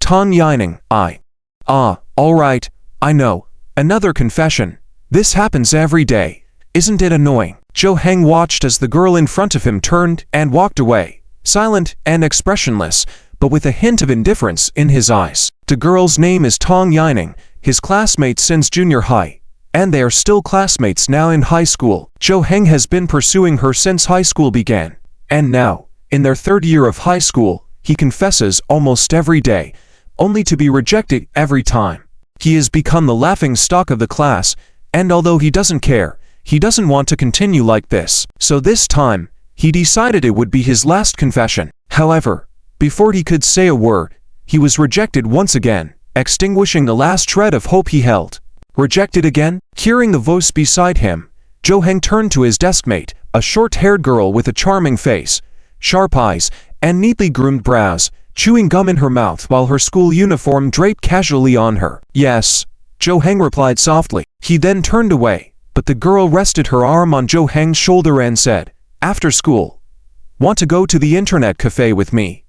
Tang Yining, alright, I know. Another confession. This happens every day. Isn't it annoying? Zhou Heng watched as the girl in front of him turned and walked away, silent and expressionless, but with a hint of indifference in his eyes. The girl's name is Tang Yining, his classmate since junior high, and they are still classmates now in high school. Zhou Heng has been pursuing her since high school began, and now, in their third year of high school, he confesses almost every day, only to be rejected every time. He has become the laughing stock of the class, and although he doesn't care, he doesn't want to continue like this. So this time, he decided it would be his last confession. However, before he could say a word, he was rejected once again, extinguishing the last shred of hope he held. Rejected again? Hearing the voice beside him, Zhou Heng turned to his deskmate, a short-haired girl with a charming face, sharp eyes, and neatly groomed brows, chewing gum in her mouth while her school uniform draped casually on her. Yes, Zhou Heng replied softly. He then turned away, but the girl rested her arm on Zhou Heng's shoulder and said, "After school, want to go to the internet cafe with me?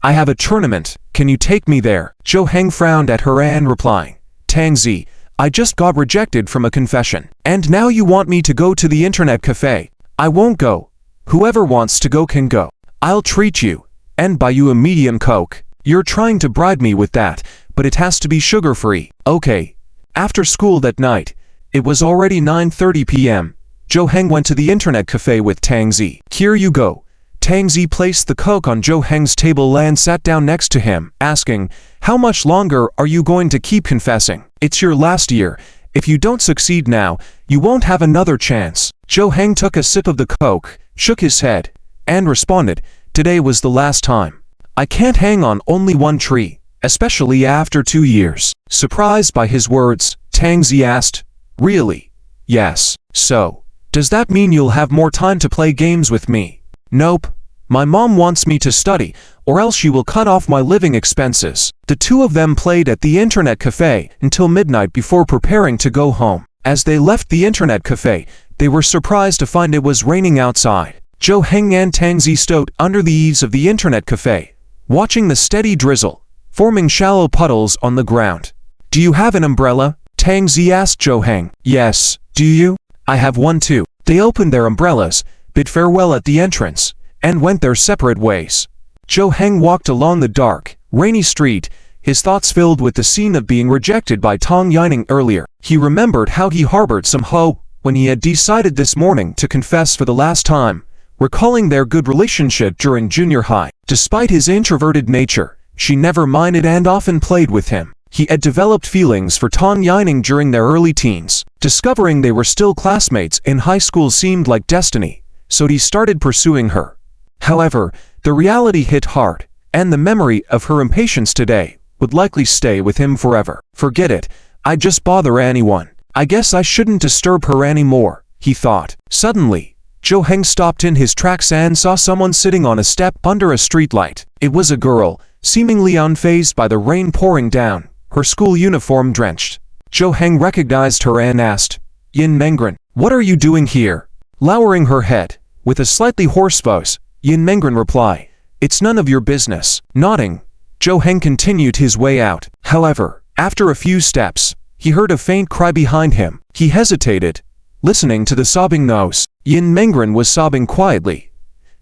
I have a tournament, can you take me there?" Zhou Heng frowned at her and replying, "Tang Zi, I just got rejected from a confession, and now you want me to go to the internet cafe? I won't go. Whoever wants to go can go. I'll treat you, and buy you a medium Coke. You're trying to bribe me with that, but it has to be sugar-free. Okay." After school that night, it was already 9:30 p.m. Zhou Heng went to the internet cafe with Tang Zi. "Here you go." Tang Zi placed the Coke on Zhou Heng's table and sat down next to him, asking, "How much longer are you going to keep confessing? It's your last year. If you don't succeed now, you won't have another chance." Zhou Heng took a sip of the Coke, shook his head, and responded, "Today was the last time. I can't hang on only one tree, especially after 2 years." Surprised by his words, Tang Zi asked, "Really?" "Yes. So, does that mean you'll have more time to play games with me?" "Nope. My mom wants me to study, or else she will cut off my living expenses." The two of them played at the internet cafe until midnight before preparing to go home. As they left the internet cafe, they were surprised to find it was raining outside. Zhou Heng and Tang Zi stood under the eaves of the internet cafe, watching the steady drizzle, forming shallow puddles on the ground. "Do you have an umbrella?" Tang Zi asked Zhou Heng. "Yes. Do you?" "I have one too." They opened their umbrellas, bid farewell at the entrance, and went their separate ways. Zhou Heng walked along the dark, rainy street, his thoughts filled with the scene of being rejected by Tang Yining earlier. He remembered how he harbored some hope when he had decided this morning to confess for the last time, recalling their good relationship during junior high. Despite his introverted nature, she never minded and often played with him. He had developed feelings for Tang Yining during their early teens. Discovering they were still classmates in high school seemed like destiny, so he started pursuing her. However, the reality hit hard, and the memory of her impatience today would likely stay with him forever. "Forget it, I'd just bother anyone. I guess I shouldn't disturb her anymore," he thought. Suddenly, Zhou Heng stopped in his tracks and saw someone sitting on a step under a streetlight. It was a girl, seemingly unfazed by the rain pouring down, her school uniform drenched. Zhou Heng recognized her and asked, "Yin Menggren, what are you doing here?" Lowering her head, with a slightly hoarse voice, Yin Menggren replied, "It's none of your business." Nodding, Zhou Heng continued his way out. However, after a few steps, he heard a faint cry behind him. He hesitated, listening to the sobbing noise. Yin Menggren was sobbing quietly,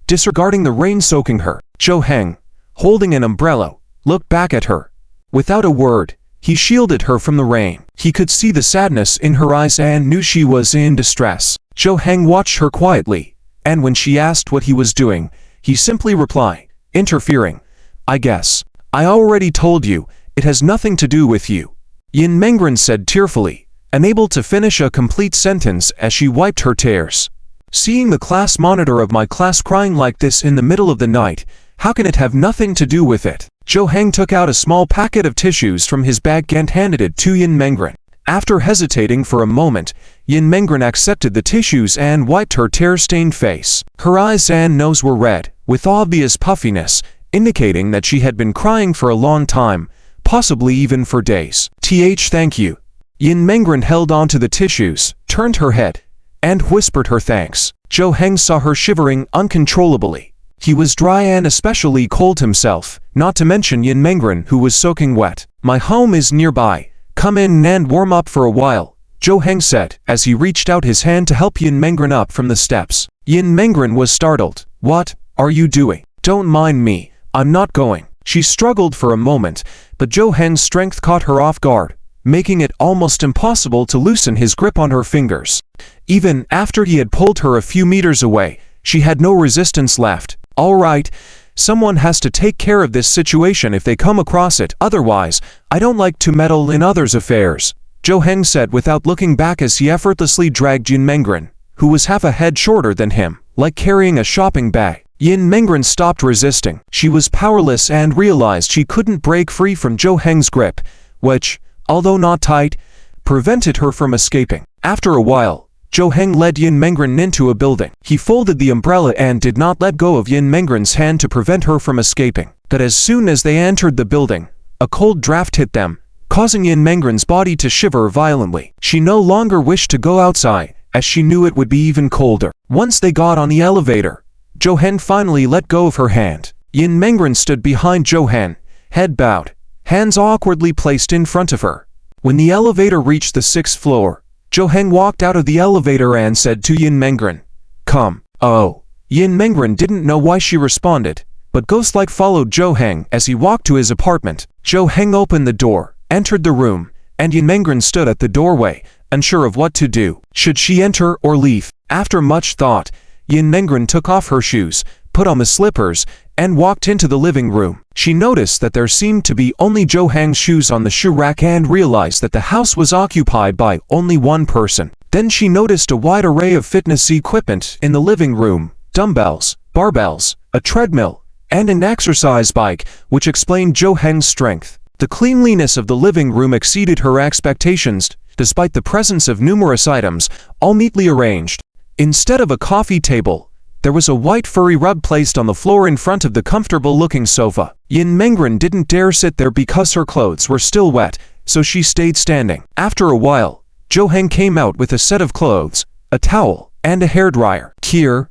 disregarding the rain soaking her. Zhou Heng, holding an umbrella, looked back at her. Without a word, he shielded her from the rain. He could see the sadness in her eyes and knew she was in distress. Zhou Heng watched her quietly, and when she asked what he was doing, he simply replied, interfering, "I guess. I already told you, it has nothing to do with you." Yin Menggren said tearfully, unable to finish a complete sentence as she wiped her tears. "Seeing the class monitor of my class crying like this in the middle of the night, how can it have nothing to do with it?" Zhou Heng took out a small packet of tissues from his bag and handed it to Yin Menggren. After hesitating for a moment, Yin Menggren accepted the tissues and wiped her tear-stained face. Her eyes and nose were red, with obvious puffiness, indicating that she had been crying for a long time, possibly even for days. Thank you." Yin Menggren held on to the tissues, turned her head, and whispered her thanks. Zhou Heng saw her shivering uncontrollably. He was dry and especially cold himself, not to mention Yin Mengren, who was soaking wet. "My home is nearby. Come in and warm up for a while," Zhou Heng said, as he reached out his hand to help Yin Mengren up from the steps. Yin Mengren was startled. "What are you doing? Don't mind me. I'm not going." She struggled for a moment, but Zhou Heng's strength caught her off guard, making it almost impossible to loosen his grip on her fingers. Even after he had pulled her a few meters away, she had no resistance left. "All right, someone has to take care of this situation if they come across it, otherwise, I don't like to meddle in others' affairs," Zhou Heng said without looking back as he effortlessly dragged Yin Mengren, who was half a head shorter than him, like carrying a shopping bag. Yin Mengren stopped resisting. She was powerless and realized she couldn't break free from Zhou Heng's grip, which, although not tight, prevented her from escaping. After a while, Zhou Heng led Yin Mengren into a building. He folded the umbrella and did not let go of Yin Mengren's hand to prevent her from escaping. But as soon as they entered the building, a cold draft hit them, causing Yin Mengren's body to shiver violently. She no longer wished to go outside, as she knew it would be even colder. Once they got on the elevator, Zhou Heng finally let go of her hand. Yin Mengren stood behind Zhou Heng, head bowed, hands awkwardly placed in front of her. When the elevator reached the 6th floor, Zhou Heng walked out of the elevator and said to Yin Mengren, "Come." "Oh." Yin Mengren didn't know why she responded, but ghost-like followed Zhou Heng as he walked to his apartment. Zhou Heng opened the door, entered the room, and Yin Mengren stood at the doorway, unsure of what to do. Should she enter or leave? After much thought, Yin Mengren took off her shoes, put on the slippers, and walked into the living room. She noticed that there seemed to be only Zhou Heng's shoes on the shoe rack and realized that the house was occupied by only one person. Then she noticed a wide array of fitness equipment in the living room: dumbbells, barbells, a treadmill, and an exercise bike, which explained Zhou Heng's strength. The cleanliness of the living room exceeded her expectations, despite the presence of numerous items, all neatly arranged. Instead of a coffee table, there was a white furry rug placed on the floor in front of the comfortable-looking sofa. Yin Mengren didn't dare sit there because her clothes were still wet, so she stayed standing. After a while, Zhou Heng came out with a set of clothes, a towel, and a hairdryer. "Here,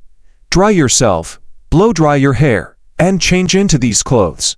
dry yourself, blow-dry your hair, and change into these clothes.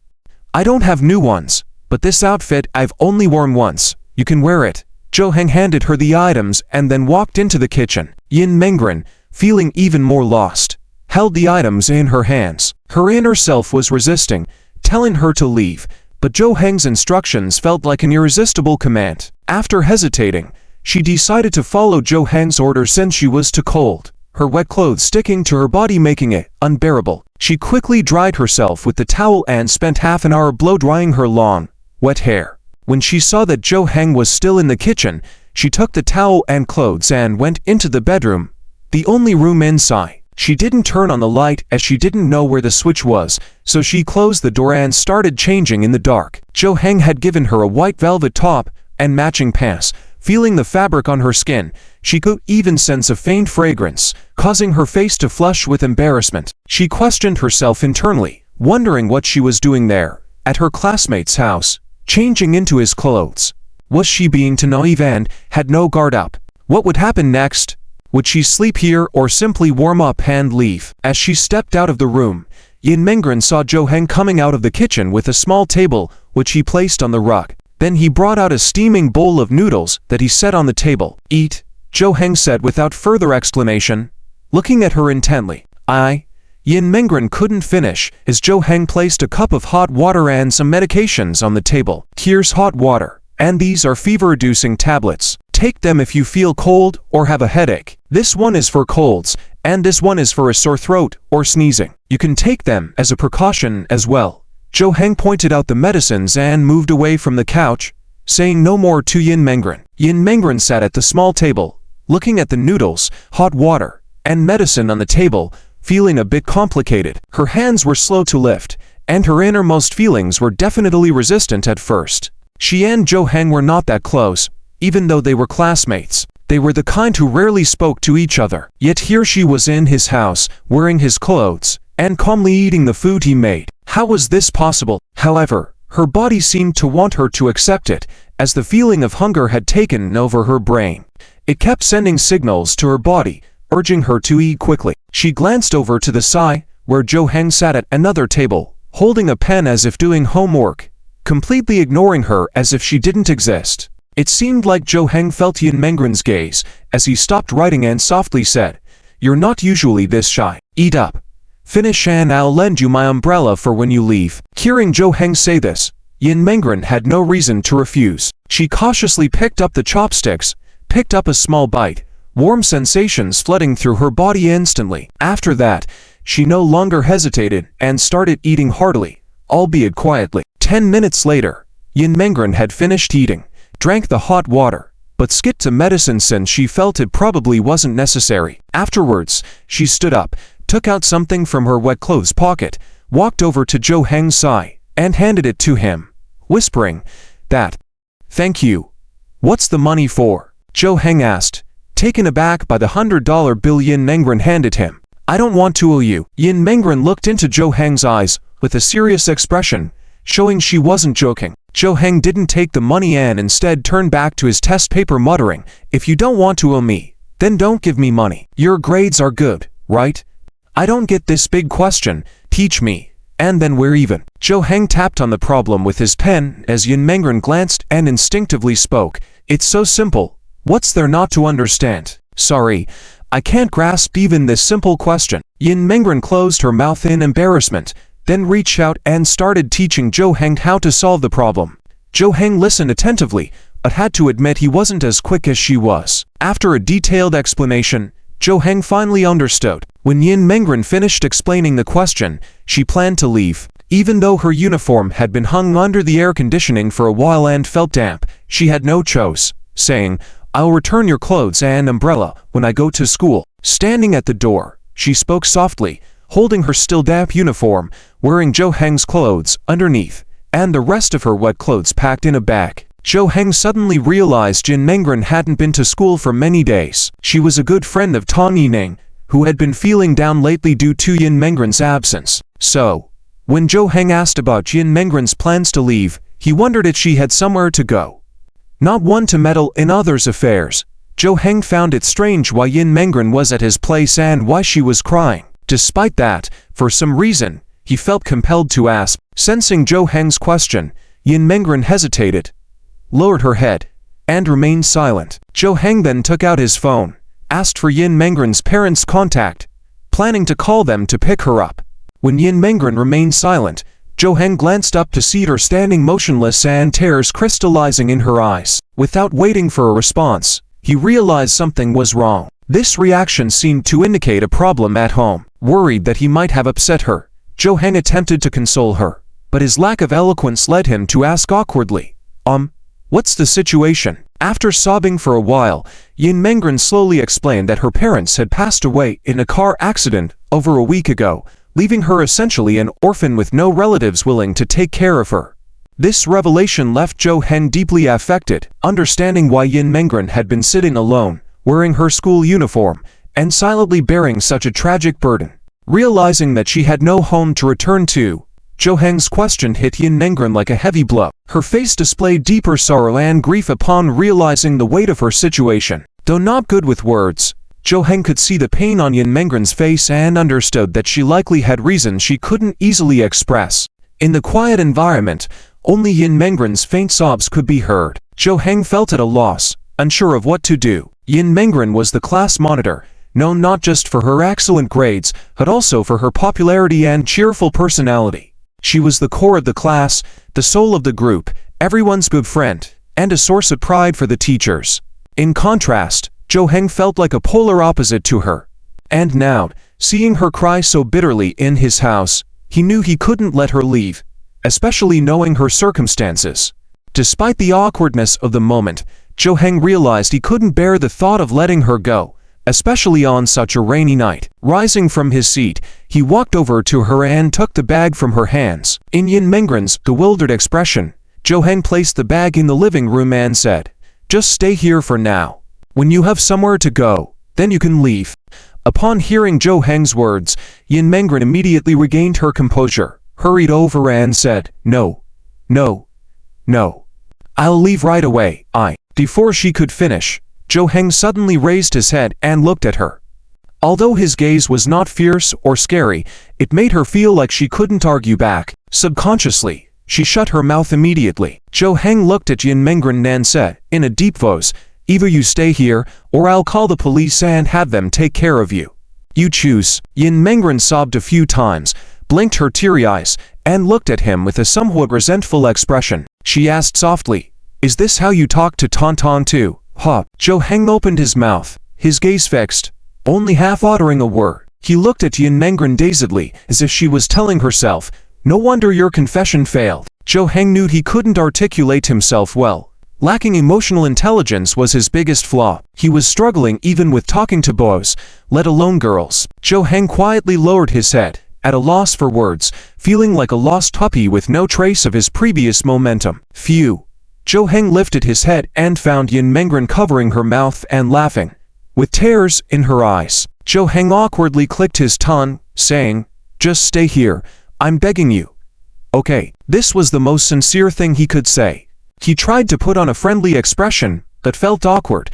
I don't have new ones, but this outfit I've only worn once. You can wear it." Zhou Heng handed her the items and then walked into the kitchen. Yin Mengren, feeling even more lost, held the items in her hands. Her inner self was resisting, telling her to leave, but Zhou Heng's instructions felt like an irresistible command. After hesitating, she decided to follow Zhou Heng's order since she was too cold, her wet clothes sticking to her body making it unbearable. She quickly dried herself with the towel and spent half an hour blow-drying her long, wet hair. When she saw that Zhou Heng was still in the kitchen, she took the towel and clothes and went into the bedroom, the only room inside. She didn't turn on the light as she didn't know where the switch was, so she closed the door and started changing in the dark. Zhou Heng had given her a white velvet top and matching pants. Feeling the fabric on her skin, she could even sense a faint fragrance, causing her face to flush with embarrassment. She questioned herself internally, wondering what she was doing there, at her classmate's house, changing into his clothes. Was she being too naive and had no guard up? What would happen next? Would she sleep here or simply warm up and leave? As she stepped out of the room, Yin Mengren saw Zhou Heng coming out of the kitchen with a small table, which he placed on the rug. Then he brought out a steaming bowl of noodles that he set on the table. "Eat," Zhou Heng said without further explanation, looking at her intently. Yin Mengren couldn't finish, as Zhou Heng placed a cup of hot water and some medications on the table. "Here's hot water, and these are fever-reducing tablets. Take them if you feel cold or have a headache. This one is for colds, and this one is for a sore throat or sneezing. You can take them as a precaution as well." Zhou Heng pointed out the medicines and moved away from the couch, saying no more to Yin Mengren. Yin Mengren sat at the small table, looking at the noodles, hot water, and medicine on the table, feeling a bit complicated. Her hands were slow to lift, and her innermost feelings were definitely resistant at first. She and Zhou Heng were not that close, even though they were classmates. They were the kind who rarely spoke to each other. Yet here she was in his house, wearing his clothes, and calmly eating the food he made. How was this possible? However, her body seemed to want her to accept it, as the feeling of hunger had taken over her brain. It kept sending signals to her body, urging her to eat quickly. She glanced over to the side, where Zhou Heng sat at another table, holding a pen as if doing homework, completely ignoring her as if she didn't exist. It seemed like Zhou Heng felt Yin Mengren's gaze as he stopped writing and softly said, "You're not usually this shy. Eat up. Finish and I'll lend you my umbrella for when you leave." Hearing Zhou Heng say this, Yin Mengren had no reason to refuse. She cautiously picked up the chopsticks, picked up a small bite, warm sensations flooding through her body instantly. After that, she no longer hesitated and started eating heartily, albeit quietly. 10 minutes later, Yin Mengren had finished eating, drank the hot water, but skipped to medicine since she felt it probably wasn't necessary. Afterwards, she stood up, took out something from her wet clothes pocket, walked over to Zhou Heng's side, and handed it to him, whispering, "That. Thank you. What's the money for?" Zhou Heng asked, taken aback by the $100 bill Yin Mengren handed him. "I don't want to owe you." Yin Mengren looked into Zhou Heng's eyes with a serious expression, showing she wasn't joking. Zhou Heng didn't take the money and instead turned back to his test paper muttering, "If you don't want to owe me, then don't give me money. Your grades are good, right? I don't get this big question, teach me, and then we're even." Zhou Heng tapped on the problem with his pen as Yin Mengren glanced and instinctively spoke, "It's so simple, what's there not to understand?" "Sorry, I can't grasp even this simple question." Yin Mengren closed her mouth in embarrassment, then reached out and started teaching Zhou Heng how to solve the problem. Zhou Heng listened attentively, but had to admit he wasn't as quick as she was. After a detailed explanation, Zhou Heng finally understood. When Yin Mengren finished explaining the question, she planned to leave. Even though her uniform had been hung under the air conditioning for a while and felt damp, she had no choice, saying, "I'll return your clothes and umbrella when I go to school." Standing at the door, she spoke softly, holding her still damp uniform, wearing Zhou Heng's clothes underneath, and the rest of her wet clothes packed in a bag. Zhou Heng suddenly realized Yin Mengren hadn't been to school for many days. She was a good friend of Tang Yining, who had been feeling down lately due to Yin Mengren's absence. So, when Zhou Heng asked about Yin Mengren's plans to leave, he wondered if she had somewhere to go. Not one to meddle in others' affairs, Zhou Heng found it strange why Yin Mengren was at his place and why she was crying. Despite that, for some reason, he felt compelled to ask. Sensing Zhou Heng's question, Yin Mengren hesitated, lowered her head, and remained silent. Zhou Heng then took out his phone, asked for Yin Mengren's parents' contact, planning to call them to pick her up. When Yin Mengren remained silent, Zhou Heng glanced up to see her standing motionless and tears crystallizing in her eyes. Without waiting for a response, he realized something was wrong. This reaction seemed to indicate a problem at home. Worried that he might have upset her, Zhou Heng attempted to console her, but his lack of eloquence led him to ask awkwardly, what's the situation?" After sobbing for a while, Yin Mengren slowly explained that her parents had passed away in a car accident over a week ago, leaving her essentially an orphan with no relatives willing to take care of her. This revelation left Zhou Heng deeply affected, understanding why Yin Mengren had been sitting alone, wearing her school uniform, and silently bearing such a tragic burden. Realizing that she had no home to return to, Zhou Heng's question hit Yin Mengren like a heavy blow. Her face displayed deeper sorrow and grief upon realizing the weight of her situation. Though not good with words, Zhou Heng could see the pain on Yin Mengren's face and understood that she likely had reasons she couldn't easily express. In the quiet environment, only Yin Mengren's faint sobs could be heard. Zhou Heng felt at a loss, unsure of what to do. Yin Mengren was the class monitor, known not just for her excellent grades, but also for her popularity and cheerful personality. She was the core of the class, the soul of the group, everyone's good friend, and a source of pride for the teachers. In contrast, Zhou Heng felt like a polar opposite to her. And now, seeing her cry so bitterly in his house, he knew he couldn't let her leave, especially knowing her circumstances. Despite the awkwardness of the moment, Zhou Heng realized he couldn't bear the thought of letting her go, especially on such a rainy night. Rising from his seat, he walked over to her and took the bag from her hands. In Yin Mengren's bewildered expression, Zhou Heng placed the bag in the living room and said, "Just stay here for now. When you have somewhere to go, then you can leave." Upon hearing Zhou Heng's words, Yin Mengren immediately regained her composure, hurried over and said, No. I'll leave right away, Before she could finish, Zhou Heng suddenly raised his head and looked at her. Although his gaze was not fierce or scary, it made her feel like she couldn't argue back. Subconsciously, she shut her mouth immediately. Zhou Heng looked at Yin Mengren and said, in a deep voice, "Either you stay here, or I'll call the police and have them take care of you. You choose." Yin Mengren sobbed a few times, blinked her teary eyes, and looked at him with a somewhat resentful expression. She asked softly, "Is this how you talk to Tonton too?" "Huh." Zhou Heng opened his mouth, his gaze fixed, only half uttering a word. He looked at Yin Mengren dazedly, as if she was telling herself, "No wonder your confession failed." Zhou Heng knew he couldn't articulate himself well. Lacking emotional intelligence was his biggest flaw. He was struggling even with talking to boys, let alone girls. Zhou Heng quietly lowered his head, at a loss for words, feeling like a lost puppy with no trace of his previous momentum. Phew. Zhou Heng lifted his head and found Yin Mengren covering her mouth and laughing, with tears in her eyes. Zhou Heng awkwardly clicked his tongue, saying, "Just stay here, I'm begging you." Okay. This was the most sincere thing he could say. He tried to put on a friendly expression, but felt awkward,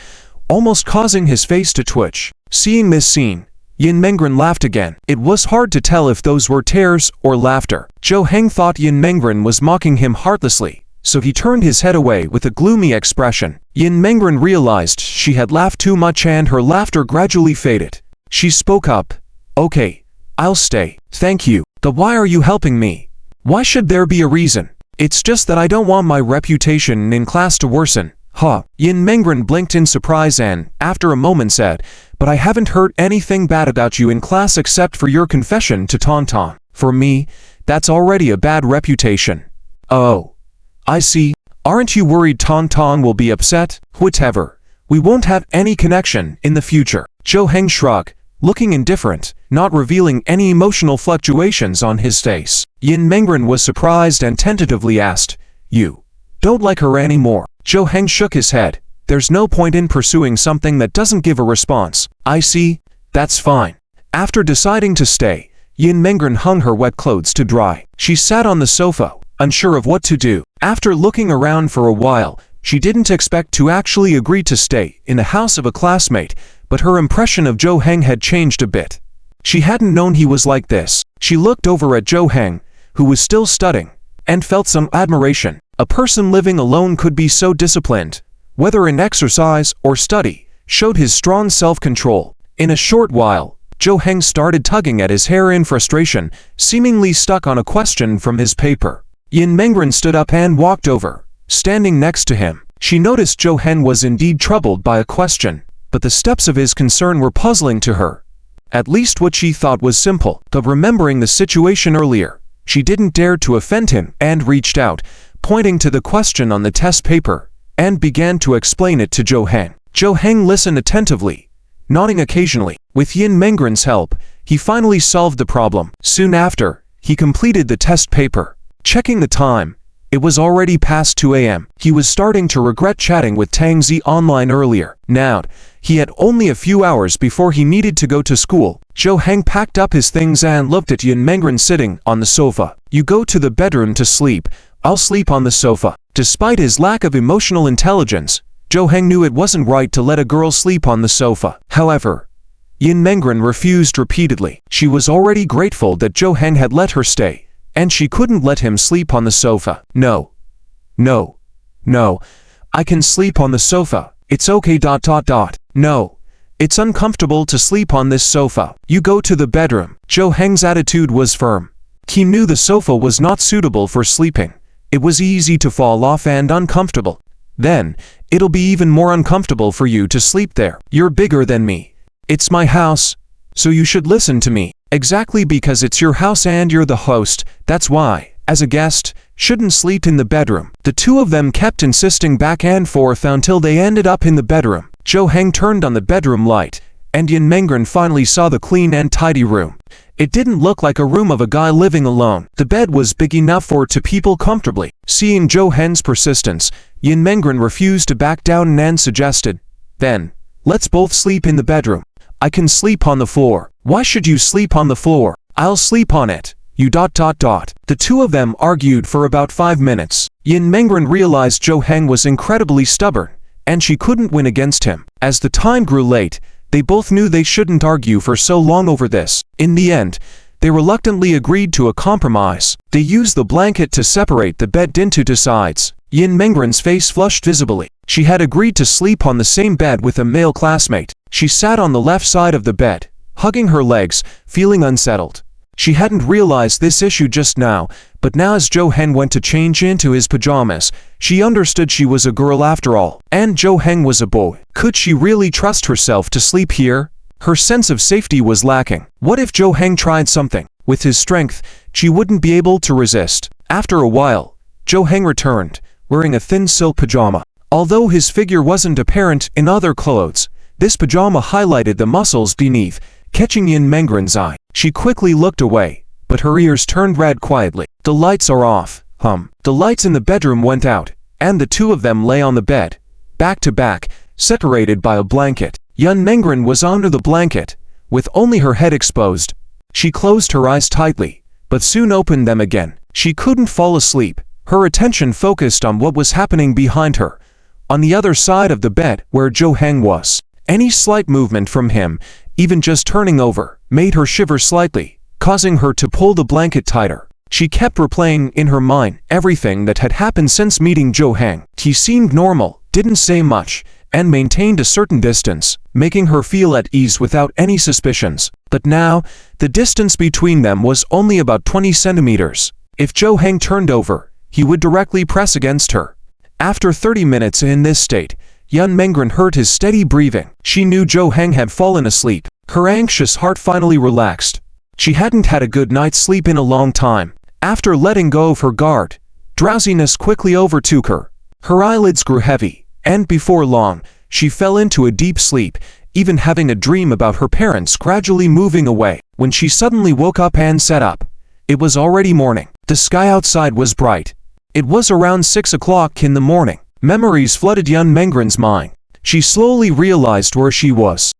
almost causing his face to twitch. Seeing this scene, Yin Mengren laughed again. It was hard to tell if those were tears or laughter. Zhou Heng thought Yin Mengren was mocking him heartlessly, so he turned his head away with a gloomy expression. Yin Mengren realized she had laughed too much and her laughter gradually faded. She spoke up, "Okay, I'll stay. Thank you. But why are you helping me? Why should there be a reason? It's just that I don't want my reputation in class to worsen." "Huh." Yin Mengren blinked in surprise and, after a moment said, "But I haven't heard anything bad about you in class except for your confession to Tonton. For me, that's already a bad reputation." "Oh. I see. Aren't you worried Tonton will be upset?" "Whatever. We won't have any connection in the future." Zhou Heng shrugged, looking indifferent, not revealing any emotional fluctuations on his face. Yin Mengren was surprised and tentatively asked, "You don't like her anymore?" Zhou Heng shook his head. "There's no point in pursuing something that doesn't give a response." "I see. That's fine." After deciding to stay, Yin Mengren hung her wet clothes to dry. She sat on the sofa, unsure of what to do. After looking around for a while, she didn't expect to actually agree to stay in the house of a classmate, but her impression of Zhou Heng had changed a bit. She hadn't known he was like this. She looked over at Zhou Heng, who was still studying, and felt some admiration. A person living alone could be so disciplined, whether in exercise or study, showed his strong self-control. In a short while, Zhou Heng started tugging at his hair in frustration, seemingly stuck on a question from his paper. Yin Mengren stood up and walked over, standing next to him. She noticed Zhou Heng was indeed troubled by a question, but the steps of his concern were puzzling to her. At least what she thought was simple, but remembering the situation earlier, she didn't dare to offend him and reached out, pointing to the question on the test paper, and began to explain it to Zhou Heng. Zhou Heng listened attentively, nodding occasionally. With Yin Mengren's help, he finally solved the problem. Soon after, he completed the test paper. Checking the time, it was already past 2 a.m. He was starting to regret chatting with Tang Zi online earlier. Now, he had only a few hours before he needed to go to school. Zhou Heng packed up his things and looked at Yin Mengren sitting on the sofa. "You go to the bedroom to sleep. I'll sleep on the sofa." Despite his lack of emotional intelligence, Zhou Heng knew it wasn't right to let a girl sleep on the sofa. However, Yin Mengren refused repeatedly. She was already grateful that Zhou Heng had let her stay, and she couldn't let him sleep on the sofa. No. No. No. I can sleep on the sofa. It's okay. No. It's uncomfortable to sleep on this sofa. You go to the bedroom. Zhou Heng's attitude was firm. He knew the sofa was not suitable for sleeping. It was easy to fall off and uncomfortable. Then, it'll be even more uncomfortable for you to sleep there. You're bigger than me. It's my house, so you should listen to me. Exactly, because it's your house and you're the host, that's why, as a guest, shouldn't sleep in the bedroom. The two of them kept insisting back and forth until they ended up in the bedroom. Zhou Heng turned on the bedroom light, and Yin Mengren finally saw the clean and tidy room. It didn't look like a room of a guy living alone. The bed was big enough for two people comfortably. Seeing Zhou Heng's persistence, Yin Mengren refused to back down and suggested, "Then, let's both sleep in the bedroom. I can sleep on the floor." "Why should you sleep on the floor?" "I'll sleep on it. You. The two of them argued for about 5 minutes. Yin Mengren realized Zhou Heng was incredibly stubborn, and she couldn't win against him. As the time grew late, They both knew they shouldn't argue for so long over this. In the end, they reluctantly agreed to a compromise. They used the blanket to separate the bed into two sides. Yin Mengren's face flushed visibly. She had agreed to sleep on the same bed with a male classmate. She sat on the left side of the bed, hugging her legs, feeling unsettled. She hadn't realized this issue just now, but now as Zhou Heng went to change into his pajamas, she understood she was a girl after all, and Zhou Heng was a boy. Could she really trust herself to sleep here? Her sense of safety was lacking. What if Zhou Heng tried something? With his strength, she wouldn't be able to resist. After a while, Zhou Heng returned, wearing a thin silk pajama. Although his figure wasn't apparent in other clothes, this pajama highlighted the muscles beneath, catching Yin Mengren's eye. She quickly looked away, but her ears turned red quietly. The lights are off. The lights in the bedroom went out, and the two of them lay on the bed, back to back, separated by a blanket. Yin Mengren was under the blanket, with only her head exposed. She closed her eyes tightly, but soon opened them again. She couldn't fall asleep. Her attention focused on what was happening behind her, on the other side of the bed where Zhou Heng was. Any slight movement from him, even just turning over, made her shiver slightly, causing her to pull the blanket tighter. She kept replaying in her mind everything that had happened since meeting Zhou Heng. He seemed normal, didn't say much, and maintained a certain distance, making her feel at ease without any suspicions. But now, the distance between them was only about 20 centimeters. If Zhou Heng turned over, he would directly press against her. After 30 minutes in this state, Yin Mengren heard his steady breathing. She knew Zhou Heng had fallen asleep. Her anxious heart finally relaxed. She hadn't had a good night's sleep in a long time. After letting go of her guard, drowsiness quickly overtook her. Her eyelids grew heavy, and before long, she fell into a deep sleep, even having a dream about her parents gradually moving away. When she suddenly woke up and sat up, it was already morning. The sky outside was bright. It was around 6 o'clock in the morning. Memories flooded Yin Mengren's mind. She slowly realized where she was.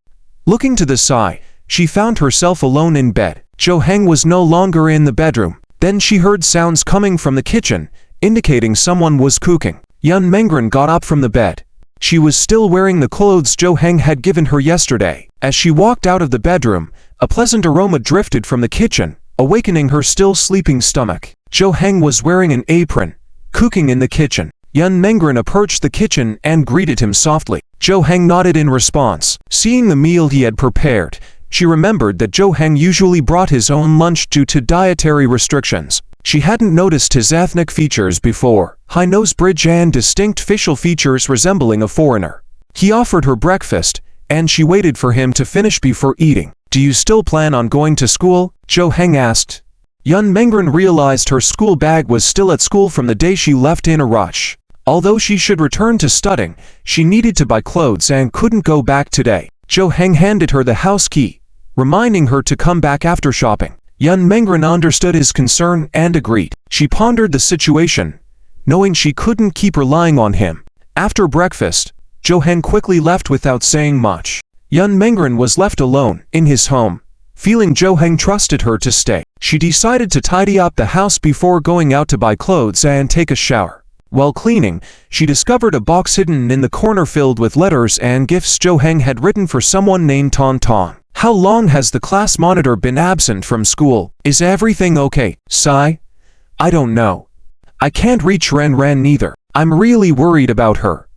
Looking to the side, she found herself alone in bed. Zhou Heng was no longer in the bedroom. Then she heard sounds coming from the kitchen, indicating someone was cooking. Yin Mengren got up from the bed. She was still wearing the clothes Zhou Heng had given her yesterday. As she walked out of the bedroom, a pleasant aroma drifted from the kitchen, awakening her still sleeping stomach. Zhou Heng was wearing an apron, cooking in the kitchen. Yin Mengren approached the kitchen and greeted him softly. Zhou Heng nodded in response. Seeing the meal he had prepared, she remembered that Zhou Heng usually brought his own lunch due to dietary restrictions. She hadn't noticed his ethnic features before, high nose bridge and distinct facial features resembling a foreigner. He offered her breakfast, and she waited for him to finish before eating. "Do you still plan on going to school?" Zhou Heng asked. Yin Mengren realized her school bag was still at school from the day she left in a rush. Although she should return to studying, she needed to buy clothes and couldn't go back today. Zhou Heng handed her the house key, reminding her to come back after shopping. Yin Mengren understood his concern and agreed. She pondered the situation, knowing she couldn't keep relying on him. After breakfast, Zhou Heng quickly left without saying much. Yin Mengren was left alone in his home. Feeling Zhou Heng trusted her to stay, she decided to tidy up the house before going out to buy clothes and take a shower. While cleaning, she discovered a box hidden in the corner filled with letters and gifts Zhou Heng had written for someone named Ton Ton. "How long has the class monitor been absent from school? Is everything okay? Sigh? I don't know. I can't reach Ren Ren neither. I'm really worried about her.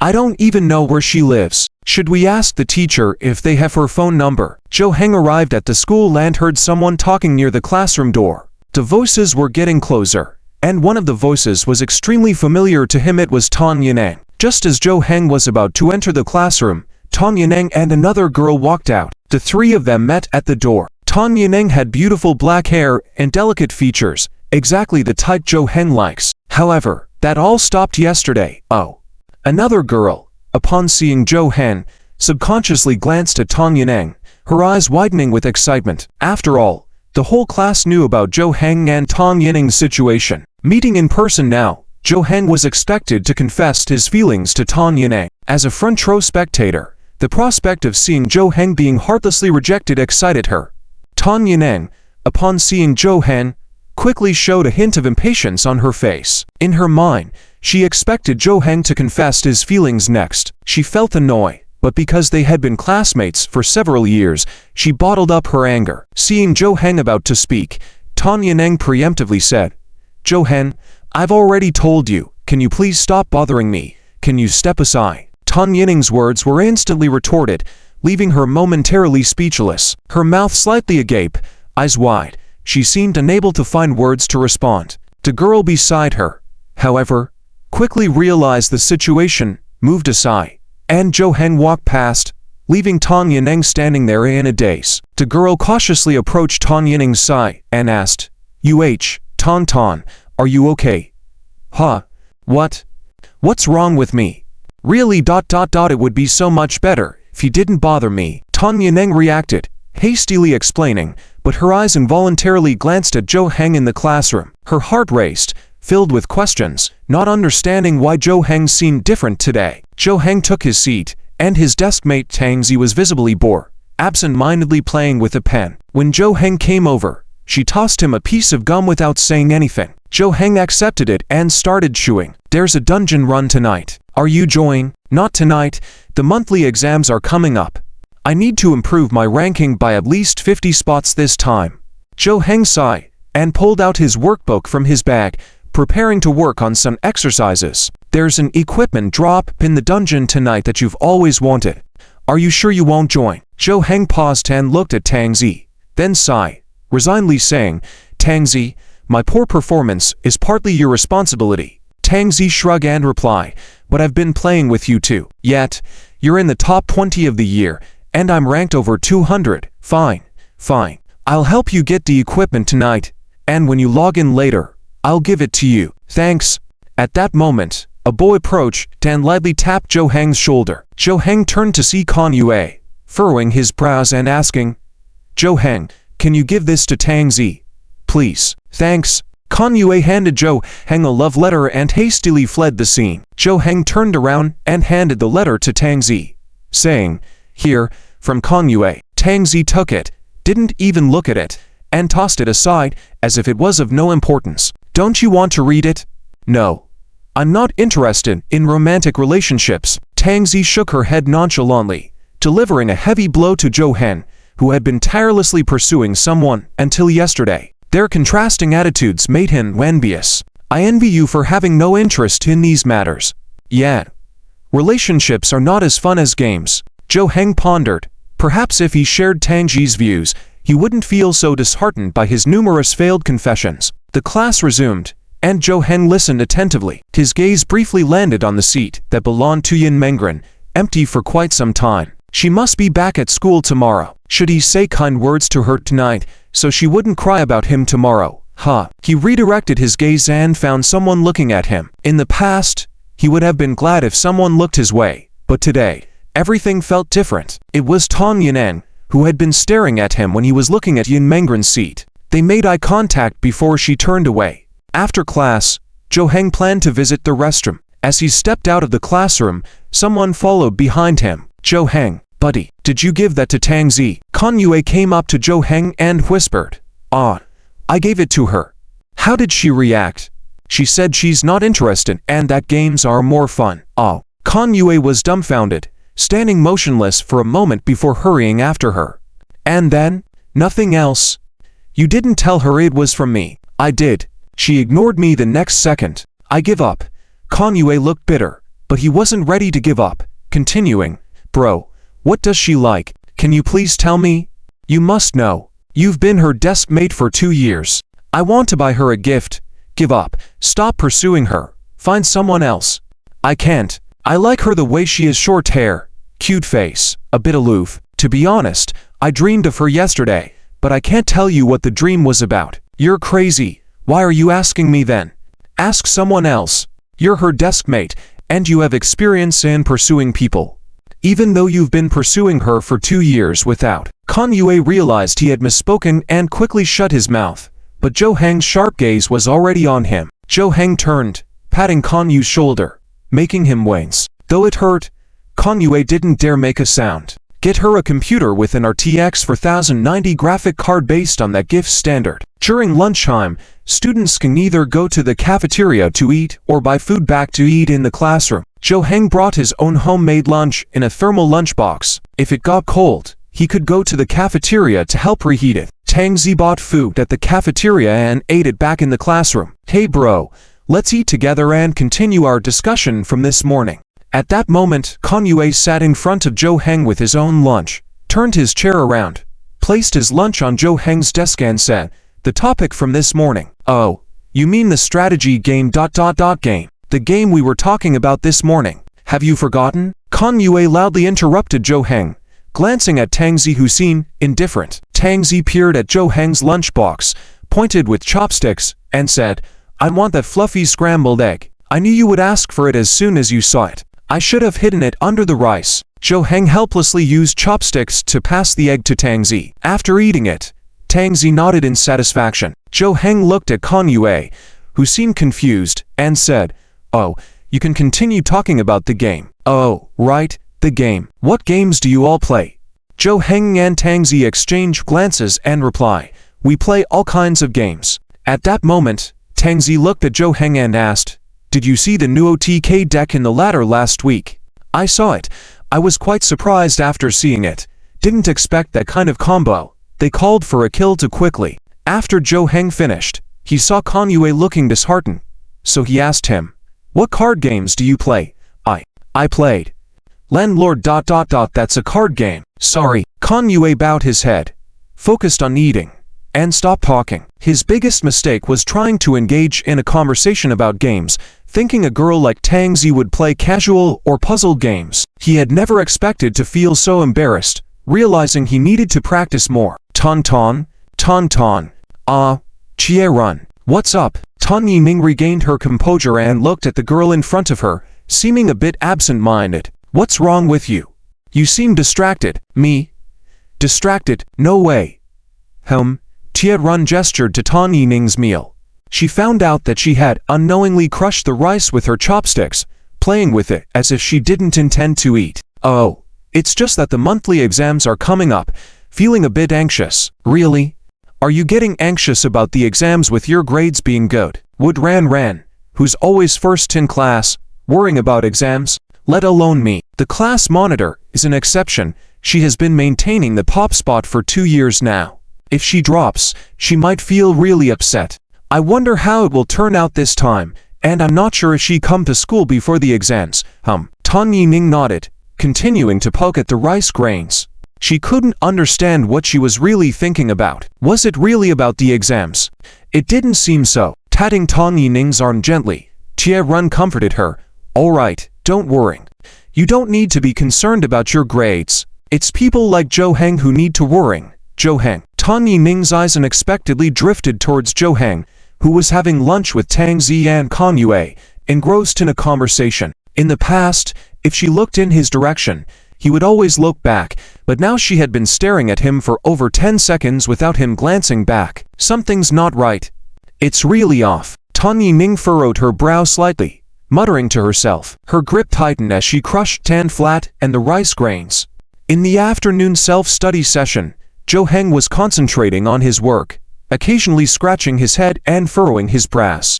I don't even know where she lives. Should we ask the teacher if they have her phone number?" Zhou Heng arrived at the school and heard someone talking near the classroom door. The voices were getting closer, and one of the voices was extremely familiar to him. It was Tang Yaneng. Just as Zhou Heng was about to enter the classroom, Tang Yaneng and another girl walked out. The three of them met at the door. Tang Yaneng had beautiful black hair and delicate features, exactly the type Zhou Heng likes. However, that all stopped yesterday. Oh. Another girl, upon seeing Zhou Heng, subconsciously glanced at Tang Yaneng, her eyes widening with excitement. After all, the whole class knew about Zhou Heng and Tang Yaneng's situation. Meeting in person now, Zhou Heng was expected to confess his feelings to Tang Yaneng. As a front row spectator, the prospect of seeing Zhou Heng being heartlessly rejected excited her. Tang Yaneng, upon seeing Zhou Heng, quickly showed a hint of impatience on her face. In her mind, she expected Zhou Heng to confess his feelings next. She felt annoyed, but because they had been classmates for several years, she bottled up her anger. Seeing Zhou Heng about to speak, Tan Yaneng preemptively said, "Zhou Heng, I've already told you, can you please stop bothering me? Can you step aside?" Tan Yaneng's words were instantly retorted, leaving her momentarily speechless. Her mouth slightly agape, eyes wide, she seemed unable to find words to respond. The girl beside her, however, quickly realized the situation, moved aside, and Zhou Heng walked past, leaving Tan Yaneng standing there in a daze. The girl cautiously approached Tan Yaneng's side and asked, Tan, are you okay?" "Huh? What? What's wrong with me? Really? It would be so much better if you didn't bother me." Tan Yaneng reacted, hastily explaining, but her eyes involuntarily glanced at Zhou Heng in the classroom. Her heart raced, filled with questions, not understanding why Zhou Heng seemed different today. Zhou Heng took his seat, and his deskmate Tang Zi was visibly bored, absent-mindedly playing with a pen. When Zhou Heng came over, she tossed him a piece of gum without saying anything. Zhou Heng accepted it and started chewing. "There's a dungeon run tonight. Are you joining?" "Not tonight. The monthly exams are coming up. I need to improve my ranking by at least 50 spots this time." Zhou Heng sighed and pulled out his workbook from his bag, preparing to work on some exercises. "There's an equipment drop in the dungeon tonight that you've always wanted. Are you sure you won't join?" Zhou Heng paused and looked at Tang Zi, then sighed, resignedly saying, "Tang Zi, my poor performance is partly your responsibility." Tang Zi shrugged and replied, "But I've been playing with you too. Yet, you're in the top 20 of the year, and I'm ranked over 200. Fine. I'll help you get the equipment tonight, and when you log in later, I'll give it to you." "Thanks." At that moment, a boy approached and lightly tapped Zhou Heng's shoulder. Zhou Heng turned to see Kan Yue, furrowing his brows and asking, "Zhou Heng, can you give this to Tang Zi? Please." "Thanks." Kan Yue handed Zhou Heng a love letter and hastily fled the scene. Zhou Heng turned around and handed the letter to Tang Zi, saying, "Here, from Kan Yue." Tang Zi took it, didn't even look at it, and tossed it aside as if it was of no importance. "Don't you want to read it?" "No. I'm not interested in romantic relationships." Tang Zi shook her head nonchalantly, delivering a heavy blow to Zhou Heng, who had been tirelessly pursuing someone until yesterday. Their contrasting attitudes made him envious. "I envy you for having no interest in these matters." "Yet, relationships are not as fun as games." Zhou Heng pondered. Perhaps if he shared Tang Zi's views, he wouldn't feel so disheartened by his numerous failed confessions. The class resumed, and Zhou Heng listened attentively. His gaze briefly landed on the seat that belonged to Yin Mengren, empty for quite some time. She must be back at school tomorrow. Should he say kind words to her tonight, so she wouldn't cry about him tomorrow? He redirected his gaze and found someone looking at him. In the past, he would have been glad if someone looked his way, but today, everything felt different. It was Tan Yaneng, who had been staring at him when he was looking at Yin Mengren's seat. They made eye contact before she turned away. After class, Zhou Heng planned to visit the restroom. As he stepped out of the classroom, someone followed behind him. "Zhou Heng, buddy, did you give that to Tang Zi?" Kan Yue came up to Zhou Heng and whispered, I gave it to her." "How did she react?" "She said she's not interested and that games are more fun." Kan Yue was dumbfounded, standing motionless for a moment before hurrying after her. "And then? Nothing else?" "You didn't tell her it was from me." "I did. She ignored me the next second." "I give up." Kan Yue looked bitter, but he wasn't ready to give up, continuing, "Bro, what does she like? Can you please tell me? You must know. You've been her desk mate for 2 years. I want to buy her a gift. Give up. Stop pursuing her. Find someone else." "I can't. I like her the way she has short hair, cute face, a bit aloof. To be honest, I dreamed of her yesterday, but I can't tell you what the dream was about." "You're crazy. Why are you asking me then? Ask someone else. You're her desk mate, and you have experience in pursuing people. Even though you've been pursuing her for 2 years without." Kan Yue realized he had misspoken and quickly shut his mouth, but Zhou Heng's sharp gaze was already on him. Zhou Heng turned, patting Kan Yue's shoulder, making him wince. Though it hurt, Kan Yue didn't dare make a sound. "Get her a computer with an RTX 4090 graphic card based on that gift standard. During lunchtime, students can either go to the cafeteria to eat or buy food back to eat in the classroom." Zhou Heng brought his own homemade lunch in a thermal lunchbox. If it got cold, he could go to the cafeteria to help reheat it. Tang Zi bought food at the cafeteria and ate it back in the classroom. Hey bro, let's eat together and continue our discussion from this morning. At that moment, Kan Yue sat in front of Zhou Heng with his own lunch, turned his chair around, placed his lunch on Zhou Heng's desk and said, "The topic from this morning. Oh, you mean the strategy game ... game. The game we were talking about this morning. Have you forgotten?" Kan Yue loudly interrupted Zhou Heng, glancing at Tang Zi who seemed indifferent. Tang Zi peered at Zhou Heng's lunchbox, pointed with chopsticks, and said, "I want that fluffy scrambled egg. I knew you would ask for it as soon as you saw it. I should have hidden it under the rice." Zhou Heng helplessly used chopsticks to pass the egg to Tang Zi. After eating it, Tang Zi nodded in satisfaction. Zhou Heng looked at Kan Yue, who seemed confused, and said, "Oh, you can continue talking about the game." "Oh, right, the game. What games do you all play?" Zhou Heng and Tang Zi exchanged glances and reply, "We play all kinds of games." At that moment, Tang Zi looked at Zhou Heng and asked, "Did you see the new OTK deck in the ladder last week?" "I saw it. I was quite surprised after seeing it. Didn't expect that kind of combo." They called for a kill too quickly. After Zhou Heng finished, he saw Kan Yue looking disheartened, so he asked him, "What card games do you play?" I played Landlord ... That's a card game." "Sorry." Kan Yue bowed his head, focused on eating, and stopped talking. His biggest mistake was trying to engage in a conversation about games, thinking a girl like Tang Zi would play casual or puzzle games. He had never expected to feel so embarrassed, realizing he needed to practice more. Ton. Chie Run. What's up?" Tan Yiming regained her composure and looked at the girl in front of her, seeming a bit absent-minded. "What's wrong with you? You seem distracted." "Me? Distracted? No way." Chie Run gestured to Tan Yiming's meal. She found out that she had unknowingly crushed the rice with her chopsticks, playing with it as if she didn't intend to eat. "Oh, it's just that the monthly exams are coming up, feeling a bit anxious." "Really? Are you getting anxious about the exams with your grades being good?" "Would Ran, who's always first in class, worrying about exams? Let alone me. The class monitor is an exception. She has been maintaining the top spot for 2 years now. If she drops, she might feel really upset. I wonder how it will turn out this time, and I'm not sure if she come to school before the exams." Tan Yiming nodded, continuing to poke at the rice grains. She couldn't understand what she was really thinking about. Was it really about the exams? It didn't seem so. Patting Tan Yiming's arm gently, Chie Run comforted her. "All right, don't worry. You don't need to be concerned about your grades. It's people like Zhou Heng who need to worry." "Zhou Heng." Tan Yiming's eyes unexpectedly drifted towards Zhou Heng, who was having lunch with Tang Zi and Kan Yue, engrossed in a conversation. In the past, if she looked in his direction, he would always look back, but now she had been staring at him for over 10 seconds without him glancing back. Something's not right. It's really off. Tan Yiming furrowed her brow slightly, muttering to herself. Her grip tightened as she crushed tan flat and the rice grains. In the afternoon self-study session, Zhou Heng was concentrating on his work, occasionally scratching his head and furrowing his brows.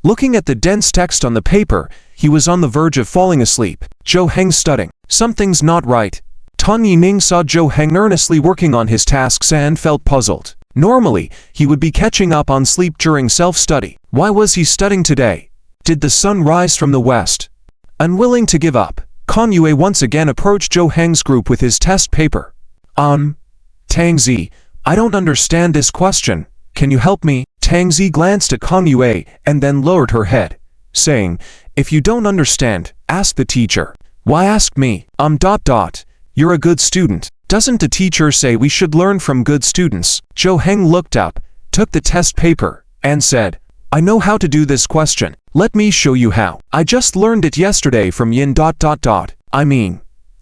Looking at the dense text on the paper, he was on the verge of falling asleep. Zhou Heng studying. Something's not right. Tan Yiming saw Zhou Heng earnestly working on his tasks and felt puzzled. Normally, he would be catching up on sleep during self-study. Why was he studying today? Did the sun rise from the west? Unwilling to give up, Kan Yue once again approached Zhou Heng's group with his test paper. Tang Zi, I don't understand this question. Can you help me?" Tang Zi glanced at Kan Yue and then lowered her head, saying, "If you don't understand, ask the teacher." "Why ask me?" You're a good student. Doesn't the teacher say we should learn from good students?" Zhou Heng looked up, took the test paper, and said, "I know how to do this question. Let me show you how. I just learned it yesterday from Yin ...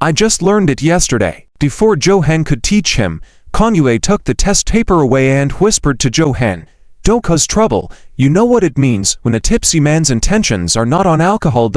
I just learned it yesterday." Before Zhou Heng could teach him, Kan Yue took the test paper away and whispered to Zhou Heng, "Don't cause trouble. You know what it means when a tipsy man's intentions are not on alcohol ...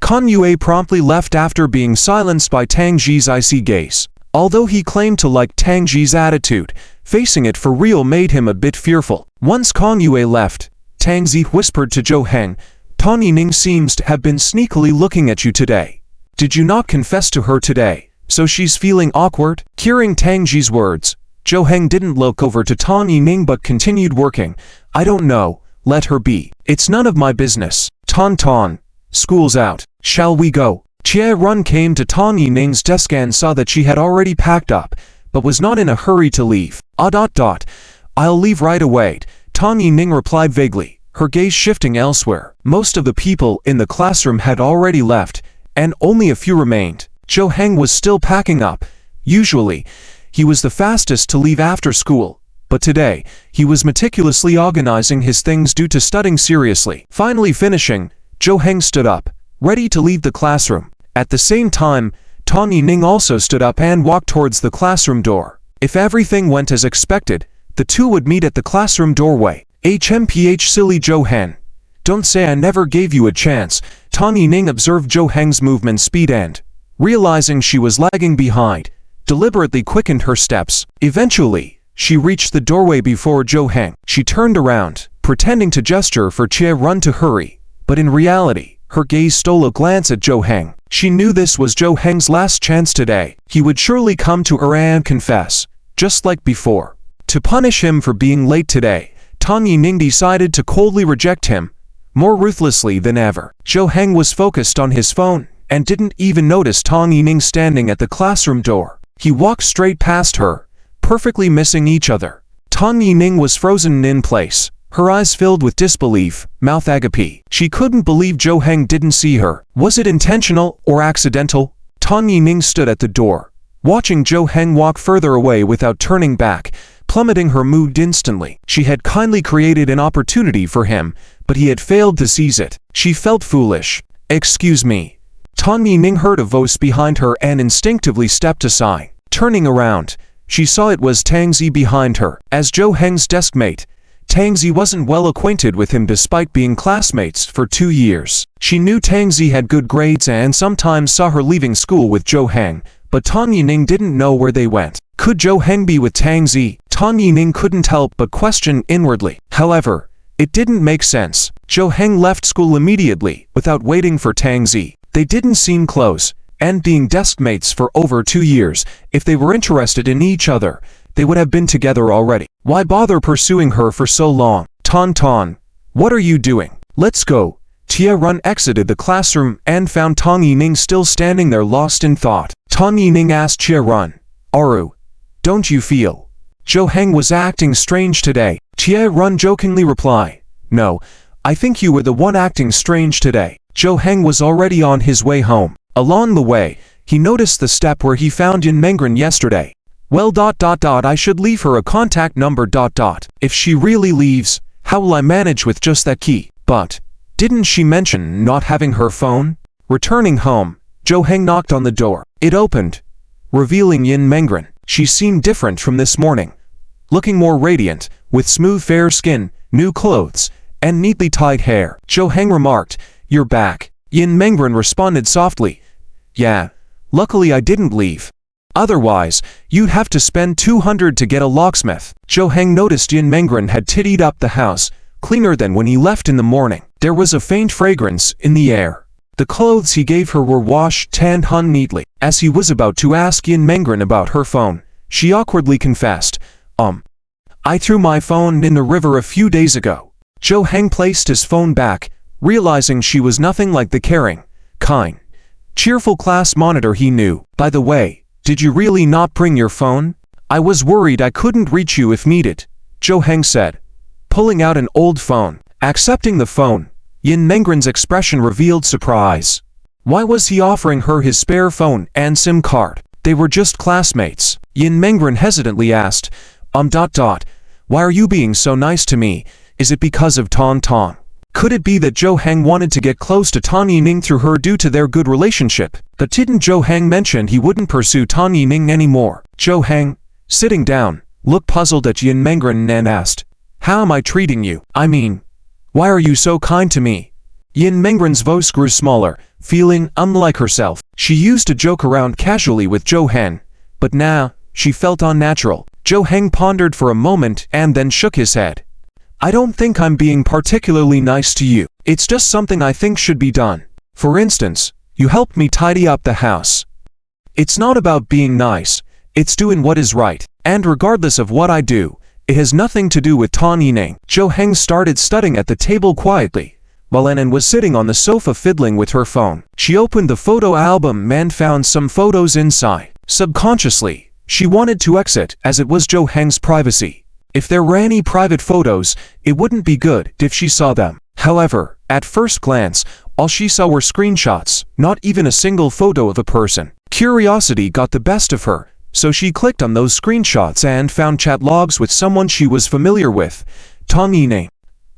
Kan Yue promptly left after being silenced by Tang Zi's icy gaze. Although he claimed to like Tang Zi's attitude, facing it for real made him a bit fearful. Once Kan Yue left, Tang Zi whispered to Zhou Heng, Tan Yining seems to have been sneakily looking at you today. Did you not confess to her today, so she's feeling awkward? Hearing Tang Ji's words, Zhou Heng didn't look over to Tan Yining but continued working. I don't know, let her be. It's none of my business. Tan, school's out. Shall we go? Jie Run came to Tan Yining's desk and saw that she had already packed up, but was not in a hurry to leave. I'll leave right away, Tan Yining replied vaguely, her gaze shifting elsewhere. Most of the people in the classroom had already left, and only a few remained. Zhou Heng was still packing up. Usually, he was the fastest to leave after school, but today, he was meticulously organizing his things due to studying seriously. Finally finishing, Zhou Heng stood up, ready to leave the classroom. At the same time, Tan Yining also stood up and walked towards the classroom door. If everything went as expected, the two would meet at the classroom doorway. HMPH silly Zhou Heng. Don't say I never gave you a chance. Tan Yining observed Zhou Heng's movement speed and, realizing she was lagging behind, deliberately quickened her steps. Eventually, she reached the doorway before Zhou Heng. She turned around, pretending to gesture for Jie Run to hurry, but in reality, her gaze stole a glance at Zhou Heng. She knew this was Zhou Heng's last chance today. He would surely come to her and confess, just like before. To punish him for being late today, Tan Yining decided to coldly reject him, more ruthlessly than ever. Zhou Heng was focused on his phone and didn't even notice Tan Yining standing at the classroom door. He walked straight past her, perfectly missing each other. Tan Yining was frozen in place, her eyes filled with disbelief, mouth agape. She couldn't believe Zhou Heng didn't see her. Was it intentional or accidental? Tan Yining stood at the door, watching Zhou Heng walk further away without turning back, plummeting her mood instantly. She had kindly created an opportunity for him, but he had failed to seize it. She felt foolish. Excuse me. Tan Yining heard a voice behind her and instinctively stepped aside. Turning around, she saw it was Tang Zi behind her. As Zhou Heng's deskmate, Tang Zi wasn't well acquainted with him despite being classmates for 2 years. She knew Tang Zi had good grades and sometimes saw her leaving school with Zhou Heng, but Tan Yining didn't know where they went. Could Zhou Heng be with Tang Zi? Tan Yining couldn't help but question inwardly. However, it didn't make sense. Zhou Heng left school immediately, without waiting for Tang Zi. They didn't seem close, and being deskmates for over 2 years, if they were interested in each other, they would have been together already. Why bother pursuing her for so long? Tan, what are you doing? Let's go. Jie Run exited the classroom and found Tan Yining still standing there lost in thought. Tan Yining asked Jie Run, Aru, don't you feel Zhou Heng was acting strange today? Jie Run jokingly replied, No, I think you were the one acting strange today. Zhou Heng was already on his way home. Along the way, he noticed the step where he found Yin Mengren yesterday. Well, I should leave her a contact number. If she really leaves, how will I manage with just that key? But, didn't she mention not having her phone? Returning home, Zhou Heng knocked on the door. It opened, revealing Yin Mengren. She seemed different from this morning, looking more radiant, with smooth fair skin, new clothes, and neatly tied hair. Zhou Heng remarked, You're back. Yin Mengren responded softly, Yeah, luckily I didn't leave. Otherwise, you'd have to spend 200 to get a locksmith. Zhou Heng noticed Yin Mengren had tidied up the house, cleaner than when he left in the morning. There was a faint fragrance in the air. The clothes he gave her were washed and hung neatly. As he was about to ask Yin Mengren about her phone, she awkwardly confessed, I threw my phone in the river a few days ago. Zhou Heng placed his phone back, realizing she was nothing like the caring, kind, cheerful class monitor he knew. By the way, did you really not bring your phone? I was worried I couldn't reach you if needed, Zhou Heng said, pulling out an old phone. Accepting the phone, Yin Mengren's expression revealed surprise. Why was he offering her his spare phone and SIM card? They were just classmates. Yin Mengren hesitantly asked, Why are you being so nice to me? Is it because of Tan? Could it be that Zhou Heng wanted to get close to Tan Yining through her due to their good relationship? But didn't Zhou Heng mention he wouldn't pursue Tan Yining anymore? Zhou Heng, sitting down, looked puzzled at Yin Mengren and asked, How am I treating you? I mean, why are you so kind to me? Yin Mengren's voice grew smaller, feeling unlike herself. She used to joke around casually with Zhou Heng, but now, she felt unnatural. Zhou Heng pondered for a moment and then shook his head. I don't think I'm being particularly nice to you. It's just something I think should be done. For instance, you helped me tidy up the house. It's not about being nice, it's doing what is right. And regardless of what I do, it has nothing to do with Tang Yining. Zhou Heng started studying at the table quietly, while Anan was sitting on the sofa fiddling with her phone. She opened the photo album and found some photos inside. Subconsciously, she wanted to exit as it was Zhou Heng's privacy. If there were any private photos, it wouldn't be good if she saw them. However, at first glance, all she saw were screenshots, not even a single photo of a person. Curiosity got the best of her, so she clicked on those screenshots and found chat logs with someone she was familiar with, Tang Yining.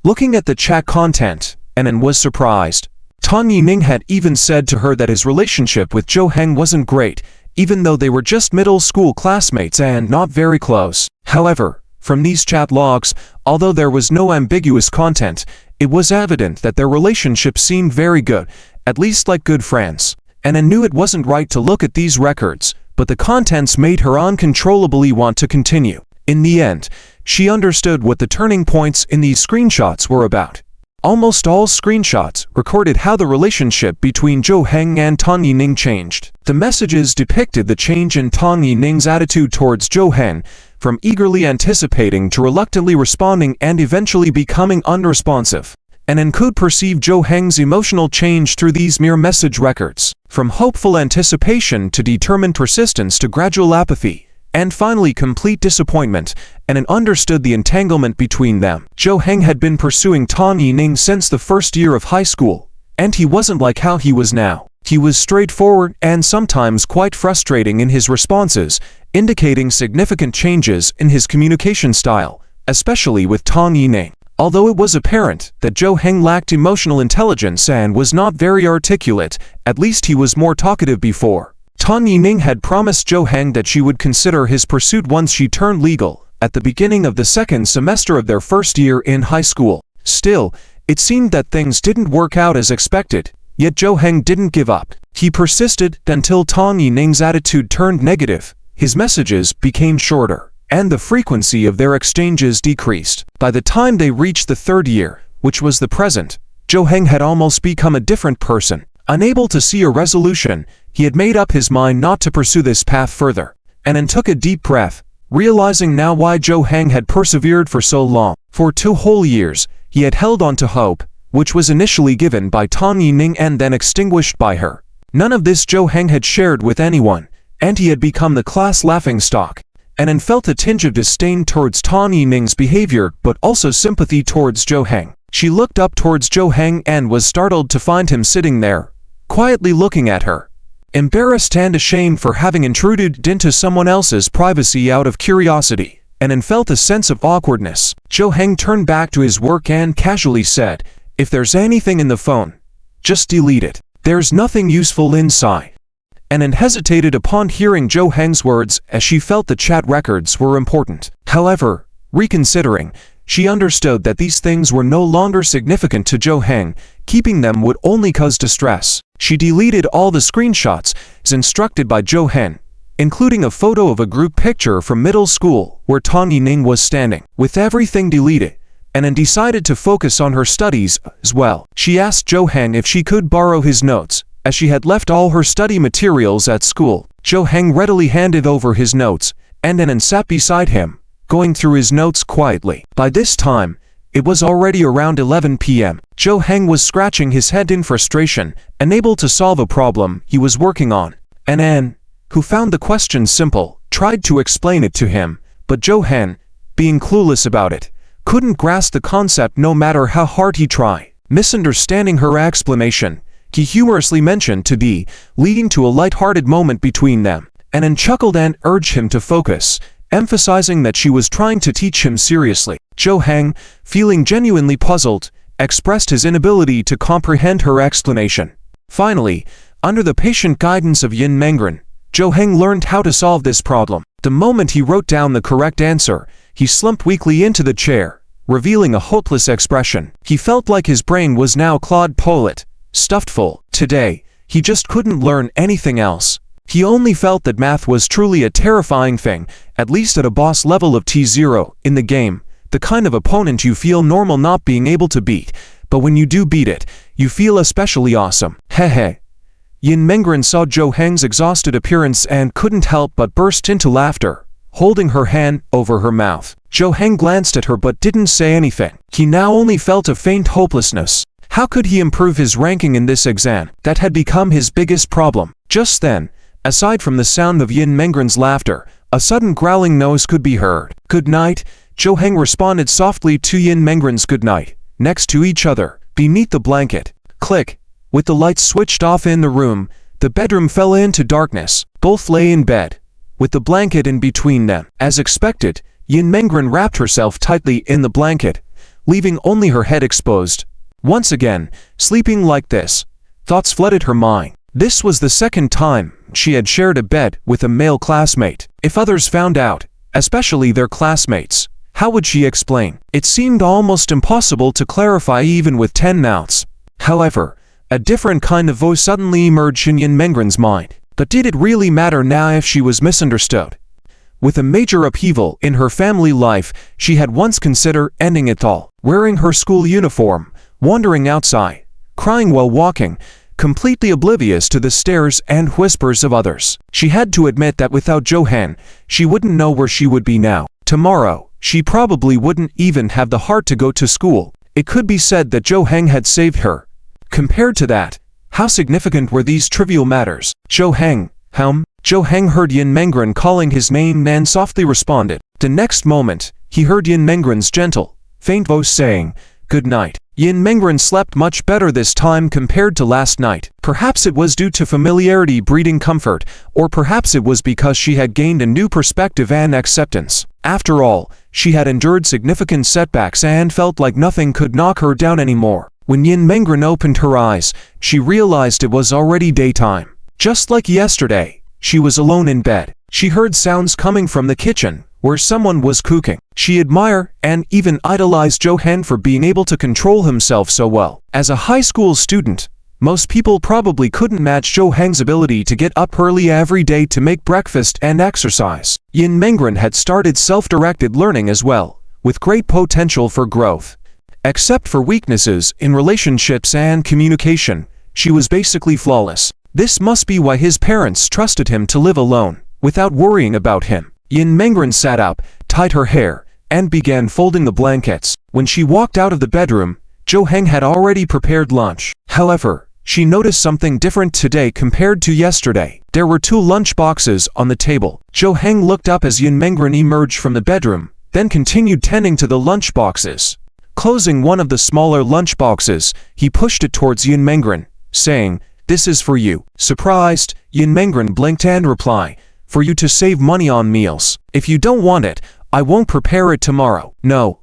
Looking at the chat content, Anan was surprised. Tang Yining had even said to her that his relationship with Zhou Heng wasn't great, even though they were just middle school classmates and not very close. However, from these chat logs, although there was no ambiguous content, it was evident that their relationship seemed very good, at least like good friends. Anan knew it wasn't right to look at these records, but the contents made her uncontrollably want to continue. In the end, she understood what the turning points in these screenshots were about. Almost all screenshots recorded how the relationship between Zhou Heng and Tang Yining changed. The messages depicted the change in Tang Yining's attitude towards Zhou Heng, from eagerly anticipating to reluctantly responding and eventually becoming unresponsive. Anan could perceive Zhou Heng's emotional change through these mere message records, from hopeful anticipation to determined persistence to gradual apathy, and finally complete disappointment. Anan understood the entanglement between them. Zhou Heng had been pursuing Tang Yining since the first year of high school, and he wasn't like how he was now. He was straightforward and sometimes quite frustrating in his responses, indicating significant changes in his communication style, especially with Tang Yining. Although it was apparent that Zhou Heng lacked emotional intelligence and was not very articulate, at least he was more talkative before. Tang Yining had promised Zhou Heng that she would consider his pursuit once she turned legal, at the beginning of the second semester of their first year in high school. Still, it seemed that things didn't work out as expected, yet Zhou Heng didn't give up. He persisted until Tang Yining's attitude turned negative. His messages became shorter, and the frequency of their exchanges decreased. By the time they reached the third year, which was the present, Zhou Heng had almost become a different person. Unable to see a resolution, he had made up his mind not to pursue this path further. Anan took a deep breath, realizing now why Zhou Heng had persevered for so long. For 2 whole years, he had held on to hope, which was initially given by Tang Yining and then extinguished by her. None of this Zhou Heng had shared with anyone, and he had become the class laughingstock. Anan felt a tinge of disdain towards Tang Yining's behavior but also sympathy towards Zhou Heng. She looked up towards Zhou Heng and was startled to find him sitting there, quietly looking at her. Embarrassed and ashamed for having intruded into someone else's privacy out of curiosity, Anan felt a sense of awkwardness. Zhou Heng turned back to his work and casually said, "If there's anything in the phone, just delete it. There's nothing useful inside." Anan hesitated upon hearing Zhou Heng's words as she felt the chat records were important. However, reconsidering, she understood that these things were no longer significant to Zhou Heng. Keeping them would only cause distress. She deleted all the screenshots as instructed by Zhou Heng, including a photo of a group picture from middle school where Tang Yining was standing. With everything deleted, Anan decided to focus on her studies as well. She asked Zhou Heng if she could borrow his notes, as she had left all her study materials at school. Zhou Heng readily handed over his notes, and Anan sat beside him, going through his notes quietly. By this time, it was already around 11 p.m. Zhou Heng was scratching his head in frustration, unable to solve a problem he was working on. Anan, who found the question simple, tried to explain it to him, but Zhou Heng, being clueless about it, couldn't grasp the concept no matter how hard he tried. Misunderstanding her explanation, he humorously mentioned to be, leading to a light-hearted moment between them. Anan chuckled and urged him to focus, emphasizing that she was trying to teach him seriously. Zhou Heng, feeling genuinely puzzled, expressed his inability to comprehend her explanation. Finally, under the patient guidance of Yin Mengren, Zhou Heng learned how to solve this problem. The moment he wrote down the correct answer, he slumped weakly into the chair, revealing a hopeless expression. He felt like his brain was now Claude Polet, stuffed full. Today, he just couldn't learn anything else. He only felt that math was truly a terrifying thing, at least at a boss level of T0 in the game, the kind of opponent you feel normal not being able to beat, but when you do beat it, you feel especially awesome. Hehe. Yin Mengren saw Zhou Heng's exhausted appearance and couldn't help but burst into laughter, holding her hand over her mouth. Zhou Heng glanced at her but didn't say anything. He now only felt a faint hopelessness. How could he improve his ranking in this exam? That had become his biggest problem. Just then, aside from the sound of Yin Mengren's laughter, a sudden growling noise could be heard. "Good night," Zhou Heng responded softly to Yin Mengren's good night. Next to each other, beneath the blanket. Click. With the lights switched off in the room, the bedroom fell into darkness. Both lay in bed, with the blanket in between them. As expected, Yin Mengren wrapped herself tightly in the blanket, leaving only her head exposed. Once again, sleeping like this, thoughts flooded her mind. This was the second time she had shared a bed with a male classmate. If others found out, especially their classmates, how would she explain? It seemed almost impossible to clarify even with 10 mouths. However, a different kind of voice suddenly emerged in Yin Mengren's mind. But did it really matter now if she was misunderstood? With a major upheaval in her family life, she had once considered ending it all. Wearing her school uniform, wandering outside, crying while walking, completely oblivious to the stares and whispers of others. She had to admit that without Zhou Heng, she wouldn't know where she would be now. Tomorrow, she probably wouldn't even have the heart to go to school. It could be said that Zhou Heng had saved her. Compared to that, how significant were these trivial matters? "Zhou Heng, Zhou Heng heard Yin Mengren calling his name and softly responded. The next moment, he heard Yin Mengren's gentle, faint voice saying, "Good night." Yin Mengren slept much better this time compared to last night. Perhaps it was due to familiarity breeding comfort, or perhaps it was because she had gained a new perspective and acceptance. After all, she had endured significant setbacks and felt like nothing could knock her down anymore. When Yin Mengren opened her eyes, she realized it was already daytime. Just like yesterday, she was alone in bed. She heard sounds coming from the kitchen, where someone was cooking. She admired and even idolized Zhou Heng for being able to control himself so well. As a high school student, most people probably couldn't match Zhou Heng's ability to get up early every day to make breakfast and exercise. Yin Mengren had started self-directed learning as well, with great potential for growth. Except for weaknesses in relationships and communication, she was basically flawless. This must be why his parents trusted him to live alone, without worrying about him. Yin Mengren sat up, tied her hair, and began folding the blankets. When she walked out of the bedroom, Zhou Heng had already prepared lunch. However, she noticed something different today compared to yesterday. There were 2 lunch boxes on the table. Zhou Heng looked up as Yin Mengren emerged from the bedroom, then continued tending to the lunch boxes. Closing one of the smaller lunch boxes, he pushed it towards Yin Mengren, saying, "This is for you." Surprised, Yin Mengren blinked and replied, "For you to save money on meals. If you don't want it, I won't prepare it tomorrow." "No.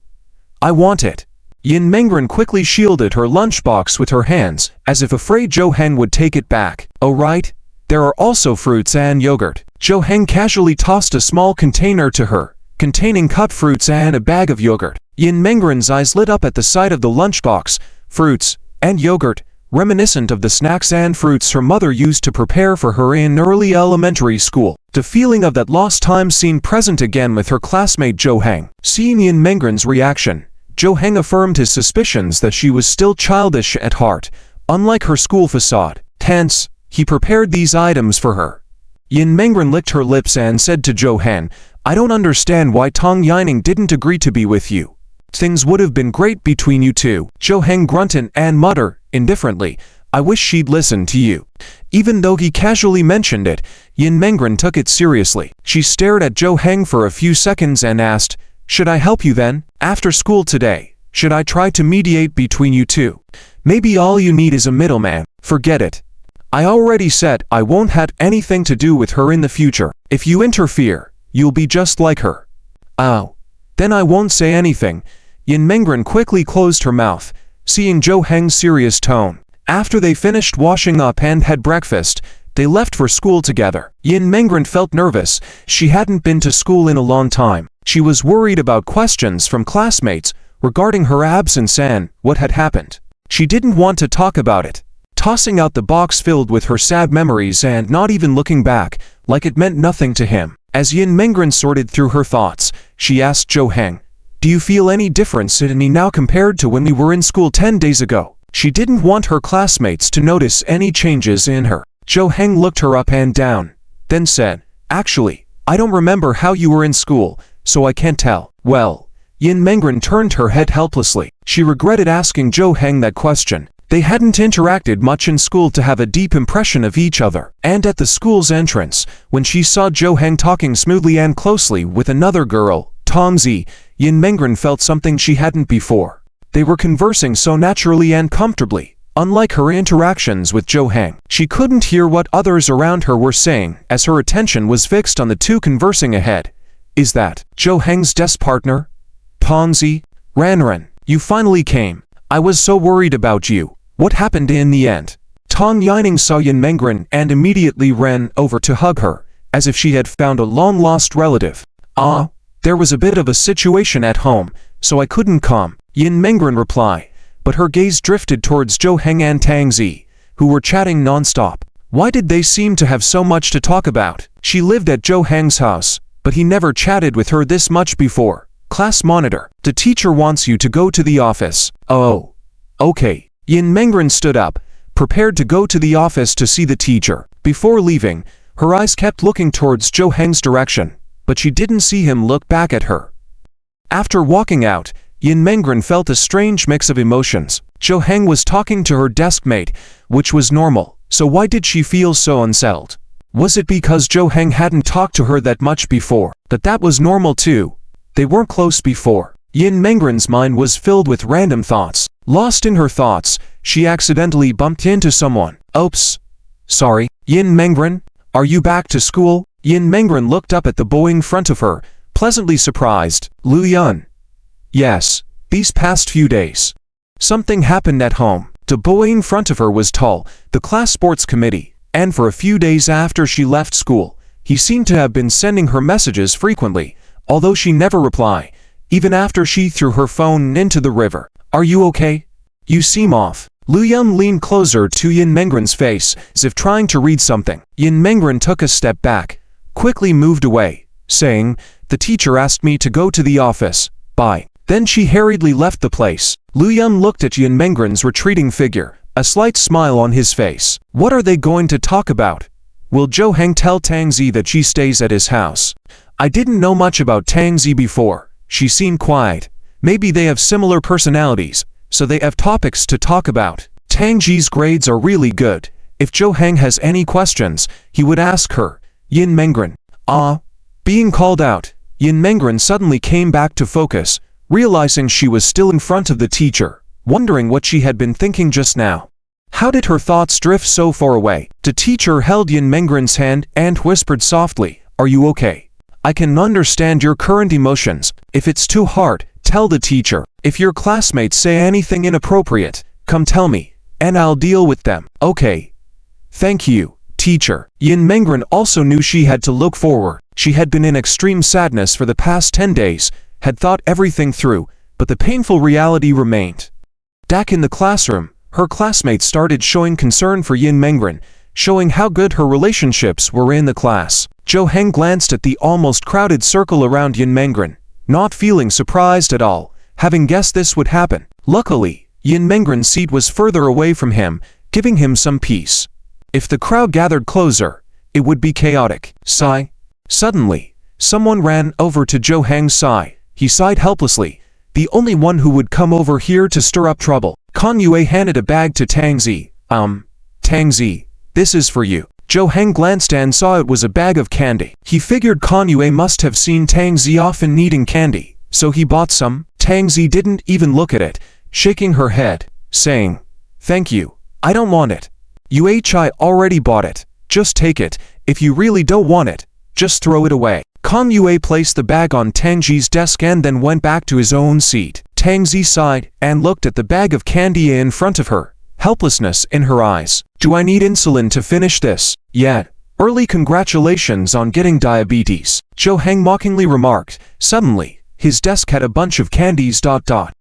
I want it." Yin Mengren quickly shielded her lunchbox with her hands, as if afraid Zhou Heng would take it back. "Oh right, there are also fruits and yogurt." Zhou Heng casually tossed a small container to her, containing cut fruits and a bag of yogurt. Yin Mengren's eyes lit up at the sight of the lunchbox, fruits, and yogurt, reminiscent of the snacks and fruits her mother used to prepare for her in early elementary school. The feeling of that lost time seemed present again with her classmate Zhou Heng. Seeing Yin Mengren's reaction, Zhou Heng affirmed his suspicions that she was still childish at heart, unlike her school facade. Hence, he prepared these items for her. Yin Mengren licked her lips and said to Zhou Heng, "I don't understand why Tong Yining didn't agree to be with you. Things would have been great between you two." Zhou Heng grunted and muttered, indifferently, "I wish she'd listen to you." Even though he casually mentioned it, Yin Mengren took it seriously. She stared at Zhou Heng for a few seconds and asked, "Should I help you then? After school today, should I try to mediate between you two? Maybe all you need is a middleman." "Forget it. I already said I won't have anything to do with her in the future. If you interfere, you'll be just like her." "Oh. Then I won't say anything." Yin Mengren quickly closed her mouth, seeing Zhou Heng's serious tone. After they finished washing up and had breakfast, they left for school together. Yin Mengren felt nervous. She hadn't been to school in a long time. She was worried about questions from classmates regarding her absence and what had happened. She didn't want to talk about it, tossing out the box filled with her sad memories and not even looking back, like it meant nothing to him. As Yin Mengren sorted through her thoughts, she asked Zhou Heng, Do you feel any difference in me now compared to when we were in school 10 days ago? She didn't want her classmates to notice any changes in her. Jo Heng looked her up and down, then said, "Actually, I don't remember how you were in school, so I can't tell." Well, Yin Mengren turned her head helplessly. She regretted asking Jo Heng that question. They hadn't interacted much in school to have a deep impression of each other. And at the school's entrance, when she saw Jo Heng talking smoothly and closely with another girl, Tong Zi, Yin Mengren felt something she hadn't before. They were conversing so naturally and comfortably. Unlike her interactions with Jo Heng, she couldn't hear what others around her were saying as her attention was fixed on the two conversing ahead. "Is that Jo Heng's desk partner? Tong Zi? Ranran, you finally came. I was so worried about you. What happened in the end?" Tong Yining saw Yin Mengren and immediately ran over to hug her, as if she had found a long-lost relative. There was a bit of a situation at home, so I couldn't come," Yin Mengren replied, but her gaze drifted towards Jo Heng and Tang Zi, who were chatting non-stop. Why did they seem to have so much to talk about? She lived at Jo Heng's house, but he never chatted with her this much before. "Class monitor, the teacher wants you to go to the office." "Oh. Okay." Yin Mengren stood up, prepared to go to the office to see the teacher. Before leaving, her eyes kept looking towards Jo Heng's direction, but she didn't see him look back at her. After walking out, Yin Mengren felt a strange mix of emotions. Jo Heng was talking to her desk mate, which was normal, so why did she feel so unsettled? Was it because Jo Heng hadn't talked to her that much before, that was normal too? They weren't close before. Yin Mengren's mind was filled with random thoughts. Lost in her thoughts, she accidentally bumped into someone. "Oops. Sorry. Yin Mengren, are you back to school?" Yin Mengren looked up at the boy in front of her, pleasantly surprised. "Lu Yun." "Yes, these past few days. Something happened at home." The boy in front of her was tall, the class sports committee, and for a few days after she left school, he seemed to have been sending her messages frequently, although she never replied, even after she threw her phone into the river. "Are you okay? You seem off." Lu Yun leaned closer to Yin Mengren's face, as if trying to read something. Yin Mengren took a step back, quickly moved away, saying, "The teacher asked me to go to the office. Bye." Then she hurriedly left the place. Lu Yun looked at Yin Mengren's retreating figure, a slight smile on his face. What are they going to talk about? Will Jo Heng tell Tang Zi that she stays at his house? I didn't know much about Tang Zi before. She seemed quiet. Maybe they have similar personalities, so they have topics to talk about. Tang Zi's grades are really good. If Jo Heng has any questions, he would ask her. Yin Mengren. Being called out, Yin Mengren suddenly came back to focus, realizing she was still in front of the teacher, wondering what she had been thinking just now. How did her thoughts drift so far away? The teacher held Yin Mengren's hand and whispered softly, "Are you okay? I can understand your current emotions. If it's too hard, tell the teacher. If your classmates say anything inappropriate, come tell me, and I'll deal with them." "Okay. Thank you, teacher." Yin Mengren also knew she had to look forward. She had been in extreme sadness for the past 10 days, had thought everything through, but the painful reality remained. Back in the classroom, her classmates started showing concern for Yin Mengren, showing how good her relationships were in the class. Jo Heng glanced at the almost crowded circle around Yin Mengren, not feeling surprised at all, having guessed this would happen. Luckily, Yin Mengren's seat was further away from him, giving him some peace. If the crowd gathered closer, it would be chaotic. Sigh. Suddenly, someone ran over to Jo Heng's side. He sighed helplessly, the only one who would come over here to stir up trouble. Kan Yue handed a bag to Tang Zi. Tang Zi, this is for you." Jo Heng glanced and saw it was a bag of candy. He figured Kan Yue must have seen Tang Zi often needing candy, so he bought some. Tang Zi didn't even look at it, shaking her head, saying, "Thank you, I don't want it." "I already bought it. Just take it. If you really don't want it, just throw it away." Kan Yue placed the bag on Tang Zi's desk and then went back to his own seat. Tang Zi sighed and looked at the bag of candy in front of her, helplessness in her eyes. "Do I need insulin to finish this?" "Yeah. Early congratulations on getting diabetes," Jo Heng mockingly remarked. Suddenly, his desk had a bunch of candies.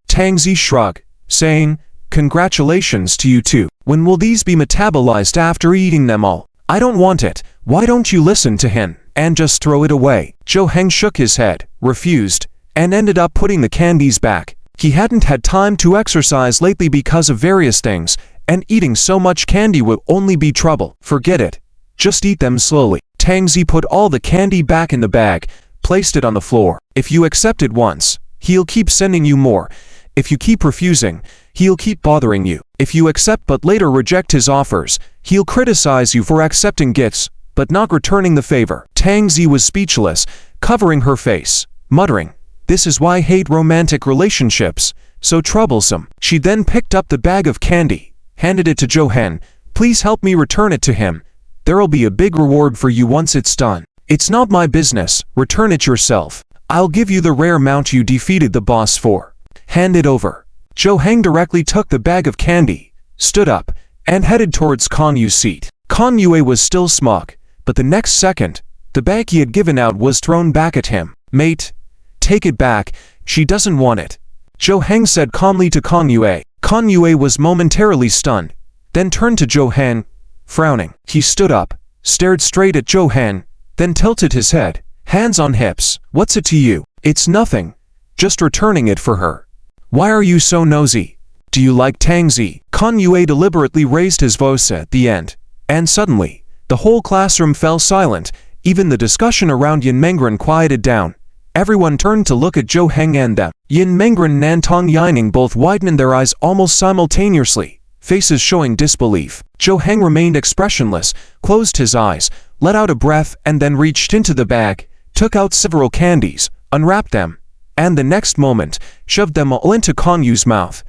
Tang Zi shrugged, saying, "Congratulations to you too. When will these be metabolized after eating them all?" "I don't want it. Why don't you listen to him and just throw it away?" Jo Heng shook his head, refused, and ended up putting the candies back. He hadn't had time to exercise lately because of various things, and eating so much candy would only be trouble. Forget it. Just eat them slowly. Tang Zi put all the candy back in the bag, placed it on the floor. If you accept it once, he'll keep sending you more. If you keep refusing, he'll keep bothering you. If you accept but later reject his offers, he'll criticize you for accepting gifts, but not returning the favor. Tang Zi was speechless, covering her face, muttering, "This is why I hate romantic relationships, so troublesome." She then picked up the bag of candy, handed it to Zhou Hen. "Please help me return it to him. There'll be a big reward for you once it's done." "It's not my business, return it yourself. I'll give you the rare mount you defeated the boss for. Hand it over." Zhou Heng directly took the bag of candy, stood up, and headed towards Kan Yu's seat. Kan Yue was still smug, but the next second, the bag he had given out was thrown back at him. "Mate, take it back, she doesn't want it," Zhou Heng said calmly to Kan Yue. Kan Yue was momentarily stunned, then turned to Zhou Hen, frowning. He stood up, stared straight at Zhou Hen, then tilted his head, hands on hips. "What's it to you?" "It's nothing. Just returning it for her." "Why are you so nosy? Do you like Tang Zi?" Kan Yue deliberately raised his voice at the end, and suddenly, the whole classroom fell silent. Even the discussion around Yin Mengren quieted down. Everyone turned to look at Zhou Heng and them. Yin Mengren and Tang Yining both widened their eyes almost simultaneously, faces showing disbelief. Zhou Heng remained expressionless, closed his eyes, let out a breath and then reached into the bag, took out several candies, unwrapped them, and the next moment, shoved them all into Kan Yu's mouth.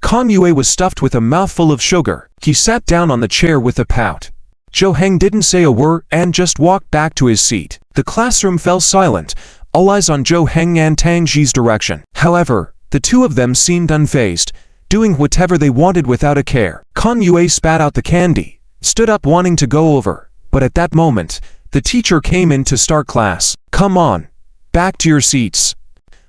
Kan Yue was stuffed with a mouthful of sugar. He sat down on the chair with a pout. Zhou Heng didn't say a word and just walked back to his seat. The classroom fell silent, all eyes on Zhou Heng and Tang Zi's direction. However, the two of them seemed unfazed, doing whatever they wanted without a care. Kan Yue spat out the candy, stood up wanting to go over, but at that moment, the teacher came in to start class. "Come on, back to your seats.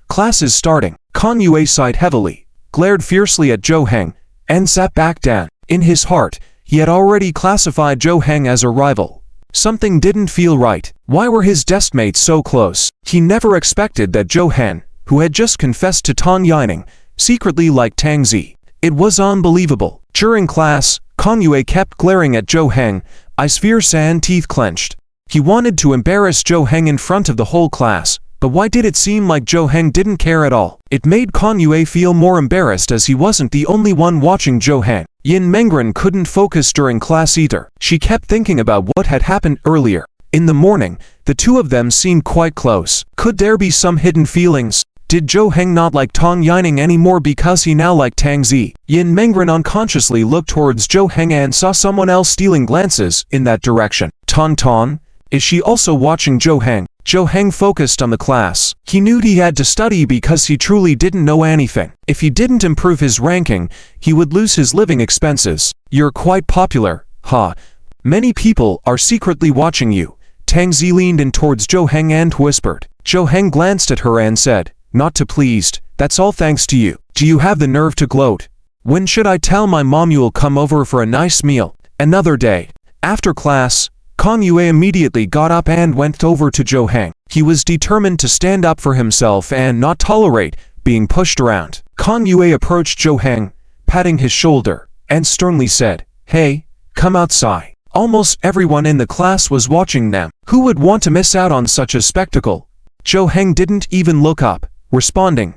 Class is starting." Kan Yue sighed heavily, glared fiercely at Zhou Heng, and sat back down. In his heart, he had already classified Zhou Heng as a rival. Something didn't feel right. Why were his deskmates so close? He never expected that Zhou Hen, who had just confessed to Tang Yining, secretly liked Tang Zi. It was unbelievable. During class, Kan Yue kept glaring at Zhou Heng, eyes fierce and teeth clenched. He wanted to embarrass Zhou Heng in front of the whole class, but why did it seem like Zhou Heng didn't care at all? It made Kan Yue feel more embarrassed as he wasn't the only one watching Zhou Heng. Yin Mengren couldn't focus during class either. She kept thinking about what had happened earlier. In the morning, the two of them seemed quite close. Could there be some hidden feelings? Did Zhou Heng not like Tang Yining anymore because he now liked Tang Zi? Yin Mengren unconsciously looked towards Zhou Heng and saw someone else stealing glances in that direction. Ton, is she also watching Zhou Heng? Zhou Heng focused on the class. He knew he had to study because he truly didn't know anything. If he didn't improve his ranking, he would lose his living expenses. You're quite popular, huh? Many people are secretly watching you. Tang Zi leaned in towards Zhou Heng and whispered. Zhou Heng glanced at her and said, "Not too pleased, that's all thanks to you. Do you have the nerve to gloat? When should I tell my mom you'll come over for a nice meal?" Another day. After class, Kan Yue immediately got up and went over to Zhou Heng. He was determined to stand up for himself and not tolerate being pushed around. Kan Yue approached Zhou Heng, patting his shoulder, and sternly said, "Hey, come outside." Almost everyone in the class was watching them. Who would want to miss out on such a spectacle? Zhou Heng didn't even look up, responding,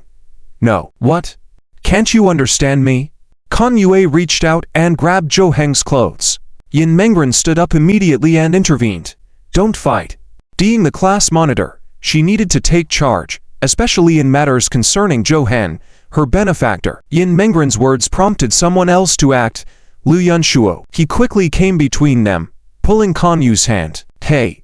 "No." "What? Can't you understand me?" Kan Yue reached out and grabbed Zhou Heng's clothes. Yin Mengren stood up immediately and intervened. "Don't fight." Being the class monitor, she needed to take charge, especially in matters concerning Zhou Hen, her benefactor. Yin Mengren's words prompted someone else to act, Lu Yunshuo. He quickly came between them, pulling Kan Yu's hand. "Hey,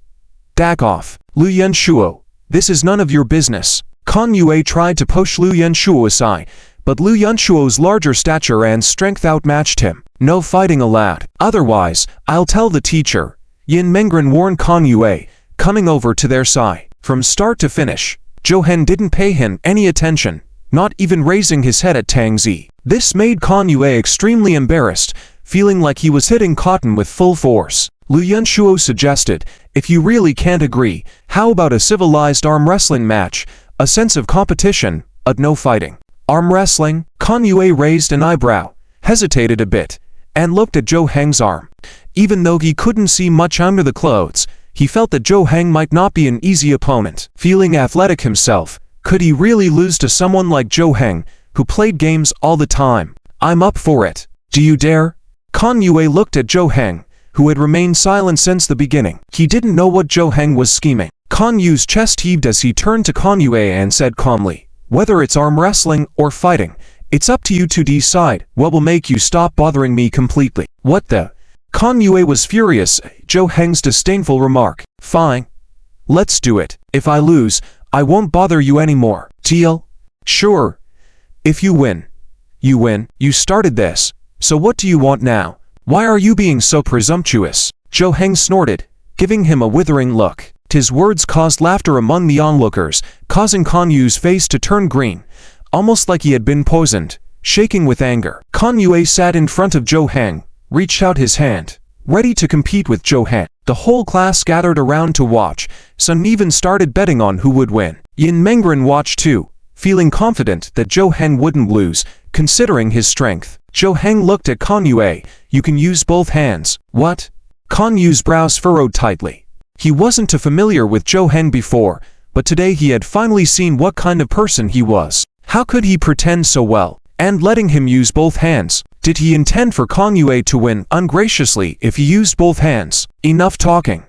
back off. Lu Yunshuo, this is none of your business." Kan Yue tried to push Lu Yunshuo aside, but Lu Yunshuo's larger stature and strength outmatched him. "No fighting allowed. Otherwise, I'll tell the teacher." Yin Mengren warned Kan Yue, coming over to their side. From start to finish, Zhou Hen didn't pay him any attention, not even raising his head at Tang Zi. This made Kan Yue extremely embarrassed, feeling like he was hitting cotton with full force. Lu Yunshuo suggested, "If you really can't agree, how about a civilized arm wrestling match? a sense of competition, no fighting. Arm wrestling? Kan Yue raised an eyebrow, hesitated a bit, and looked at Zhou Heng's arm. Even though he couldn't see much under the clothes, he felt that Zhou Heng might not be an easy opponent. Feeling athletic himself, could he really lose to someone like Zhou Heng, who played games all the time? I'm up for it. Do you dare? Kan Yue looked at Zhou Heng, who had remained silent since the beginning. He didn't know what Zhou Heng was scheming. Kan Yu's chest heaved as he turned to Kan Yue and said calmly, whether it's arm wrestling or fighting, it's up to you to decide what will make you stop bothering me completely. What the? Kan Yue was furious at Zhou Heng's disdainful remark. Fine. Let's do it. If I lose, I won't bother you anymore. Deal? Sure. If you win. You win. You started this. So what do you want now? Why are you being so presumptuous? Zhou Heng snorted, giving him a withering look. His words caused laughter among the onlookers, causing Kan Yu's face to turn green, almost like he had been poisoned. Shaking with anger, Kan Yue sat in front of Zhou Heng, reached out his hand, ready to compete with Zhou Heng. The whole class gathered around to watch. Some even started betting on who would win. Yin Mengren watched too, feeling confident that Zhou Heng wouldn't lose, considering his strength. Zhou Heng looked at Kan Yue. You can use both hands. What? Kan Yu's brows furrowed tightly. He wasn't too familiar with Zhou Heng before, but today he had finally seen what kind of person he was. How could he pretend so well? And letting him use both hands. Did he intend for Kan Yue to win ungraciously if he used both hands? Enough talking.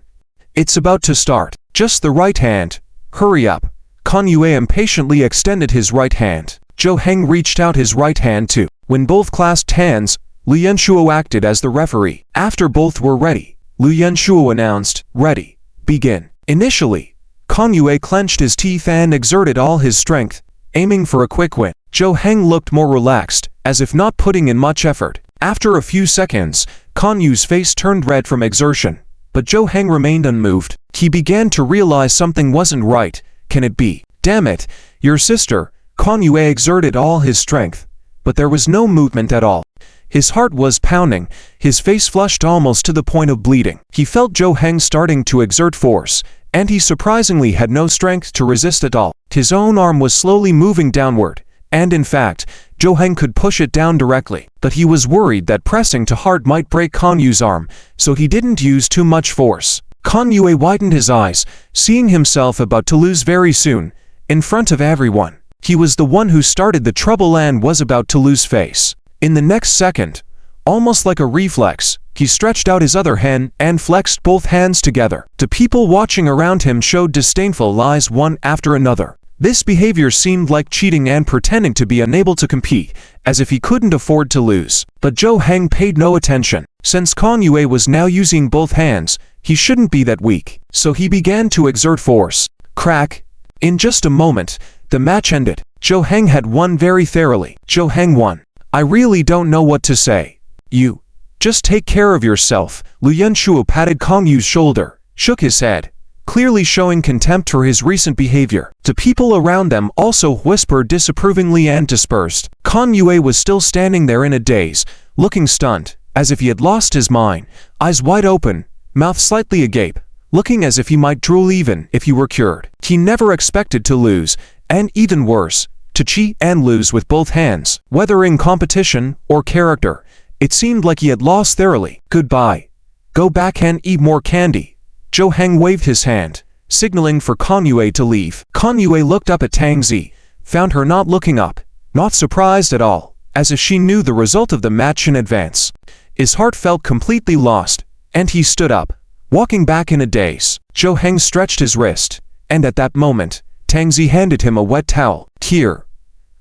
It's about to start. Just the right hand. Hurry up. Kan Yue impatiently extended his right hand. Zhou Heng reached out his right hand too. When both clasped hands, Liu Yanshuo acted as the referee. After both were ready, Liu Yanshuo announced, ready. Begin. Initially, Kan Yue clenched his teeth and exerted all his strength, aiming for a quick win. Zhou Heng looked more relaxed, as if not putting in much effort. After a few seconds, Kan Yu's face turned red from exertion, but Zhou Heng remained unmoved. He began to realize something wasn't right. Can it be? Damn it, your sister. Kan Yue exerted all his strength, but there was no movement at all. His heart was pounding, his face flushed almost to the point of bleeding. He felt Zhou Heng starting to exert force, and he surprisingly had no strength to resist at all. His own arm was slowly moving downward, and in fact, Zhou Heng could push it down directly. But he was worried that pressing too hard might break Kan Yu's arm, so he didn't use too much force. Kan Yue widened his eyes, seeing himself about to lose very soon, in front of everyone. He was the one who started the trouble and was about to lose face. In the next second, almost like a reflex, he stretched out his other hand and flexed both hands together. The people watching around him showed disdainful eyes one after another. This behavior seemed like cheating and pretending to be unable to compete, as if he couldn't afford to lose. But Zhou Heng paid no attention. Since Kan Yue was now using both hands, he shouldn't be that weak. So he began to exert force. Crack. In just a moment, the match ended. Zhou Heng had won very thoroughly. Zhou Heng won. I really don't know what to say. You. Just take care of yourself. Liu Yanshuo patted Kan Yu's shoulder, shook his head, clearly showing contempt for his recent behavior. The people around them also whispered disapprovingly and dispersed. Kan Yue was still standing there in a daze, looking stunned, as if he had lost his mind, eyes wide open, mouth slightly agape, looking as if he might drool even if he were cured. He never expected to lose, and even worse, to cheat and lose with both hands. Whether in competition or character, it seemed like he had lost thoroughly. Goodbye. Go back and eat more candy. Zhou Heng waved his hand, signaling for Kan Yue to leave. Kan Yue looked up at Tang Zi, found her not looking up, not surprised at all, as if she knew the result of the match in advance. His heart felt completely lost, and he stood up, walking back in a daze. Zhou Heng stretched his wrist, and at that moment, Tang Zi handed him a wet towel. Here.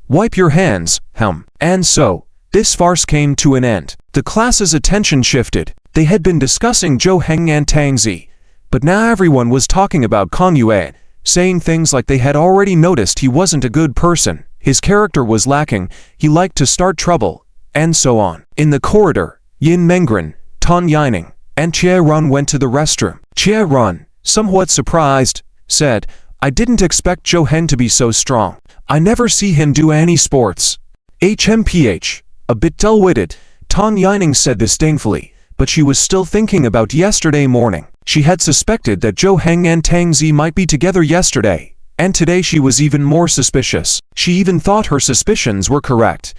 Wipe your hands, And so, this farce came to an end. The class's attention shifted. They had been discussing Zhou Heng and Tang Zi, but now everyone was talking about Kan Yue, saying things like they had already noticed he wasn't a good person, his character was lacking, he liked to start trouble, and so on. In the corridor, Yin Mengren, Tan Yining, and Jie Run went to the restroom. Jie Run, somewhat surprised, said, I didn't expect Zhou Heng to be so strong. I never see him do any sports. HMPH, a bit dull-witted, Tan Yining said disdainfully, but she was still thinking about yesterday morning. She had suspected that Zhou Heng and Tang Zi might be together yesterday, and today she was even more suspicious. She even thought her suspicions were correct.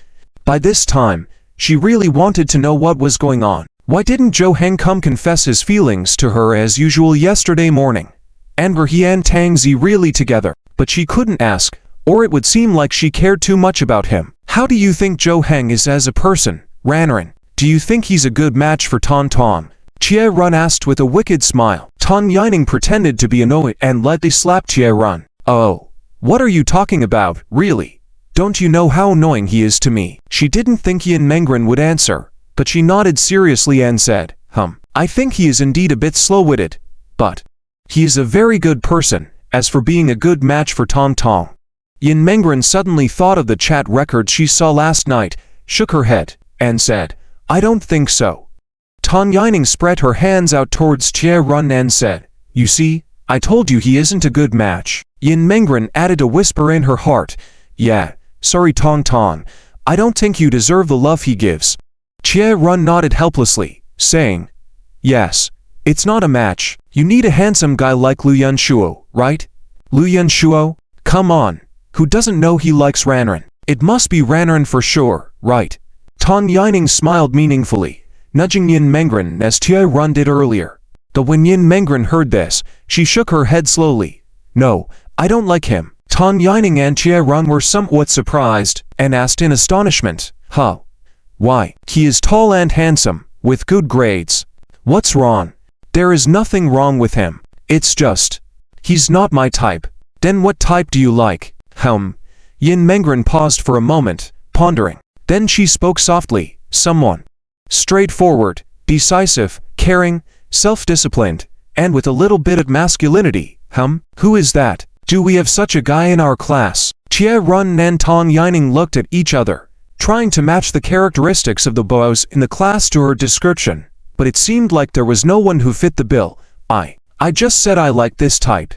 By this time, she really wanted to know what was going on. Why didn't Zhou Heng come confess his feelings to her as usual yesterday morning? And were he and Tang Zi really together? But she couldn't ask, or it would seem like she cared too much about him. How do you think Zhou Heng is as a person, Ranran? Do you think he's a good match for Tan Tong? Jie Run asked with a wicked smile. Tan Yining pretended to be annoyed and lightly slapped Jie Run. Oh, what are you talking about, really? Don't you know how annoying he is to me? She didn't think Yin Mengren would answer, but she nodded seriously and said, I think he is indeed a bit slow-witted, but he is a very good person. As for being a good match for Tan Tong. Yin Mengren suddenly thought of the chat record she saw last night, shook her head, and said, I don't think so. Tan Yining spread her hands out towards Jie Run and said, You see, I told you he isn't a good match. Yin Mengren added a whisper in her heart, Yeah, sorry Tong Tong, I don't think you deserve the love he gives. Jie Run nodded helplessly, saying, Yes, it's not a match. You need a handsome guy like Lu Yunshuo, right? Lu Yunshuo? Come on. Who doesn't know he likes Ranran? It must be Ranran for sure, right? Tan Yining smiled meaningfully, nudging Yin Mengren as Jie Run did earlier. But when Yin Mengren heard this, she shook her head slowly. No, I don't like him. Tan Yining and Jie Run were somewhat surprised, and asked in astonishment, Why? He is tall and handsome, with good grades. What's wrong? There is nothing wrong with him. It's just, he's not my type. Then what type do you like? Yin Mengren paused for a moment, pondering. Then she spoke softly, someone straightforward, decisive, caring, self-disciplined, and with a little bit of masculinity. Who is that? Do we have such a guy in our class? Jie Run and Tan Yining looked at each other, trying to match the characteristics of the boys in the class to her description. But it seemed like there was no one who fit the bill. I just said I like this type.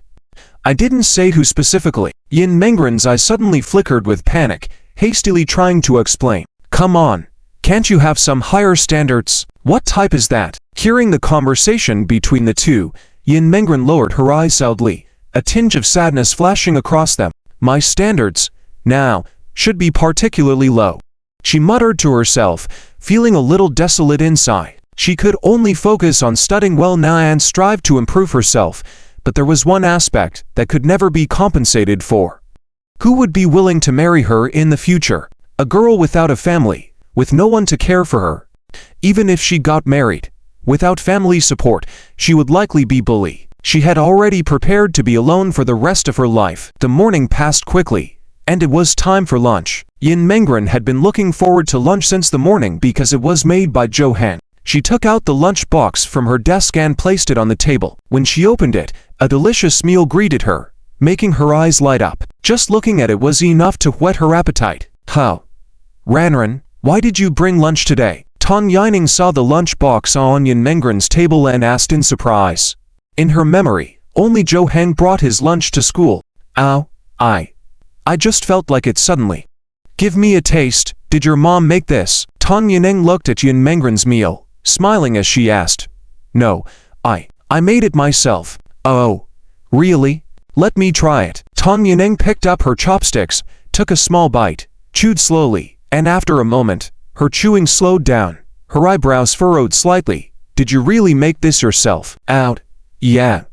I didn't say who specifically. Yin Mengren's eye suddenly flickered with panic, hastily trying to explain. Come on, can't you have some higher standards? What type is that? Hearing the conversation between the two, Yin Mengren lowered her eyes sadly, a tinge of sadness flashing across them. My standards, now, should be particularly low. She muttered to herself, feeling a little desolate inside. She could only focus on studying well now and strive to improve herself, but there was one aspect that could never be compensated for. Who would be willing to marry her in the future? A girl without a family, with no one to care for her. Even if she got married, without family support, she would likely be bullied. She had already prepared to be alone for the rest of her life. The morning passed quickly, and it was time for lunch. Yin Mengren had been looking forward to lunch since the morning because it was made by Zhou Heng. She took out the lunch box from her desk and placed it on the table. When she opened it, a delicious meal greeted her, making her eyes light up. Just looking at it was enough to whet her appetite. Ranran, why did you bring lunch today? Tan Yining saw the lunch box on Yin Mengren's table and asked in surprise. In her memory, only Zhou Heng brought his lunch to school. I just felt like it suddenly. Give me a taste. Did your mom make this? Tan Yining looked at Yin Mengren's meal, smiling as she asked. No, I made it myself. Oh, really? Let me try it. Tan Yining picked up her chopsticks, took a small bite, chewed slowly, and after a moment, her chewing slowed down. Her eyebrows furrowed slightly. Did you really make this yourself? Yeah.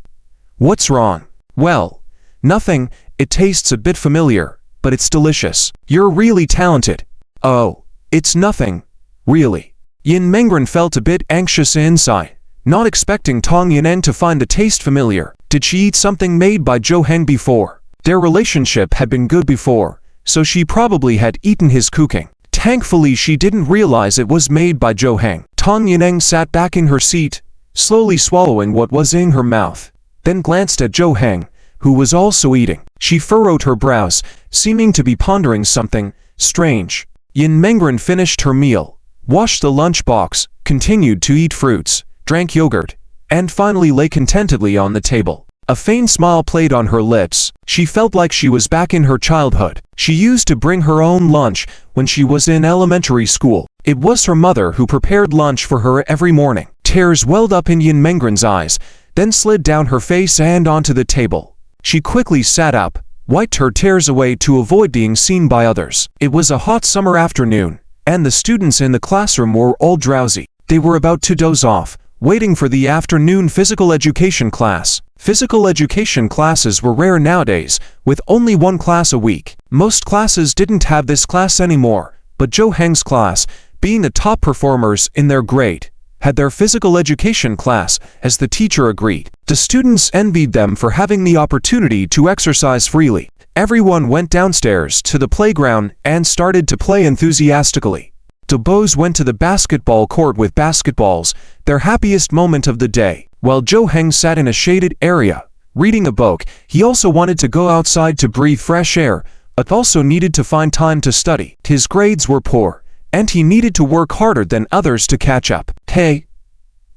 What's wrong? Well, nothing. It tastes a bit familiar, but it's delicious. You're really talented. Oh, it's nothing. Really. Yin Mengren felt a bit anxious inside, not expecting Tan Yining to find the taste familiar. Did she eat something made by Zhou Heng before? Their relationship had been good before, so she probably had eaten his cooking. Thankfully she didn't realize it was made by Zhou Heng. Tan Yining sat back in her seat, slowly swallowing what was in her mouth, then glanced at Zhou Heng, who was also eating. She furrowed her brows, seeming to be pondering something strange. Yin Mengren finished her meal, washed the lunchbox, continued to eat fruits, drank yogurt, and finally lay contentedly on the table. A faint smile played on her lips. She felt like she was back in her childhood. She used to bring her own lunch when she was in elementary school. It was her mother who prepared lunch for her every morning. Tears welled up in Yin Mengren's eyes, then slid down her face and onto the table. She quickly sat up, wiped her tears away to avoid being seen by others. It was a hot summer afternoon, and the students in the classroom were all drowsy. They were about to doze off, waiting for the afternoon physical education class. Physical education classes were rare nowadays, with only one class a week. Most classes didn't have this class anymore, but Jo Heng's class, being the top performers in their grade, had their physical education class, as the teacher agreed. The students envied them for having the opportunity to exercise freely. Everyone went downstairs to the playground and started to play enthusiastically. The boys went to the basketball court with basketballs, their happiest moment of the day. While Jo Heng sat in a shaded area, reading a book, he also wanted to go outside to breathe fresh air, but also needed to find time to study. His grades were poor, and he needed to work harder than others to catch up. Hey,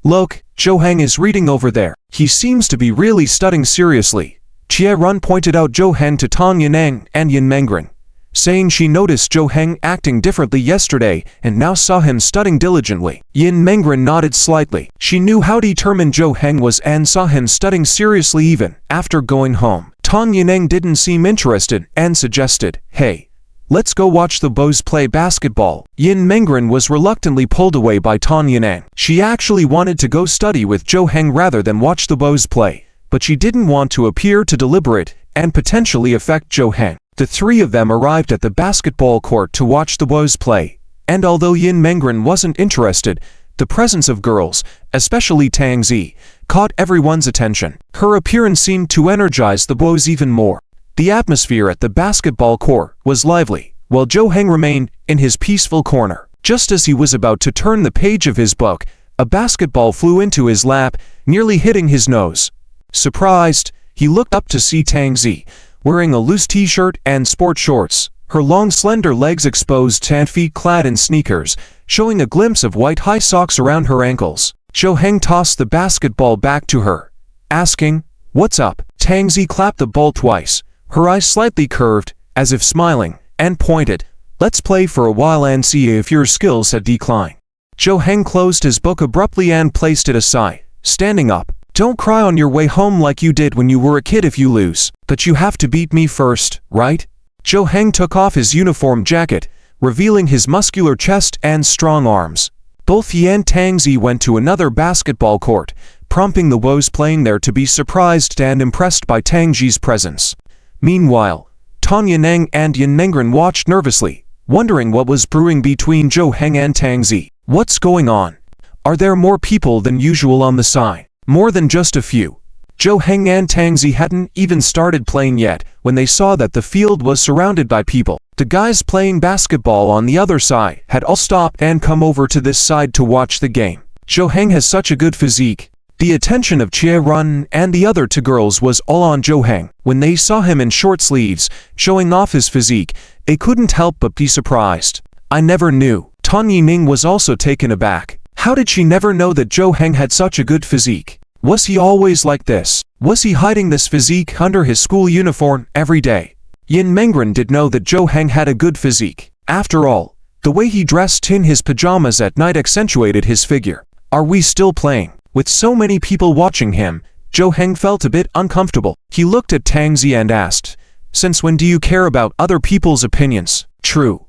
look, Jo Heng is reading over there. He seems to be really studying seriously. Jie Run pointed out Jo Heng to Tang Yaneng and Yin Mengren, saying she noticed Jo Heng acting differently yesterday and now saw him studying diligently. Yin Mengren nodded slightly. She knew how determined Jo Heng was and saw him studying seriously even after going home. Tang Yaneng didn't seem interested and suggested, "Hey, let's go watch the boys play basketball." Yin Mengren was reluctantly pulled away by Tang Yaneng. She actually wanted to go study with Jo Heng rather than watch the boys play, but she didn't want to appear too deliberate and potentially affect Jo Heng. The three of them arrived at the basketball court to watch the boys play, and although Yin Mengren wasn't interested, the presence of girls, especially Tang Zi, caught everyone's attention. Her appearance seemed to energize the boys even more. The atmosphere at the basketball court was lively, while Jo Heng remained in his peaceful corner. Just as he was about to turn the page of his book, a basketball flew into his lap, nearly hitting his nose. Surprised, he looked up to see Tang Zi, wearing a loose t-shirt and sport shorts, her long slender legs exposed and feet clad in sneakers, showing a glimpse of white high socks around her ankles. Jo Heng tossed the basketball back to her, asking, "What's up?" Tang Zi clapped the ball twice, her eyes slightly curved, as if smiling, and pointed, "Let's play for a while and see if your skills had declined." Jo Heng closed his book abruptly and placed it aside, standing up. "Don't cry on your way home like you did when you were a kid if you lose. But you have to beat me first, right?" Jo Heng took off his uniform jacket, revealing his muscular chest and strong arms. Both he and Tang Zi went to another basketball court, prompting the boys playing there to be surprised and impressed by Tang Zi's presence. Meanwhile, Tang Yaneng and Yin Mengren watched nervously, wondering what was brewing between Jo Heng and Tang Zi. What's going on? Are there more people than usual on the side? More than just a few. Jo Heng and Tang Zi hadn't even started playing yet when they saw that the field was surrounded by people. The guys playing basketball on the other side had all stopped and come over to this side to watch the game. Jo Heng has such a good physique. The attention of Jie Run and the other two girls was all on Jo Heng. When they saw him in short sleeves, showing off his physique, they couldn't help but be surprised. "I never knew." Tan Yiming was also taken aback. How did she never know that Jo Heng had such a good physique? Was he always like this? Was he hiding this physique under his school uniform every day? Yin Mengren did know that Jo Heng had a good physique. After all, the way he dressed in his pajamas at night accentuated his figure. Are we still playing? With so many people watching him, Jo Heng felt a bit uncomfortable. He looked at Tang Zi and asked, "Since when do you care about other people's opinions?" "True.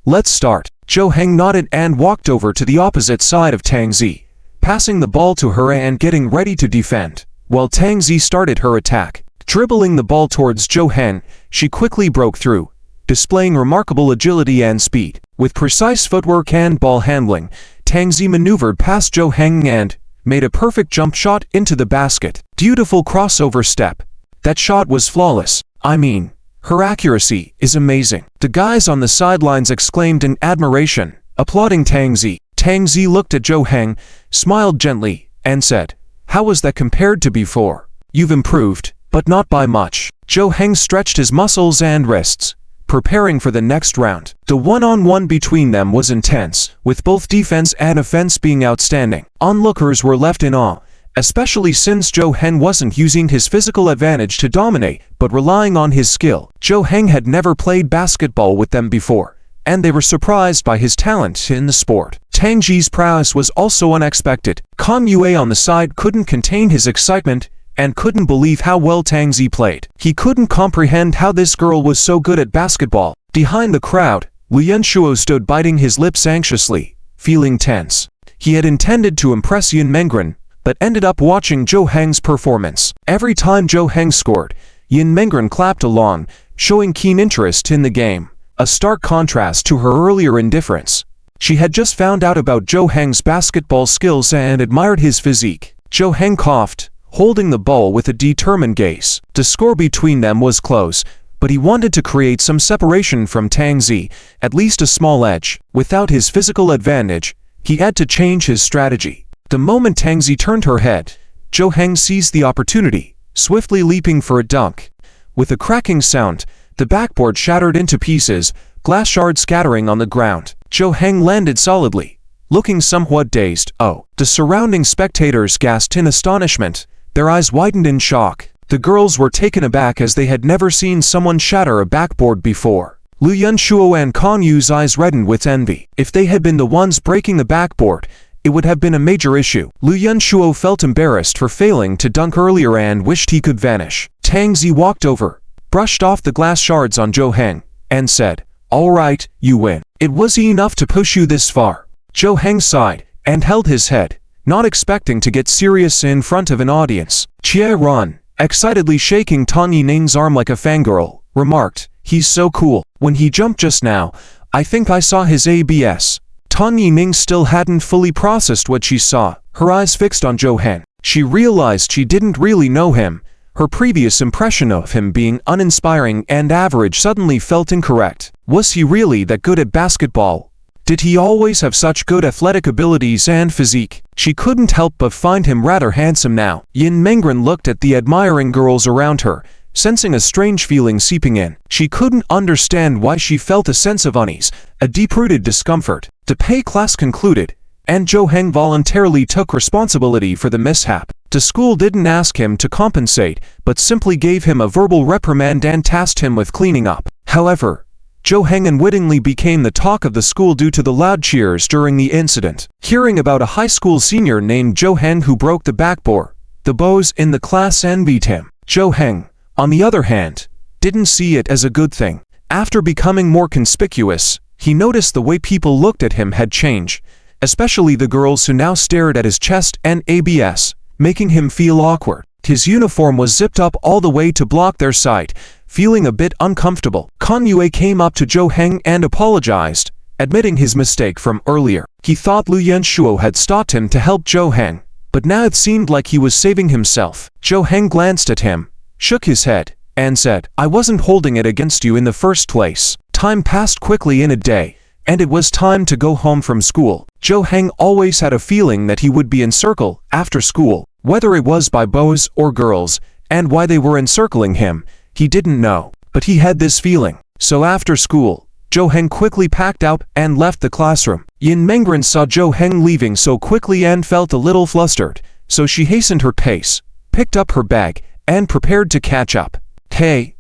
Let's start." Jo Heng nodded and walked over to the opposite side of Tang Zi, passing the ball to her and getting ready to defend, while Tang Zi started her attack. Dribbling the ball towards Jo Heng, she quickly broke through, displaying remarkable agility and speed. With precise footwork and ball handling, Tang Zi maneuvered past Jo Heng and made a perfect jump shot into the basket. Beautiful crossover step. That shot was flawless. I mean, her accuracy is amazing. The guys on the sidelines exclaimed in admiration, applauding Tang Zi. Tang Zi looked at Jo Heng, smiled gently, and said, "How was that compared to before?" "You've improved, but not by much." Jo Heng stretched his muscles and wrists, preparing for the next round. The one-on-one between them was intense, with both defense and offense being outstanding. Onlookers were left in awe, especially since Jo Heng wasn't using his physical advantage to dominate, but relying on his skill. Jo Heng had never played basketball with them before, and they were surprised by his talent in the sport. Tang Zi's prowess was also unexpected. Kang Yue on the side couldn't contain his excitement and couldn't believe how well Tang Zi played. He couldn't comprehend how this girl was so good at basketball. Behind the crowd, Liu Yanshuo stood biting his lips anxiously, feeling tense. He had intended to impress Yin Mengren, but ended up watching Zhou Heng's performance. Every time Zhou Heng scored, Yin Mengren clapped along, showing keen interest in the game, a stark contrast to her earlier indifference. She had just found out about Zhou Heng's basketball skills and admired his physique. Zhou Heng coughed, holding the ball with a determined gaze. The score between them was close, but he wanted to create some separation from Tang Zi, at least a small edge. Without his physical advantage, he had to change his strategy. The moment Tang Zi turned her head, Zhou Heng seized the opportunity, swiftly leaping for a dunk. With a cracking sound, the backboard shattered into pieces, glass shards scattering on the ground. Zhou Heng landed solidly, looking somewhat dazed. Oh, the surrounding spectators gasped in astonishment, their eyes widened in shock. The girls were taken aback as they had never seen someone shatter a backboard before. Liu Yanshuo and Kang Yu's eyes reddened with envy. If they had been the ones breaking the backboard, it would have been a major issue. Liu Yanshuo felt embarrassed for failing to dunk earlier and wished he could vanish. Tang Zi walked over, brushed off the glass shards on Zhou Heng, and said, "All right, you win. It was enough to push you this far." Zhou Heng sighed and held his head, not expecting to get serious in front of an audience. Jie Ran, excitedly shaking Tan Yining's arm like a fangirl, remarked, "He's so cool. When he jumped just now, I think I saw his ABS." Tan Yining still hadn't fully processed what she saw, her eyes fixed on Zhou Heng. She realized she didn't really know him. Her previous impression of him being uninspiring and average suddenly felt incorrect. Was he really that good at basketball? Did he always have such good athletic abilities and physique? She couldn't help but find him rather handsome now. Yin Mengren looked at the admiring girls around her, sensing a strange feeling seeping in. She couldn't understand why she felt a sense of unease, a deep-rooted discomfort. The pay class concluded, and Zhou Heng voluntarily took responsibility for the mishap. The school didn't ask him to compensate, but simply gave him a verbal reprimand and tasked him with cleaning up. However, Zhou Heng unwittingly became the talk of the school due to the loud cheers during the incident. Hearing about a high school senior named Zhou Heng who broke the backboard, the boys in the class envied him. Zhou Heng, on the other hand, didn't see it as a good thing. After becoming more conspicuous, he noticed the way people looked at him had changed, especially the girls who now stared at his chest and ABS, making him feel awkward. His uniform was zipped up all the way to block their sight. Feeling a bit uncomfortable, Kang Yue came up to Zhou Heng and apologized, admitting his mistake from earlier. He thought Liu Yanshuo had stopped him to help Zhou Heng, but now it seemed like he was saving himself. Zhou Heng glanced at him, shook his head, and said, "I wasn't holding it against you in the first place." Time passed quickly in a day, and it was time to go home from school. Zhou Heng always had a feeling that he would be encircled after school, whether it was by boys or girls, and why they were encircling him, he didn't know, but he had this feeling. So after school, Zhou Heng quickly packed up and left the classroom. Yin Mengren saw Zhou Heng leaving so quickly and felt a little flustered, so she hastened her pace, picked up her bag, and prepared to catch up. "Hey,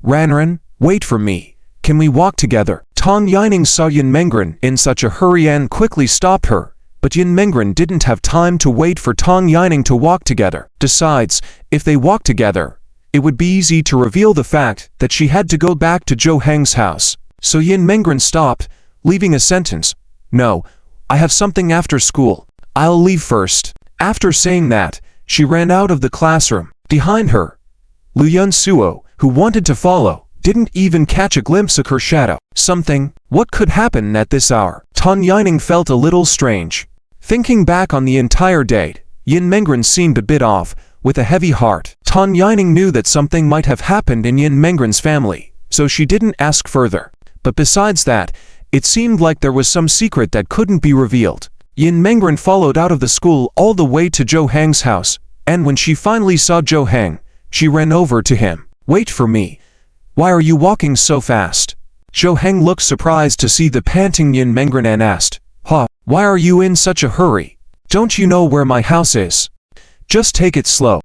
Ranran, wait for me. Can we walk together?" Tan Yining saw Yin Mengren in such a hurry and quickly stopped her, but Yin Mengren didn't have time to wait for Tan Yining to walk together. Besides, if they walked together, it would be easy to reveal the fact that she had to go back to Zhou Heng's house. So Yin Mengren stopped, leaving a sentence. "No, I have something after school. I'll leave first." After saying that, she ran out of the classroom. Behind her, Liu Yanshuo, who wanted to follow, didn't even catch a glimpse of her shadow. What could happen at this hour? Tan Yining felt a little strange. Thinking back on the entire date, Yin Mengren seemed a bit off, with a heavy heart. Tan Yining knew that something might have happened in Yin Mengren's family, so she didn't ask further. But besides that, it seemed like there was some secret that couldn't be revealed. Yin Mengren followed out of the school all the way to Zhou Heng's house, and when she finally saw Zhou Heng, she ran over to him. "Wait for me. Why are you walking so fast?" Zhou Heng looked surprised to see the panting Yin Mengren and asked, Why are you in such a hurry? Don't you know where my house is? Just take it slow."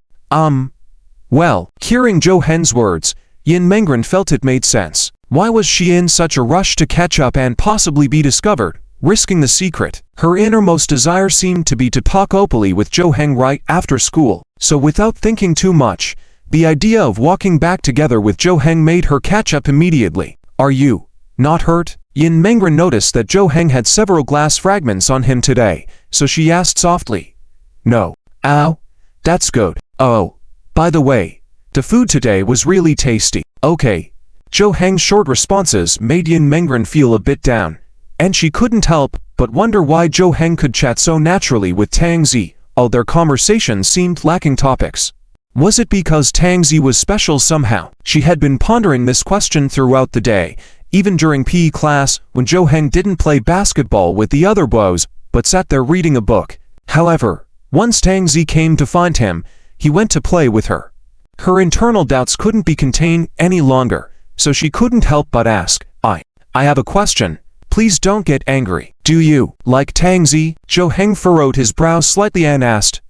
Well, hearing Zhou Heng's words, Yin Mengren felt it made sense. Why was she in such a rush to catch up and possibly be discovered? risking the secret. Her innermost desire seemed to be to talk openly with Jo Heng right after school, so without thinking too much, the idea of walking back together with Jo Heng made her catch up immediately. Are you not hurt? Yin Mengren noticed that Jo Heng had several glass fragments on him today, so she asked softly. No. Ow. That's good. Oh. By the way, the food today was really tasty. Okay. Jo Heng's short responses made Yin Mengren feel a bit down, and she couldn't help but wonder why Jo Heng could chat so naturally with Tang Zi, all their conversations seemed lacking topics. Was it because Tang Zi was special somehow? She had been pondering this question throughout the day, even during PE class when Jo Heng didn't play basketball with the other boys, but sat there reading a book. However, once Tang Zi came to find him, he went to play with her. Her internal doubts couldn't be contained any longer, so she couldn't help but ask, I have a question. Please don't get angry. Do you like Tang Zi? Jo Heng furrowed his brows slightly and asked,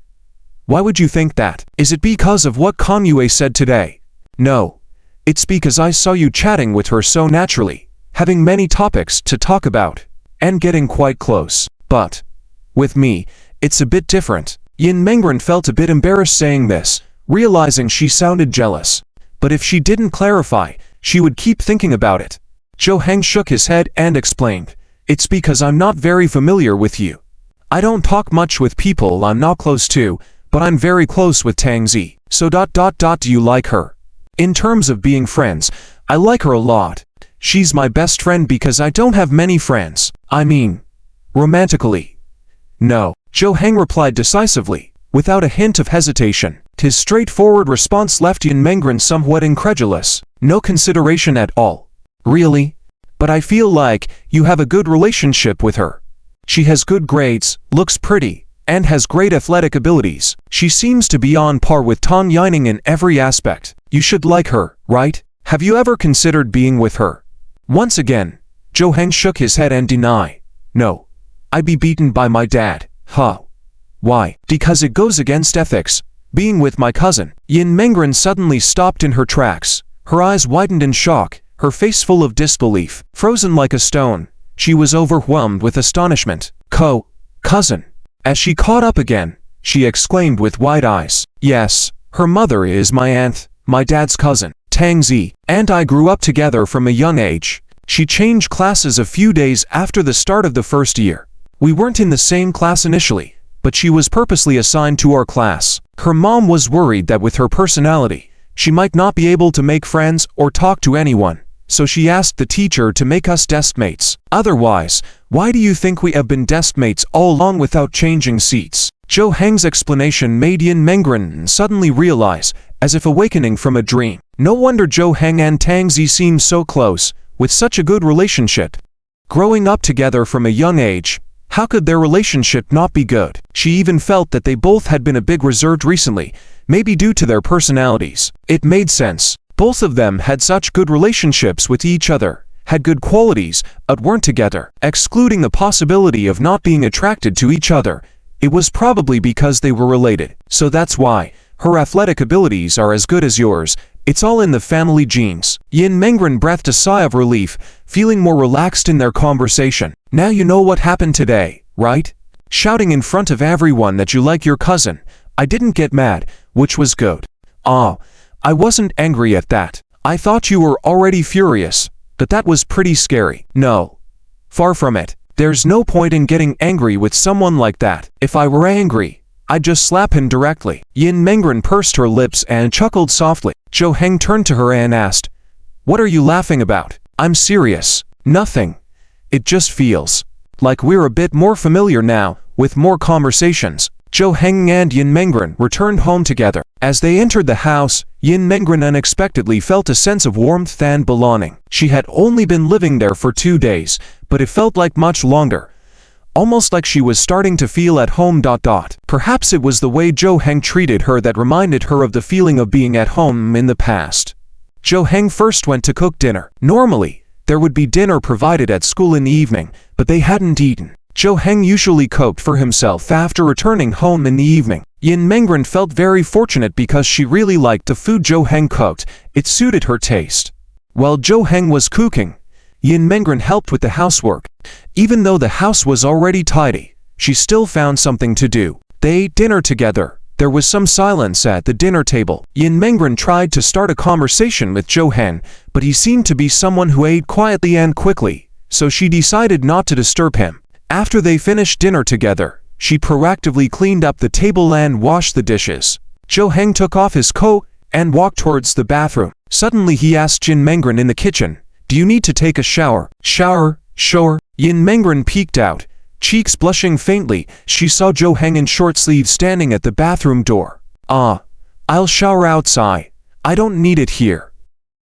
Why would you think that? Is it because of what Kang Yue said today? No. It's because I saw you chatting with her so naturally, having many topics to talk about, and getting quite close. But with me, it's a bit different. Yin Mengren felt a bit embarrassed saying this, realizing she sounded jealous. But if she didn't clarify, she would keep thinking about it. Jo Heng shook his head and explained, It's because I'm not very familiar with you. I don't talk much with people I'm not close to, but I'm very close with Tang Zi. So do you like her? In terms of being friends, I like her a lot. She's my best friend because I don't have many friends. I mean, romantically. No, Jo Heng replied decisively, without a hint of hesitation. His straightforward response left Yin Mengren somewhat incredulous. No consideration at all. Really? But I feel like you have a good relationship with her. She has good grades, looks pretty, and has great athletic abilities. She seems to be on par with Tang Yining in every aspect. You should like her, right? Have you ever considered being with her? Once again, Jo Heng shook his head and denied. No. I'd be beaten by my dad. Huh. Why? Because it goes against ethics. Being with my cousin. Yin Mengren suddenly stopped in her tracks. Her eyes widened in shock, her face full of disbelief. Frozen like a stone, she was overwhelmed with astonishment. Cousin. As she caught up again, she exclaimed with wide eyes. Yes, her mother is my aunt, my dad's cousin, Tang Zi, and I grew up together from a young age. She changed classes a few days after the start of the first year. We weren't in the same class initially, but she was purposely assigned to our class. Her mom was worried that with her personality, she might not be able to make friends or talk to anyone, so she asked the teacher to make us deskmates. Otherwise, why do you think we have been deskmates all along without changing seats? Jo Heng's explanation made Yin Mengren suddenly realize, as if awakening from a dream. No wonder Jo Heng and Tang Zi seemed so close, with such a good relationship. Growing up together from a young age, how could their relationship not be good? She even felt that they both had been a bit reserved recently, maybe due to their personalities. It made sense. Both of them had such good relationships with each other, had good qualities, but weren't together. Excluding the possibility of not being attracted to each other, it was probably because they were related. So that's why. Her athletic abilities are as good as yours. It's all in the family genes. Yin Mengren breathed a sigh of relief, feeling more relaxed in their conversation. Now you know what happened today, right? Shouting in front of everyone that you like your cousin. I didn't get mad, which was good. I wasn't angry at that. I thought you were already furious, but that was pretty scary. No. Far from it. There's no point in getting angry with someone like that. If I were angry, I'd just slap him directly. Yin Mengren pursed her lips and chuckled softly. Jo Heng turned to her and asked, What are you laughing about? I'm serious. Nothing. It just feels like we're a bit more familiar now, with more conversations. Jo Heng and Yin Mengren returned home together. As they entered the house, Yin Mengren unexpectedly felt a sense of warmth and belonging. She had only been living there for 2 days, but it felt like much longer. Almost like she was starting to feel at home. Perhaps it was the way Jo Heng treated her that reminded her of the feeling of being at home in the past. Jo Heng first went to cook dinner. Normally, there would be dinner provided at school in the evening, but they hadn't eaten. Jo Heng usually cooked for himself after returning home in the evening. Yin Mengren felt very fortunate because she really liked the food Jo Heng cooked. It suited her taste. While Jo Heng was cooking, Yin Mengren helped with the housework. Even though the house was already tidy, she still found something to do. They ate dinner together. There was some silence at the dinner table. Yin Mengren tried to start a conversation with Zhou Heng, but he seemed to be someone who ate quietly and quickly, so she decided not to disturb him. After they finished dinner together, she proactively cleaned up the table and washed the dishes. Zhou Heng took off his coat and walked towards the bathroom. Suddenly he asked Yin Mengren in the kitchen, "Do you need to take a shower?" "Shower? Sure." Yin Mengren peeked out. Cheeks blushing faintly, she saw Zhou Heng in short sleeves standing at the bathroom door. I'll shower outside. I don't need it here."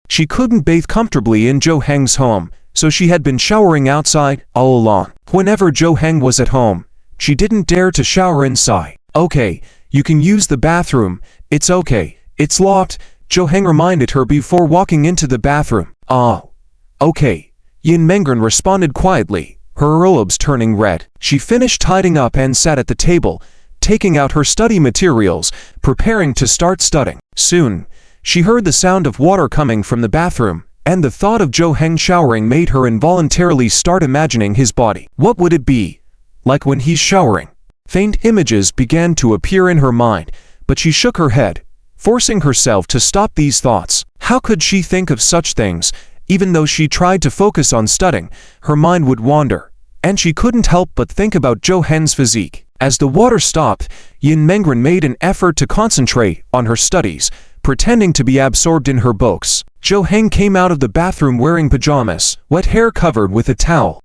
She couldn't bathe comfortably in Zhou Heng's home, so she had been showering outside all along. Whenever Zhou Heng was at home, she didn't dare to shower inside. "Okay, you can use the bathroom. It's okay. It's locked," Zhou Heng reminded her before walking into the bathroom. Okay," Yin Mengren responded quietly, her robes turning red. She finished tidying up and sat at the table, taking out her study materials, preparing to start studying. Soon, she heard the sound of water coming from the bathroom, and the thought of Zhou Heng showering made her involuntarily start imagining his body. What would it be like when he's showering? Faint images began to appear in her mind, but she shook her head, forcing herself to stop these thoughts. How could she think of such things? Even though she tried to focus on studying, her mind would wander, and she couldn't help but think about Zhou Heng's physique. As the water stopped, Yin Mengren made an effort to concentrate on her studies, pretending to be absorbed in her books. Zhou Heng came out of the bathroom wearing pajamas, wet hair covered with a towel.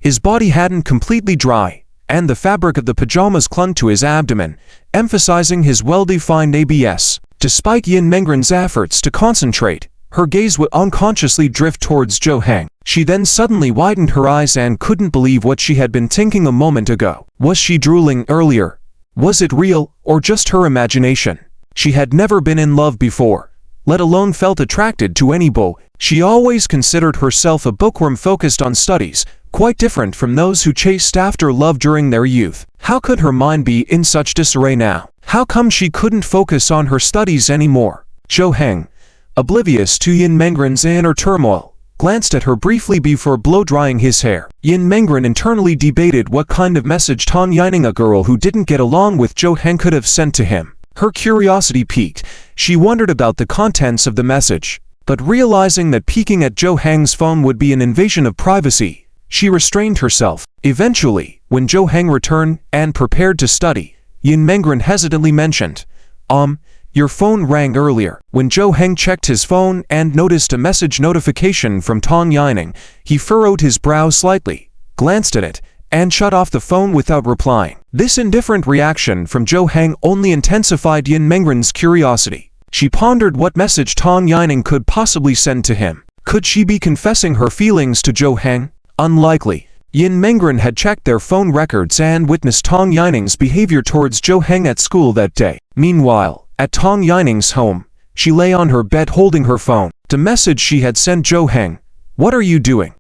His body hadn't completely dry, and the fabric of the pajamas clung to his abdomen, emphasizing his well-defined abs. Despite Yin Mengren's efforts to concentrate, her gaze would unconsciously drift towards Zhou Heng. She then suddenly widened her eyes and couldn't believe what she had been thinking a moment ago. Was she drooling earlier? Was it real, or just her imagination? She had never been in love before, let alone felt attracted to any boy. She always considered herself a bookworm focused on studies, quite different from those who chased after love during their youth. How could her mind be in such disarray now? How come she couldn't focus on her studies anymore? Zhou Heng, oblivious to Yin Mengren's inner turmoil, glanced at her briefly before blow-drying his hair. Yin Mengren internally debated what kind of message Tang Yining, a girl who didn't get along with Zhou Heng, could have sent to him. Her curiosity piqued. She wondered about the contents of the message, but realizing that peeking at Zhou Heng's phone would be an invasion of privacy, she restrained herself. Eventually, when Zhou Heng returned and prepared to study, Yin Mengren hesitantly mentioned, "Your phone rang earlier." When Zhou Heng checked his phone and noticed a message notification from Tang Yining, he furrowed his brow slightly, glanced at it, and shut off the phone without replying. This indifferent reaction from Zhou Heng only intensified Yin Mengren's curiosity. She pondered what message Tang Yining could possibly send to him. Could she be confessing her feelings to Zhou Heng? Unlikely. Yin Mengren had checked their phone records and witnessed Tang Yining's behavior towards Zhou Heng at school that day. Meanwhile, at Tang Yining's home, she lay on her bed holding her phone. The message she had sent Zhou Heng, "What are you doing?"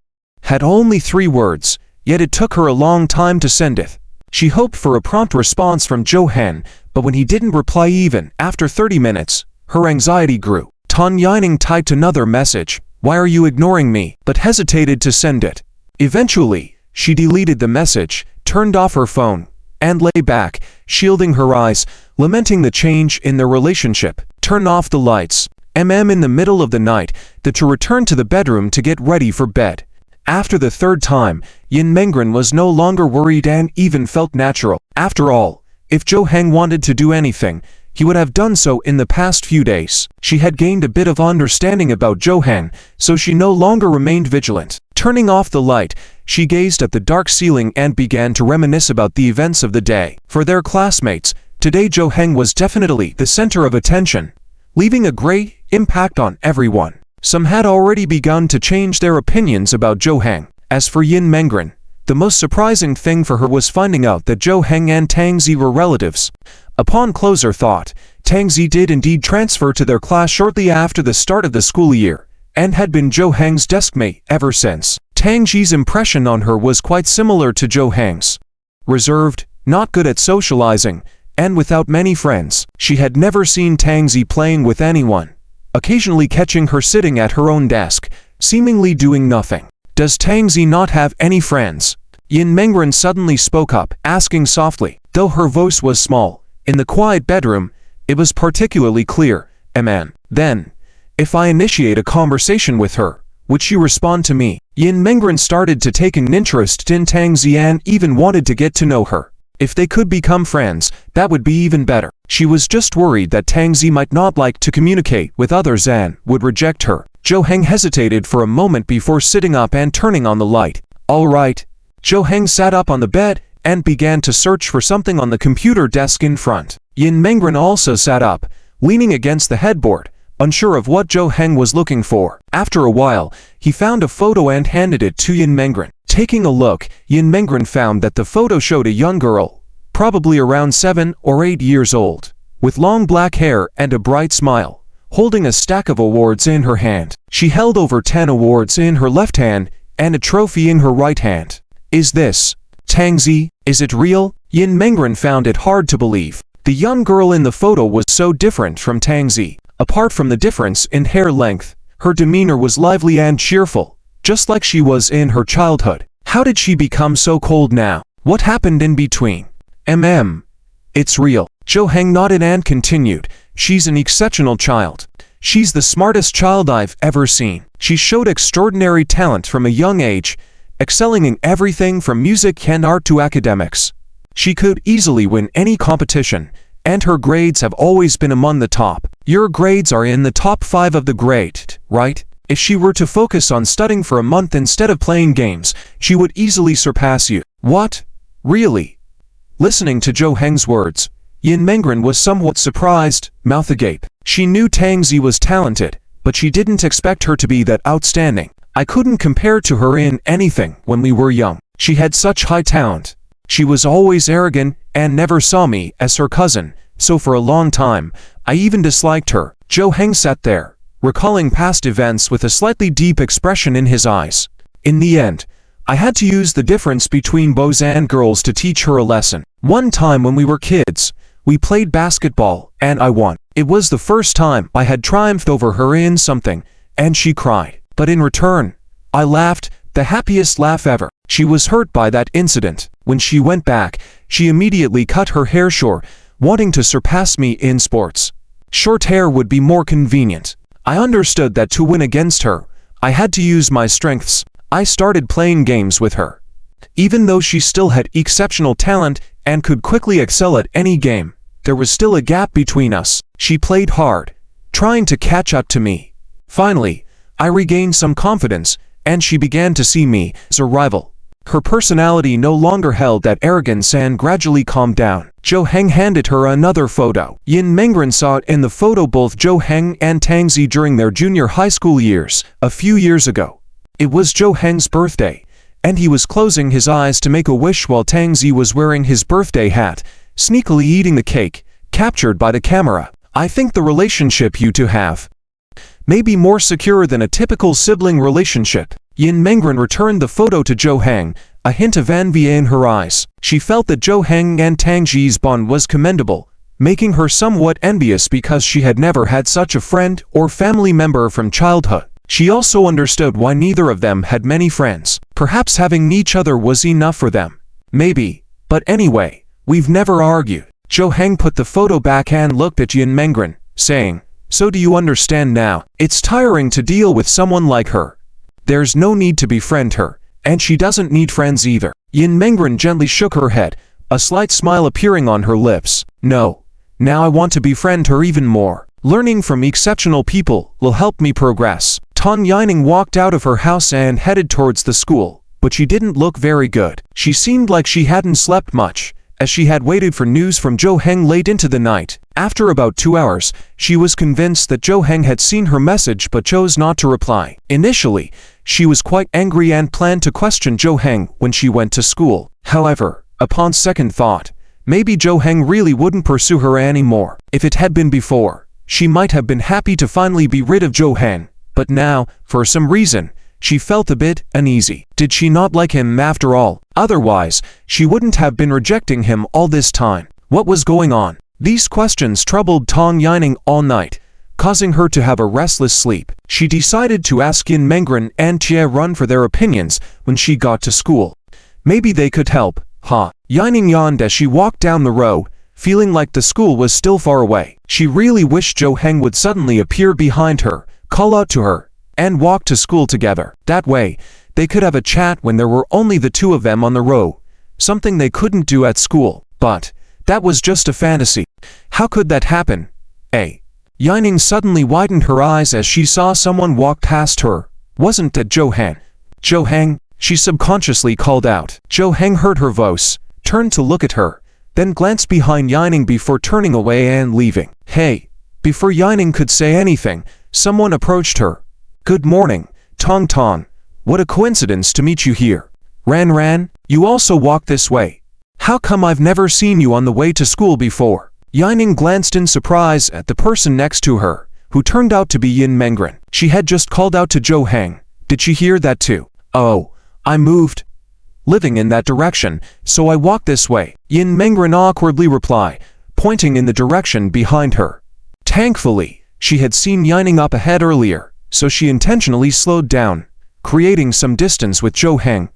had only 3 words, yet it took her a long time to send it. She hoped for a prompt response from Zhou Heng, but when he didn't reply even after 30 minutes, her anxiety grew. Tang Yining typed another message, "Why are you ignoring me?" but hesitated to send it. Eventually, she deleted the message, turned off her phone, and lay back, shielding her eyes, lamenting the change in their relationship. Turn off the lights. In the middle of the night, to return to the bedroom to get ready for bed. After the 3rd time, Yin Mengren was no longer worried and even felt natural. After all, if Zhou Heng wanted to do anything, he would have done so in the past few days. She had gained a bit of understanding about Zhou Heng, so she no longer remained vigilant. Turning off the light, she gazed at the dark ceiling and began to reminisce about the events of the day. For their classmates, today Zhou Heng was definitely the center of attention, leaving a great impact on everyone. Some had already begun to change their opinions about Zhou Heng. As for Yin Mengren, the most surprising thing for her was finding out that Zhou Heng and Tang Zi were relatives. Upon closer thought, Tang Zi did indeed transfer to their class shortly after the start of the school year, and had been Zhou Heng's deskmate ever since. Tang Zi's impression on her was quite similar to Zhou Heng's. Reserved, not good at socializing, and without many friends. She had never seen Tang Zi playing with anyone, occasionally catching her sitting at her own desk, seemingly doing nothing. Does Tangzi not have any friends? Yin Mengren suddenly spoke up, asking softly. Though her voice was small, in the quiet bedroom, it was particularly clear. Man. Then, if I initiate a conversation with her, would she respond to me? Yin Mengren started to take an interest in Tangzi and even wanted to get to know her. If they could become friends, that would be even better. She was just worried that Tangzi might not like to communicate with others and would reject her. Zhou Heng hesitated for a moment before sitting up and turning on the light. All right. Zhou Heng sat up on the bed and began to search for something on the computer desk in front. Yin Mengren also sat up, leaning against the headboard, unsure of what Zhou Heng was looking for. After a while, he found a photo and handed it to Yin Mengren. Taking a look, Yin Mengren found that the photo showed a young girl, probably around 7 or 8 years old, with long black hair and a bright smile, holding a stack of awards in her hand. She held over 10 awards in her left hand and a trophy in her right hand. Is this Tangzi? Is it real? Yin Mengren found it hard to believe. The young girl in the photo was so different from Tangzi. Apart from the difference in hair length, her demeanor was lively and cheerful, just like she was in her childhood. How did she become so cold now? What happened in between? It's real. Zhou Heng nodded and continued. She's an exceptional child. She's the smartest child I've ever seen. She showed extraordinary talent from a young age, excelling in everything from music and art to academics. She could easily win any competition, and her grades have always been among the top. Your grades are in the top 5 of the grade, right? If she were to focus on studying for a month instead of playing games, she would easily surpass you. What? Really? Listening to Zhou Heng's words, Yin Mengren was somewhat surprised, mouth agape. She knew Tangzi was talented, but she didn't expect her to be that outstanding. I couldn't compare to her in anything when we were young. She had such high talent. She was always arrogant and never saw me as her cousin, so for a long time, I even disliked her. Zhou Heng sat there, recalling past events with a slightly deep expression in his eyes. In the end, I had to use the difference between boys and girls to teach her a lesson. One time when we were kids, we played basketball, and I won. It was the first time I had triumphed over her in something, and she cried. But in return, I laughed, the happiest laugh ever. She was hurt by that incident. When she went back, she immediately cut her hair short, wanting to surpass me in sports. Short hair would be more convenient. I understood that to win against her, I had to use my strengths. I started playing games with her. Even though she still had exceptional talent and could quickly excel at any game, there was still a gap between us. She played hard, trying to catch up to me. Finally, I regained some confidence, and she began to see me as a rival. Her personality no longer held that arrogance and gradually calmed down. Zhou Heng handed her another photo. Yin Mengren saw in the photo both Zhou Heng and Tangzi during their junior high school years, a few years ago. It was Zhou Heng's birthday, and he was closing his eyes to make a wish while Tangzi was wearing his birthday hat, sneakily eating the cake, captured by the camera. I think the relationship you two have may be more secure than a typical sibling relationship. Yin Mengren returned the photo to Zhou Heng, a hint of envy in her eyes. She felt that Zhou Heng and Tangzi's bond was commendable, making her somewhat envious because she had never had such a friend or family member from childhood. She also understood why neither of them had many friends. Perhaps having each other was enough for them. Maybe. But anyway, we've never argued. Zhou Heng put the photo back and looked at Yin Mengren, saying, So do you understand now? It's tiring to deal with someone like her. There's no need to befriend her, and she doesn't need friends either. Yin Mengren gently shook her head, a slight smile appearing on her lips. No. Now I want to befriend her even more. Learning from exceptional people will help me progress. Tan Yining walked out of her house and headed towards the school, but she didn't look very good. She seemed like she hadn't slept much, as she had waited for news from Zhou Heng late into the night. After about 2 hours, she was convinced that Zhou Heng had seen her message but chose not to reply. Initially, she was quite angry and planned to question Zhou Heng when she went to school. However, upon second thought, maybe Zhou Heng really wouldn't pursue her anymore. If it had been before, she might have been happy to finally be rid of Zhou Heng, but now, for some reason, she felt a bit uneasy. Did she not like him after all? Otherwise, she wouldn't have been rejecting him all this time. What was going on? These questions troubled Tang Yining all night, causing her to have a restless sleep. She decided to ask Yin Mengren and Jie Run for their opinions when she got to school. Maybe they could help, huh? Yining yawned as she walked down the row, feeling like the school was still far away. She really wished Zhou Heng would suddenly appear behind her, call out to her, and walk to school together. That way, they could have a chat when there were only the two of them on the row, something they couldn't do at school. But that was just a fantasy. How could that happen? Yining suddenly widened her eyes as she saw someone walk past her. Wasn't that Zhou Heng? Zhou Heng, she subconsciously called out. Zhou Heng heard her voice, turned to look at her, then glanced behind Yining before turning away and leaving. Hey! Before Yining could say anything, someone approached her. Good morning, Tong Tong. What a coincidence to meet you here. Ran Ran, you also walk this way. How come I've never seen you on the way to school before? Yining glanced in surprise at the person next to her, who turned out to be Yin Mengren. She had just called out to Zhou Heng. Did she hear that too? Oh, I moved. Living in that direction, so I walked this way. Yin Mengren awkwardly replied, pointing in the direction behind her. Thankfully, she had seen Yining up ahead earlier, so she intentionally slowed down, creating some distance with Zhou Heng.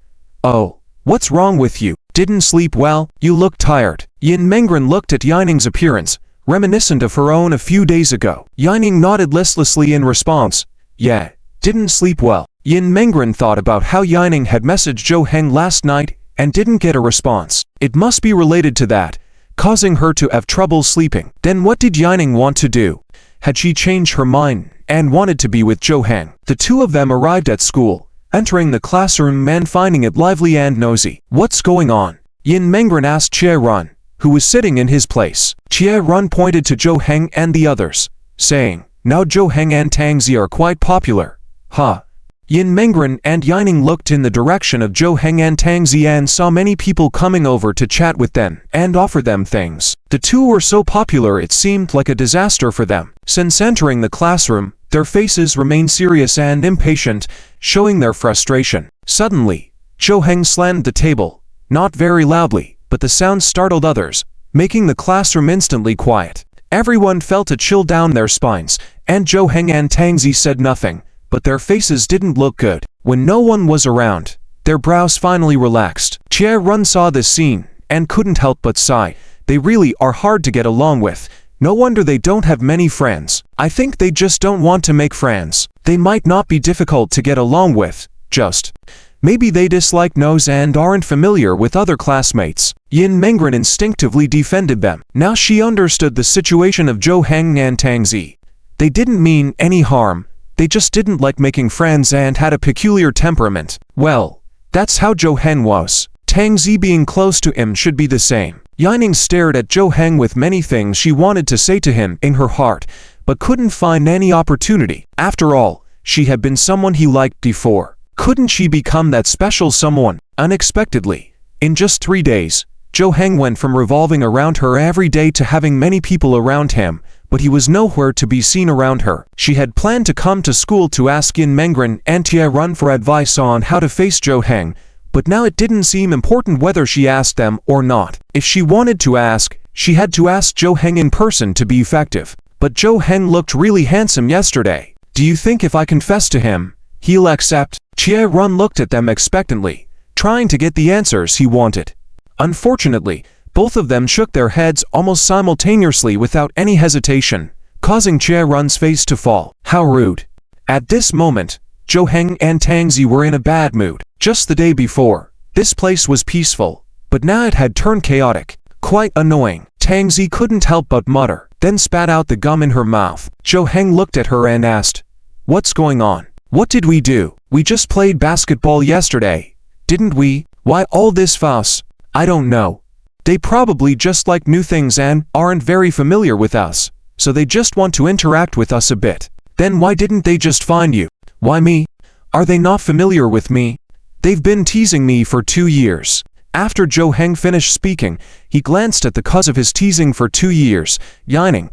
Oh, what's wrong with you? Didn't sleep well? You look tired. Yin Mengren looked at Yining's appearance, reminiscent of her own a few days ago. Yining nodded listlessly in response. Yeah, didn't sleep well. Yin Mengren thought about how Yining had messaged Zhou Heng last night and didn't get a response. It must be related to that, causing her to have trouble sleeping. Then what did Yining want to do? Had she changed her mind and wanted to be with Zhou Heng? The two of them arrived at school, entering the classroom and finding it lively and nosy. What's going on? Yin Mengren asked Jie Run, who was sitting in his place. Jie Run pointed to Zhou Heng and the others, saying, now Zhou Heng and Tang Zi are quite popular. Huh? Yin Mengren and Yining looked in the direction of Zhou Heng and Tang Zi and saw many people coming over to chat with them and offer them things. The two were so popular it seemed like a disaster for them. Since entering the classroom, their faces remained serious and impatient, showing their frustration. Suddenly, Zhou Heng slammed the table, not very loudly, but the sound startled others, making the classroom instantly quiet. Everyone felt a chill down their spines, and Zhou Heng and Tang Zi said nothing, but their faces didn't look good. When no one was around, their brows finally relaxed. Jie Run saw this scene, and couldn't help but sigh. They really are hard to get along with. No wonder they don't have many friends. I think they just don't want to make friends. They might not be difficult to get along with, just maybe they dislike nose and aren't familiar with other classmates. Yin Mengren instinctively defended them. Now she understood the situation of Zhou Heng and Tang Zi. They didn't mean any harm. They just didn't like making friends and had a peculiar temperament. Well, that's how Zhou Heng was. Tang Zi being close to him should be the same. Yining stared at Zhou Heng with many things she wanted to say to him in her heart, but couldn't find any opportunity. After all, she had been someone he liked before. Couldn't she become that special someone? Unexpectedly, in just 3 days, Zhou Heng went from revolving around her every day to having many people around him, but he was nowhere to be seen around her. She had planned to come to school to ask Yin Mengren and Jie Run for advice on how to face Zhou Heng, but now it didn't seem important whether she asked them or not. If she wanted to ask, she had to ask Zhou Heng in person to be effective. But Zhou Heng looked really handsome yesterday. Do you think if I confess to him, he'll accept? Jie Run looked at them expectantly, trying to get the answers he wanted. Unfortunately, both of them shook their heads almost simultaneously without any hesitation, causing Jie Run's face to fall. How rude. At this moment, Zhou Heng and Tang Zi were in a bad mood. Just the day before, this place was peaceful, but now it had turned chaotic. Quite annoying. Tang Zi couldn't help but mutter, then spat out the gum in her mouth. Zhou Heng looked at her and asked, what's going on? What did we do? We just played basketball yesterday, didn't we? Why all this fuss? I don't know. They probably just like new things and aren't very familiar with us, so they just want to interact with us a bit. Then why didn't they just find you? Why me? Are they not familiar with me? They've been teasing me for 2 years. After Zhou Heng finished speaking, he glanced at the cause of his teasing for 2 years, Yining,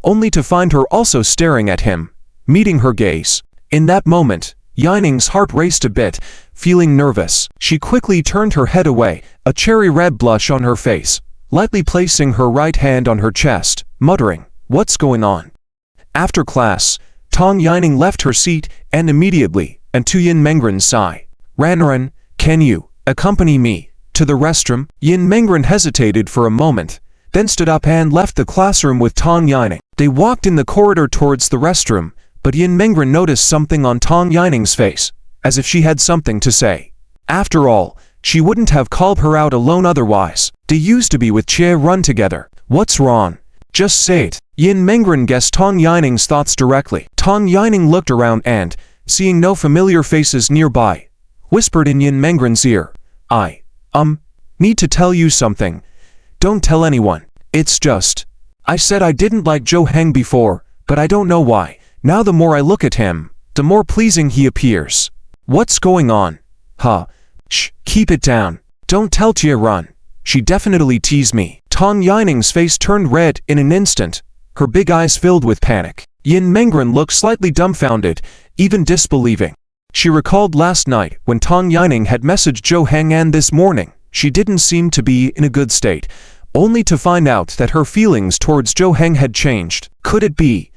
only to find her also staring at him, meeting her gaze. In that moment, Yining's heart raced a bit, feeling nervous. She quickly turned her head away, a cherry red blush on her face, lightly placing her right hand on her chest, muttering, what's going on? After class, Tang Yining left her seat and immediately, and to Yin Mengren's side, "Ranran, can you accompany me to the restroom?" Yin Mengren hesitated for a moment, then stood up and left the classroom with Tang Yining. They walked in the corridor towards the restroom, but Yin Mengren noticed something on Tang Yining's face, as if she had something to say. After all, she wouldn't have called her out alone otherwise. They used to be with Che Run together. What's wrong? Just say it. Yin Mengren guessed Tang Yining's thoughts directly. Tang Yining looked around and, seeing no familiar faces nearby, whispered in Yin Mengren's ear, "I need to tell you something. Don't tell anyone. It's just, I said I didn't like Zhou Heng before, but I don't know why. Now the more I look at him, the more pleasing he appears. What's going on?" Shh, keep it down. Don't tell Tia Run. She definitely teased me. Tang Yining's face turned red in an instant, her big eyes filled with panic. Yin Mengren looked slightly dumbfounded, even disbelieving. She recalled last night when Tang Yining had messaged Zhou Heng, and this morning, she didn't seem to be in a good state, only to find out that her feelings towards Zhou Heng had changed. Could it be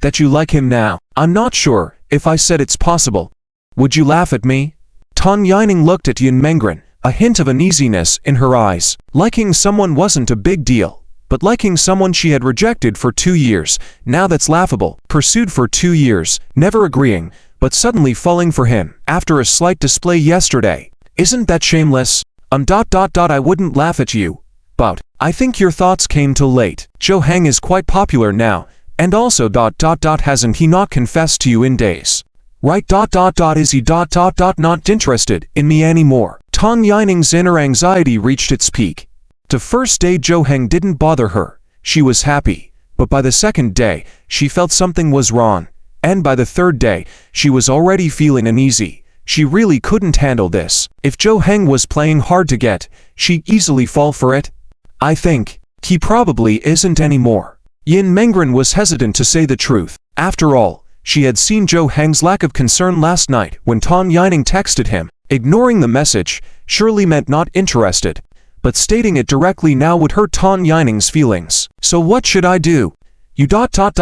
that you like him now? I'm not sure if I said it's possible. Would you laugh at me? Tang Yining looked at Yin Mengren, a hint of uneasiness in her eyes. Liking someone wasn't a big deal, but liking someone she had rejected for 2 years, now that's laughable. Pursued for 2 years, never agreeing, but suddenly falling for him after a slight display yesterday. Isn't that shameless? I wouldn't laugh at you, but I think your thoughts came too late. Zhou Heng is quite popular now, and also hasn't he not confessed to you in days? Right? Is he not interested in me anymore? Tang Yining's inner anxiety reached its peak. The first day Zhou Heng didn't bother her, she was happy, but by the second day, she felt something was wrong, and by the third day, she was already feeling uneasy. She really couldn't handle this. If Zhou Heng was playing hard to get, she'd easily fall for it. I think he probably isn't anymore. Yin Mengren was hesitant to say the truth. After all, she had seen Zhou Heng's lack of concern last night when Tang Yining texted him. Ignoring the message surely meant not interested, but stating it directly now would hurt Tang Yining's feelings. So what should I do? You could talk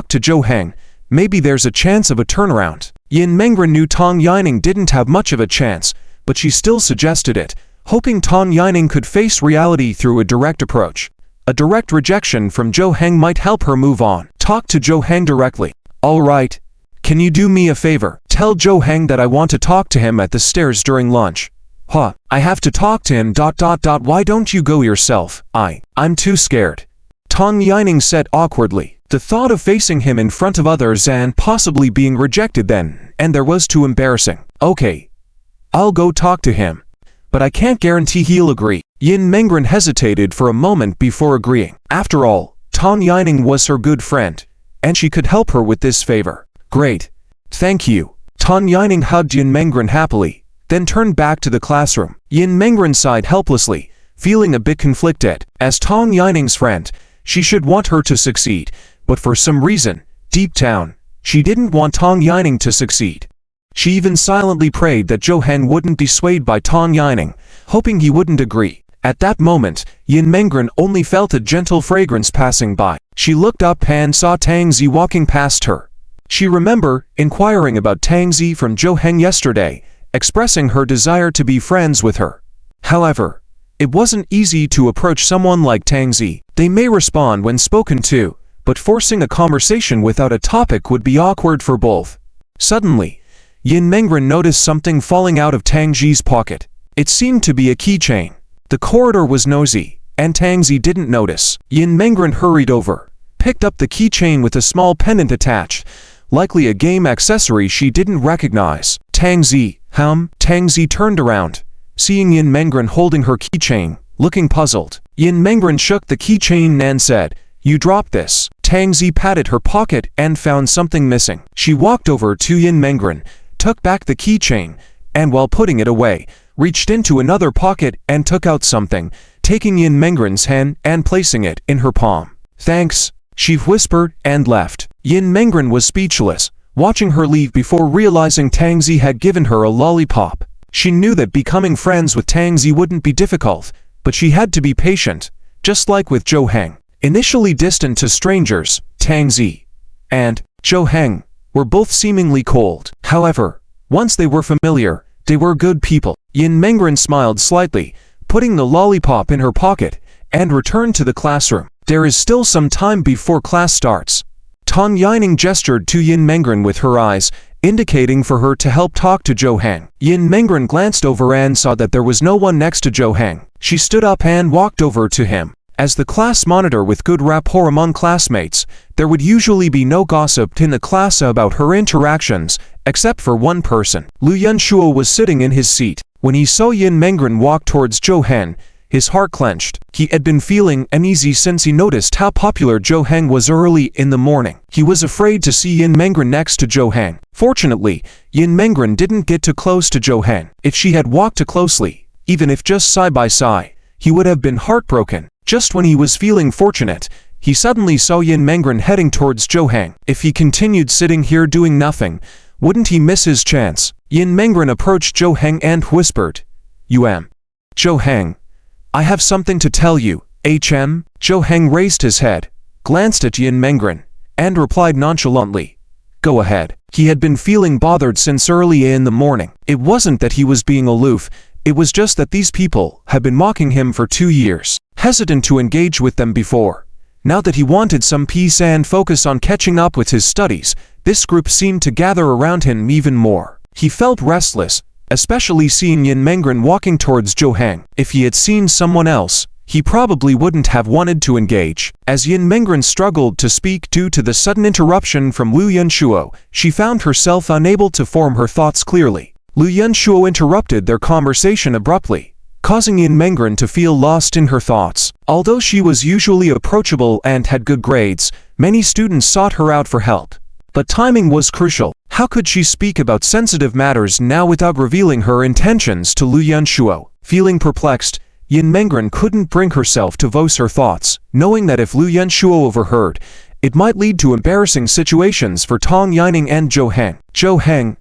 to Zhou Heng. Maybe there's a chance of a turnaround. Yin Mengren knew Tang Yining didn't have much of a chance, but she still suggested it, hoping Tang Yining could face reality through a direct approach. A direct rejection from Zhou Heng might help her move on. Talk to Zhou Heng directly. All right. Can you do me a favor? Tell Zhou Heng that I want to talk to him at the stairs during lunch. I have to talk to him. Why don't you go yourself? I'm too scared. Tang Yining said awkwardly. The thought of facing him in front of others and possibly being rejected then and there was too embarrassing. Okay, I'll go talk to him, but I can't guarantee he'll agree. Yin Mengren hesitated for a moment before agreeing. After all, Tang Yining was her good friend, and she could help her with this favor. Great. Thank you. Tang Yining hugged Yin Mengren happily, then turned back to the classroom. Yin Mengren sighed helplessly, feeling a bit conflicted. As Tang Yining's friend, she should want her to succeed, but for some reason, deep down, she didn't want Tang Yining to succeed. She even silently prayed that Zhou Heng wouldn't be swayed by Tang Yining, hoping he wouldn't agree. At that moment, Yin Mengren only felt a gentle fragrance passing by. She looked up and saw Tang Zi walking past her. She remembered inquiring about Tang Zi from Zhou Heng yesterday, expressing her desire to be friends with her. However, it wasn't easy to approach someone like Tang Zi. They may respond when spoken to, but forcing a conversation without a topic would be awkward for both. Suddenly, Yin Mengren noticed something falling out of Tang Zi's pocket. It seemed to be a keychain. The corridor was noisy, and Tang Zi didn't notice. Yin Mengren hurried over, picked up the keychain with a small pendant attached, likely a game accessory she didn't recognize. Tang Zi, Tang Zi turned around, seeing Yin Mengren holding her keychain, looking puzzled. Yin Mengren shook the keychain and said, "You dropped this." Tang Zi patted her pocket and found something missing. She walked over to Yin Mengren, took back the keychain, and while putting it away, reached into another pocket and took out something, taking Yin Mengren's hand and placing it in her palm. "Thanks," she whispered and left. Yin Mengren was speechless, watching her leave before realizing Tang Zi had given her a lollipop. She knew that becoming friends with Tang Zi wouldn't be difficult, but she had to be patient, just like with Zhou Heng. Initially distant to strangers, Tang Zi and Zhou Heng were both seemingly cold. However, once they were familiar, they were good people. Yin Mengren smiled slightly, putting the lollipop in her pocket, and returned to the classroom. There is still some time before class starts. Tang Yining gestured to Yin Mengren with her eyes, indicating for her to help talk to Zhou Heng. Yin Mengren glanced over and saw that there was no one next to Zhou Heng. She stood up and walked over to him. As the class monitor with good rapport among classmates, there would usually be no gossip in the class about her interactions, except for one person. Lu Yunshuo was sitting in his seat. When he saw Yin Mengren walk towards Zhou Heng, his heart clenched. He had been feeling uneasy since he noticed how popular Zhou Heng was early in the morning. He was afraid to see Yin Mengren next to Zhou Heng. Fortunately, Yin Mengren didn't get too close to Zhou Heng. If she had walked too closely, even if just side by side, he would have been heartbroken. Just when he was feeling fortunate, he suddenly saw Yin Mengren heading towards Zhou Heng. If he continued sitting here doing nothing, wouldn't he miss his chance? Yin Mengren approached Zhou Heng and whispered, Zhou Heng, I have something to tell you, HM? Zhou Heng raised his head, glanced at Yin Mengren, and replied nonchalantly, Go ahead. He had been feeling bothered since early in the morning. It wasn't that he was being aloof, it was just that these people had been mocking him for 2 years. Hesitant to engage with them before. Now that he wanted some peace and focus on catching up with his studies, this group seemed to gather around him even more. He felt restless, especially seeing Yin Mengren walking towards Zhou Heng. If he had seen someone else, he probably wouldn't have wanted to engage. As Yin Mengren struggled to speak due to the sudden interruption from Lu Yunshuo, she found herself unable to form her thoughts clearly. Lu Yunshuo interrupted their conversation abruptly, causing Yin Mengren to feel lost in her thoughts. Although she was usually approachable and had good grades, many students sought her out for help. But timing was crucial. How could she speak about sensitive matters now without revealing her intentions to Lu Yunshuo? Feeling perplexed, Yin Mengren couldn't bring herself to voice her thoughts, knowing that if Lu Yunshuo overheard, it might lead to embarrassing situations for Tang Yining and Zhou Heng. Zhou Heng,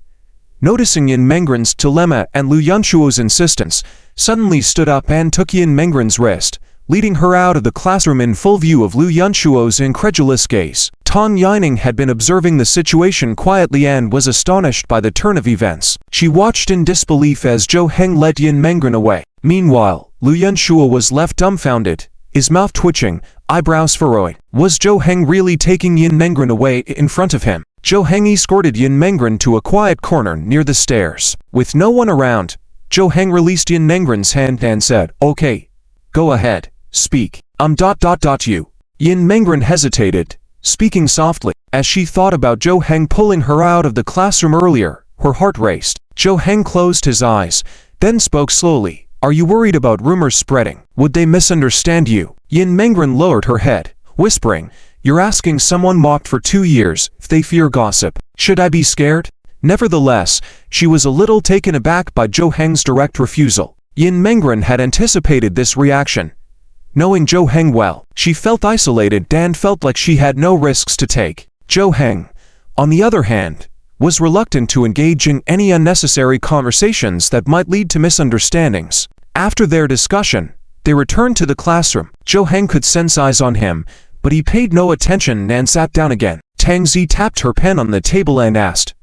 noticing Yin Mengren's dilemma and Lu Yunshuo's insistence, suddenly stood up and took Yin Mengren's wrist, leading her out of the classroom in full view of Lu Yunshuo's incredulous gaze. Tang Yining had been observing the situation quietly and was astonished by the turn of events. She watched in disbelief as Zhou Heng led Yin Mengren away. Meanwhile, Lu Yunshuo was left dumbfounded, his mouth twitching, eyebrows furrowed. Was Zhou Heng really taking Yin Mengren away in front of him? Zhou Heng escorted Yin Mengren to a quiet corner near the stairs. With no one around, Zhou Heng released Yin Mengren's hand and said, Okay, go ahead, speak. You. Yin Mengren hesitated, speaking softly. As she thought about Zhou Heng pulling her out of the classroom earlier, her heart raced. Zhou Heng closed his eyes, then spoke slowly. Are you worried about rumors spreading? Would they misunderstand you? Yin Mengren lowered her head, whispering, You're asking someone mocked for 2 years if they fear gossip. Should I be scared? Nevertheless, she was a little taken aback by Zhou Heng's direct refusal. Yin Mengren had anticipated this reaction. Knowing Zhou Heng well, she felt isolated and felt like she had no risks to take. Zhou Heng, on the other hand, was reluctant to engage in any unnecessary conversations that might lead to misunderstandings. After their discussion, they returned to the classroom. Zhou Heng could sense eyes on him, but he paid no attention and sat down again. Tang Zi tapped her pen on the table and asked,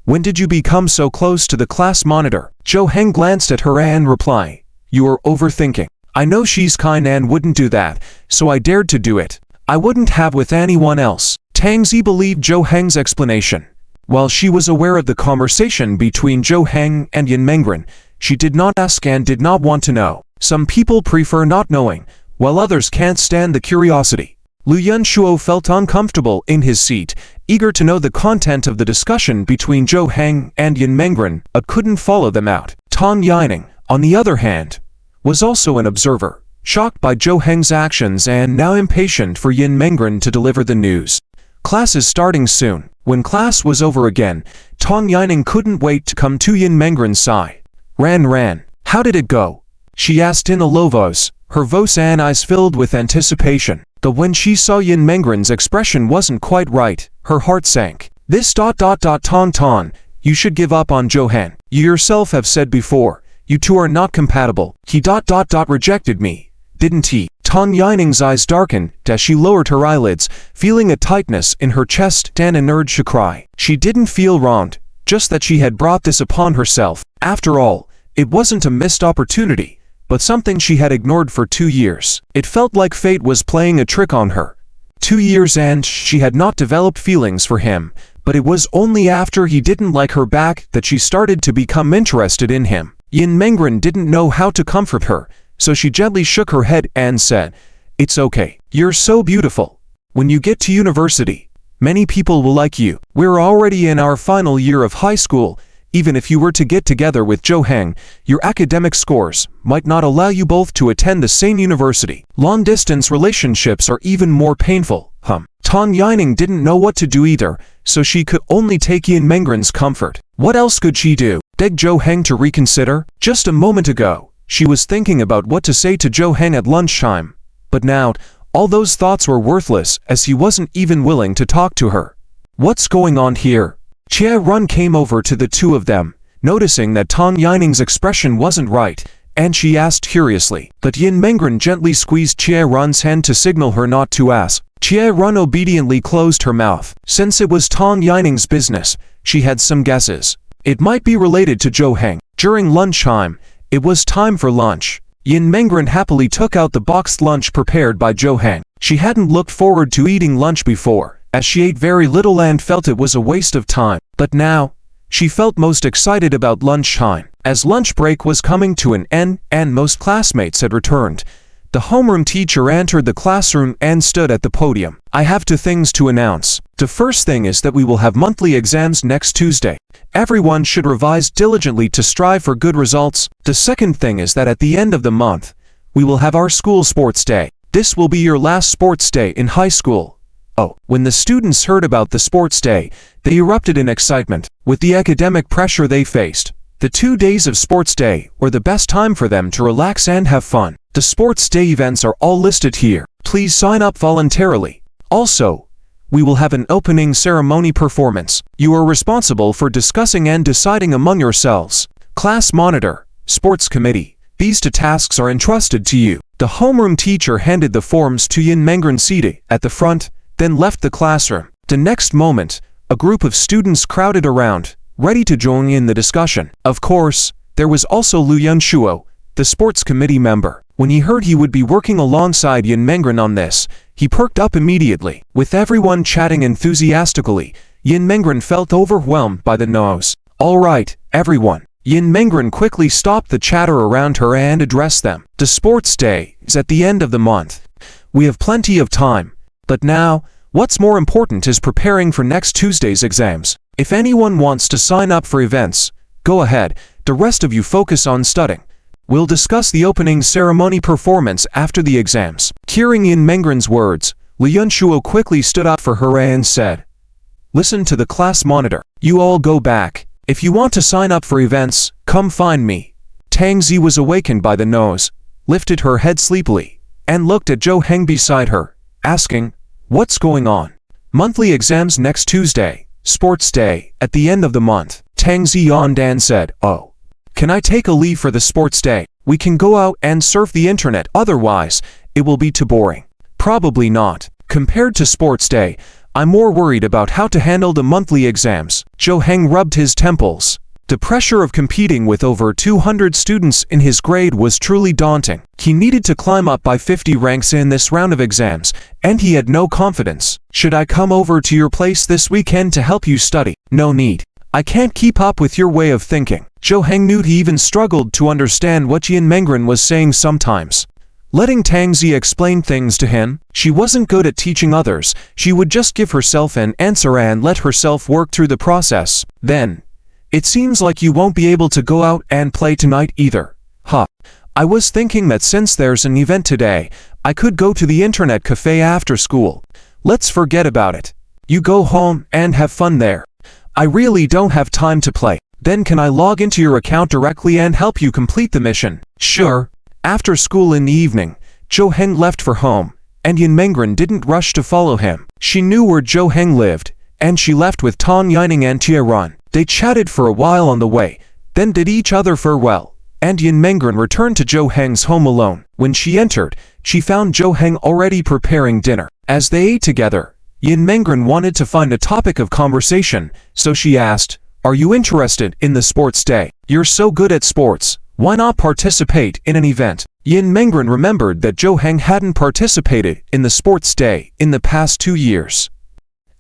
When did you become so close to the class monitor? Zhou Heng glanced at her and replied, You are overthinking. I know she's kind and wouldn't do that, so I dared to do it. I wouldn't have with anyone else. Tang Zi believed Zhou Heng's explanation. While she was aware of the conversation between Zhou Heng and Yin Mengren, she did not ask and did not want to know. Some people prefer not knowing, while others can't stand the curiosity. Lu Yunshuo felt uncomfortable in his seat, eager to know the content of the discussion between Zhou Heng and Yin Mengren, but couldn't follow them out. Tang Yining, on the other hand, was also an observer, shocked by Zhou Heng's actions and now impatient for Yin Mengren to deliver the news. Class is starting soon. When class was over again, Tang Yining couldn't wait to come to Yin Mengren's side. Ran, how did it go? She asked in a low voice, her voice and eyes filled with anticipation. But when she saw Yin Mengren's expression wasn't quite right, her heart sank. Tang, you should give up on Zhou Heng. You yourself have said before, you two are not compatible. He rejected me. didn't he? Tang Yining's eyes darkened as she lowered her eyelids, feeling a tightness in her chest and an urge to cry. She didn't feel wronged, just that she had brought this upon herself. After all, it wasn't a missed opportunity, but something she had ignored for 2 years. It felt like fate was playing a trick on her. 2 years and she had not developed feelings for him, but it was only after he didn't like her back that she started to become interested in him. Yin Mengren didn't know how to comfort her, so she gently shook her head and said, "It's okay. You're so beautiful. When you get to university, many people will like you. We're already in our final year of high school. Even if you were to get together with Zhou Heng, your academic scores might not allow you both to attend the same university. Long-distance relationships are even more painful." Tang Yining didn't know what to do either, so she could only take Yin Mengren's comfort. What else could she do? Beg Zhou Heng to reconsider? Just a moment ago, she was thinking about what to say to Zhou Heng at lunchtime. But now, all those thoughts were worthless as he wasn't even willing to talk to her. What's going on here? Jie Run came over to the two of them, noticing that Tang Yining's expression wasn't right, and she asked curiously. But Yin Mengren gently squeezed Jie Run's hand to signal her not to ask. Jie Run obediently closed her mouth. Since it was Tang Yining's business, she had some guesses. It might be related to Zhou Heng. During lunchtime, it was time for lunch. Yin Mengren happily took out the boxed lunch prepared by Zhou Heng. She hadn't looked forward to eating lunch before, as she ate very little and felt it was a waste of time. But now, she felt most excited about lunchtime. As lunch break was coming to an end and most classmates had returned, the homeroom teacher entered the classroom and stood at the podium. "I have 2 things to announce. The first thing is that we will have monthly exams next Tuesday. Everyone should revise diligently to strive for good results. The second thing is that at the end of the month, we will have our school sports day. This will be your last sports day in high school." When the students heard about the sports day, they erupted in excitement. With the academic pressure they faced, the 2 days of sports day were the best time for them to relax and have fun. The sports day events are all listed here. Please sign up voluntarily. Also, we will have an opening ceremony performance. You are responsible for discussing and deciding among yourselves. Class monitor, sports committee, these 2 tasks are entrusted to you. The homeroom teacher handed the forms to Yin Mengren seated at the front, then left the classroom. The next moment, a group of students crowded around, ready to join in the discussion. Of course, there was also Lu Yunshuo, the sports committee member. When he heard he would be working alongside Yin Mengren on this, he perked up immediately. With everyone chatting enthusiastically, Yin Mengren felt overwhelmed by the noise. "All right, everyone." Yin Mengren quickly stopped the chatter around her and addressed them. "The sports day is at the end of the month. We have plenty of time. But now, what's more important is preparing for next Tuesday's exams. If anyone wants to sign up for events, go ahead. The rest of you focus on studying. We'll discuss the opening ceremony performance after the exams." Hearing Yin Mengren's words, Lu Yunshuo quickly stood up for her and said, "Listen to the class monitor. You all go back. If you want to sign up for events, come find me." Tang Zi was awakened by the noise, lifted her head sleepily, and looked at Zhou Heng beside her, asking, "What's going on?" "Monthly exams next Tuesday, sports day, at the end of the month." Tang Zi yawned and said, "Oh. Can I take a leave for the sports day? We can go out and surf the internet, otherwise, it will be too boring." "Probably not. Compared to sports day, I'm more worried about how to handle the monthly exams." Zhou Heng rubbed his temples. The pressure of competing with over 200 students in his grade was truly daunting. He needed to climb up by 50 ranks in this round of exams, and he had no confidence. "Should I come over to your place this weekend to help you study?" "No need. I can't keep up with your way of thinking." Zhou Heng knew he even struggled to understand what Yin Mengren was saying sometimes. Letting Tang Zi explain things to him, she wasn't good at teaching others. She would just give herself an answer and let herself work through the process. Then, "It seems like you won't be able to go out and play tonight either." I was thinking that since there's an event today, I could go to the internet cafe after school." "Let's forget about it. You go home and have fun there. I really don't have time to play." "Then can I log into your account directly and help you complete the mission?" "Sure." After school in the evening, Zhou Heng left for home, and Yin Mengren didn't rush to follow him. She knew where Zhou Heng lived, and she left with Tang Yining and Jie Run. They chatted for a while on the way, then bid each other farewell. and Yin Mengren returned to Zhou Heng's home alone. When she entered, she found Zhou Heng already preparing dinner. As they ate together, Yin Mengren wanted to find a topic of conversation, so she asked, "Are you interested in the sports day? You're so good at sports. Why not participate in an event?" Yin Mengren remembered that Zhou Heng hadn't participated in the sports day in the past 2 years.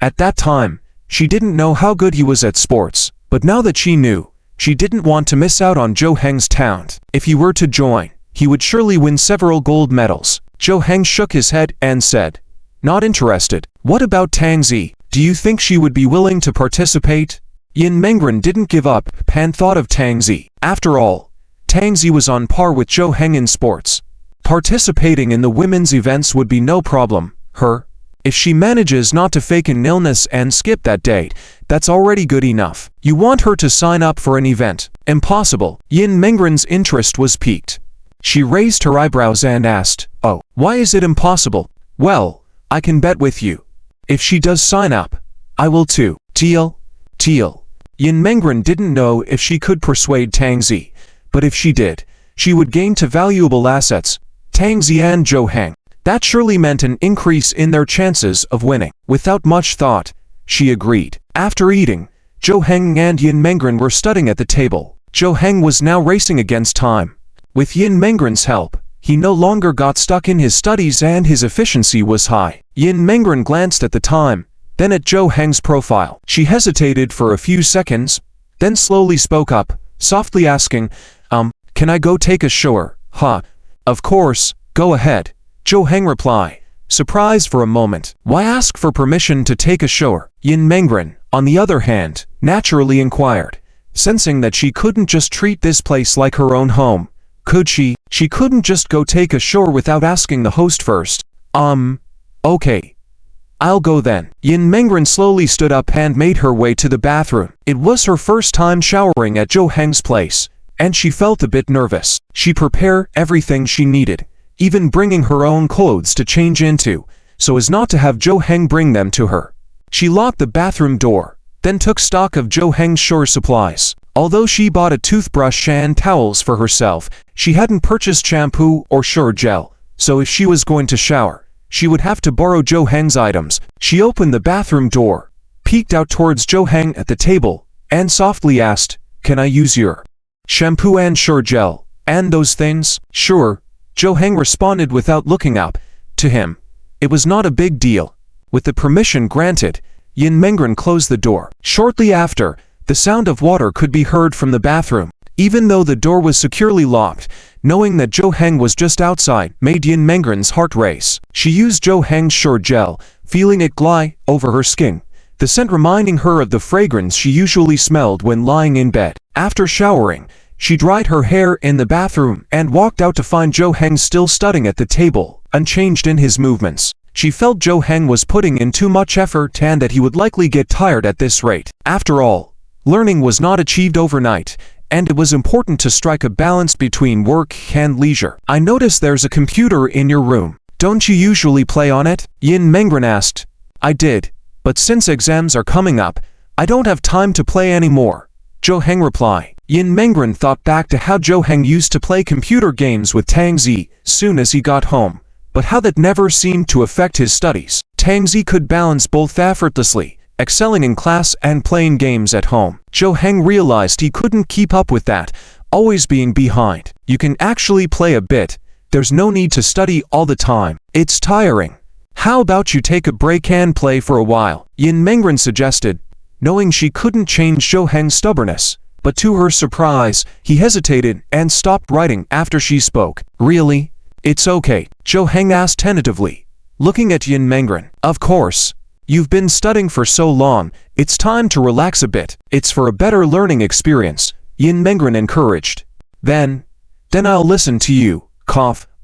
At that time, she didn't know how good he was at sports, but now that she knew, she didn't want to miss out on Zhou Heng's talent. If he were to join, he would surely win several gold medals. Zhou Heng shook his head and said, "Not interested." "What about Tang Zi? Do you think she would be willing to participate?" Yin Mengren didn't give up and thought of Tang Zi. After all, Tang Zi was on par with Zhou Heng in sports. Participating in the women's events would be no problem. If she manages not to fake an illness and skip that date, that's already good enough. You want her to sign up for an event? Impossible. Yin Mengren's interest was piqued. She raised her eyebrows and asked, "Oh, why is it impossible?" "Well, I can bet with you. If she does sign up, I will too." Teal. Yin Mengren didn't know if she could persuade Tang Zi, but if she did, she would gain two valuable assets, Tang Zi and Zhou Heng. That surely meant an increase in their chances of winning. Without much thought, she agreed. After eating, Zhou Heng and Yin Mengren were studying at the table. Zhou Heng was now racing against time. With Yin Mengren's help, he no longer got stuck in his studies and his efficiency was high. Yin Mengren glanced at the time, then at Zhou Heng's profile. She hesitated for a few seconds, then slowly spoke up, softly asking, "Can I go take a shower?" Of course, go ahead," Zhou Heng replied, surprised for a moment. Why ask for permission to take a shower? Yin Mengren, on the other hand, naturally inquired, sensing that she couldn't just treat this place like her own home. Could she? She couldn't just go take a shower without asking the host first. Okay. I'll go then." Yin Mengren slowly stood up and made her way to the bathroom. It was her first time showering at Zhou Heng's place, and she felt a bit nervous. She prepared everything she needed, even bringing her own clothes to change into, so as not to have Zhou Heng bring them to her. She locked the bathroom door, then took stock of Zhou Heng's shower supplies. Although she bought a toothbrush and towels for herself, she hadn't purchased shampoo or shower gel, so if she was going to shower, she would have to borrow Zhou Heng's items. She opened the bathroom door, peeked out towards Zhou Heng at the table, and softly asked, "Can I use your shampoo and shower gel, and those things?" "Sure," Zhou Heng responded without looking up. To him, it was not a big deal. With the permission granted, Yin Mengren closed the door. Shortly after, the sound of water could be heard from the bathroom. Even though the door was securely locked, knowing that Zhou Heng was just outside made Yin Mengren's heart race. She used Zhou Heng's shower gel, feeling it glide over her skin, the scent reminding her of the fragrance she usually smelled when lying in bed. After showering, she dried her hair in the bathroom and walked out to find Zhou Heng still studying at the table, unchanged in his movements. She felt Zhou Heng was putting in too much effort and that he would likely get tired at this rate. After all, learning was not achieved overnight, and it was important to strike a balance between work and leisure. "I notice there's a computer in your room. Don't you usually play on it?" Yin Mengren asked. "I did, but since exams are coming up, I don't have time to play anymore," Zhou Heng replied. Yin Mengren thought back to how Zhou Heng used to play computer games with Tang Zi soon as he got home, but how that never seemed to affect his studies. Tang Zi could balance both effortlessly, excelling in class and playing games at home. Zhou Heng realized he couldn't keep up with that, always being behind. You can actually play a bit. There's no need to study all the time. It's tiring. How about you take a break and play for a while? Yin Mengren suggested, knowing she couldn't change Zhou Heng's stubbornness. But to her surprise, he hesitated and stopped writing after she spoke. "Really? It's okay," Zhou Heng asked tentatively, looking at Yin Mengren. "Of course. You've been studying for so long, it's time to relax a bit. It's for a better learning experience," Yin Mengren encouraged. Then I'll listen to you.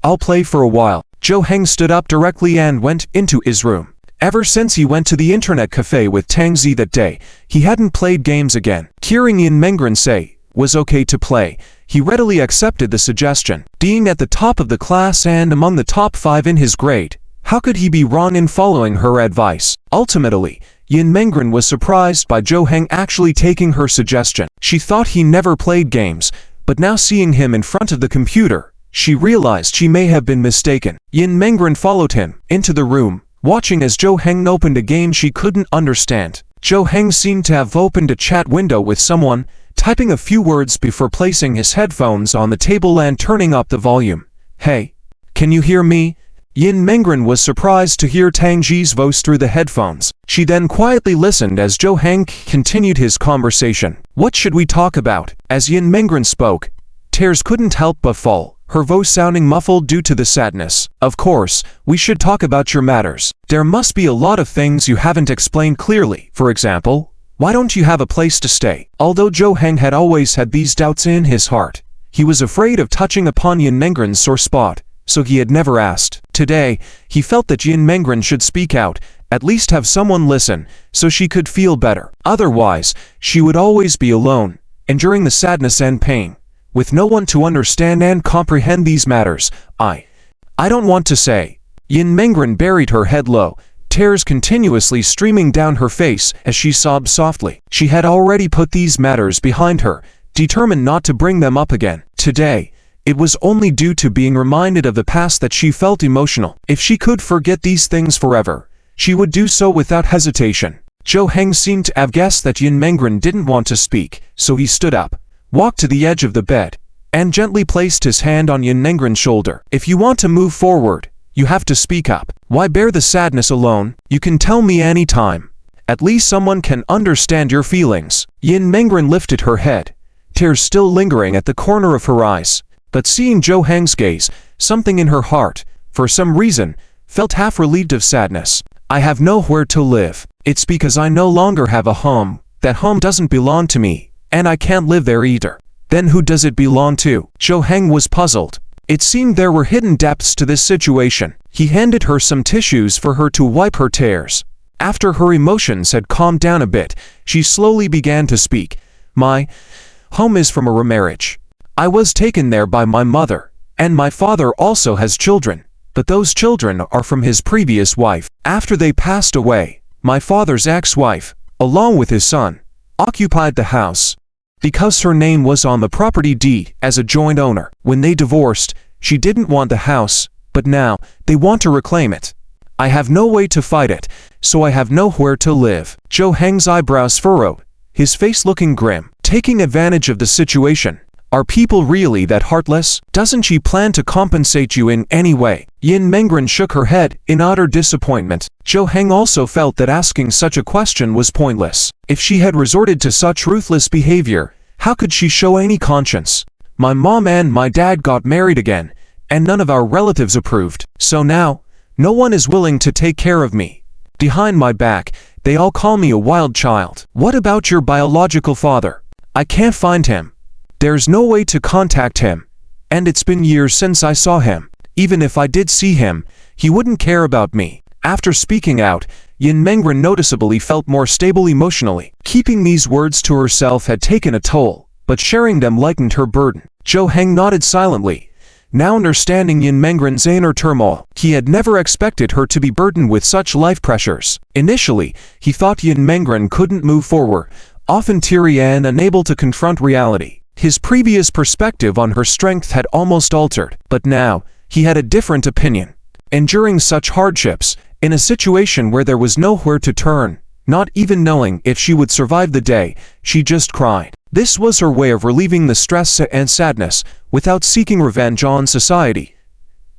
I'll play for a while." Zhou Heng stood up directly and went into his room. Ever since he went to the internet cafe with Tang Zi that day, he hadn't played games again. Hearing Yin Mengren say was okay to play, he readily accepted the suggestion. Being at the top of the class and among the top 5 in his grade, how could he be wrong in following her advice? Ultimately, Yin Mengren was surprised by Zhou Heng actually taking her suggestion. She thought he never played games, but now seeing him in front of the computer, she realized she may have been mistaken. Yin Mengren followed him into the room, watching as Zhou Heng opened a game she couldn't understand. Zhou Heng seemed to have opened a chat window with someone, typing a few words before placing his headphones on the table and turning up the volume. "Hey, can you hear me?" Yin Mengren was surprised to hear Tang Ji's voice through the headphones. She then quietly listened as Zhou Heng continued his conversation. "What should we talk about?" As Yin Mengren spoke, tears couldn't help but fall, her voice sounding muffled due to the sadness. "Of course, we should talk about your matters. There must be a lot of things you haven't explained clearly. For example, why don't you have a place to stay?" Although Zhou Heng had always had these doubts in his heart, he was afraid of touching upon Yin Mengren's sore spot, so he had never asked. Today, he felt that Yin Mengren should speak out, at least have someone listen, so she could feel better. Otherwise, she would always be alone, enduring the sadness and pain, with no one to understand and comprehend these matters. I don't want to say." Yin Mengren buried her head low, tears continuously streaming down her face as she sobbed softly. She had already put these matters behind her, determined not to bring them up again. Today, it was only due to being reminded of the past that she felt emotional. If she could forget these things forever, she would do so without hesitation. Zhou Heng seemed to have guessed that Yin Mengren didn't want to speak, so he stood up, walked to the edge of the bed, and gently placed his hand on Yin Mengren's shoulder. "If you want to move forward, you have to speak up. Why bear the sadness alone? You can tell me any time. At least someone can understand your feelings." Yin Mengren lifted her head, tears still lingering at the corner of her eyes. But seeing Zhou Heng's gaze, something in her heart, for some reason, felt half relieved of sadness. "I have nowhere to live. It's because I no longer have a home. That home doesn't belong to me, and I can't live there either." "Then who does it belong to?" Zhou Heng was puzzled. It seemed there were hidden depths to this situation. He handed her some tissues for her to wipe her tears. After her emotions had calmed down a bit, she slowly began to speak. "My home is from a remarriage. I was taken there by my mother, and my father also has children, but those children are from his previous wife. After they passed away, my father's ex-wife, along with his son, occupied the house, because her name was on the property deed as a joint owner. When they divorced, she didn't want the house, but now they want to reclaim it. I have no way to fight it, so I have nowhere to live." Zhou Heng's eyebrows furrowed, his face looking grim. Taking advantage of the situation. "Are people really that heartless? Doesn't she plan to compensate you in any way?" Yin Mengren shook her head in utter disappointment. Zhou Heng also felt that asking such a question was pointless. If she had resorted to such ruthless behavior, how could she show any conscience? "My mom and my dad got married again, and none of our relatives approved. So now, no one is willing to take care of me. Behind my back, they all call me a wild child." "What about your biological father?" "I can't find him. There's no way to contact him, and it's been years since I saw him. Even if I did see him, he wouldn't care about me." After speaking out, Yin Mengren noticeably felt more stable emotionally. Keeping these words to herself had taken a toll, but sharing them lightened her burden. Zhou Heng nodded silently, now understanding Yin Mengren's inner turmoil. He had never expected her to be burdened with such life pressures. Initially, he thought Yin Mengren couldn't move forward, often teary and unable to confront reality. His previous perspective on her strength had almost altered, but now, he had a different opinion. Enduring such hardships, in a situation where there was nowhere to turn, not even knowing if she would survive the day, she just cried. This was her way of relieving the stress and sadness, without seeking revenge on society,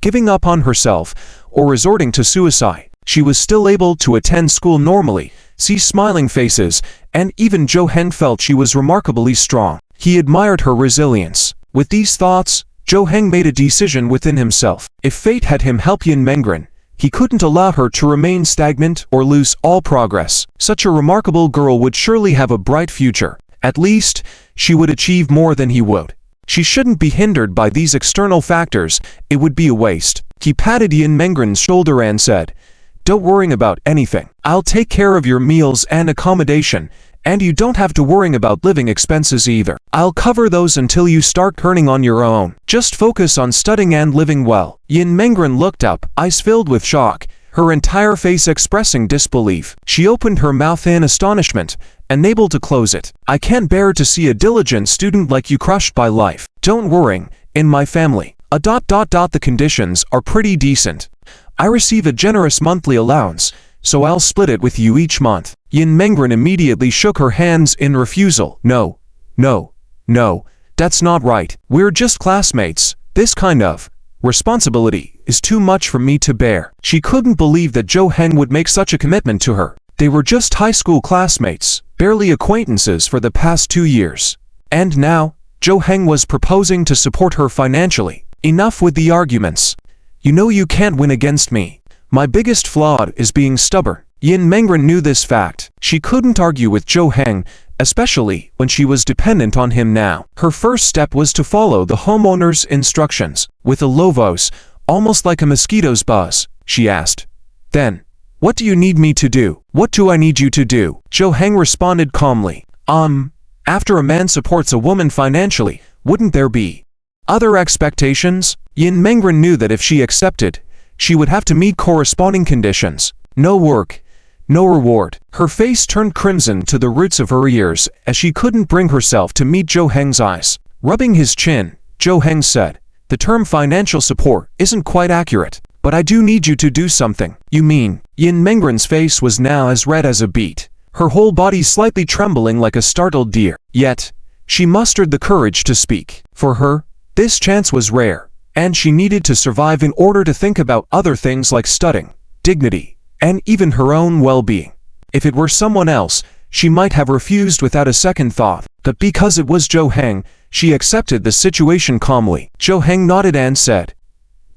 giving up on herself, or resorting to suicide. She was still able to attend school normally, see smiling faces, and even Zhou Heng felt she was remarkably strong. He admired her resilience. With these thoughts, Zhou Heng made a decision within himself. If fate had him help Yin Mengren, he couldn't allow her to remain stagnant or lose all progress. Such a remarkable girl would surely have a bright future. At least, she would achieve more than he would. She shouldn't be hindered by these external factors, it would be a waste. He patted Yin Mengren's shoulder and said, "Don't worry about anything. I'll take care of your meals and accommodation, and you don't have to worry about living expenses either. I'll cover those until you start earning on your own. Just focus on studying and living well." Yin Mengren looked up, eyes filled with shock, her entire face expressing disbelief. She opened her mouth in astonishment, unable to close it. "I can't bear to see a diligent student like you crushed by life. Don't worry, in my family, the conditions are pretty decent. I receive a generous monthly allowance, so I'll split it with you each month. Yin Mengren immediately shook her hands in refusal. No, that's not right. We're just classmates. This kind of responsibility is too much for me to bear. She couldn't believe that Zhou Heng would make such a commitment to her. They were just high school classmates, barely acquaintances for the past 2 years. And now, Zhou Heng was proposing to support her financially. Enough with the arguments. You know you can't win against me. My biggest flaw is being stubborn. Yin Mengren knew this fact. She couldn't argue with Zhou Heng, especially when she was dependent on him now. Her first step was to follow the homeowner's instructions. With a low voice, almost like a mosquito's buzz, she asked, "Then, what do you need me to do?" "What do I need you to do?" Zhou Heng responded calmly. After a man supports a woman financially, wouldn't there be other expectations? Yin Mengren knew that if she accepted, she would have to meet corresponding conditions. No work, no reward. Her face turned crimson to the roots of her ears as she couldn't bring herself to meet Zhou Heng's eyes. Rubbing his chin, Zhou Heng said, "The term financial support isn't quite accurate, but I do need you to do something." "You mean?" Yin Mengren's face was now as red as a beet, her whole body slightly trembling like a startled deer. Yet, she mustered the courage to speak. For her, this chance was rare, and she needed to survive in order to think about other things like studying, dignity, and even her own well-being. If it were someone else, she might have refused without a second thought, but because it was Zhou Heng, she accepted the situation calmly. Zhou Heng nodded and said,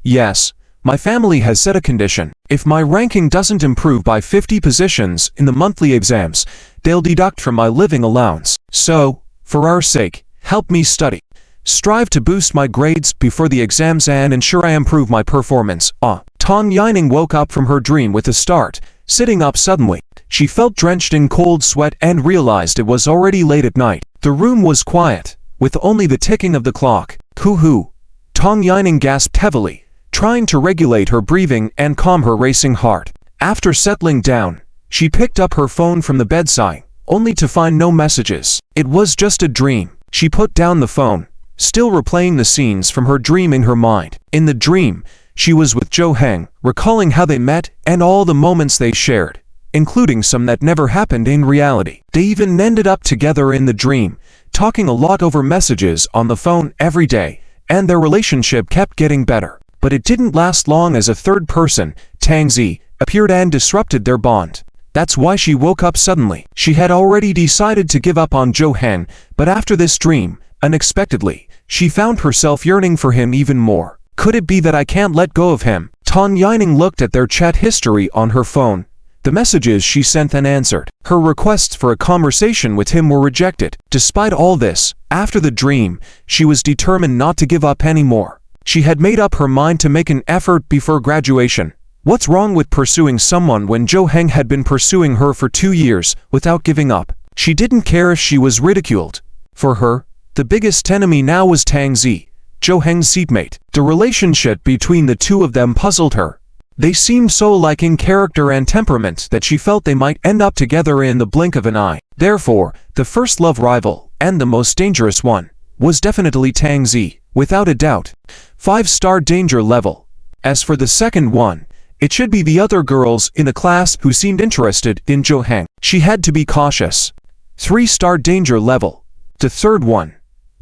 "Yes, my family has set a condition. If my ranking doesn't improve by 50 positions in the monthly exams, they'll deduct from my living allowance. So, for our sake, help me study. Strive to boost my grades before the exams and ensure I improve my performance." Tang Yining woke up from her dream with a start. Sitting up suddenly, she felt drenched in cold sweat and realized it was already late at night. The room was quiet, with only the ticking of the clock. "Hoo-hoo!" Tang Yining gasped heavily, trying to regulate her breathing and calm her racing heart. After settling down, she picked up her phone from the bedside, only to find no messages. It was just a dream. She put down the phone, still replaying the scenes from her dream in her mind. In the dream, she was with Zhou Heng, recalling how they met and all the moments they shared, including some that never happened in reality. They even ended up together in the dream, talking a lot over messages on the phone every day, and their relationship kept getting better. But it didn't last long as a third person, Tang Zi, appeared and disrupted their bond. That's why she woke up suddenly. She had already decided to give up on Zhou Heng, but after this dream, unexpectedly, she found herself yearning for him even more. Could it be that I can't let go of him? Tang Yining looked at their chat history on her phone, the messages she sent and answered. Her requests for a conversation with him were rejected. Despite all this, after the dream, she was determined not to give up anymore. She had made up her mind to make an effort before graduation. What's wrong with pursuing someone when Zhou Heng had been pursuing her for 2 years without giving up? She didn't care if she was ridiculed. For her, the biggest enemy now was Tang Zi, Zhou Heng's seatmate. The relationship between the two of them puzzled her. They seemed so alike in character and temperament that she felt they might end up together in the blink of an eye. Therefore, the first love rival, and the most dangerous one, was definitely Tang Zi, without a doubt. 5-star danger level. As for the second one, it should be the other girls in the class who seemed interested in Zhou Heng. She had to be cautious. 3-star danger level. The third one.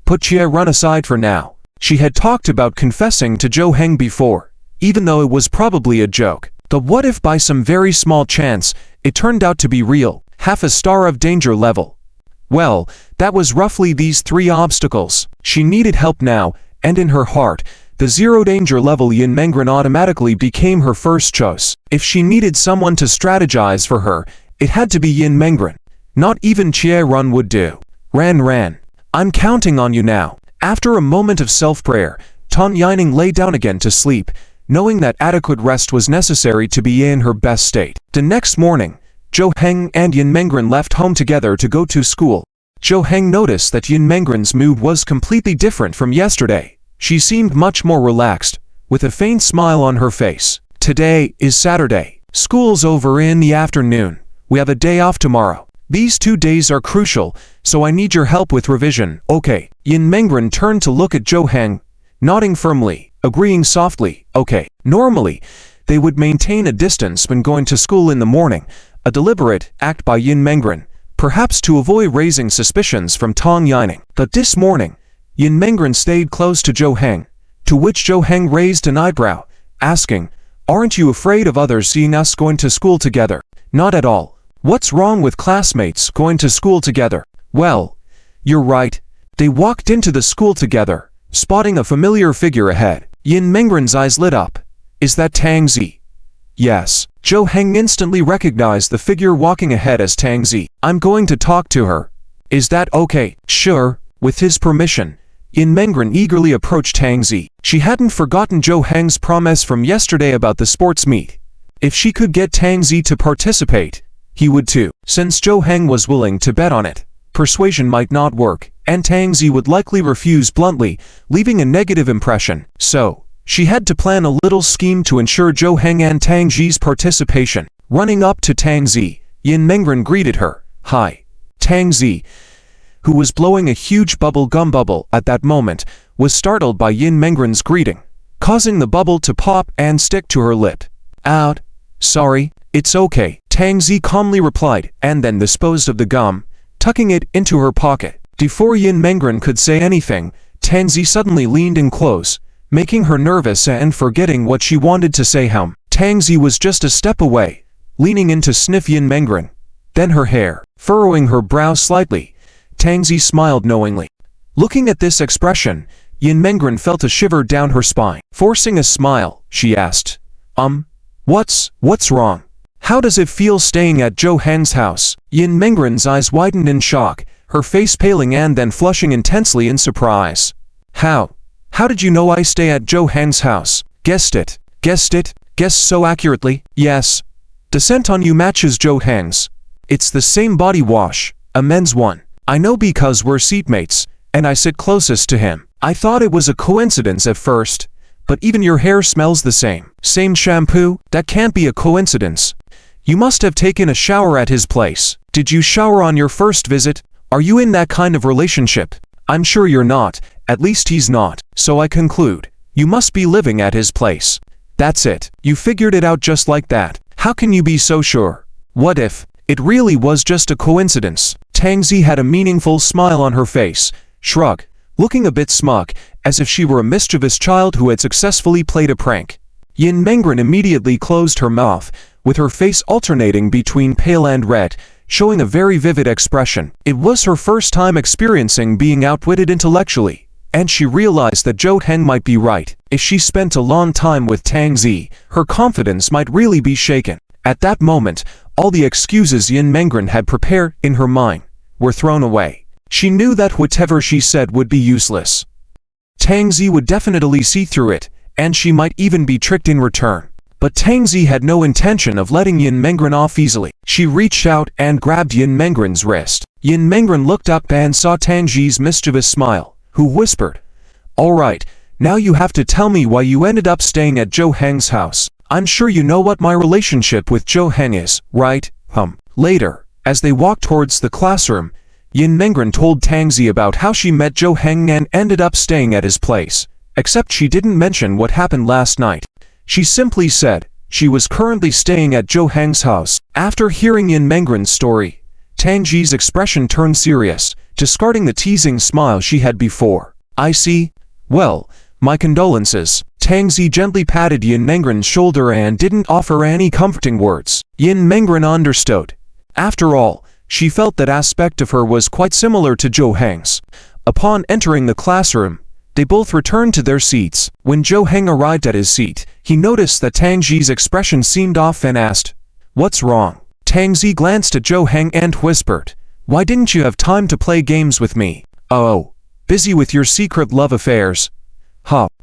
Put Jie Run aside for now. She had talked about confessing to Zhou Heng before, even though it was probably a joke. But what if by some very small chance, it turned out to be real? Half a star of danger level. Well, that was roughly these 3 obstacles. She needed help now, and in her heart, the 0 danger level Yin Mengren automatically became her first choice. If she needed someone to strategize for her, it had to be Yin Mengren. Not even Jie Run would do. Ran, I'm counting on you now. After a moment of self-prayer, Tang Yining lay down again to sleep, knowing that adequate rest was necessary to be in her best state. The next morning, Zhou Heng and Yin Mengren left home together to go to school. Zhou Heng noticed that Yin Mengren's mood was completely different from yesterday. She seemed much more relaxed, with a faint smile on her face. Today is Saturday. School's over in the afternoon. We have a day off tomorrow. These 2 days are crucial, so I need your help with revision. Okay. Yin Mengren turned to look at Zhou Heng, nodding firmly, agreeing softly, okay. Normally, they would maintain a distance when going to school in the morning, a deliberate act by Yin Mengren, perhaps to avoid raising suspicions from Tang Yining. But this morning, Yin Mengren stayed close to Zhou Heng, to which Zhou Heng raised an eyebrow, asking, "Aren't you afraid of others seeing us going to school together?" "Not at all. What's wrong with classmates going to school together?" "Well, you're right." They walked into the school together, spotting a familiar figure ahead. Yin Mengren's eyes lit up. "Is that Tang Zi?" "Yes." Zhou Heng instantly recognized the figure walking ahead as Tang Zi. "I'm going to talk to her." "Is that okay?" "Sure." With his permission, Yin Mengren eagerly approached Tang Zi. She hadn't forgotten Zhou Heng's promise from yesterday about the sports meet. If she could get Tang Zi to participate, he would too. Since Zhou Heng was willing to bet on it, persuasion might not work, and Tang Zi would likely refuse bluntly, leaving a negative impression. So, she had to plan a little scheme to ensure Zhou Heng and Tang Zi's participation. Running up to Tang Zi, Yin Mengren greeted her. "Hi." Tang Zi, who was blowing a huge gum bubble at that moment, was startled by Yin Mengren's greeting, causing the bubble to pop and stick to her lip. "Out. Sorry, it's okay," Tang Zi calmly replied, and then disposed of the gum, tucking it into her pocket. Before Yin Mengren could say anything, Tang Zi suddenly leaned in close, making her nervous and forgetting what she wanted to say. Tang Zi was just a step away, leaning in to sniff Yin Mengren. Then her hair, furrowing her brow slightly, Tang Zi smiled knowingly. Looking at this expression, Yin Mengren felt a shiver down her spine. Forcing a smile, she asked, What's wrong? How does it feel staying at Zhou Heng's house?" Yin Mengren's eyes widened in shock, her face paling and then flushing intensely in surprise. How did you know I stay at Zhou Heng's house?" Guessed it. Guessed so accurately." "Yes. The scent on you matches Zhou Heng's. It's the same body wash, a men's one. I know because we're seatmates, and I sit closest to him. I thought it was a coincidence at first, but even your hair smells the same. Same shampoo? That can't be a coincidence. You must have taken a shower at his place. Did you shower on your first visit? Are you in that kind of relationship? I'm sure you're not, at least he's not, so I conclude, you must be living at his place. That's it. You figured it out just like that. How can you be so sure? What if it really was just a coincidence?" Tang Zi had a meaningful smile on her face, shrug, looking a bit smug, as if she were a mischievous child who had successfully played a prank. Yin Mengren immediately closed her mouth, with her face alternating between pale and red, showing a very vivid expression. It was her first time experiencing being outwitted intellectually, and she realized that Zhou Heng might be right. If she spent a long time with Tang Zi, her confidence might really be shaken. At that moment, all the excuses Yin Mengren had prepared in her mind were thrown away. She knew that whatever she said would be useless. Tang Zi would definitely see through it, and she might even be tricked in return. But Tang Zi had no intention of letting Yin Mengren off easily. She reached out and grabbed Yin Mengren's wrist. Yin Mengren looked up and saw Tang Zi's mischievous smile, who whispered, "All right, now you have to tell me why you ended up staying at Zhou Heng's house. I'm sure you know what my relationship with Zhou Heng is, right?" Later, as they walked towards the classroom, Yin Mengren told Tang Zi about how she met Zhou Heng and ended up staying at his place, except she didn't mention what happened last night. She simply said she was currently staying at Zhou Heng's house. After hearing Yin Mengren's story, Tang Zi's expression turned serious, discarding the teasing smile she had before. "I see. Well, my condolences." Tang Zi gently patted Yin Mengren's shoulder and didn't offer any comforting words. Yin Mengren understood. After all, she felt that aspect of her was quite similar to Zhou Heng's. Upon entering the classroom, they both returned to their seats. When Zhou Heng arrived at his seat, he noticed that Tang Zi's expression seemed off and asked, "What's wrong?" Tang Zi glanced at Zhou Heng and whispered, "Why didn't you have time to play games with me?" "Oh, busy with your secret love affairs."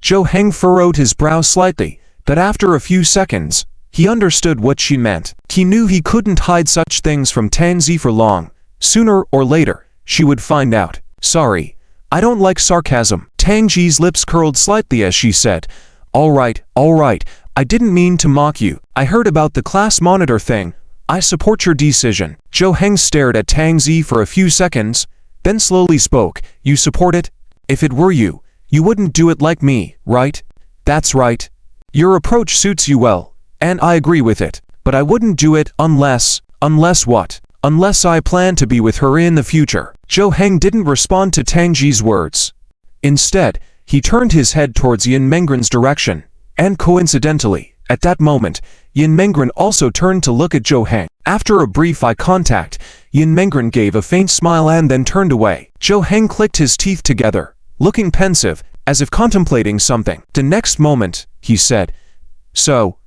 Zhou Heng furrowed his brow slightly, but after a few seconds, he understood what she meant. He knew he couldn't hide such things from Tang Zi for long. Sooner or later, she would find out. "Sorry, I don't like sarcasm." Tang Zi's lips curled slightly as she said, all right, I didn't mean to mock you. I heard about the class monitor thing. I support your decision." Zhou Heng stared at Tang Zi for a few seconds, then slowly spoke, "You support it?" If it were you, you wouldn't do it like me, right? That's right. Your approach suits you well, and I agree with it. But I wouldn't do it unless what? Unless I plan to be with her in the future. Zhou Heng didn't respond to Tang Ji's words. Instead, he turned his head towards Yin Mengren's direction, and coincidentally, at that moment, Yin Mengren also turned to look at Zhou Heng. After a brief eye contact, Yin Mengren gave a faint smile and then turned away. Zhou Heng clicked his teeth together, looking pensive, as if contemplating something. The next moment, he said, "So,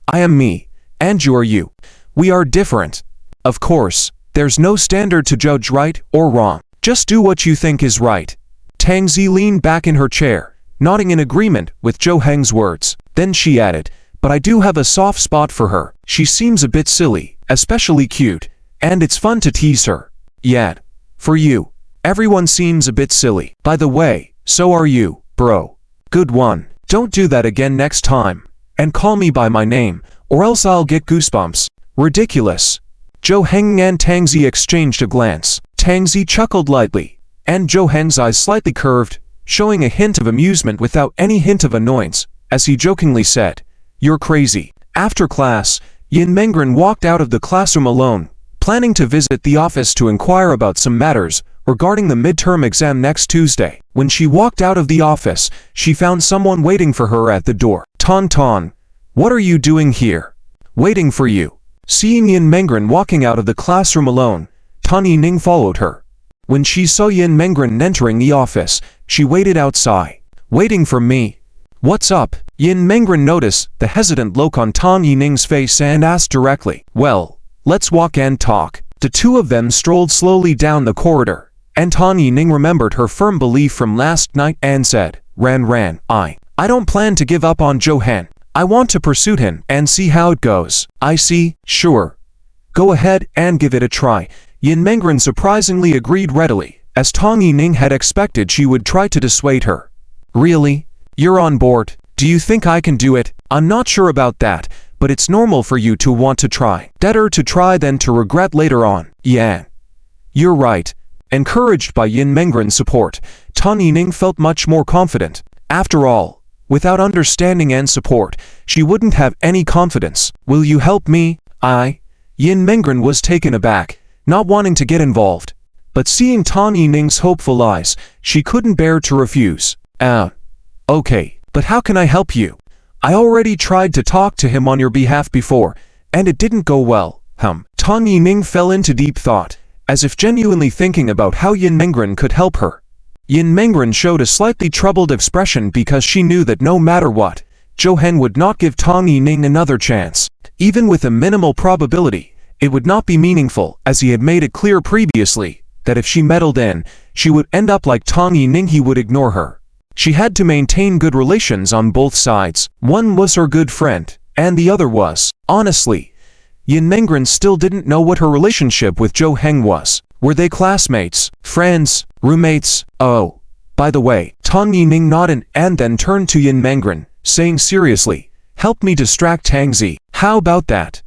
I am me, and you are you. We are different. Of course, there's no standard to judge right or wrong. Just do what you think is right." Tang Zi leaned back in her chair, nodding in agreement with Zhou Heng's words. Then she added, "But I do have a soft spot for her. She seems a bit silly, especially cute, and it's fun to tease her. Yet, for you, everyone seems a bit silly. By the way, so are you, bro. Good one. Don't do that again next time. And call me by my name, or else I'll get goosebumps." Ridiculous. Zhou Heng and Tang Zi exchanged a glance. Tang Zi chuckled lightly, and Zhou Heng's eyes slightly curved, showing a hint of amusement without any hint of annoyance, as he jokingly said, "You're crazy." After class, Yin Mengren walked out of the classroom alone, planning to visit the office to inquire about some matters regarding the midterm exam next Tuesday. When she walked out of the office, she found someone waiting for her at the door. "Ton Ton, what are you doing here?" "Waiting for you." Seeing Yin Mengren walking out of the classroom alone, Tan Yining followed her. When she saw Yin Mengren entering the office, she waited outside. "Waiting for me? What's up?" Yin Mengren noticed the hesitant look on Tan Yining's face and asked directly. "Well, let's walk and talk." The two of them strolled slowly down the corridor, and Tan Yining remembered her firm belief from last night and said, Ran, I don't plan to give up on Zhou Heng. I want to pursue him and see how it goes." "I see, sure. Go ahead and give it a try." Yin Mengren surprisingly agreed readily, as Tang Yining had expected she would try to dissuade her. "Really? You're on board? Do you think I can do it?" "I'm not sure about that, but it's normal for you to want to try. Better to try than to regret later on." "Yeah. You're right." Encouraged by Yin Mengren's support, Tang Yining felt much more confident. After all, without understanding and support, she wouldn't have any confidence. "Will you help me?" Yin Mengren was taken aback, not wanting to get involved. But seeing Tan Yining's hopeful eyes, she couldn't bear to refuse. Okay, but how can I help you? I already tried to talk to him on your behalf before, and it didn't go well." Tan Yining fell into deep thought, as if genuinely thinking about how Yin Mengren could help her. Yin Mengren showed a slightly troubled expression because she knew that no matter what, Zhou Heng would not give Tang Yining another chance. Even with a minimal probability, it would not be meaningful, as he had made it clear previously, that if she meddled in, she would end up like Tang Yining. He would ignore her. She had to maintain good relations on both sides. One was her good friend, and the other was, honestly, Yin Mengren still didn't know what her relationship with Zhou Heng was. Were they classmates, friends, roommates? Oh, by the way, Tang Yining nodded and then turned to Yin Mengren, saying seriously, "Help me distract Tang Zi. How about that?"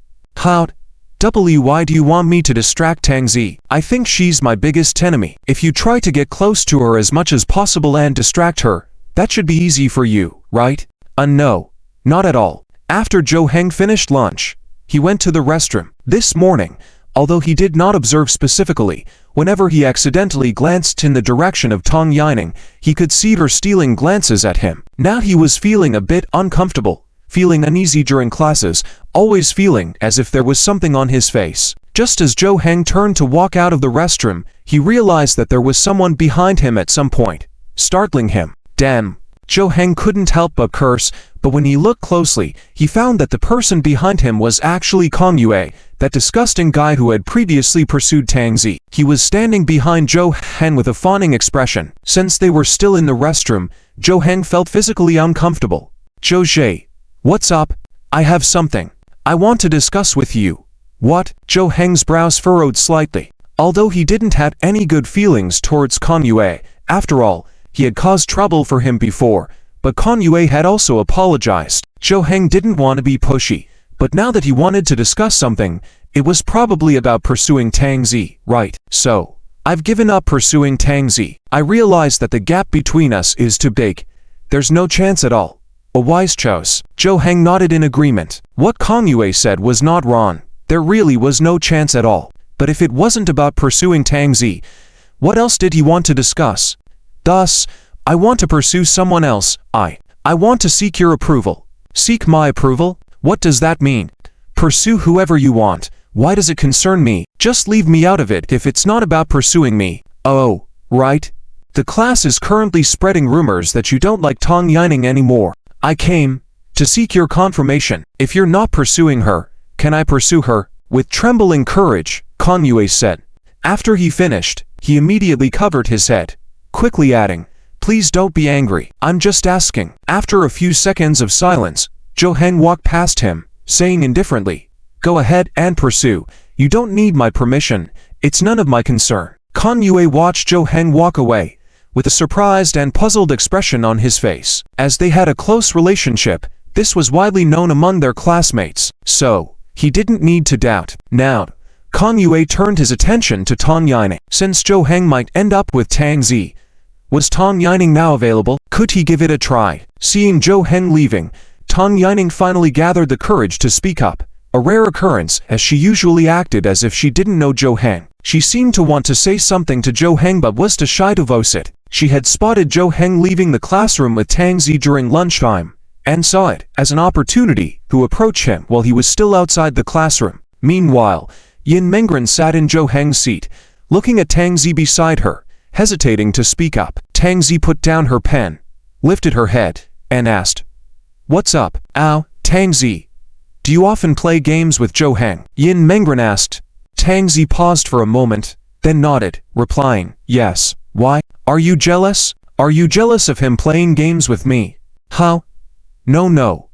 Why do you want me to distract Tang Zi? I think she's my biggest enemy. If you try to get close to her as much as possible and distract her, that should be easy for you, right? No, not at all. After Zhou Heng finished lunch, he went to the restroom. This morning, although he did not observe specifically, whenever he accidentally glanced in the direction of Tang Yining, he could see her stealing glances at him. Now he was feeling a bit uncomfortable, feeling uneasy during classes, always feeling as if there was something on his face. Just as Zhou Heng turned to walk out of the restroom, he realized that there was someone behind him at some point, startling him. Damn! Zhou Heng couldn't help but curse, but when he looked closely, he found that the person behind him was actually Kong Yue, that disgusting guy who had previously pursued Tang Zi. He was standing behind Zhou Heng with a fawning expression. Since they were still in the restroom, Zhou Heng felt physically uncomfortable. "Zhou Zhe, what's up? I have something I want to discuss with you." "What?" Zhou Heng's brows furrowed slightly. Although he didn't have any good feelings towards Kong Yue, after all, he had caused trouble for him before, but Kong Yue had also apologized. Zhou Heng didn't want to be pushy, but now that he wanted to discuss something, it was probably about pursuing Tang Zi, right? "So, I've given up pursuing Tang Zi. I realize that the gap between us is too big. There's no chance at all. A wise choice. Zhou Heng nodded in agreement. What Kang Yue said was not wrong. There really was no chance at all. But if it wasn't about pursuing Tang Zi, what else did he want to discuss? Thus, I want to pursue someone else. I want to seek your approval. Seek my approval? What does that mean? Pursue whoever you want. Why does it concern me? Just leave me out of it if it's not about pursuing me. Oh, right. The class is currently spreading rumors that you don't like Tang Yining anymore. I came to seek your confirmation. If you're not pursuing her, can I pursue her? With trembling courage, Kang Yue said. After he finished, he immediately covered his head, quickly adding, please don't be angry. I'm just asking. After a few seconds of silence, Zhou Heng walked past him, saying indifferently, go ahead and pursue. You don't need my permission. It's none of my concern. Kang Yue watched Zhou Heng walk away, with a surprised and puzzled expression on his face. As they had a close relationship, this was widely known among their classmates, so he didn't need to doubt. Now, Kang Yue turned his attention to Tang Yining. Since Zhou Heng might end up with Tang Zi, was Tang Yining now available? Could he give it a try? Seeing Zhou Heng leaving, Tang Yining finally gathered the courage to speak up, a rare occurrence as she usually acted as if she didn't know Zhou Heng. She seemed to want to say something to Zhou Heng but was too shy to voice it. She had spotted Zhou Heng leaving the classroom with Tang Zi during lunchtime, and saw it as an opportunity to approach him while he was still outside the classroom. Meanwhile, Yin Mengren sat in Zhou Heng's seat, looking at Tang Zi beside her, hesitating to speak up. Tang Zi put down her pen, lifted her head, and asked, what's up? Ow, Tang Zi. Do you often play games with Zhou Heng? Yin Mengren asked. Tang Zi paused for a moment, then nodded, replying, yes. Why? Are you jealous? Are you jealous of him playing games with me? How? No.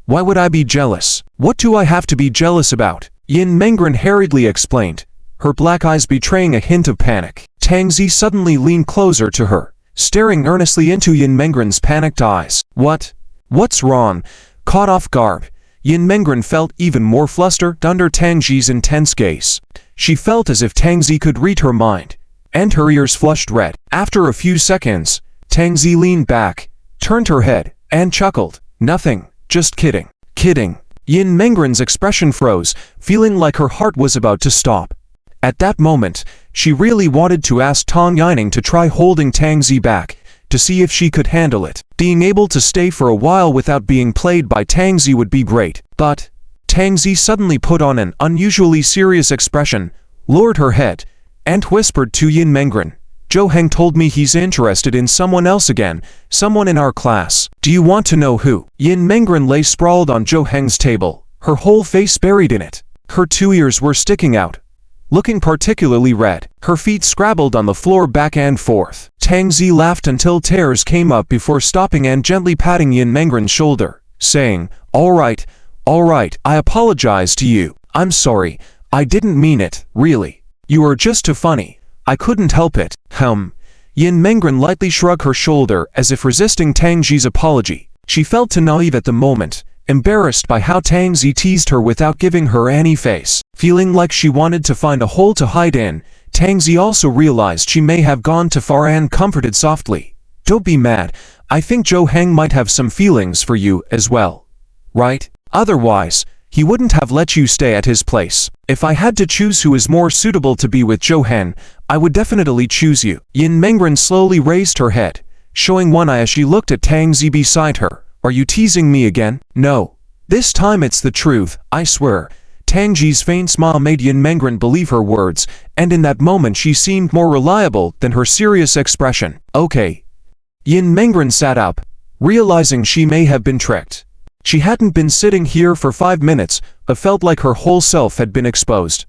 Why would I be jealous? What do I have to be jealous about? Yin Mengren hurriedly explained, her black eyes betraying a hint of panic. Tang Zi suddenly leaned closer to her, staring earnestly into Yin Mengren's panicked eyes. What's wrong? Caught off guard, Yin Mengren felt even more flustered under Tang Zi's intense gaze. She felt as if Tang Zi could read her mind, and her ears flushed red. After a few seconds, Tang Zi leaned back, turned her head, and chuckled. Nothing, just kidding. Kidding. Yin Mengren's expression froze, feeling like her heart was about to stop. At that moment, she really wanted to ask Tang Yining to try holding Tang Zi back, to see if she could handle it. Being able to stay for a while without being played by Tang Zi would be great. But Tang Zi suddenly put on an unusually serious expression, lowered her head, and whispered to Yin Mengren, Zhou Heng told me he's interested in someone else again, someone in our class. Do you want to know who? Yin Mengren lay sprawled on Zhou Heng's table, her whole face buried in it. Her two ears were sticking out, looking particularly red. Her feet scrabbled on the floor back and forth. Tang Zi laughed until tears came up before stopping and gently patting Yin Mengren's shoulder, saying, all right, I apologize to you. I'm sorry, I didn't mean it, really. You are just too funny. I couldn't help it. Yin Mengren lightly shrugged her shoulder as if resisting Tang Zi's apology. She felt too naive at the moment, embarrassed by how Tang Zi teased her without giving her any face. Feeling like she wanted to find a hole to hide in, Tang Zi also realized she may have gone too far and comforted softly. Don't be mad. I think Zhou Heng might have some feelings for you as well. Right? Otherwise, he wouldn't have let you stay at his place. If I had to choose who is more suitable to be with Zhou Heng, I would definitely choose you. Yin Mengren slowly raised her head, showing one eye as she looked at Tang Zi beside her. Are you teasing me again? No. This time it's the truth, I swear. Tang Zi's faint smile made Yin Mengren believe her words, and in that moment she seemed more reliable than her serious expression. Okay. Yin Mengren sat up, realizing she may have been tricked. She hadn't been sitting here for 5 minutes, but felt like her whole self had been exposed.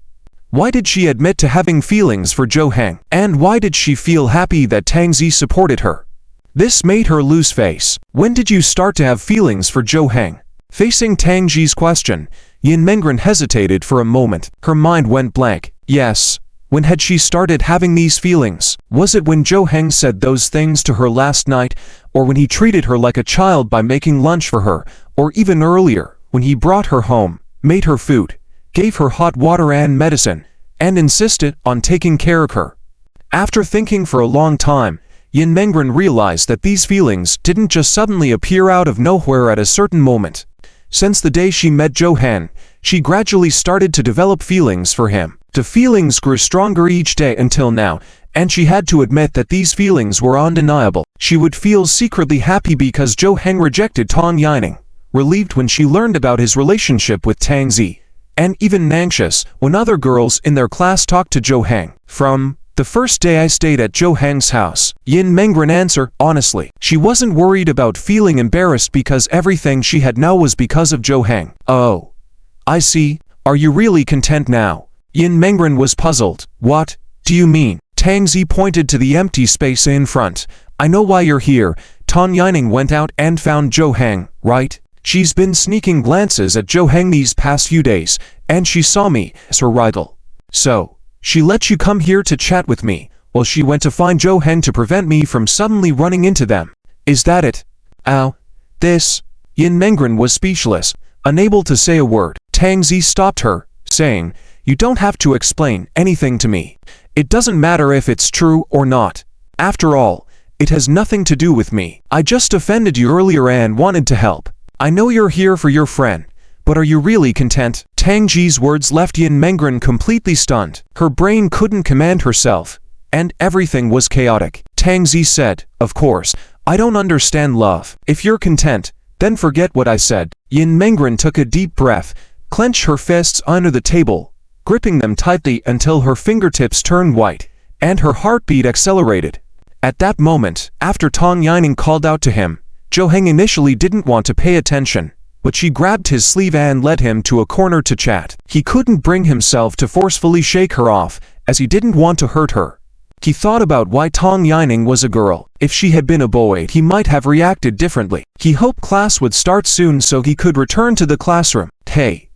Why did she admit to having feelings for Zhou Heng? And why did she feel happy that Tang Zi supported her? This made her lose face. When did you start to have feelings for Zhou Heng? Facing Tang Zi's question, Yin Mengren hesitated for a moment. Her mind went blank. Yes. When had she started having these feelings? Was it when Zhou Heng said those things to her last night, or when he treated her like a child by making lunch for her, or even earlier, when he brought her home, made her food, gave her hot water and medicine, and insisted on taking care of her? After thinking for a long time, Yin Mengren realized that these feelings didn't just suddenly appear out of nowhere at a certain moment. Since the day she met Zhou Heng, she gradually started to develop feelings for him. The feelings grew stronger each day until now, and she had to admit that these feelings were undeniable. She would feel secretly happy because Zhou Heng rejected Tang Yining, relieved when she learned about his relationship with Tang Zi, and even anxious when other girls in their class talked to Zhou Heng. From the first day I stayed at Zhou Heng's house, Yin Mengren answered honestly. She wasn't worried about feeling embarrassed because everything she had now was because of Zhou Heng. Oh, I see. Are you really content now? Yin Mengren was puzzled. What do you mean? Tang Zi pointed to the empty space in front. I know why you're here. Tang Yining went out and found Zhou Heng, right? She's been sneaking glances at Zhou Heng these past few days, and she saw me as her rival. So, she let you come here to chat with me, while she went to find Zhou Heng to prevent me from suddenly running into them. Is that it? Ow. This. Yin Mengren was speechless, unable to say a word. Tang Zi stopped her, saying, You don't have to explain anything to me. It doesn't matter if it's true or not. After all, it has nothing to do with me. I just offended you earlier and wanted to help. I know you're here for your friend, but are you really content? Tang Zi's words left Yin Mengren completely stunned. Her brain couldn't command herself, and everything was chaotic. Tang Zi said, Of course, I don't understand love. If you're content, then forget what I said. Yin Mengren took a deep breath, clenched her fists under the table, gripping them tightly until her fingertips turned white, and her heartbeat accelerated. At that moment, after Tang Yining called out to him, Zhou Heng initially didn't want to pay attention, but she grabbed his sleeve and led him to a corner to chat. He couldn't bring himself to forcefully shake her off, as he didn't want to hurt her. He thought about why Tang Yining was a girl. If she had been a boy, he might have reacted differently. He hoped class would start soon so he could return to the classroom. Hey,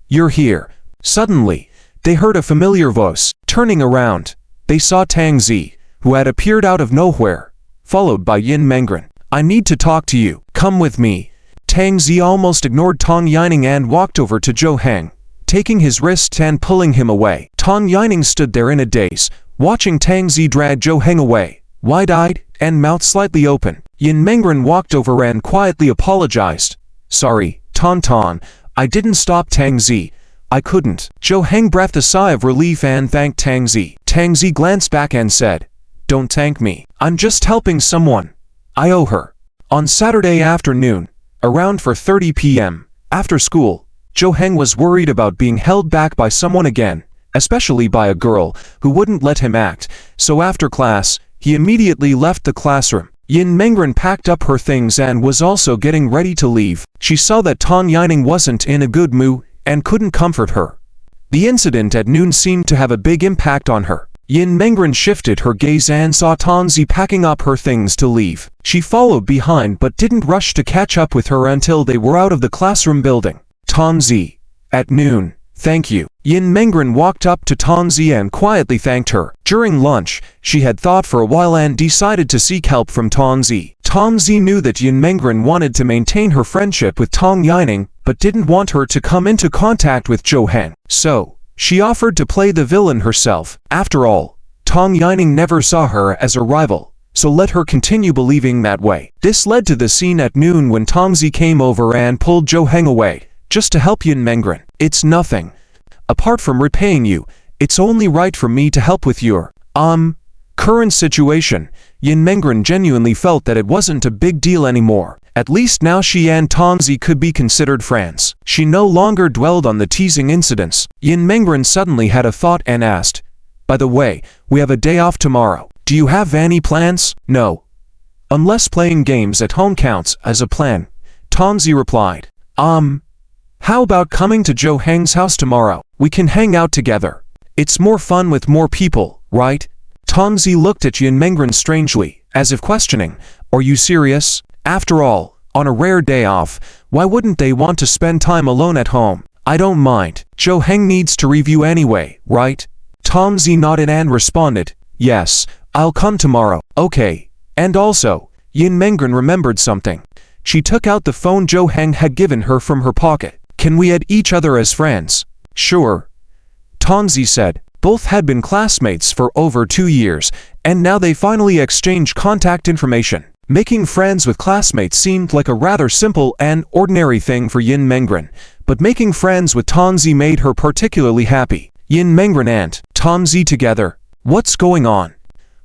you're here. Suddenly, they heard a familiar voice. Turning around, they saw Tang Zi, who had appeared out of nowhere, followed by Yin Mengren. I need to talk to you. Come with me. Tang Zi almost ignored Tang Yining and walked over to Zhou Heng, taking his wrist and pulling him away. Tang Yining stood there in a daze, watching Tang Zi drag Zhou Heng away, wide-eyed and mouth slightly open. Yin Mengren walked over and quietly apologized. Sorry, Tan, I didn't stop Tang Zi. I couldn't. Zhou Heng breathed a sigh of relief and thanked Tang Zi. Tang Zi glanced back and said, Don't thank me. I'm just helping someone. I owe her. On Saturday afternoon, around 4:30 p.m., after school, Zhou Heng was worried about being held back by someone again, especially by a girl who wouldn't let him act, so after class, he immediately left the classroom. Yin Mengren packed up her things and was also getting ready to leave. She saw that Tang Yining wasn't in a good mood and couldn't comfort her. The incident at noon seemed to have a big impact on her. Yin Mengren shifted her gaze and saw Tang Zi packing up her things to leave. She followed behind but didn't rush to catch up with her until they were out of the classroom building. Tang Zi. At noon. Thank you. Yin Mengren walked up to Tang Zi and quietly thanked her. During lunch, she had thought for a while and decided to seek help from Tang Zi. Tang Zi knew that Yin Mengren wanted to maintain her friendship with Tang Yining, but didn't want her to come into contact with Zhou Heng. So, she offered to play the villain herself. After all, Tang Yining never saw her as a rival, so let her continue believing that way. This led to the scene at noon when Tang Zi came over and pulled Zhou Heng away, just to help Yin Mengren. It's nothing. Apart from repaying you, it's only right for me to help with your, current situation. Yin Mengren genuinely felt that it wasn't a big deal anymore. At least now she and Tang Zi could be considered friends. She no longer dwelled on the teasing incidents. Yin Mengren suddenly had a thought and asked, By the way, we have a day off tomorrow. Do you have any plans? No. Unless playing games at home counts as a plan. Tang Zi replied, How about coming to Zhou Heng's house tomorrow? We can hang out together. It's more fun with more people, right? Tang Zi looked at Yin Mengren strangely, as if questioning, Are you serious? After all, on a rare day off, why wouldn't they want to spend time alone at home? I don't mind. Zhou Heng needs to review anyway, right? Tang Zi nodded and responded, Yes, I'll come tomorrow. Okay. And also, Yin Mengren remembered something. She took out the phone Zhou Heng had given her from her pocket. Can we add each other as friends? Sure. Tang Zi said, Both had been classmates for over 2 years, and now they finally exchanged contact information. Making friends with classmates seemed like a rather simple and ordinary thing for Yin Mengren, but making friends with Tanzi made her particularly happy. Yin Mengren and Tanzi together. What's going on?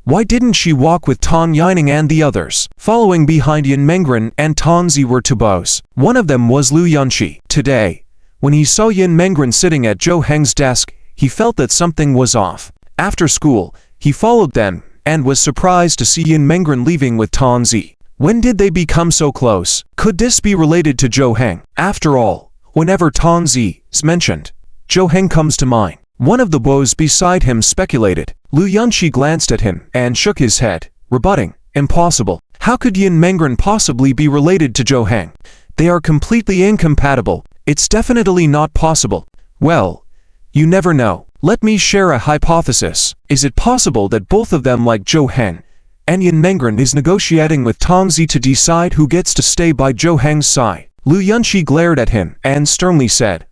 Why didn't she walk with Tan Yining and the others? Following behind Yin Mengren and Tanzi were two boys. One of them was Lu Yunqi. Today, when he saw Yin Mengren sitting at Zhou Heng's desk, he felt that something was off. After school, he followed them and was surprised to see Yin Mengren leaving with Tanzi. When did they become so close? Could this be related to Zhou Heng? After all, whenever Tanzi is mentioned, Zhou Heng comes to mind. One of the boys beside him speculated. Lu Yunqi glanced at him and shook his head, rebutting, impossible. How could Yin Mengren possibly be related to Zhou Heng? They are completely incompatible. It's definitely not possible. Well, you never know. Let me share a hypothesis. Is it possible that both of them like Zhou Heng, and Yin Mengren is negotiating with Tanzi to decide who gets to stay by Zhou Heng's side? Lu Yunqi glared at him and sternly said,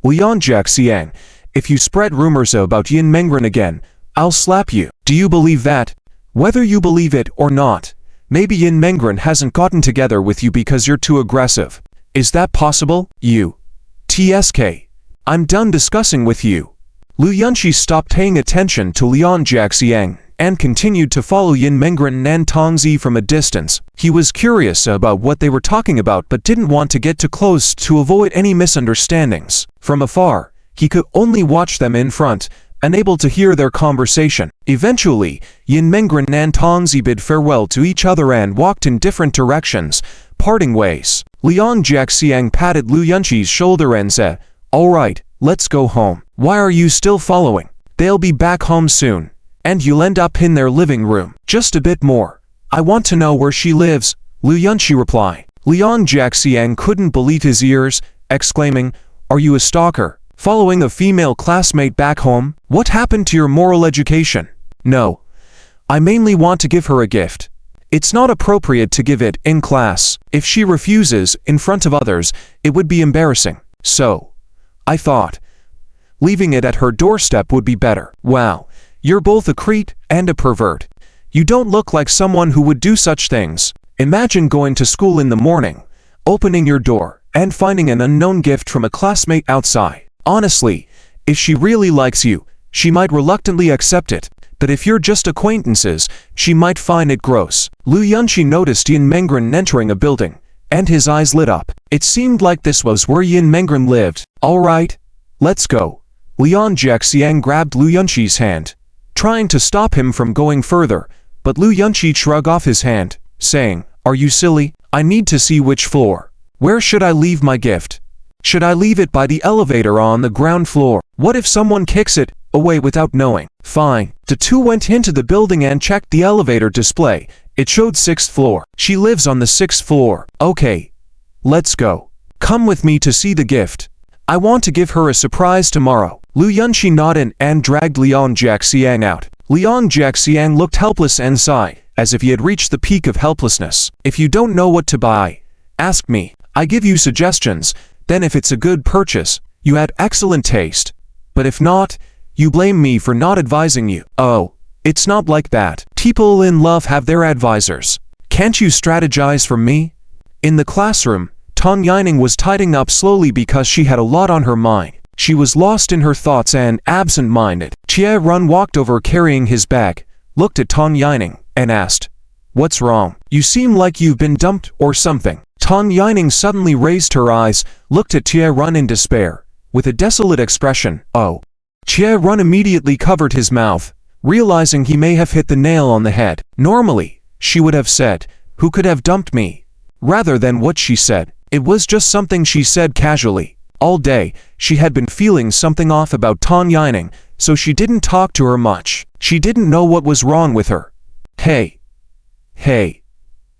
Lian Jiaxiang, if you spread rumors about Yin Mengren again, I'll slap you. Do you believe that? Whether you believe it or not, maybe Yin Mengren hasn't gotten together with you because you're too aggressive. Is that possible? You. TSK. I'm done discussing with you. Lu Yunqi stopped paying attention to Lian Jiaxiang and continued to follow Yin Mengren and Tanzi from a distance. He was curious about what they were talking about but didn't want to get too close to avoid any misunderstandings. From afar, he could only watch them in front, unable to hear their conversation. Eventually, Yin Mengren and Tanzi bid farewell to each other and walked in different directions, parting ways. Lian Jiaxiang patted Lu Yunqi's shoulder and said, All right, let's go home. Why are you still following? They'll be back home soon, and you'll end up in their living room. Just a bit more. I want to know where she lives, Lu Yunqi replied. Lian Jiaxiang couldn't believe his ears, exclaiming, Are you a stalker? Following a female classmate back home? What happened to your moral education? No. I mainly want to give her a gift. It's not appropriate to give it in class. If she refuses in front of others, it would be embarrassing. So, I thought, leaving it at her doorstep would be better. Wow, you're both a creep and a pervert. You don't look like someone who would do such things. Imagine going to school in the morning, opening your door, and finding an unknown gift from a classmate outside. Honestly, if she really likes you, she might reluctantly accept it, but if you're just acquaintances, she might find it gross. Lu Yunqi noticed Yin Mengren entering a building, and his eyes lit up. It seemed like this was where Yin Mengren lived. All right, let's go. Lian Jiaxiang grabbed Lu Yunqi's hand, trying to stop him from going further, but Lu Yunqi shrugged off his hand, saying, Are you silly? I need to see which floor. Where should I leave my gift? Should I leave it by the elevator on the ground floor? What if someone kicks it away without knowing? Fine. The two went into the building and checked the elevator display. It showed 6th floor. She lives on the 6th floor. Okay. Let's go. Come with me to see the gift. I want to give her a surprise tomorrow. Lu Yunqi nodded and dragged Lian Jiaxiang out. Lian Jiaxiang looked helpless and sighed, as if he had reached the peak of helplessness. If you don't know what to buy, ask me. I give you suggestions. Then if it's a good purchase, you had excellent taste. But if not, you blame me for not advising you. Oh, it's not like that. People in love have their advisors. Can't you strategize for me? In the classroom, Tan Yining was tidying up slowly because she had a lot on her mind. She was lost in her thoughts and absent-minded. Jie Run walked over carrying his bag, looked at Tan Yining, and asked, What's wrong? You seem like you've been dumped or something. Tan Yining suddenly raised her eyes, looked at Jie Run in despair, with a desolate expression. Oh. Jie Run immediately covered his mouth, realizing he may have hit the nail on the head. Normally, she would have said, Who could have dumped me? Rather than what she said. It was just something she said casually. All day, she had been feeling something off about Tan Yining, so she didn't talk to her much. She didn't know what was wrong with her. Hey. Hey.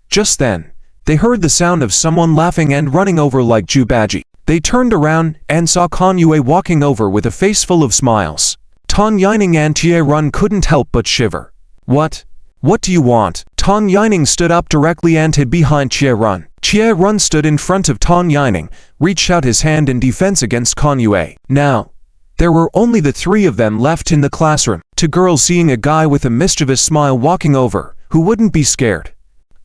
Just then, they heard the sound of someone laughing and running over like Jubaji. They turned around and saw Kan Yue walking over with a face full of smiles. Tan Yining and Jie Run couldn't help but shiver. What? What do you want? Tan Yining stood up directly and hid behind Jie Run. Jie Run stood in front of Tan Yining, reached out his hand in defense against Kan Yue. Now, There were only the three of them left in the classroom. Two girls seeing a guy with a mischievous smile walking over, who wouldn't be scared.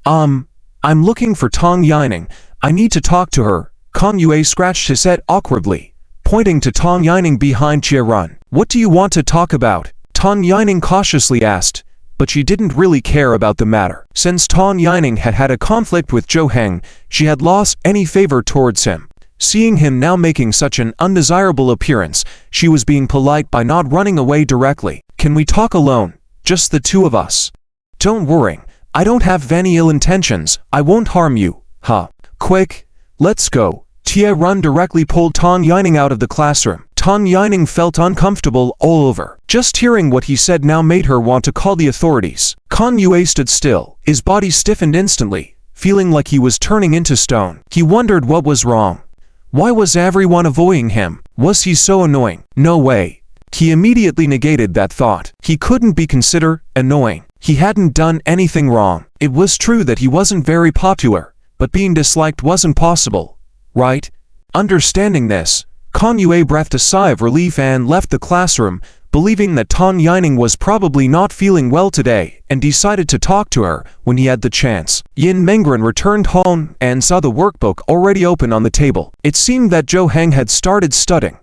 I'm looking for Tang Yining. I need to talk to her. Kang Yue scratched his head awkwardly, pointing to Tang Yining behind Jie Run. What do you want to talk about? Tang Yining cautiously asked, but she didn't really care about the matter. Since Tang Yining had had a conflict with Zhou Heng, she had lost any favor towards him. Seeing him now making such an undesirable appearance, she was being polite by not running away directly. Can we talk alone? Just the two of us. Don't worry. I don't have any ill intentions. I won't harm you. Huh. Quick. Let's go. Jie Run directly pulled Tang Yining out of the classroom. Tang Yining felt uncomfortable all over. Just hearing what he said now made her want to call the authorities. Kang Yue stood still. His body stiffened instantly, feeling like he was turning into stone. He wondered what was wrong. Why was everyone avoiding him? Was he so annoying? No way. He immediately negated that thought. He couldn't be considered annoying. He hadn't done anything wrong. It was true that he wasn't very popular, but being disliked wasn't possible, right? Understanding this, Kang Yue breathed a sigh of relief and left the classroom, believing that Tang Yining was probably not feeling well today, and decided to talk to her when he had the chance. Yin Mengren returned home and saw the workbook already open on the table. It seemed that Zhou Heng had started studying.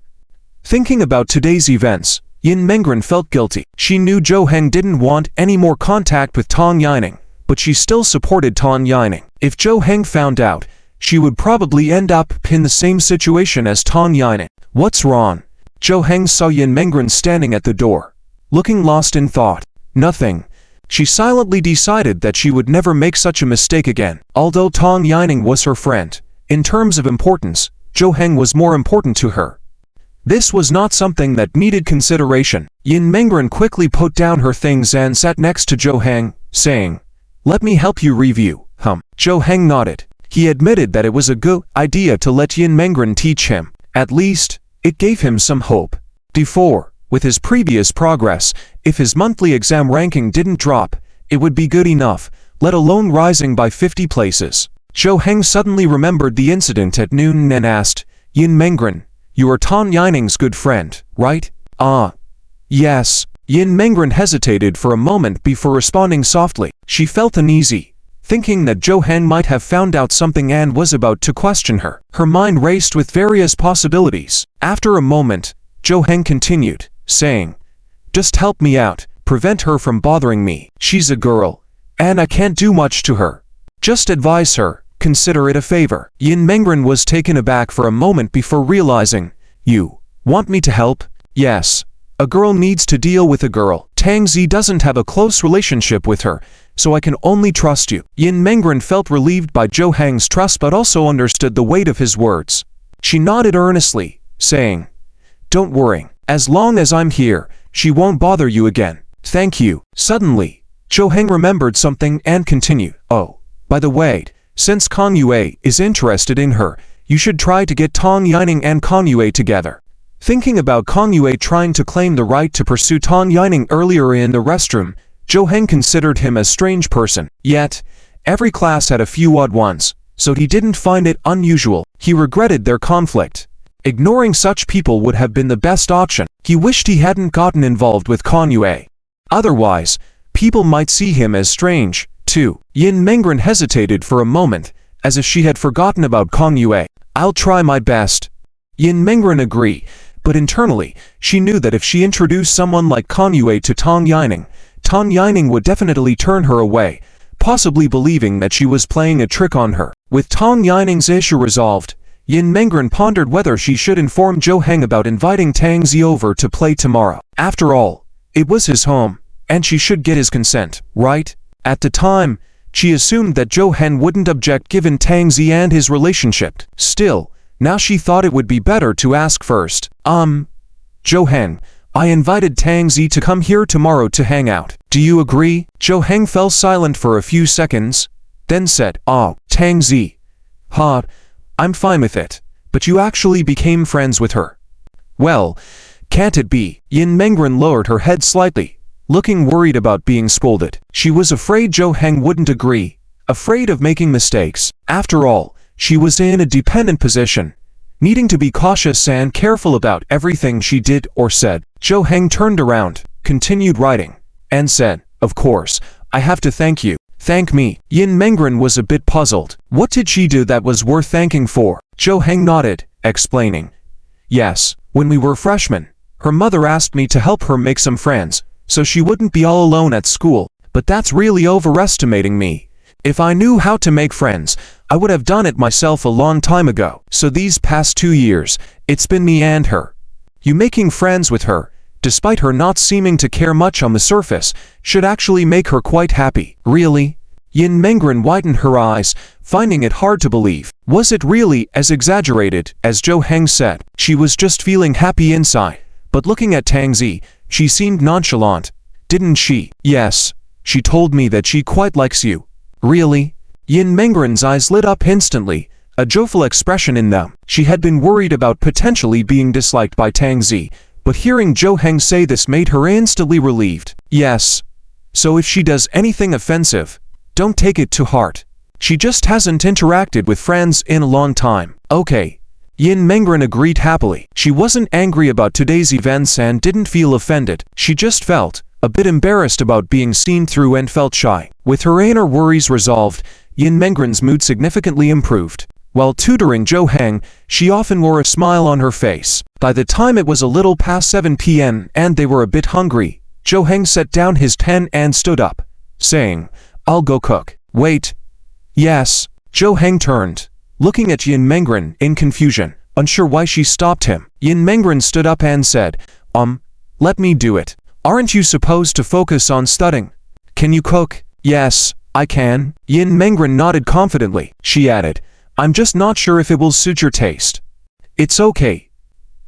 Thinking about today's events, Yin Mengren felt guilty. She knew Zhou Heng didn't want any more contact with Tang Yining, but she still supported Tang Yining. If Zhou Heng found out, she would probably end up in the same situation as Tang Yining. What's wrong? Zhou Heng saw Yin Mengren standing at the door, looking lost in thought. Nothing. She silently decided that she would never make such a mistake again. Although Tang Yining was her friend, in terms of importance, Zhou Heng was more important to her. This was not something that needed consideration. Yin Mengren quickly put down her things and sat next to Zhou Heng, saying, "Let me help you review." Zhou Heng nodded. He admitted that it was a good idea to let Yin Mengren teach him. At least, it gave him some hope. Before, with his previous progress, if his monthly exam ranking didn't drop, it would be good enough, let alone rising by 50 places. Zhou Heng suddenly remembered the incident at noon and asked, "Yin Mengren, you are Tang Yining's good friend, right?" Yes. Yin Mengren hesitated for a moment before responding softly. She felt uneasy, thinking that Zhou Heng might have found out something and was about to question her. Her mind raced with various possibilities. After a moment, Zhou Heng continued, saying, "Just help me out, prevent her from bothering me. She's a girl, and I can't do much to her. Just advise her, consider it a favor." Yin Mengren was taken aback for a moment before realizing, "You want me to help?" "Yes. A girl needs to deal with a girl. Tang Zi doesn't have a close relationship with her, so I can only trust you." Yin Mengren felt relieved by Zhou Heng's trust but also understood the weight of his words. She nodded earnestly, saying, "Don't worry. As long as I'm here, she won't bother you again." "Thank you." Suddenly, Zhou Heng remembered something and continued, "Oh, by the way, since Kang Yue is interested in her, you should try to get Tang Yining and Kang Yue together." Thinking about Kang Yue trying to claim the right to pursue Tang Yining earlier in the restroom, Zhou Heng considered him a strange person. Yet, every class had a few odd ones, so he didn't find it unusual. He regretted their conflict. Ignoring such people would have been the best option. He wished he hadn't gotten involved with Kang Yue. Otherwise, people might see him as strange, too. Yin Mengren hesitated for a moment, as if she had forgotten about Kang Yue. "I'll try my best." Yin Mengren agreed, but internally, she knew that if she introduced someone like Kang Yue to Tang Yining would definitely turn her away, possibly believing that she was playing a trick on her. With Tang Yining's issue resolved, Yin Mengren pondered whether she should inform Zhou Heng about inviting Tang Zi over to play tomorrow. After all, it was his home, and she should get his consent, right? At the time, she assumed that Zhou Heng wouldn't object given Tang Zi and his relationship. Still, now she thought it would be better to ask first. Zhou Heng, I invited Tang Zi to come here tomorrow to hang out. Do you agree?" Zhou Heng fell silent for a few seconds, then said, Tang Zi. I'm fine with it, but you actually became friends with her." "Well, can't it be?" Yin Mengren lowered her head slightly, looking worried about being scolded. She was afraid Zhou Heng wouldn't agree, afraid of making mistakes. After all, she was in a dependent position, needing to be cautious and careful about everything she did or said. Zhou Heng turned around, continued writing, and said, "Of course, I have to thank you." "Thank me?" Yin Mengren was a bit puzzled. What did she do that was worth thanking for? Zhou Heng nodded, explaining, "Yes, when we were freshmen, her mother asked me to help her make some friends, so she wouldn't be all alone at school. But that's really overestimating me. If I knew how to make friends, I would have done it myself a long time ago. So these past 2 years, it's been me and her. You making friends with her, despite her not seeming to care much on the surface, should actually make her quite happy." "Really?" Yin Mengren widened her eyes, finding it hard to believe. Was it really as exaggerated as Zhou Heng said? She was just feeling happy inside, but looking at Tang Zi, she seemed nonchalant. "Didn't she?" "Yes. She told me that she quite likes you." "Really?" Yin Mengren's eyes lit up instantly, a joyful expression in them. She had been worried about potentially being disliked by Tang Zi, but hearing Zhou Heng say this made her instantly relieved. "Yes. So if she does anything offensive, don't take it to heart. She just hasn't interacted with friends in a long time." "Okay." Yin Mengren agreed happily. She wasn't angry about today's events and didn't feel offended. She just felt a bit embarrassed about being seen through and felt shy. With her inner worries resolved, Yin Mengren's mood significantly improved. While tutoring Zhou Heng, she often wore a smile on her face. By the time it was a little past 7 p.m. and they were a bit hungry, Zhou Heng set down his pen and stood up, saying, "I'll go cook." "Wait." "Yes." Zhou Heng turned, looking at Yin Mengren in confusion, unsure why she stopped him. Yin Mengren stood up and said, Let me do it. Aren't you supposed to focus on studying? Can you cook?" "Yes, I can." Yin Mengren nodded confidently. She added, "I'm just not sure if it will suit your taste." "It's okay.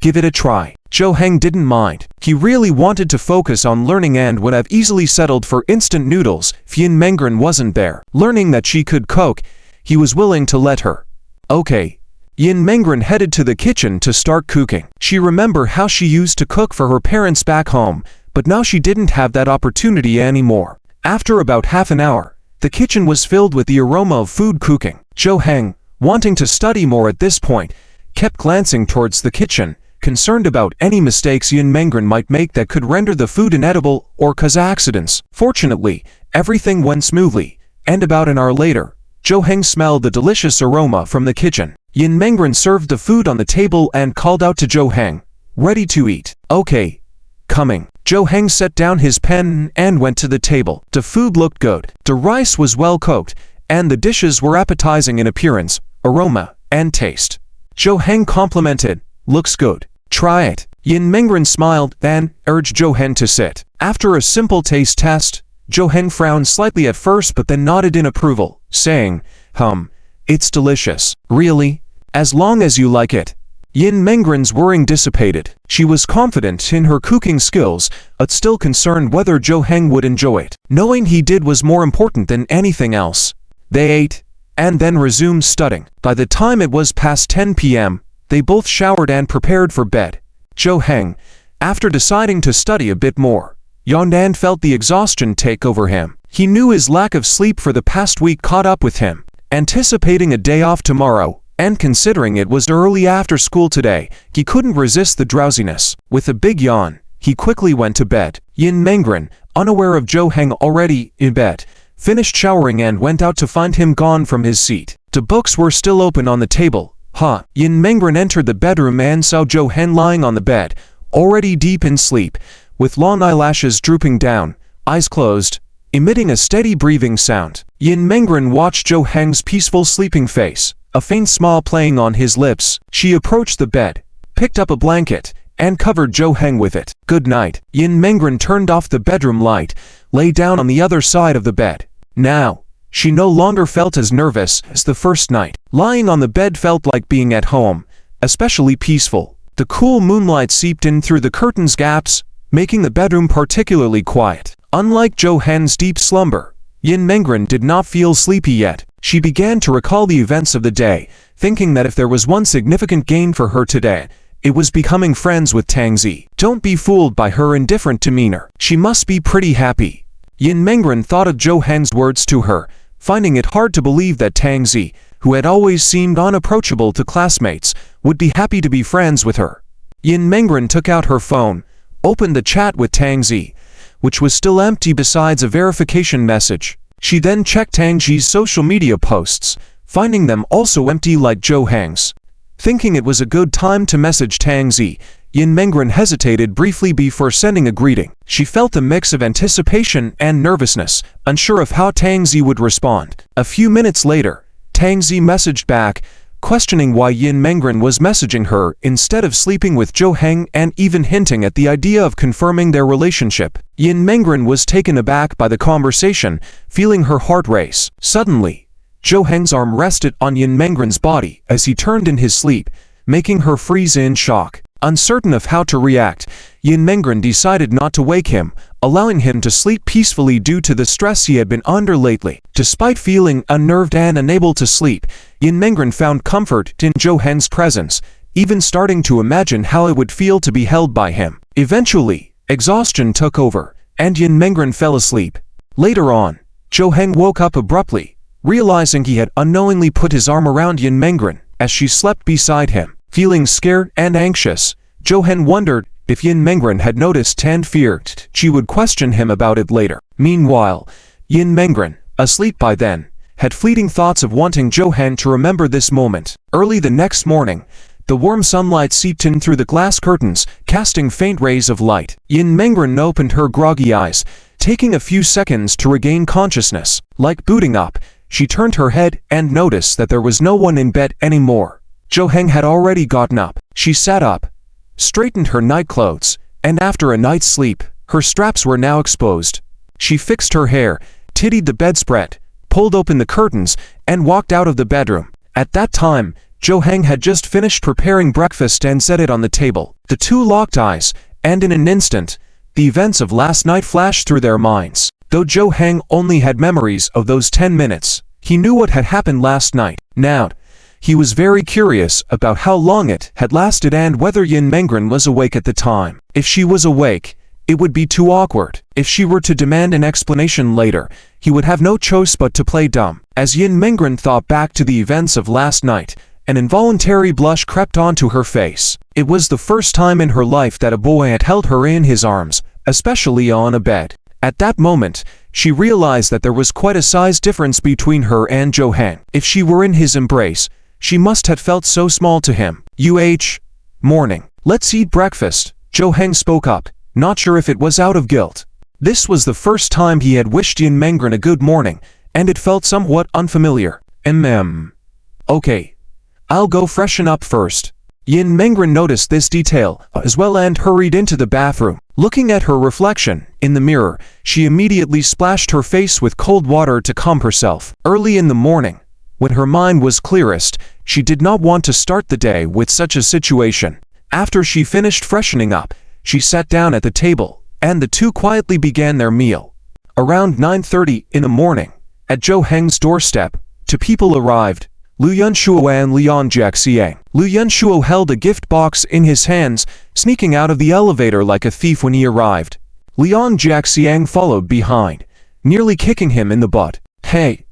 Give it a try." Zhou Heng didn't mind. He really wanted to focus on learning and would have easily settled for instant noodles if Yin Mengren wasn't there. Learning that she could cook, he was willing to let her. "Okay." Yin Mengren headed to the kitchen to start cooking. She remembered how she used to cook for her parents back home, but now she didn't have that opportunity anymore. After about half an hour, the kitchen was filled with the aroma of food cooking. Zhou Heng, wanting to study more at this point, kept glancing towards the kitchen, concerned about any mistakes Yin Mengren might make that could render the food inedible or cause accidents. Fortunately, everything went smoothly, and about an hour later, Zhou Heng smelled the delicious aroma from the kitchen. Yin Mengren served the food on the table and called out to Zhou Heng, "Ready to eat." "Okay. Coming." Zhou Heng set down his pen and went to the table. The food looked good. The rice was well cooked, and the dishes were appetizing in appearance, aroma, and taste. Zhou Heng complimented, "Looks good. Try it." Yin Mengren smiled, then urged Zhou Heng to sit. After a simple taste test, Zhou Heng frowned slightly at first but then nodded in approval, saying, It's delicious." "Really? As long as you like it." Yin Mengren's worrying dissipated. She was confident in her cooking skills, but still concerned whether Zhou Heng would enjoy it. Knowing he did was more important than anything else. They ate, and then resumed studying. By the time it was past 10 p.m., they both showered and prepared for bed. Zhou Heng, after deciding to study a bit more, yawned and felt the exhaustion take over him. He knew his lack of sleep for the past week caught up with him. Anticipating a day off tomorrow, and considering it was early after school today, he couldn't resist the drowsiness. With a big yawn, he quickly went to bed. Yin Mengren, unaware of Zhou Heng already in bed, finished showering and went out to find him gone from his seat. The books were still open on the table. Yin Mengren entered the bedroom and saw Zhou Heng lying on the bed, already deep in sleep, with long eyelashes drooping down, eyes closed, emitting a steady breathing sound. Yin Mengren watched Zhou Heng's peaceful sleeping face, a faint smile playing on his lips. She approached the bed, picked up a blanket, and covered Zhou Heng with it. "Good night." Yin Mengren turned off the bedroom light, lay down on the other side of the bed. Now, she no longer felt as nervous as the first night. Lying on the bed felt like being at home, especially peaceful. The cool moonlight seeped in through the curtains gaps, making the bedroom particularly quiet. Unlike Zhou Heng's deep slumber, Yin Mengren did not feel sleepy yet. She began to recall the events of the day, thinking that if there was one significant gain for her today, it was becoming friends with Tang Zi. Don't be fooled by her indifferent demeanor. She must be pretty happy. Yin Mengren thought of Zhou Heng's words to her, finding it hard to believe that Tang Zi, who had always seemed unapproachable to classmates, would be happy to be friends with her. Yin Mengren took out her phone, opened the chat with Tang Zi, which was still empty besides a verification message. She then checked Tang Zi's social media posts, finding them also empty like Zhou Heng's. Thinking it was a good time to message Tang Zi, Yin Mengren hesitated briefly before sending a greeting. She felt a mix of anticipation and nervousness, unsure of how Tang Zi would respond. A few minutes later, Tang Zi messaged back, questioning why Yin Mengren was messaging her instead of sleeping with Zhou Heng and even hinting at the idea of confirming their relationship. Yin Mengren was taken aback by the conversation, feeling her heart race. Suddenly, Zhou Heng's arm rested on Yin Mengren's body as he turned in his sleep, making her freeze in shock. Uncertain of how to react, Yin Mengren decided not to wake him, allowing him to sleep peacefully due to the stress he had been under lately. Despite feeling unnerved and unable to sleep, Yin Mengren found comfort in Zhou Heng's presence, even starting to imagine how it would feel to be held by him. Eventually, exhaustion took over, and Yin Mengren fell asleep. Later on, Zhou Heng woke up abruptly, realizing he had unknowingly put his arm around Yin Mengren as she slept beside him. Feeling scared and anxious, Zhou Heng wondered if Yin Mengren had noticed and feared she would question him about it later. Meanwhile, Yin Mengren, asleep by then, had fleeting thoughts of wanting Zhou Heng to remember this moment. Early the next morning, the warm sunlight seeped in through the glass curtains, casting faint rays of light. Yin Mengren opened her groggy eyes, taking a few seconds to regain consciousness. Like booting up, she turned her head and noticed that there was no one in bed anymore. Zhou Heng had already gotten up. She sat up, straightened her nightclothes, and after a night's sleep, her straps were now exposed. She fixed her hair, tidied the bedspread, pulled open the curtains, and walked out of the bedroom. At that time, Zhou Heng had just finished preparing breakfast and set it on the table. The two locked eyes, and in an instant, the events of last night flashed through their minds. Though Zhou Heng only had memories of those 10 minutes, he knew what had happened last night. Now, he was very curious about how long it had lasted and whether Yin Mengren was awake at the time. If she was awake, it would be too awkward. If she were to demand an explanation later, he would have no choice but to play dumb. As Yin Mengren thought back to the events of last night, an involuntary blush crept onto her face. It was the first time in her life that a boy had held her in his arms, especially on a bed. At that moment, she realized that there was quite a size difference between her and Zhou Heng. If she were in his embrace, she must have felt so small to him. Morning. Let's eat breakfast, Zhou Heng spoke up, not sure if it was out of guilt. This was the first time he had wished Yin Mengren a good morning, and it felt somewhat unfamiliar. Okay. I'll go freshen up first. Yin Mengren noticed this detail as well and hurried into the bathroom. Looking at her reflection in the mirror, she immediately splashed her face with cold water to calm herself. Early in the morning, when her mind was clearest, she did not want to start the day with such a situation. After she finished freshening up, she sat down at the table, and the two quietly began their meal. Around 9:30 in the morning, at Zhou Heng's doorstep, two people arrived, Lu Yunshuo and Liang Jiaxiang. Lu Yunshuo held a gift box in his hands, sneaking out of the elevator like a thief when he arrived. Liang Jiaxiang followed behind, nearly kicking him in the butt. Hey!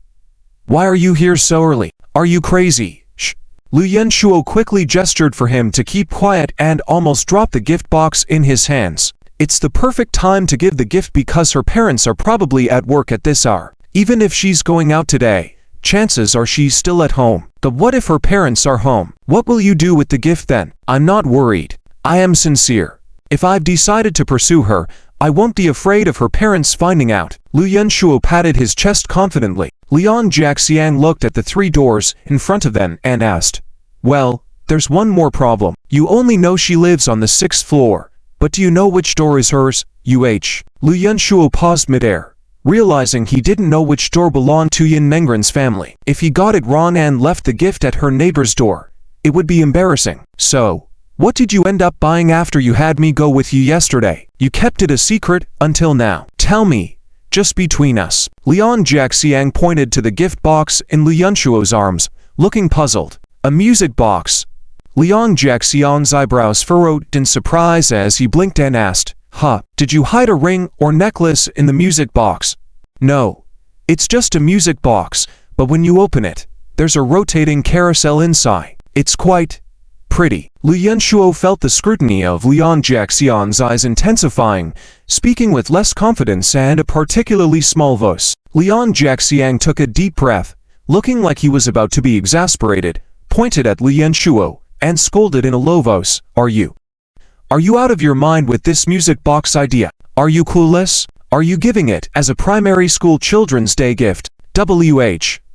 Why are you here so early? Are you crazy? Shh! Lu Yunshuo quickly gestured for him to keep quiet and almost dropped the gift box in his hands. It's the perfect time to give the gift because her parents are probably at work at this hour. Even if she's going out today, chances are she's still at home. But what if her parents are home? What will you do with the gift then? I'm not worried. I am sincere. If I've decided to pursue her, I won't be afraid of her parents finding out. Lu Yunshuo patted his chest confidently. Liang Jiaxiang looked at the three doors in front of them and asked, well, there's one more problem. You only know she lives on the 6th floor, but do you know which door is hers? Lu Yunshuo paused midair, realizing he didn't know which door belonged to Yin Mengren's family. If he got it wrong and left the gift at her neighbor's door, it would be embarrassing. So, what did you end up buying after you had me go with you yesterday? You kept it a secret until now. Tell me, just between us. Liang Jiaxiang pointed to the gift box in Lu Yunshuo's arms, looking puzzled. A music box. Liang Jiaxiang's eyebrows furrowed in surprise as he blinked and asked, did you hide a ring or necklace in the music box? No. It's just a music box, but when you open it, There's a rotating carousel inside. It's quite pretty. Lu Yunshuo felt the scrutiny of Liang Jiaxiang's eyes intensifying, speaking with less confidence and a particularly small voice. Liang Jiaxiang took a deep breath, looking like he was about to be exasperated, pointed at Lu Yunshuo, and scolded in a low voice, Are you out of your mind with this music box idea? Are you clueless? Are you giving it as a primary school Children's Day gift?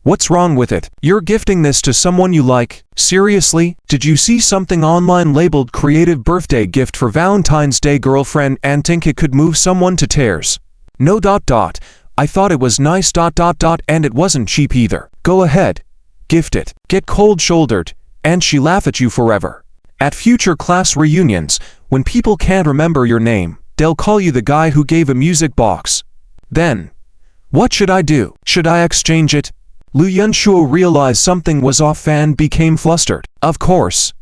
What's wrong with it? You're gifting this to someone you like? Seriously? Did you see something online labeled creative birthday gift for Valentine's Day girlfriend and think it could move someone to tears? No. I thought it was nice. And it wasn't cheap either. Go ahead. Gift it. Get cold-shouldered, and she laugh at you forever. At future class reunions, when people can't remember your name, they'll call you the guy who gave a music box. Then, what should I do? Should I exchange it? Lu Yunshuo realized something was off and became flustered. Of course.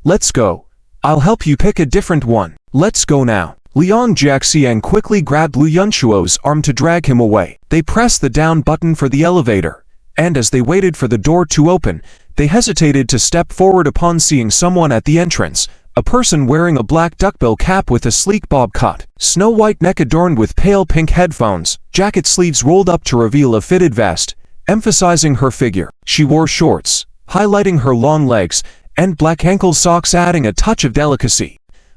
Let's go. I'll help you pick a different one. Let's go now. Liang Jiaxiang quickly grabbed Lu Yunshuo's arm to drag him away. They pressed the down button for the elevator, and as they waited for the door to open, they hesitated to step forward upon seeing someone at the entrance, a person wearing a black duckbill cap with a sleek bob cut, snow-white neck adorned with pale pink headphones, jacket sleeves rolled up to reveal a fitted vest, emphasizing her figure. She wore shorts, highlighting her long legs, and black ankle socks adding a touch of delicacy.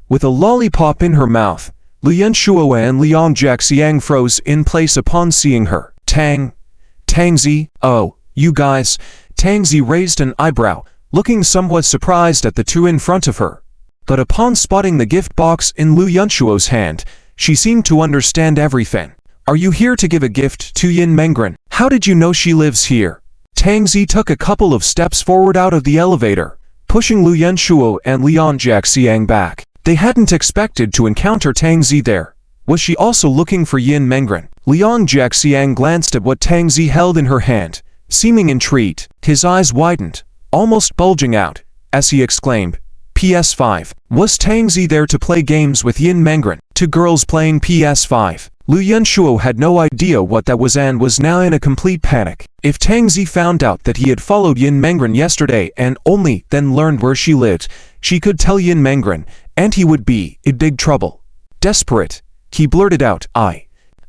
With a lollipop in her mouth, Lu Yunshuo and Liang Jiaxiang froze in place upon seeing her. Tangzi, oh, you guys. Tangzi raised an eyebrow, looking somewhat surprised at the two in front of her. But upon spotting the gift box in Lu Yunshuo's hand, she seemed to understand everything. Are you here to give a gift to Yin Mengren? How did you know she lives here? Tangzi took a couple of steps forward out of the elevator, pushing Lu Yunshuo and Liang Jiaxiang back. They hadn't expected to encounter Tangzi there. Was she also looking for Yin Mengren? Liang Jiaxiang glanced at what Tangzi held in her hand, seeming intrigued. His eyes widened, almost bulging out, as he exclaimed, PS5. Was Tangzi there to play games with Yin Mengren? Two girls playing PS5. Lu Yunshuo had no idea what that was and was now in a complete panic. If Tangzi found out that he had followed Yin Mengren yesterday and only then learned where she lived, she could tell Yin Mengren, and he would be in big trouble. Desperate, he blurted out, I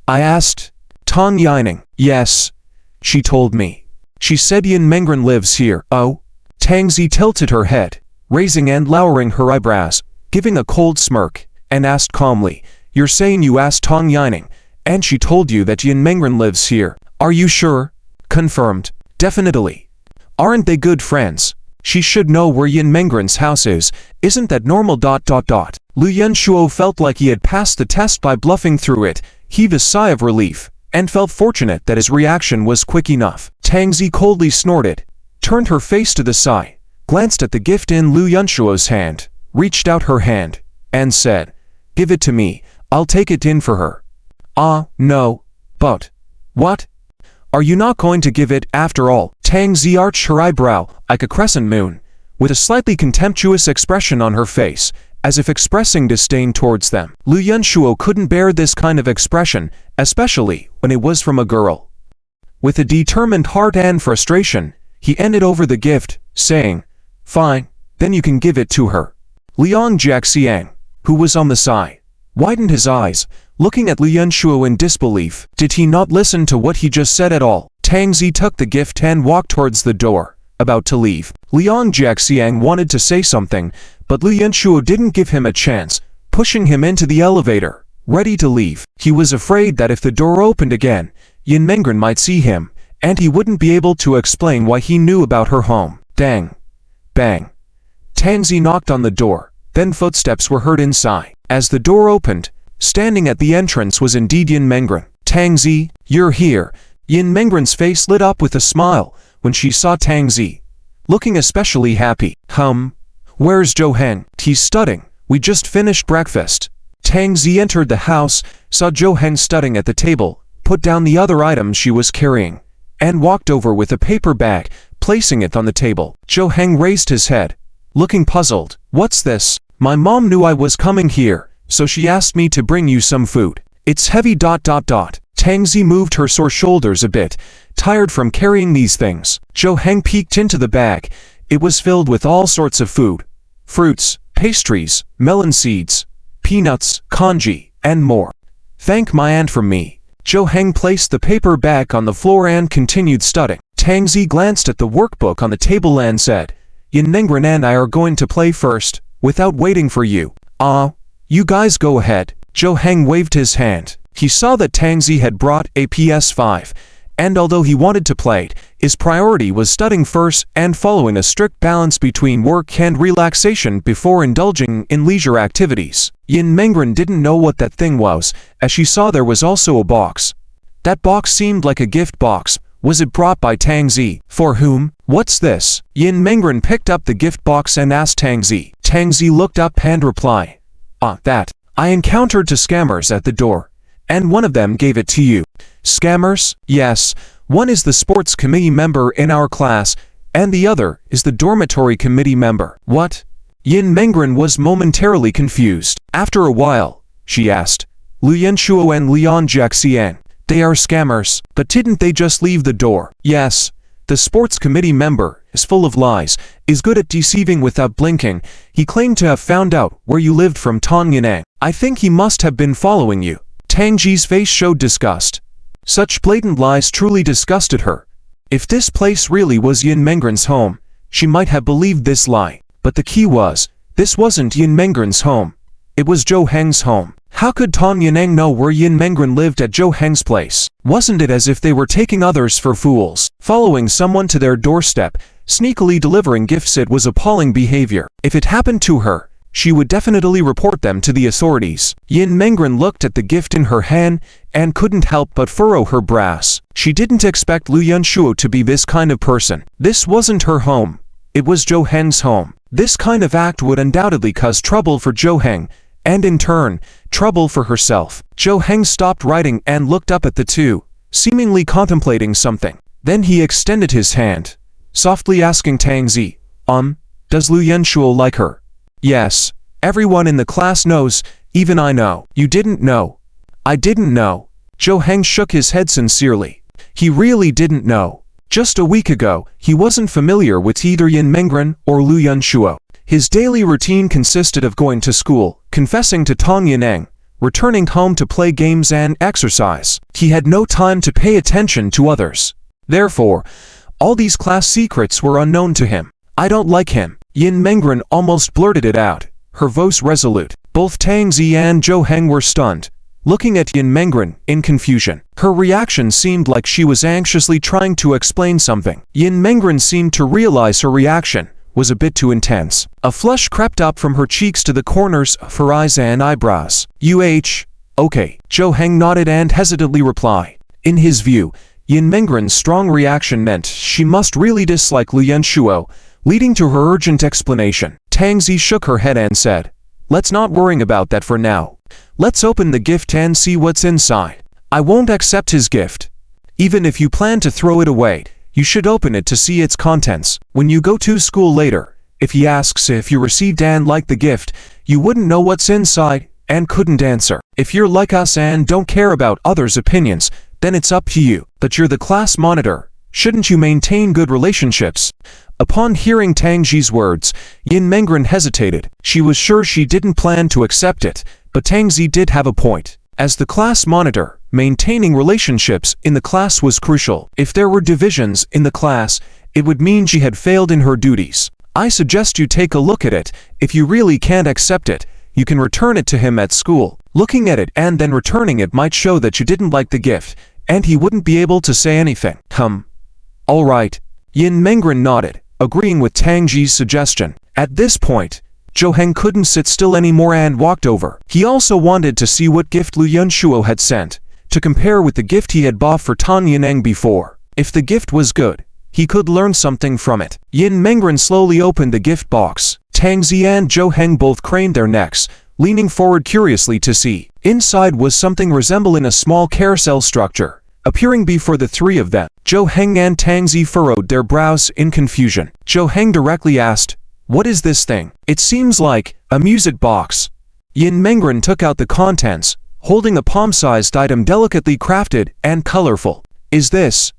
asked Tang Yining. Yes, she told me. She said Yin Mengren lives here. Oh? Tangzi tilted her head, raising and lowering her eyebrows, giving a cold smirk, and asked calmly, You're saying you asked Tang Yining, and she told you that Yin Mengren lives here? Are you sure? Confirmed. Definitely. Aren't they good friends? She should know where Yin Mengren's house is. Isn't that normal? Lu Yunshuo felt like he had passed the test by bluffing through it, heaved a sigh of relief, and felt fortunate that his reaction was quick enough. Tangzi coldly snorted, turned her face to the side, glanced at the gift in Lu Yunshuo's hand, reached out her hand, and said, Give it to me, I'll take it in for her. No. But, what? Are you not going to give it after all? Tangzi arched her eyebrow, like a crescent moon, with a slightly contemptuous expression on her face, as if expressing disdain towards them. Lu Yunshuo couldn't bear this kind of expression, especially when it was from a girl. With a determined heart and frustration, he handed over the gift, saying, Fine, then you can give it to her. Liang Jiaxiang, who was on the side, widened his eyes, looking at Lu Yunshuo in disbelief. Did he not listen to what he just said at all? Tangzi took the gift and walked towards the door, about to leave. Liang Jiaxiang wanted to say something, but Lu Yunshuo didn't give him a chance, pushing him into the elevator, ready to leave. He was afraid that if the door opened again, Yin Mengren might see him, and he wouldn't be able to explain why he knew about her home. Dang. Bang. Tangzi knocked on the door, then footsteps were heard inside. As the door opened, standing at the entrance was indeed Yin Mengren. Tangzi, you're here. Yin Mengren's face lit up with a smile when she saw Tangzi, looking especially happy. Where's Zhou Heng? He's studying. We just finished breakfast. Tangzi entered the house, saw Zhou Heng studying at the table, put down the other items she was carrying, and walked over with a paper bag, placing it on the table. Zhou Heng raised his head, looking puzzled. What's this? My mom knew I was coming here, so she asked me to bring you some food. It's heavy. Tangzi moved her sore shoulders a bit, tired from carrying these things. Zhou Heng peeked into the bag. It was filled with all sorts of food. Fruits, pastries, melon seeds, peanuts, congee, and more. Thank my aunt from me. Zhou Heng placed the paper bag on the floor and continued studying. Tang Zi glanced at the workbook on the table and said, Yin Mengren and I are going to play first, without waiting for you. You guys go ahead. Zhou Heng waved his hand. He saw that Tang Zi had brought a PS5, and although he wanted to play it, his priority was studying first and following a strict balance between work and relaxation before indulging in leisure activities. Yin Mengren didn't know what that thing was, as she saw there was also a box. That box seemed like a gift box. Was it brought by Tang Zi? For whom? What's this? Yin Mengren picked up the gift box and asked Tang Zi. Tang Zi looked up and replied, that. I encountered two scammers at the door, and one of them gave it to you. Scammers? Yes. One is the sports committee member in our class, and the other is the dormitory committee member. What? Yin Mengren was momentarily confused. After a while, she asked, Liu Yanshuo and Lian Jiaxian. They are scammers, but didn't they just leave the door? Yes. The sports committee member is full of lies, is good at deceiving without blinking. He claimed to have found out where you lived from Tong Yineng. I think he must have been following you. Tang Ji's face showed disgust. Such blatant lies truly disgusted her. If this place really was Yin Mengren's home, she might have believed this lie. But the key was, this wasn't Yin Mengren's home. It was Zhou Heng's home. How could Tong Yineng know where Yin Mengren lived at Zhou Heng's place? Wasn't it as if they were taking others for fools? Following someone to their doorstep, sneakily delivering gifts, it was appalling behavior. If it happened to her, she would definitely report them to the authorities. Yin Mengren looked at the gift in her hand and couldn't help but furrow her brows. She didn't expect Liu Yanshuo to be this kind of person. This wasn't her home. It was Zhou Heng's home. This kind of act would undoubtedly cause trouble for Zhou Heng, and in turn, trouble for herself. Zhou Heng stopped writing and looked up at the two, seemingly contemplating something. Then he extended his hand, softly asking Tang Zi, does Liu Yanshuo like her? Yes. Everyone in the class knows, even I know. You didn't know. I didn't know. Zhou Heng shook his head sincerely. He really didn't know. Just a week ago, he wasn't familiar with either Yin Mengren or Liu Yanshuo. His daily routine consisted of going to school, confessing to Tong Yineng, returning home to play games and exercise. He had no time to pay attention to others. Therefore, all these class secrets were unknown to him. I don't like him. Yin Mengren almost blurted it out, her voice resolute. Both Tang Zi and Zhou Heng were stunned, looking at Yin Mengren in confusion. Her reaction seemed like she was anxiously trying to explain something. Yin Mengren seemed to realize her reaction was a bit too intense. A flush crept up from her cheeks to the corners of her eyes and eyebrows. Okay. Zhou Heng nodded and hesitantly replied. In his view, Yin Mengren's strong reaction meant she must really dislike Liu Yanshuo, leading to her urgent explanation. Tang Zi shook her head and said, Let's not worry about that for now. Let's open the gift and see what's inside. I won't accept his gift. Even if you plan to throw it away, you should open it to see its contents. When you go to school later, if he asks if you received and liked the gift, you wouldn't know what's inside and couldn't answer. If you're like us and don't care about others' opinions, then it's up to you. But you're the class monitor. Shouldn't you maintain good relationships? Upon hearing Tang Ji's words, Yin Mengren hesitated. She was sure she didn't plan to accept it, but Tang Zi did have a point. As the class monitor, maintaining relationships in the class was crucial. If there were divisions in the class, it would mean she had failed in her duties. I suggest you take a look at it. If you really can't accept it, you can return it to him at school. Looking at it and then returning it might show that you didn't like the gift, and he wouldn't be able to say anything. All right. Yin Mengren nodded, agreeing with Tang Ji's suggestion. At this point, Zhou Heng couldn't sit still anymore and walked over. He also wanted to see what gift Liu Yanshuo had sent, to compare with the gift he had bought for Tong Yineng before. If the gift was good, he could learn something from it. Yin Mengren slowly opened the gift box. Tang Zi and Zhou Heng both craned their necks, leaning forward curiously to see. Inside was something resembling a small carousel structure, appearing before the three of them. Zhou Heng and Tang Zi furrowed their brows in confusion. Zhou Heng directly asked, What is this thing? It seems like a music box. Yin Mengren took out the contents, holding a palm-sized item delicately crafted and colorful. Is this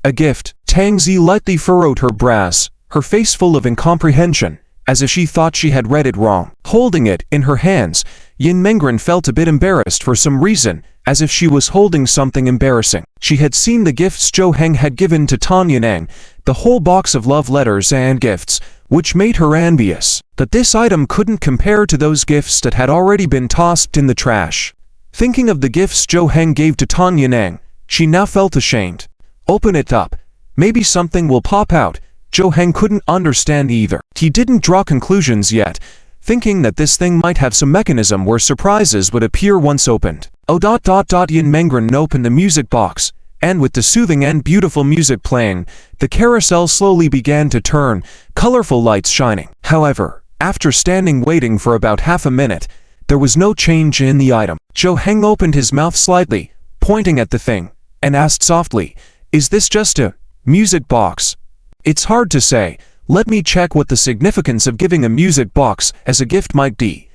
A gift. Tang Zi lightly furrowed her brows, her face full of incomprehension, as if she thought she had read it wrong. Holding it in her hands, Yin Mengren felt a bit embarrassed for some reason, as if she was holding something embarrassing. She had seen the gifts Zhou Heng had given to Tan Yan'an, the whole box of love letters and gifts, which made her envious. But this item couldn't compare to those gifts that had already been tossed in the trash. Thinking of the gifts Zhou Heng gave to Tan Yan'an, she now felt ashamed. Open it up. Maybe something will pop out. Zhou Heng couldn't understand either. He didn't draw conclusions yet, thinking that this thing might have some mechanism where surprises would appear once opened. Yin Mengren opened the music box, and with the soothing and beautiful music playing, the carousel slowly began to turn, colorful lights shining. However, after standing waiting for about half a minute, there was no change in the item. Zhou Heng opened his mouth slightly, pointing at the thing, and asked softly, "Is this just a music box?" "It's hard to say. Let me check what the significance of giving a music box as a gift might be."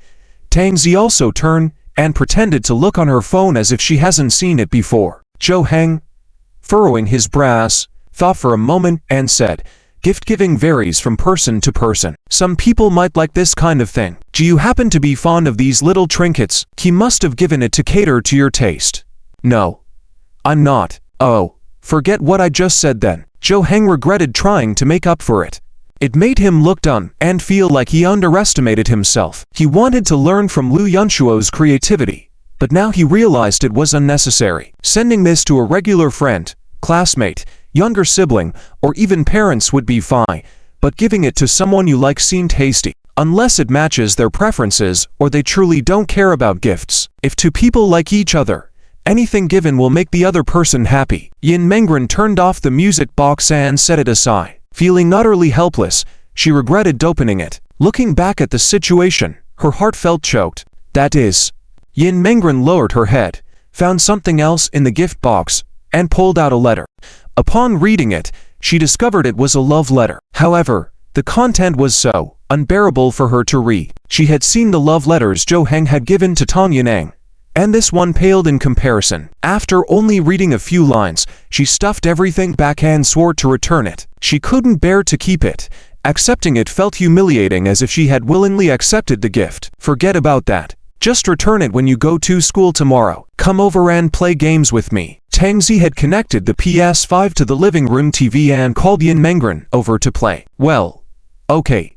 Tang Zi also turned and pretended to look on her phone as if she hasn't seen it before. Zhou Heng, furrowing his brows, thought for a moment and said, "Gift-giving varies from person to person. Some people might like this kind of thing. Do you happen to be fond of these little trinkets? He must have given it to cater to your taste." "No, I'm not." "Oh, forget what I just said then." Zhou Heng regretted trying to make up for it. It made him look dumb and feel like he underestimated himself. He wanted to learn from Lu Yunshuo's creativity, but now he realized it was unnecessary. Sending this to a regular friend, classmate, younger sibling, or even parents would be fine, but giving it to someone you like seemed hasty, unless it matches their preferences or they truly don't care about gifts. If two people like each other, anything given will make the other person happy. Yin Mengren turned off the music box and set it aside. Feeling utterly helpless, she regretted opening it. Looking back at the situation, her heart felt choked. That is. Yin Mengren lowered her head, found something else in the gift box, and pulled out a letter. Upon reading it, she discovered it was a love letter. However, the content was so unbearable for her to read. She had seen the love letters Zhou Heng had given to Tan Yan'an, and this one paled in comparison. After only reading a few lines, she stuffed everything back and swore to return it. She couldn't bear to keep it. Accepting it felt humiliating, as if she had willingly accepted the gift. "Forget about that. Just return it when you go to school tomorrow. Come over and play games with me." Tang Zi had connected the PS5 to the living room TV and called Yin Mengren over to play. "Well, okay.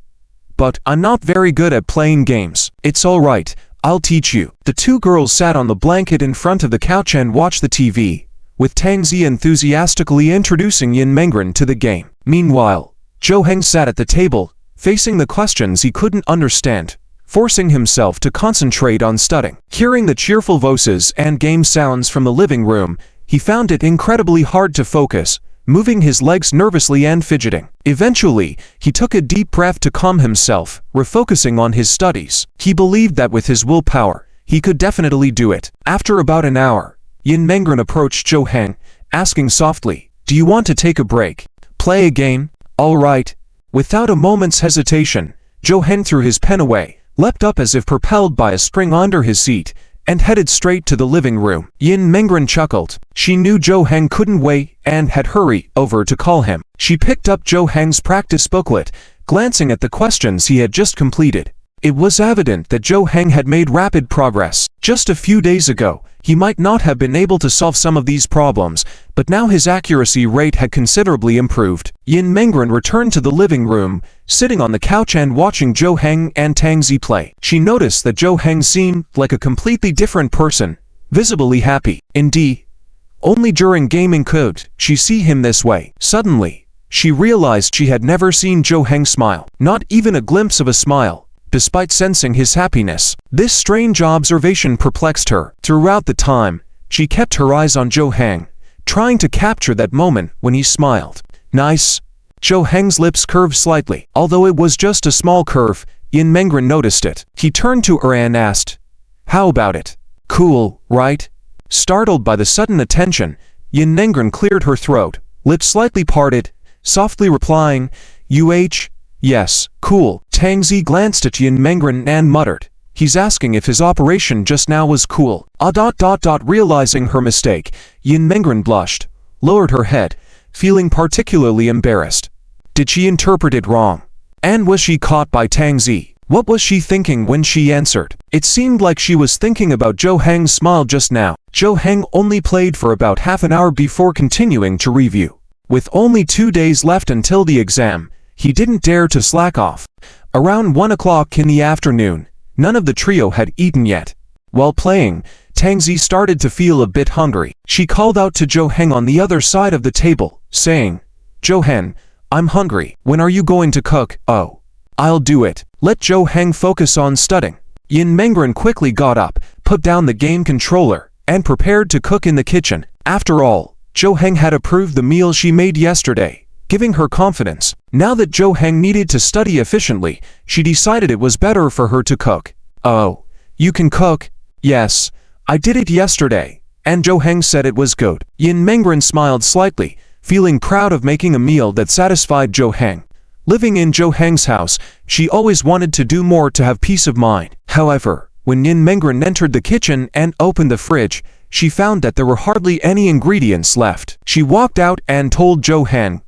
But I'm not very good at playing games." "It's all right. I'll teach you." The two girls sat on the blanket in front of the couch and watched the TV, with Tang Zi enthusiastically introducing Yin Mengren to the game. Meanwhile, Zhou Heng sat at the table, facing the questions he couldn't understand, forcing himself to concentrate on studying. Hearing the cheerful voices and game sounds from the living room, he found it incredibly hard to focus, moving his legs nervously and fidgeting. Eventually, he took a deep breath to calm himself, refocusing on his studies. He believed that with his willpower, he could definitely do it. After about an hour, Yin Mengren approached Zhou Heng, asking softly, "Do you want to take a break? Play a game?" "All right." Without a moment's hesitation, Zhou Heng threw his pen away, leapt up as if propelled by a spring under his seat, and headed straight to the living room. Yin Mengren chuckled. She knew Zhou Heng couldn't wait and had hurried over to call him. She picked up Zhou Heng's practice booklet, glancing at the questions he had just completed. It was evident that Zhou Heng had made rapid progress. Just a few days ago, he might not have been able to solve some of these problems, but now his accuracy rate had considerably improved. Yin Mengren returned to the living room, sitting on the couch and watching Zhou Heng and Tang Zi play. She noticed that Zhou Heng seemed like a completely different person, visibly happy. Indeed, only during gaming could she see him this way. Suddenly, she realized she had never seen Zhou Heng smile, not even a glimpse of a smile, despite sensing his happiness. This strange observation perplexed her. Throughout the time, she kept her eyes on Zhou Heng, trying to capture that moment when he smiled. Nice. Zhou Heng's lips curved slightly. Although it was just a small curve, Yin Mengren noticed it. He turned to her and asked, "How about it? Cool, right?" Startled by the sudden attention, Yin Mengren cleared her throat, lips slightly parted, softly replying, Yes, cool." Tang Zi glanced at Yin Mengren and muttered, "He's asking if his operation just now was cool." Realizing her mistake, Yin Mengren blushed, lowered her head, feeling particularly embarrassed. Did she interpret it wrong? And was she caught by Tang Zi? What was she thinking when she answered? It seemed like she was thinking about Zhou Heng's smile just now. Zhou Heng only played for about half an hour before continuing to review. With only 2 days left until the exam, he didn't dare to slack off. Around 1 o'clock in the afternoon, none of the trio had eaten yet. While playing, Tang Zi started to feel a bit hungry. She called out to Zhou Heng on the other side of the table, saying, "Zhou Heng, I'm hungry. When are you going to cook?" "Oh, I'll do it." Let Zhou Heng focus on studying. Yin Mengren quickly got up, put down the game controller, and prepared to cook in the kitchen. After all, Zhou Heng had approved the meal she made yesterday, giving her confidence. Now that Zhou Heng needed to study efficiently, she decided it was better for her to cook. "Oh, you can cook?" "Yes, I did it yesterday." And Zhou Heng said it was good. Yin Mengren smiled slightly, feeling proud of making a meal that satisfied Zhou Heng. Living in Zhou Heng's house, she always wanted to do more to have peace of mind. However, when Yin Mengren entered the kitchen and opened the fridge, she found that there were hardly any ingredients left. She walked out and told Zhou Heng,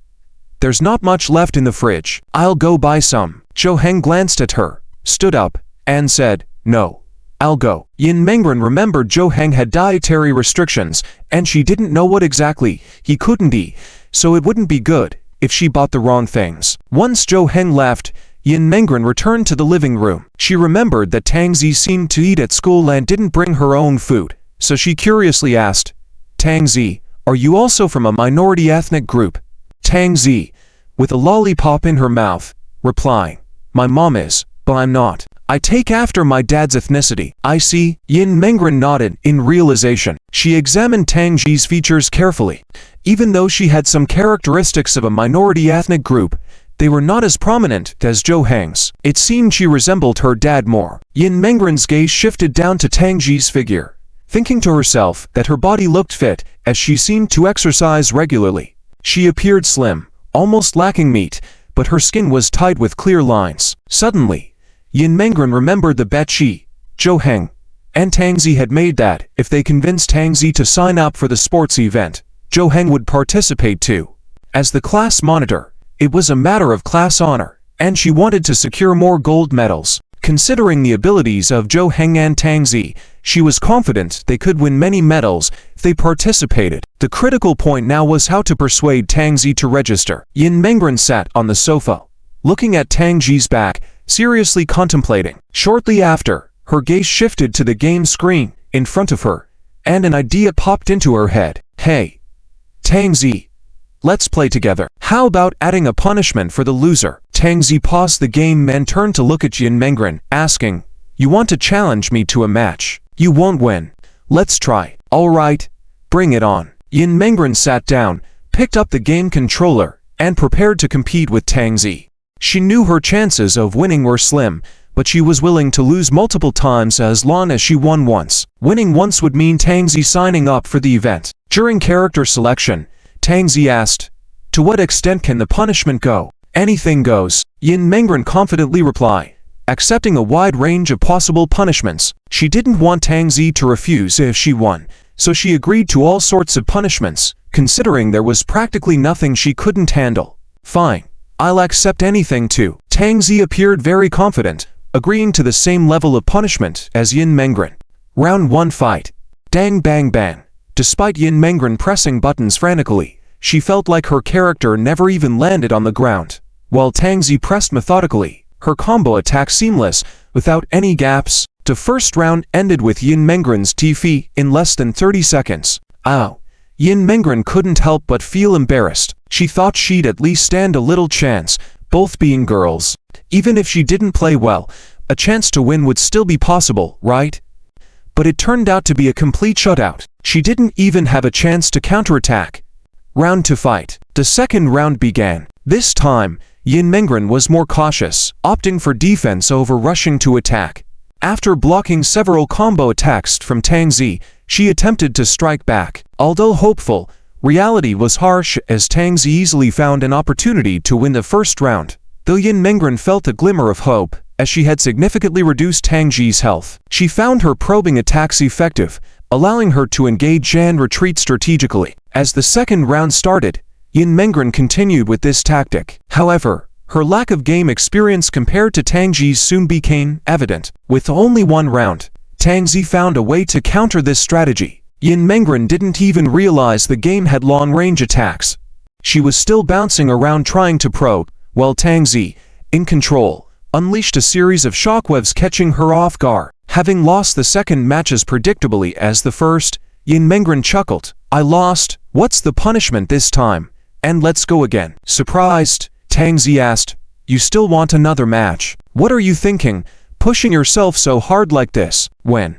"There's not much left in the fridge. I'll go buy some." Zhou Heng glanced at her, stood up, and said, "No, I'll go." Yin Mengren remembered Zhou Heng had dietary restrictions, and she didn't know what exactly he couldn't eat, so it wouldn't be good if she bought the wrong things. Once Zhou Heng left, Yin Mengren returned to the living room. She remembered that Tang Zi seemed to eat at school and didn't bring her own food, so she curiously asked, "Tang Zi, are you also from a minority ethnic group?" Tang Zi, with a lollipop in her mouth, replying, "My mom is, but I'm not. I take after my dad's ethnicity." "I see." Yin Mengren nodded in realization. She examined Tang Zi's features carefully. Even though she had some characteristics of a minority ethnic group, they were not as prominent as Zhou Heng's. It seemed she resembled her dad more. Yin Mengren's gaze shifted down to Tang Zi's figure, thinking to herself that her body looked fit as she seemed to exercise regularly. She appeared slim, almost lacking meat, but her skin was tight with clear lines. Suddenly, Yin Mengren remembered the bet she, Zhou Heng, and Tang Zi had made that if they convinced Tang Zi to sign up for the sports event, Zhou Heng would participate too. As the class monitor, it was a matter of class honor, and she wanted to secure more gold medals. Considering the abilities of Zhou Heng and Tang Zi, she was confident they could win many medals if they participated. The critical point now was how to persuade Tang Zi to register. Yin Mengren sat on the sofa, looking at Tang Zi's back, seriously contemplating. Shortly after, her gaze shifted to the game screen in front of her, and an idea popped into her head. "Hey, Tang Zi, let's play together. How about adding a punishment for the loser?" Tang Zi paused the game and turned to look at Yin Mengren, asking, "You want to challenge me to a match? You won't win. Let's try." "All right, bring it on." Yin Mengren sat down, picked up the game controller, and prepared to compete with Tang Zi. She knew her chances of winning were slim, but she was willing to lose multiple times as long as she won once. Winning once would mean Tang Zi signing up for the event. During character selection, Tang Zi asked, "To what extent can the punishment go?" "Anything goes," Yin Mengren confidently replied, accepting a wide range of possible punishments. She didn't want Tang Zi to refuse if she won, so she agreed to all sorts of punishments, considering there was practically nothing she couldn't handle. "Fine, I'll accept anything too." Tang Zi appeared very confident, agreeing to the same level of punishment as Yin Mengren. Round 1 fight. Dang bang bang. Despite Yin Mengren pressing buttons frantically, she felt like her character never even landed on the ground. While Tang Zi pressed methodically, her combo attack seamless, without any gaps. The first round ended with Yin Mengren's defeat in less than 30 seconds. Ow. Yin Mengren couldn't help but feel embarrassed. She thought she'd at least stand a little chance, both being girls. Even if she didn't play well, a chance to win would still be possible, right? But it turned out to be a complete shutout. She didn't even have a chance to counterattack. Round 2 fight. The second round began. This time, Yin Mengren was more cautious, opting for defense over rushing to attack. After blocking several combo attacks from Tang Zi, she attempted to strike back. Although hopeful, reality was harsh as Tang Zi easily found an opportunity to win the first round. Though Yin Mengren felt a glimmer of hope, as she had significantly reduced Tang Zi's health. She found her probing attacks effective, allowing her to engage and retreat strategically. As the second round started, Yin Mengren continued with this tactic. However, her lack of game experience compared to Tang Zi's soon became evident. With only one round, Tang Zi found a way to counter this strategy. Yin Mengren didn't even realize the game had long-range attacks. She was still bouncing around trying to probe, while Tang Zi, in control, unleashed a series of shockwaves catching her off guard. Having lost the second match as predictably as the first, Yin Mengren chuckled. "I lost, what's the punishment this time? And let's go again." Surprised, Tang Zi asked, "You still want another match? What are you thinking, pushing yourself so hard like this?" When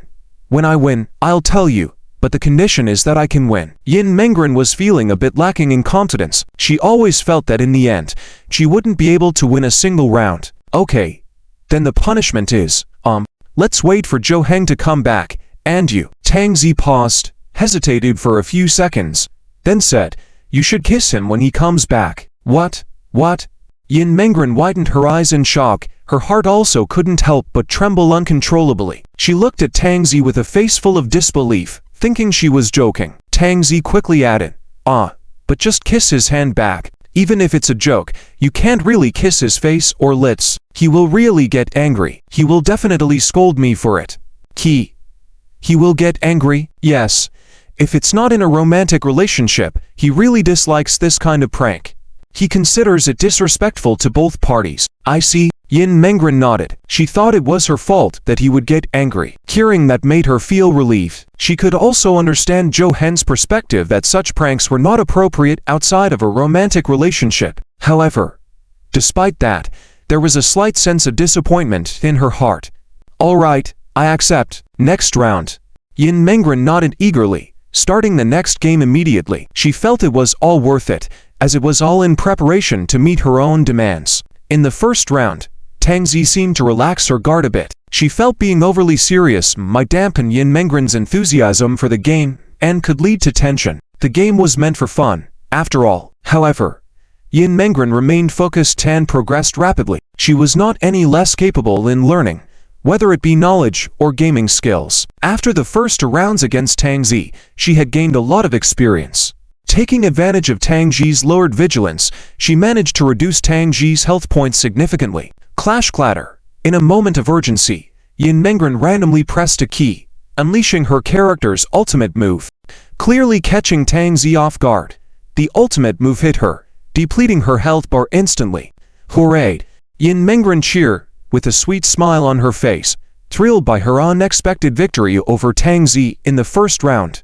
I win, I'll tell you, but the condition is that I can win." Yin Mengren was feeling a bit lacking in confidence. She always felt that in the end, she wouldn't be able to win a single round. "Okay, then the punishment is, let's wait for Zhou Heng to come back, and you." Tang Zi paused, hesitated for a few seconds, then said, "You should kiss him when he comes back." What? Yin Mengren widened her eyes in shock. Her heart also couldn't help but tremble uncontrollably. She looked at Tang Zi with a face full of disbelief, thinking she was joking. Tang Zi quickly added, but just kiss his hand back. Even if it's a joke, you can't really kiss his face or lips. He will really get angry. He will definitely scold me for it." He will get angry? Yes. If it's not in a romantic relationship, he really dislikes this kind of prank. He considers it disrespectful to both parties. "I see." Yin Mengren nodded. She thought it was her fault that he would get angry. Hearing that made her feel relieved. She could also understand Zhou Hen's perspective that such pranks were not appropriate outside of a romantic relationship. However, despite that, there was a slight sense of disappointment in her heart. "All right, I accept. Next round." Yin Mengren nodded eagerly, starting the next game immediately. She felt it was all worth it, as it was all in preparation to meet her own demands. In the first round, Tang Zi seemed to relax her guard a bit. She felt being overly serious might dampen Yin Mengren's enthusiasm for the game and could lead to tension. The game was meant for fun, after all. However, Yin Mengren remained focused and progressed rapidly. She was not any less capable in learning, whether it be knowledge or gaming skills. After the first two rounds against Tang Zi, she had gained a lot of experience. Taking advantage of Tang Zi's lowered vigilance, she managed to reduce Tang Zi's health points significantly. Clash clatter. In a moment of urgency, Yin Mengren randomly pressed a key, unleashing her character's ultimate move. Clearly catching Tang Zi off guard, the ultimate move hit her, depleting her health bar instantly. Hooray! Yin Mengren cheered, with a sweet smile on her face, thrilled by her unexpected victory over Tang Zi in the first round.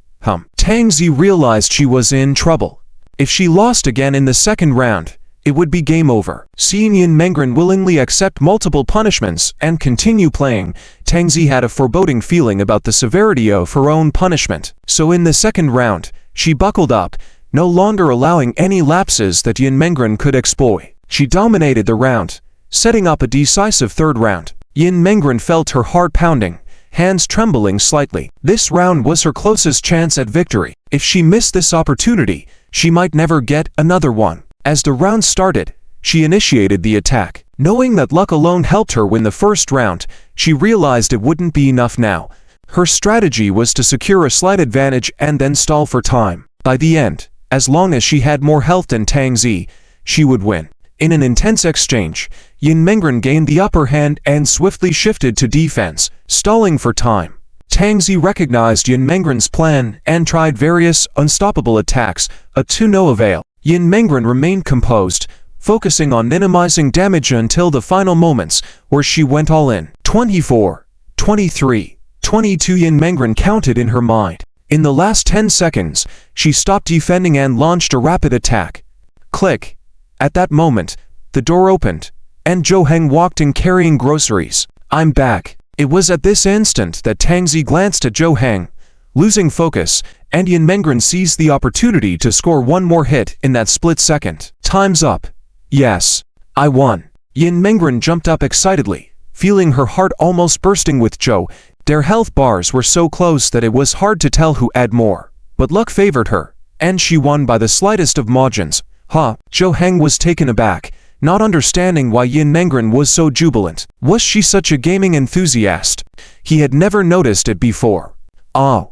Tang Zi realized she was in trouble. If she lost again in the second round, it would be game over. Seeing Yin Mengren willingly accept multiple punishments and continue playing, Tang Zi had a foreboding feeling about the severity of her own punishment. So in the second round, she buckled up, no longer allowing any lapses that Yin Mengren could exploit. She dominated the round, setting up a decisive third round. Yin Mengren felt her heart pounding, hands trembling slightly. This round was her closest chance at victory. If she missed this opportunity, she might never get another one. As the round started, she initiated the attack. Knowing that luck alone helped her win the first round, she realized it wouldn't be enough now. Her strategy was to secure a slight advantage and then stall for time. By the end, as long as she had more health than Tang Zi, she would win. In an intense exchange, Yin Mengren gained the upper hand and swiftly shifted to defense, stalling for time. Tang Zi recognized Yin Mengren's plan and tried various unstoppable attacks, to no avail. Yin Mengren remained composed, focusing on minimizing damage until the final moments, where she went all in. 24, 23, 22 Yin Mengren counted in her mind. In the last 10 seconds, she stopped defending and launched a rapid attack. Click. At that moment, the door opened, and Zhou Heng walked in carrying groceries. "I'm back." It was at this instant that Tang Zi glanced at Zhou Heng, losing focus, and Yin Mengren seized the opportunity to score one more hit in that split second. "Time's up." "Yes, I won." Yin Mengren jumped up excitedly, feeling her heart almost bursting with joy. Their health bars were so close that it was hard to tell who had more. But luck favored her, and she won by the slightest of margins. Zhou Heng was taken aback, not understanding why Yin Mengren was so jubilant. Was she such a gaming enthusiast? He had never noticed it before. "Oh,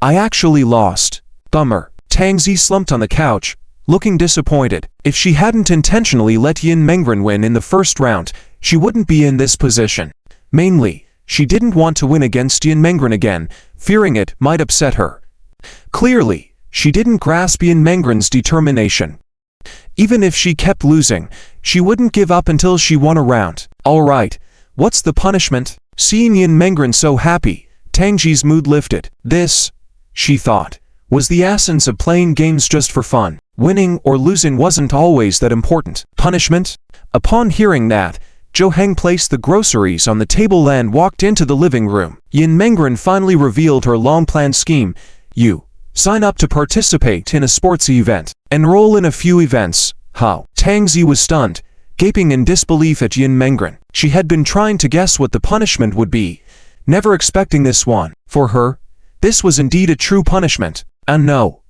I actually lost. Bummer." Tang Zi slumped on the couch, looking disappointed. If she hadn't intentionally let Yin Mengren win in the first round, she wouldn't be in this position. Mainly, she didn't want to win against Yin Mengren again, fearing it might upset her. Clearly, she didn't grasp Yin Mengren's determination. Even if she kept losing, she wouldn't give up until she won a round. Alright, what's the punishment? Seeing Yin Mengren so happy, Tang Ji's mood lifted. This, she thought, was the essence of playing games just for fun. Winning or losing wasn't always that important. Punishment? Upon hearing that, Zhou Heng placed the groceries on the table and walked into the living room. Yin Mengren finally revealed her long-planned scheme. You sign up to participate in a sports event. Enroll in a few events. How? Tang Ji was stunned, gaping in disbelief at Yin Mengren. She had been trying to guess what the punishment would be, never expecting this one. For her, this was indeed a true punishment. And no.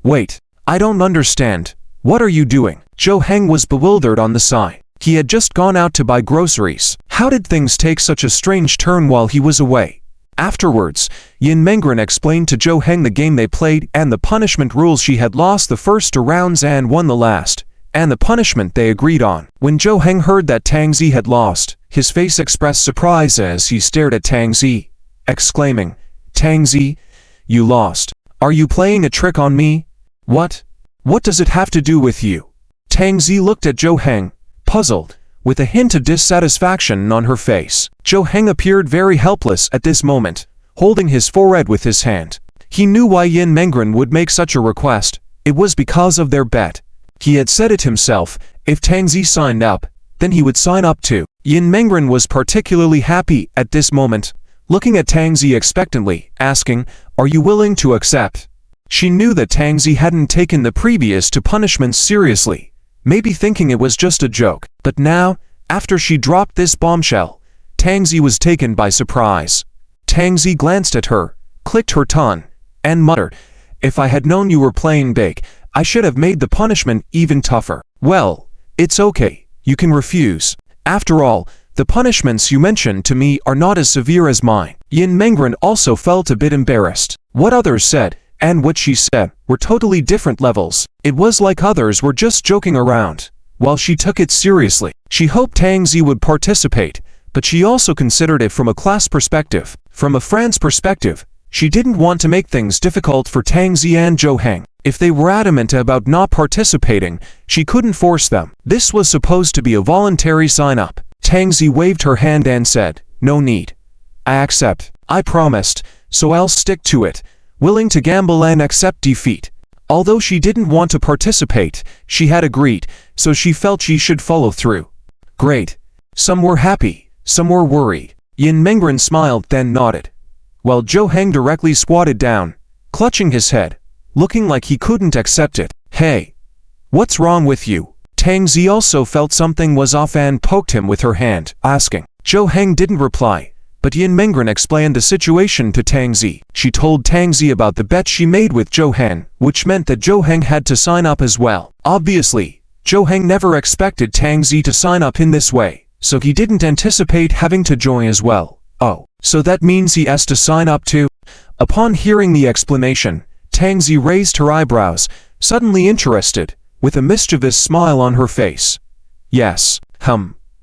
Wait, I don't understand. What are you doing? Zhou Heng was bewildered on the side. He had just gone out to buy groceries. How did things take such a strange turn while he was away? Afterwards, Yin Mengren explained to Zhou Heng the game they played and the punishment rules. She had lost the first 2 rounds and won the last, and the punishment they agreed on. When Zhou Heng heard that Tang Ji had lost, his face expressed surprise as he stared at Tang Ji, exclaiming, "Tang Ji, you lost. Are you playing a trick on me? What? What does it have to do with you?" Tang Ji looked at Zhou Heng, puzzled, with a hint of dissatisfaction on her face. Zhou Heng appeared very helpless at this moment, holding his forehead with his hand. He knew why Yin Mengren would make such a request. It was because of their bet. He had said it himself, if Tang Ji signed up, then he would sign up too. Yin Mengren was particularly happy at this moment, looking at Tang Ji expectantly, asking, "Are you willing to accept?" She knew that Tang Ji hadn't taken the previous 2 punishments seriously, maybe thinking it was just a joke. But now, after she dropped this bombshell, Tang Ji was taken by surprise. Tang Ji glanced at her, clicked her tongue, and muttered, "If I had known you were playing big, I should have made the punishment even tougher." "Well, it's okay, you can refuse. After all, the punishments you mentioned to me are not as severe as mine." Yin Mengren also felt a bit embarrassed. What others said, and what she said, were totally different levels. It was like others were just joking around, while she took it seriously. She hoped Tang Ji would participate, but she also considered it from a class perspective. From a friend's perspective, she didn't want to make things difficult for Tang Ji and Zhou Heng. If they were adamant about not participating, she couldn't force them. This was supposed to be a voluntary sign-up. Tang Ji waved her hand and said, "No need. I accept. I promised, so I'll stick to it, willing to gamble and accept defeat." Although she didn't want to participate, she had agreed, so she felt she should follow through. Great. Some were happy, some were worried. Yin Mengren smiled then nodded, while Zhou Heng directly squatted down, clutching his head, looking like he couldn't accept it. "Hey, what's wrong with you?" Tang Ji also felt something was off and poked him with her hand, asking. Zhou Heng didn't reply, but Yin Mengren explained the situation to Tang Ji. She told Tang Ji about the bet she made with Zhou Heng, which meant that Zhou Heng had to sign up as well. Obviously, Zhou Heng never expected Tang Ji to sign up in this way, so he didn't anticipate having to join as well. Oh, so that means he has to sign up too? Upon hearing the explanation, Tang Ji raised her eyebrows, suddenly interested, with a mischievous smile on her face. "Yes,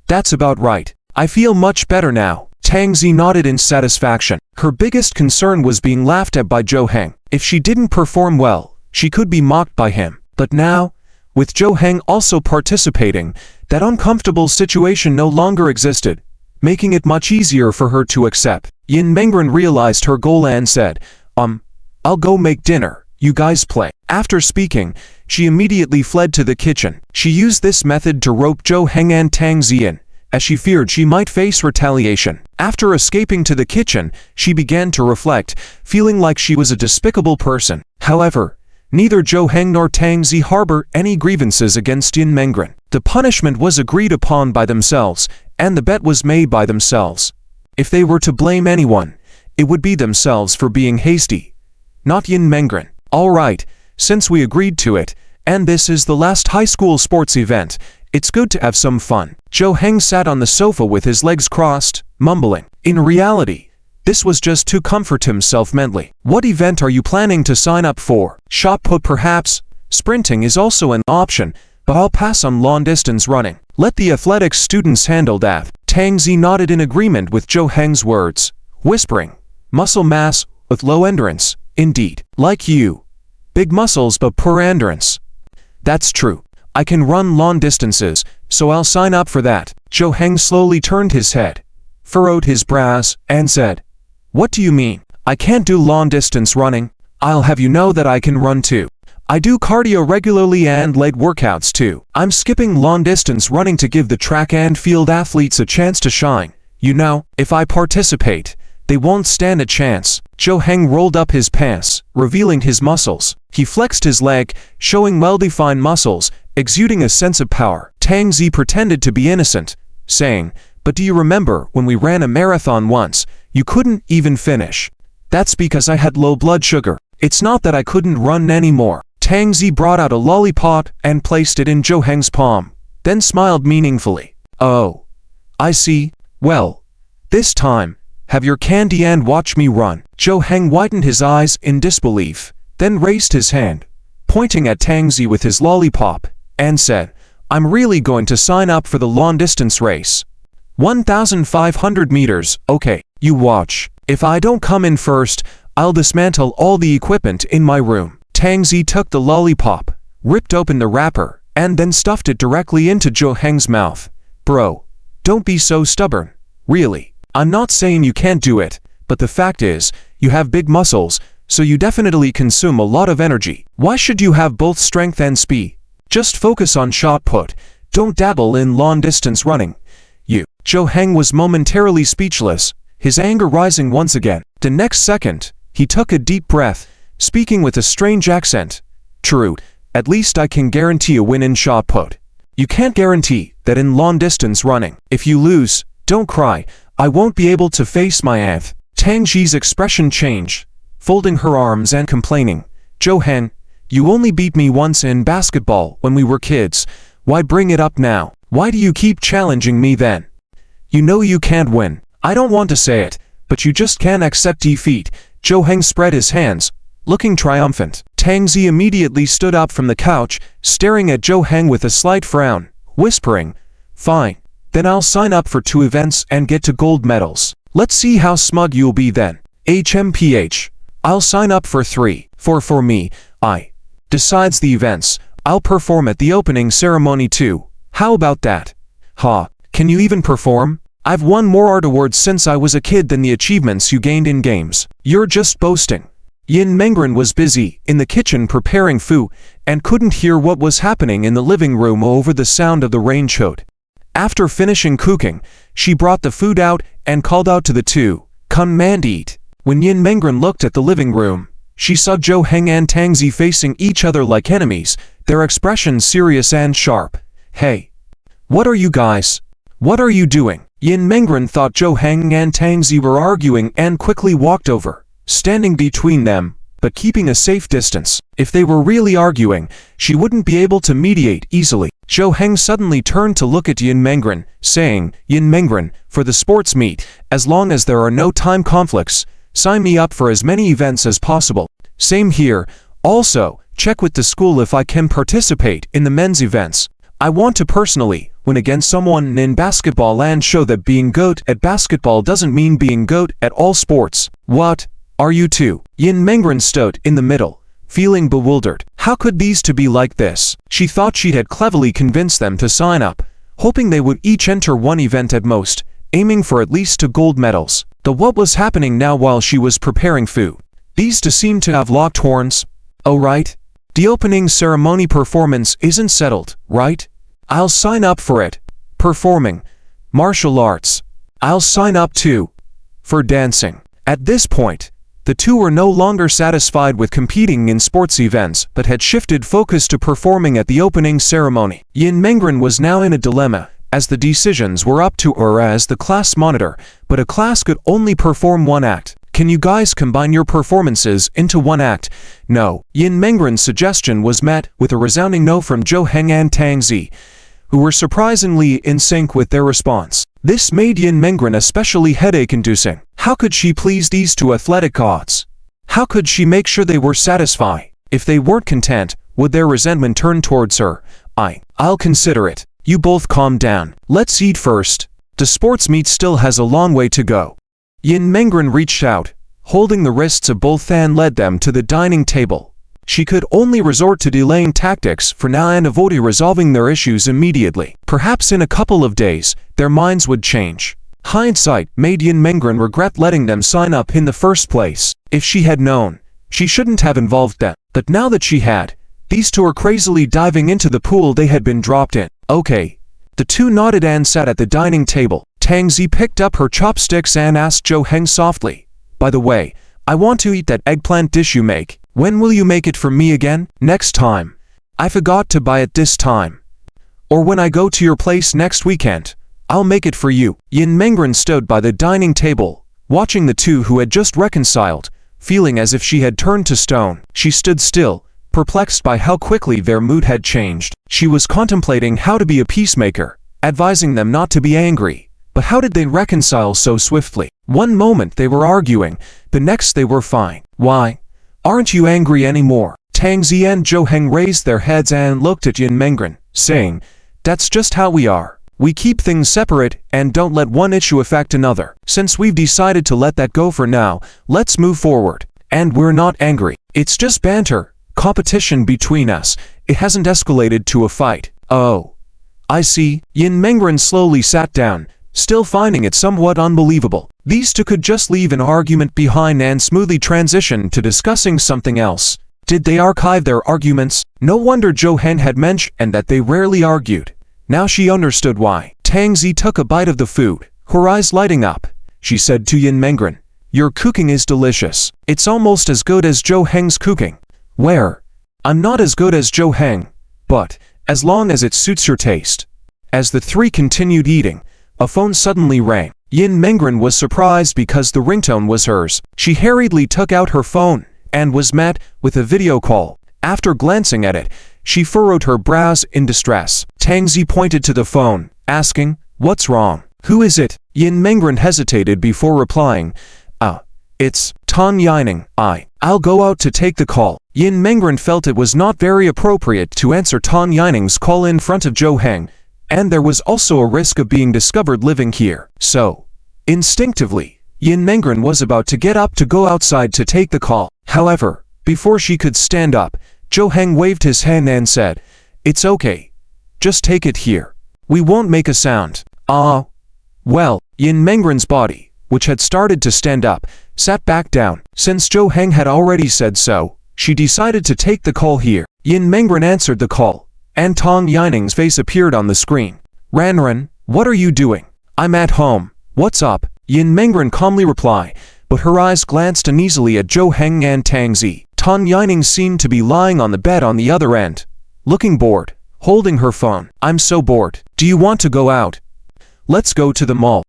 that's about right. I feel much better now." Tang Ji nodded in satisfaction. Her biggest concern was being laughed at by Zhou Heng. If she didn't perform well, she could be mocked by him. But now, with Zhou Heng also participating, that uncomfortable situation no longer existed, making it much easier for her to accept. Yin Mengren realized her goal and said, I'll go make dinner, you guys play." After speaking, she immediately fled to the kitchen. She used this method to rope Zhou Heng and Tang Ji in, as she feared she might face retaliation. After escaping to the kitchen, she began to reflect, feeling like she was a despicable person. However, neither Zhou Heng nor Tang Ji harbor any grievances against Yin Mengren. The punishment was agreed upon by themselves, and the bet was made by themselves. If they were to blame anyone, it would be themselves for being hasty, not Yin Mengren. Alright, since we agreed to it, and this is the last high school sports event, it's good to have some fun. Zhou Heng sat on the sofa with his legs crossed, mumbling. In reality, this was just to comfort himself mentally. "What event are you planning to sign up for? Shot put perhaps?" Sprinting is also an option, but I'll pass on long-distance running. Let the athletics students handle that. Tang Zi nodded in agreement with Zhou Heng's words, whispering, muscle mass with low endurance, indeed. Like you. Big muscles but poor endurance. That's true. I can run long distances, so I'll sign up for that. Zhou Heng slowly turned his head, furrowed his brows, and said, what do you mean? I can't do long-distance running. I'll have you know that I can run too. I do cardio regularly and leg workouts too. I'm skipping long-distance running to give the track and field athletes a chance to shine. You know, if I participate, they won't stand a chance. Zhou Heng rolled up his pants, revealing his muscles. He flexed his leg, showing well-defined muscles, exuding a sense of power. Tang Zi pretended to be innocent, saying, but do you remember when we ran a marathon once, you couldn't even finish? That's because I had low blood sugar. It's not that I couldn't run anymore. Tang Zi brought out a lollipop and placed it in Zhou Heng's palm, then smiled meaningfully. Oh, I see. Well, this time, have your candy and watch me run. Zhou Heng widened his eyes in disbelief, then raised his hand, pointing at Tang Zi with his lollipop, and said, I'm really going to sign up for the long-distance race. 1,500 meters, okay, you watch. If I don't come in first, I'll dismantle all the equipment in my room. Tang Zi took the lollipop, ripped open the wrapper, and then stuffed it directly into Zhou Heng's mouth. Bro, don't be so stubborn. Really. I'm not saying you can't do it, but the fact is, you have big muscles, so you definitely consume a lot of energy. Why should you have both strength and speed? Just focus on shot put. Don't dabble in long-distance running. Zhou Heng was momentarily speechless, his anger rising once again. The next second, he took a deep breath, speaking with a strange accent. True, at least I can guarantee a win in shot put. You can't guarantee that in long-distance running. If you lose, don't cry, I won't be able to face my aunt. Tang Zi's expression changed, folding her arms and complaining. Zhou Heng, you only beat me once in basketball when we were kids. Why bring it up now? Why do you keep challenging me then? You know you can't win. I don't want to say it, but you just can't accept defeat. Zhou Heng spread his hands, looking triumphant. Tang Zi immediately stood up from the couch, staring at Zhou Heng with a slight frown, whispering, fine, then I'll sign up for 2 events and get to gold medals. Let's see how smug you'll be then. HMPH. I'll sign up for 3. For me, Besides the events, I'll perform at the opening ceremony too. How about that? Ha, can you even perform? I've won more art awards since I was a kid than the achievements you gained in games. You're just boasting. Yin Mengren was busy in the kitchen preparing food and couldn't hear what was happening in the living room over the sound of the rain chode. After finishing cooking, she brought the food out and called out to the two, come and eat. When Yin Mengren looked at the living room, she saw Zhou Heng and Tang Zi facing each other like enemies, their expressions serious and sharp. Hey, what are you guys? What are you doing? Yin Mengren thought Zhou Heng and Tang Zi were arguing and quickly walked over, standing between them, but keeping a safe distance. If they were really arguing, she wouldn't be able to mediate easily. Zhou Heng suddenly turned to look at Yin Mengren, saying, Yin Mengren, for the sports meet, as long as there are no time conflicts, sign me up for as many events as possible. Same here. Also, check with the school if I can participate in the men's events. I want to personally win against someone in basketball and show that being GOAT at basketball doesn't mean being GOAT at all sports. What? Are you two? Yin Mengren stood in the middle, feeling bewildered. How could these two be like this? She thought she had cleverly convinced them to sign up, hoping they would each enter one event at most, aiming for at least 2 gold medals. But what was happening now while she was preparing food? These two seemed to have locked horns. Oh right. The opening ceremony performance isn't settled, right? I'll sign up for it. Performing. Martial arts. I'll sign up too. For dancing. At this point, the two were no longer satisfied with competing in sports events but had shifted focus to performing at the opening ceremony. Yin Mengren was now in a dilemma, as the decisions were up to her as the class monitor, but a class could only perform 1 act. Can you guys combine your performances into 1 act? No. Yin Mengren's suggestion was met with a resounding no from Zhou Heng and Tang Zi, who were surprisingly in sync with their response. This made Yin Mengren especially headache-inducing. How could she please these two athletic gods? How could she make sure they were satisfied? If they weren't content, Would their resentment turn towards her? I'll consider it. You both calm down. Let's eat first. The sports meet still has a long way to go. Yin Mengren reached out, holding the wrists of both and led them to the dining table. She could only resort to delaying tactics for now and avoid resolving their issues immediately. Perhaps in a couple of days, their minds would change. Hindsight made Yin Mengren regret letting them sign up in the first place. If she had known, she shouldn't have involved them. But now that she had, these two were crazily diving into the pool they had been dropped in. Okay. The two nodded and sat at the dining table. Tang Zi picked up her chopsticks and asked Zhou Heng softly, "By the way, I want to eat that eggplant dish you make. When will you make it for me again?" "Next time. I forgot to buy it this time. Or when I go to your place next weekend, I'll make it for you." Yin Mengren stood by the dining table, watching the two who had just reconciled, feeling as if she had turned to stone. She stood still, perplexed by how quickly their mood had changed. She was contemplating how to be a peacemaker, advising them not to be angry. But how did they reconcile so swiftly? One moment they were arguing, the next they were fine. "Why? Aren't you angry anymore?" Tang Zi and Zhou Heng raised their heads and looked at Yin Mengren, saying, "That's just how we are. We keep things separate and don't let one issue affect another. Since we've decided to let that go for now, let's move forward. And we're not angry. It's just banter, competition between us. It hasn't escalated to a fight." "Oh, I see." Yin Mengren slowly sat down, still finding it somewhat unbelievable. These two could just leave an argument behind and smoothly transition to discussing something else. Did they archive their arguments? No wonder Zhou Heng had mentioned that they rarely argued. Now she understood why. Tang Zi took a bite of the food, her eyes lighting up. She said to Yin Mengren, "Your cooking is delicious. It's almost as good as Zhou Heng's cooking." "Where? I'm not as good as Zhou Heng, but as long as it suits your taste." As the three continued eating, a phone suddenly rang. Yin Mengren was surprised because the ringtone was hers. She hurriedly took out her phone and was met with a video call. After glancing at it, she furrowed her brows in distress. Tang Zi pointed to the phone, asking, "What's wrong? Who is it?" Yin Mengren hesitated before replying, It's Tang Yining. I'll go out to take the call." Yin Mengren felt it was not very appropriate to answer Tang Yining's call in front of Zhou Heng, and there was also a risk of being discovered living here. So, instinctively, Yin Mengren was about to get up to go outside to take the call. However, before she could stand up, Zhou Heng waved his hand and said, "It's okay. Just take it here. We won't make a sound." Well, Yin Mengren's body, which had started to stand up, sat back down. Since Zhou Heng had already said so, she decided to take the call here. Yin Mengren answered the call, and Tang Yining's face appeared on the screen. "Ranran, what are you doing?" "I'm at home. What's up?" Yin Mengren calmly replied, but her eyes glanced uneasily at Zhou Heng and Tang Zi. Tang Yining seemed to be lying on the bed on the other end, looking bored, holding her phone. "I'm so bored. Do you want to go out? Let's go to the mall."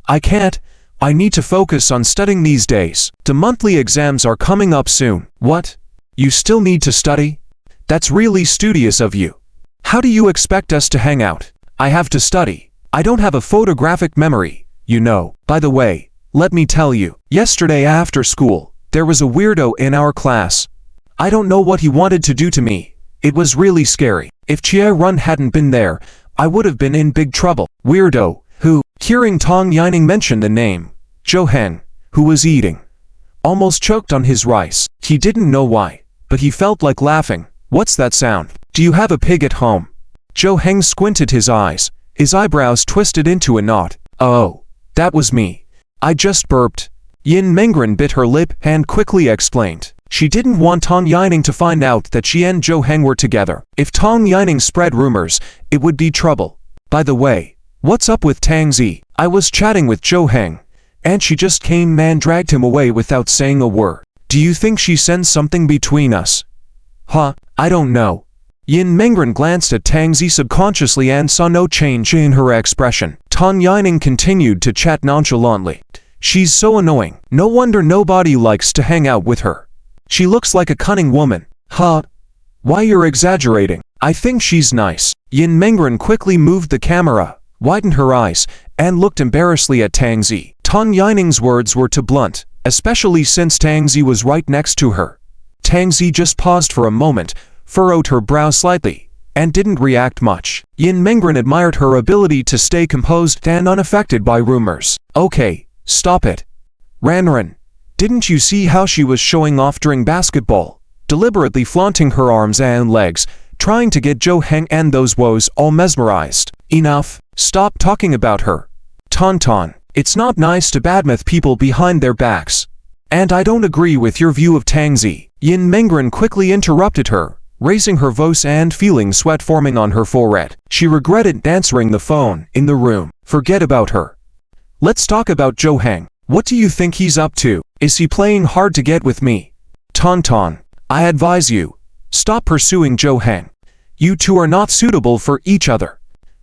I can't. I need to focus on studying these days. The monthly exams are coming up soon." "What? You still need to study? That's really studious of you. How do you expect us to hang out?" "I have to study. I don't have a photographic memory, you know." "By the way, let me tell you, yesterday after school, there was a weirdo in our class. I don't know what he wanted to do to me. It was really scary. If Chia Run hadn't been there, I would have been in big trouble." "Weirdo? Who?" Hearing Tang Yining mention the name, Zhou Heng, who was eating, almost choked on his rice. He didn't know why, but he felt like laughing. "What's that sound? Do you have a pig at home?" Zhou Heng squinted his eyes, his eyebrows twisted into a knot. "Oh, that was me. I just burped." Yin Mengren bit her lip and quickly explained. She didn't want Tang Yining to find out that she and Zhou Heng were together. If Tang Yining spread rumors, it would be trouble. "By the way, what's up with Tang Zi?" "I was chatting with Zhou Heng, and she just came and dragged him away without saying a word." "Do you think she sensed something between us?" I don't know." Yin Mengren glanced at Tang Zi subconsciously and saw no change in her expression. Tang Yining continued to chat nonchalantly. "She's so annoying. No wonder nobody likes to hang out with her. She looks like a cunning woman." Why, you're exaggerating. I think she's nice." Yin Mengren quickly moved the camera, widened her eyes, and looked embarrassedly at Tang Zi. Tang Yining's words were too blunt, especially since Tang Zi was right next to her. Tang Zi just paused for a moment, furrowed her brow slightly, and didn't react much. Yin Mengren admired her ability to stay composed and unaffected by rumors. Okay, stop it. Ranran, didn't you see how she was showing off during basketball, deliberately flaunting her arms and legs, trying to get Zhou Heng and those woes all mesmerized? Enough, stop talking about her. Tauntaun, it's not nice to badmouth people behind their backs. And I don't agree with your view of Tangzi. Yin Mengren quickly interrupted her, raising her voice and feeling sweat forming on her forehead. She regretted answering the phone in the room. Forget about her. Let's talk about Zhou Heng. What do you think he's up to? Is he playing hard to get with me? Tauntaun, I advise you, stop pursuing Zhou Heng. You two are not suitable for each other.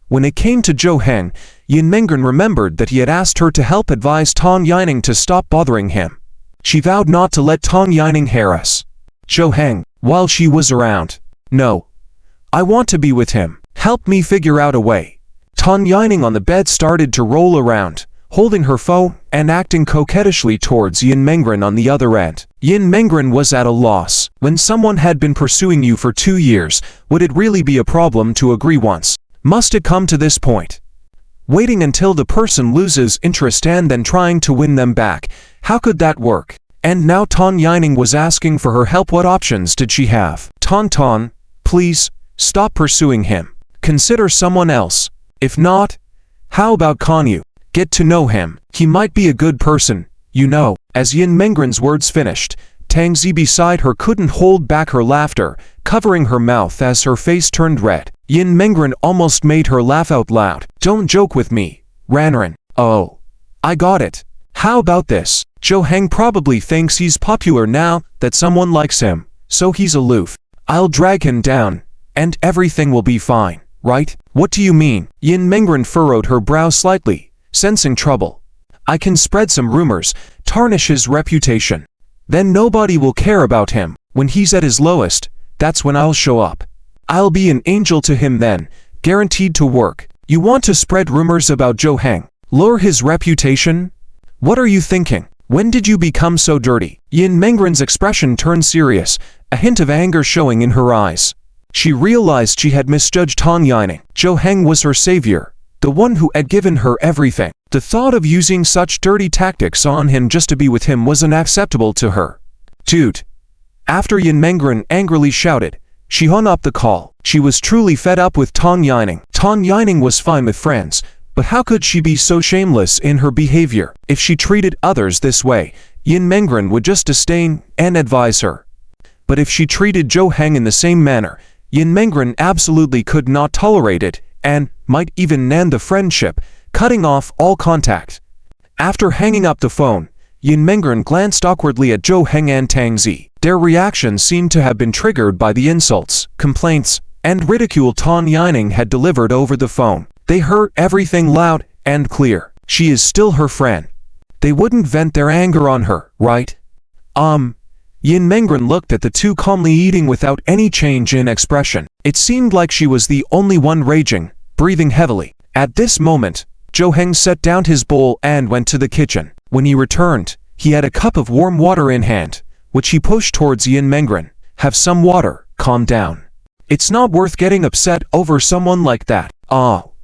When it came to Zhou Heng, Yin Mengren remembered that he had asked her to help advise Tang Yining to stop bothering him. She vowed not to let Tang Yining harass Zhou Heng while she was around. No. I want to be with him. Help me figure out a way. Tang Yining on the bed started to roll around, holding her phone and acting coquettishly towards Yin Mengren on the other end. Yin Mengren was at a loss. When someone had been pursuing you for 2 years, would it really be a problem to agree once? Must it come to this point? Waiting until the person loses interest and then trying to win them back, how could that work? And now Tang Yining was asking for her help. What options did she have? Tauntaun, please, stop pursuing him. Consider someone else. If not, how about Kanyu? Get to know him. He might be a good person, you know. As Yin Mengren's words finished, Tangzi beside her couldn't hold back her laughter, covering her mouth as her face turned red. Yin Mengren almost made her laugh out loud. Don't joke with me, Ranran. Oh, I got it. How about this? Zhou Heng probably thinks he's popular now that someone likes him, so he's aloof. I'll drag him down, and everything will be fine, right? What do you mean? Yin Mengren furrowed her brow slightly, sensing trouble. I can spread some rumors, tarnish his reputation. Then nobody will care about him. When he's at his lowest, that's when I'll show up. I'll be an angel to him then, guaranteed to work. You want to spread rumors about Zhou Heng? Lower his reputation? What are you thinking? When did you become so dirty? Yin Mengren's expression turned serious, a hint of anger showing in her eyes. She realized she had misjudged Tang Yining. Zhou Heng was her savior, the one who had given her everything. The thought of using such dirty tactics on him just to be with him was unacceptable to her. Dude. After Yin Mengren angrily shouted, she hung up the call. She was truly fed up with Tang Yining. Tang Yining was fine with friends, but how could she be so shameless in her behavior? If she treated others this way, Yin Mengren would just disdain and advise her. But if she treated Zhou Heng in the same manner, Yin Mengren absolutely could not tolerate it and might even end the friendship, cutting off all contact. After hanging up the phone, Yin Mengren glanced awkwardly at Zhou Heng and Tangzi. Their reactions seemed to have been triggered by the insults, complaints, and ridicule Tang Yining had delivered over the phone. They heard everything loud and clear. She is still her friend. They wouldn't vent their anger on her, right? Yin Mengren looked at the two calmly eating without any change in expression. It seemed like she was the only one raging, breathing heavily. At this moment, Zhou Heng set down his bowl and went to the kitchen. When he returned, he had a cup of warm water in hand, which he pushed towards Yin Mengren. Have some water, calm down. It's not worth getting upset over someone like that. Oh.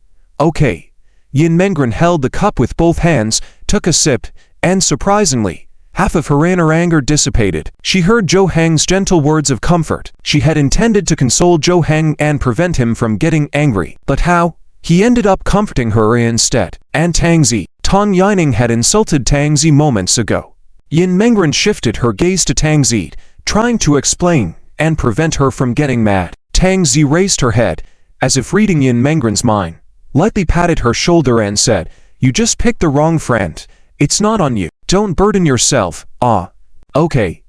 Okay. Yin Mengren held the cup with both hands, took a sip, and surprisingly, half of her inner anger dissipated. She heard Zhou Heng's gentle words of comfort. She had intended to console Zhou Heng and prevent him from getting angry. But how? He ended up comforting her instead. And Tangzi. Tang Yining had insulted Tangzi moments ago. Yin Mengren shifted her gaze to Tangzi, trying to explain and prevent her from getting mad. Tangzi raised her head, as if reading Yin Mengren's mind, lightly patted her shoulder and said, "You just picked the wrong friend. It's not on you. Don't burden yourself." Okay.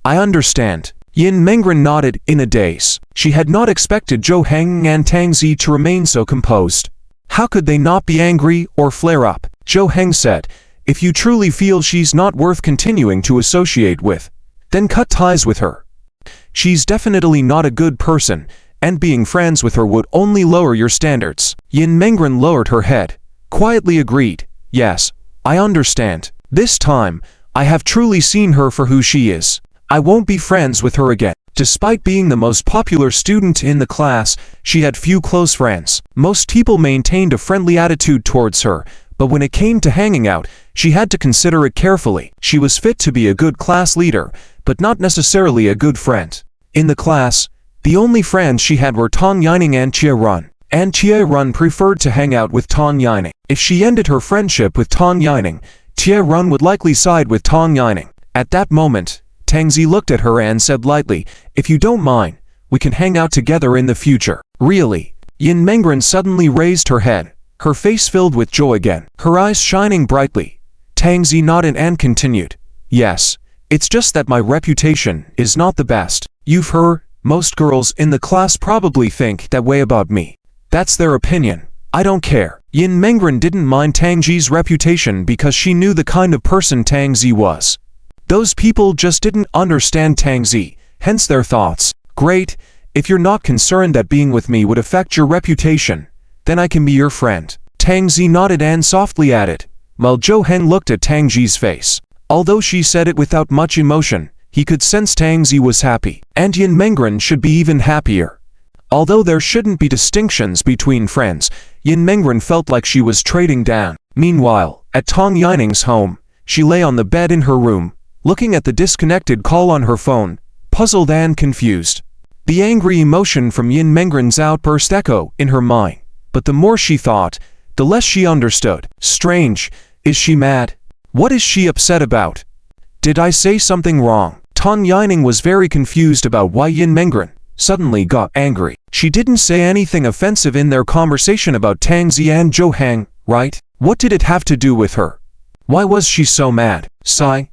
I understand. Yin Mengren nodded in a daze. She had not expected Zhou Heng and Tangzi to remain so composed. How could they not be angry or flare up? Zhou Heng said, "If you truly feel she's not worth continuing to associate with, then cut ties with her. She's definitely not a good person, and being friends with her would only lower your standards." Yin Mengren lowered her head, quietly agreed, "Yes, I understand. This time, I have truly seen her for who she is. I won't be friends with her again." Despite being the most popular student in the class, she had few close friends. Most people maintained a friendly attitude towards her, but when it came to hanging out, she had to consider it carefully. She was fit to be a good class leader, but not necessarily a good friend. In the class, the only friends she had were Tang Yining and Chia Run. And Chia Run preferred to hang out with Tang Yining. If she ended her friendship with Tang Yining, Chia Run would likely side with Tang Yining. At that moment, Tang Zi looked at her and said lightly, "If you don't mind, we can hang out together in the future." Really? Yin Mengren suddenly raised her head, her face filled with joy again, her eyes shining brightly. Tang Zi nodded and continued, "Yes, it's just that my reputation is not the best. You've heard, most girls in the class probably think that way about me. That's their opinion. I don't care." Yin Mengren didn't mind Tang Zi's reputation because she knew the kind of person Tang Zi was. Those people just didn't understand Tang Zi, hence their thoughts. "Great, if you're not concerned that being with me would affect your reputation, then I can be your friend." Tang Zi nodded and softly added, while Zhou Heng looked at Tang Zi's face. Although she said it without much emotion, he could sense Tang Zi was happy, and Yin Mengren should be even happier. Although there shouldn't be distinctions between friends, Yin Mengren felt like she was trading down. Meanwhile, at Tang Yining's home, she lay on the bed in her room, looking at the disconnected call on her phone, puzzled and confused. The angry emotion from Yin Mengren's outburst echoed in her mind, but the more she thought, the less she understood. Strange, is she mad? What is she upset about? Did I say something wrong? Tang Yining was very confused about why Yin Mengren suddenly got angry. She didn't say anything offensive in their conversation about Tang Zi and Zhou Heng, right? What did it have to do with her? Why was she so mad? Sigh.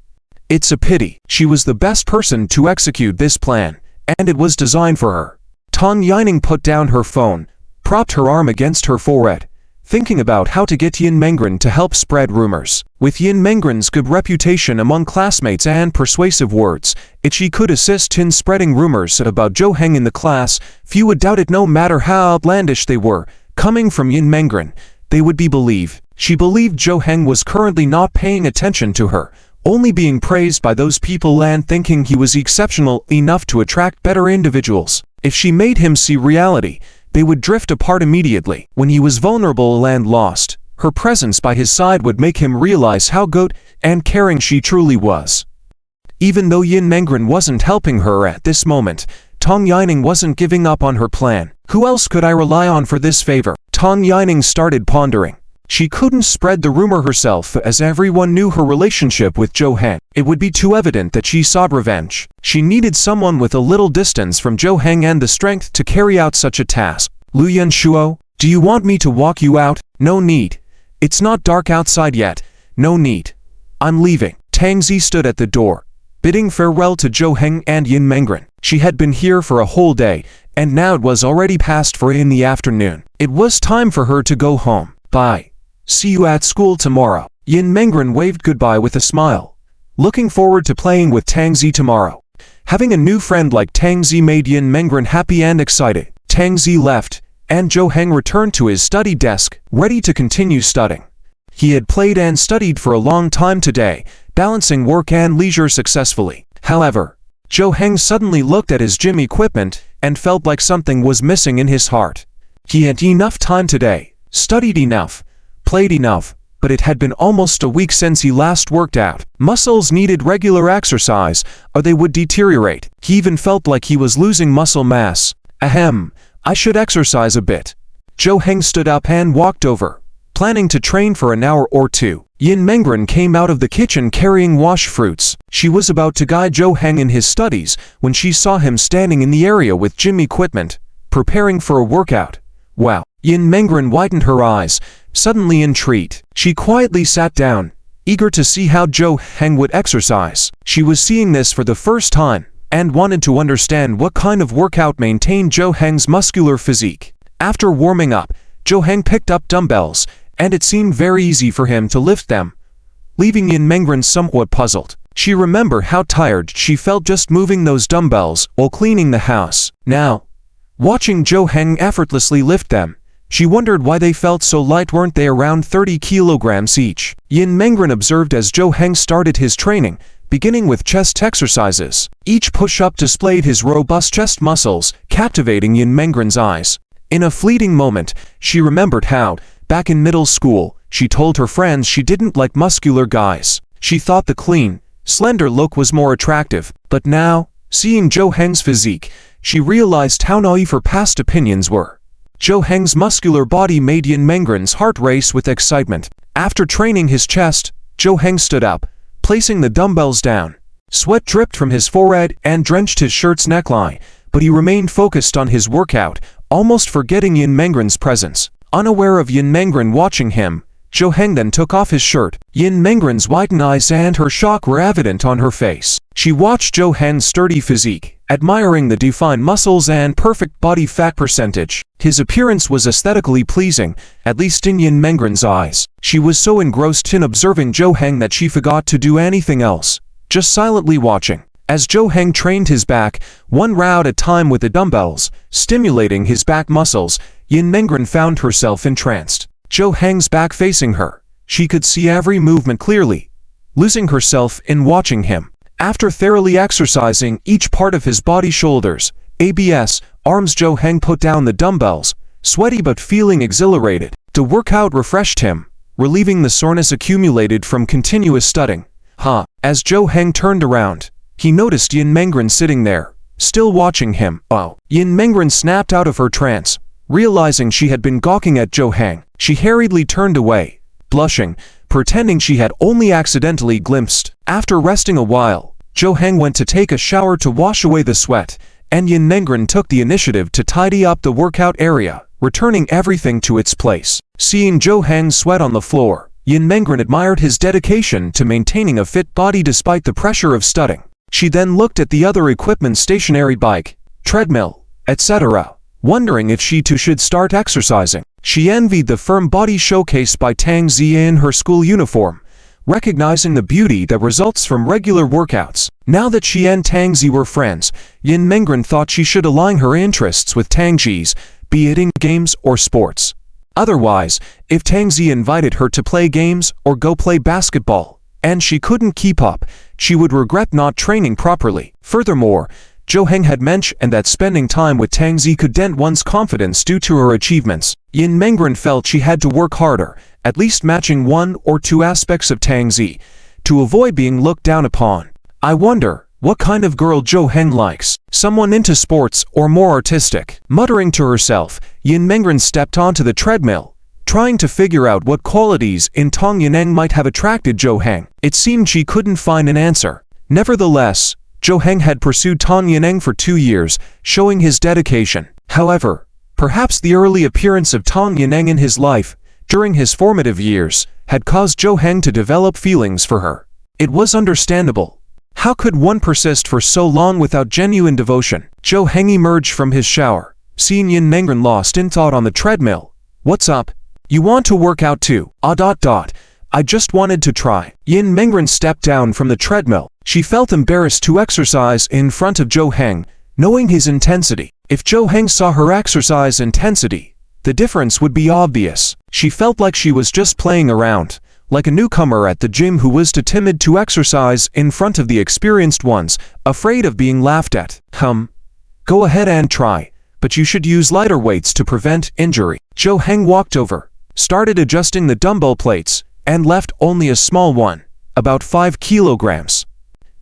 It's a pity. She was the best person to execute this plan, and it was designed for her. Tang Yining put down her phone, propped her arm against her forehead, thinking about how to get Yin Mengren to help spread rumors. With Yin Mengren's good reputation among classmates and persuasive words, if she could assist in spreading rumors about Zhou Heng in the class, few would doubt it no matter how outlandish they were. Coming from Yin Mengren, they would be believed. She believed Zhou Heng was currently not paying attention to her, only being praised by those people and thinking he was exceptional enough to attract better individuals. If she made him see reality, they would drift apart immediately. When he was vulnerable and lost, her presence by his side would make him realize how good and caring she truly was. Even though Yin Mengren wasn't helping her at this moment, Tang Yining wasn't giving up on her plan. Who else could I rely on for this favor? Tang Yining started pondering. She couldn't spread the rumor herself as everyone knew her relationship with Zhou Heng. It would be too evident that she sought revenge. She needed someone with a little distance from Zhou Heng and the strength to carry out such a task. Lu Yanshuo, do you want me to walk you out? No need. It's not dark outside yet. No need. I'm leaving. Tang Zi stood at the door, bidding farewell to Zhou Heng and Yin Mengren. She had been here for a whole day, and now it was already past 4 in the afternoon. It was time for her to go home. Bye. See you at school tomorrow. Yin Mengren waved goodbye with a smile, looking forward to playing with Tang Zi tomorrow. Having a new friend like Tang Zi made Yin Mengren happy and excited. Tang Zi left, and Zhou Heng returned to his study desk, ready to continue studying. He had played and studied for a long time today, balancing work and leisure successfully. However, Zhou Heng suddenly looked at his gym equipment and felt like something was missing in his heart. He had enough time today, studied enough, played enough, but it had been almost a week since he last worked out. Muscles needed regular exercise, or they would deteriorate. He even felt like he was losing muscle mass. Ahem, I should exercise a bit. Zhou Heng stood up and walked over, planning to train for an hour or two. Yin Mengren came out of the kitchen carrying washed fruits. She was about to guide Zhou Heng in his studies when she saw him standing in the area with gym equipment, preparing for a workout. Wow. Yin Mengren widened her eyes, suddenly intrigued. She quietly sat down, eager to see how Zhou Heng would exercise. She was seeing this for the first time, and wanted to understand what kind of workout maintained Zhou Heng's muscular physique. After warming up, Zhou Heng picked up dumbbells, and it seemed very easy for him to lift them, leaving Yin Mengren somewhat puzzled. She remembered how tired she felt just moving those dumbbells while cleaning the house. Now, watching Zhou Heng effortlessly lift them, she wondered why they felt so light. Weren't they around 30 kilograms each? Yin Mengren observed as Zhou Heng started his training, beginning with chest exercises. Each push-up displayed his robust chest muscles, captivating Yin Mengren's eyes. In a fleeting moment, she remembered how, back in middle school, she told her friends she didn't like muscular guys. She thought the clean, slender look was more attractive, but now, seeing Zhou Heng's physique, she realized how naive her past opinions were. Zhou Heng's muscular body made Yin Mengren's heart race with excitement. After training his chest, Zhou Heng stood up, placing the dumbbells down. Sweat dripped from his forehead and drenched his shirt's neckline, but he remained focused on his workout, almost forgetting Yin Mengren's presence. Unaware of Yin Mengren watching him, Zhou Heng then took off his shirt. Yin Mengren's widened eyes and her shock were evident on her face. She watched Zhou Heng's sturdy physique, admiring the defined muscles and perfect body fat percentage. His appearance was aesthetically pleasing, at least in Yin Mengren's eyes. She was so engrossed in observing Zhou Heng that she forgot to do anything else, just silently watching. As Zhou Heng trained his back, one round at a time with the dumbbells, stimulating his back muscles, Yin Mengren found herself entranced. Zhou Heng's back facing her, she could see every movement clearly, losing herself in watching him. After thoroughly exercising each part of his body, shoulders, abs, arms, Zhou Heng put down the dumbbells, sweaty but feeling exhilarated. The workout refreshed him, relieving the soreness accumulated from continuous studying. As Zhou Heng turned around, he noticed Yin Mengren sitting there, still watching him. Yin Mengren snapped out of her trance. Realizing she had been gawking at Zhou Heng, she hurriedly turned away, blushing, pretending she had only accidentally glimpsed. After resting a while, Zhou Heng went to take a shower to wash away the sweat, and Yin Mengren took the initiative to tidy up the workout area, returning everything to its place. Seeing Zhou Heng's sweat on the floor, Yin Mengren admired his dedication to maintaining a fit body despite the pressure of studying. She then looked at the other equipment, stationary bike, treadmill, etc., wondering if she too should start exercising. She envied the firm body showcased by Tang Zi in her school uniform, recognizing the beauty that results from regular workouts. Now that she and Tang Zi were friends, Yin Mengren thought she should align her interests with Tang Zi's, be it in games or sports. Otherwise, if Tang Zi invited her to play games or go play basketball, and she couldn't keep up, she would regret not training properly. Furthermore, Zhou Heng had mentioned that spending time with Tang Zi could dent one's confidence due to her achievements. Yin Mengren felt she had to work harder, at least matching one or two aspects of Tang Zi, to avoid being looked down upon. I wonder what kind of girl Zhou Heng likes, someone into sports or more artistic. Muttering to herself, Yin Mengren stepped onto the treadmill, trying to figure out what qualities in Tang Yaneng might have attracted Zhou Heng. It seemed she couldn't find an answer. Nevertheless, Zhou Heng had pursued Tang Yaneng for 2 years, showing his dedication. However, perhaps the early appearance of Tang Yaneng in his life, during his formative years, had caused Zhou Heng to develop feelings for her. It was understandable. How could one persist for so long without genuine devotion? Zhou Heng emerged from his shower, seeing Yin Mengren lost in thought on the treadmill. What's up? You want to work out too? I just wanted to try. Yin Mengren stepped down from the treadmill. She felt embarrassed to exercise in front of Zhou Heng, knowing his intensity. If Zhou Heng saw her exercise intensity, the difference would be obvious. She felt like she was just playing around, like a newcomer at the gym who was too timid to exercise in front of the experienced ones, afraid of being laughed at. Go ahead and try, but you should use lighter weights to prevent injury. Zhou Heng walked over, started adjusting the dumbbell plates, and left only a small one, about 5 kilograms.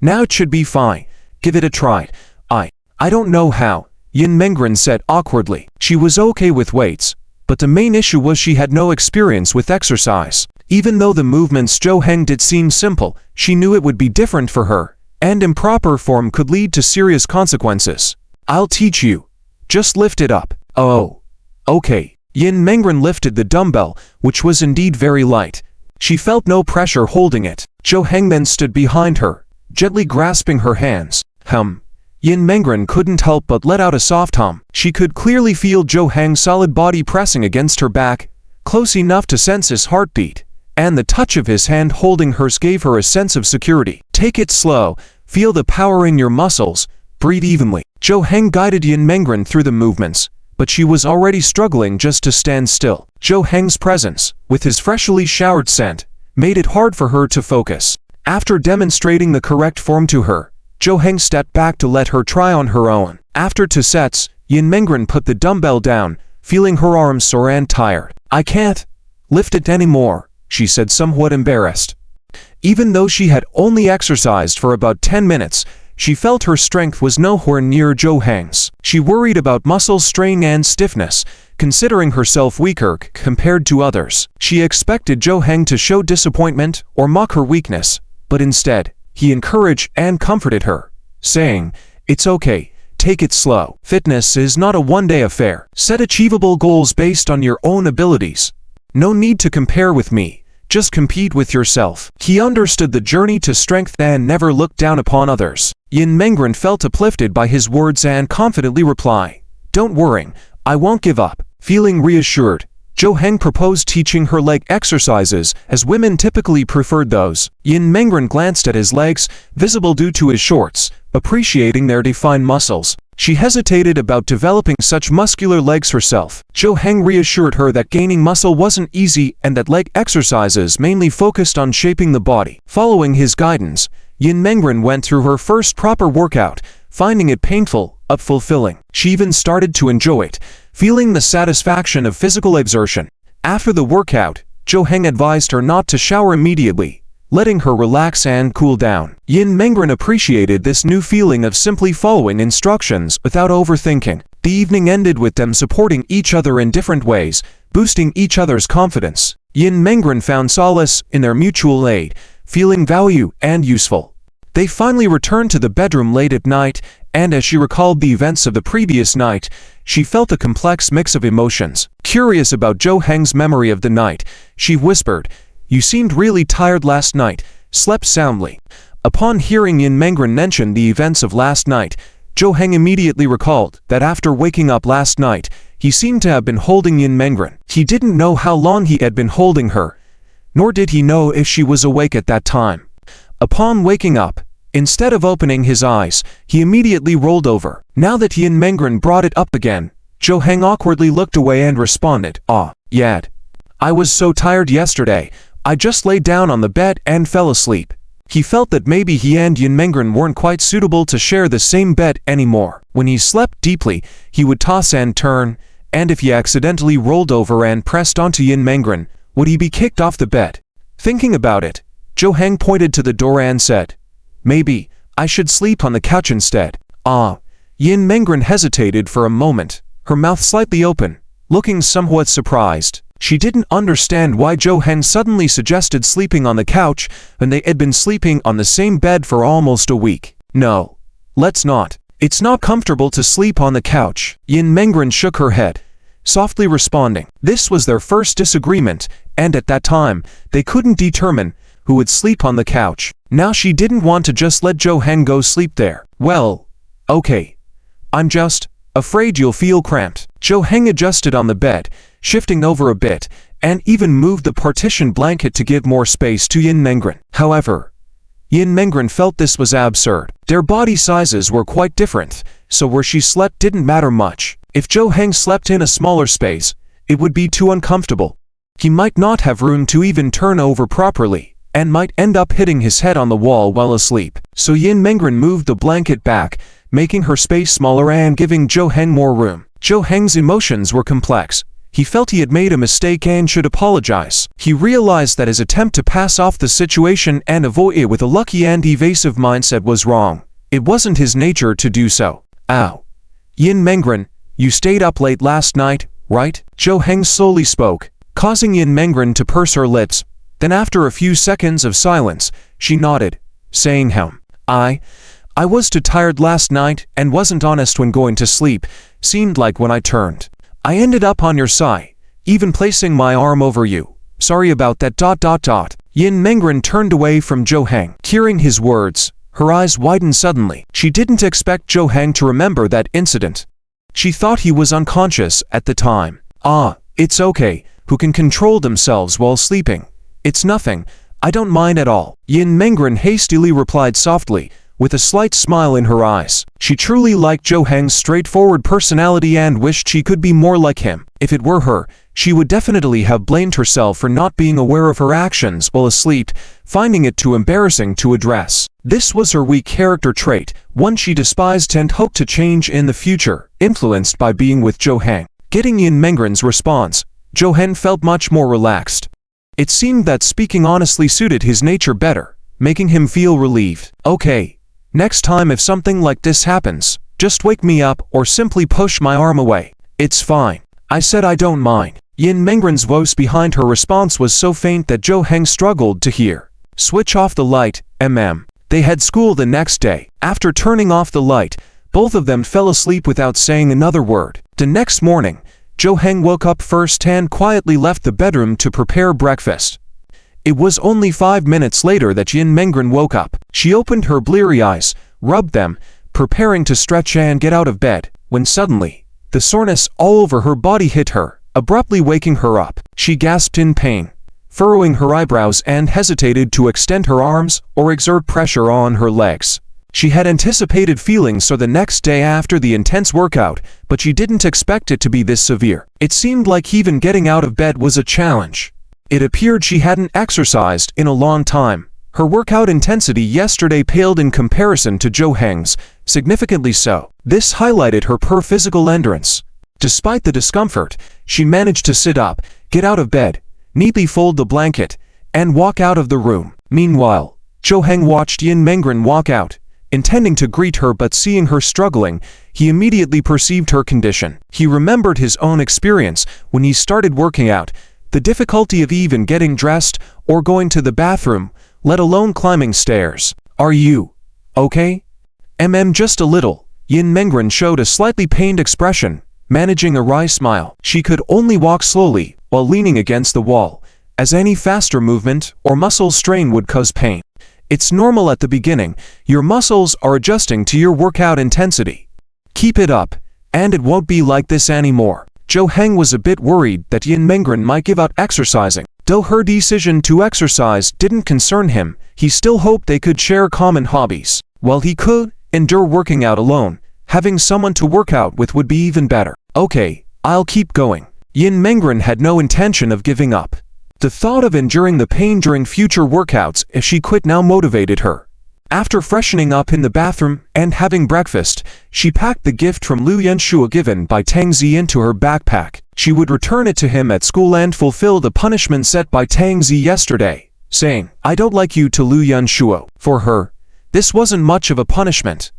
Now it should be fine. Give it a try. I don't know how, Yin Mengren said awkwardly. She was okay with weights, but the main issue was she had no experience with exercise. Even though the movements Zhou Heng did seem simple, she knew it would be different for her, and improper form could lead to serious consequences. I'll teach you. Just lift it up. Oh. Okay. Yin Mengren lifted the dumbbell, which was indeed very light. She felt no pressure holding it. Zhou Heng then stood behind her, gently grasping her hands. Yin Mengren couldn't help but let out a soft hum. She could clearly feel Zhou Heng's solid body pressing against her back, close enough to sense his heartbeat, and the touch of his hand holding hers gave her a sense of security. Take it slow, feel the power in your muscles, breathe evenly. Zhou Heng guided Yin Mengren through the movements, but she was already struggling just to stand still. Zhou Heng's presence, with his freshly showered scent, made it hard for her to focus. After demonstrating the correct form to her, Jo Heng stepped back to let her try on her own. After 2 sets, Yin Mengren put the dumbbell down, feeling her arms sore and tired. "I can't lift it anymore," she said, somewhat embarrassed. Even though she had only exercised for about 10 minutes, she felt her strength was nowhere near Jo Heng's. She worried about muscle strain and stiffness, considering herself weaker compared to others. She expected Jo Heng to show disappointment or mock her weakness, but instead, he encouraged and comforted her, saying, "It's okay, take it slow. Fitness is not a one-day affair. Set achievable goals based on your own abilities. No need to compare with me, just compete with yourself." He understood the journey to strength and never looked down upon others. Yin Mengren felt uplifted by his words and confidently replied, "Don't worry, I won't give up." Feeling reassured, Jo Heng proposed teaching her leg exercises, as women typically preferred those. Yin Mengren glanced at his legs, visible due to his shorts, appreciating their defined muscles. She hesitated about developing such muscular legs herself. Jo Heng reassured her that gaining muscle wasn't easy and that leg exercises mainly focused on shaping the body. Following his guidance, Yin Mengren went through her first proper workout, finding it painful, but fulfilling. She even started to enjoy it, feeling the satisfaction of physical exertion. After the workout, Jo Heng advised her not to shower immediately, letting her relax and cool down. Yin Mengren appreciated this new feeling of simply following instructions without overthinking. The evening ended with them supporting each other in different ways, boosting each other's confidence. Yin Mengren found solace in their mutual aid, feeling value and useful. They finally returned to the bedroom late at night, and as she recalled the events of the previous night, she felt a complex mix of emotions. Curious about Jo Heng's memory of the night, she whispered, "You seemed really tired last night, slept soundly." Upon hearing Yin Mengren mention the events of last night, Jo Heng immediately recalled that after waking up last night, he seemed to have been holding Yin Mengren. He didn't know how long he had been holding her, nor did he know if she was awake at that time. Upon waking up, instead of opening his eyes, he immediately rolled over. Now that Yin Mengren brought it up again, Jo Heng awkwardly looked away and responded, "Yeah. I was so tired yesterday, I just lay down on the bed and fell asleep." He felt that maybe he and Yin Mengren weren't quite suitable to share the same bed anymore. When he slept deeply, he would toss and turn, and if he accidentally rolled over and pressed onto Yin Mengren, would he be kicked off the bed? Thinking about it, Jo Heng pointed to the door and said, "Maybe I should sleep on the couch instead." Yin Mengren hesitated for a moment, her mouth slightly open, looking somewhat surprised. She didn't understand why Jo Heng suddenly suggested sleeping on the couch when they had been sleeping on the same bed for almost a week. "No, let's not. It's not comfortable to sleep on the couch." Yin Mengren shook her head, softly responding. This was their first disagreement, and at that time, they couldn't determine who would sleep on the couch. Now she didn't want to just let Jo Heng go sleep there. "Well, okay. I'm just afraid you'll feel cramped." Jo Heng adjusted on the bed, shifting over a bit, and even moved the partition blanket to give more space to Yin Mengren. However, Yin Mengren felt this was absurd. Their body sizes were quite different, so where she slept didn't matter much. If Jo Heng slept in a smaller space, it would be too uncomfortable. He might not have room to even turn over properly, and might end up hitting his head on the wall while asleep. So Yin Mengren moved the blanket back, making her space smaller and giving Jo Heng more room. Jo Heng's emotions were complex. He felt he had made a mistake and should apologize. He realized that his attempt to pass off the situation and avoid it with a lucky and evasive mindset was wrong. It wasn't his nature to do so. Yin Mengren, you stayed up late last night, right?" Jo Heng slowly spoke, causing Yin Mengren to purse her lips. Then after a few seconds of silence, she nodded, saying, I was too tired last night and wasn't honest when going to sleep. Seemed like when I turned, I ended up on your side, even placing my arm over you. Sorry about that. Yin Mengren turned away from Jo Heng. Hearing his words, her eyes widened suddenly. She didn't expect Jo Heng to remember that incident. She thought he was unconscious at the time. It's okay. Who can control themselves while sleeping? It's nothing. I don't mind at all. Yin Mengren hastily replied softly, with a slight smile in her eyes. She truly liked Zhou Heng's straightforward personality and wished she could be more like him. If it were her, she would definitely have blamed herself for not being aware of her actions while asleep, finding it too embarrassing to address. This was her weak character trait, one she despised and hoped to change in the future, influenced by being with Zhou Heng. Getting Yin Mengren's response, Zhou Heng felt much more relaxed. It seemed that speaking honestly suited his nature better, making him feel relieved. Okay, next time if something like this happens, just wake me up or simply push my arm away. It's fine. I said I don't mind. Yin Mengren's voice behind her response was so faint that Zhou Heng struggled to hear. Switch off the light, They had school the next day. After turning off the light, both of them fell asleep without saying another word. The next morning, Zhou Heng woke up first and quietly left the bedroom to prepare breakfast. It was only 5 minutes later that Yin Mengren woke up. She opened her bleary eyes, rubbed them, preparing to stretch and get out of bed, when suddenly, the soreness all over her body hit her, abruptly waking her up. She gasped in pain, furrowing her eyebrows and hesitated to extend her arms or exert pressure on her legs. She had anticipated feeling so the next day after the intense workout, but she didn't expect it to be this severe. It seemed like even getting out of bed was a challenge. It appeared she hadn't exercised in a long time. Her workout intensity yesterday paled in comparison to Zhou Heng's, significantly so. This highlighted her poor physical endurance. Despite the discomfort, she managed to sit up, get out of bed, neatly fold the blanket, and walk out of the room. Meanwhile, Zhou Heng watched Yin Mengren walk out, intending to greet her, but seeing her struggling, he immediately perceived her condition. He remembered his own experience when he started working out, the difficulty of even getting dressed or going to the bathroom, let alone climbing stairs. Are you okay? Just a little. Yin Mengren showed a slightly pained expression, managing a wry smile. She could only walk slowly while leaning against the wall, as any faster movement or muscle strain would cause pain. It's normal at the beginning. Your muscles are adjusting to your workout intensity. Keep it up, and it won't be like this anymore. Zhou Heng was a bit worried that Yin Mengren might give up exercising. Though her decision to exercise didn't concern him, he still hoped they could share common hobbies. While he could endure working out alone, having someone to work out with would be even better. Okay, I'll keep going. Yin Mengren had no intention of giving up. The thought of enduring the pain during future workouts if she quit now motivated her. After freshening up in the bathroom and having breakfast, she packed the gift from Lu Yanshua given by Tang Zi into her backpack. She would return it to him at school and fulfill the punishment set by Tang Zi yesterday, saying, "I don't like you to Lu Yanshua." For her, this wasn't much of a punishment.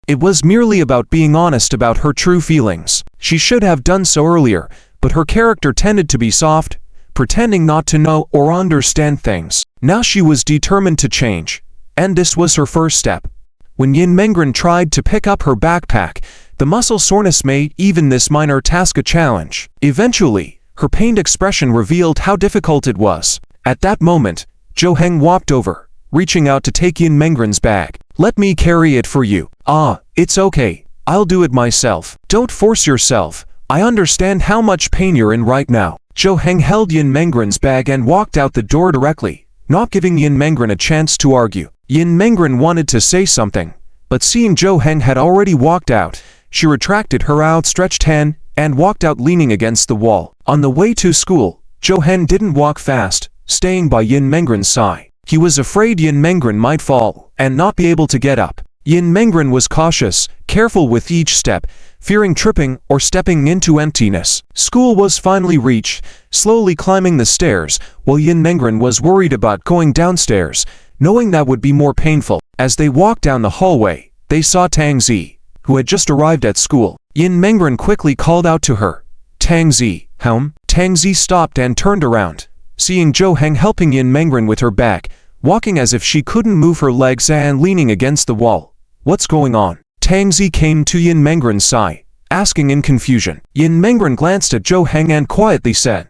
It was merely about being honest about her true feelings. She should have done so earlier, but her character tended to be soft, pretending not to know or understand things. Now she was determined to change, and this was her first step. When Yin Mengren tried to pick up her backpack, the muscle soreness made even this minor task a challenge. Eventually, her pained expression revealed how difficult it was. At that moment, Zhou Heng walked over, reaching out to take Yin Mengren's bag. "Let me carry it for you." "Ah, it's okay. I'll do it myself." "Don't force yourself. I understand how much pain you're in right now." Zhou Heng held Yin Mengren's bag and walked out the door directly, not giving Yin Mengren a chance to argue. Yin Mengren wanted to say something, but seeing Zhou Heng had already walked out, she retracted her outstretched hand and walked out leaning against the wall. On the way to school, Zhou Heng didn't walk fast, staying by Yin Mengren's side. He was afraid Yin Mengren might fall and not be able to get up. Yin Mengren was cautious, careful with each step, fearing tripping or stepping into emptiness. School was finally reached, slowly climbing the stairs, while Yin Mengren was worried about going downstairs, knowing that would be more painful. As they walked down the hallway, they saw Tang Zi, who had just arrived at school. Yin Mengren quickly called out to her, "Tang Zi, home?" Tang Zi stopped and turned around, seeing Zhou Heng helping Yin Mengren with her bag, walking as if she couldn't move her legs and leaning against the wall. "What's going on?" Tang Zi came to Yin Mengren's side, asking in confusion. Yin Mengren glanced at Zhou Heng and quietly said,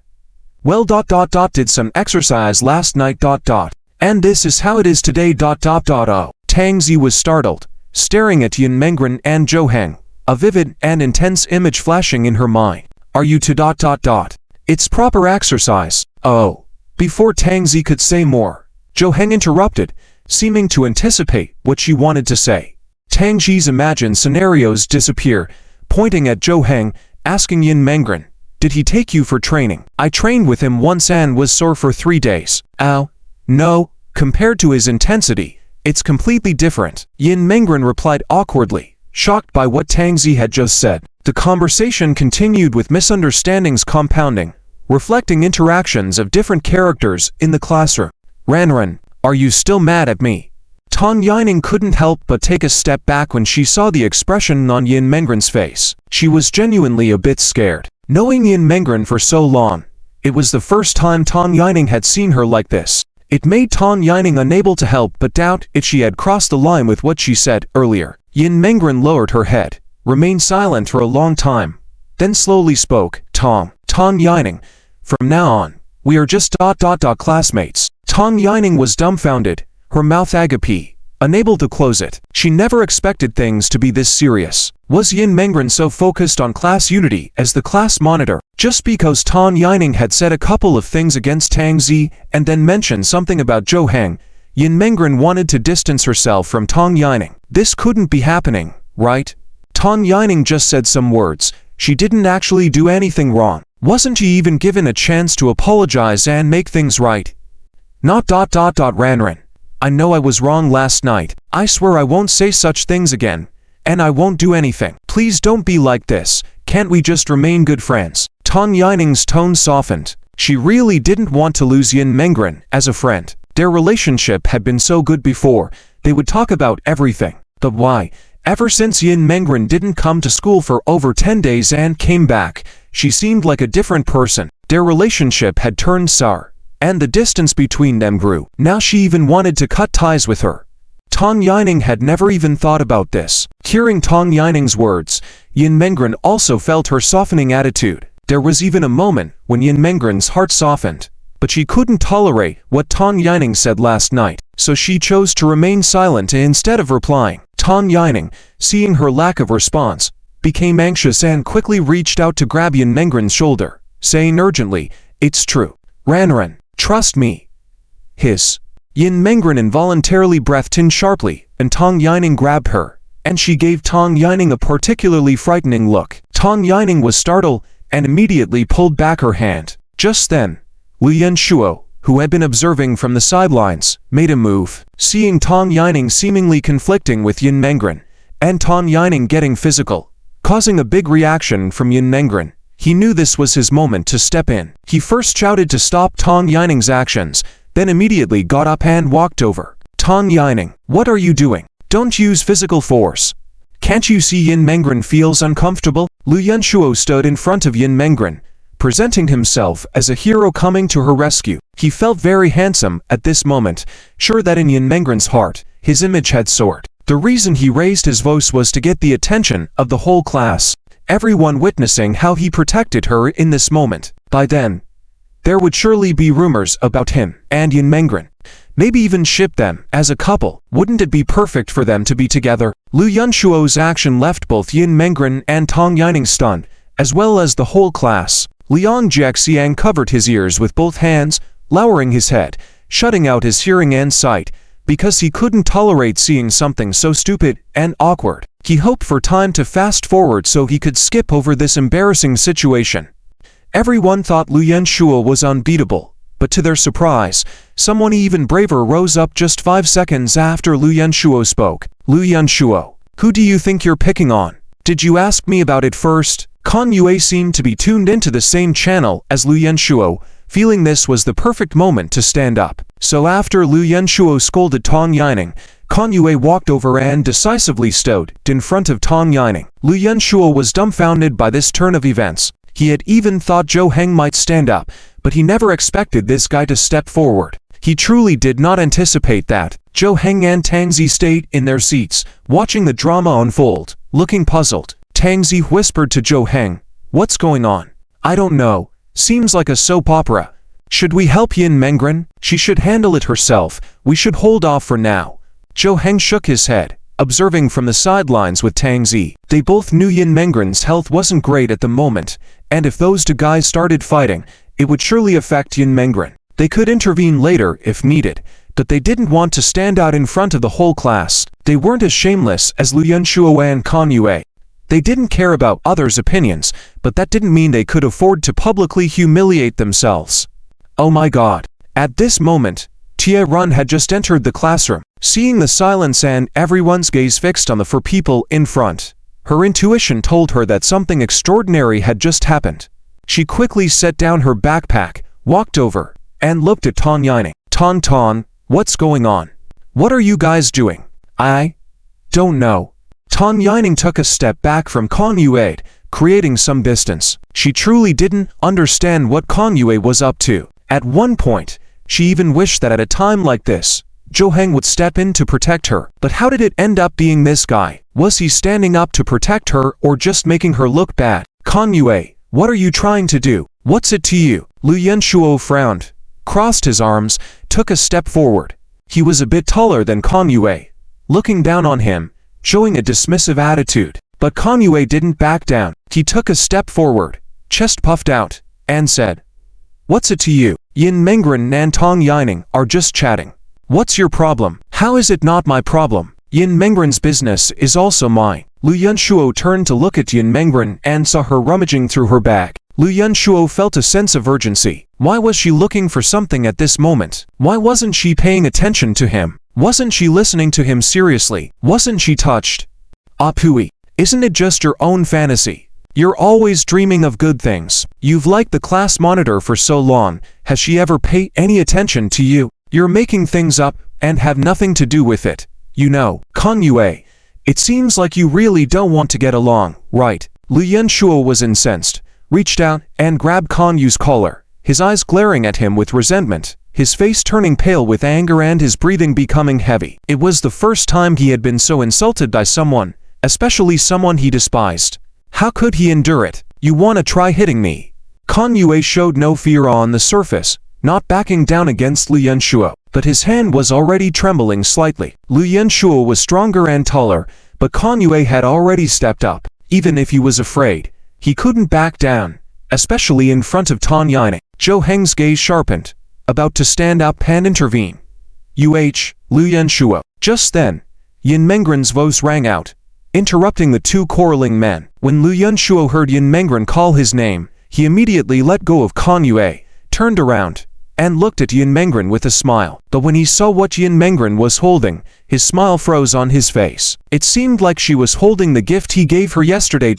"Well, did some exercise last night, and this is how it is today, Oh." Tang Zi was startled, staring at Yin Mengren and Zhou Heng, a vivid and intense image flashing in her mind. "Are you to ... It's proper exercise." "Oh." Before Tang Zi could say more, Zhou Heng interrupted, seeming to anticipate what she wanted to say. Tang Ji's imagined scenarios disappear, pointing at Zhou Heng, asking Yin Mengren, "Did he take you for training?" "I trained with him once and was sore for 3 days. Ow. No, compared to his intensity, it's completely different." Yin Mengren replied awkwardly, shocked by what Tang Ji had just said. The conversation continued with misunderstandings compounding, reflecting interactions of different characters in the classroom. "Ranran, are you still mad at me?" Tang Yining couldn't help but take a step back when she saw the expression on Yin Mengren's face. She was genuinely a bit scared. Knowing Yin Mengren for so long, it was the first time Tang Yining had seen her like this. It made Tang Yining unable to help but doubt if she had crossed the line with what she said earlier. Yin Mengren lowered her head, remained silent for a long time, then slowly spoke, Tang Yining, from now on, we are just ... classmates." Tang Yining was dumbfounded, her mouth agape, unable to close it. She never expected things to be this serious. Was Yin Mengren so focused on class unity as the class monitor? Just because Tang Yining had said a couple of things against Tang Ji and then mentioned something about Zhou Heng, Yin Mengren wanted to distance herself from Tang Yining. This couldn't be happening, right? Tang Yining just said some words. She didn't actually do anything wrong. Wasn't she even given a chance to apologize and make things right? Not ... Ranran. I know I was wrong last night. I swear I won't say such things again. And I won't do anything. Please don't be like this. Can't we just remain good friends? Tang Yining's tone softened. She really didn't want to lose Yin Mengren as a friend. Their relationship had been so good before. They would talk about everything. But why? Ever since Yin Mengren didn't come to school for over 10 days and came back, she seemed like a different person. Their relationship had turned sour, and the distance between them grew. Now she even wanted to cut ties with her. Tang Yining had never even thought about this. Hearing Tang Yining's words, Yin Mengren also felt her softening attitude. There was even a moment when Yin Mengren's heart softened, but she couldn't tolerate what Tang Yining said last night, so she chose to remain silent instead of replying. Tang Yining, seeing her lack of response, became anxious and quickly reached out to grab Yin Mengren's shoulder, saying urgently, "It's true. Ranran, trust me." Hiss. Yin Mengren involuntarily breathed in sharply, and Tang Yining grabbed her, and she gave Tang Yining a particularly frightening look. Tang Yining was startled and immediately pulled back her hand. Just then, Liu Yanshuo, who had been observing from the sidelines, made a move. Seeing Tang Yining seemingly conflicting with Yin Mengren, and Tang Yining getting physical, causing a big reaction from Yin Mengren, he knew this was his moment to step in. He first shouted to stop Tang Yining's actions, then immediately got up and walked over. "Tang Yining, what are you doing? Don't use physical force. Can't you see Yin Mengren feels uncomfortable?" Liu Yanshuo stood in front of Yin Mengren, presenting himself as a hero coming to her rescue. He felt very handsome at this moment, sure that in Yin Mengren's heart, his image had soared. The reason he raised his voice was to get the attention of the whole class, everyone witnessing how he protected her in this moment. By then, there would surely be rumors about him and Yin Mengren. Maybe even ship them as a couple. Wouldn't it be perfect for them to be together? Liu Yanshuo's action left both Yin Mengren and Tang Yining stunned, as well as the whole class. Liang Jiaxiang covered his ears with both hands, lowering his head, shutting out his hearing and sight, because he couldn't tolerate seeing something so stupid and awkward. He hoped for time to fast forward so he could skip over this embarrassing situation. Everyone thought Liu Yanshuo was unbeatable, but to their surprise, someone even braver rose up just 5 seconds after Liu Yanshuo spoke. "Liu Yanshuo, who do you think you're picking on? Did you ask me about it first?" Kan Yue seemed to be tuned into the same channel as Liu Yanshuo, feeling this was the perfect moment to stand up. So after Liu Yanshuo scolded Tang Yining, Kan Yue walked over and decisively stood in front of Tang Yining. Liu Yanshuo was dumbfounded by this turn of events. He had even thought Zhou Heng might stand up, but he never expected this guy to step forward. He truly did not anticipate that. Zhou Heng and Tang Zi stayed in their seats, watching the drama unfold, looking puzzled. Tang Zi whispered to Zhou Heng, "What's going on?" "I don't know. Seems like a soap opera. Should we help Yin Mengren? She should handle it herself. We should hold off for now." Zhou Heng shook his head, observing from the sidelines with Tang Zi. They both knew Yin Mengren's health wasn't great at the moment, and if those two guys started fighting, it would surely affect Yin Mengren. They could intervene later if needed, but they didn't want to stand out in front of the whole class. They weren't as shameless as Lu Yunshuo and Kan Yue. They didn't care about others' opinions, but that didn't mean they could afford to publicly humiliate themselves. Oh my god. At this moment, Tia Run had just entered the classroom. Seeing the silence and everyone's gaze fixed on the four people in front, her intuition told her that something extraordinary had just happened. She quickly set down her backpack, walked over, and looked at Tan Yining. Tan, what's going on? What are you guys doing? I don't know. Tan Yining took a step back from Kan Yue, creating some distance. She truly didn't understand what Kan Yue was up to. At one point, she even wished that at a time like this, Zhou Heng would step in to protect her. But how did it end up being this guy? Was he standing up to protect her or just making her look bad? Kan Yue, what are you trying to do? What's it to you? Lu Yunshuo frowned, crossed his arms, took a step forward. He was a bit taller than Kan Yue, looking down on him, showing a dismissive attitude. But Kan Yue didn't back down. He took a step forward, chest puffed out, and said, "What's it to you? Yin Mengren and Tan Yining are just chatting. What's your problem?" "How is it not my problem? Yin Mengren's business is also mine." Lu Yunshuo turned to look at Yin Mengren and saw her rummaging through her bag. Lu Yunshuo felt a sense of urgency. Why was she looking for something at this moment? Why wasn't she paying attention to him? Wasn't she listening to him seriously? Wasn't she touched? Ah Pui, isn't it just your own fantasy? You're always dreaming of good things. You've liked the class monitor for so long. Has she ever paid any attention to you? You're making things up and have nothing to do with it. You know, Kan Yue, it seems like you really don't want to get along, right? Lu Yunshuo was incensed, reached out and grabbed Kan Yu's collar, his eyes glaring at him with resentment, his face turning pale with anger and his breathing becoming heavy. It was the first time he had been so insulted by someone, especially someone he despised. How could he endure it? You wanna try hitting me? Kan Yue showed no fear on the surface, not backing down against Lu Yunshuo, but his hand was already trembling slightly. Lu Yunshuo was stronger and taller, but Kan Yue had already stepped up. Even if he was afraid, he couldn't back down, especially in front of Tan Yining. Zhou Heng's gaze sharpened, about to stand up and intervene. Lu Yunshuo. Just then, Yin Mengren's voice rang out, interrupting the two quarreling men. When Lu Yunshuo heard Yin Mengren call his name, he immediately let go of Kan Yue, turned around, and looked at Yin Mengren with a smile. But when he saw what Yin Mengren was holding, his smile froze on his face. It seemed like she was holding the gift he gave her yesterday.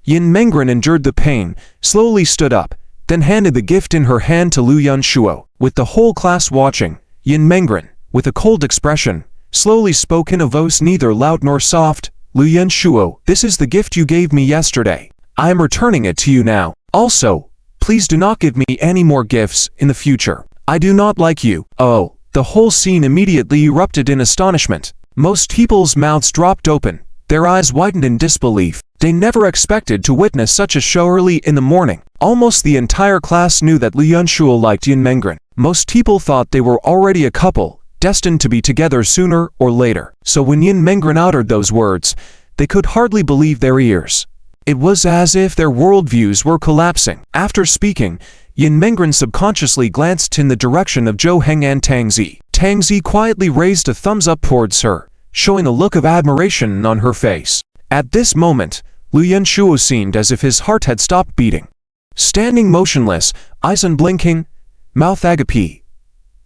Yin Mengren endured the pain, slowly stood up, then handed the gift in her hand to Lu Yunshuo. With the whole class watching, Yin Mengren, with a cold expression, slowly spoke in a voice neither loud nor soft. "Lu Yunshuo, this is the gift you gave me yesterday. I am returning it to you now. Also, please do not give me any more gifts in the future. I do not like you." Oh, the whole scene immediately erupted in astonishment. Most people's mouths dropped open, their eyes widened in disbelief. They never expected to witness such a show early in the morning. Almost the entire class knew that Lu Yunshuo liked Yin Mengren. Most people thought they were already a couple, destined to be together sooner or later. So when Yin Mengren uttered those words, they could hardly believe their ears. It was as if their worldviews were collapsing. After speaking, Yin Mengren subconsciously glanced in the direction of Zhou Heng and Tang Zi. Tang Zi quietly raised a thumbs up towards her, showing a look of admiration on her face. At this moment, Lu Yunshuo seemed as if his heart had stopped beating. Standing motionless, eyes unblinking, mouth agape,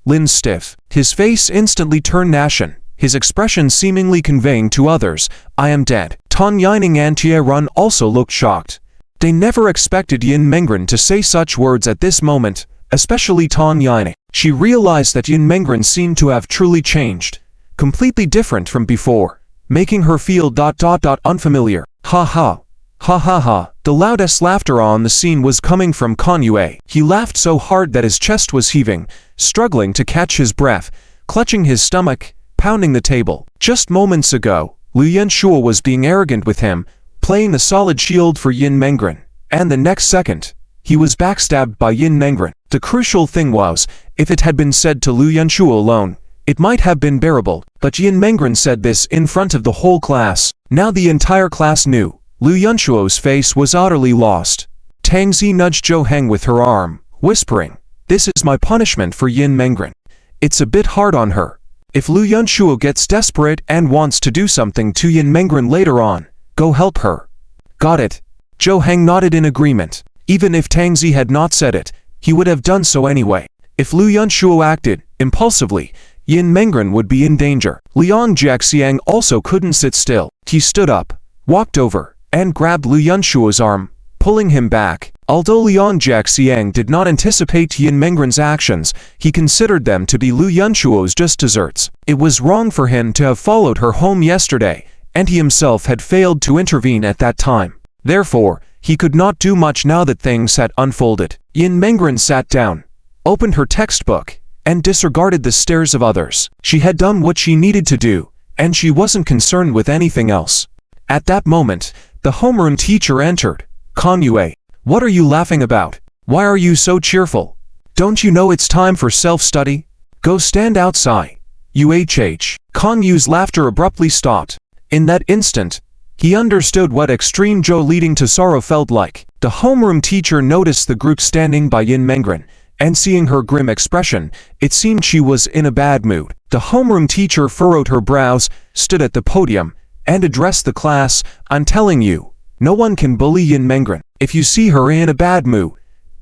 limbs stiff, his face instantly turned ashen, his expression seemingly conveying to others, "I am dead." Tan Yining and Tia Run also looked shocked. They never expected Yin Mengren to say such words at this moment, especially Tan Yining. She realized that Yin Mengren seemed to have truly changed, completely different from before, making her feel unfamiliar. Ha ha. Ha ha ha. The loudest laughter on the scene was coming from Kan Yue. He laughed so hard that his chest was heaving, struggling to catch his breath, clutching his stomach, pounding the table. Just moments ago, Lu Yunshuo was being arrogant with him, playing the solid shield for Yin Mengren. And the next second, he was backstabbed by Yin Mengren. The crucial thing was, if it had been said to Lu Yunshuo alone, it might have been bearable, but Yin Mengren said this in front of the whole class. Now the entire class knew. Lu Yunshuo's face was utterly lost. Tang Zi nudged Zhou Heng with her arm, whispering, "This is my punishment for Yin Mengren. It's a bit hard on her. If Lu Yunshuo gets desperate and wants to do something to Yin Mengren later on, go help her. Got it. Zhou Heng nodded in agreement. Even if Tang Zi had not said it, he would have done so anyway. If Lu Yunshuo acted impulsively, Yin Mengren would be in danger. Liang Jiaxiang also couldn't sit still. He stood up, walked over, and grabbed Lu Yunshuo's arm, pulling him back. Although Liang Jiaxiang did not anticipate Yin Mengren's actions, he considered them to be Lu Yunshuo's just desserts. It was wrong for him to have followed her home yesterday, and he himself had failed to intervene at that time. Therefore, he could not do much now that things had unfolded. Yin Mengren sat down, opened her textbook, and disregarded the stares of others. She had done what she needed to do, and she wasn't concerned with anything else. At that moment, the homeroom teacher entered. Kang Yue, what are you laughing about? Why are you so cheerful? Don't you know it's time for self-study? Go stand outside. UHH. Kang Yu's laughter abruptly stopped. In that instant, he understood what extreme joy leading to sorrow felt like. The homeroom teacher noticed the group standing by Yin Mengren, and seeing her grim expression, it seemed she was in a bad mood. The homeroom teacher furrowed her brows, stood at the podium, and addressed the class. I'm telling you, no one can bully Yin Mengren. If you see her in a bad mood,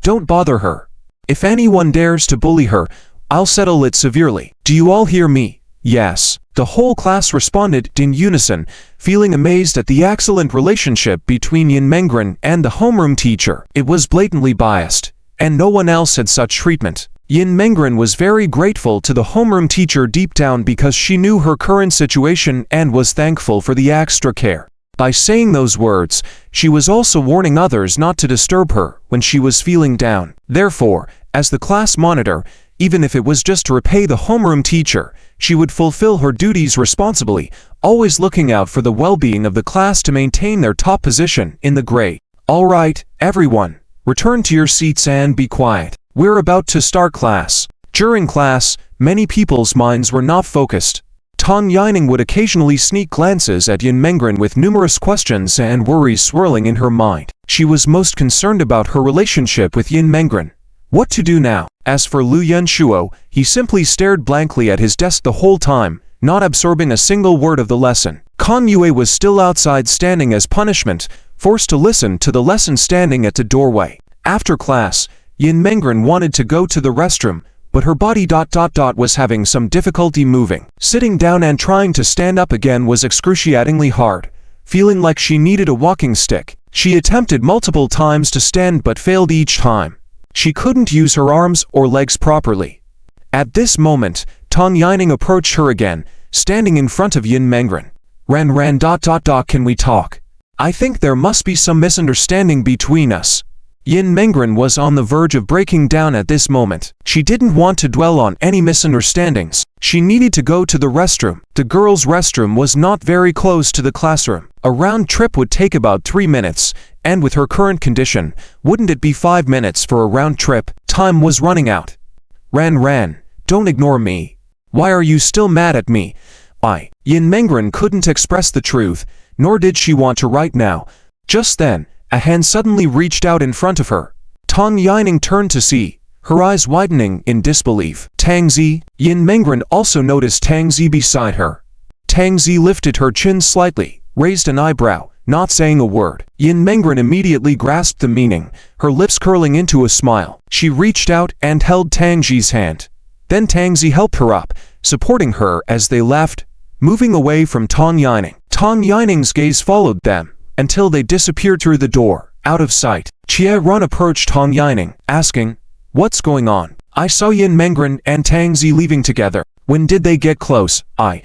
don't bother her. If anyone dares to bully her, I'll settle it severely. Do you all hear me? Yes. The whole class responded in unison, feeling amazed at the excellent relationship between Yin Mengren and the homeroom teacher. It was blatantly biased, and no one else had such treatment. Yin Mengren was very grateful to the homeroom teacher deep down because she knew her current situation and was thankful for the extra care. By saying those words, she was also warning others not to disturb her when she was feeling down. Therefore, as the class monitor, even if it was just to repay the homeroom teacher, she would fulfill her duties responsibly, always looking out for the well-being of the class to maintain their top position in the grade. All right, everyone, return to your seats and be quiet. We're about to start class. During class, many people's minds were not focused. Tang Yining would occasionally sneak glances at Yin Mengren with numerous questions and worries swirling in her mind. She was most concerned about her relationship with Yin Mengren. What to do now? As for Lu Yunshuo, he simply stared blankly at his desk the whole time, not absorbing a single word of the lesson. Kang Yue was still outside standing as punishment, forced to listen to the lesson standing at the doorway. After class, Yin Mengren wanted to go to the restroom, but her body was having some difficulty moving. Sitting down and trying to stand up again was excruciatingly hard, feeling like she needed a walking stick. She attempted multiple times to stand but failed each time. She couldn't use her arms or legs properly. At this moment, Tang Yining approached her again, standing in front of Yin Mengren. Ran, can we talk? I think there must be some misunderstanding between us. Yin Mengren was on the verge of breaking down at this moment. She didn't want to dwell on any misunderstandings. She needed to go to the restroom. The girls' restroom was not very close to the classroom. A round trip would take about 3 minutes, and with her current condition, wouldn't it be 5 minutes for a round trip? Time was running out. Ran, don't ignore me. Why are you still mad at me? Yin Mengren couldn't express the truth, nor did she want to right now. Just then, a hand suddenly reached out in front of her. Tang Yining turned to see, her eyes widening in disbelief. Tang Zi. Yin Mengren also noticed Tang Zi beside her. Tang Zi lifted her chin slightly, raised an eyebrow, not saying a word. Yin Mengren immediately grasped the meaning, her lips curling into a smile. She reached out and held Tang Zi's hand. Then Tang Zi helped her up, supporting her as they left, moving away from Tang Yining. Tang Yining's gaze followed them until they disappeared through the door, out of sight. Jie Run approached Tang Yining, asking, "What's going on? I saw Yin Mengren and Tang Zi leaving together. When did they get close?" I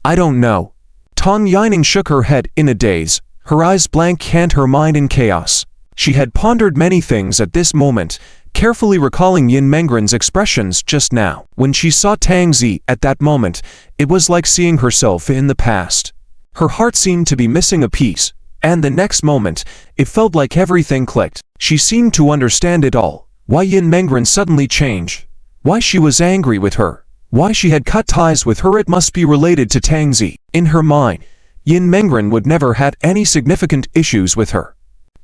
don't know." Tang Yining shook her head in a daze, her eyes blank and her mind in chaos. She had pondered many things at this moment, carefully recalling Yin Mengren's expressions just now. When she saw Tang Zi at that moment, it was like seeing herself in the past. Her heart seemed to be missing a piece. And the next moment, it felt like everything clicked. She seemed to understand it all. Why Yin Mengren suddenly changed. Why she was angry with her. Why she had cut ties with her. It must be related to Tang Zi. In her mind, Yin Mengren would never had any significant issues with her.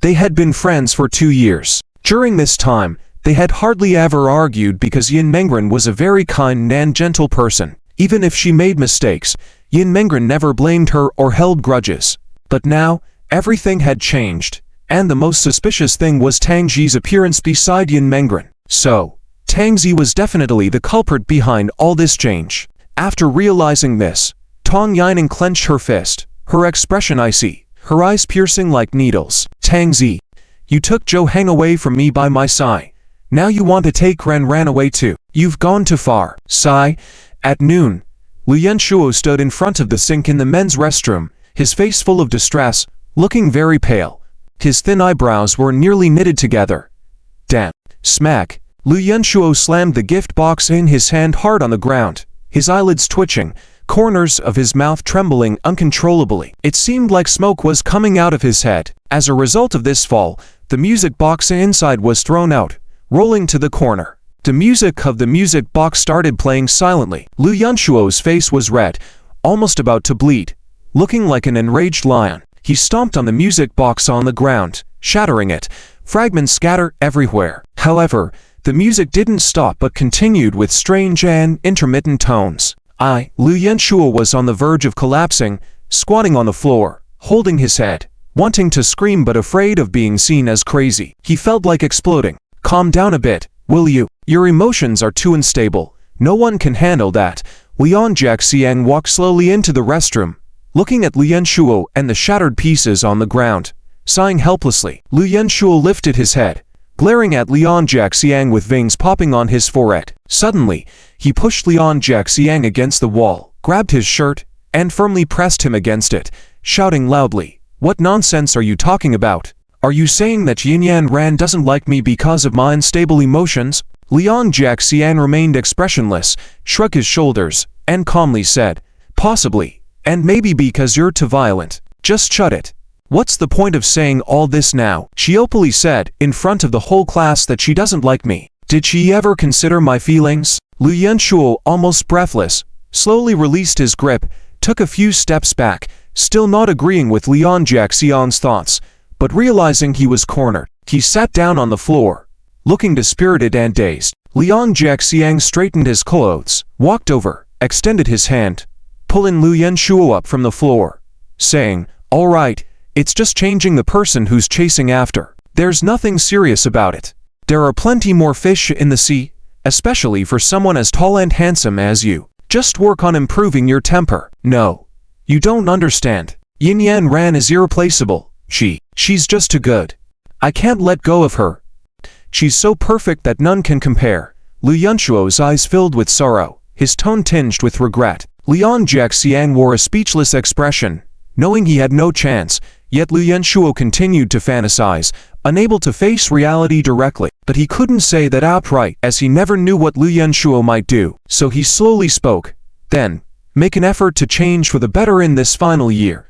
They had been friends for 2 years. During this time, They had hardly ever argued because Yin Mengren was a very kind and gentle person. Even if she made mistakes, Yin Mengren never blamed her or held grudges. But now, everything had changed, and the most suspicious thing was Tang Zi's appearance beside Yin Mengren. So, Tang Zi was definitely the culprit behind all this change. After realizing this, Tang Yining clenched her fist, her expression icy, her eyes piercing like needles. Tang Zi, you took Zhou Heng away from me by my side. Now you want to take Ran away too. You've gone too far. Sigh. At noon, Liu Yanshuo stood in front of the sink in the men's restroom, his face full of distress, looking very pale. His thin eyebrows were nearly knitted together. Damn. Smack. Liu Yanshuo slammed the gift box in his hand hard on the ground, his eyelids twitching, corners of his mouth trembling uncontrollably. It seemed like smoke was coming out of his head. As a result of this fall, the music box inside was thrown out, rolling to the corner. The music of the music box started playing silently. Liu Yanshuo's face was red, almost about to bleed. Looking like an enraged lion, he stomped on the music box on the ground, shattering it. Fragments scattered everywhere. However, the music didn't stop but continued with strange and intermittent tones. Liu Yanshuo was on the verge of collapsing, squatting on the floor, holding his head, wanting to scream but afraid of being seen as crazy. He felt like exploding. Calm down a bit, will you? Your emotions are too unstable. No one can handle that. Liang Jiaxiang walked slowly into the restroom, looking at Liu Yanshuo and the shattered pieces on the ground, sighing helplessly. Liu Yanshuo lifted his head, glaring at Liang Jiaxiang with veins popping on his forehead. Suddenly, he pushed Liang Jiaxiang against the wall, grabbed his shirt, and firmly pressed him against it, shouting loudly, "What nonsense are you talking about? Are you saying that Yin Ran doesn't like me because of my unstable emotions?" Liang Jiaxiang remained expressionless, shrugged his shoulders, and calmly said, "Possibly, and maybe because you're too violent. Just shut it. What's the point of saying all this now?" She openly said, in front of the whole class, that she doesn't like me. Did she ever consider my feelings? Liu Yanshuo, almost breathless, slowly released his grip, took a few steps back, still not agreeing with Liang Jiaxiang's thoughts, but realizing he was cornered. He sat down on the floor, looking dispirited and dazed. Liang Jiaxiang straightened his clothes, walked over, extended his hand, pulling Liu Yanshuo up from the floor, saying, "All right, it's just changing the person who's chasing after. There's nothing serious about it. There are plenty more fish in the sea, especially for someone as tall and handsome as you. Just work on improving your temper." "No, you don't understand. Yin Ran is irreplaceable. She's just too good. I can't let go of her. She's so perfect that none can compare." Liu Yanshuo's eyes filled with sorrow, his tone tinged with regret. Liang Jiaxiang wore a speechless expression, knowing he had no chance, yet Liu Yanshuo continued to fantasize, unable to face reality directly. But he couldn't say that outright, as he never knew what Liu Yanshuo might do, so he slowly spoke. "Then, make an effort to change for the better in this final year.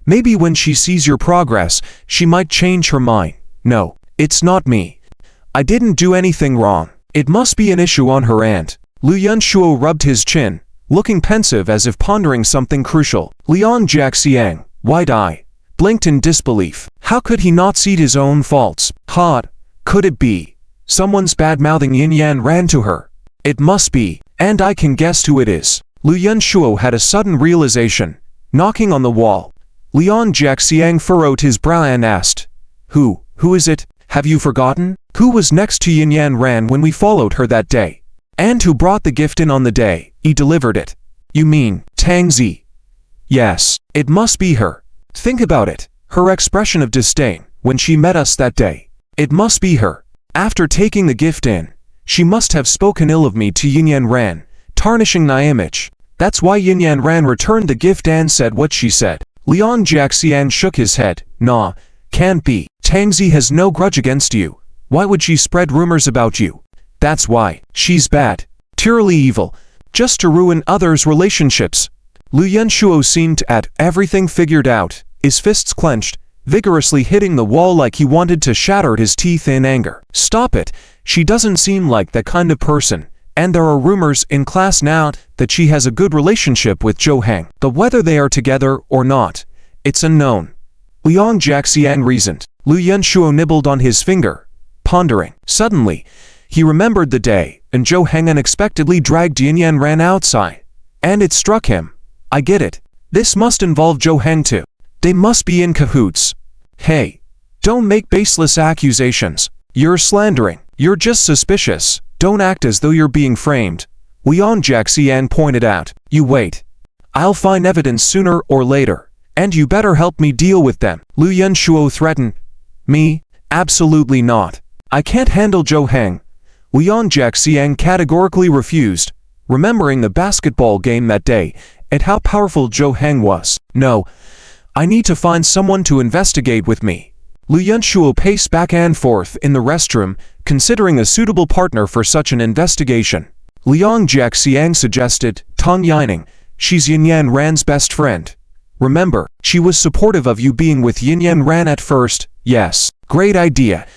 Maybe when she sees your progress, she might change her mind." "No, it's not me. I didn't do anything wrong. It must be an issue on her end." Liu Yanshuo rubbed his chin, looking pensive as if pondering something crucial. Liang Jiaxiang, wide-eyed, blinked in disbelief. How could he not see his own faults? Could it be someone's bad-mouthing Yin Ran to her? It must be, and I can guess who it is. Liu Yanshuo had a sudden realization, knocking on the wall. Liang Jiaxiang furrowed his brow and asked, Who is it? Have you forgotten? Who was next to Yin Ran when we followed her that day? And who brought the gift in on the day he delivered it? You mean Tang Zi? Yes, it must be her. Think about it. Her expression of disdain when she met us that day. It must be her. After taking the gift in, she must have spoken ill of me to Yin Ran, tarnishing my image. That's why Yin Ran returned the gift and said what she said. Liang Jiaxiang shook his head. Nah, can't be. Tang Zi has no grudge against you. Why would she spread rumors about you? That's why. She's bad. Terribly evil. Just to ruin others' relationships. Liu Yanshuo seemed to have everything figured out, his fists clenched, vigorously hitting the wall like he wanted to shatter his teeth in anger. Stop it. She doesn't seem like that kind of person. And there are rumors in class now that she has a good relationship with Zhou Heng. But whether they are together or not, it's unknown. Liang Jiaxiang reasoned. Liu Yanshuo nibbled on his finger, pondering. Suddenly, He remembered the day, and Zhou Heng unexpectedly dragged Yin Yan Ran outside. And it struck him. I get it. This must involve Zhou Heng too. They must be in cahoots. Hey, don't make baseless accusations. You're slandering. You're just suspicious. Don't act as though you're being framed. Liang Jiaxian pointed out. You wait. I'll find evidence sooner or later. And you better help me deal with them. Lu Yunshuo threatened. Me? Absolutely not. I can't handle Zhou Heng. Liang Jiaxian categorically refused, remembering the basketball game that day and how powerful Zhou Heng was. No, I need to find someone to investigate with me. Lu Yunshuo paced back and forth in the restroom, considering a suitable partner for such an investigation. Liang Jiaxian suggested, Tang Yining, she's Yin Yan Ran's best friend. Remember, she was supportive of you being with Yin Yan Ran at first. Yes, great idea.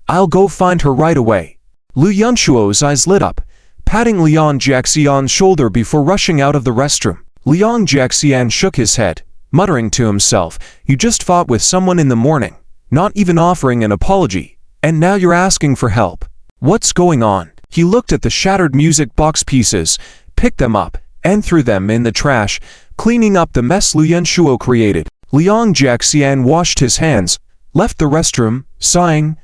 I'll go find her right away. Lu Yunshuo's eyes lit up, patting Liang Jiaxian's shoulder before rushing out of the restroom. Liang Jiaxian shook his head, muttering to himself, you just fought with someone in the morning, not even offering an apology, and now you're asking for help. What's going on? He looked at the shattered music box pieces, picked them up, and threw them in the trash, cleaning up the mess Lu Yunshuo created. Liang Jiaxian washed his hands, left the restroom, sighing.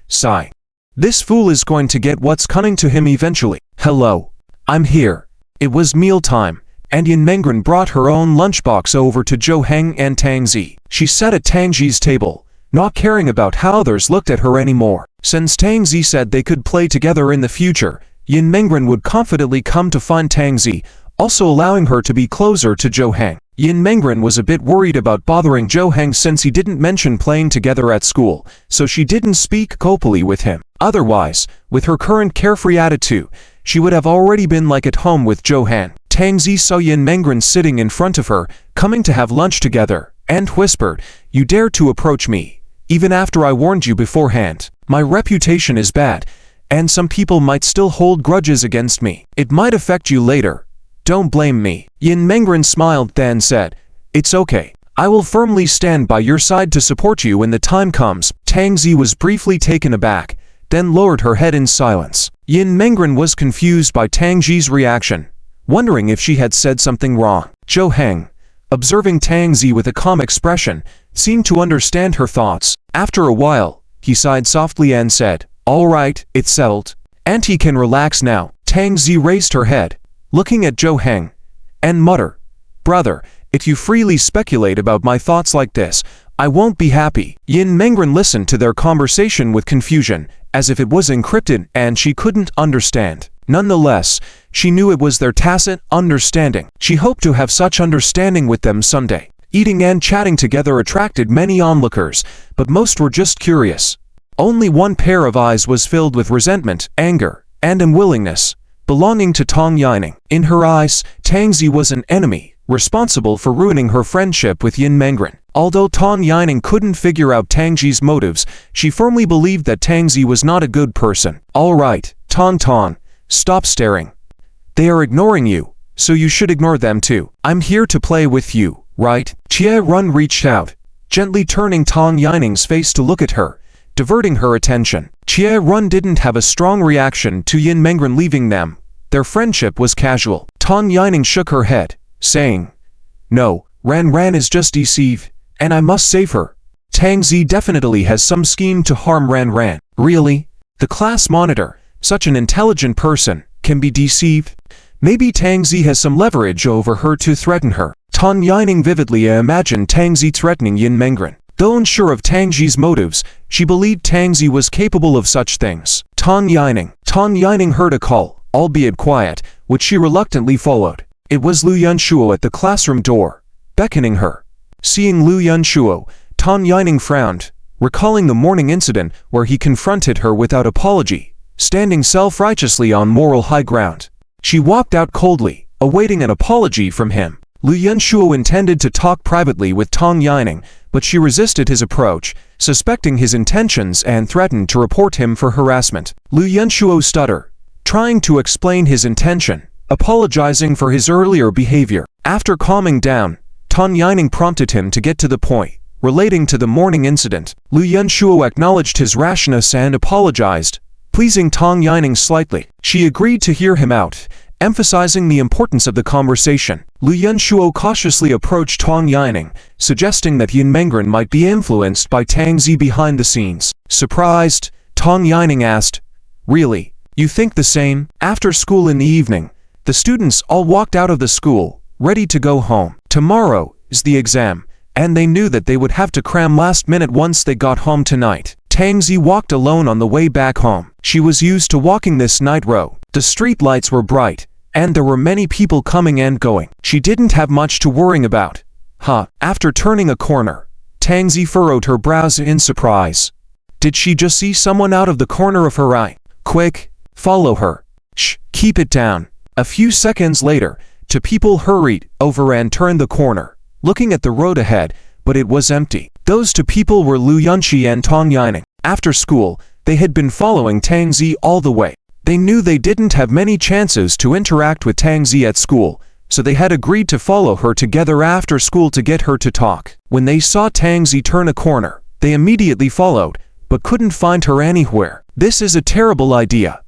This fool is going to get what's coming to him eventually. Hello. I'm here. It was mealtime, and Yin Mengren brought her own lunchbox over to Zhou Heng and Tang Zi. She sat at Tang Zi's table, not caring about how others looked at her anymore. Since Tang Zi said they could play together in the future, Yin Mengren would confidently come to find Tang Zi, also allowing her to be closer to Zhou Heng. Yin Mengren was a bit worried about bothering Zhou Heng since he didn't mention playing together at school, so she didn't speak copily with him. Otherwise, with her current carefree attitude, she would have already been like at home with Zhou Heng. Tang Zi saw Yin Mengren sitting in front of her, coming to have lunch together, and whispered, you dare to approach me, even after I warned you beforehand. My reputation is bad, and some people might still hold grudges against me. It might affect you later. Don't blame me. Yin Mengren smiled then said, it's okay. I will firmly stand by your side to support you when the time comes. Tang Zi was briefly taken aback, then lowered her head in silence. Yin Mengren was confused by Tang Zi's reaction, wondering if she had said something wrong. Zhou Heng, observing Tang Zi with a calm expression, seemed to understand her thoughts. After a while, he sighed softly and said, all right, it's settled. And he can relax now. Tang Zi raised her head, looking at Zhou Heng, and muttered, brother, if you freely speculate about my thoughts like this, I won't be happy. Yin Mengren listened to their conversation with confusion, as if it was encrypted and she couldn't understand. Nonetheless, she knew it was their tacit understanding. She hoped to have such understanding with them someday. Eating and chatting together attracted many onlookers, but most were just curious. Only one pair of eyes was filled with resentment, anger, and unwillingness, belonging to Tang Yining. In her eyes, Tang Zi was an enemy, responsible for ruining her friendship with Yin Mengren. Although Tang Yining couldn't figure out Tang Zi's motives, she firmly believed that Tang Zi was not a good person. All right, Tang, stop staring. They are ignoring you, so you should ignore them too. I'm here to play with you, right? Jie Run reached out, gently turning Tang Yining's face to look at her, diverting her attention. Jie Run didn't have a strong reaction to Yin Mengren leaving them. Their friendship was casual. Tang Yining shook her head, saying, no, Ran is just deceived, and I must save her. Tang Zi definitely has some scheme to harm Ran. Really? The class monitor, such an intelligent person, can be deceived? Maybe Tang Zi has some leverage over her to threaten her. Tang Yining vividly imagined Tang Zi threatening Yin Mengren. Though unsure of Tang Zi's motives, she believed Tang Zi was capable of such things. Tang Yining heard a call, albeit quiet, which she reluctantly followed. It was Lu Yunshuo at the classroom door, beckoning her. Seeing Lu Yunshuo, Tang Yining frowned, recalling the morning incident where he confronted her without apology, standing self-righteously on moral high ground. She walked out coldly, awaiting an apology from him. Lu Yunshuo intended to talk privately with Tang Yining, but she resisted his approach, suspecting his intentions and threatened to report him for harassment. Lu Yunshuo stuttered, trying to explain his intention, apologizing for his earlier behavior. After calming down, Tang Yining prompted him to get to the point, relating to the morning incident. Lu Yunshuo acknowledged his rashness and apologized, pleasing Tang Yining slightly. She agreed to hear him out, emphasizing the importance of the conversation. Lu Yunshuo cautiously approached Tang Yining, suggesting that Yin Mengren might be influenced by Tang Zi behind the scenes. Surprised, Tang Yining asked, "Really? You think the same?" After school in the evening, the students all walked out of the school, ready to go home. Tomorrow is the exam, and they knew that they would have to cram last minute once they got home tonight. Tang Zi walked alone on the way back home. She was used to walking this night road. The street lights were bright, and there were many people coming and going. She didn't have much to worry about. After turning a corner, Tang Zi furrowed her brows in surprise. Did she just see someone out of the corner of her eye? Quick, follow her. Shh, keep it down. A few seconds later, two people hurried over and turned the corner, looking at the road ahead, but it was empty. Those two people were Lu Yunqi and Tang Yining. After school, they had been following Tang Zi all the way. They knew they didn't have many chances to interact with Tang Zi at school, so they had agreed to follow her together after school to get her to talk. When they saw Tang Zi turn a corner, they immediately followed, but couldn't find her anywhere. This is a terrible idea.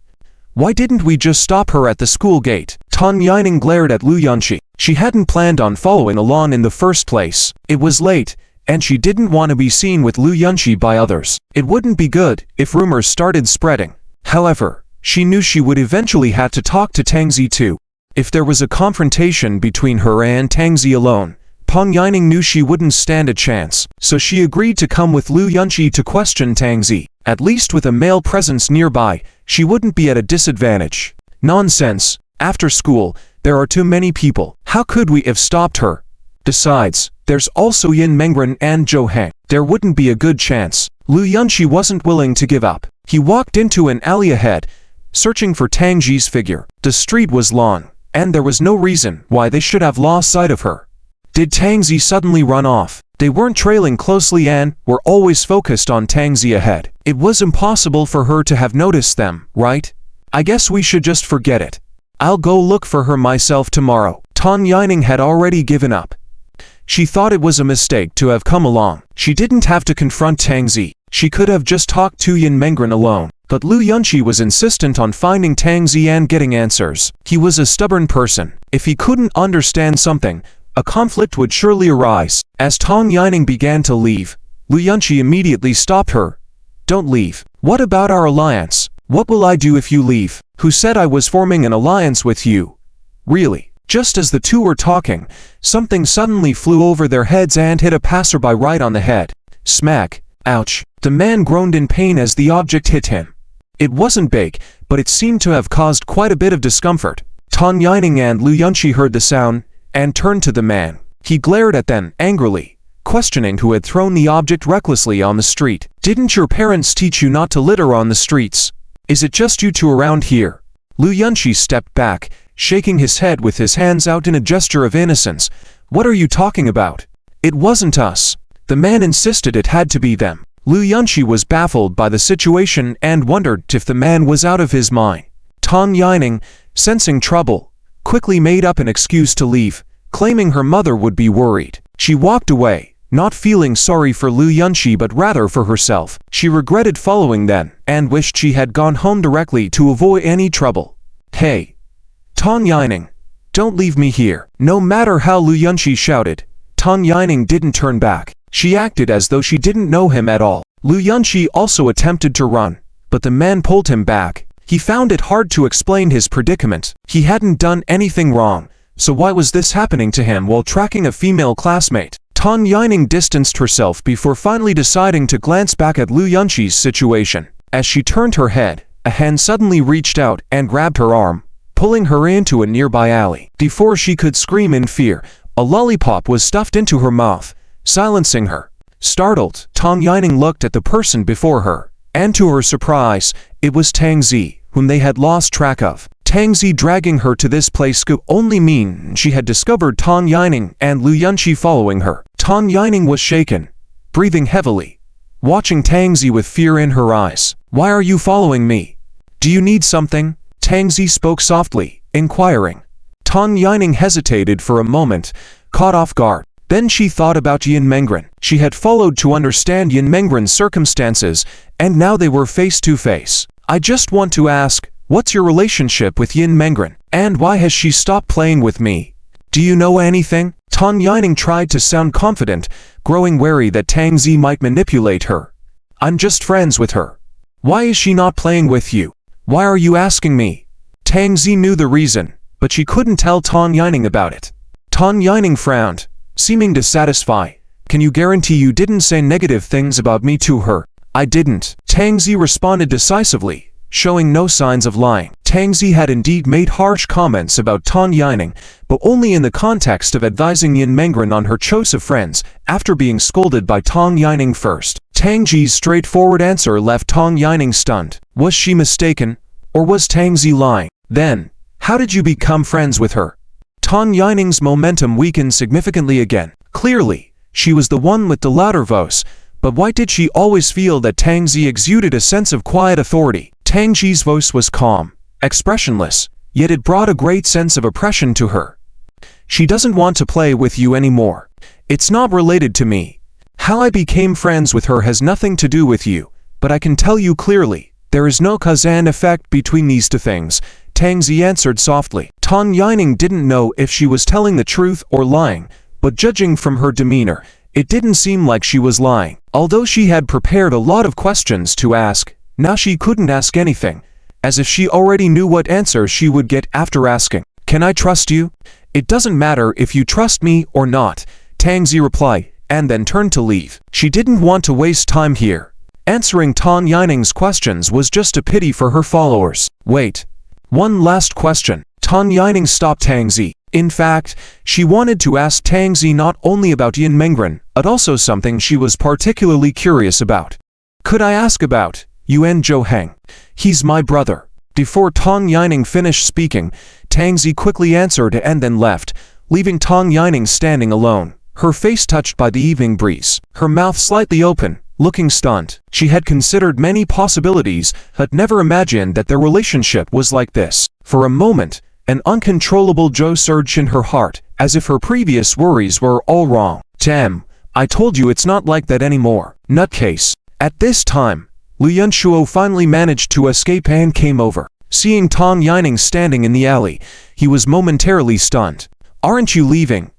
Why didn't we just stop her at the school gate? Tang Yining glared at Lu Yunqi. She hadn't planned on following along in the first place. It was late, and she didn't want to be seen with Lu Yunqi by others. It wouldn't be good if rumors started spreading. However, she knew she would eventually have to talk to Tang Zi too. If there was a confrontation between her and Tang Zi alone, Tang Yining knew she wouldn't stand a chance, so she agreed to come with Lu Yunqi to question Tang Zi. At least with a male presence nearby, she wouldn't be at a disadvantage. Nonsense. After school, there are too many people. How could we have stopped her? Besides, there's also Yin Mengren and Zhou Heng. There wouldn't be a good chance. Lu Yunqi wasn't willing to give up. He walked into an alley ahead, searching for Tang Zi's figure. The street was long, and there was no reason why they should have lost sight of her. Did Tang Zi suddenly run off? They weren't trailing closely and were always focused on Tang Zi ahead. It was impossible for her to have noticed them, right? I guess we should just forget it. I'll go look for her myself tomorrow. Tang Yining had already given up. She thought it was a mistake to have come along. She didn't have to confront Tang Zi. She could have just talked to Yin Mengren alone. But Lu Yunqi was insistent on finding Tang Zi and getting answers. He was a stubborn person. If he couldn't understand something, a conflict would surely arise. As Tang Yining began to leave, Lu Yunqi immediately stopped her. Don't leave. What about our alliance? What will I do if you leave? Who said I was forming an alliance with you? Really? Just as the two were talking, something suddenly flew over their heads and hit a passerby right on the head. Smack. Ouch. The man groaned in pain as the object hit him. It wasn't big, but it seemed to have caused quite a bit of discomfort. Tang Yining and Lu Yunqi heard the sound and turned to the man. He glared at them angrily, questioning who had thrown the object recklessly on the street. Didn't your parents teach you not to litter on the streets? Is it just you two around here? Lu Yunqi stepped back, shaking his head with his hands out in a gesture of innocence. What are you talking about? It wasn't us. The man insisted it had to be them. Lu Yunqi was baffled by the situation and wondered if the man was out of his mind. Tang Yining, sensing trouble, quickly made up an excuse to leave, claiming her mother would be worried. She walked away, not feeling sorry for Lu Yunqi but rather for herself. She regretted following them and wished she had gone home directly to avoid any trouble. Hey! Tang Yining, don't leave me here. No matter how Lu Yunqi shouted, Tang Yining didn't turn back. She acted as though she didn't know him at all. Lu Yunqi also attempted to run, but the man pulled him back. He found it hard to explain his predicament. He hadn't done anything wrong, so why was this happening to him while tracking a female classmate? Tang Yining distanced herself before finally deciding to glance back at Lu Yunqi's situation. As she turned her head, a hand suddenly reached out and grabbed her arm, pulling her into a nearby alley. Before she could scream in fear, a lollipop was stuffed into her mouth, silencing her. Startled, Tang Yining looked at the person before her, and to her surprise, it was Tang Zi, whom they had lost track of. Tang Zi dragging her to this place could only mean she had discovered Tang Yining and Lu Yunqi following her. Tang Yining was shaken, breathing heavily, watching Tang Zi with fear in her eyes. Why are you following me? Do you need something? Tang Zi spoke softly, inquiring. Tang Yining hesitated for a moment, caught off guard. Then she thought about Yin Mengren. She had followed to understand Yin Mengren's circumstances, and now they were face to face. I just want to ask, what's your relationship with Yin Mengren? And why has she stopped playing with me? Do you know anything? Tang Yining tried to sound confident, growing wary that Tang Zi might manipulate her. I'm just friends with her. Why is she not playing with you? Why are you asking me? Tang Zi knew the reason, but she couldn't tell Tang Yining about it. Tang Yining frowned, seeming dissatisfied. Can you guarantee you didn't say negative things about me to her? I didn't. Tang Zi responded decisively, showing no signs of lying. Tang Zi had indeed made harsh comments about Tang Yining, but only in the context of advising Yin Mengren on her choice of friends, after being scolded by Tang Yining first. Tang Zi's straightforward answer left Tang Yining stunned. Was she mistaken? Or was Tang Zi lying? Then, how did you become friends with her? Tang Yining's momentum weakened significantly again. Clearly, she was the one with the louder voice, but why did she always feel that Tang Zi exuded a sense of quiet authority? Tang Zi's voice was calm, expressionless, yet it brought a great sense of oppression to her. She doesn't want to play with you anymore. It's not related to me. How I became friends with her has nothing to do with you, but I can tell you clearly, there is no cause and effect between these two things, Tang Zi answered softly. Tang Yining didn't know if she was telling the truth or lying, but judging from her demeanor, it didn't seem like she was lying. Although she had prepared a lot of questions to ask, now she couldn't ask anything, as if she already knew what answer she would get after asking. Can I trust you? It doesn't matter if you trust me or not, Tang Zi replied, and then turned to leave. She didn't want to waste time here. Answering Tang Yining's questions was just a pity for her followers. Wait. One last question. Tang Yining stopped Tang Zi. In fact, she wanted to ask Tang Zi not only about Yin Mengren, but also something she was particularly curious about. Could I ask about Yuan Zhouheng? He's my brother. Before Tang Yining finished speaking, Tang Zi quickly answered and then left, leaving Tang Yining standing alone, her face touched by the evening breeze, her mouth slightly open, looking stunned. She had considered many possibilities, but never imagined that their relationship was like this. For a moment, an uncontrollable joy surged in her heart, as if her previous worries were all wrong. Damn, I told you it's not like that anymore. Nutcase. At this time, Lu Yunshuo finally managed to escape and came over. Seeing Tang Yining standing in the alley, he was momentarily stunned. Aren't you leaving?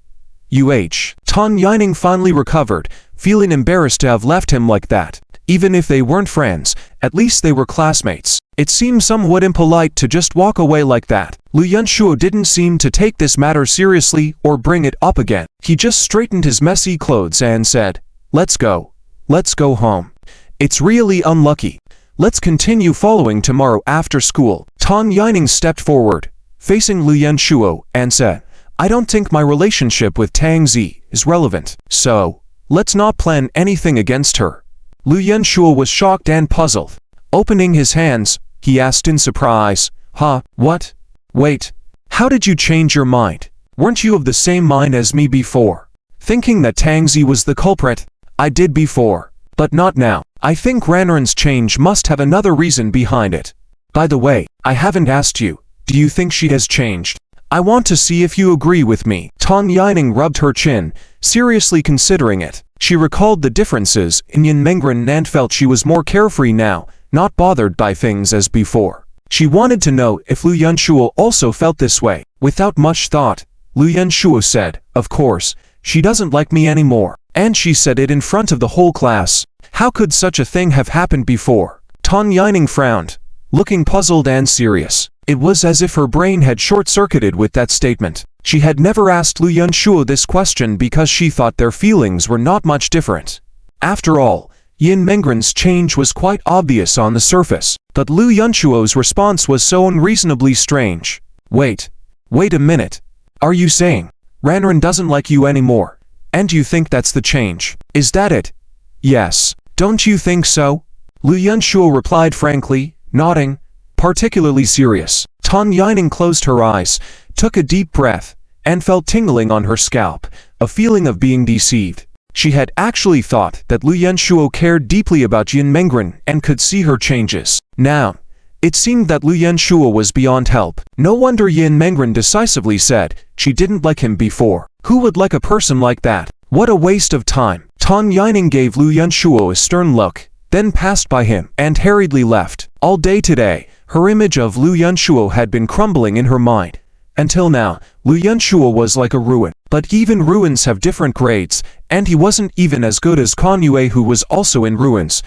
Tang Yining finally recovered, feeling embarrassed to have left him like that. Even if they weren't friends, at least they were classmates. It seemed somewhat impolite to just walk away like that. Lu Yunshuo didn't seem to take this matter seriously or bring it up again. He just straightened his messy clothes and said, Let's go. Let's go home. It's really unlucky. Let's continue following tomorrow after school. Tang Yining stepped forward, facing Lu Yunshuo, and said, I don't think my relationship with Tang Zi is relevant, so let's not plan anything against her. Lu Yunshuo was shocked and puzzled. Opening his hands, he asked in surprise, Huh, what? Wait, how did you change your mind? Weren't you of the same mind as me before? Thinking that Tang Zi was the culprit? I did before, but not now. I think Ranran's change must have another reason behind it. By the way, I haven't asked you, do you think she has changed? I want to see if you agree with me. Tang Yining rubbed her chin, seriously considering it. She recalled the differences in Yin Mengren and felt she was more carefree now, not bothered by things as before. She wanted to know if Lu Yunshuo also felt this way. Without much thought, Lu Yunshuo said, Of course, she doesn't like me anymore. And she said it in front of the whole class. How could such a thing have happened before? Tang Yining frowned, looking puzzled and serious. It was as if her brain had short-circuited with that statement. She had never asked Lu Yunshuo this question because she thought their feelings were not much different. After all, Yin Mengren's change was quite obvious on the surface, but Lu Yunshuo's response was so unreasonably strange. Wait a minute. Are you saying Ranran doesn't like you anymore? And you think that's the change? Is that it? Yes. Don't you think so? Lu Yunshuo replied frankly, nodding, particularly serious. Tang Yining closed her eyes, took a deep breath, and felt tingling on her scalp, a feeling of being deceived. She had actually thought that Lu Yunshuo cared deeply about Yin Mengren and could see her changes. Now, it seemed that Lu Yunshuo was beyond help. No wonder Yin Mengren decisively said she didn't like him before. Who would like a person like that? What a waste of time. Tang Yining gave Lu Yunshuo a stern look, then passed by him and hurriedly left. All day today, her image of Lu Yunshuo had been crumbling in her mind. Until now, Lu Yunshuo was like a ruin. But even ruins have different grades, and he wasn't even as good as Kan Yue, who was also in ruins.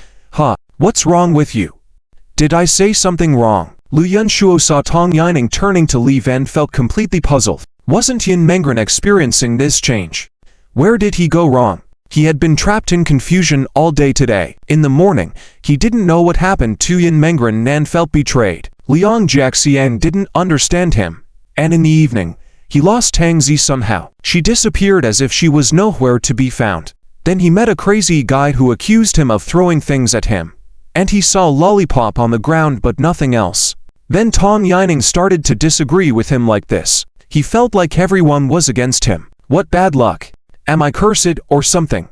What's wrong with you? Did I say something wrong? Lu Yunshuo saw Tang Yining turning to leave and felt completely puzzled. Wasn't Yin Mengren experiencing this change? Where did he go wrong? He had been trapped in confusion all day today. In the morning, he didn't know what happened to Yin Mengren and felt betrayed. Liang Jiaxiang didn't understand him. And in the evening, he lost Tang Zi somehow. She disappeared as if she was nowhere to be found. Then he met a crazy guy who accused him of throwing things at him. And he saw a lollipop on the ground but nothing else. Then Tang Yining started to disagree with him like this. He felt like everyone was against him. What bad luck. Am I cursed or something?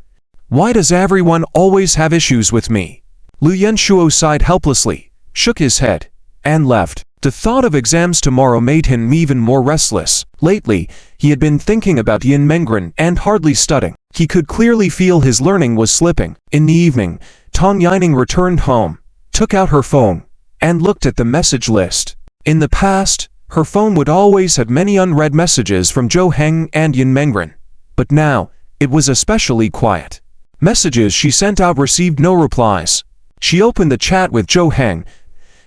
Why does everyone always have issues with me? Lu Yunshuo sighed helplessly, shook his head, and left. The thought of exams tomorrow made him even more restless. Lately, he had been thinking about Yin Mengren and hardly studying. He could clearly feel his learning was slipping. In the evening, Tang Yining returned home, took out her phone, and looked at the message list. In the past, her phone would always have many unread messages from Zhou Heng and Yin Mengren. But now, it was especially quiet. Messages she sent out received no replies. She opened the chat with Zhou Heng,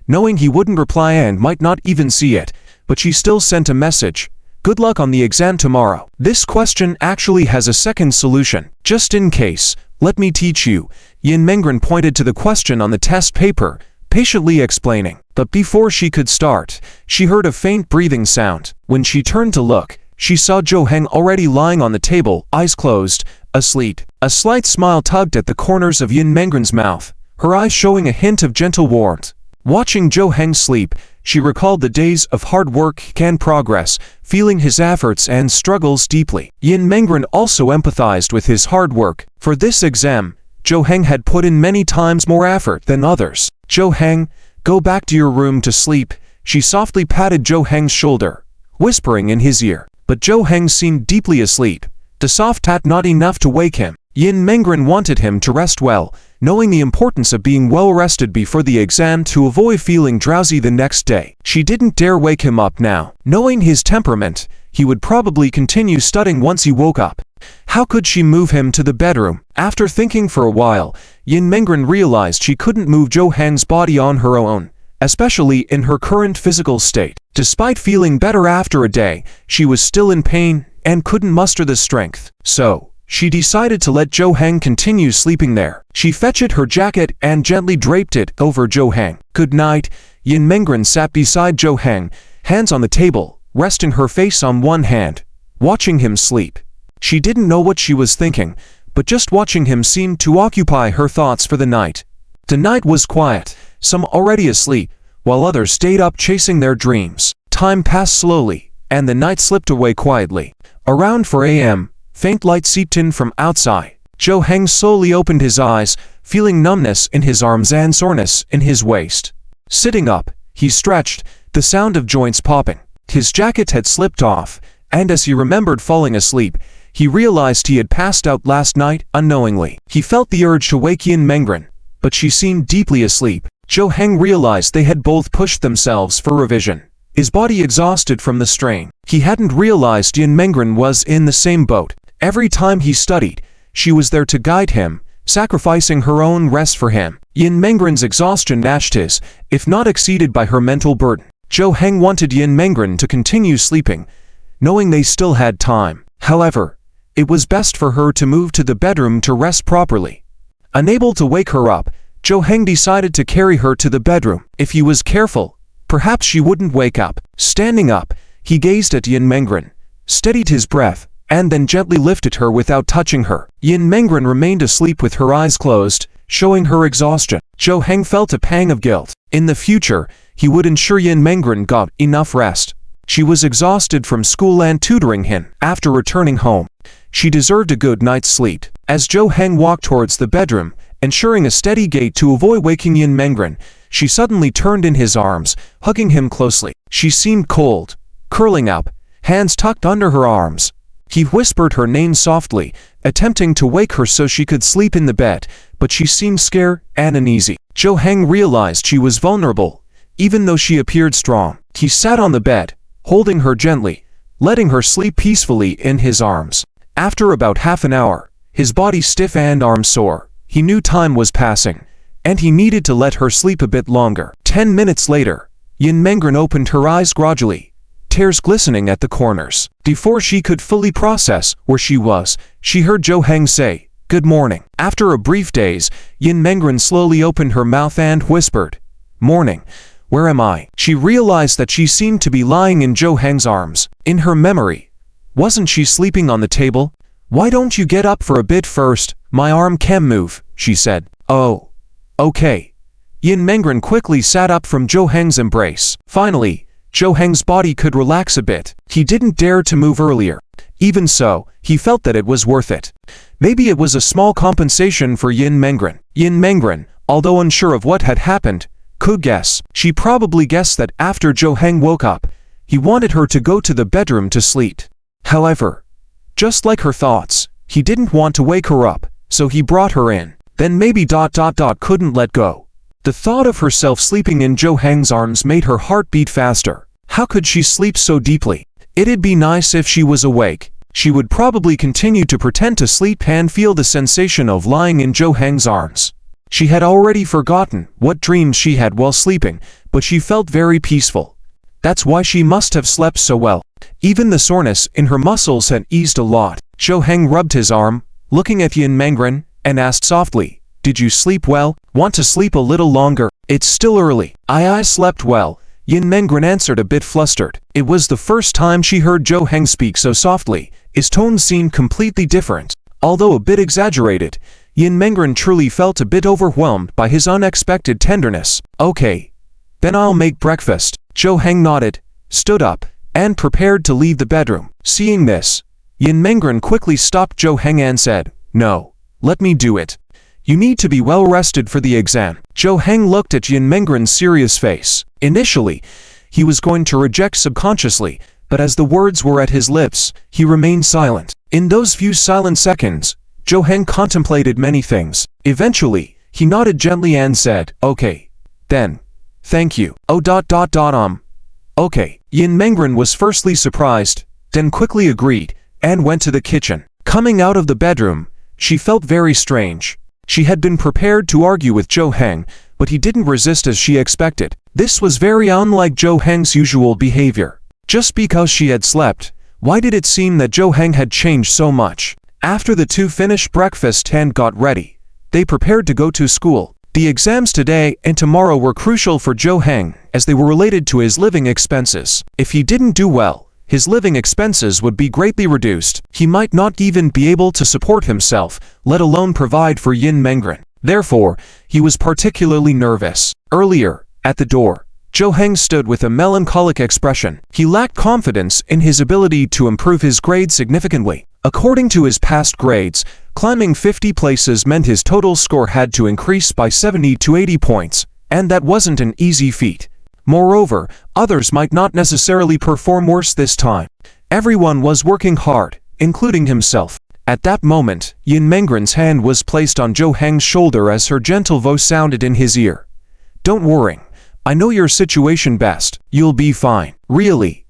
knowing he wouldn't reply and might not even see it, but she still sent a message. Good luck on the exam tomorrow. This question actually has a second solution. Just in case, let me teach you. Yin Mengren pointed to the question on the test paper, patiently explaining. But before she could start, she heard a faint breathing sound. When she turned to look, she saw Zhou Heng already lying on the table, eyes closed, asleep. A slight smile tugged at the corners of Yin Mengren's mouth, her eyes showing a hint of gentle warmth. Watching Zhou Heng sleep, she recalled the days of hard work and progress, feeling his efforts and struggles deeply. Yin Mengren also empathized with his hard work. For this exam, Zhou Heng had put in many times more effort than others. Zhou Heng, go back to your room to sleep. She softly patted Zhou Heng's shoulder, whispering in his ear. But Zhou Heng seemed deeply asleep. The soft tat not enough to wake him. Yin Mengren wanted him to rest well, knowing the importance of being well rested before the exam to avoid feeling drowsy the next day. She didn't dare wake him up now. Knowing his temperament, he would probably continue studying once he woke up. How could she move him to the bedroom? After thinking for a while, Yin Mengren realized she couldn't move Zhou Heng's body on her own, especially in her current physical state. Despite feeling better after a day, she was still in pain and couldn't muster the strength. So, she decided to let Zhou Heng continue sleeping there. She fetched her jacket and gently draped it over Zhou Heng. Good night. Yin Mengren sat beside Zhou Heng, hands on the table, resting her face on one hand, watching him sleep. She didn't know what she was thinking, but just watching him seemed to occupy her thoughts for the night. The night was quiet, some already asleep, while others stayed up chasing their dreams. Time passed slowly, and the night slipped away quietly. Around 4 a.m., faint light seeped in from outside. Zhou Heng slowly opened his eyes, feeling numbness in his arms and soreness in his waist. Sitting up, he stretched, the sound of joints popping. His jacket had slipped off, and as he remembered falling asleep, he realized he had passed out last night unknowingly. He felt the urge to wake Yin Mengren, but she seemed deeply asleep. Zhou Heng realized they had both pushed themselves for revision, his body exhausted from the strain. He hadn't realized Yin Mengren was in the same boat. Every time he studied, she was there to guide him, sacrificing her own rest for him. Yin Mengren's exhaustion matched his, if not exceeded by her mental burden. Zhou Heng wanted Yin Mengren to continue sleeping, knowing they still had time. However, it was best for her to move to the bedroom to rest properly. Unable to wake her up, Zhou Heng decided to carry her to the bedroom. If he was careful, perhaps she wouldn't wake up. Standing up, he gazed at Yin Mengren, steadied his breath, and then gently lifted her without touching her. Yin Mengren remained asleep with her eyes closed, showing her exhaustion. Zhou Heng felt a pang of guilt. In the future, he would ensure Yin Mengren got enough rest. She was exhausted from school and tutoring him. After returning home, she deserved a good night's sleep. As Zhou Heng walked towards the bedroom, ensuring a steady gait to avoid waking Yin Mengren, she suddenly turned in his arms, hugging him closely. She seemed cold, curling up, hands tucked under her arms. He whispered her name softly, attempting to wake her so she could sleep in the bed, but she seemed scared and uneasy. Jo Heng realized she was vulnerable, even though she appeared strong. He sat on the bed, holding her gently, letting her sleep peacefully in his arms. After about half an hour, his body stiff and arms sore, he knew time was passing, and he needed to let her sleep a bit longer. 10 minutes later, Yin Mengren opened her eyes gradually, tears glistening at the corners. Before she could fully process where she was, she heard Jo Heng say, "Good morning." After a brief daze, Yin Mengren slowly opened her mouth and whispered, "Morning. Where am I?" She realized that she seemed to be lying in Jo Heng's arms. In her memory, wasn't she sleeping on the table? "Why don't you get up for a bit first? My arm can't move," she said. "Oh, okay." Yin Mengren quickly sat up from Jo Heng's embrace. Finally, Jo Heng's body could relax a bit. He didn't dare to move earlier. Even so, he felt that it was worth it. Maybe it was a small compensation for Yin Mengren. Yin Mengren, although unsure of what had happened, could guess. She probably guessed that after Jo Heng woke up, he wanted her to go to the bedroom to sleep. However, just like her thoughts, he didn't want to wake her up, so he brought her in. Then maybe ... couldn't let go. The thought of herself sleeping in Jo Heng's arms made her heart beat faster. How could she sleep so deeply? It'd be nice if she was awake. She would probably continue to pretend to sleep and feel the sensation of lying in Jo Heng's arms. She had already forgotten what dreams she had while sleeping, but she felt very peaceful. That's why she must have slept so well. Even the soreness in her muscles had eased a lot. Jo Heng rubbed his arm, looking at Yin Mengren, and asked softly, "Did you sleep well? Want to sleep a little longer? It's still early." I slept well," Yin Mengren answered a bit flustered. It was the first time she heard Jo Heng speak so softly. His tone seemed completely different. Although a bit exaggerated, Yin Mengren truly felt a bit overwhelmed by his unexpected tenderness. "Okay. Then I'll make breakfast." Jo Heng nodded, stood up, and prepared to leave the bedroom. Seeing this, Yin Mengren quickly stopped Jo Heng and said, "No, let me do it. You need to be well rested for the exam." Jo Heng looked at Yin Mengren's serious face. Initially, he was going to reject subconsciously, but as the words were at his lips, he remained silent. In those few silent seconds, Jo Heng contemplated many things. Eventually, he nodded gently and said, "Okay. Then. Thank you." Okay. Yin Mengren was firstly surprised, then quickly agreed, and went to the kitchen. Coming out of the bedroom, she felt very strange. She had been prepared to argue with Jo Heng, but he didn't resist as she expected. This was very unlike Jo Heng's usual behavior. Just because she had slept, why did it seem that Jo Heng had changed so much? After the two finished breakfast and got ready, they prepared to go to school. The exams today and tomorrow were crucial for Jo Heng, as they were related to his living expenses. If he didn't do well, his living expenses would be greatly reduced. He might not even be able to support himself, let alone provide for Yin Mengren. Therefore, he was particularly nervous. Earlier, at the door, Jo Heng stood with a melancholic expression. He lacked confidence in his ability to improve his grades significantly. According to his past grades, climbing 50 places meant his total score had to increase by 70 to 80 points, and that wasn't an easy feat. Moreover, others might not necessarily perform worse this time. Everyone was working hard, including himself. At that moment, Yin Mengren's hand was placed on Jo Heng's shoulder as her gentle voice sounded in his ear. "Don't worry. I know your situation best. You'll be fine." "Really?"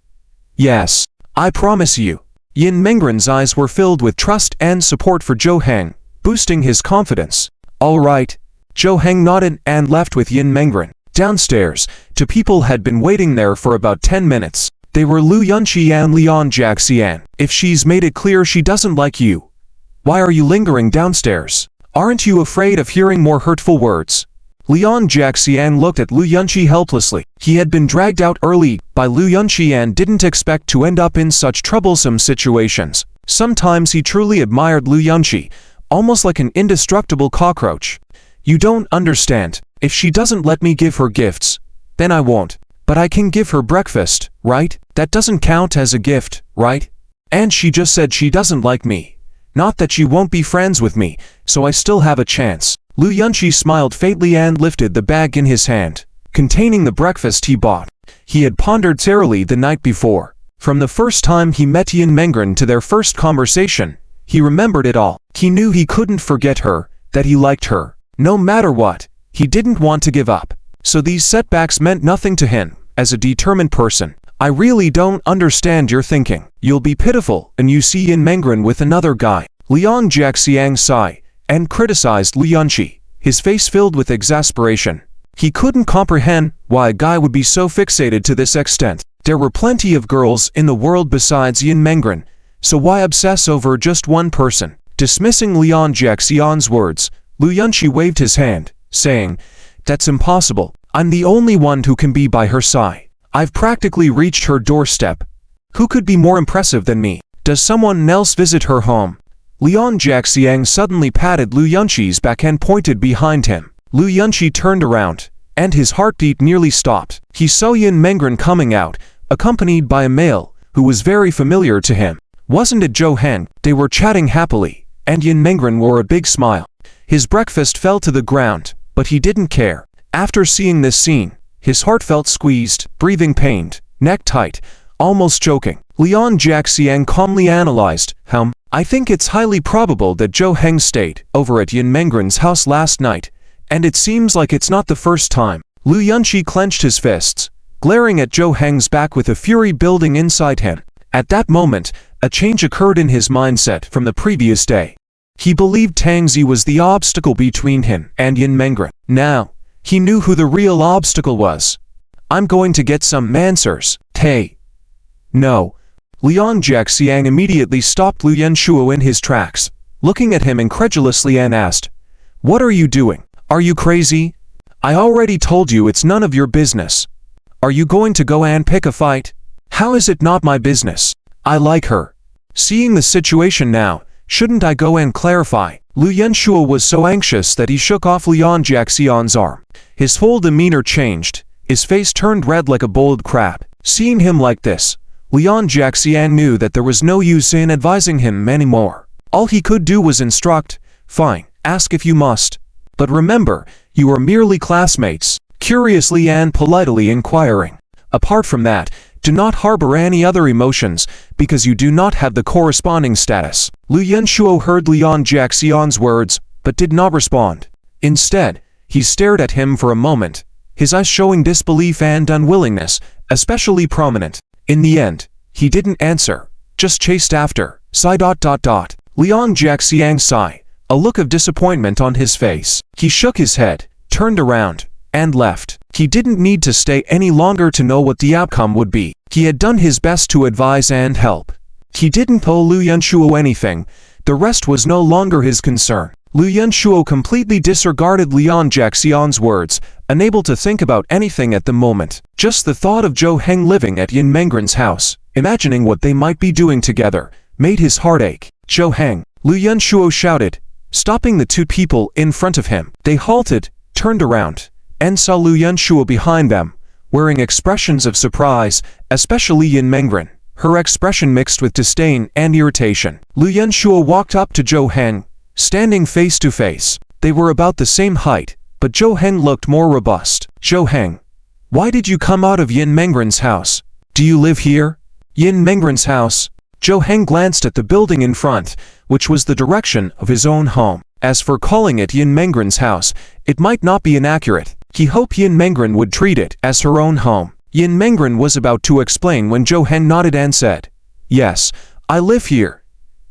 "Yes. I promise you." Yin Mengren's eyes were filled with trust and support for Jo Heng, boosting his confidence. "All right." Jo Heng nodded and left with Yin Mengren. Downstairs, two people had been waiting there for about 10 minutes. They were Lu Yunqi and Lian Jiaxian. "If she's made it clear she doesn't like you, why are you lingering downstairs? Aren't you afraid of hearing more hurtful words?" Lian Jiaxian looked at Lu Yunqi helplessly. He had been dragged out early by Lu Yunqi and didn't expect to end up in such troublesome situations. Sometimes he truly admired Lu Yunqi, almost like an indestructible cockroach. "You don't understand. If she doesn't let me give her gifts, then I won't. But I can give her breakfast, right? That doesn't count as a gift, right? And she just said she doesn't like me. Not that she won't be friends with me, so I still have a chance." Lu Yunqi smiled faintly and lifted the bag in his hand, containing the breakfast he bought. He had pondered thoroughly the night before. From the first time he met Yin Mengren to their first conversation, he remembered it all. He knew he couldn't forget her, that he liked her. No matter what, he didn't want to give up. So these setbacks meant nothing to him. As a determined person, I really don't understand your thinking. You'll be pitiful and you see Yin Mengren with another guy. Liang Jiaxiang sighed and criticized Lu Yunqi, his face filled with exasperation. He couldn't comprehend why a guy would be so fixated to this extent. There were plenty of girls in the world besides Yin Mengren, so why obsess over just one person? Dismissing Liang Jiaxiang's words, Lu Yunqi waved his hand, saying, "That's impossible. I'm the only one who can be by her side. I've practically reached her doorstep. Who could be more impressive than me? Does someone else visit her home?" Liang Jiaxiang suddenly patted Lu Yunqi's back and pointed behind him. Lu Yunqi turned around, and his heartbeat nearly stopped. He saw Yin Mengren coming out, accompanied by a male, who was very familiar to him. Wasn't it Zhou Heng? They were chatting happily, and Yin Mengren wore a big smile. His breakfast fell to the ground, but he didn't care. After seeing this scene, his heart felt squeezed, breathing pained, neck tight, almost choking. Liang Jiaxiang calmly analyzed, I think it's highly probable that Zhou Heng stayed over at Yin Mengren's house last night, and it seems like it's not the first time." Lu Yunqi clenched his fists, glaring at Zhou Heng's back with a fury building inside him. At that moment, a change occurred in his mindset from the previous day. He believed Tang Zi was the obstacle between him and Yin Mengren. Now, he knew who the real obstacle was. "I'm going to get some answers, Tay." "No." Liang Jiaxiang immediately stopped Lu Yunqiu in his tracks, looking at him incredulously and asked, "What are you doing? Are you crazy? I already told you it's none of your business. Are you going to go and pick a fight? How is it not my business? I like her." Seeing the situation now, shouldn't I go and clarify? Lu Yunqiu was so anxious that he shook off Liang Jiaxiang's arm. His whole demeanor changed. His face turned red like a boiled crab. Seeing him like this, Liang Jiaxiang knew that there was no use in advising him anymore. All he could do was instruct, "Fine, ask if you must. But remember, you are merely classmates," curiously and politely inquiring. "Apart from that, do not harbor any other emotions, because you do not have the corresponding status." Lu Yunqiu heard Liang Jiaxiang's words, but did not respond. Instead, he stared at him for a moment, his eyes showing disbelief and unwillingness, especially prominent. In the end, he didn't answer, just chased after. Liang Jiaxiang sighed, a look of disappointment on his face. He shook his head, turned around, and left. He didn't need to stay any longer to know what the outcome would be. He had done his best to advise and help. He didn't owe Lu Yunqiu anything. The rest was no longer his concern. Lu Yunqiu completely disregarded Liang Jiaxiang's words, unable to think about anything at the moment. Just the thought of Zhou Heng living at Yin Mengren's house, imagining what they might be doing together, made his heart ache. "Zhou Heng!" Lu Yunqiu shouted, stopping the two people in front of him. They halted, turned around, and saw Lu Yunqiu behind them, wearing expressions of surprise, especially Yin Mengren. Her expression mixed with disdain and irritation. Lu Yunqiu walked up to Zhou Heng, standing face to face. They were about the same height, but Zhou Heng looked more robust. "Zhou Heng, why did you come out of Yin Mengren's house? Do you live here?" Yin Mengren's house? Zhou Heng glanced at the building in front, which was the direction of his own home. As for calling it Yin Mengren's house, it might not be inaccurate. He hoped Yin Mengren would treat it as her own home. Yin Mengren was about to explain when Zhou Heng nodded and said, "Yes, I live here."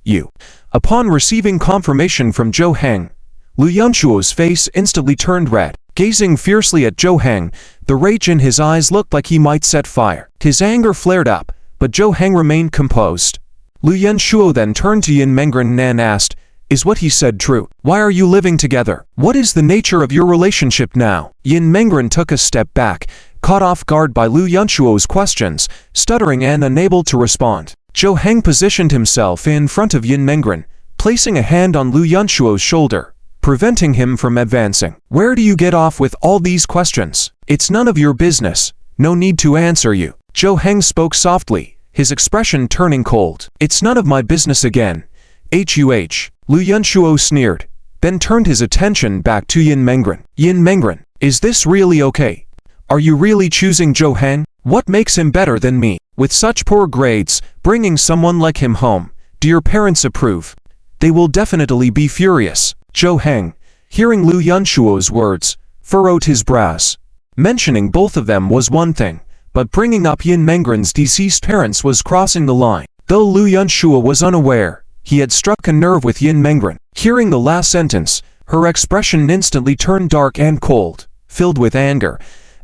"You." Upon receiving confirmation from Zhou Heng, Lu Yunqiu's face instantly turned red. Gazing fiercely at Zhou Heng, the rage in his eyes looked like he might set fire. His anger flared up, but Zhou Heng remained composed. Lu Yunqiu then turned to Yin Mengren and asked, "Is what he said true? Why are you living together? What is the nature of your relationship now?" Yin Mengren took a step back, caught off guard by Lu Yunqiu's questions, stuttering and unable to respond. Zhou Heng positioned himself in front of Yin Mengren, placing a hand on Lu Yunqiu's shoulder, preventing him from advancing. "Where do you get off with all these questions? It's none of your business. No need to answer you." Zhou Heng spoke softly, his expression turning cold. "It's none of my business again. Huh. Lu Yunqiu sneered, then turned his attention back to Yin Mengren. "Yin Mengren, is this really okay? Are you really choosing Zhou Heng? What makes him better than me? With such poor grades, bringing someone like him home, do your parents approve? They will definitely be furious." "Zhou Heng, hearing Lu Yunshuo's words, furrowed his brows. Mentioning both of them was one thing, but bringing up Yin Mengren's deceased parents was crossing the line. Though Lu Yunshuo was unaware, he had struck a nerve with Yin Mengren. Hearing the last sentence, her expression instantly turned dark and cold, filled with anger,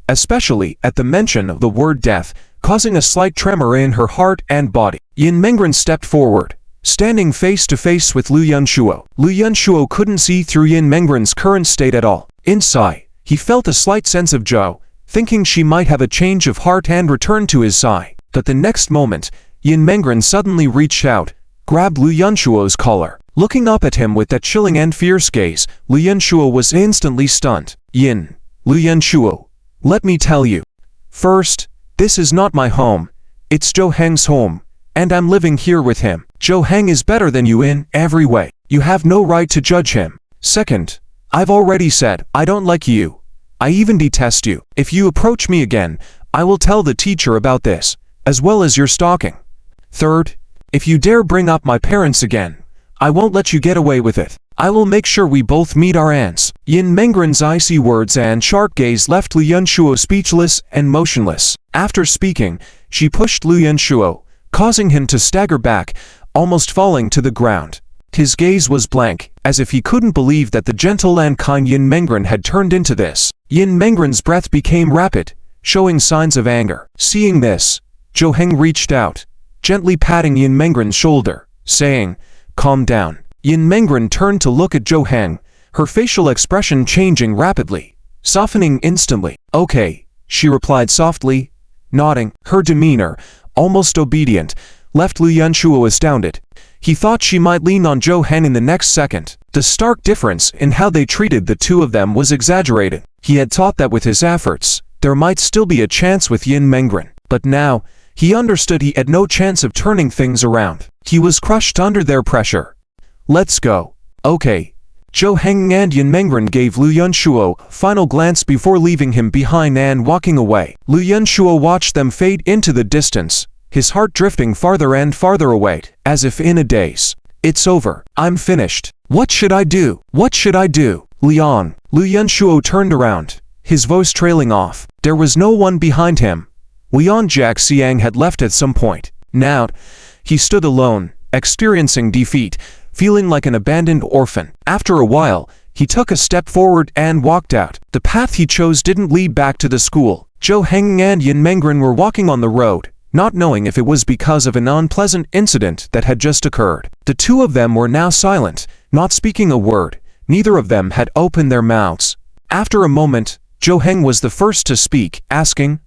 especially at the mention of the word death, causing a slight tremor in her heart and body. Yin Mengren stepped forward, standing face to face with Lu Yunshuo. Lu Yunshuo couldn't see through Yin Mengren's current state at all. Inside, he felt a slight sense of joy, thinking she might have a change of heart and return to his side. But the next moment, Yin Mengren suddenly reached out, grabbed Lu Yunshuo's collar. Looking up at him with that chilling and fierce gaze, Lu Yunshuo was instantly stunned. Lu Yunshuo, let me tell you. First, this is not my home. It's Zhou Heng's home, and I'm living here with him. Zhou Heng is better than you in every way. You have no right to judge him. Second, I've already said I don't like you. I even detest you. If you approach me again, I will tell the teacher about this, as well as your stalking. Third, if you dare bring up my parents again, I won't let you get away with it. I will make sure we both meet our ends. Yin Mengren's icy words and sharp gaze left Lu Yunshuo speechless and motionless. After speaking, she pushed Lu Yunshuo, causing him to stagger back, almost falling to the ground. His gaze was blank, as if he couldn't believe that the gentle and kind Yin Mengren had turned into this. Yin Mengren's breath became rapid, showing signs of anger. Seeing this, Zhou Heng reached out, gently patting Yin Mengren's shoulder, saying, "Calm down." Yin Mengren turned to look at Zhou Heng, her facial expression changing rapidly, softening instantly. "Okay," she replied softly, nodding. Her demeanor, almost obedient, left Lu Yunshuo astounded. He thought she might lean on Zhou Heng in the next second. The stark difference in how they treated the two of them was exaggerated. He had thought that with his efforts, there might still be a chance with Yin Mengren. But now, he understood he had no chance of turning things around. He was crushed under their pressure. "Let's go." "Okay." Zhou Heng and Yin Mengren gave Lu Yunshuo a final glance before leaving him behind and walking away. Lu Yunshuo watched them fade into the distance, his heart drifting farther and farther away, as if in a daze. "It's over. I'm finished. What should I do? What should I do?" "Liang." Lu Yunshuo turned around, his voice trailing off. There was no one behind him. Liang Jiaxiang had left at some point. Now, he stood alone, experiencing defeat, feeling like an abandoned orphan. After a while, he took a step forward and walked out. The path he chose didn't lead back to the school. Zhou Heng and Yin Mengren were walking on the road, not knowing if it was because of an unpleasant incident that had just occurred. The two of them were now silent, not speaking a word. Neither of them had opened their mouths. After a moment, Zhou Heng was the first to speak, asking,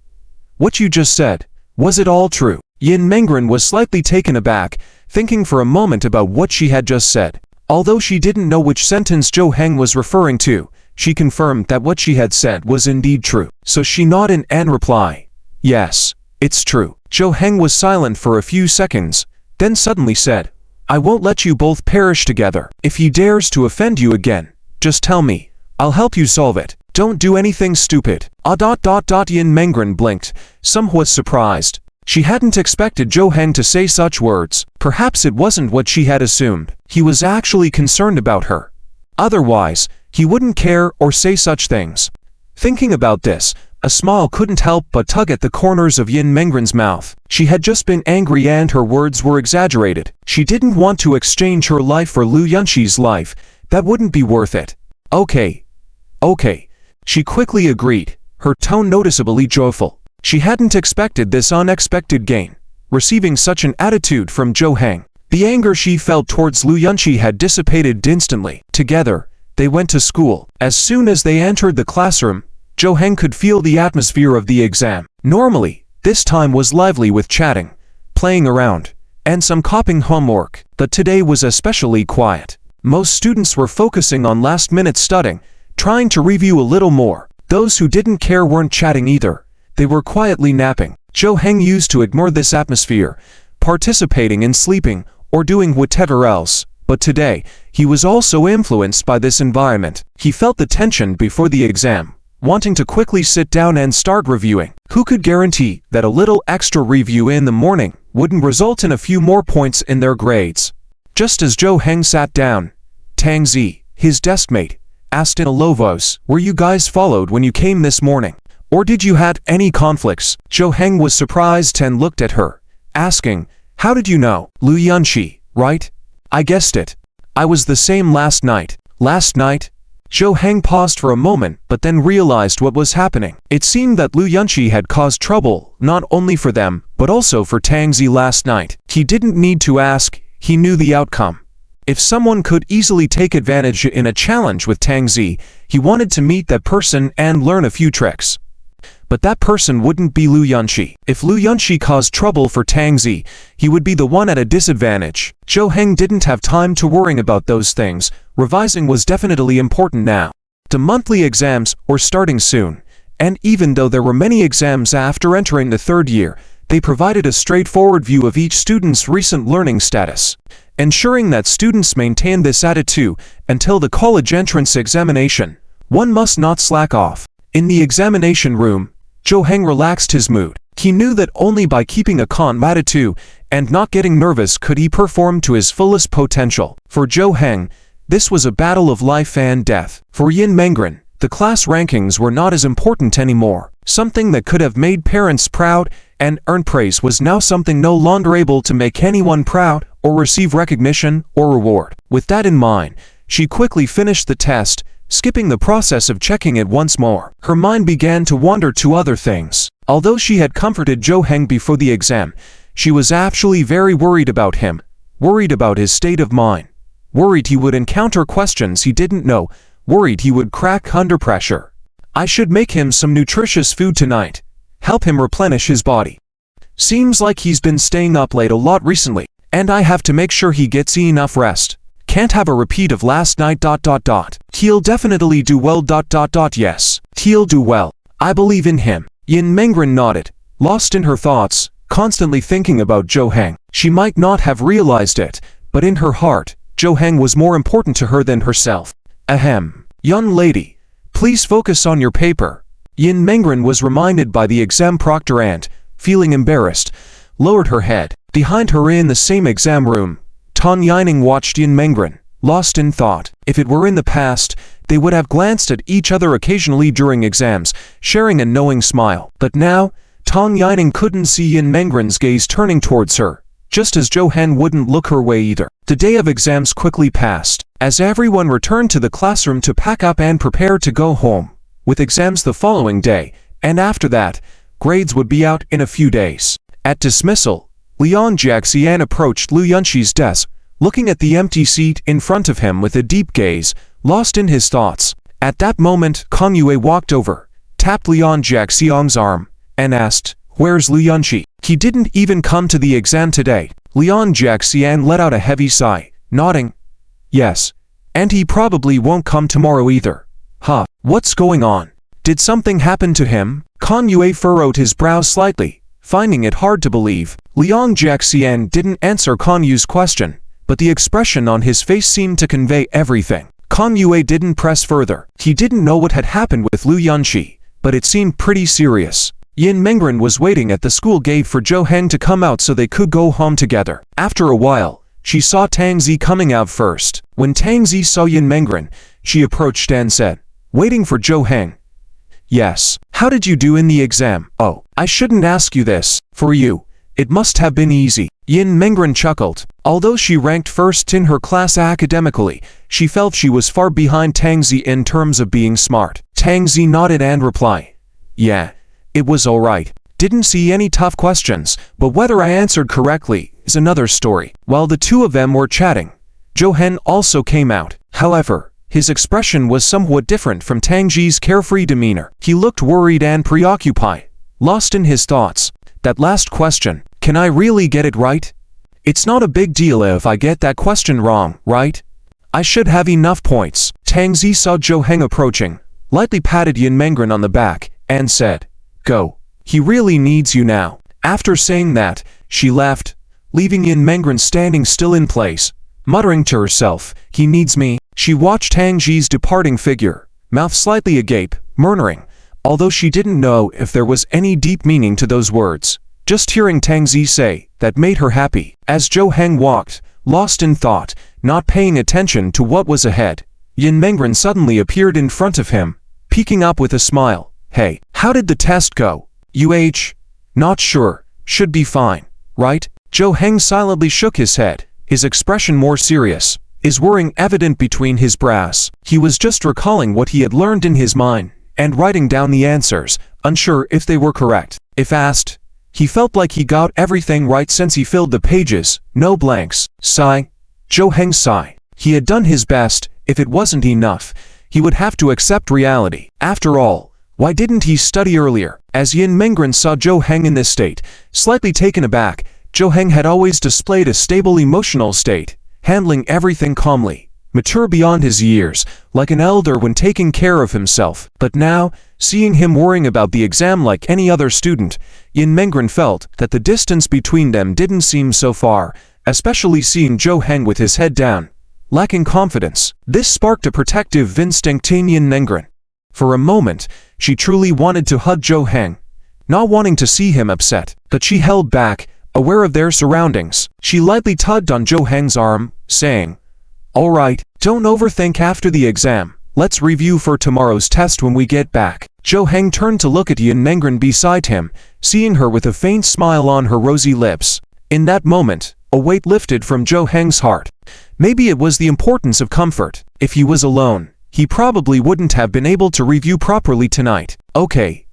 "What you just said, was it all true?" Yin Mengren was slightly taken aback, thinking for a moment about what she had just said. Although she didn't know which sentence Zhou Heng was referring to, she confirmed that what she had said was indeed true. So she nodded and replied, "Yes, it's true." Zhou Heng was silent for a few seconds, then suddenly said, "I won't let you both perish together. If he dares to offend you again, just tell me. I'll help you solve it. Don't do anything stupid." Yin Mengren blinked, somewhat surprised. She hadn't expected Zhou Heng to say such words. Perhaps it wasn't what she had assumed. He was actually concerned about her. Otherwise, he wouldn't care or say such things. Thinking about this, a smile couldn't help but tug at the corners of Yin Mengren's mouth. She had just been angry and her words were exaggerated. She didn't want to exchange her life for Lu Yunshi's life. That wouldn't be worth it. Okay. She quickly agreed, her tone noticeably joyful. She hadn't expected this unexpected gain, receiving such an attitude from Zhou Heng. The anger she felt towards Lu Yunshi had dissipated instantly. Together, they went to school. As soon as they entered the classroom, Zhou Heng could feel the atmosphere of the exam. Normally, this time was lively with chatting, playing around, and some copying homework, but today was especially quiet. Most students were focusing on last-minute studying, trying to review a little more. Those who didn't care weren't chatting either. They were quietly napping. Zhou Heng used to ignore this atmosphere, participating in sleeping or doing whatever else. But today, he was also influenced by this environment. He felt the tension before the exam, wanting to quickly sit down and start reviewing. Who could guarantee that a little extra review in the morning wouldn't result in a few more points in their grades? Just as Zhou Heng sat down, Tang Zi, his deskmate, asked in a low voice. Were you guys followed when you came this morning? Or did you had any conflicts? Zhou Heng was surprised and looked at her, asking, how did you know? Lu Yunqi, right? I guessed it. I was the same last night. Last night? Zhou Heng paused for a moment but then realized what was happening. It seemed that Lu Yunqi had caused trouble, not only for them, but also for Tang Zi last night. He didn't need to ask, he knew the outcome. If someone could easily take advantage in a challenge with Tang Zi, he wanted to meet that person and learn a few tricks. But that person wouldn't be Lu Yunqi. If Lu Yunqi caused trouble for Tang Zi, he would be the one at a disadvantage. Zhou Heng didn't have time to worry about those things. Revising was definitely important now. The monthly exams were starting soon, and even though there were many exams after entering the third year, they provided a straightforward view of each student's recent learning status, ensuring that students maintain this attitude until the college entrance examination. One must not slack off. In the examination room, Zhou Heng relaxed his mood. He knew that only by keeping a calm attitude and not getting nervous could he perform to his fullest potential. For Zhou Heng, this was a battle of life and death. For Yin Mengren, the class rankings were not as important anymore. Something that could have made parents proud and earned praise was now something no longer able to make anyone proud or receive recognition or reward. With that in mind, she quickly finished the test, skipping the process of checking it once more. Her mind began to wander to other things. Although she had comforted Zhou Heng before the exam, she was actually very worried about him, worried about his state of mind, worried he would encounter questions he didn't know, worried he would crack under pressure. I should make him some nutritious food tonight, help him replenish his body. Seems like he's been staying up late a lot recently, and I have to make sure he gets enough rest. Can't have a repeat of last night. He'll definitely do well. Yes, he'll do well. I believe in him. Yin Mengren nodded, lost in her thoughts, constantly thinking about Zhou Heng. She might not have realized it, but in her heart, Zhou Heng was more important to her than herself. Ahem. Young lady, please focus on your paper. Yin Mengren was reminded by the exam proctor and, feeling embarrassed, lowered her head. Behind her in the same exam room, Tan Yining watched Yin Mengren, lost in thought. If it were in the past, they would have glanced at each other occasionally during exams, sharing a knowing smile. But now, Tan Yining couldn't see Yin Mengren's gaze turning towards her, just as Zhou Heng wouldn't look her way either. The day of exams quickly passed, as everyone returned to the classroom to pack up and prepare to go home, with exams the following day, and after that, grades would be out in a few days. At dismissal, Liang Jiaxian approached Lu Yunqi's desk, looking at the empty seat in front of him with a deep gaze, lost in his thoughts. At that moment, Kang Yue walked over, tapped Liang Jiaxiang's arm, and asked, "Where's Lu Yunqi? He didn't even come to the exam today." Liang Jiaxian let out a heavy sigh, nodding, "Yes, and he probably won't come tomorrow either." Huh, what's going on? Did something happen to him? Kang Yue furrowed his brow slightly, finding it hard to believe. Liang Jiaxian didn't answer Kang Yue's question, but the expression on his face seemed to convey everything. Kang Yue didn't press further. He didn't know what had happened with Lu Yunqi, but it seemed pretty serious. Yin Mengren was waiting at the school gate for Zhou Heng to come out so they could go home together. After a while, she saw Tang Zi coming out first. When Tang Zi saw Yin Mengren, she approached and said, "Waiting for Zhou Heng." "Yes. How did you do in the exam?" "Oh, I shouldn't ask you this. For you, it must have been easy." Yin Mengren chuckled. Although she ranked first in her class academically, she felt she was far behind Tang Zi in terms of being smart. Tang Zi nodded and replied, "Yeah, it was alright. Didn't see any tough questions, but whether I answered correctly is another story." While the two of them were chatting, Zhou Heng also came out. However, his expression was somewhat different from Tang Zi's carefree demeanor. He looked worried and preoccupied, lost in his thoughts. That last question, can I really get it right? It's not a big deal if I get that question wrong, right? I should have enough points. Tang Zi saw Zhou Heng approaching, lightly patted Yin Mengren on the back, and said, "Go. He really needs you now." After saying that, she left, leaving Yin Mengren standing still in place, muttering to herself, "He needs me." She watched Tang Zi's departing figure, mouth slightly agape, murmuring, although she didn't know if there was any deep meaning to those words. Just hearing Tang Zi say, that made her happy. As Zhou Heng walked, lost in thought, not paying attention to what was ahead, Yin Mengren suddenly appeared in front of him, peeking up with a smile. Hey, how did the test go? Not sure, should be fine, right? Zhou Heng silently shook his head, his expression more serious, his worrying evident between his brows. He was just recalling what he had learned in his mind, and writing down the answers, unsure if they were correct. If asked, he felt like he got everything right since he filled the pages, no blanks. Sigh. Zhou Heng sighed. He had done his best. If it wasn't enough, he would have to accept reality. After all, why didn't he study earlier? As Yin Mengren saw Zhou Heng in this state, slightly taken aback, Zhou Heng had always displayed a stable emotional state, handling everything calmly, mature beyond his years, like an elder when taking care of himself. But now, seeing him worrying about the exam like any other student, Yin Mengren felt that the distance between them didn't seem so far, especially seeing Zhou Heng with his head down, lacking confidence. This sparked a protective instinct in Yin Mengren. For a moment, she truly wanted to hug Zhou Heng, not wanting to see him upset, but she held back, aware of their surroundings. She lightly tugged on Zhou Heng's arm, saying, "All right, don't overthink after the exam. Let's review for tomorrow's test when we get back." Zhou Heng turned to look at Yin Mengren beside him, seeing her with a faint smile on her rosy lips. In that moment, a weight lifted from Zhou Heng's heart. Maybe it was the importance of comfort. If he was alone, he probably wouldn't have been able to review properly tonight. Okay.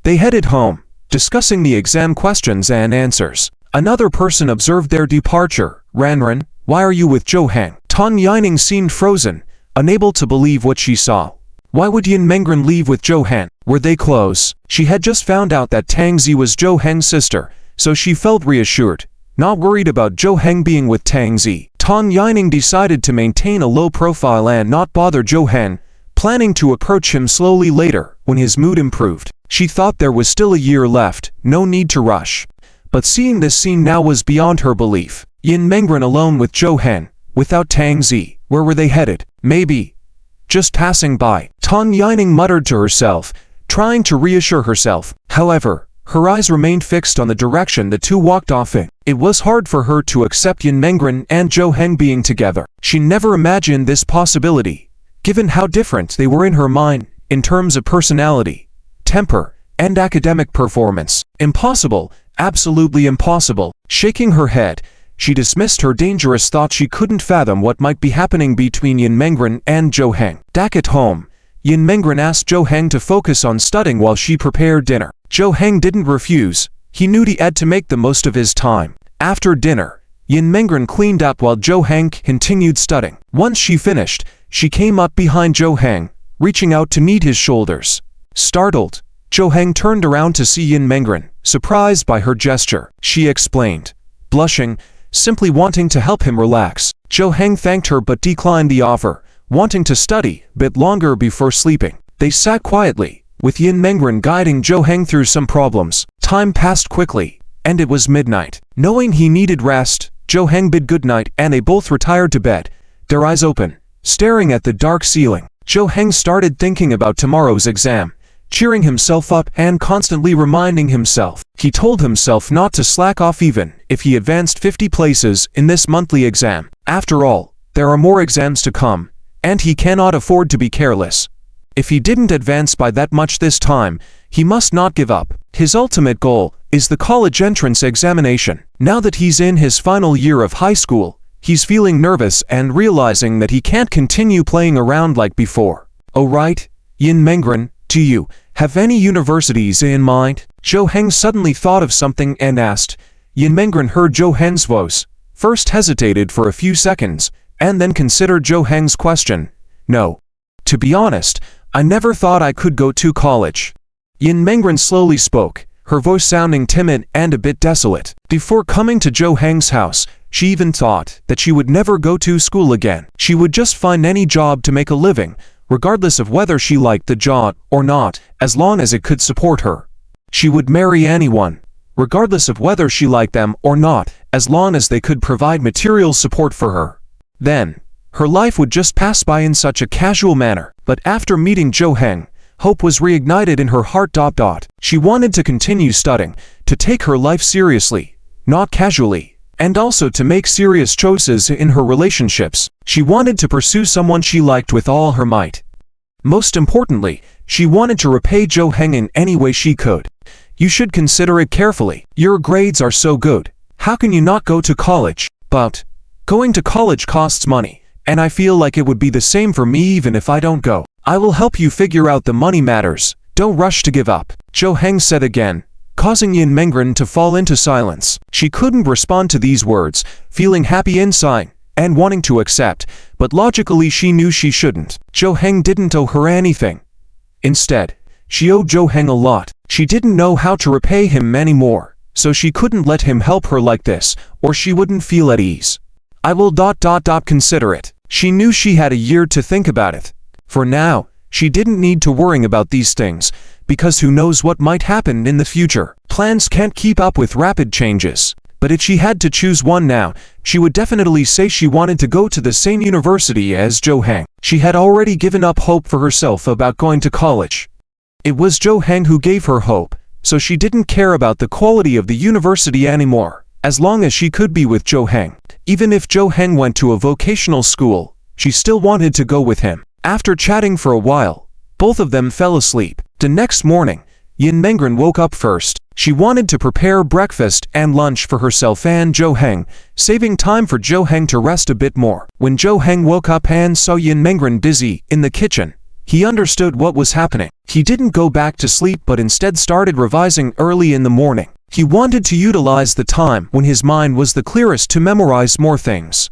They headed home, discussing the exam questions and answers. Another person observed their departure. Ranran, why are you with Zhou Heng? Tan Yining seemed frozen, unable to believe what she saw. Why would Yin Mengren leave with Zhou Heng? Were they close? She had just found out that Tang Zi was Zhou Heng's sister, so she felt reassured, not worried about Zhou Heng being with Tang Zi. Tan Yining decided to maintain a low profile and not bother Zhou Heng, planning to approach him slowly later, when his mood improved. She thought there was still a year left, no need to rush. But seeing this scene now was beyond her belief. Yin Mengren alone with Zhou Heng, without Tang Zi. Where were they headed? Maybe just passing by. Tan Yining muttered to herself, trying to reassure herself. However, her eyes remained fixed on the direction the two walked off in. It was hard for her to accept Yin Mengren and Zhou Heng being together. She never imagined this possibility, given how different they were in her mind, in terms of personality, temper, and academic performance. Impossible, absolutely impossible. Shaking her head, she dismissed her dangerous thought. She couldn't fathom what might be happening between Yin Mengren and Zhou Heng. Back at home, Yin Mengren asked Zhou Heng to focus on studying while she prepared dinner. Zhou Heng didn't refuse. He knew he had to make the most of his time. After dinner, Yin Mengren cleaned up while Zhou Heng continued studying. Once she finished, she came up behind Zhou Heng, reaching out to knead his shoulders. Startled, Zhou Heng turned around to see Yin Mengren, surprised by her gesture. She explained, blushing, simply wanting to help him relax. Zhou Heng thanked her but declined the offer, wanting to study a bit longer before sleeping. They sat quietly, with Yin Mengren guiding Zhou Heng through some problems. Time passed quickly, and it was midnight. Knowing he needed rest, Zhou Heng bid goodnight and they both retired to bed, their eyes open, staring at the dark ceiling. Zhou Heng started thinking about tomorrow's exam, cheering himself up and constantly reminding himself. He told himself not to slack off even if he advanced 50 places in this monthly exam. After all, there are more exams to come, and he cannot afford to be careless. If he didn't advance by that much this time, he must not give up. His ultimate goal is the college entrance examination. Now that he's in his final year of high school, he's feeling nervous and realizing that he can't continue playing around like before. Oh right, Yin Mengren, do you have any universities in mind? Zhou Heng suddenly thought of something and asked. Yin Mengren heard Zhou Heng's voice, first hesitated for a few seconds, and then considered Zhou Heng's question. No. To be honest, I never thought I could go to college. Yin Mengren slowly spoke, her voice sounding timid and a bit desolate. Before coming to Zhou Heng's house, she even thought that she would never go to school again. She would just find any job to make a living, regardless of whether she liked the job or not, as long as it could support her. She would marry anyone, regardless of whether she liked them or not, as long as they could provide material support for her. Then, her life would just pass by in such a casual manner. But after meeting Zhou Heng, hope was reignited in her heart. She wanted to continue studying, to take her life seriously, not casually. and also to make serious choices in her relationships. She wanted to pursue someone she liked with all her might. Most importantly, she wanted to repay Jo Heng in any way she could. You should consider it carefully. Your grades are so good. How can you not go to college? But going to college costs money, and I feel like it would be the same for me even if I don't go. I will help you figure out the money matters. Don't rush to give up, Jo Heng said again, causing Yin Mengren to fall into silence. She couldn't respond to these words, feeling happy inside and wanting to accept, but logically she knew she shouldn't. Jo Heng didn't owe her anything. Instead, she owed Jo Heng a lot. She didn't know how to repay him anymore, so she couldn't let him help her like this, or she wouldn't feel at ease. I will consider it. She knew she had a year to think about it. For now, she didn't need to worry about these things, because who knows what might happen in the future. Plans can't keep up with rapid changes. But if she had to choose one now, she would definitely say she wanted to go to the same university as Jo Heng. She had already given up hope for herself about going to college. It was Jo Heng who gave her hope, so she didn't care about the quality of the university anymore, as long as she could be with Jo Heng. Even if Jo Heng went to a vocational school, she still wanted to go with him. After chatting for a while, both of them fell asleep. The next morning, Yin Mengren woke up first. She wanted to prepare breakfast and lunch for herself and Jo Heng, saving time for Jo Heng to rest a bit more. When Jo Heng woke up and saw Yin Mengren busy in the kitchen, he understood what was happening. He didn't go back to sleep but instead started revising early in the morning. He wanted to utilize the time when his mind was the clearest to memorize more things.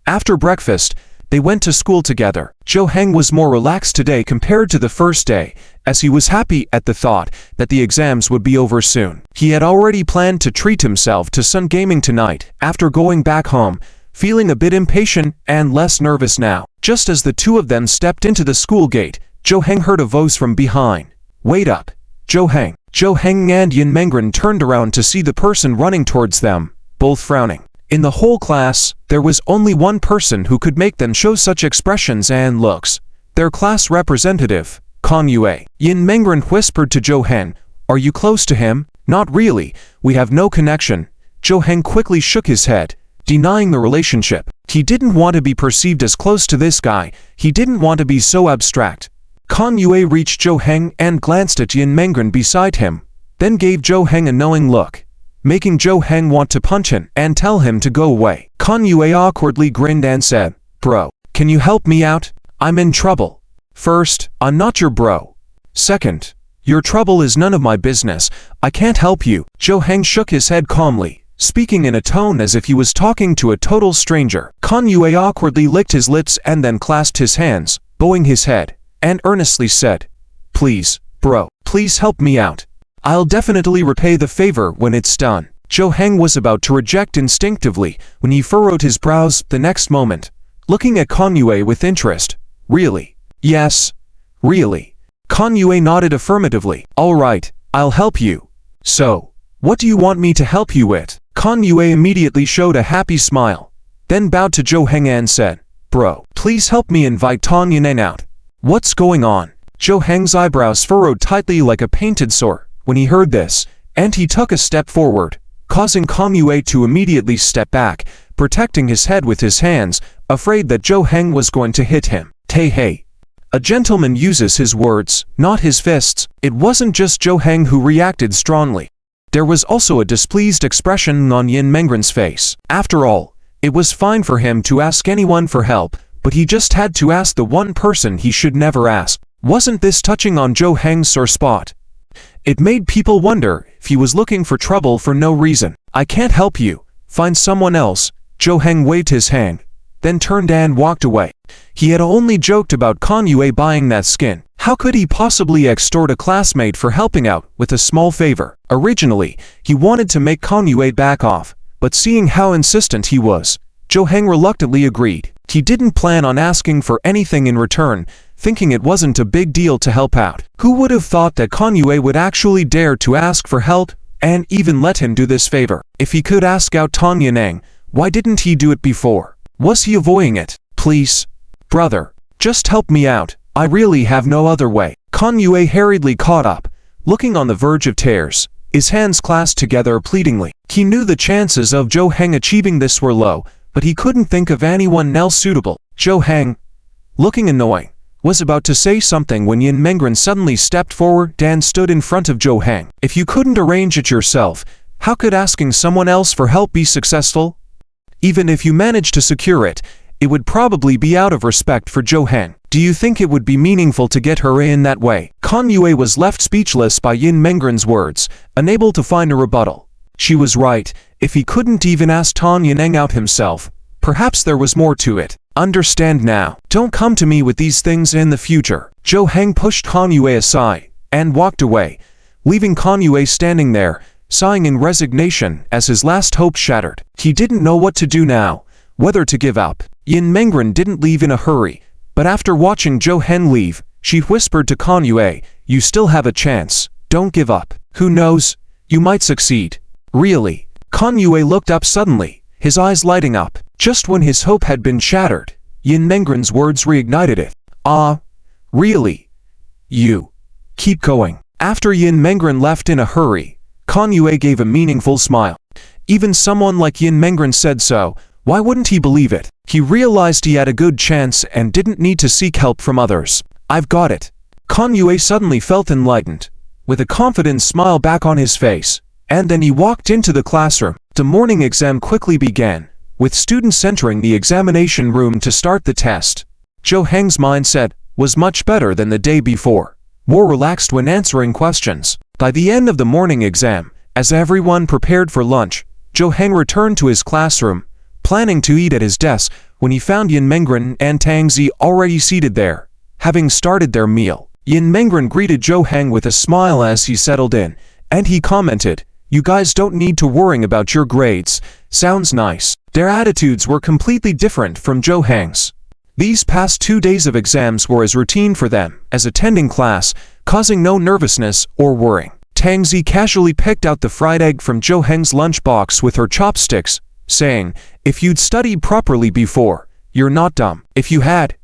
After breakfast, they went to school together. Jo Heng was more relaxed today compared to the first day, as he was happy at the thought that the exams would be over soon. He had already planned to treat himself to some gaming tonight after going back home, feeling a bit impatient and less nervous now. Just as the two of them stepped into the school gate, Jo Heng heard a voice from behind. Wait up, Jo Heng. Jo Heng and Yin Mengren turned around to see the person running towards them, both frowning. In the whole class, there was only one person who could make them show such expressions and looks. Their class representative, Kan Yue. Yin Mengren whispered to Jo Heng, "Are you close to him?" "Not really, we have no connection." Jo Heng quickly shook his head, denying the relationship. He didn't want to be perceived as close to this guy. He didn't want to be so abstract. Kan Yue reached Jo Heng and glanced at Yin Mengren beside him, then gave Jo Heng a knowing look, making Jo Heng want to punch him and tell him to go away. Kan Yue awkwardly grinned and said, "Bro, can you help me out? I'm in trouble. First, I'm not your bro. Second, your trouble is none of my business. I can't help you." Jo Heng shook his head calmly, speaking in a tone as if he was talking to a total stranger. Kan Yue awkwardly licked his lips and then clasped his hands, bowing his head, and earnestly said, "Please, bro, please help me out. I'll definitely repay the favor when it's done." Jo Heng was about to reject instinctively when he furrowed his brows the next moment, looking at Kan Yue with interest. "Really?" "Yes, really." Kan Yue nodded affirmatively. "All right, I'll help you. So, what do you want me to help you with?" Kan Yue immediately showed a happy smile, then bowed to Jo Heng and said, "Bro, please help me invite Tang Yunan out." "What's going on?" Jo Heng's eyebrows furrowed tightly like a painted sore when he heard this, and he took a step forward, causing Kan Yue to immediately step back, protecting his head with his hands, afraid that Jo Heng was going to hit him. Hey. A gentleman uses his words, not his fists. It wasn't just Jo Heng who reacted strongly. There was also a displeased expression on Yin Mengren's face. After all, it was fine for him to ask anyone for help, but he just had to ask the one person he should never ask. Wasn't this touching on Jo Heng's sore spot? It made people wonder if he was looking for trouble for no reason. "I can't help you. Find someone else." Jo Heng waved his hand, then turned and walked away. He had only joked about Kan Yue buying that skin. How could he possibly extort a classmate for helping out with a small favor? Originally, he wanted to make Kan Yue back off, but seeing how insistent he was, Jo Heng reluctantly agreed. He didn't plan on asking for anything in return, thinking it wasn't a big deal to help out. Who would have thought that Kan Yue would actually dare to ask for help and even let him do this favor? If he could ask out Tang Yanang, why didn't he do it before? Was he avoiding it? "Please, brother, just help me out. I really have no other way." Kan Yue hurriedly caught up, looking on the verge of tears, his hands clasped together pleadingly. He knew the chances of Zhou Heng achieving this were low, but he couldn't think of anyone else suitable. Zhou Heng, looking annoying, was about to say something when Yin Mengren suddenly stepped forward and stood in front of Zhou Heng. If you couldn't arrange it yourself, how could asking someone else for help be successful? Even if you managed to secure it, it would probably be out of respect for Zhou Heng. Do you think it would be meaningful to get her in that way? Kan Yue was left speechless by Yin Mengren's words, unable to find a rebuttal. She was right. If he couldn't even ask Tan Yaneng out himself, perhaps there was more to it. Understand now. Don't come to me with these things in the future. Zhou Heng pushed Kan Yue aside and walked away, leaving Kan Yue standing there, sighing in resignation as his last hope shattered. He didn't know what to do now, whether to give up. Yin Mengren didn't leave in a hurry, but after watching Zhou Heng leave, she whispered to Kan Yue, "You still have a chance. Don't give up. Who knows? You might succeed." Really? Kan Yue looked up suddenly, his eyes lighting up. Just when his hope had been shattered, Yin Mengren's words reignited it. "Ah, really? You. Keep going." After Yin Mengren left in a hurry, Kan Yue gave a meaningful smile. Even someone like Yin Mengren said so, why wouldn't he believe it? He realized he had a good chance and didn't need to seek help from others. "I've got it." Kan Yue suddenly felt enlightened, with a confident smile back on his face, and then he walked into the classroom. The morning exam quickly began, with students entering the examination room to start the test. Zhou Heng's mindset was much better than the day before, more relaxed when answering questions. By the end of the morning exam, as everyone prepared for lunch, Zhou Heng returned to his classroom, planning to eat at his desk when he found Yin Mengren and Tang Zi already seated there, having started their meal. Yin Mengren greeted Zhou Heng with a smile as he settled in, and he commented, "You guys don't need to worry about your grades. Sounds nice." Their attitudes were completely different from Zhou Heng's. These past 2 days of exams were as routine for them as attending class, causing no nervousness or worrying. Tang Zi casually picked out the fried egg from Zhou Heng's lunchbox with her chopsticks, saying, "If you'd studied properly before, you're not dumb. If you had,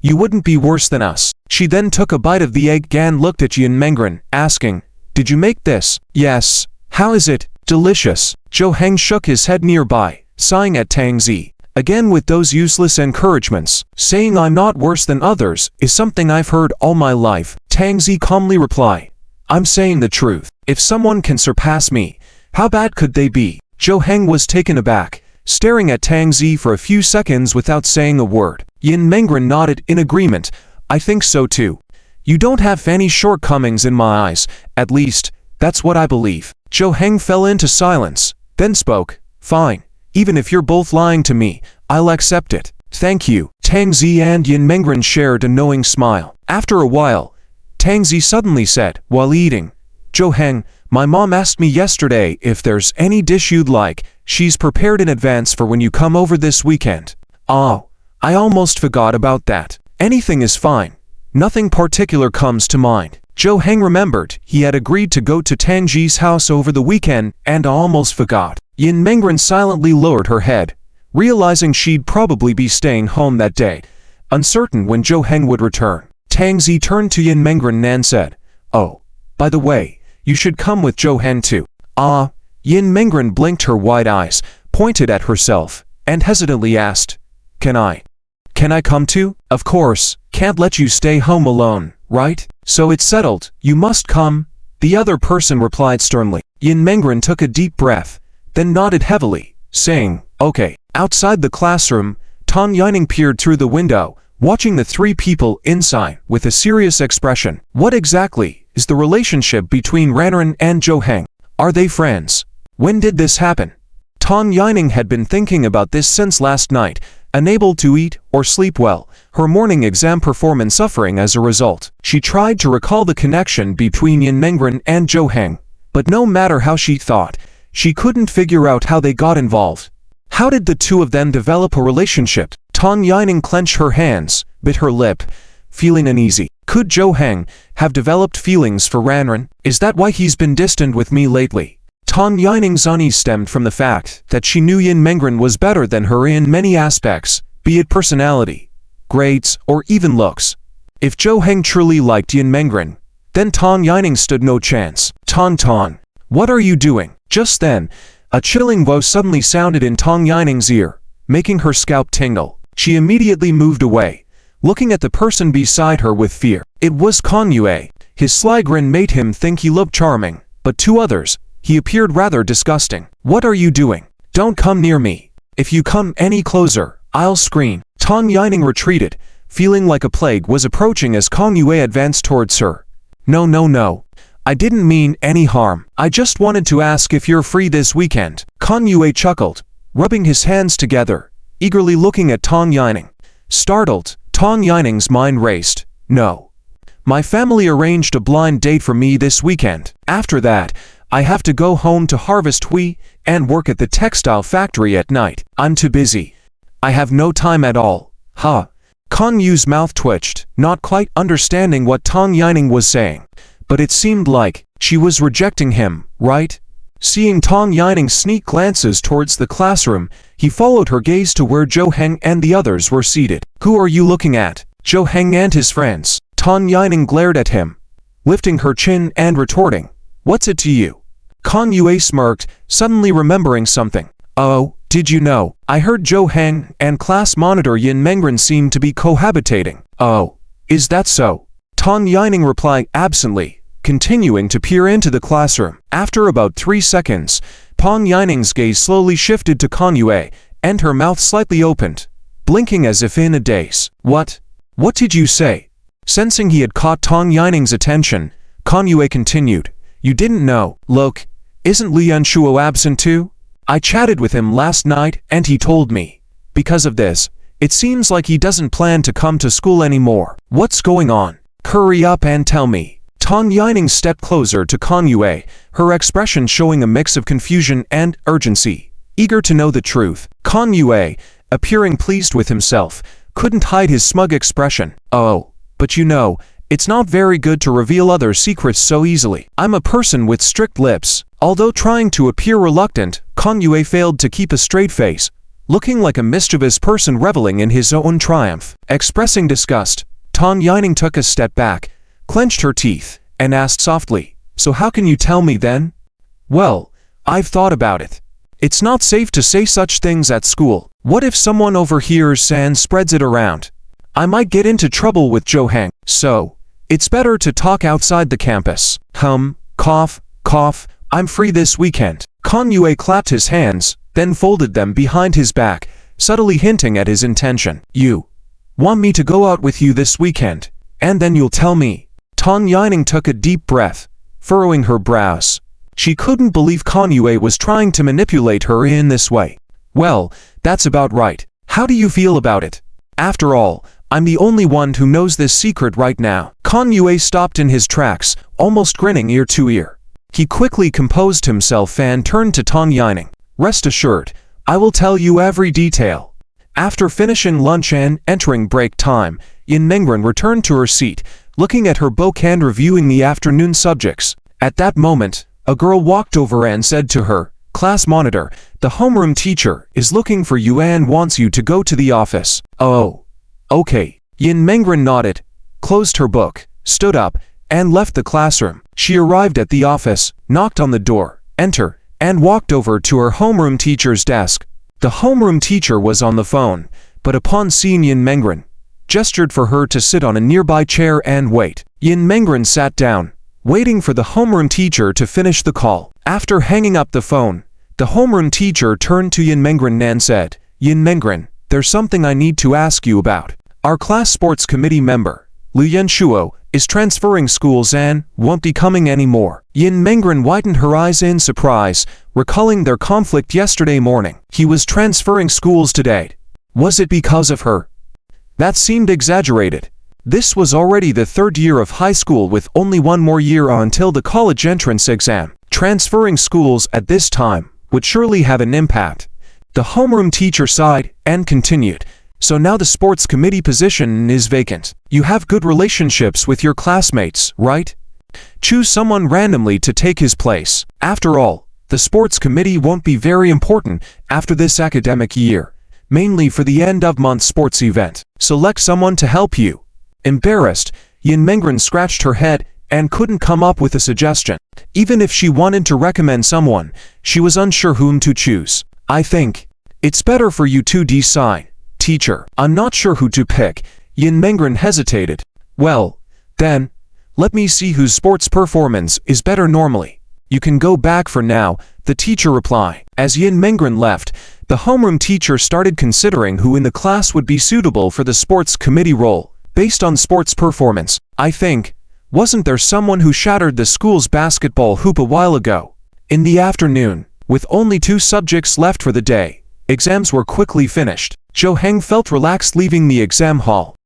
you wouldn't be worse than us." She then took a bite of the egg and looked at Yin Mengren, asking, "Did you make this?" "Yes." "How is it?" "Delicious." Zhou Heng shook his head nearby, sighing at Tang Zi. Again with those useless encouragements. "Saying I'm not worse than others is something I've heard all my life." Tang Zi calmly replied, "I'm saying the truth. If someone can surpass me, how bad could they be?" Zhou Heng was taken aback, staring at Tang Zi for a few seconds without saying a word. Yin Mengren nodded in agreement. "I think so too. You don't have any shortcomings in my eyes, at least, that's what I believe." Zhou Heng fell into silence, then spoke, "Fine. Even if you're both lying to me, I'll accept it." "Thank you." Tang Zi and Yin Mengren shared a knowing smile. After a while, Tang Zi suddenly said, while eating, "Zhou Heng, my mom asked me yesterday if there's any dish you'd like. She's prepared in advance for when you come over this weekend." "Oh, I almost forgot about that." "Anything is fine. Nothing particular comes to mind." Zhou Heng remembered he had agreed to go to Tang Zi's house over the weekend and almost forgot. Yin Mengren silently lowered her head, realizing she'd probably be staying home that day, uncertain when Zhou Heng would return. Tang Zi turned to Yin Mengren and said, "Oh, by the way, you should come with Zhou Heng too." "Ah." Yin Mengren blinked her wide eyes, pointed at herself, and hesitantly asked, Can I come too?" "Of course, can't let you stay home alone, right? So it's settled, you must come," the other person replied sternly. Yin Mengren took a deep breath, then nodded heavily, saying, "Okay." Outside the classroom, Tan Yining peered through the window, watching the three people inside with a serious expression. What exactly is the relationship between Ranran and Zhou Heng? Are they friends? When did this happen? Tan Yining had been thinking about this since last night, unable to eat or sleep well, her morning exam performance suffering as a result. She tried to recall the connection between Yin Mengren and Zhou Heng, but no matter how she thought, she couldn't figure out how they got involved. How did the two of them develop a relationship? Tan Yining clenched her hands, bit her lip, feeling uneasy. Could Zhou Heng have developed feelings for Ranran? Is that why he's been distant with me lately? Tan Yining's unease stemmed from the fact that she knew Yin Mengren was better than her in many aspects, be it personality, grades, or even looks. If Zhou Heng truly liked Yin Mengren, then Tan Yining stood no chance. Tan, What are you doing? Just then, a chilling voice suddenly sounded in Tang Yining's ear, making her scalp tingle. She immediately moved away, looking at the person beside her with fear. It was Kan Yue. His sly grin made him think he looked charming, but to others, he appeared rather disgusting. What are you doing? Don't come near me. If you come any closer, I'll scream. Tang Yining retreated, feeling like a plague was approaching as Kan Yue advanced towards her. No. I didn't mean any harm. I just wanted to ask if you're free this weekend. Kan Yue chuckled, rubbing his hands together, eagerly looking at Tang Yining. Startled, Tang Yining's mind raced. No. My family arranged a blind date for me this weekend. After that, I have to go home to harvest wheat and work at the textile factory at night. I'm too busy. I have no time at all. Huh. Kan Yu's mouth twitched, not quite understanding what Tang Yining was saying. But it seemed like she was rejecting him, right? Seeing Tang Yining sneak glances towards the classroom, he followed her gaze to where Zhou Heng and the others were seated. Who are you looking at? Zhou Heng and his friends. Tang Yining glared at him, lifting her chin and retorting, "What's it to you?" Kan Yue smirked, suddenly remembering something. Oh, did you know? I heard Zhou Heng and class monitor Yin Mengren seem to be cohabitating. Oh, is that so? Tang Yining replied absently, continuing to peer into the classroom. After about 3 seconds, Tang Yining's gaze slowly shifted to Kan Yue, and her mouth slightly opened, blinking as if in a daze. What? What did you say? Sensing he had caught Tang Yining's attention, Kan Yue continued, You didn't know. Look, isn't Li Yanshuo absent too? I chatted with him last night and he told me. Because of this, it seems like he doesn't plan to come to school anymore. What's going on? Hurry up and tell me. Tang Yining stepped closer to Kan Yue, her expression showing a mix of confusion and urgency, eager to know the truth. Kan Yue, appearing pleased with himself, couldn't hide his smug expression. Oh, but you know, it's not very good to reveal other secrets so easily. I'm a person with strict lips. Although trying to appear reluctant, Kan Yue failed to keep a straight face, looking like a mischievous person reveling in his own triumph. Expressing disgust, Tang Yining took a step back, clenched her teeth, and asked softly, So how can you tell me then? Well, I've thought about it. It's not safe to say such things at school. What if someone overhears and spreads it around? I might get into trouble with Zhou Heng. So, it's better to talk outside the campus. Cough, cough, I'm free this weekend. Kan Yue clapped his hands, then folded them behind his back, subtly hinting at his intention. You want me to go out with you this weekend, and then you'll tell me. Tang Yining took a deep breath, furrowing her brows. She couldn't believe Kan Yue was trying to manipulate her in this way. Well, that's about right. How do you feel about it? After all, I'm the only one who knows this secret right now. Kan Yue stopped in his tracks, almost grinning ear to ear. He quickly composed himself and turned to Tang Yining. Rest assured, I will tell you every detail. After finishing lunch and entering break time, Yin Mengren returned to her seat, looking at her book and reviewing the afternoon subjects. At that moment, a girl walked over and said to her, Class monitor, the homeroom teacher is looking for you and wants you to go to the office. Oh, okay. Yin Mengren nodded, closed her book, stood up, and left the classroom. She arrived at the office, knocked on the door, entered, and walked over to her homeroom teacher's desk. The homeroom teacher was on the phone, but upon seeing Yin Mengren, gestured for her to sit on a nearby chair and wait. Yin Mengren sat down, waiting for the homeroom teacher to finish the call. After hanging up the phone, the homeroom teacher turned to Yin Mengren and said, Yin Mengren, there's something I need to ask you about. Our class sports committee member, Li Yanshuo, is transferring schools and won't be coming anymore. Yin Mengren widened her eyes in surprise, recalling their conflict yesterday morning. He was transferring schools today. Was it because of her? That seemed exaggerated. This was already the 3rd year of high school with only 1 more year until the college entrance exam. Transferring schools at this time would surely have an impact. The homeroom teacher sighed and continued. So now the sports committee position is vacant. You have good relationships with your classmates, right? Choose someone randomly to take his place. After all, the sports committee won't be very important after this academic year, mainly for the end-of-month sports event. Select someone to help you. Embarrassed, Yin Mengren scratched her head and couldn't come up with a suggestion. Even if she wanted to recommend someone, she was unsure whom to choose. I think it's better for you to decide, teacher. I'm not sure who to pick. Yin Mengren hesitated. Well, then, let me see whose sports performance is better normally. You can go back for now, the teacher replied. As Yin Mengren left, the homeroom teacher started considering who in the class would be suitable for the sports committee role. Based on sports performance, I think, wasn't there someone who shattered the school's basketball hoop a while ago? In the afternoon, with only 2 subjects left for the day, exams were quickly finished. Zhou Heng felt relaxed leaving the exam hall.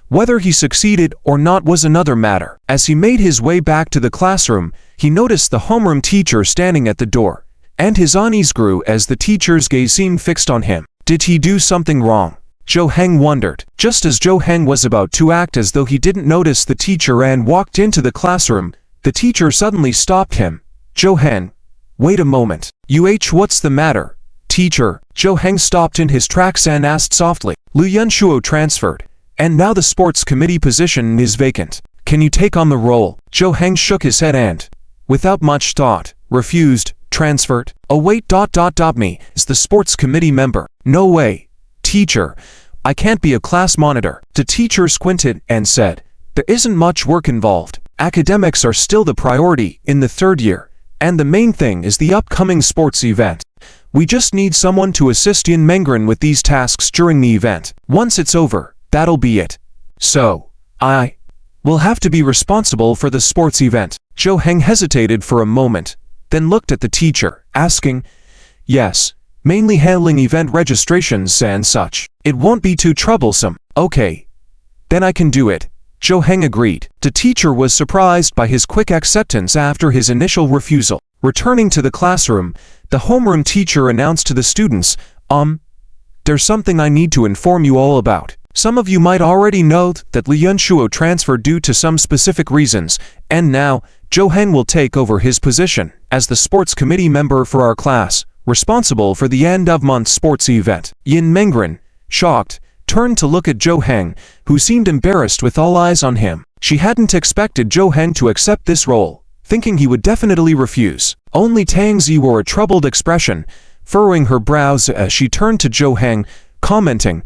Whether he succeeded or not was another matter. As he made his way back to the classroom, he noticed the homeroom teacher standing at the door, and his unease grew as the teacher's gaze seemed fixed on him. Did he do something wrong? Zhou Heng wondered. Just as Zhou Heng was about to act as though he didn't notice the teacher and walked into the classroom, the teacher suddenly stopped him. Zhou Heng, wait a moment. What's the matter? Teacher. Zhou Heng stopped in his tracks and asked softly. Lu Yunshuo transferred, and now the sports committee position is vacant. Can you take on the role? Zhou Heng shook his head and, without much thought, refused. Transferred? Oh wait, me, is the sports committee member. No way. Teacher, I can't be a class monitor. The teacher squinted and said, there isn't much work involved. Academics are still the priority in the 3rd year, and the main thing is the upcoming sports event. We just need someone to assist Yin Mengren with these tasks during the event. Once it's over, that'll be it. So, I will have to be responsible for the sports event. Zhou Heng hesitated for a moment, then looked at the teacher, asking, yes, mainly handling event registrations and such. It won't be too troublesome. Okay, then I can do it. Zhou Heng agreed. The teacher was surprised by his quick acceptance after his initial refusal. Returning to the classroom, the homeroom teacher announced to the students, there's something I need to inform you all about. Some of you might already know that Li Yunshuo transferred due to some specific reasons, and now, Zhou Heng will take over his position as the sports committee member for our class, responsible for the end-of-month sports event. Yin Mengren, shocked, turned to look at Zhou Heng, who seemed embarrassed with all eyes on him. She hadn't expected Zhou Heng to accept this role, thinking he would definitely refuse. Only Tang Zi wore a troubled expression, furrowing her brows as she turned to Zhou Heng, commenting,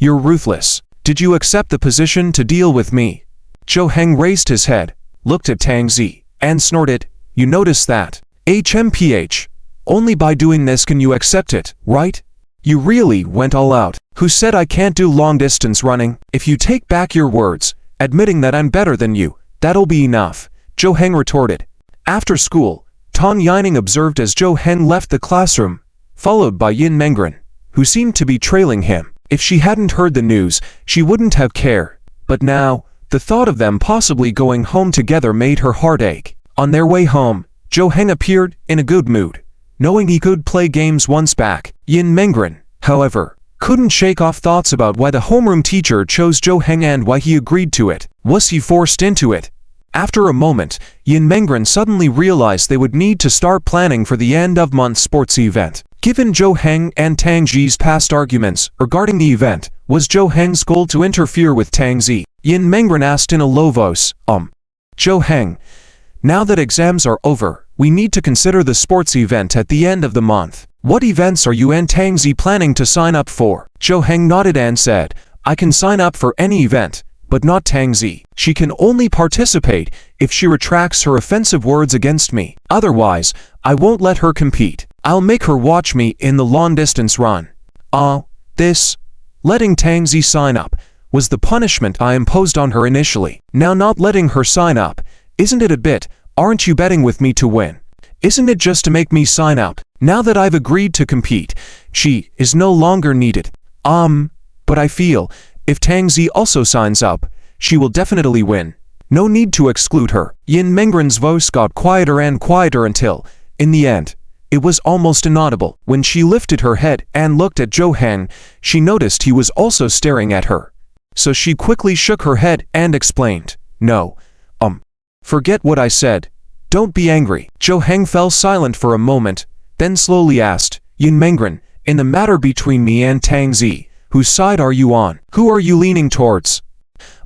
you're ruthless. Did you accept the position to deal with me? Zhou Heng raised his head, looked at Tang Zi, and snorted, you notice that? HMPH. Only by doing this can you accept it, right? You really went all out. Who said I can't do long-distance running? If you take back your words, admitting that I'm better than you, that'll be enough, Zhou Heng retorted. After school, Tang Yining observed as Zhou Heng left the classroom, followed by Yin Mengren, who seemed to be trailing him. If she hadn't heard the news, she wouldn't have cared. But now, the thought of them possibly going home together made her heart ache. On their way home, Zhou Heng appeared in a good mood, knowing he could play games once back. Yin Mengren, however, couldn't shake off thoughts about why the homeroom teacher chose Zhou Heng and why he agreed to it. Was he forced into it? After a moment, Yin Mengren suddenly realized they would need to start planning for the end-of-month sports event. Given Zhou Heng and Tang Zi's past arguments regarding the event, was Zhou Heng's goal to interfere with Tang Zi? Yin Mengren asked in a low voice, Zhou Heng, now that exams are over, we need to consider the sports event at the end of the month. What events are you and Tang Zi planning to sign up for? Zhou Heng nodded and said, I can sign up for any event, but not Tang Zi. She can only participate if she retracts her offensive words against me. Otherwise, I won't let her compete. I'll make her watch me in the long-distance run. Letting Tang Zi sign up, was the punishment I imposed on her initially. Now not letting her sign up, isn't it a bit, aren't you betting with me to win? Isn't it just to make me sign up? Now that I've agreed to compete, she is no longer needed. But I feel, if Tang Zi also signs up, she will definitely win. No need to exclude her. Yin Mengren's voice got quieter and quieter until, in the end, it was almost inaudible. When she lifted her head and looked at Zhou Heng, she noticed he was also staring at her. So she quickly shook her head and explained, no, forget what I said. Don't be angry. Zhou Heng fell silent for a moment, then slowly asked, Yin Mengren, in the matter between me and Tang Zi, whose side are you on? Who are you leaning towards?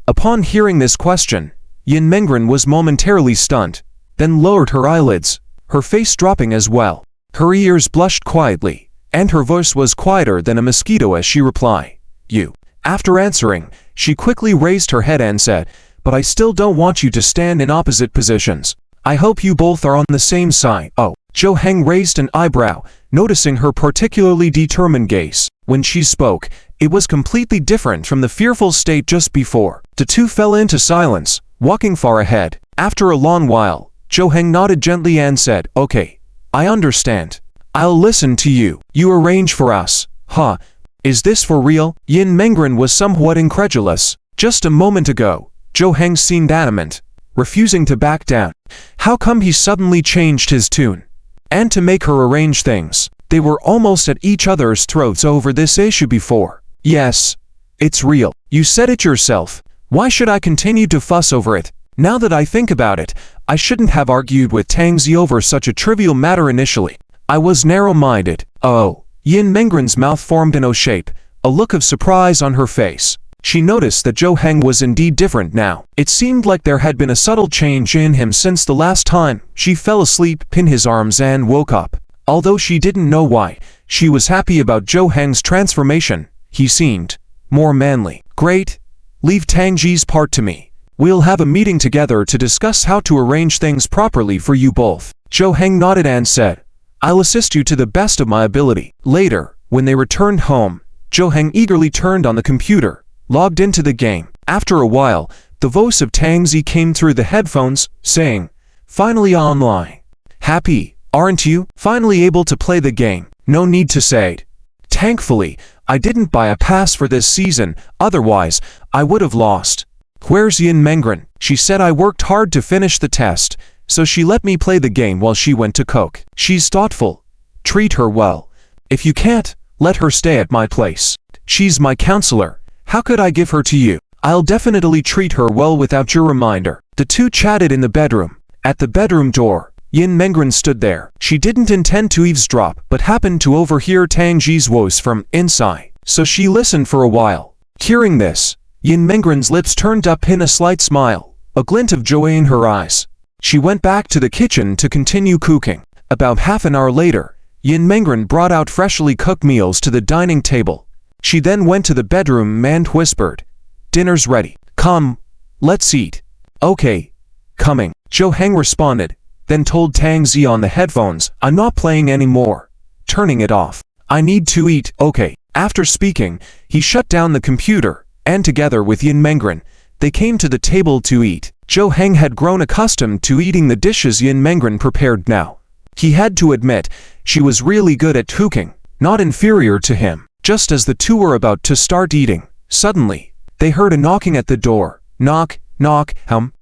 Upon hearing this question, Yin Mengren was momentarily stunned, then lowered her eyelids, her face dropping as well. Her ears blushed quietly, and her voice was quieter than a mosquito as she replied, "You." After answering, she quickly raised her head and said, "But I still don't want you to stand in opposite positions. I hope you both are on the same side." Oh. Zhou Heng raised an eyebrow, noticing her particularly determined gaze. When she spoke, it was completely different from the fearful state just before. The two fell into silence, walking far ahead. After a long while, Zhou Heng nodded gently and said, "Okay, I understand. I'll listen to you. You arrange for us, huh? Is this for real?" Yin Mengren was somewhat incredulous. Just a moment ago, Zhou Heng seemed adamant, refusing to back down. How come he suddenly changed his tune? And to make her arrange things, they were almost at each other's throats over this issue before. "Yes, it's real. You said it yourself. Why should I continue to fuss over it? Now that I think about it, I shouldn't have argued with Tang Zi over such a trivial matter initially. I was narrow-minded." Oh. Yin Mengren's mouth formed an O shape, a look of surprise on her face. She noticed that Zhou Heng was indeed different now. It seemed like there had been a subtle change in him since the last time she fell asleep in his arms and woke up. Although she didn't know why, she was happy about Zhou Heng's transformation. He seemed more manly. "Great. Leave Tang Ji's part to me. We'll have a meeting together to discuss how to arrange things properly for you both." Zhou Heng nodded and said, "I'll assist you to the best of my ability." Later, when they returned home, Zhou Heng eagerly turned on the computer, logged into the game. After a while, the voice of Tang Zi came through the headphones, saying, "Finally online. Happy, aren't you? Finally able to play the game. No need to say it. Thankfully, I didn't buy a pass for this season, otherwise, I would have lost. Where's Yin Mengren?" She said I worked hard to finish the test, so she let me play the game while she went to cook. She's thoughtful. Treat her well. If you can't, let her stay at my place. She's my counselor. How could I give her to you? I'll definitely treat her well without your reminder. The two chatted in the bedroom. At the bedroom door, Yin Mengren stood there. She didn't intend to eavesdrop, but happened to overhear Tang Ji's voice from inside, so she listened for a while. Hearing this, Yin Mengren's lips turned up in a slight smile, a glint of joy in her eyes. She went back to the kitchen to continue cooking. About half an hour later, Yin Mengren brought out freshly cooked meals to the dining table. She then went to the bedroom and whispered, "Dinner's ready. Come, let's eat." "Okay, coming." Zhou Heng responded, then told Tang Zi on the headphones, "I'm not playing anymore." Turning it off. "I need to eat." "Okay." After speaking, he shut down the computer, and together with Yin Mengren, they came to the table to eat. Zhou Heng had grown accustomed to eating the dishes Yin Mengren prepared now. He had to admit, she was really good at cooking, not inferior to him. Just as the two were about to start eating, suddenly, they heard a knocking at the door. Knock, knock,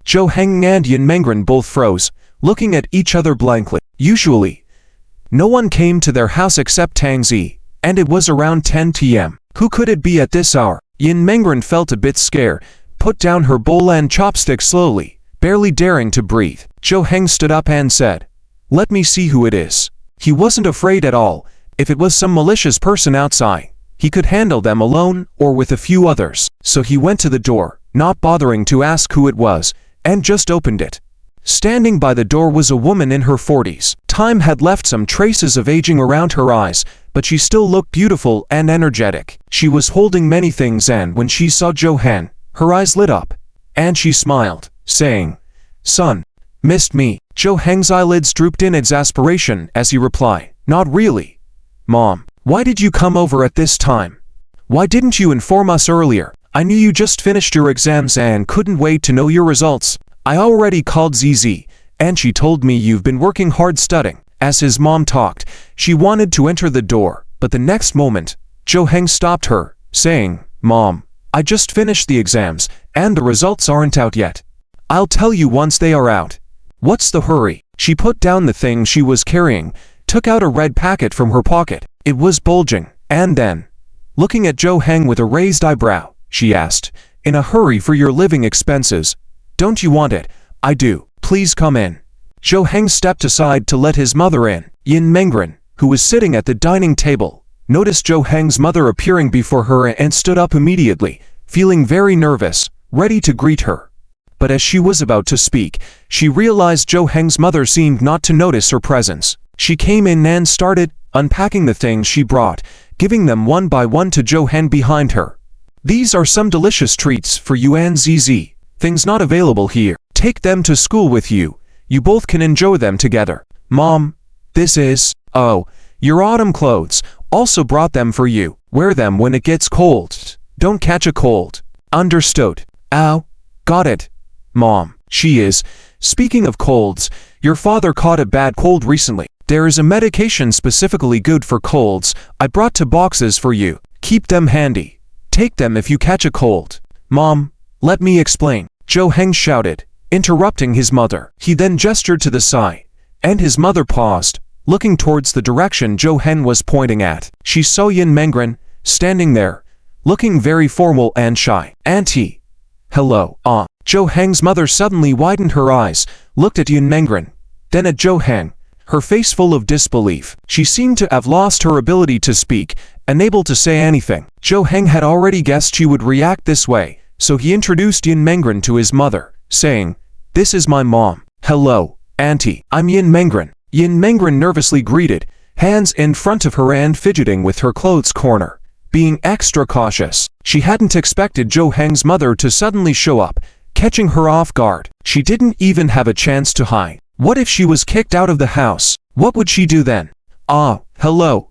Zhou Heng and Yin Mengren both froze, looking at each other blankly. Usually, no one came to their house except Tang Zi, and it was around 10 p.m. Who could it be at this hour? Yin Mengren felt a bit scared, put down her bowl and chopstick slowly, barely daring to breathe. Zhou Heng stood up and said, "Let me see who it is." He wasn't afraid at all. If it was some malicious person outside, he could handle them alone or with a few others. So he went to the door, not bothering to ask who it was, and just opened it. Standing by the door was a woman in her 40s. Time had left some traces of aging around her eyes, but she still looked beautiful and energetic. She was holding many things, and when she saw Zhou Heng, her eyes lit up, and she smiled, saying, "Son, missed me?" Zhou Heng's eyelids drooped in exasperation as he replied, "Not really. Mom, why did you come over at this time? Why didn't you inform us earlier? I knew you just finished your exams and couldn't wait to know your results. I already called ZZ, and she told me you've been working hard studying." As his mom talked, she wanted to enter the door, but the next moment, Zhou Heng stopped her, saying, "Mom, I just finished the exams, and the results aren't out yet. I'll tell you once they are out. What's the hurry?" She put down the thing she was carrying, took out a red packet from her pocket. It was bulging, and then, looking at Zhou Heng with a raised eyebrow, she asked, "In a hurry for your living expenses? Don't you want it?" "I do. Please come in." Zhou Heng stepped aside to let his mother in. Yin Mengren, who was sitting at the dining table, noticed Zhou Heng's mother appearing before her and stood up immediately, feeling very nervous, ready to greet her. but as she was about to speak, she realized Zhou Heng's mother seemed not to notice her presence. She came in and started unpacking the things she brought, giving them one by one to Zhou Heng behind her. These are some delicious treats for you and ZZ, things not available here. Take them to school with you. You both can enjoy them together. Mom, this is, oh, your autumn clothes. Also brought them for you. Wear them when it gets cold. Don't catch a cold. Understood. Ow. Got it. Mom, she is. Speaking of colds, your father caught a bad cold recently. There is a medication specifically good for colds. I brought 2 boxes for you. Keep them handy. Take them if you catch a cold. Mom, let me explain. Zhou Heng shouted, interrupting his mother. He then gestured to the side, and his mother paused, looking towards the direction Zhou Heng was pointing at. She saw Yin Mengren, standing there, looking very formal and shy. Auntie. Hello. Zhou Heng's mother suddenly widened her eyes, looked at Yin Mengren, then at Zhou Heng, her face full of disbelief. She seemed to have lost her ability to speak, unable to say anything. Zhou Heng had already guessed she would react this way, so he introduced Yin Mengren to his mother, saying, "This is my mom." "Hello, Auntie. I'm Yin Mengren." Yin Mengren nervously greeted, hands in front of her and fidgeting with her clothes corner, being extra cautious. She hadn't expected Zhou Heng's mother to suddenly show up, catching her off guard. She didn't even have a chance to hide. What if she was kicked out of the house? What would she do then? Hello,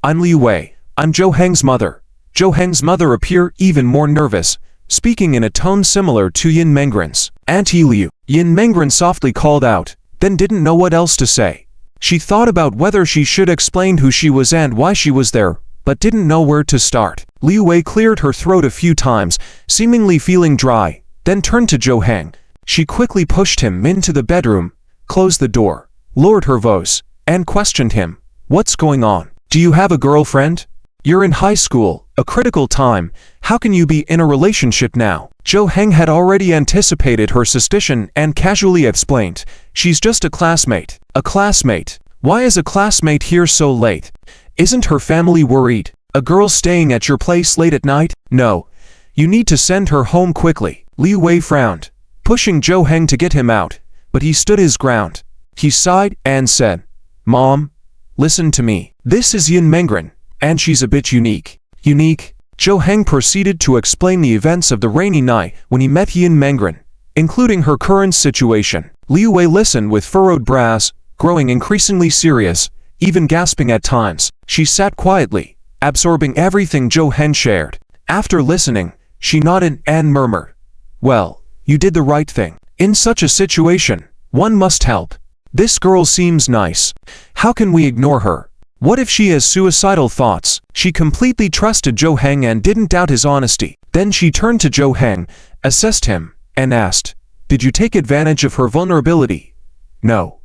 I'm Liu Wei. I'm Zhou Heng's mother. Zhou Heng's mother appeared even more nervous, speaking in a tone similar to Yin Mengren's. Auntie Liu. Yin Mengren softly called out, then didn't know what else to say. She thought about whether she should explain who she was and why she was there, but didn't know where to start. Liu Wei cleared her throat a few times, seemingly feeling dry, then turned to Zhou Heng. She quickly pushed him into the bedroom, closed the door, lowered her voice, and questioned him. What's going on? Do you have a girlfriend? You're in high school, a critical time. How can you be in a relationship now? Zhou Heng had already anticipated her suspicion and casually explained, she's just a classmate. A classmate? Why is a classmate here so late? Isn't her family worried? A girl staying at your place late at night? No. You need to send her home quickly. Liu Wei frowned, pushing Zhou Heng to get him out, but he stood his ground. He sighed and said, Mom, listen to me. This is Yin Mengren, and she's a bit unique. Unique? Zhou Heng proceeded to explain the events of the rainy night when he met Yin Mengren, including her current situation. Liu Wei listened with furrowed brows, growing increasingly serious, even gasping at times. She sat quietly, absorbing everything Zhou Heng shared. After listening, she nodded and murmured, Well, you did the right thing. In such a situation, one must help. This girl seems nice. How can we ignore her? What if she has suicidal thoughts? She completely trusted Zhou Heng and didn't doubt his honesty. Then she turned to Zhou Heng, assessed him, and asked, Did you take advantage of her vulnerability? No.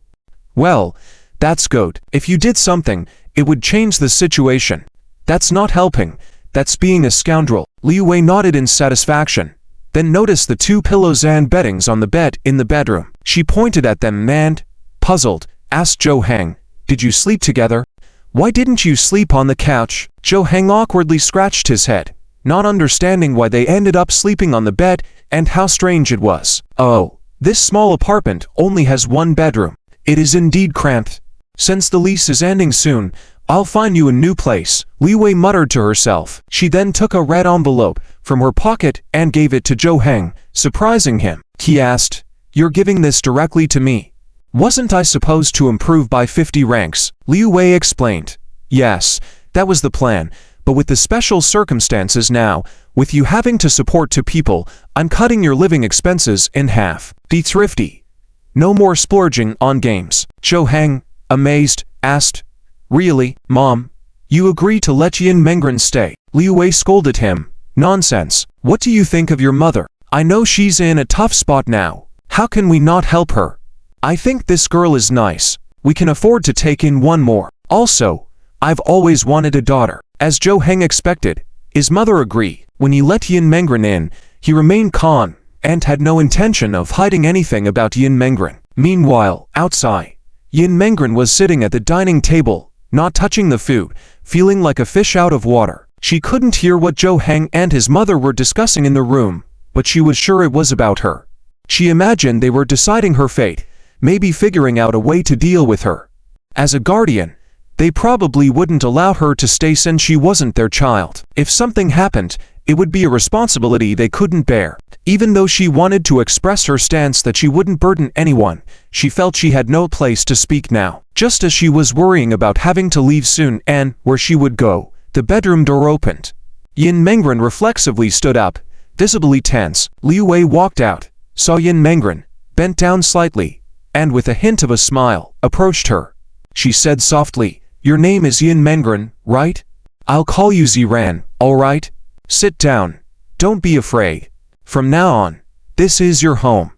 Well, that's good. If you did something, it would change the situation. That's not helping. That's being a scoundrel. Liu Wei nodded in satisfaction, then noticed the 2 pillows and beddings on the bed in the bedroom. She pointed at them and, puzzled, asked Zhou Heng, Did you sleep together? Why didn't you sleep on the couch? Zhou Heng awkwardly scratched his head, not understanding why they ended up sleeping on the bed and how strange it was. Oh, this small apartment only has 1 bedroom. It is indeed cramped. Since the lease is ending soon, I'll find you a new place, Liu Wei muttered to herself. She then took a red envelope from her pocket and gave it to Zhou Heng, surprising him. He asked, You're giving this directly to me? Wasn't I supposed to improve by 50 ranks? Liu Wei explained. Yes, that was the plan, but with the special circumstances now, with you having to support 2 people, I'm cutting your living expenses in half. Be thrifty. No more splurging on games. Zhou Heng, amazed, asked, Really, Mom? You agree to let Yin Mengren stay? Liu Wei scolded him. Nonsense. What do you think of your mother? I know she's in a tough spot now. How can we not help her? I think this girl is nice. We can afford to take in 1 more. Also, I've always wanted a daughter. As Zhou Heng expected, his mother agreed. When he let Yin Mengren in, he remained calm and had no intention of hiding anything about Yin Mengren. Meanwhile, outside, Yin Mengren was sitting at the dining table, not touching the food, feeling like a fish out of water. She couldn't hear what Zhou Heng and his mother were discussing in the room, but she was sure it was about her. She imagined they were deciding her fate, maybe figuring out a way to deal with her. As a guardian, they probably wouldn't allow her to stay since she wasn't their child. If something happened, it would be a responsibility they couldn't bear. Even though she wanted to express her stance that she wouldn't burden anyone, she felt she had no place to speak now. Just as she was worrying about having to leave soon and where she would go, the bedroom door opened. Yin Mengren reflexively stood up, visibly tense. Liu Wei walked out, saw Yin Mengren, bent down slightly, and with a hint of a smile, approached her. She said softly, "Your name is Yin Mengren, right? I'll call you Ziran, all right? Sit down. Don't be afraid. From now on, this is your home.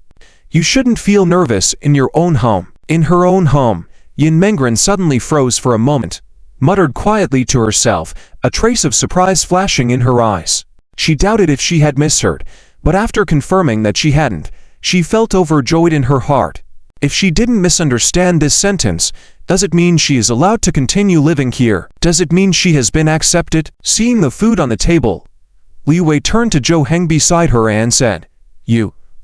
You shouldn't feel nervous in your own home." In her own home, Yin Mengren suddenly froze for a moment, muttered quietly to herself, a trace of surprise flashing in her eyes. She doubted if she had misheard, but after confirming that she hadn't, she felt overjoyed in her heart. If she didn't misunderstand this sentence, does it mean she is allowed to continue living here? Does it mean she has been accepted? Seeing the food on the table, Liu Wei turned to Zhou Heng beside her and said,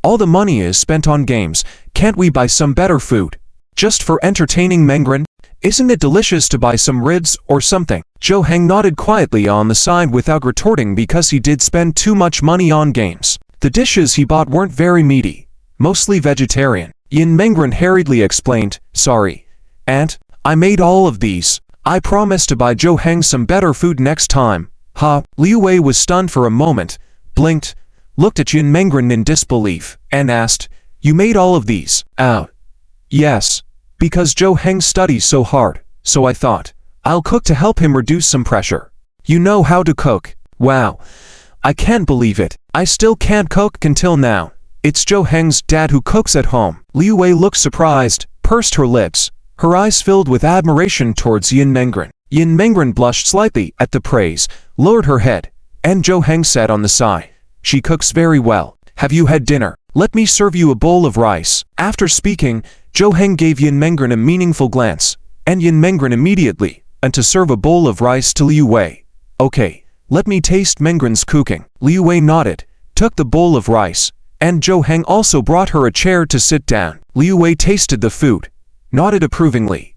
All the money is spent on games. Can't we buy some better food? Just for entertaining Mengren? Isn't it delicious to buy some ribs or something?" Zhou Heng nodded quietly on the side without retorting because he did spend too much money on games. The dishes he bought weren't very meaty, mostly vegetarian. Yin Mengren hurriedly explained, "Sorry, Aunt, I made all of these. I promise to buy Zhou Heng some better food next time." Liu Wei was stunned for a moment, blinked, looked at Yin Mengren in disbelief, and asked, "You made all of these?" Yes, because Zhou Heng studies so hard, so I thought, I'll cook to help him reduce some pressure. You know how to cook? Wow, I can't believe it. I still can't cook until now. It's Zhou Heng's dad who cooks at home." Liu Wei looked surprised, pursed her lips, her eyes filled with admiration towards Yin Mengren. Yin Mengren blushed slightly at the praise, lowered her head, and Zhou Heng said on the side, "She cooks very well. Have you had dinner? Let me serve you a bowl of rice." After speaking, Zhou Heng gave Yin Mengren a meaningful glance, and Yin Mengren immediately, and to serve a bowl of rice to Liu Wei. "Okay, let me taste Mengren's cooking." Liu Wei nodded, took the bowl of rice, and Zhou Heng also brought her a chair to sit down. Liu Wei tasted the food, nodded approvingly.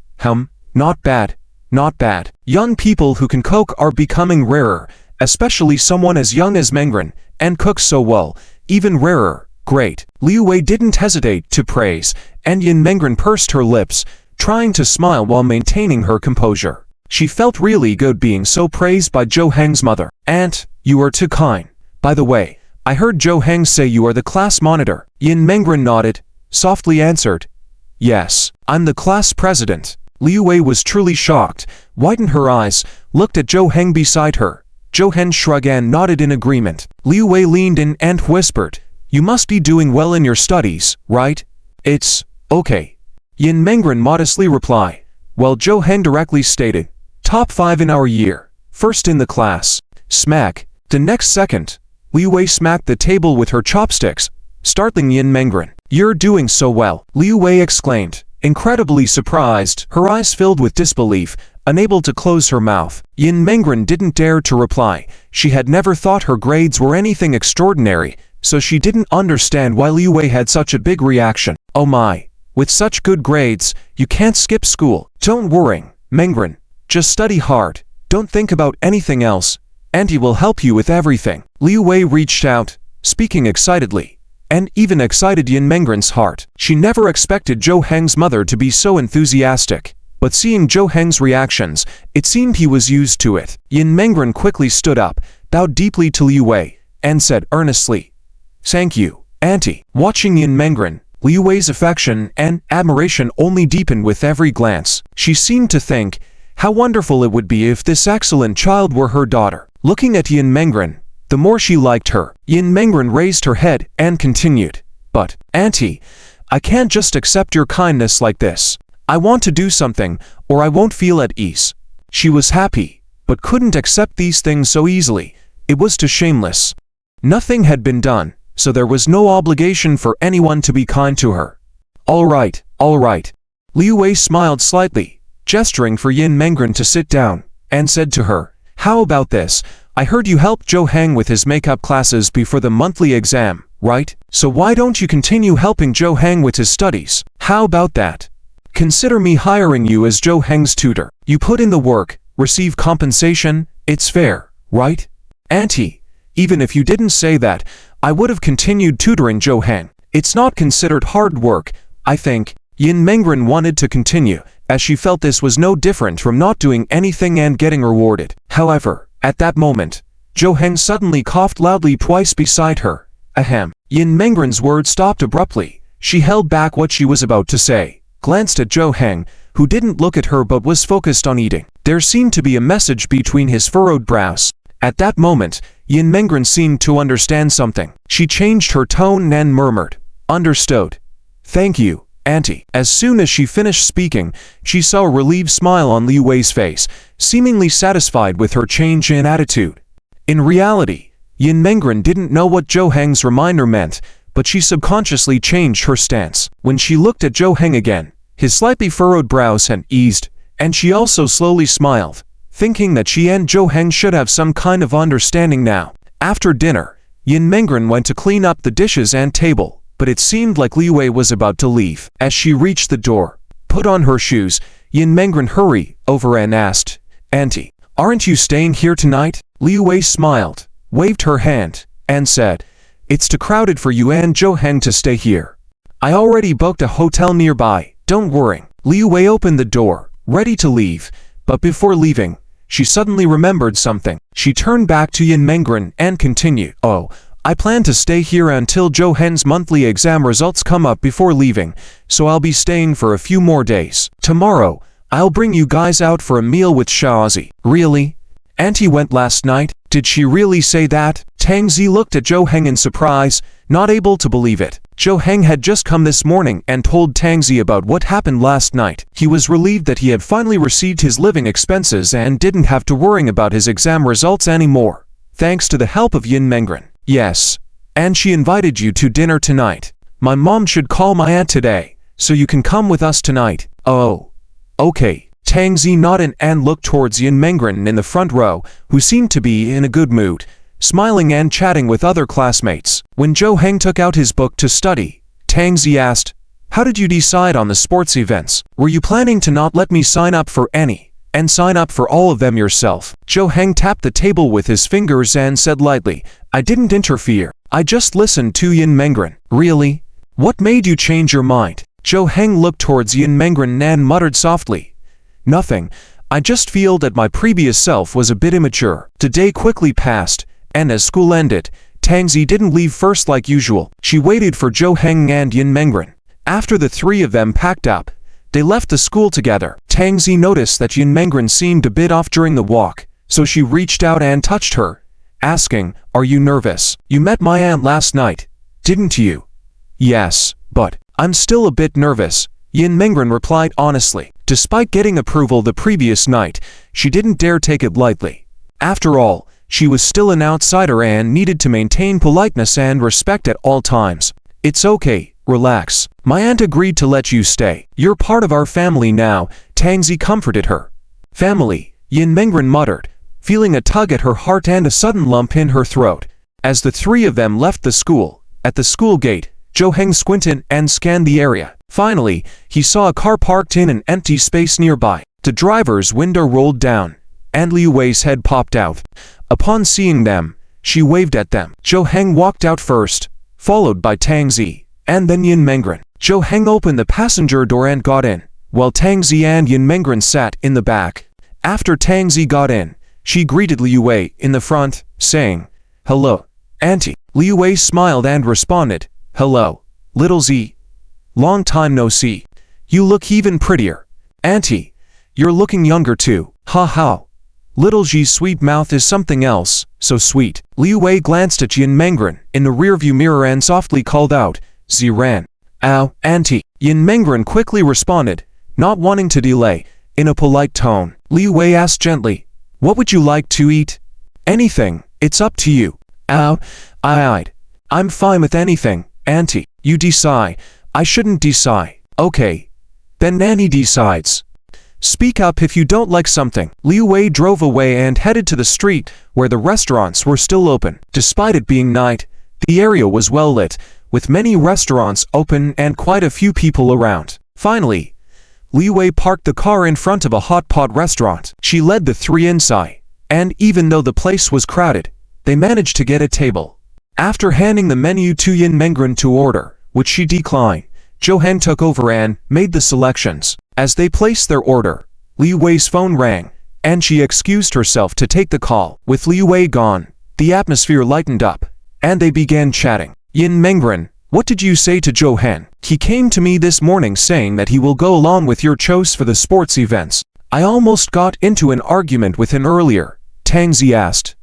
Not bad, not bad. Young people who can cook are becoming rarer, especially someone as young as Mengren, and cooks so well, even rarer. Great. Liu Wei didn't hesitate to praise, and Yin Mengren pursed her lips, trying to smile while maintaining her composure. She felt really good being so praised by Zhou Heng's mother. "Aunt, you are too kind. By the way, I heard Zhou Heng say you are the class monitor." Yin Mengren nodded, softly answered, "Yes, I'm the class president." Liu Wei was truly shocked, widened her eyes, looked at Zhou Heng beside her. Zhou Heng shrugged and nodded in agreement. Liu Wei leaned in and whispered, "You must be doing well in your studies, right?" "It's okay." Yin Mengren modestly replied, while Zhou Heng directly stated, "Top 5 in our year, first in the class." Smack. The next second, Liu Wei smacked the table with her chopsticks, startling Yin Mengren. "You're doing so well," Liu Wei exclaimed, incredibly surprised, her eyes filled with disbelief, unable to close her mouth. Yin Mengren didn't dare to reply. She had never thought her grades were anything extraordinary, so she didn't understand why Liu Wei had such a big reaction. "Oh my, with such good grades, you can't skip school." "Don't worry, Mengren, just study hard, don't think about anything else. Auntie will help you with everything." Liu Wei reached out, speaking excitedly, and even excited Yin Mengren's heart. She never expected Zhou Heng's mother to be so enthusiastic, but seeing Zhou Heng's reactions, it seemed he was used to it. Yin Mengren quickly stood up, bowed deeply to Liu Wei, and said earnestly, "Thank you, Auntie." Watching Yin Mengren, Liu Wei's affection and admiration only deepened with every glance. She seemed to think, how wonderful it would be if this excellent child were her daughter. Looking at Yin Mengren, the more she liked her. Yin Mengren raised her head and continued, "But, Auntie, I can't just accept your kindness like this. I want to do something, or I won't feel at ease." She was happy, but couldn't accept these things so easily. It was too shameless. Nothing had been done, so there was no obligation for anyone to be kind to her. All right. Liu Wei smiled slightly, gesturing for Yin Mengren to sit down, and said to her, "How about this? I heard you helped Zhou Heng with his makeup classes before the monthly exam, right?" So why don't you continue helping Zhou Heng with his studies? How about that? Consider me hiring you as Zhou Heng's tutor. You put in the work, receive compensation, it's fair, right? Auntie, even if you didn't say that, I would have continued tutoring Zhou Heng. It's not considered hard work, I think. Yin Mengren wanted to continue, as she felt this was no different from not doing anything and getting rewarded. However, at that moment, Zhou Heng suddenly coughed loudly twice beside her. Ahem. Yin Mengren's words stopped abruptly. She held back what she was about to say, glanced at Zhou Heng, who didn't look at her but was focused on eating. There seemed to be a message between his furrowed brows. At that moment, Yin Mengren seemed to understand something. She changed her tone and murmured, "Understood. Thank you, Auntie." As soon as she finished speaking, she saw a relieved smile on Liu Wei's face, seemingly satisfied with her change in attitude. In reality, Yin Mengren didn't know what Zhou Heng's reminder meant, but she subconsciously changed her stance. When she looked at Zhou Heng again, his slightly furrowed brows had eased, and she also slowly smiled, thinking that she and Zhou Heng should have some kind of understanding now. After dinner, Yin Mengren went to clean up the dishes and table, but it seemed like Liu Wei was about to leave. As she reached the door, put on her shoes, Yin Mengren hurried over and asked, "Auntie, aren't you staying here tonight?" Liu Wei smiled, waved her hand, and said, "It's too crowded for you and Zhou Heng to stay here. I already booked a hotel nearby, don't worry." Liu Wei opened the door, ready to leave, but before leaving, she suddenly remembered something. She turned back to Yin Mengren and continued, "Oh, I plan to stay here until Zhou Heng's monthly exam results come up before leaving, so I'll be staying for a few more days. Tomorrow, I'll bring you guys out for a meal with Shaozi." "Really? Auntie went last night? Did she really say that?" Tang Zi looked at Zhou Heng in surprise, not able to believe it. Zhou Heng had just come this morning and told Tang Zi about what happened last night. He was relieved that he had finally received his living expenses and didn't have to worry about his exam results anymore, thanks to the help of Yin Mengren. "Yes, and she invited you to dinner tonight. My mom should call my aunt today, so you can come with us tonight." "Oh, okay." Tang Zi nodded and looked towards Yin Mengren in the front row, who seemed to be in a good mood, smiling and chatting with other classmates. When Zhou Heng took out his book to study, Tang Zi asked, "How did you decide on the sports events? Were you planning to not let me sign up for any, and sign up for all of them yourself?" Zhou Heng tapped the table with his fingers and said lightly, "I didn't interfere. I just listened to Yin Mengren." "Really? What made you change your mind?" Zhou Heng looked towards Yin Mengren and muttered softly, "Nothing. I just feel that my previous self was a bit immature." The day quickly passed, and as school ended, Tang Zi didn't leave first like usual. She waited for Zhou Heng and Yin Mengren. After the three of them packed up, they left the school together. Tang Zi noticed that Yin Mengren seemed a bit off during the walk, so she reached out and touched her, asking, "Are you nervous? You met my aunt last night, didn't you?" "Yes, but I'm still a bit nervous," Yin Mengren replied honestly. Despite getting approval the previous night, she didn't dare take it lightly. After all, she was still an outsider and needed to maintain politeness and respect at all times. "It's okay, relax. My aunt agreed to let you stay. You're part of our family now," Tang Zi comforted her. "Family," Yin Mengren muttered, feeling a tug at her heart and a sudden lump in her throat. As the three of them left the school, at the school gate, Zhou Heng squinted and scanned the area. Finally, he saw a car parked in an empty space nearby. The driver's window rolled down, and Liu Wei's head popped out. Upon seeing them, she waved at them. Zhou Heng walked out first, followed by Tang Zi, and then Yin Mengren. Zhou Heng opened the passenger door and got in, while Tang Zi and Yin Mengren sat in the back. After Tang Zi got in, she greeted Liu Wei in the front, saying, "Hello, Auntie." Liu Wei smiled and responded, "Hello, little Zi. Long time no see. You look even prettier. Auntie, you're looking younger too. Ha ha. Little Zi's sweet mouth is something else, so sweet." Liu Wei glanced at Yin Mengren in the rearview mirror and softly called out, "Ziran." "Ow, Auntie." Yin Mengren quickly responded, not wanting to delay, in a polite tone. Liu Wei asked gently, "What would you like to eat?" "Anything, it's up to you." "Ow, I'm fine with anything, Auntie. You decide. I shouldn't decide." "Okay. Then Nanny decides. Speak up if you don't like something." Liu Wei drove away and headed to the street where the restaurants were still open. Despite it being night, the area was well lit, with many restaurants open and quite a few people around. Finally, Li Wei parked the car in front of a hot pot restaurant. She led the three inside, and even though the place was crowded, they managed to get a table. After handing the menu to Yin Mengren to order, which she declined, Zhou Heng took over and made the selections. As they placed their order, Li Wei's phone rang, and she excused herself to take the call. With Li Wei gone, the atmosphere lightened up, and they began chatting. Yin Mengren, what did you say to Zhou Heng? He came to me this morning saying that he will go along with your choice for the sports events. I almost got into an argument with him earlier, Tang Zi asked.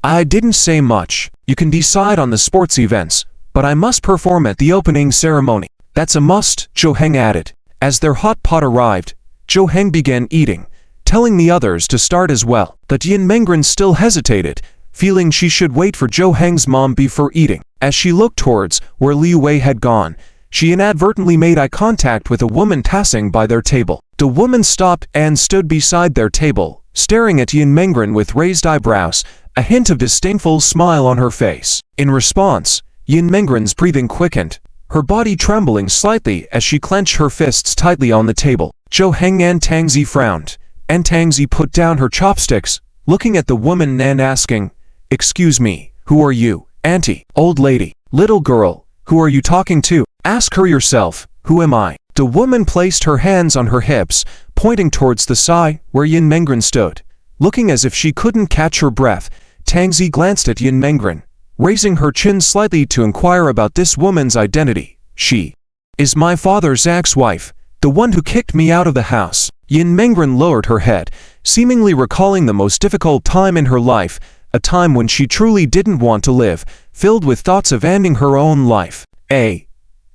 I didn't say much. You can decide on the sports events, but I must perform at the opening ceremony. That's a must, Zhou Heng added. As their hot pot arrived, Zhou Heng began eating, telling the others to start as well. But Yin Mengren still hesitated, feeling she should wait for Zhou Heng's mom before eating. As she looked towards where Li Wei had gone, she inadvertently made eye contact with a woman passing by their table. The woman stopped and stood beside their table, staring at Yin Mengren with raised eyebrows, a hint of disdainful smile on her face. In response, Yin Mengren's breathing quickened, her body trembling slightly as she clenched her fists tightly on the table. Zhou Heng and Tang Zi frowned, and Tang Zi put down her chopsticks, looking at the woman and asking, "Excuse me, who are you? Auntie, old lady, little girl, who are you talking to? Ask her yourself, who am I?" The woman placed her hands on her hips, pointing towards the side where Yin Mengren stood. Looking as if she couldn't catch her breath, Tang Zi glanced at Yin Mengren, raising her chin slightly to inquire about this woman's identity. She is my father's ex-wife, the one who kicked me out of the house. Yin Mengren lowered her head, seemingly recalling the most difficult time in her life, a time when she truly didn't want to live, filled with thoughts of ending her own life.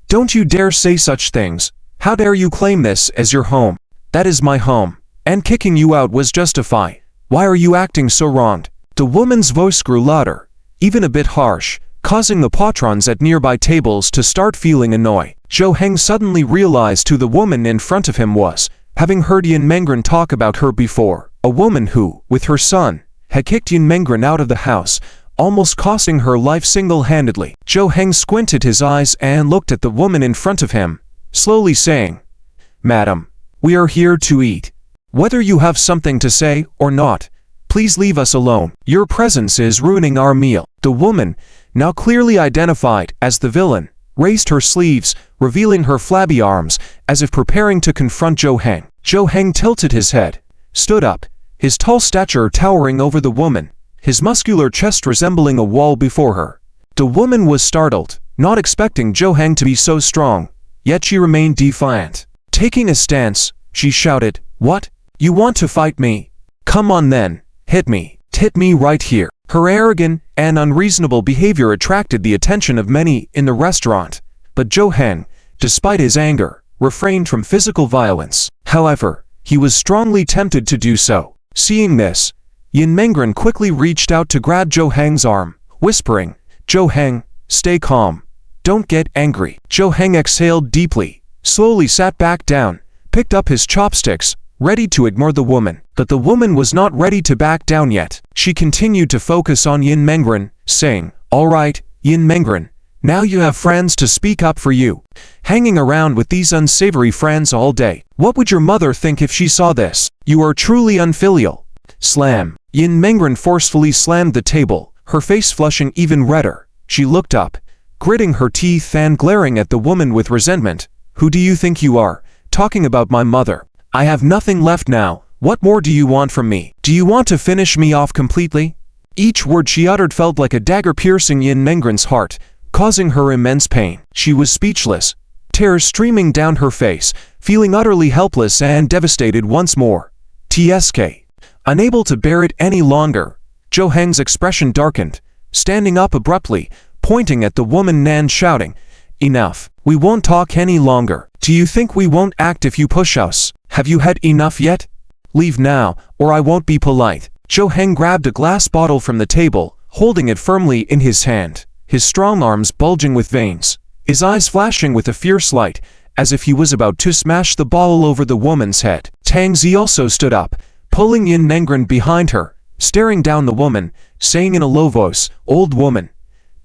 Don't you dare say such things. How dare you claim this as your home? That is my home, and kicking you out was justified. Why are you acting so wronged? The woman's voice grew louder, even a bit harsh, causing the patrons at nearby tables to start feeling annoyed. Zhou Heng suddenly realized who the woman in front of him was, having heard Yin Mengren talk about her before. A woman who, with her son, had kicked Yin Mengren out of the house, almost costing her life single-handedly. Zhou Heng squinted his eyes and looked at the woman in front of him, slowly saying, "Madam, we are here to eat. Whether you have something to say or not, please leave us alone. Your presence is ruining our meal." The woman, now clearly identified as the villain, raised her sleeves, revealing her flabby arms, as if preparing to confront Zhou Heng. Zhou Heng tilted his head, stood up, his tall stature towering over the woman, his muscular chest resembling a wall before her. The woman was startled, not expecting Zhou Heng to be so strong, yet she remained defiant. Taking a stance, she shouted, "What? You want to fight me? Come on then, hit me. Hit me right here." Her arrogant and unreasonable behavior attracted the attention of many in the restaurant, but Zhou Heng, despite his anger, refrained from physical violence. However, he was strongly tempted to do so. Seeing this, Yin Mengren quickly reached out to grab Zhou Heng's arm, whispering, "Zhou Heng, stay calm. Don't get angry." Zhou Heng exhaled deeply, slowly sat back down, picked up his chopsticks, ready to ignore the woman. But the woman was not ready to back down yet. She continued to focus on Yin Mengren, saying, "All right, Yin Mengren, now you have friends to speak up for you. Hanging around with these unsavory friends all day. What would your mother think if she saw this? You are truly unfilial." Slam. Yin Mengren forcefully slammed the table, her face flushing even redder. She looked up, gritting her teeth and glaring at the woman with resentment. "Who do you think you are, talking about my mother? I have nothing left now. What more do you want from me? Do you want to finish me off completely?" Each word she uttered felt like a dagger piercing Yin Mengren's heart, causing her immense pain. She was speechless, tears streaming down her face, feeling utterly helpless and devastated once more. Unable to bear it any longer, Zhou Heng's expression darkened, standing up abruptly, pointing at the woman and shouting, "Enough. We won't talk any longer. Do you think we won't act if you push us? Have you had enough yet? Leave now, or I won't be polite." Zhou Heng grabbed a glass bottle from the table, holding it firmly in his hand, his strong arms bulging with veins, his eyes flashing with a fierce light, as if he was about to smash the bottle over the woman's head. Tang Zi also stood up, pulling Yin Mengren behind her, staring down the woman, saying in a low voice, "Old woman,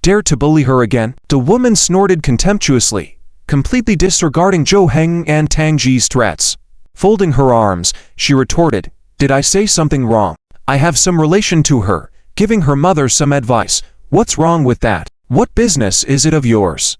Dare to bully her again? The woman snorted contemptuously, completely disregarding Zhou Heng and Tang Ji's threats. Folding her arms, she retorted, "Did I say something wrong? I have some relation to her, giving her mother some advice. What's wrong with that? What business is it of yours?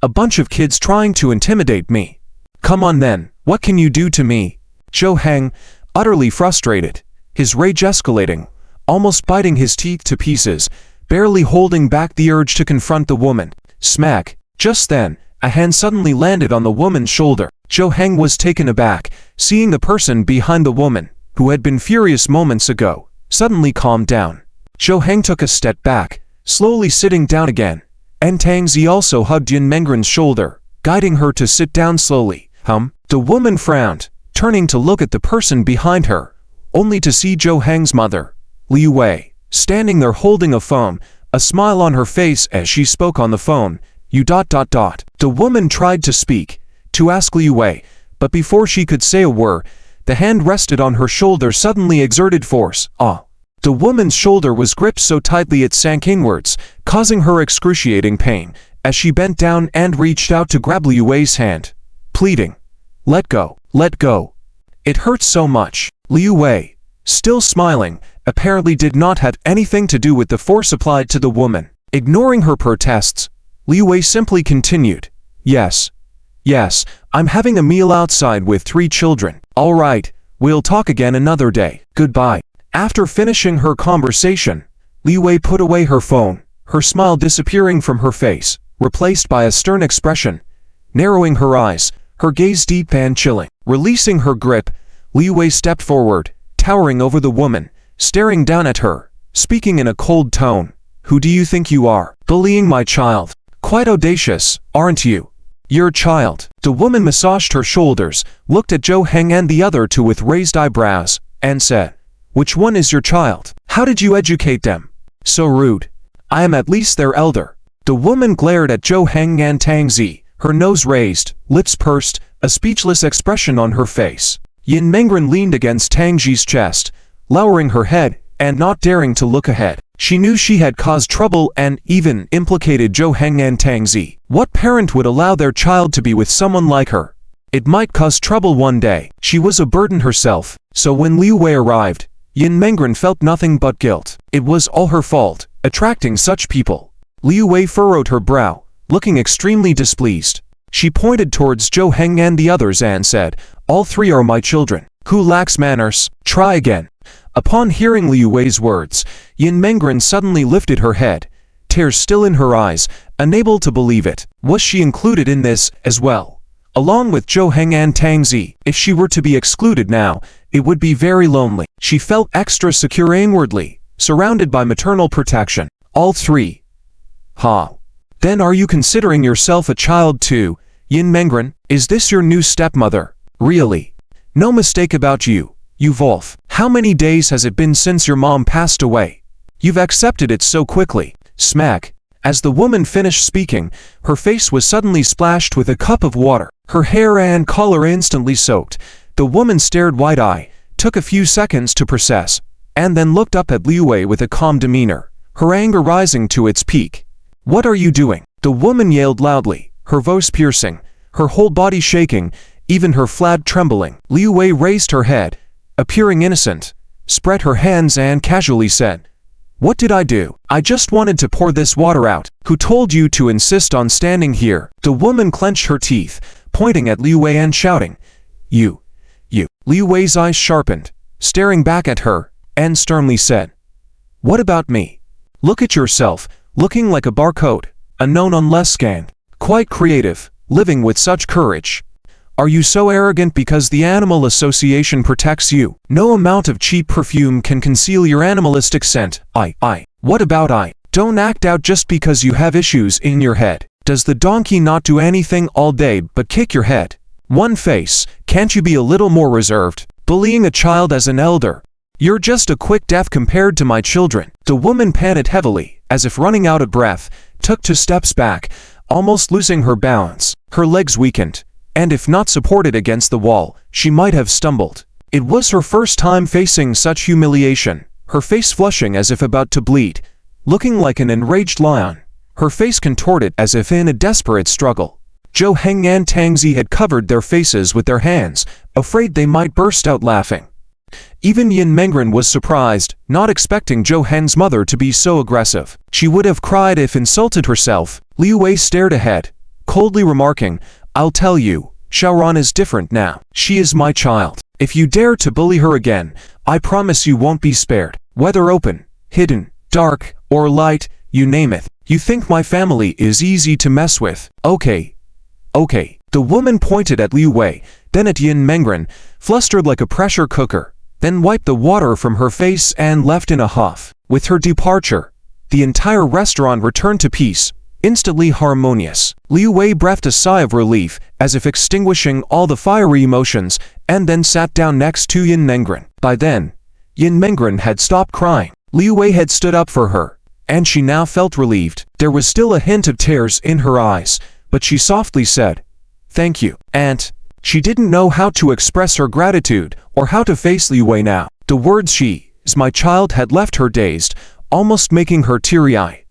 A bunch of kids trying to intimidate me. Come on then, what can you do to me?" Zhou Heng, utterly frustrated, his rage escalating, almost biting his teeth to pieces, barely holding back the urge to confront the woman. Smack! Just then, a hand suddenly landed on the woman's shoulder. Zhou Heng was taken aback, seeing the person behind the woman, who had been furious moments ago, suddenly calmed down. Zhou Heng took a step back, slowly sitting down again, and Tang Zi also hugged Yin Mengren's shoulder, guiding her to sit down slowly. The woman frowned, turning to look at the person behind her, only to see Zhou Heng's mother, Liu Wei, standing there holding a phone, a smile on her face as she spoke on the phone. The woman tried to speak, to ask Liu Wei, but before she could say a word, the hand rested on her shoulder suddenly exerted force. The woman's shoulder was gripped so tightly it sank inwards, causing her excruciating pain, as she bent down and reached out to grab Liu Wei's hand, pleading, "Let go, let go. It hurts so much." Liu Wei, still smiling, apparently did not have anything to do with the force applied to the woman. Ignoring her protests, Liu Wei simply continued, Yes, I'm having a meal outside with 3 children. All right, we'll talk again another day. Goodbye." After finishing her conversation, Liu Wei put away her phone, her smile disappearing from her face, replaced by a stern expression, narrowing her eyes, her gaze deep and chilling. Releasing her grip, Liu Wei stepped forward, towering over the woman, staring down at her, speaking in a cold tone. "Who do you think you are? Bullying my child? Quite audacious, aren't you? Your child." The woman massaged her shoulders, looked at Zhou Heng and the other two with raised eyebrows, and said, "Which one is your child? How did you educate them? So rude. I am at least their elder." The woman glared at Zhou Heng and Tang Zi, her nose raised, lips pursed, a speechless expression on her face. Yin Mengren leaned against Tang Ji's chest, lowering her head and not daring to look ahead. She knew she had caused trouble and even implicated Zhou Heng and Tang Zi. What parent would allow their child to be with someone like her? It might cause trouble one day. She was a burden herself, so when Liu Wei arrived, Yin Mengren felt nothing but guilt. It was all her fault, attracting such people. Liu Wei furrowed her brow, looking extremely displeased. She pointed towards Zhou Heng and the others and said, "All 3 are my children. Who lacks manners? Try again." Upon hearing Liu Wei's words, Yin Mengren suddenly lifted her head, tears still in her eyes, unable to believe it. Was she included in this as well? Along with Zhou Heng and Tang Zi, if she were to be excluded now, it would be very lonely. She felt extra secure inwardly, surrounded by maternal protection. All 3. Then are you considering yourself a child too, Yin Mengren? Is this your new stepmother? Really? No mistake about you, you Wolf. How many days has it been since your mom passed away? You've accepted it so quickly. Smack. As the woman finished speaking, her face was suddenly splashed with a cup of water. Her hair and collar instantly soaked. The woman stared wide-eyed, took a few seconds to process, and then looked up at Liu Wei with a calm demeanor, her anger rising to its peak. "What are you doing?" The woman yelled loudly, her voice piercing, her whole body shaking, even her flag trembling. Liu Wei raised her head, appearing innocent, spread her hands and casually said, "What did I do? I just wanted to pour this water out. Who told you to insist on standing here?" The woman clenched her teeth, pointing at Liu Wei and shouting, You. Liu Wei's eyes sharpened, staring back at her, and sternly said, "What about me? Look at yourself, looking like a barcode, unknown unless scanned. Quite creative, living with such courage. Are you so arrogant because the Animal Association protects you? No amount of cheap perfume can conceal your animalistic scent. What about I? Don't act out just because you have issues in your head. Does the donkey not do anything all day but kick your head? One face, can't you be a little more reserved? Bullying a child as an elder. You're just a quick death compared to my children." The woman panted heavily, as if running out of breath, took 2 steps back, almost losing her balance. Her legs weakened, and if not supported against the wall, she might have stumbled. It was her first time facing such humiliation, her face flushing as if about to bleed, looking like an enraged lion, her face contorted as if in a desperate struggle. Zhou Heng and Tang Zi had covered their faces with their hands, afraid they might burst out laughing. Even Yin Mengren was surprised, not expecting Zhou Heng's mother to be so aggressive. She would have cried if insulted herself. Liu Wei stared ahead, coldly remarking, "I'll tell you, Xiaoran is different now. She is my child. If you dare to bully her again, I promise you won't be spared. Whether open, hidden, dark, or light, you name it. You think my family is easy to mess with? Okay. Okay." The woman pointed at Liu Wei, then at Yin Mengren, flustered like a pressure cooker, then wiped the water from her face and left in a huff. With her departure, the entire restaurant returned to peace, instantly harmonious. Liu Wei breathed a sigh of relief, as if extinguishing all the fiery emotions, and then sat down next to Yin Mengren. By then, Yin Mengren had stopped crying. Liu Wei had stood up for her, and she now felt relieved. There was still a hint of tears in her eyes, but she softly said, "Thank you, Aunt." She didn't know how to express her gratitude or how to face Liu Wei now. The words "she is my child" had left her dazed, almost making her teary-eyed.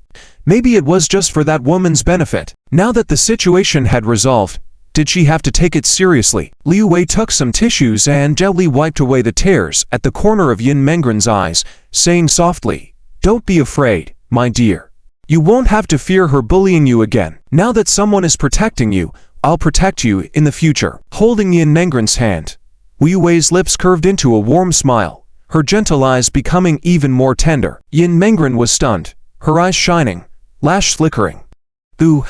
Maybe it was just for that woman's benefit. Now that the situation had resolved, did she have to take it seriously? Liu Wei took some tissues and gently wiped away the tears at the corner of Yin Mengren's eyes, saying softly, "Don't be afraid, my dear. You won't have to fear her bullying you again. Now that someone is protecting you, I'll protect you in the future." Holding Yin Mengren's hand, Liu Wei's lips curved into a warm smile, her gentle eyes becoming even more tender. Yin Mengren was stunned, her eyes shining, lash flickering. Ooh!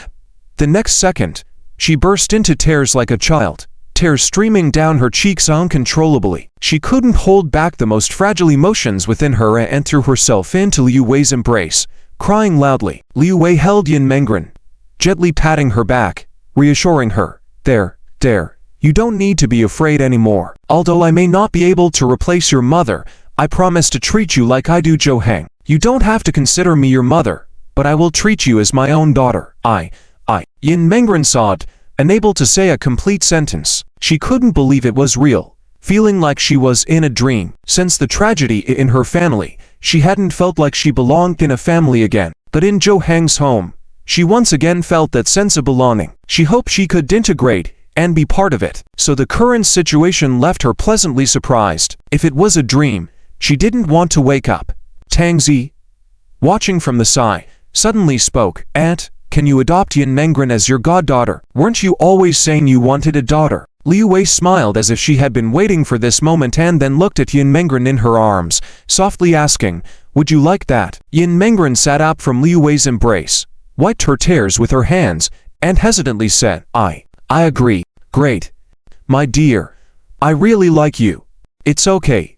The next second, she burst into tears like a child, tears streaming down her cheeks uncontrollably. She couldn't hold back the most fragile emotions within her and threw herself into Liu Wei's embrace, crying loudly. Liu Wei held Yin Mengren, gently patting her back, reassuring her, There, you don't need to be afraid anymore. Although I may not be able to replace your mother, I promise to treat you like I do Zhou Heng. You don't have to consider me your mother, but I will treat you as my own daughter. Yin Mengren sobbed, unable to say a complete sentence. She couldn't believe it was real, feeling like she was in a dream. Since the tragedy in her family, she hadn't felt like she belonged in a family again. But in Zhou Heng's home, she once again felt that sense of belonging. She hoped she could integrate and be part of it. So the current situation left her pleasantly surprised. If it was a dream, she didn't want to wake up. Tang Zi, watching from the side, suddenly spoke, "Aunt, can you adopt Yin Mengren as your goddaughter? Weren't you always saying you wanted a daughter?" Liu Wei smiled as if she had been waiting for this moment and then looked at Yin Mengren in her arms, softly asking, "Would you like that?" Yin Mengren sat up from Liu Wei's embrace, wiped her tears with her hands, and hesitantly said, I agree. Great. My dear, I really like you. It's okay.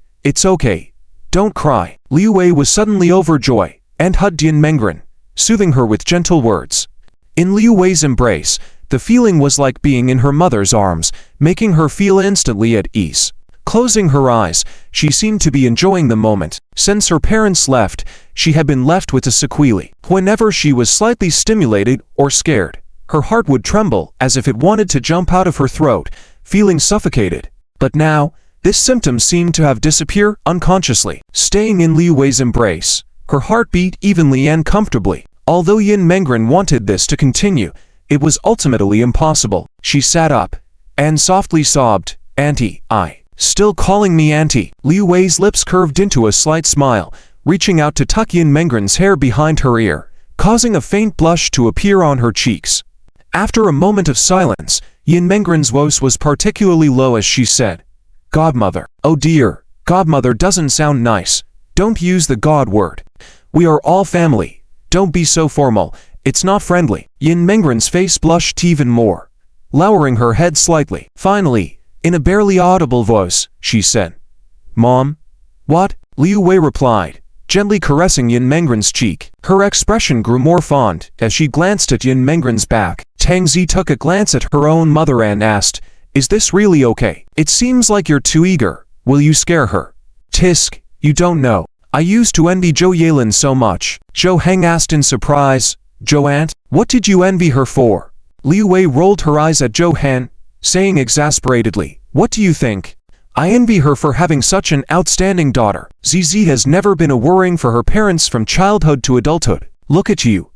Don't cry." Liu Wei was suddenly overjoyed and hugged Yin Mengren, soothing her with gentle words. In Liu Wei's embrace, the feeling was like being in her mother's arms, making her feel instantly at ease. Closing her eyes, she seemed to be enjoying the moment. Since her parents left, she had been left with a sequelae. Whenever she was slightly stimulated or scared, her heart would tremble as if it wanted to jump out of her throat, feeling suffocated. But now, this symptom seemed to have disappeared unconsciously. Staying in Liu Wei's embrace, her heart beat evenly and comfortably. Although Yin Mengren wanted this to continue, it was ultimately impossible. She sat up and softly sobbed, "Auntie, still calling me auntie." Liu Wei's lips curved into a slight smile, reaching out to tuck Yin Mengren's hair behind her ear, causing a faint blush to appear on her cheeks. After a moment of silence, Yin Mengren's voice was particularly low as she said, "Godmother." "Oh dear, godmother doesn't sound nice. Don't use the god word. We are all family. Don't be so formal. It's not friendly." Yin Mengren's face blushed even more, lowering her head slightly. Finally, in a barely audible voice, she said, "Mom?" "What?" Liu Wei replied, gently caressing Yin Mengren's cheek. Her expression grew more fond as she glanced at Yin Mengren's back. Tang Zi took a glance at her own mother and asked, "Is this really okay? It seems like you're too eager. Will you scare her?" "Tisk, you don't know. I used to envy Zhou Yelin so much." Zhou Heng asked in surprise, "Zhou Aunt, what did you envy her for?" Liu Wei rolled her eyes at Zhou Heng, saying exasperatedly, "What do you think? I envy her for having such an outstanding daughter. Zizi has never been a worrying for her parents from childhood to adulthood. Look at you.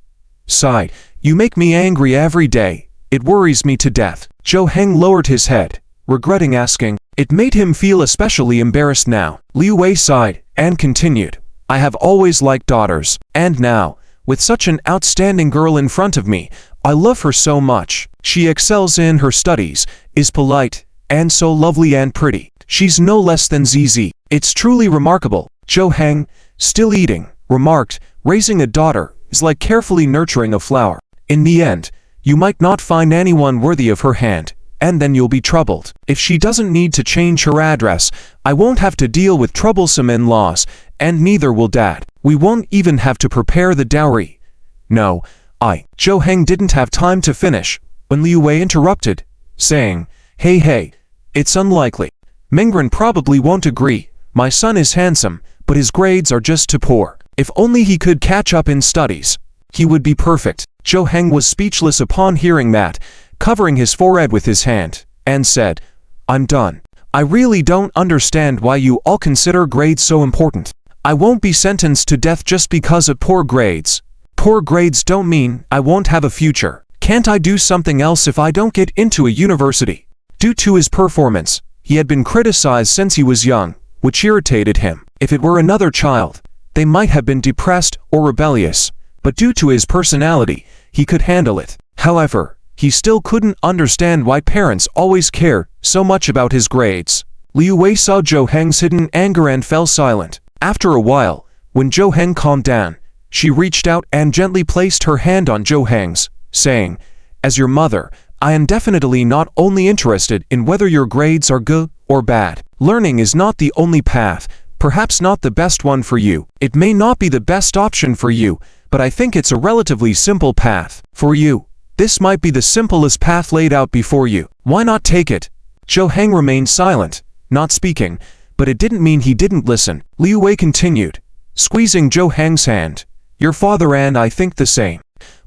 sighed. You make me angry every day. It worries me to death. Zhou Heng lowered his head, regretting asking. It made him feel especially embarrassed now. Liu Wei sighed and continued. I have always liked daughters, and now, with such an outstanding girl in front of me, I love her so much. She excels in her studies, is polite, and so lovely and pretty. She's no less than ZZ. It's truly remarkable. Zhou Heng, still eating, remarked, raising a daughter is like carefully nurturing a flower. In the end, you might not find anyone worthy of her hand, and then you'll be troubled. If she doesn't need to change her address, I won't have to deal with troublesome in-laws, and neither will Dad. We won't even have to prepare the dowry. No, Zhou Heng didn't have time to finish when Liu Wei interrupted, saying, Hey, it's unlikely. Mengren probably won't agree. My son is handsome, but his grades are just too poor. If only he could catch up in studies, he would be perfect. Zhou Heng was speechless upon hearing that, covering his forehead with his hand, and said, I'm done. I really don't understand why you all consider grades so important. I won't be sentenced to death just because of poor grades. Poor grades don't mean I won't have a future. Can't I do something else if I don't get into a university? Due to his performance, he had been criticized since he was young, which irritated him. If it were another child, they might have been depressed or rebellious, but due to his personality, he could handle it. However, he still couldn't understand why parents always care so much about his grades. Liu Wei saw Zhou Heng's hidden anger and fell silent. After a while, when Zhou Heng calmed down, she reached out and gently placed her hand on Zhou Heng's, saying, As your mother, I am definitely not only interested in whether your grades are good or bad. Learning is not the only path, perhaps not the best one for you. It may not be the best option for you, but I think it's a relatively simple path. For you, this might be the simplest path laid out before you. Why not take it? Zhou Heng remained silent, not speaking, but it didn't mean he didn't listen. Liu Wei continued, squeezing Zhou Heng's hand. Your father and I think the same.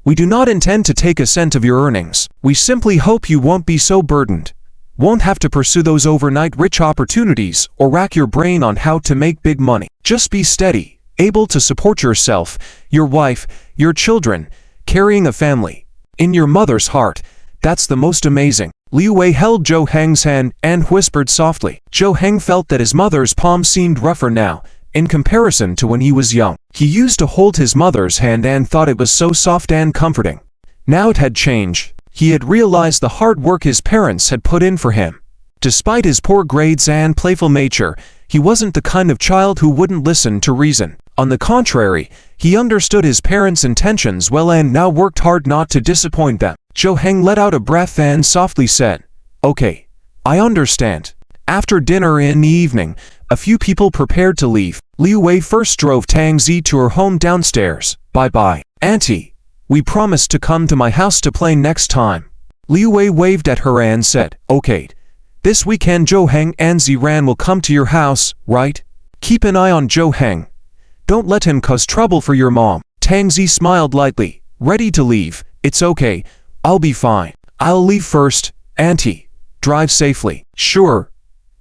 We do not intend to take a cent of your earnings. We simply hope you won't be so burdened. Won't have to pursue those overnight rich opportunities or rack your brain on how to make big money. Just be steady, able to support yourself, your wife, your children, carrying a family. In your mother's heart, that's the most amazing. Liu Wei held Zhou Heng's hand and whispered softly. Zhou Heng felt that his mother's palm seemed rougher now, in comparison to when he was young. He used to hold his mother's hand and thought it was so soft and comforting. Now it had changed. He had realized the hard work his parents had put in for him. Despite his poor grades and playful nature, he wasn't the kind of child who wouldn't listen to reason. On the contrary, he understood his parents' intentions well and now worked hard not to disappoint them. Zhou Heng let out a breath and softly said, Okay, I understand. After dinner in the evening, a few people prepared to leave. Liu Wei first drove Tang Zi to her home downstairs. Bye-bye, Auntie. We promised to come to my house to play next time. Liu Wei waved at her and said, Okay. This weekend Zhou Heng and Ziran will come to your house, right? Keep an eye on Zhou Heng. Don't let him cause trouble for your mom. Tang Zi smiled lightly, ready to leave. It's okay. I'll be fine. I'll leave first, Auntie. Drive safely. Sure.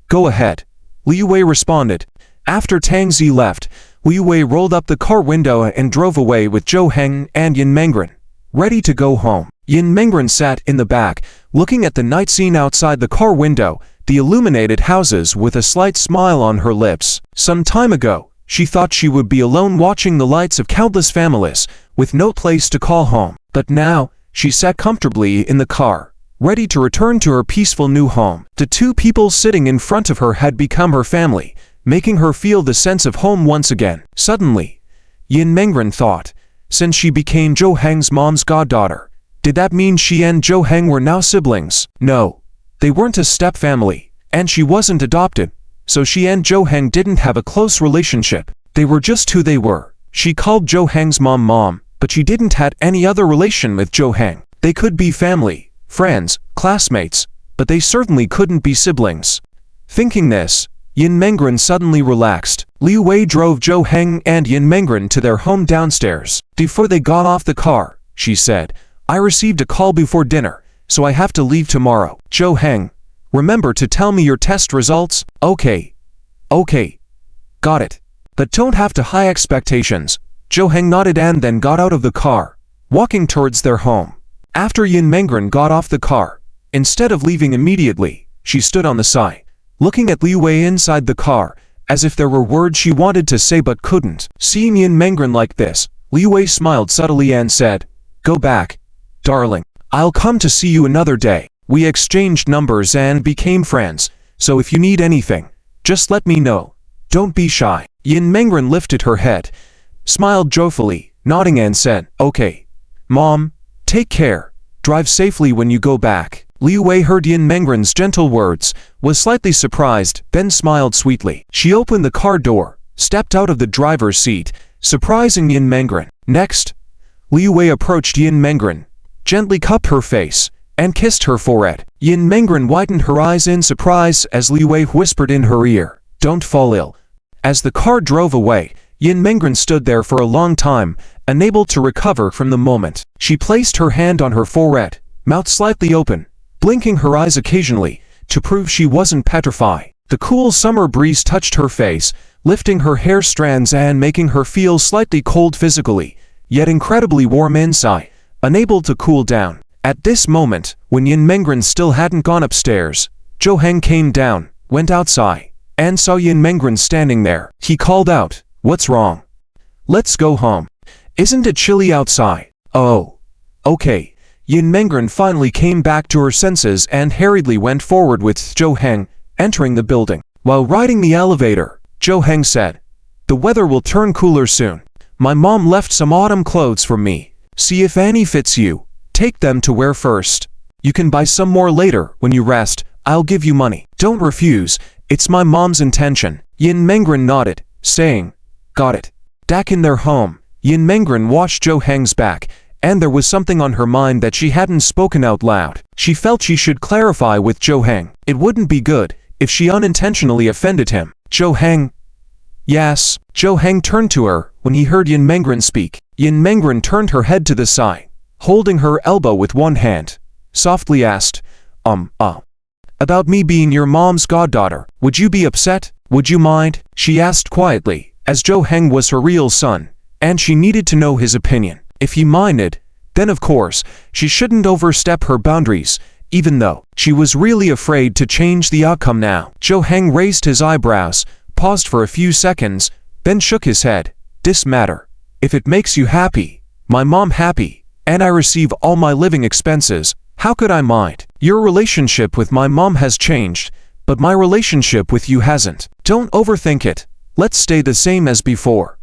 Go ahead. Liu Wei responded. After Tang Zi left, Liu Wei rolled up the car window and drove away with Zhou Heng and Yin Mengren, ready to go home. Yin Mengren sat in the back, looking at the night scene outside the car window, the illuminated houses with a slight smile on her lips. Some time ago, she thought she would be alone watching the lights of countless families, with no place to call home. But now, she sat comfortably in the car, ready to return to her peaceful new home. The two people sitting in front of her had become her family, making her feel the sense of home once again. Suddenly, Yin Mengren thought, since she became Zhou Heng's mom's goddaughter, did that mean she and Zhou Heng were now siblings? No, they weren't a step-family, and she wasn't adopted, so she and Zhou Heng didn't have a close relationship. They were just who they were. She called Zhou Heng's mom, but she didn't have any other relation with Zhou Heng. They could be family, friends, classmates, but they certainly couldn't be siblings. Thinking this, Yin Mengren suddenly relaxed. Liu Wei drove Zhou Heng and Yin Mengren to their home downstairs. Before they got off the car, she said, I received a call before dinner, so I have to leave tomorrow. Zhou Heng, remember to tell me your test results? Okay. Got it. But don't have to high expectations. Zhou Heng nodded and then got out of the car, walking towards their home. After Yin Mengren got off the car, instead of leaving immediately, she stood on the side, looking at Liu Wei inside the car, as if there were words she wanted to say but couldn't. Seeing Yin Mengren like this, Liu Wei smiled subtly and said, "Go back, darling. I'll come to see you another day." We exchanged numbers and became friends, so if you need anything, just let me know. Don't be shy. Yin Mengren lifted her head, smiled joyfully, nodding and said, "Okay. Mom, take care. Drive safely when you go back." Liu Wei heard Yin Mengren's gentle words, was slightly surprised, then smiled sweetly. She opened the car door, stepped out of the driver's seat, surprising Yin Mengren. Next, Liu Wei approached Yin Mengren, gently cupped her face, and kissed her forehead. Yin Mengren widened her eyes in surprise as Liu Wei whispered in her ear, "Don't fall ill." As the car drove away, Yin Mengren stood there for a long time, unable to recover from the moment. She placed her hand on her forehead, mouth slightly open, blinking her eyes occasionally, to prove she wasn't petrified. The cool summer breeze touched her face, lifting her hair strands and making her feel slightly cold physically, yet incredibly warm inside, unable to cool down. At this moment, when Yin Mengren still hadn't gone upstairs, Zhou Heng came down, went outside, and saw Yin Mengren standing there. He called out, "What's wrong? Let's go home. Isn't it chilly outside?" "Oh, okay." Yin Mengren finally came back to her senses and hurriedly went forward with Zhou Heng, entering the building. While riding the elevator, Zhou Heng said, "The weather will turn cooler soon. My mom left some autumn clothes for me. See if any fits you. Take them to wear first. You can buy some more later when you rest. I'll give you money. Don't refuse. It's my mom's intention." Yin Mengren nodded, saying, "Got it." Back in their home, Yin Mengren watched Zhou Heng's back, and there was something on her mind that she hadn't spoken out loud. She felt she should clarify with Zhou Heng. It wouldn't be good if she unintentionally offended him. "Zhou Heng?" "Yes." Zhou Heng turned to her when he heard Yin Mengren speak. Yin Mengren turned her head to the side, holding her elbow with one hand, softly asked, "About me being your mom's goddaughter, would you be upset? Would you mind?" she asked quietly, as Zhou Heng was her real son, and she needed to know his opinion. If he minded, then of course, she shouldn't overstep her boundaries, even though she was really afraid to change the outcome now. Zhou Heng raised his eyebrows, paused for a few seconds, then shook his head. "This matter. If it makes you happy, my mom happy, and I receive all my living expenses, how could I mind? Your relationship with my mom has changed, but my relationship with you hasn't. Don't overthink it. Let's stay the same as before."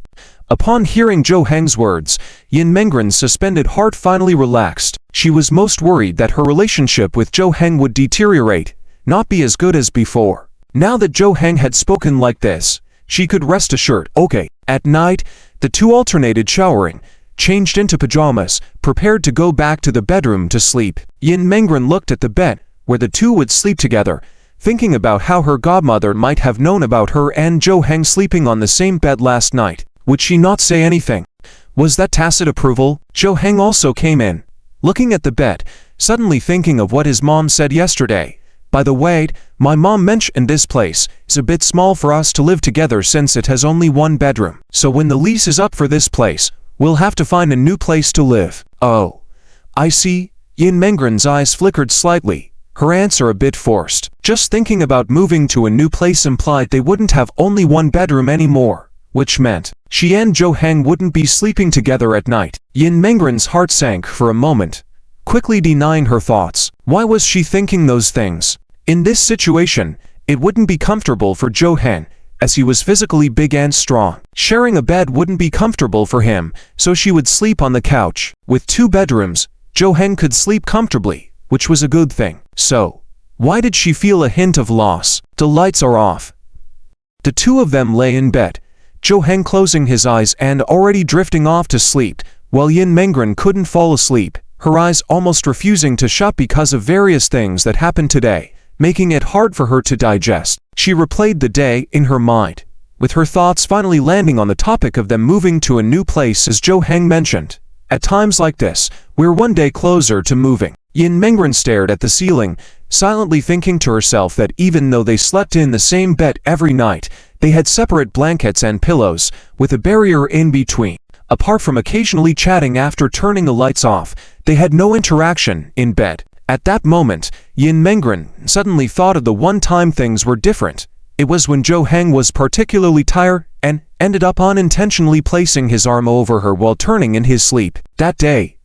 Upon hearing Zhou Heng's words, Yin Mengren's suspended heart finally relaxed. She was most worried that her relationship with Zhou Heng would deteriorate, not be as good as before. Now that Zhou Heng had spoken like this, she could rest assured. Okay. At night, the two alternated showering, changed into pajamas, prepared to go back to the bedroom to sleep. Yin Mengren looked at the bed, where the two would sleep together, thinking about how her godmother might have known about her and Zhou Heng sleeping on the same bed last night. Would she not say anything? Was that tacit approval? Zhou Heng also came in, looking at the bed, suddenly thinking of what his mom said yesterday. "By the way, my mom mentioned this place is a bit small for us to live together since it has only one bedroom. So when the lease is up for this place, we'll have to find a new place to live." "Oh, I see." Yin Mengren's eyes flickered slightly, her answer a bit forced. Just thinking about moving to a new place implied they wouldn't have only one bedroom anymore, which meant she and Zhou Heng wouldn't be sleeping together at night. Yin Mengren's heart sank for a moment, quickly denying her thoughts. Why was she thinking those things? In this situation, it wouldn't be comfortable for Zhou Heng, as he was physically big and strong. Sharing a bed wouldn't be comfortable for him, so she would sleep on the couch. With two bedrooms, Zhou Heng could sleep comfortably, which was a good thing. So, why did she feel a hint of loss? The lights are off. The two of them lay in bed, Zhou Heng closing his eyes and already drifting off to sleep, while Yin Mengren couldn't fall asleep, her eyes almost refusing to shut because of various things that happened today, making it hard for her to digest. She replayed the day in her mind, with her thoughts finally landing on the topic of them moving to a new place as Zhou Heng mentioned. At times like this, we're one day closer to moving. Yin Mengren stared at the ceiling, silently thinking to herself that even though they slept in the same bed every night, they had separate blankets and pillows, with a barrier in between. Apart from occasionally chatting after turning the lights off, they had no interaction in bed. At that moment, Yin Mengren suddenly thought of the one time things were different. It was when Zhou Heng was particularly tired and ended up unintentionally placing his arm over her while turning in his sleep. That day,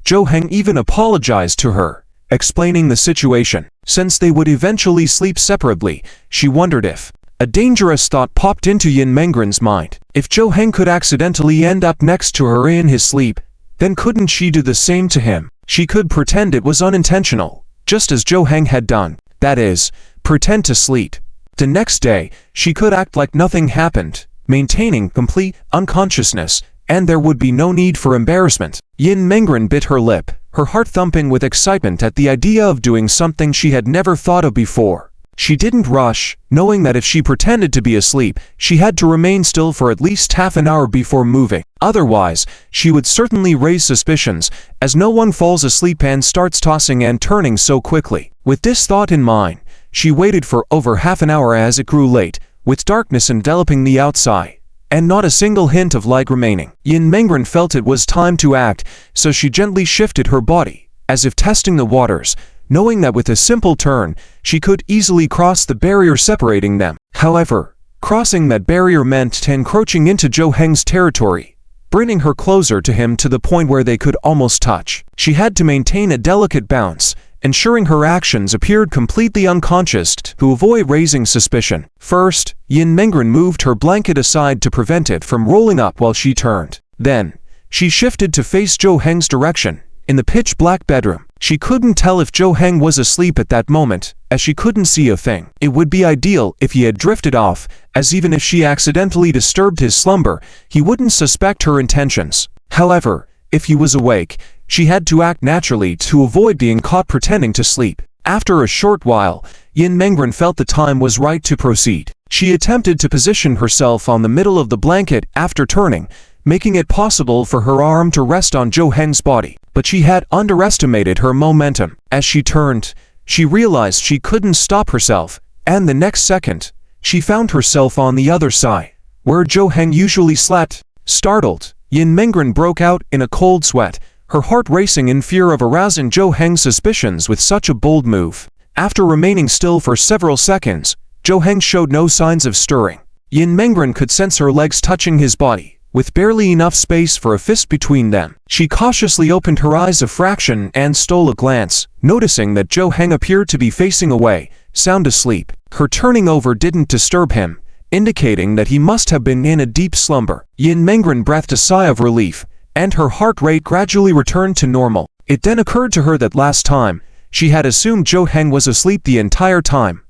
Zhou Heng even apologized to her, explaining the situation. Since they would eventually sleep separately, she wondered if a dangerous thought popped into Yin Mengren's mind. If Zhou Heng could accidentally end up next to her in his sleep, then couldn't she do the same to him? She could pretend it was unintentional, just as Zhou Heng had done, that is, pretend to sleep. The next day, she could act like nothing happened, maintaining complete unconsciousness, and there would be no need for embarrassment. Yin Mengren bit her lip, her heart thumping with excitement at the idea of doing something she had never thought of before. She didn't rush, knowing that if she pretended to be asleep, she had to remain still for at least half an hour before moving. Otherwise, she would certainly raise suspicions, as no one falls asleep and starts tossing and turning so quickly. With this thought in mind, she waited for over half an hour as it grew late, with darkness enveloping the outside, and not a single hint of light remaining. Yin Mengren felt it was time to act, so she gently shifted her body, as if testing the waters, knowing that with a simple turn, she could easily cross the barrier separating them. However, crossing that barrier meant encroaching into Zhou Heng's territory, bringing her closer to him to the point where they could almost touch. She had to maintain a delicate balance, ensuring her actions appeared completely unconscious to avoid raising suspicion. First, Yin Mengren moved her blanket aside to prevent it from rolling up while she turned. Then, she shifted to face Zhou Heng's direction. In the pitch-black bedroom, she couldn't tell if Zhou Heng was asleep at that moment, as she couldn't see a thing. It would be ideal if he had drifted off, as even if she accidentally disturbed his slumber, he wouldn't suspect her intentions. However, if he was awake, she had to act naturally to avoid being caught pretending to sleep. After a short while, Yin Mengren felt the time was right to proceed. She attempted to position herself on the middle of the blanket after turning, making it possible for her arm to rest on Zhou Heng's body. But she had underestimated her momentum. As she turned, she realized she couldn't stop herself, and the next second, she found herself on the other side, where Zhou Heng usually slept. Startled, Yin Mengren broke out in a cold sweat, her heart racing in fear of arousing Zhou Heng's suspicions with such a bold move. After remaining still for several seconds, Zhou Heng showed no signs of stirring. Yin Mengren could sense her legs touching his body, with barely enough space for a fist between them. She cautiously opened her eyes a fraction and stole a glance, noticing that Zhou Heng appeared to be facing away, sound asleep. Her turning over didn't disturb him, indicating that he must have been in a deep slumber. Yin Mengren breathed a sigh of relief, and her heart rate gradually returned to normal. It then occurred to her that last time, she had assumed Zhou Heng was asleep the entire time,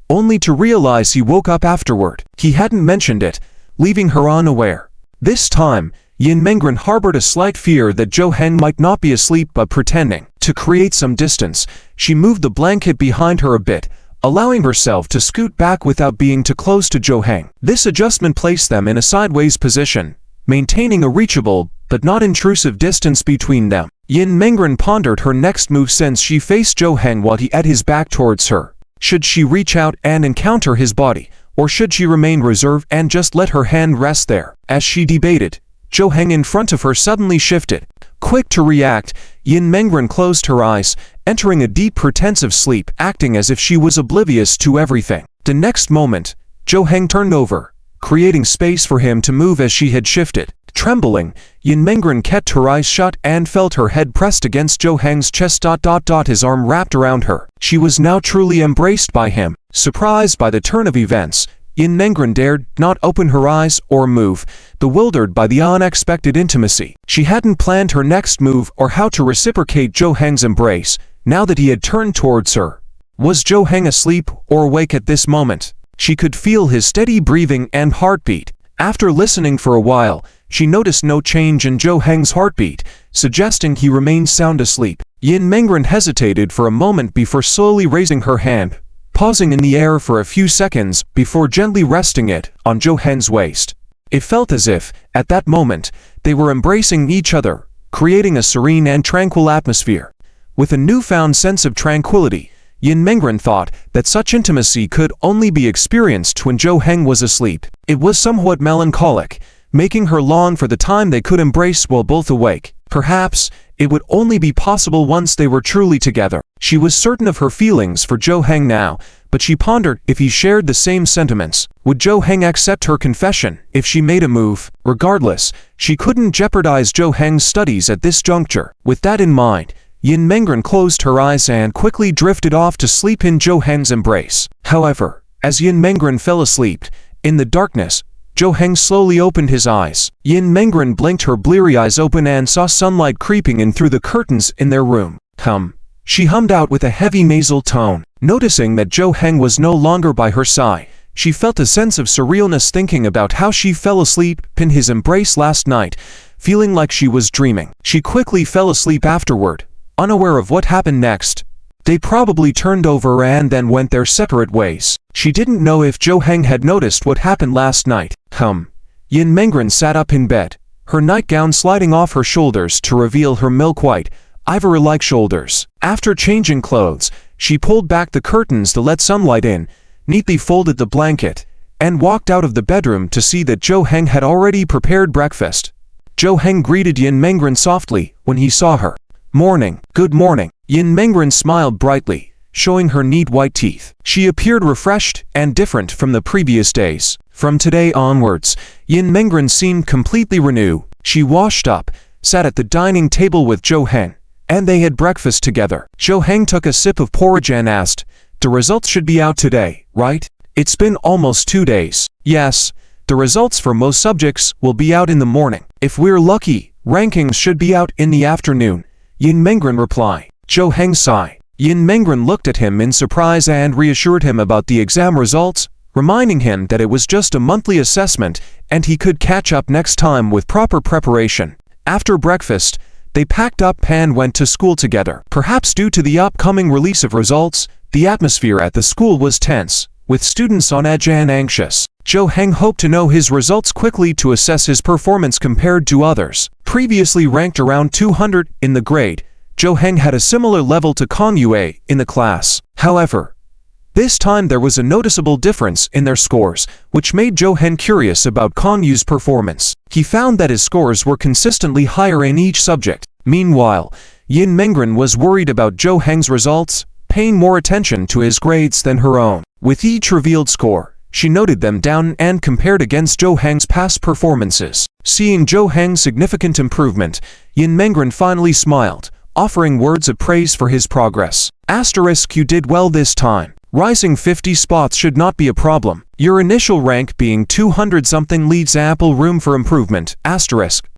only to realize he woke up afterward. He hadn't mentioned it, leaving her unaware. This time, Yin Mengren harbored a slight fear that Zhou Heng might not be asleep but pretending. To create some distance, she moved the blanket behind her a bit, allowing herself to scoot back without being too close to Zhou Heng. This adjustment placed them in a sideways position, maintaining a reachable but not intrusive distance between them. Yin Mengren pondered her next move since she faced Zhou Heng while he had his back towards her. Should she reach out and encounter his body, or should she remain reserved and just let her hand rest there? As she debated, Zhou Heng in front of her suddenly shifted. Quick to react, Yin Mengren closed her eyes, entering a deep pretensive sleep, acting as if she was oblivious to everything. The next moment, Zhou Heng turned over, creating space for him to move as she had shifted. Trembling, Yin Mengren kept her eyes shut and felt her head pressed against Zhou Heng's chest. His arm wrapped around her. She was now truly embraced by him. Surprised by the turn of events, Yin Mengren dared not open her eyes or move, bewildered by the unexpected intimacy. She hadn't planned her next move or how to reciprocate Zhou Heng's embrace, now that he had turned towards her. Was Zhou Heng asleep or awake at this moment? She could feel his steady breathing and heartbeat. After listening for a while, she noticed no change in Zhou Heng's heartbeat, suggesting he remained sound asleep. Yin Mengren hesitated for a moment before slowly raising her hand, pausing in the air for a few seconds before gently resting it on Zhou Heng's waist. It felt as if, at that moment, they were embracing each other, creating a serene and tranquil atmosphere. With a newfound sense of tranquility, Yin Mengren thought that such intimacy could only be experienced when Zhou Heng was asleep. It was somewhat melancholic, making her long for the time they could embrace while both awake. Perhaps it would only be possible once they were truly together. She was certain of her feelings for Zhou Heng now, but she pondered if he shared the same sentiments. Would Zhou Heng accept her confession if she made a move? Regardless, she couldn't jeopardize Zhou Heng's studies at this juncture. With that in mind, Yin Mengren closed her eyes and quickly drifted off to sleep in Zhou Heng's embrace. However, as Yin Mengren fell asleep, in the darkness, Zhou Heng slowly opened his eyes. Yin Mengren blinked her bleary eyes open and saw sunlight creeping in through the curtains in their room. "Come," she hummed out with a heavy nasal tone. Noticing that Zhou Heng was no longer by her side, she felt a sense of surrealness thinking about how she fell asleep in his embrace last night, feeling like she was dreaming. She quickly fell asleep afterward, unaware of what happened next. They probably turned over and then went their separate ways. She didn't know if Zhou Heng had noticed what happened last night. Yin Mengren sat up in bed, her nightgown sliding off her shoulders to reveal her milk-white, ivory-like shoulders. After changing clothes, she pulled back the curtains to let sunlight in, neatly folded the blanket, and walked out of the bedroom to see that Zhou Heng had already prepared breakfast. Zhou Heng greeted Yin Mengren softly when he saw her. "Morning." "Good morning." Yin Mengren smiled brightly, showing her neat white teeth. She appeared refreshed and different from the previous days. From today onwards, Yin Mengren seemed completely renewed. She washed up, sat at the dining table with Zhou Heng, and they had breakfast together. Zhou Heng took a sip of porridge and asked, "The results should be out today, right? It's been almost 2 days." "Yes, the results for most subjects will be out in the morning. If we're lucky, rankings should be out in the afternoon," Yin Mengren replied. Zhou Heng sighed. Yin Mengren looked at him in surprise and reassured him about the exam results, reminding him that it was just a monthly assessment and he could catch up next time with proper preparation. After breakfast, they packed up and went to school together. Perhaps due to the upcoming release of results, the atmosphere at the school was tense, with students on edge and anxious. Zhou Heng hoped to know his results quickly to assess his performance compared to others. Previously ranked around 200 in the grade, Zhou Heng had a similar level to Kang Yue in the class. However, this time there was a noticeable difference in their scores, which made Zhou Heng curious about Kang Yue's performance. He found that his scores were consistently higher in each subject. Meanwhile, Yin Mengren was worried about Zhou Heng's results, paying more attention to his grades than her own. With each revealed score, she noted them down and compared against Zhou Heng's past performances. Seeing Zhou Heng's significant improvement, Yin Mengren finally smiled, offering words of praise for his progress. "You did well this time. Rising 50 spots should not be a problem. Your initial rank being 200-something leaves ample room for improvement."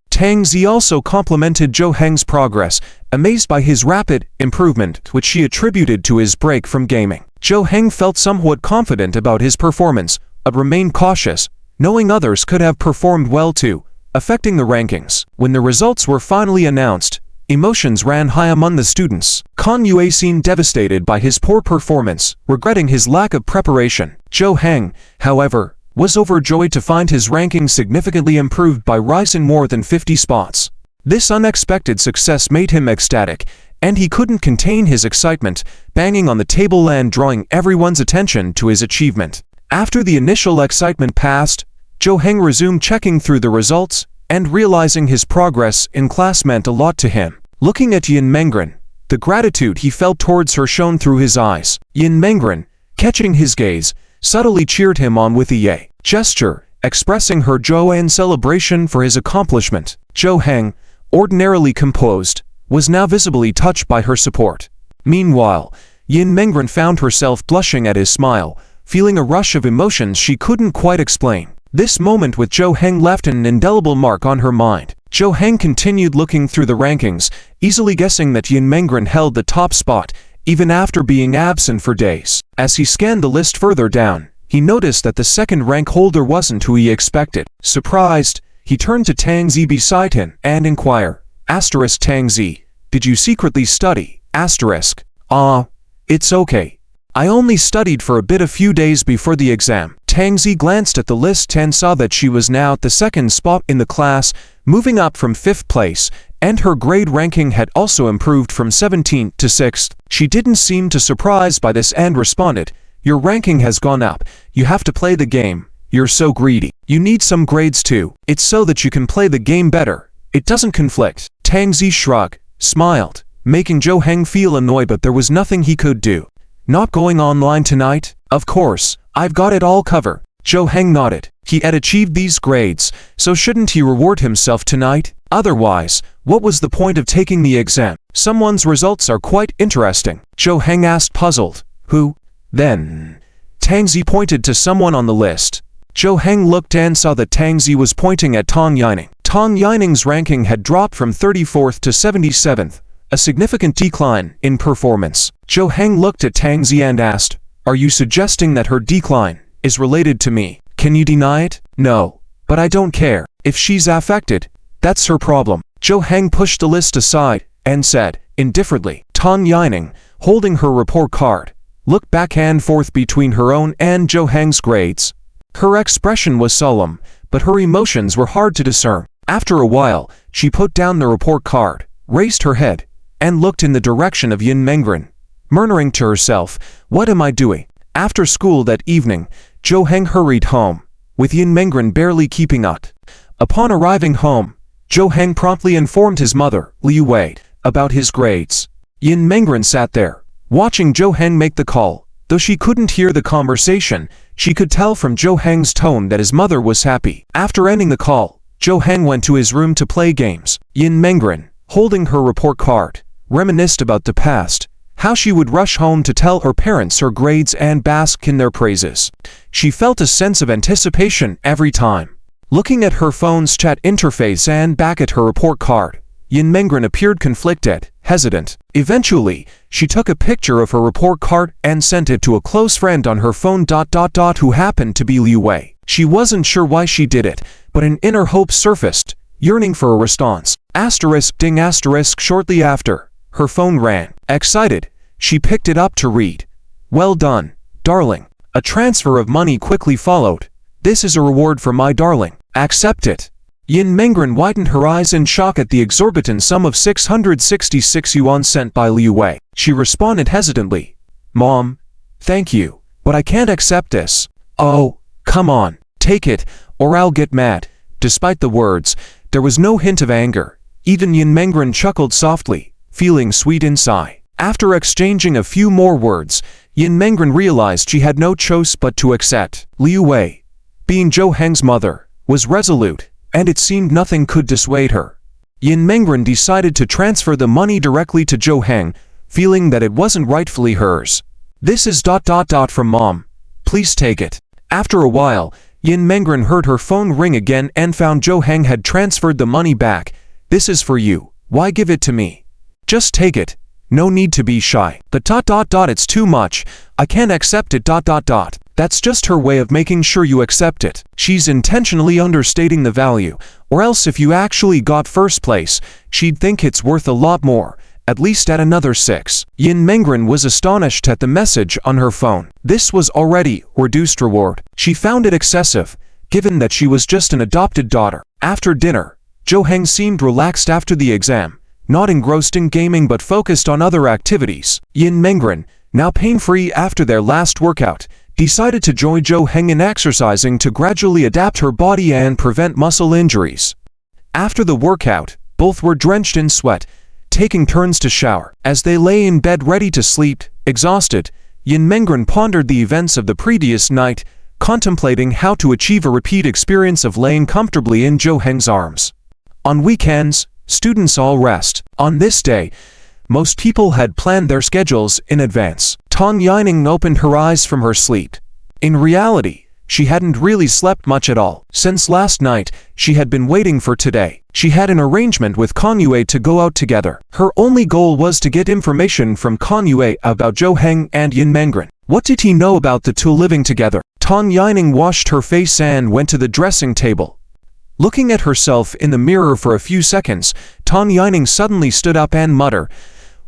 Tang Zi also complimented Zhou Heng's progress, amazed by his rapid improvement, which she attributed to his break from gaming. Zhou Heng felt somewhat confident about his performance, but remained cautious, knowing others could have performed well too, affecting the rankings. When the results were finally announced, emotions ran high among the students. Kang Yue seemed devastated by his poor performance, regretting his lack of preparation. Zhou Heng, however, was overjoyed to find his ranking significantly improved by rising more than 50 spots. This unexpected success made him ecstatic, and he couldn't contain his excitement, banging on the table and drawing everyone's attention to his achievement. After the initial excitement passed, Zhou Heng resumed checking through the results, and realizing his progress in class meant a lot to him. Looking at Yin Mengren, the gratitude he felt towards her shone through his eyes. Yin Mengren, catching his gaze, subtly cheered him on with a yay gesture, expressing her joy and celebration for his accomplishment. Zhou Heng, ordinarily composed, was now visibly touched by her support. Meanwhile, Yin Mengren found herself blushing at his smile, feeling a rush of emotions she couldn't quite explain. This moment with Zhou Heng left an indelible mark on her mind. Zhou Heng continued looking through the rankings, easily guessing that Yin Mengren held the top spot, even after being absent for days. As he scanned the list further down, he noticed that the second rank holder wasn't who he expected. Surprised, he turned to Tang Zi beside him and inquired, "Tang Zi, did you secretly study?" It's okay. I only studied for a bit a few days before the exam." Tang Zi glanced at the list and saw that she was now at the second spot in the class, moving up from 5th place, and her grade ranking had also improved from 17th to 6th. She didn't seem too surprised by this and responded, "Your ranking has gone up. You have to play the game. You're so greedy. You need some grades too. It's so that you can play the game better. It doesn't conflict. Tang Zi shrugged, smiled, making Zhou Heng feel annoyed, but there was nothing he could do. Not going online tonight? Of course, I've got it all covered. Zhou Heng nodded. He had achieved these grades, so shouldn't he reward himself tonight? Otherwise, what was the point of taking the exam? Someone's results are quite interesting. Zhou Heng asked, puzzled. Who? Then Tang Zi pointed to someone on the list. Zhou Heng looked and saw that Tang Zi was pointing at Tang Yining. Tang Yining's ranking had dropped from 34th to 77th, a significant decline in performance. Zhou Heng looked at Tang Zi and asked, "Are you suggesting that her decline is related to me? Can you deny it?" "No, but I don't care. If she's affected, that's her problem." Zhou Heng pushed the list aside and said, indifferently, Tang Yining, holding her report card, looked back and forth between her own and Zhou Heng's grades. Her expression was solemn, but her emotions were hard to discern. After a while, she put down the report card, raised her head, and looked in the direction of Yin Mengren, murmuring to herself, "What am I doing?" After school that evening, Zhou Heng hurried home, with Yin Mengren barely keeping up. Upon arriving home, Zhou Heng promptly informed his mother, Liu Wei, about his grades. Yin Mengren sat there, watching Zhou Heng make the call. Though she couldn't hear the conversation, she could tell from Zhou Heng's tone that his mother was happy. After ending the call, Zhou Heng went to his room to play games. Yin Mengren, holding her report card, reminisced about the past, how she would rush home to tell her parents her grades and bask in their praises. She felt a sense of anticipation every time. Looking at her phone's chat interface and back at her report card, Yin Mengren appeared conflicted, hesitant. Eventually, she took a picture of her report card and sent it to a close friend on her phone who happened to be Liu Wei. She wasn't sure why she did it, but an inner hope surfaced, yearning for a response. Ding *. Shortly after, her phone rang. Excited, she picked it up to read. "Well done, darling." A transfer of money quickly followed. "This is a reward for my darling. Accept it." Yin Mengren widened her eyes in shock at the exorbitant sum of 666 yuan sent by Liu Wei. She responded hesitantly, "Mom, thank you, but I can't accept this." "Oh, come on, take it, or I'll get mad." Despite the words, there was no hint of anger. Even Yin Mengren chuckled softly, feeling sweet inside. After exchanging a few more words, Yin Mengren realized she had no choice but to accept. Liu Wei, being Zhou Heng's mother, was resolute, and it seemed nothing could dissuade her. Yin Mengren decided to transfer the money directly to Zhou Heng, feeling that it wasn't rightfully hers. "This is from Mom. Please take it." After a while, Yin Mengren heard her phone ring again and found Zhou Heng had transferred the money back. "This is for you. Why give it to me? Just take it. No need to be shy." It's too much. I can't accept it. That's just her way of making sure you accept it. She's intentionally understating the value, or else if you actually got first place, she'd think it's worth a lot more, at least at another 6. Yin Mengren was astonished at the message on her phone. This was already reduced reward. She found it excessive, given that she was just an adopted daughter. After dinner, Zhou Heng seemed relaxed after the exam, not engrossed in gaming but focused on other activities. Yin Mengren, now pain-free after their last workout, decided to join Zhou Heng in exercising to gradually adapt her body and prevent muscle injuries. After the workout, both were drenched in sweat, taking turns to shower. As they lay in bed ready to sleep, exhausted, Yin Mengren pondered the events of the previous night, contemplating how to achieve a repeat experience of laying comfortably in Zhou Heng's arms. On weekends, students all rest. On this day, most people had planned their schedules in advance. Tang Yining opened her eyes from her sleep. In reality, she hadn't really slept much at all. Since last night, she had been waiting for today. She had an arrangement with Kan Yue to go out together. Her only goal was to get information from Kan Yue about Zhou Heng and Yin Mengren. What did he know about the two living together? Tang Yining washed her face and went to the dressing table. Looking at herself in the mirror for a few seconds, Tang Yining suddenly stood up and muttered,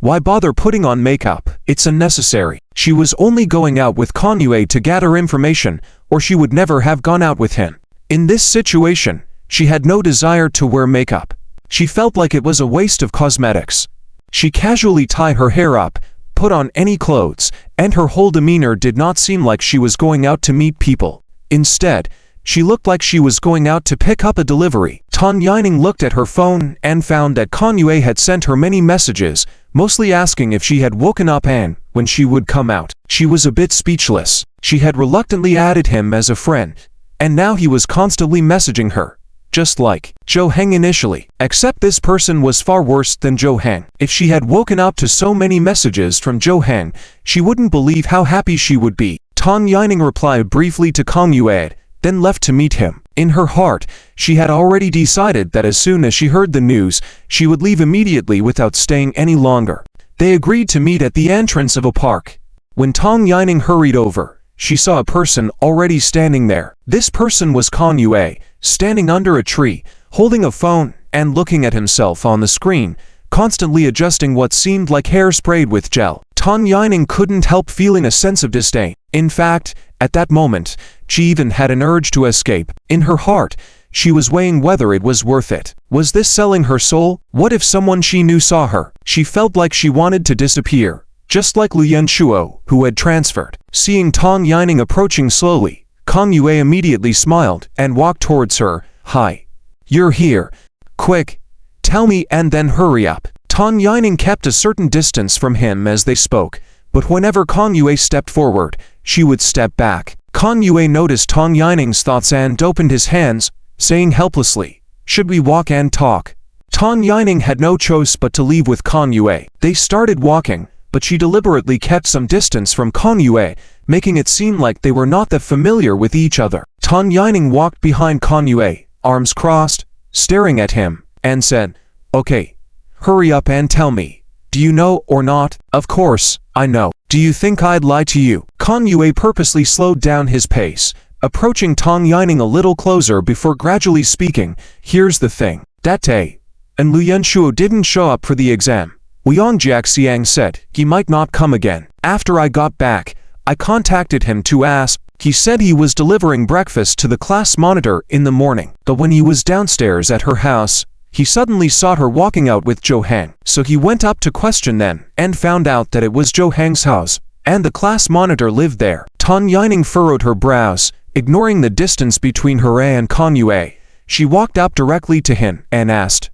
"Why bother putting on makeup? It's unnecessary." She was only going out with Kan Yue to gather information, or she would never have gone out with him. In this situation, she had no desire to wear makeup. She felt like it was a waste of cosmetics. She casually tied her hair up, put on any clothes, and her whole demeanor did not seem like she was going out to meet people. Instead, She looked like she was going out to pick up a delivery. Tan Yining looked at her phone and found that Kang Yue had sent her many messages, mostly asking if she had woken up and when she would come out. She was a bit speechless. She had reluctantly added him as a friend, and now he was constantly messaging her, just like Zhou Heng initially. Except this person was far worse than Zhou Heng. If she had woken up to so many messages from Zhou Heng, she wouldn't believe how happy she would be. Tan Yining replied briefly to Kang Yue, then left to meet him. In her heart, she had already decided that as soon as she heard the news, she would leave immediately without staying any longer. They agreed to meet at the entrance of a park. When Tan Yining hurried over, she saw a person already standing there. This person was Kang Yue, standing under a tree, holding a phone and looking at himself on the screen, constantly adjusting what seemed like hair sprayed with gel. Tan Yining couldn't help feeling a sense of disdain. In fact, at that moment, she even had an urge to escape. In her heart, she was weighing whether it was worth it. Was this selling her soul? What if someone she knew saw her? She felt like she wanted to disappear, just like Lu Yanshuo, who had transferred. Seeing Tan Yining approaching slowly, Kang Yue immediately smiled and walked towards her. Hi. You're here. Quick. Tell me and then hurry up. Tan Yining kept a certain distance from him as they spoke, but whenever Kang Yue stepped forward, she would step back. Kang Yue noticed Tan Yining's thoughts and opened his hands, saying helplessly, "Should we walk and talk?" Tan Yining had no choice but to leave with Kang Yue. They started walking, but she deliberately kept some distance from Kang Yue, making it seem like they were not that familiar with each other. Tan Yining walked behind Kang Yue, arms crossed, staring at him, and said, "Okay, hurry up and tell me. Do you know or not?" "Of course, I know. Do you think I'd lie to you?" Kang Yue purposely slowed down his pace, approaching Tan Yining a little closer before gradually speaking. "Here's the thing. That day, and Lu Yanshuo didn't show up for the exam. Wuyang Jiaxiang said he might not come again. After I got back, I contacted him to ask. He said he was delivering breakfast to the class monitor in the morning, but when he was downstairs at her house, he suddenly saw her walking out with Zhou Heng. So he went up to question them and found out that it was Zhou Heng's house, and the class monitor lived there." Tan Yining furrowed her brows, ignoring the distance between her and Kang Yue. She walked up directly to him and asked,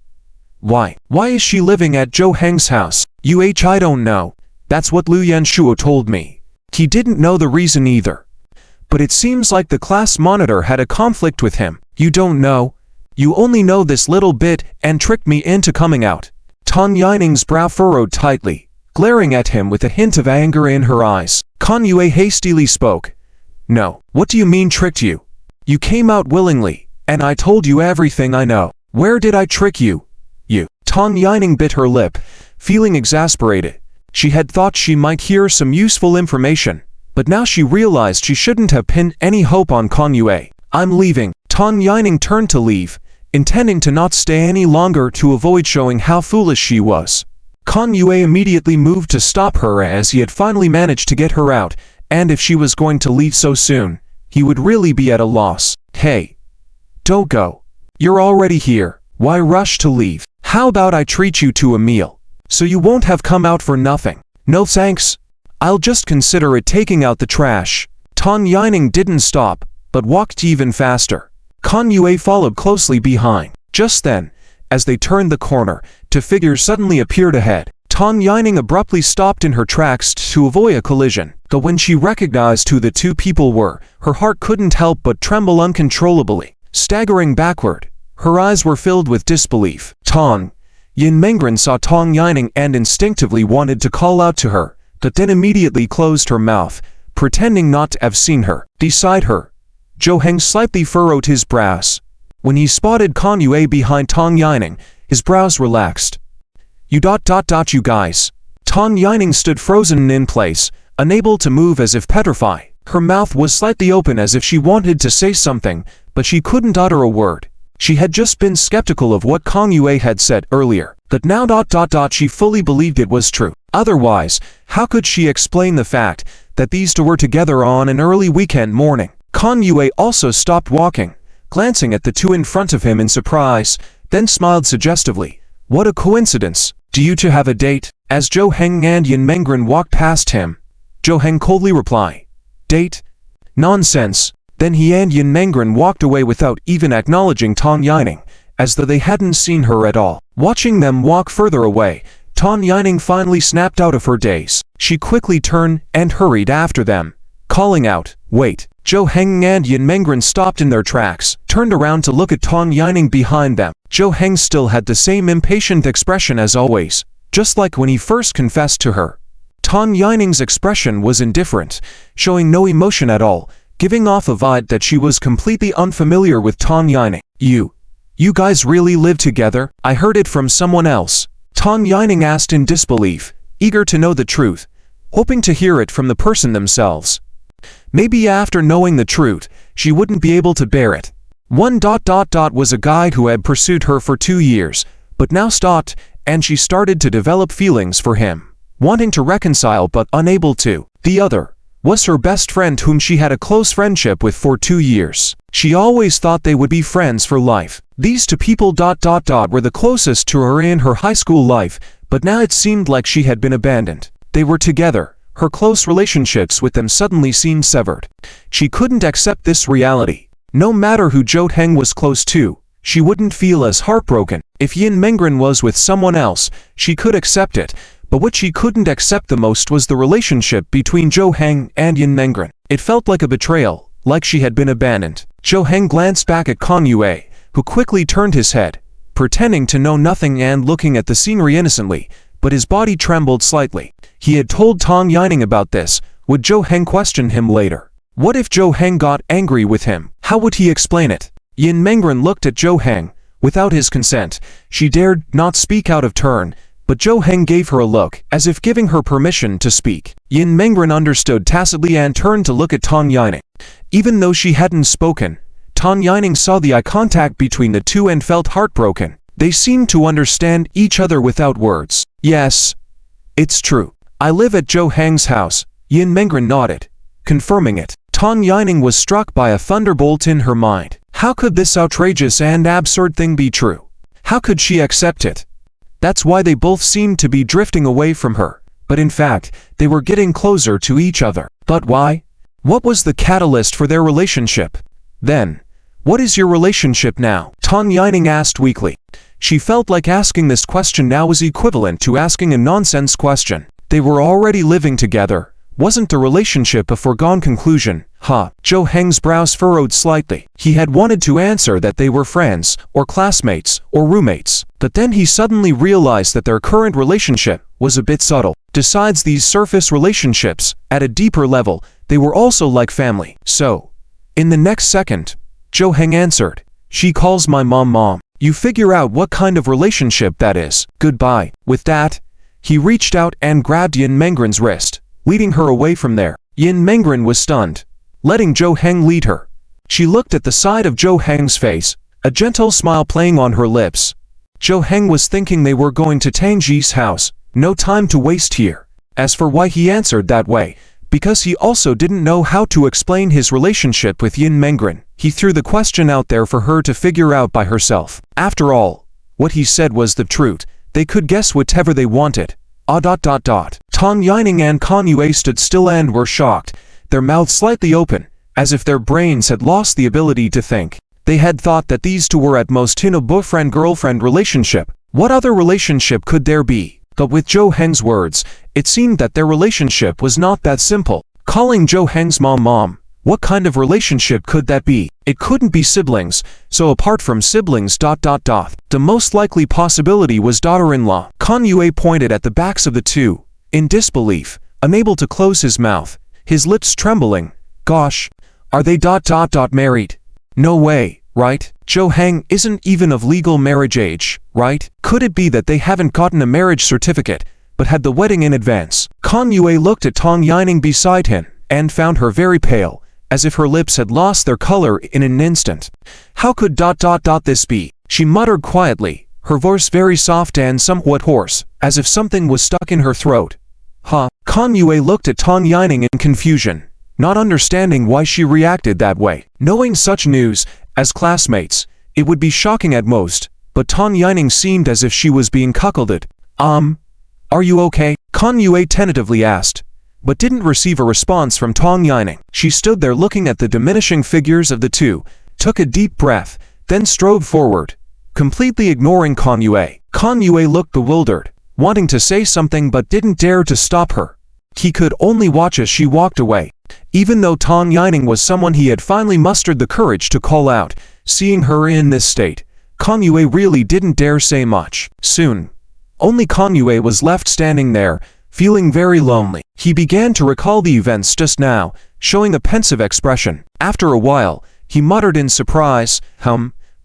"Why? Why is she living at Zhou Heng's house?" I don't know. That's what Lu Yanshuo told me. He didn't know the reason either. But it seems like the class monitor had a conflict with him. You don't know? You only know this little bit and tricked me into coming out. Tan Yining's brow furrowed tightly, glaring at him with a hint of anger in her eyes. Kang Yue hastily spoke. "No. What do you mean tricked you? You came out willingly, and I told you everything I know. Where did I trick you? You." Tan Yining bit her lip, feeling exasperated. She had thought she might hear some useful information, but now she realized she shouldn't have pinned any hope on Kang Yue. "I'm leaving." Tan Yining turned to leave, intending to not stay any longer to avoid showing how foolish she was. Kang Yue immediately moved to stop her as he had finally managed to get her out, and if she was going to leave so soon, he would really be at a loss. "Hey, don't go. You're already here. Why rush to leave? How about I treat you to a meal, so you won't have come out for nothing?" "No thanks. I'll just consider it taking out the trash." Tan Yining didn't stop, but walked even faster. Kang Yue followed closely behind. Just then, as they turned the corner, two figures suddenly appeared ahead. Tan Yining abruptly stopped in her tracks to avoid a collision. Though when she recognized who the two people were, her heart couldn't help but tremble uncontrollably. Staggering backward, her eyes were filled with disbelief. Tan Yinmengren saw Tan Yining and instinctively wanted to call out to her, but then immediately closed her mouth, pretending not to have seen her. Beside her, Zhou Heng slightly furrowed his brows. When he spotted Kang Yue behind Tan Yining, his brows relaxed. You guys." Tan Yining stood frozen in place, unable to move as if petrified. Her mouth was slightly open as if she wanted to say something, but she couldn't utter a word. She had just been skeptical of what Kang Yue had said earlier, but now she fully believed it was true. Otherwise, how could she explain the fact that these two were together on an early weekend morning? Kang Yue also stopped walking, glancing at the two in front of him in surprise, then smiled suggestively. "What a coincidence. Do you two have a date?" As Zhou Heng and Yinmengren walked past him, Zhou Heng coldly replied, "Date? Nonsense. Then he and Yin Mengren walked away without even acknowledging Tang Yining, as though they hadn't seen her at all. Watching them walk further away, Tang Yining finally snapped out of her daze. She quickly turned and hurried after them, calling out, "Wait!" Zhou Heng and Yin Mengren stopped in their tracks, turned around to look at Tang Yining behind them. Zhou Heng still had the same impatient expression as always, just like when he first confessed to her. Tang Yining's expression was indifferent, showing no emotion at all, giving off a vibe that she was completely unfamiliar with Tang Yining. You guys really live together? I heard it from someone else." Tang Yining asked in disbelief, eager to know the truth, hoping to hear it from the person themselves. Maybe after knowing the truth, she wouldn't be able to bear it. Was a guy who had pursued her for 2 years, but now stopped, and she started to develop feelings for him, wanting to reconcile but unable to. The other was her best friend whom she had a close friendship with for 2 years. She always thought they would be friends for life. These two people were the closest to her in her high school life, but now it seemed like she had been abandoned. They were together. Her close relationships with them suddenly seemed severed. She couldn't accept this reality. No matter who Zhou Heng was close to, she wouldn't feel as heartbroken. If Yin Mengren was with someone else, she could accept it, but what she couldn't accept the most was the relationship between Zhou Heng and Yin Mengren. It felt like a betrayal, like she had been abandoned. Zhou Heng glanced back at Kang Yue, who quickly turned his head, pretending to know nothing and looking at the scenery innocently, but his body trembled slightly. He had told Tang Yining about this. Would Zhou Heng question him later? What if Zhou Heng got angry with him? How would he explain it? Yin Mengren looked at Zhou Heng. Without his consent, she dared not speak out of turn, but Zhou Heng gave her a look, as if giving her permission to speak. Yin Mengren understood tacitly and turned to look at Tang Yining. Even though she hadn't spoken, Tang Yining saw the eye contact between the two and felt heartbroken. They seemed to understand each other without words. Yes, it's true. I live at Zhou Heng's house. Yin Mengren nodded, confirming it. Tang Yining was struck by a thunderbolt in her mind. How could this outrageous and absurd thing be true? How could she accept it? That's why they both seemed to be drifting away from her, but in fact, they were getting closer to each other. But why? What was the catalyst for their relationship? Then, what is your relationship now? Tang Yining asked weakly. She felt like asking this question now was equivalent to asking a nonsense question. They were already living together. Wasn't the relationship a foregone conclusion? Zhou Heng's brows furrowed slightly. He had wanted to answer that they were friends, or classmates, or roommates, but then he suddenly realized that their current relationship was a bit subtle. Besides these surface relationships, at a deeper level, they were also like family. So, in the next second, Zhou Heng answered, "She calls my mom Mom. You figure out what kind of relationship that is. Goodbye." With that, he reached out and grabbed Yin Mengren's wrist, leading her away from there. Yin Mengren was stunned, letting Zhou Heng lead her. She looked at the side of Zhou Heng's face, a gentle smile playing on her lips. Zhou Heng was thinking they were going to Tang Ji's house. No time to waste here. As for why he answered that way, because he also didn't know how to explain his relationship with Yin Mengren, he threw the question out there for her to figure out by herself. After all, what he said was the truth. They could guess whatever they wanted. Tang Yining and Kang Yue stood still and were shocked, their mouths slightly open, as if their brains had lost the ability to think. They had thought that these two were at most in a boyfriend-girlfriend relationship. What other relationship could there be? But with Zhou Heng's words, it seemed that their relationship was not that simple. Calling Zhou Heng's mom, what kind of relationship could that be? It couldn't be siblings, so apart from siblings, the most likely possibility was daughter-in-law. Kang Yue pointed at the backs of the two, in disbelief, unable to close his mouth, his lips trembling. Gosh, are they married? No way, right? Zhou Heng isn't even of legal marriage age, right? Could it be that they haven't gotten a marriage certificate, but had the wedding in advance? Kang Yue looked at Tang Yining beside him, and found her very pale, as if her lips had lost their color in an instant. How could this be? She muttered quietly, her voice very soft and somewhat hoarse, as if something was stuck in her throat. Kang Yue looked at Tang Yining in confusion, not understanding why she reacted that way. Knowing such news, as classmates, it would be shocking at most, but Tang Yining seemed as if she was being cuckolded. Are you okay? Kang Yue tentatively asked, but didn't receive a response from Tang Yining. She stood there looking at the diminishing figures of the two, took a deep breath, then strode forward, completely ignoring Kan Yue. Kan Yue looked bewildered, wanting to say something but didn't dare to stop her. He could only watch as she walked away. Even though Tang Yining was someone he had finally mustered the courage to call out, seeing her in this state, Kan Yue really didn't dare say much. Soon, only Kan Yue was left standing there, feeling very lonely. He began to recall the events just now, showing a pensive expression. After a while, he muttered in surprise,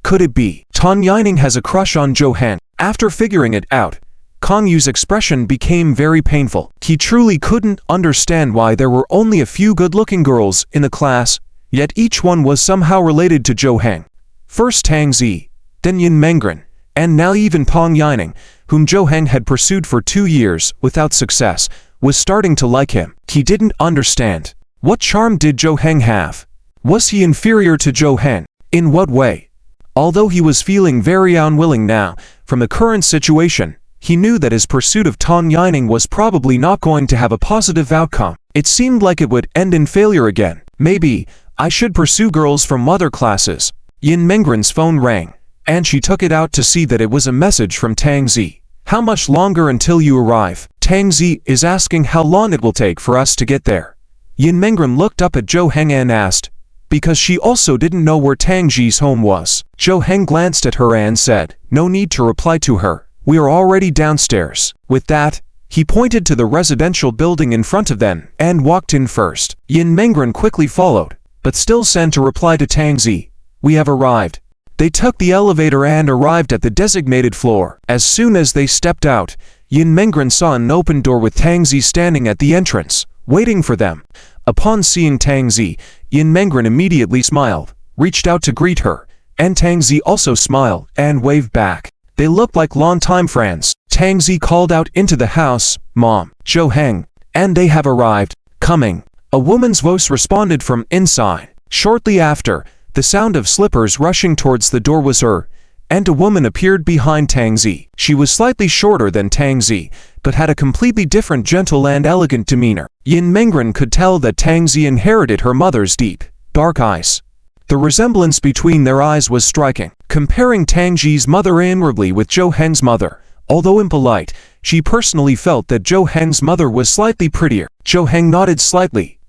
could it be? Tang Yining has a crush on Zhou Heng. After figuring it out, Kang Yu's expression became very painful. He truly couldn't understand why there were only a few good-looking girls in the class, yet each one was somehow related to Zhou Heng. First Tang Zi, then Yin Mengren, and now even Tang Yining, whom Zhou Heng had pursued for 2 years without success, was starting to like him. He didn't understand. What charm did Zhou Heng have? Was he inferior to Zhou Heng? In what way? Although he was feeling very unwilling now, from the current situation, he knew that his pursuit of Tang Yining was probably not going to have a positive outcome. It seemed like it would end in failure again. Maybe I should pursue girls from other classes. Yin Mengren's phone rang, and she took it out to see that it was a message from Tang Zi. How much longer until you arrive? Tang Zi is asking how long it will take for us to get there. Yin Mengren looked up at Zhou Heng and asked, because she also didn't know where Tang Zi's home was. Zhou Heng glanced at her and said, no need to reply to her. We are already downstairs. With that, he pointed to the residential building in front of them and walked in first. Yin Mengren quickly followed, but still sent a reply to Tang Zi. We have arrived. They took the elevator and arrived at the designated floor. As soon as they stepped out, Yin Mengren saw an open door with Tang Zi standing at the entrance, waiting for them. Upon seeing Tang Zi, Yin Mengren immediately smiled, reached out to greet her, and Tang Zi also smiled and waved back. They looked like long-time friends. Tang Zi called out into the house, Mom, Zhou Heng, and they have arrived. Coming. A woman's voice responded from inside. Shortly after, the sound of slippers rushing towards the door was heard, and a woman appeared behind Tang Zi. She was slightly shorter than Tang Zi, but had a completely different gentle and elegant demeanor. Yin Mengren could tell that Tang Zi inherited her mother's deep, dark eyes. The resemblance between their eyes was striking. Comparing Tang Zi's mother inwardly with Zhou Heng's mother, although impolite, she personally felt that Zhou Heng's mother was slightly prettier. Zhou Heng nodded slightly,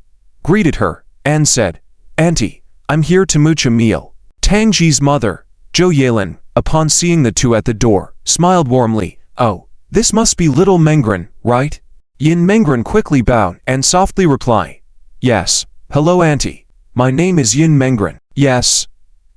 greeted her, and said, Auntie, I'm here to mooch a meal. Tang Zi's mother, Zhou Yelin, upon seeing the two at the door, smiled warmly. Oh, this must be little Mengren, right? Yin Mengren quickly bowed and softly replied, Yes. Hello Auntie. My name is Yin Mengren. Yes.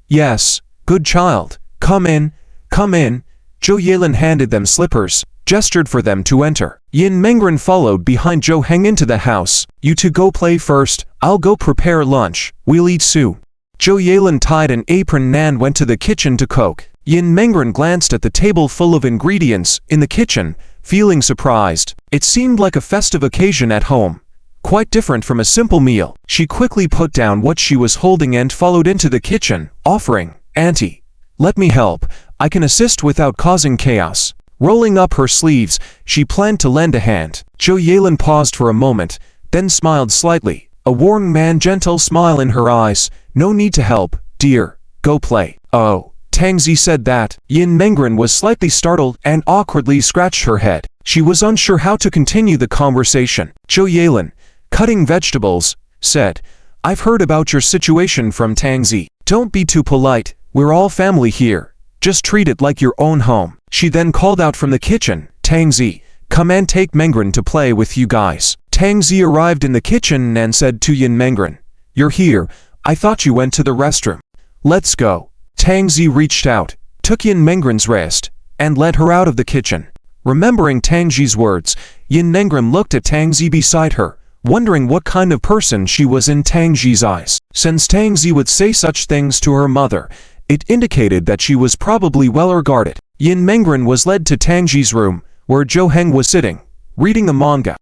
Yes. Good child. Come in. Come in. Zhou Yelin handed them slippers, gestured for them to enter. Yin Mengren followed behind Zhou Heng into the house. You two go play first. I'll go prepare lunch. We'll eat soon. Zhou Yelin tied an apron and went to the kitchen to cook. Yin Mengren glanced at the table full of ingredients in the kitchen, feeling surprised. It seemed like a festive occasion at home, quite different from a simple meal. She quickly put down what she was holding and followed into the kitchen, offering, Auntie, let me help. I can assist without causing chaos. Rolling up her sleeves, she planned to lend a hand. Zhou Yelin paused for a moment, then smiled slightly, a warm man gentle smile in her eyes. No need to help, dear. Go play. Oh. Tang Zi said that. Yin Mengren was slightly startled and awkwardly scratched her head. She was unsure how to continue the conversation. Zhou Yelin, cutting vegetables, said, I've heard about your situation from Tang Zi. Don't be too polite. We're all family here. Just treat it like your own home. She then called out from the kitchen, Tang Zi, come and take Mengren to play with you guys. Tang Zi arrived in the kitchen and said to Yin Mengren, You're here. I thought you went to the restroom. Let's go. Tang Zi reached out, took Yin Mengren's wrist, and led her out of the kitchen. Remembering Tang Zi's words, Yin Mengren looked at Tang Zi beside her, wondering what kind of person she was in Tang Zi's eyes. Since Tang Zi would say such things to her mother, it indicated that she was probably well regarded. Yin Mengren was led to Tang Zi's room, where Zhou Heng was sitting, reading a manga.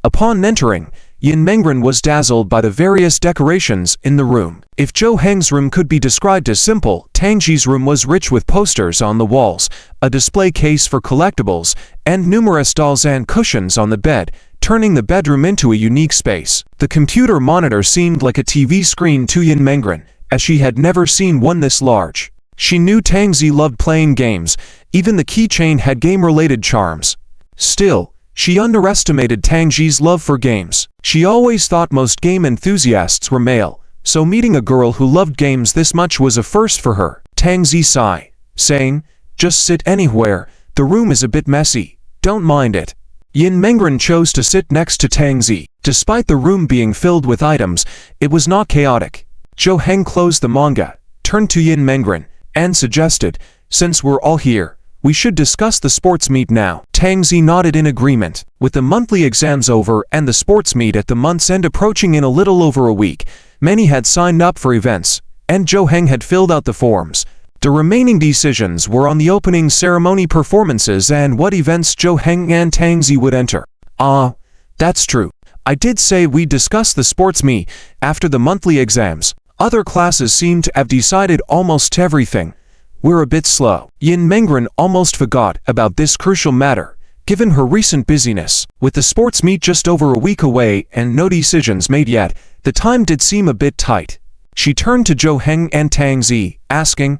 Upon entering, Yin Mengren was dazzled by the various decorations in the room. If Zhou Heng's room could be described as simple, Tang Zi's room was rich with posters on the walls, a display case for collectibles, and numerous dolls and cushions on the bed, turning the bedroom into a unique space. The computer monitor seemed like a TV screen to Yin Mengren, as she had never seen one this large. She knew Tang Zi loved playing games, even the keychain had game-related charms. Still, she underestimated Tang Zi's love for games. She always thought most game enthusiasts were male, so meeting a girl who loved games this much was a first for her. Tang Zi sighed, saying, "Just sit anywhere, the room is a bit messy, don't mind it." Yin Mengren chose to sit next to Tang Zi. Despite the room being filled with items, it was not chaotic. Zhou Heng closed the manga, turned to Yin Mengren, and suggested, "Since we're all here, we should discuss the sports meet now." Tang Zi nodded in agreement. With the monthly exams over and the sports meet at the month's end approaching in a little over a week, many had signed up for events, and Zhou Heng had filled out the forms. The remaining decisions were on the opening ceremony performances and what events Zhou Heng and Tang Zi would enter. That's true. I did say we'd discuss the sports meet after the monthly exams. Other classes seem to have decided almost everything. We're a bit slow. Yin Mengren almost forgot about this crucial matter, given her recent busyness. With the sports meet just over a week away and no decisions made yet, the time did seem a bit tight. She turned to Zhou Heng and Tang Zi, asking,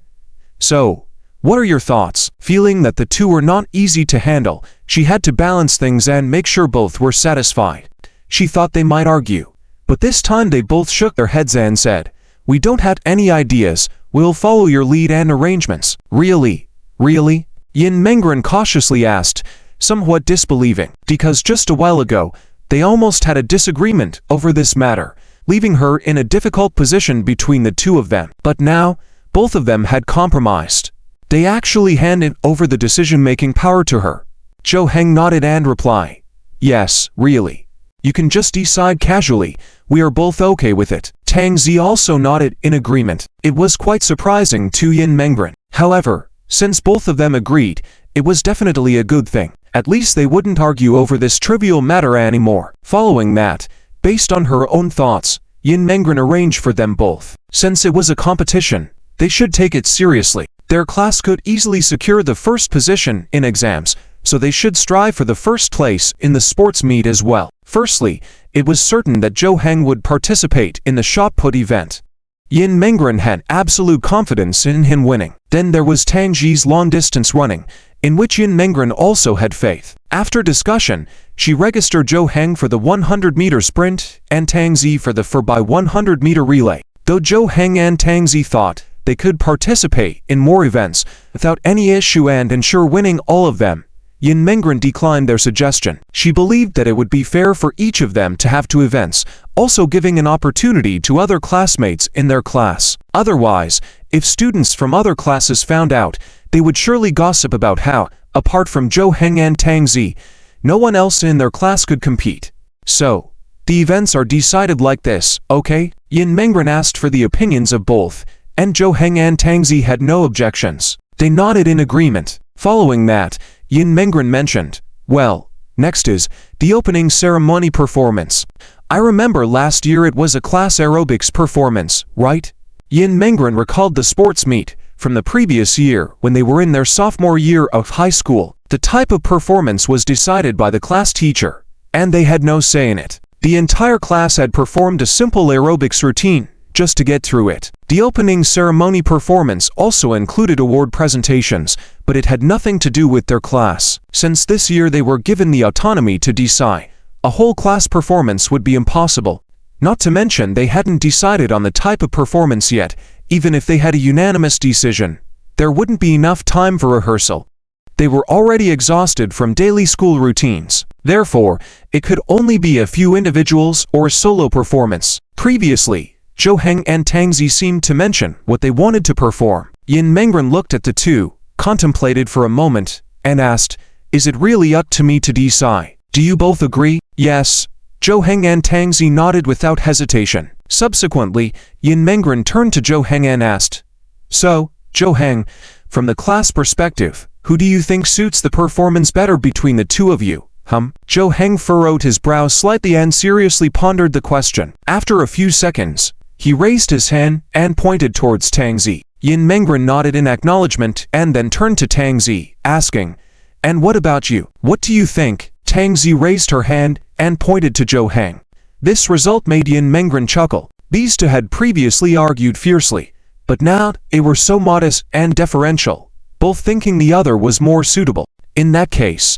"So, what are your thoughts?" Feeling that the two were not easy to handle, she had to balance things and make sure both were satisfied. She thought they might argue, but this time they both shook their heads and said, "We don't have any ideas, we'll follow your lead and arrangements." Really? Really? Yin Mengren cautiously asked, somewhat disbelieving, because just a while ago, they almost had a disagreement over this matter, leaving her in a difficult position between the two of them. But now, both of them had compromised. They actually handed over the decision-making power to her. Zhou Heng nodded and replied, "Yes, really. You can just decide casually, we are both okay with it." Tang Zi also nodded in agreement. It was quite surprising to Yin Mengren. However, since both of them agreed, it was definitely a good thing. At least they wouldn't argue over this trivial matter anymore. Following that, based on her own thoughts, Yin Mengren arranged for them both. Since it was a competition, they should take it seriously. Their class could easily secure the first position in exams, so they should strive for the first place in the sports meet as well. Firstly, it was certain that Zhou Heng would participate in the shot put event. Yin Mengren had absolute confidence in him winning. Then there was Tang Zi's long-distance running, in which Yin Mengren also had faith. After discussion, she registered Zhou Heng for the 100-meter sprint and Tang Zi for the 4x100-meter relay. Though Zhou Heng and Tang Zi thought they could participate in more events without any issue and ensure winning all of them, Yin Mengren declined their suggestion. She believed that it would be fair for each of them to have two events, also giving an opportunity to other classmates in their class. Otherwise, if students from other classes found out, they would surely gossip about how, apart from Zhou Heng and Tang Zi, no one else in their class could compete. So, the events are decided like this, okay? Yin Mengren asked for the opinions of both, and Zhou Heng and Tang Zi had no objections. They nodded in agreement. Following that, Yin Mengren mentioned, "Well, next is the opening ceremony performance. I remember last year it was a class aerobics performance, right?" Yin Mengren recalled the sports meet from the previous year when they were in their sophomore year of high school. The type of performance was decided by the class teacher, and they had no say in it. The entire class had performed a simple aerobics routine just to get through it. The opening ceremony performance also included award presentations, but it had nothing to do with their class. Since this year they were given the autonomy to decide, a whole class performance would be impossible. Not to mention they hadn't decided on the type of performance yet. Even if they had a unanimous decision, there wouldn't be enough time for rehearsal. They were already exhausted from daily school routines. Therefore, it could only be a few individuals or a solo performance. Previously, Zhou Heng and Tang Zi seemed to mention what they wanted to perform. Yin Mengren looked at the two, contemplated for a moment, and asked, "Is it really up to me to decide? Do you both agree?" "Yes." Zhou Heng and Tang Zi nodded without hesitation. Subsequently, Yin Mengren turned to Zhou Heng and asked, "So, Zhou Heng, from the class perspective, who do you think suits the performance better between the two of you?" Zhou Heng furrowed his brow slightly and seriously pondered the question. After a few seconds, he raised his hand and pointed towards Tang Zi. Yin Mengren nodded in acknowledgement and then turned to Tang Zi, asking, "And what about you? What do you think?" Tang Zi raised her hand and pointed to Zhou Heng. This result made Yin Mengren chuckle. These two had previously argued fiercely, but now they were so modest and deferential, both thinking the other was more suitable. In that case,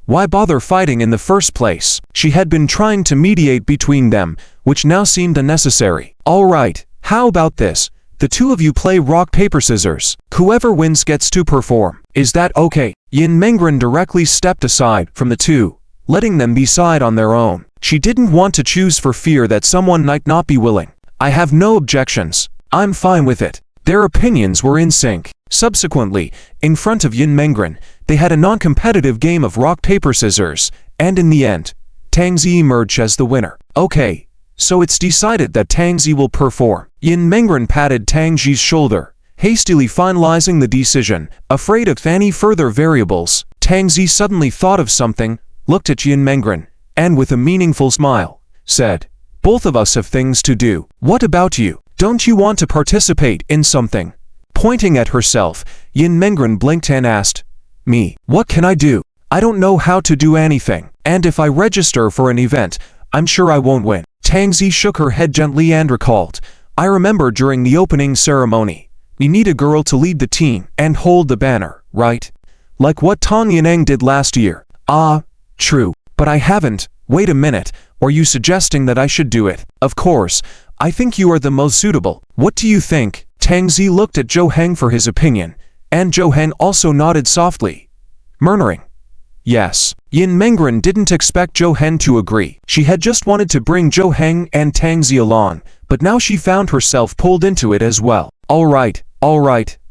why bother fighting in the first place? She had been trying to mediate between them, which now seemed unnecessary. All right, how about this? The two of you play rock, paper, scissors. Whoever wins gets to perform. Is that okay? Yin Mengren directly stepped aside from the two, letting them decide on their own. She didn't want to choose for fear that someone might not be willing. I have no objections. I'm fine with it. Their opinions were in sync. Subsequently, in front of Yin Mengren, they had a non-competitive game of rock, paper, scissors, and in the end, Tang Zi emerged as the winner. Okay, so it's decided that Tang Zi will perform. Yin Mengren patted Tang Zi's shoulder, hastily finalizing the decision. Afraid of any further variables, Tang Zi suddenly thought of something, looked at Yin Mengren, and with a meaningful smile, said, "Both of us have things to do. What about you? Don't you want to participate in something?" Pointing at herself, Yin Mengren blinked and asked, "Me? What can I do? I don't know how to do anything, and if I register for an event, I'm sure I won't win." Tang Zi shook her head gently and recalled, "I remember during the opening ceremony, we need a girl to lead the team and hold the banner, right? Like what Tang Yaneng did last year." "Ah, true, but I haven't." "Wait a minute, are you suggesting that I should do it?" "Of course, I think you are the most suitable. What do you think?" Tang Zi looked at Zhou Heng for his opinion, and Zhou Heng also nodded softly, murmuring, "Yes." Yin Mengren didn't expect Zhou Heng to agree. She had just wanted to bring Zhou Heng and Tang Zi along, but now she found herself pulled into it as well. All right,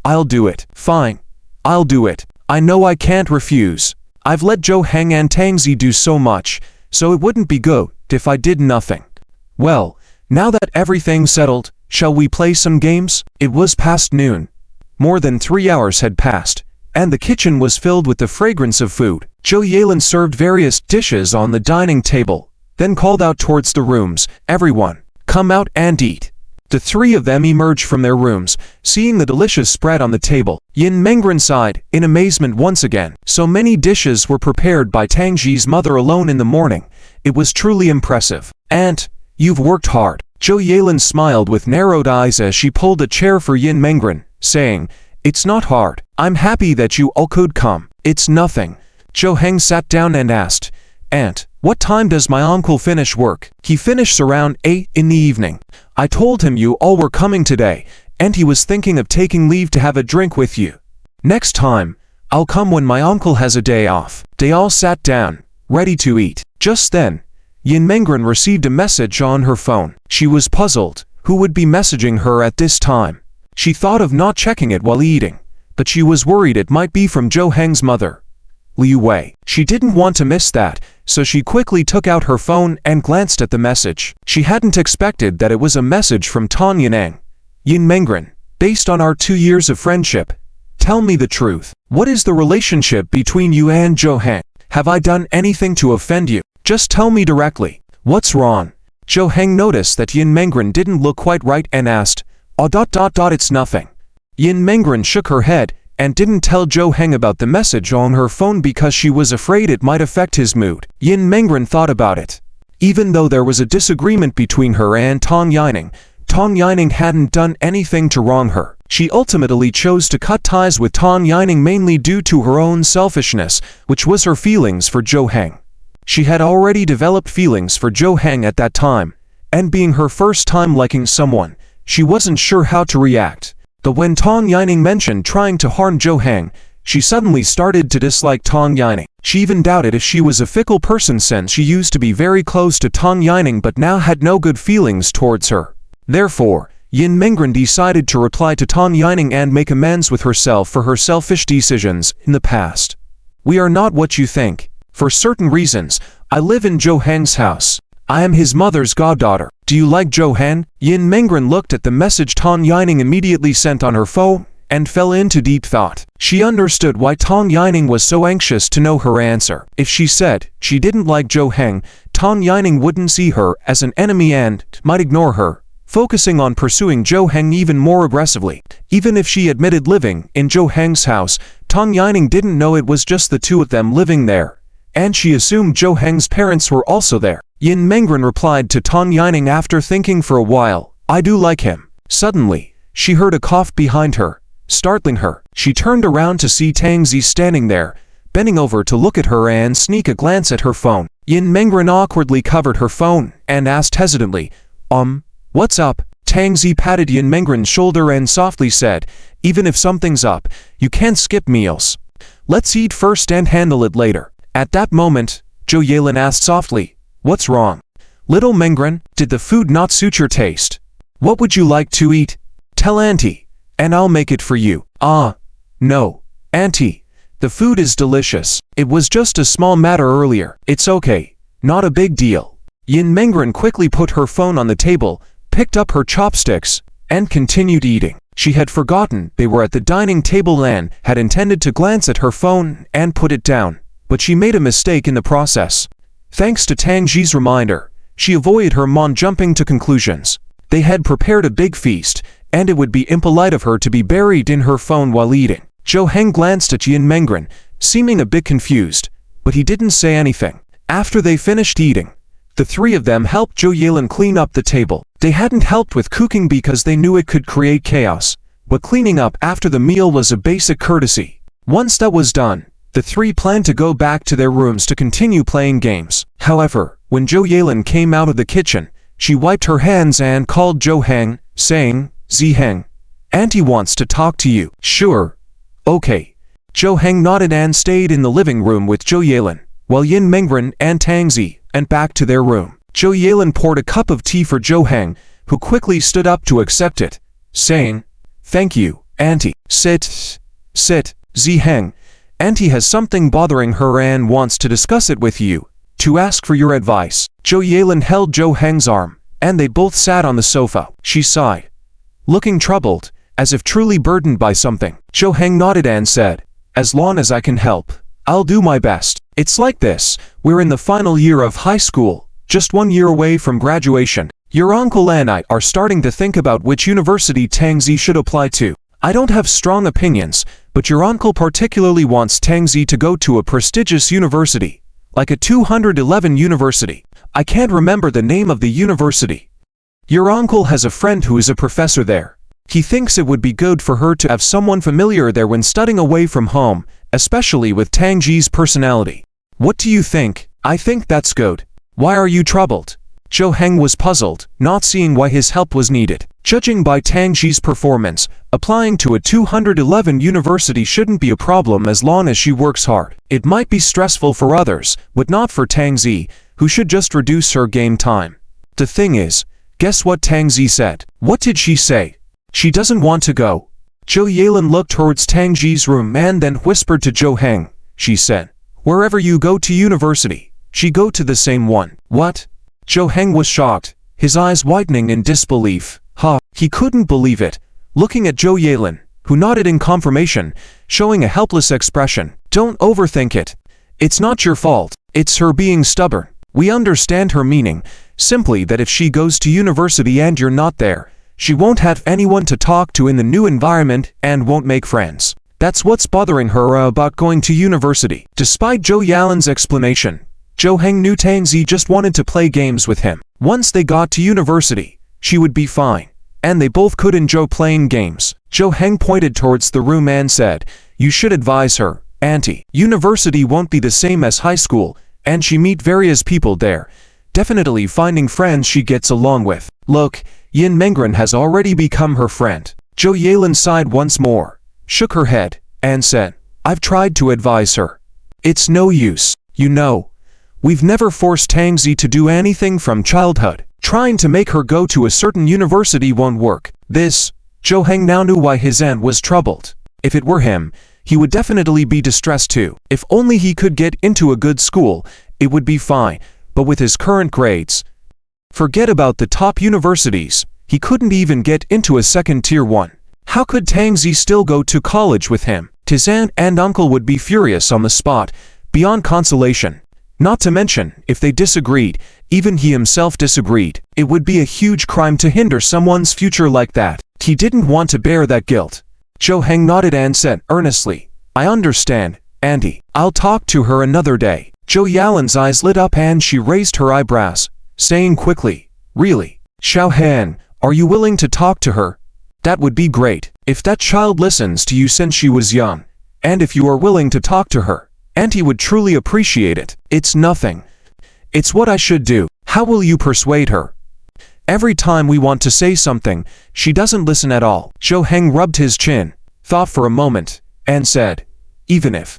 I'll do it." "Fine, I'll do it. I know I can't refuse. I've let Zhou Heng and Tang Zi do so much, so it wouldn't be good if I did nothing. Well, now that everything's settled, shall we play some games?" It was past noon. More than 3 hours had passed, and the kitchen was filled with the fragrance of food. Zhou Yelin served various dishes on the dining table, then called out towards the rooms, "Everyone, come out and eat." The three of them emerged from their rooms, seeing the delicious spread on the table. Yin Mengren sighed in amazement once again. So many dishes were prepared by Tang Zi's mother alone in the morning. It was truly impressive. "Aunt, you've worked hard." Zhou Yelin smiled with narrowed eyes as she pulled a chair for Yin Mengren, saying, "It's not hard. I'm happy that you all could come." "It's nothing." Zhou Heng sat down and asked, "Aunt, what time does my uncle finish work?" "He finishes around 8 in the evening. I told him you all were coming today, and he was thinking of taking leave to have a drink with you. Next time, I'll come when my uncle has a day off." They all sat down, ready to eat. Just then, Yin Mengren received a message on her phone. She was puzzled. Who would be messaging her at this time? She thought of not checking it while eating, but she was worried it might be from Zhou Heng's mother, Liu Wei. She didn't want to miss that, so she quickly took out her phone and glanced at the message. She hadn't expected that it was a message from Tang Yaneng. "Yin Mengren, based on our 2 years of friendship, tell me the truth. What is the relationship between you and Zhou Heng? Have I done anything to offend you? Just tell me directly. What's wrong?" Zhou Heng noticed that Yin Mengren didn't look quite right and asked, "It's nothing." Yin Mengren shook her head and didn't tell Zhou Heng about the message on her phone because she was afraid it might affect his mood. Yin Mengren thought about it. Even though there was a disagreement between her and Tang Yanning hadn't done anything to wrong her. She ultimately chose to cut ties with Tang Yanning mainly due to her own selfishness, which was her feelings for Zhou Heng. She had already developed feelings for Zhou Heng at that time, and being her first time liking someone, she wasn't sure how to react. But when Tang Yanning mentioned trying to harm Zhou Heng, she suddenly started to dislike Tang Yanning. She even doubted if she was a fickle person since she used to be very close to Tang Yanning but now had no good feelings towards her. Therefore, Yin Mengren decided to reply to Tang Yanning and make amends with herself for her selfish decisions in the past. "We are not what you think. For certain reasons, I live in Zhou Heng's house. I am his mother's goddaughter. Do you like Zhou Heng?" Yin Mengren looked at the message Tang Yanning immediately sent on her phone and fell into deep thought. She understood why Tang Yanning was so anxious to know her answer. If she said she didn't like Zhou Heng, Tang Yanning wouldn't see her as an enemy and might ignore her, focusing on pursuing Zhou Heng even more aggressively. Even if she admitted living in Zhou Heng's house, Tang Yanning didn't know it was just the two of them living there, and she assumed Zhou Heng's parents were also there. Yin Mengren replied to Tang Yining after thinking for a while, I do like him. Suddenly, she heard a cough behind her, startling her. She turned around to see Tang Zi standing there, bending over to look at her and sneak a glance at her phone. Yin Mengren awkwardly covered her phone and asked hesitantly, what's up? Tang Zi patted Yin Mengren's shoulder and softly said, even if something's up, you can't skip meals. Let's eat first and handle it later. At that moment, Zhou Yelin asked softly, what's wrong? Little Mengren, did the food not suit your taste? What would you like to eat? Tell Auntie, and I'll make it for you. No, Auntie, the food is delicious. It was just a small matter earlier. It's okay, not a big deal. Yin Mengren quickly put her phone on the table, picked up her chopsticks, and continued eating. She had forgotten they were at the dining table and had intended to glance at her phone and put it down, but she made a mistake in the process. Thanks to Tang Zi's reminder, she avoided her mom jumping to conclusions. They had prepared a big feast, and it would be impolite of her to be buried in her phone while eating. Zhou Heng glanced at Yin Mengren, seeming a bit confused, but he didn't say anything. After they finished eating, the three of them helped Zhou Yelin clean up the table. They hadn't helped with cooking because they knew it could create chaos, but cleaning up after the meal was a basic courtesy. Once that was done, the three planned to go back to their rooms to continue playing games. However, when Zhou Yelin came out of the kitchen, she wiped her hands and called Zhou Heng, saying, Zi Heng, Auntie wants to talk to you. Sure. Okay. Zhou Heng nodded and stayed in the living room with Zhou Yelin, while Yin Mengren and Tang Zi went back to their room. Zhou Yelin poured a cup of tea for Zhou Heng, who quickly stood up to accept it, saying, Thank you, Auntie. Sit, Zi Heng. Auntie has something bothering her and wants to discuss it with you, to ask for your advice. Zhou Yelin held Zhou Heng's arm, and they both sat on the sofa. She sighed, looking troubled, as if truly burdened by something. Zhou Heng nodded and said, As long as I can help, I'll do my best. It's like this, we're in the final year of high school, just 1 year away from graduation. Your uncle and I are starting to think about which university Tang Zi should apply to. I don't have strong opinions, but your uncle particularly wants Tang Zi to go to a prestigious university, like a 211 university. I can't remember the name of the university. Your uncle has a friend who is a professor there. He thinks it would be good for her to have someone familiar there when studying away from home, especially with Tang Zi's personality. What do you think? I think that's good. Why are you troubled? Zhou Heng was puzzled, not seeing why his help was needed. Judging by Tang Zi's performance, applying to a 211 university shouldn't be a problem as long as she works hard. It might be stressful for others, but not for Tang Zi, who should just reduce her game time. The thing is, guess what Tang Zi said? What did she say? She doesn't want to go. Zhou Yelin looked towards Tang Zi's room and then whispered to Zhou Heng. She said, Wherever you go to university, she go to the same one. What? Zhou Heng was shocked, his eyes widening in disbelief. He couldn't believe it, looking at Zhou Yelin, who nodded in confirmation, showing a helpless expression. Don't overthink it. It's not your fault. It's her being stubborn. We understand her meaning, simply that if she goes to university and you're not there, she won't have anyone to talk to in the new environment and won't make friends. That's what's bothering her about going to university. Despite Zhou Yalin's explanation, Zhou Heng knew Tang Zi just wanted to play games with him. Once they got to university, she would be fine, and they both could enjoy playing games. Zhou Heng pointed towards the room and said, You should advise her, Auntie. University won't be the same as high school, and she meet various people there, definitely finding friends she gets along with. Look, Yin Mengren has already become her friend. Zhou Yelin sighed once more, shook her head, and said, I've tried to advise her. It's no use. You know, we've never forced Tang Zi to do anything from childhood. Trying to make her go to a certain university won't work. Zhou Heng now knew why his aunt was troubled. If it were him, he would definitely be distressed too. If only he could get into a good school, it would be fine, but with his current grades, forget about the top universities, he couldn't even get into a second tier one. How could Tang Zi still go to college with him? His aunt and uncle would be furious on the spot, beyond consolation. Not to mention, if they disagreed, even he himself disagreed, it would be a huge crime to hinder someone's future like that. He didn't want to bear that guilt. Zhou Heng nodded and said earnestly, I understand, Auntie. I'll talk to her another day. Zhou Yalin's eyes lit up and she raised her eyebrows, saying quickly, "Really? Xiaohan, are you willing to talk to her? That would be great. If that child listens to you since she was young, and if you are willing to talk to her, Auntie would truly appreciate it. It's nothing. It's what I should do. How will you persuade her? Every time we want to say something, she doesn't listen at all." Zhou Heng rubbed his chin, thought for a moment, and said, "Even if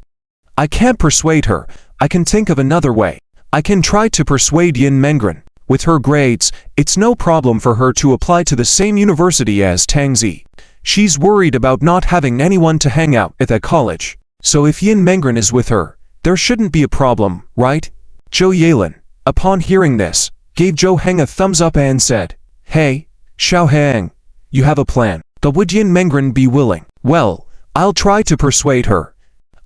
I can't persuade her, I can think of another way. I can try to persuade Yin Mengren. With her grades, it's no problem for her to apply to the same university as Tang Zi. She's worried about not having anyone to hang out at that college. So if Yin Mengren is with her, there shouldn't be a problem, right?" Zhou Yalin, upon hearing this, gave Zhou Heng a thumbs up and said, "Hey, Xiaoheng, you have a plan. But would Yin Mengren be willing? Well, I'll try to persuade her.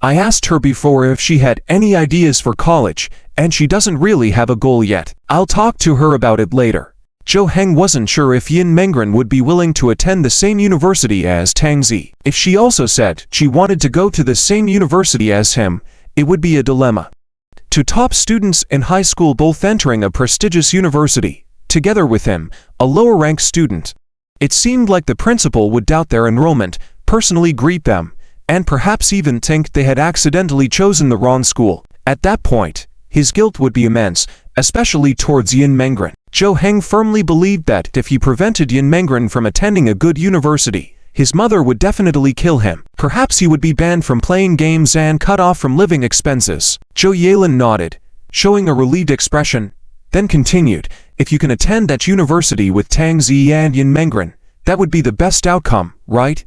I asked her before if she had any ideas for college, and she doesn't really have a goal yet. I'll talk to her about it later." Zhou Heng wasn't sure if Yin Mengren would be willing to attend the same university as Tang Zi. If she also said she wanted to go to the same university as him, it would be a dilemma. Two top students in high school both entering a prestigious university, together with him, a lower-ranked student. It seemed like the principal would doubt their enrollment, personally greet them, and perhaps even think they had accidentally chosen the wrong school. At that point, his guilt would be immense, especially towards Yin Mengren. Zhou Heng firmly believed that if he prevented Yin Mengren from attending a good university, his mother would definitely kill him. Perhaps he would be banned from playing games and cut off from living expenses. Zhou Yalin nodded, showing a relieved expression, then continued, "If you can attend that university with Tang Zi and Yin Mengren, that would be the best outcome, right?"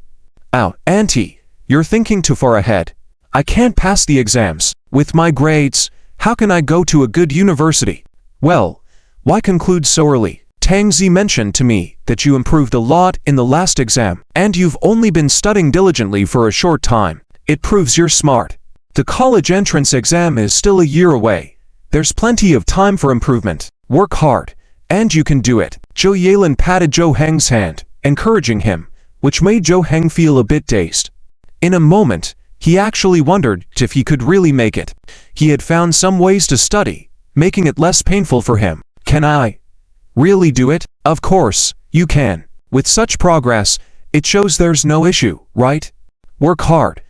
"Oh, Auntie, you're thinking too far ahead. I can't pass the exams. With my grades, how can I go to a good university?" "Well, why conclude so early? Tang Zi mentioned to me that you improved a lot in the last exam, and you've only been studying diligently for a short time. It proves you're smart. The college entrance exam is still a year away. There's plenty of time for improvement. Work hard, and you can do it." Zhou Yalin patted Zhou Heng's hand, encouraging him, which made Zhou Heng feel a bit dazed. In a moment, he actually wondered if he could really make it. He had found some ways to study, making it less painful for him. "Can I really do it?" "Of course, you can. With such progress, it shows there's no issue, right? Work hard.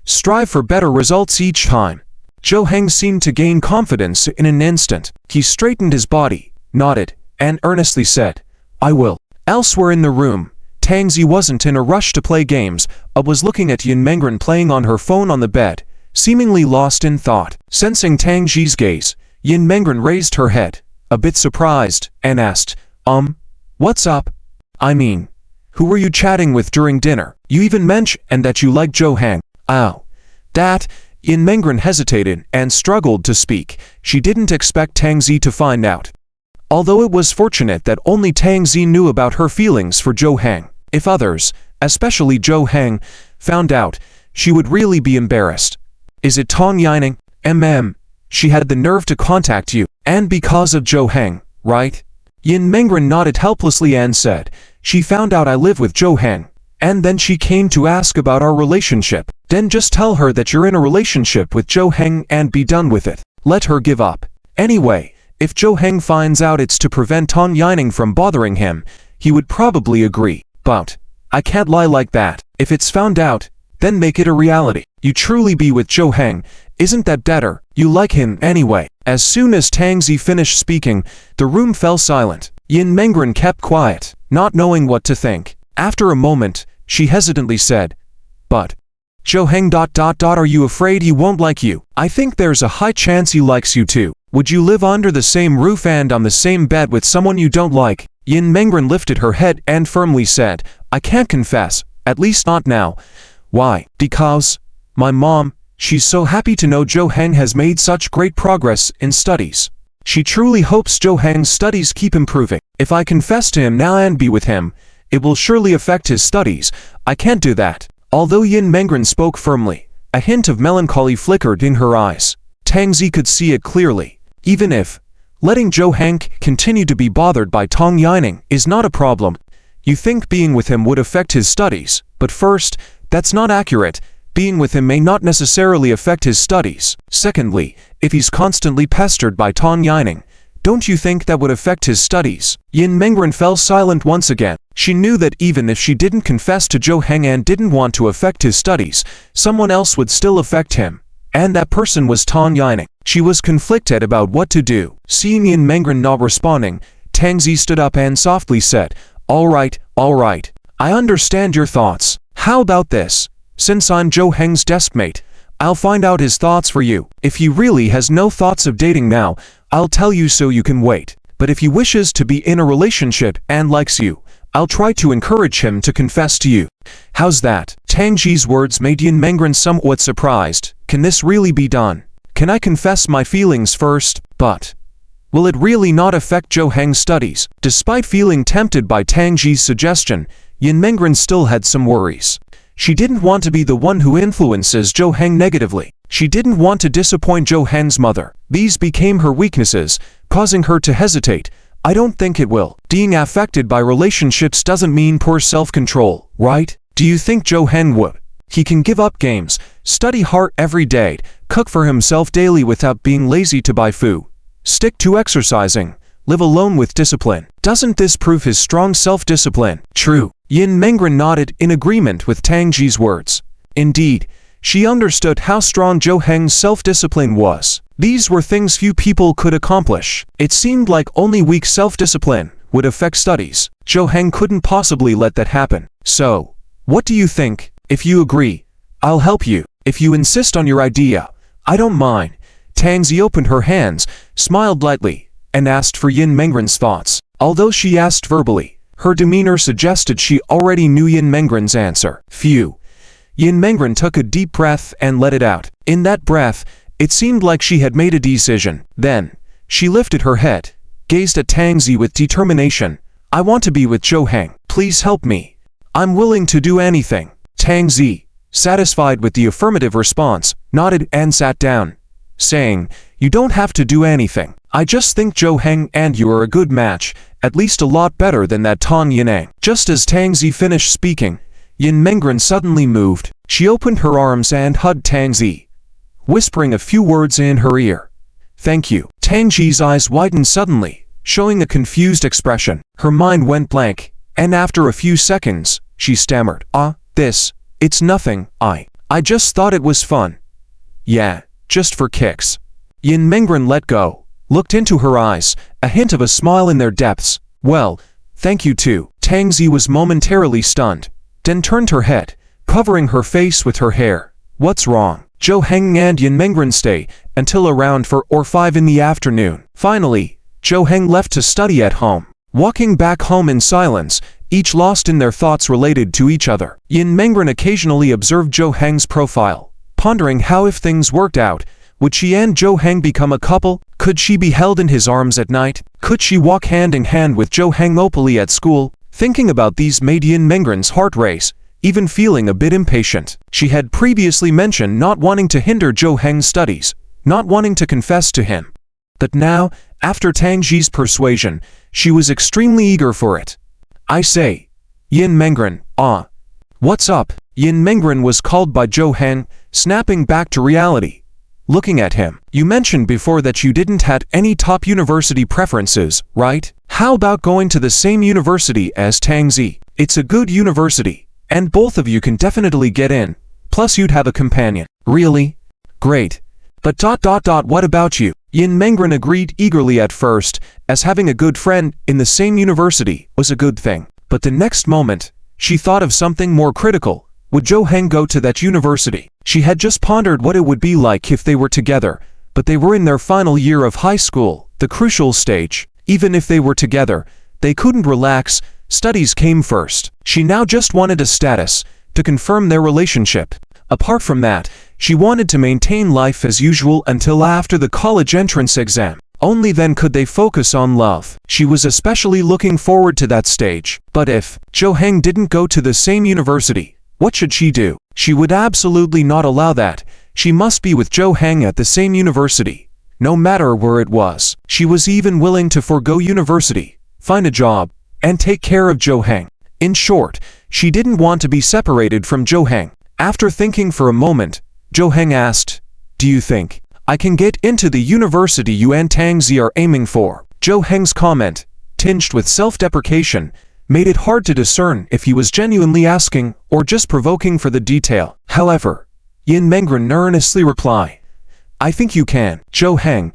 Strive for better results each time." Zhou Heng seemed to gain confidence in an instant. He straightened his body, nodded, and earnestly said, "I will." Elsewhere in the room, Tang Zi wasn't in a rush to play games, but was looking at Yin Mengren playing on her phone on the bed, seemingly lost in thought. Sensing Tang Zi's gaze, Yin Mengren raised her head, a bit surprised, and asked, What's up? I mean, who were you chatting with during dinner? You even mentioned that you like Zhou Heng." "Oh, that..." Yin Mengren hesitated and struggled to speak. She didn't expect Tang Zi to find out. Although it was fortunate that only Tang Zi knew about her feelings for Zhou Heng. If others, especially Zhou Heng, found out, she would really be embarrassed. "Is it Tong Yining? She had the nerve to contact you, and because of Zhou Heng, right?" Yin Mengren nodded helplessly and said, "She found out I live with Zhou Heng, and then she came to ask about our relationship. Then just tell her that you're in a relationship with Zhou Heng and be done with it. Let her give up. Anyway, if Zhou Heng finds out it's to prevent Tong Yining from bothering him, he would probably agree. But I can't lie like that. If it's found out, then make it a reality. You truly be with Zhou Heng. Isn't that better? You like him anyway." As soon as Tang Zi finished speaking, the room fell silent. Yin Mengren kept quiet, not knowing what to think. After a moment, she hesitantly said, "But Zhou Heng... Are you afraid he won't like you? I think there's a high chance he likes you too. Would you live under the same roof and on the same bed with someone you don't like?" Yin Mengren lifted her head and firmly said, "I can't confess, at least not now." "Why?" "Because my mom, she's so happy to know Zhou Heng has made such great progress in studies. She truly hopes Zhou Heng's studies keep improving. If I confess to him now and be with him, it will surely affect his studies. I can't do that." Although Yin Mengren spoke firmly, a hint of melancholy flickered in her eyes. Tang Zi could see it clearly. Even if letting Zhou Heng continue to be bothered by Tong Yining is not a problem, you think being with him would affect his studies. But first, that's not accurate. being with him may not necessarily affect his studies. Secondly, if he's constantly pestered by Tang Yining, don't you think that would affect his studies? Yin Mengren fell silent once again. She knew that even if she didn't confess to Zhou Heng and didn't want to affect his studies, someone else would still affect him. And that person was Tang Yining. She was conflicted about what to do. Seeing Yin Mengren not responding, Tang Zi stood up and softly said, all right. I understand your thoughts. How about this? Since I'm Zhou Heng's deskmate, I'll find out his thoughts for you. If he really has no thoughts of dating now, I'll tell you so you can wait. But if he wishes to be in a relationship and likes you, I'll try to encourage him to confess to you. How's that? Tang Ji's words made Yin Mengren somewhat surprised. Can this really be done? Can I confess my feelings first? But will it really not affect Zhou Heng's studies? Despite feeling tempted by Tang Ji's suggestion, Yin Mengren still had some worries. She didn't want to be the one who influences Zhou Heng negatively. She didn't want to disappoint Zhou Heng's mother. These became her weaknesses, causing her to hesitate. I don't think it will. Being affected by relationships doesn't mean poor self-control, right? Do you think Zhou Heng would? He can give up games, study hard every day, cook for himself daily without being lazy to buy food, stick to exercising, live alone with discipline. Doesn't this prove his strong self-discipline? True. Yin Mengren nodded in agreement with Tang Ji's words. Indeed, she understood how strong Zhou Heng's self-discipline was. These were things few people could accomplish. It seemed like only weak self-discipline would affect studies. Zhou Heng couldn't possibly let that happen. So, what do you think? If you agree, I'll help you. If you insist on your idea, I don't mind. Tang Zi opened her hands, smiled lightly, and asked for Yin Mengren's thoughts. Although she asked verbally, her demeanor suggested she already knew Yin Mengren's answer. Phew. Yin Mengren took a deep breath and let it out. In that breath, it seemed like she had made a decision. Then, she lifted her head, gazed at Tang Zi with determination. I want to be with Zhou Heng. Please help me. I'm willing to do anything. Tang Zi, satisfied with the affirmative response, nodded and sat down, saying, you don't have to do anything. I just think Zhou Heng and you are a good match, at least a lot better than that Tang Yining. Just as Tang Zi finished speaking, Yin Mengren suddenly moved. She opened her arms and hugged Tang Zi, whispering a few words in her ear. Thank you. Tang Ji's eyes widened suddenly, showing a confused expression. Her mind went blank, and after a few seconds, she stammered, it's nothing, I just thought it was fun. Yeah, just for kicks. Yin Mengren let go, looked into her eyes, a hint of a smile in their depths. Well, thank you too. Tang Zi was momentarily stunned, then turned her head, covering her face with her hair. What's wrong? Zhou Heng and Yin Mengren stay until around 4 or 5 in the afternoon. Finally, Zhou Heng left to study at home. Walking back home in silence, each lost in their thoughts related to each other. Yin Mengren occasionally observed Zhou Heng's profile, pondering how if things worked out, would she and Zhou Heng become a couple? Could she be held in his arms at night? Could she walk hand in hand with Zhou Heng openly at school? Thinking about these made Yin Mengren's heart race, even feeling a bit impatient. She had previously mentioned not wanting to hinder Zhou Heng's studies, not wanting to confess to him. But now, after Tang Ji's persuasion, she was extremely eager for it. I say, Yin Mengren, what's up? Yin Mengren was called by Zhou Heng, snapping back to reality. Looking at him, you mentioned before that you didn't had any top university preferences, right? How about going to the same university as Tang Zi? It's a good university, and both of you can definitely get in. Plus you'd have a companion. Really? Great. But what about you? Yin Mengren agreed eagerly at first, as having a good friend in the same university was a good thing. But the next moment, she thought of something more critical. Would Zhou Heng go to that university? She had just pondered what it would be like if they were together, but they were in their final year of high school, the crucial stage. Even if they were together, they couldn't relax, studies came first. She now just wanted a status, to confirm their relationship. Apart from that, she wanted to maintain life as usual until after the college entrance exam. Only then could they focus on love. She was especially looking forward to that stage. But if Zhou Heng didn't go to the same university, what should she do? She would absolutely not allow that. She must be with Zhou Heng at the same university, no matter where it was. She was even willing to forego university, find a job, and take care of Zhou Heng. In short, she didn't want to be separated from Zhou Heng. After thinking for a moment, Jo Heng asked, "Do you think I can get into the university you and Tangzi are aiming for?" Jo Heng's comment, tinged with self-deprecation, made it hard to discern if he was genuinely asking or just provoking for the detail. However, Yin Mengren earnestly replied, "I think you can, Jo Heng.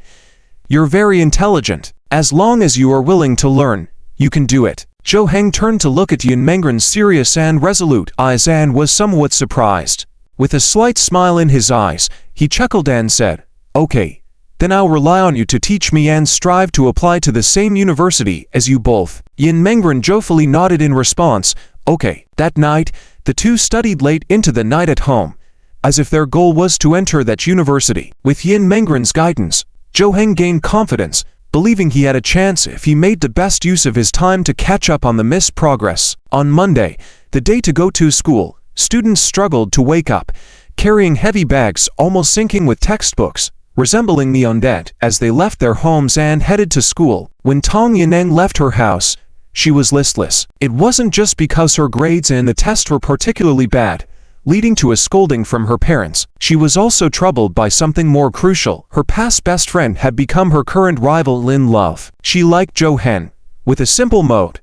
You're very intelligent. As long as you are willing to learn, you can do it." Jo Heng turned to look at Yin Mengren's serious and resolute eyes and was somewhat surprised. With a slight smile in his eyes, he chuckled and said, "Okay, then I'll rely on you to teach me and strive to apply to the same university as you both." Yin Mengren joyfully nodded in response. Okay. That night, the two studied late into the night at home, as if their goal was to enter that university. With Yin Mengren's guidance, Jo Heng gained confidence, believing he had a chance if he made the best use of his time to catch up on the missed progress. On Monday, the day to go to school, students struggled to wake up, carrying heavy bags almost sinking with textbooks, resembling the undead, as they left their homes and headed to school. When Tong Yineng left her house, she was listless. It wasn't just because her grades in the test were particularly bad, leading to a scolding from her parents. She was also troubled by something more crucial. Her past best friend had become her current rival in love. She liked Jo Heng, with a simple mode,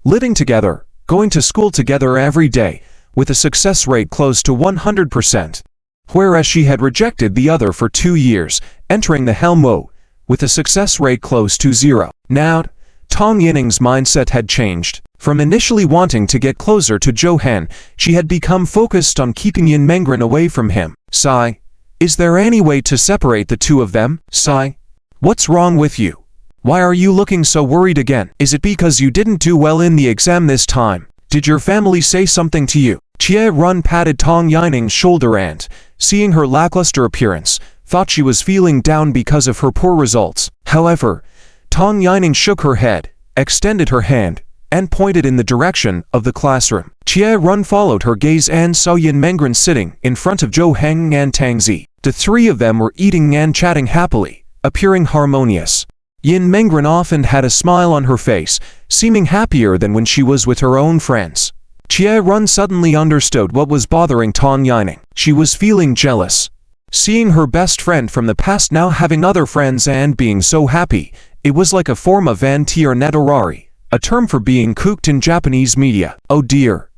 living together, going to school together every day, with a success rate close to 100%. Whereas she had rejected the other for 2 years, entering the Helmo, with a success rate close to 0. Now, Tong Yineng's mindset had changed. From initially wanting to get closer to Jo Heng, she had become focused on keeping Yin Mengren away from him. "Sai, is there any way to separate the two of them? Sai, what's wrong with you? Why are you looking so worried again? Is it because you didn't do well in the exam this time? Did your family say something to you?" Chie Run patted Tong Yineng's shoulder and, seeing her lackluster appearance, thought she was feeling down because of her poor results. However, Tong Yineng shook her head, extended her hand, and pointed in the direction of the classroom. Chie Run followed her gaze and saw Yin Mengren sitting in front of Jo Heng and Tangzi. The three of them were eating and chatting happily, appearing harmonious. Yin Mengren often had a smile on her face, seeming happier than when she was with her own friends. Chie Run suddenly understood what was bothering Tong Yineng. She was feeling jealous. Seeing her best friend from the past now having other friends and being so happy, it was like a form of anti-netorari, a term for being cooked in Japanese media. Oh dear.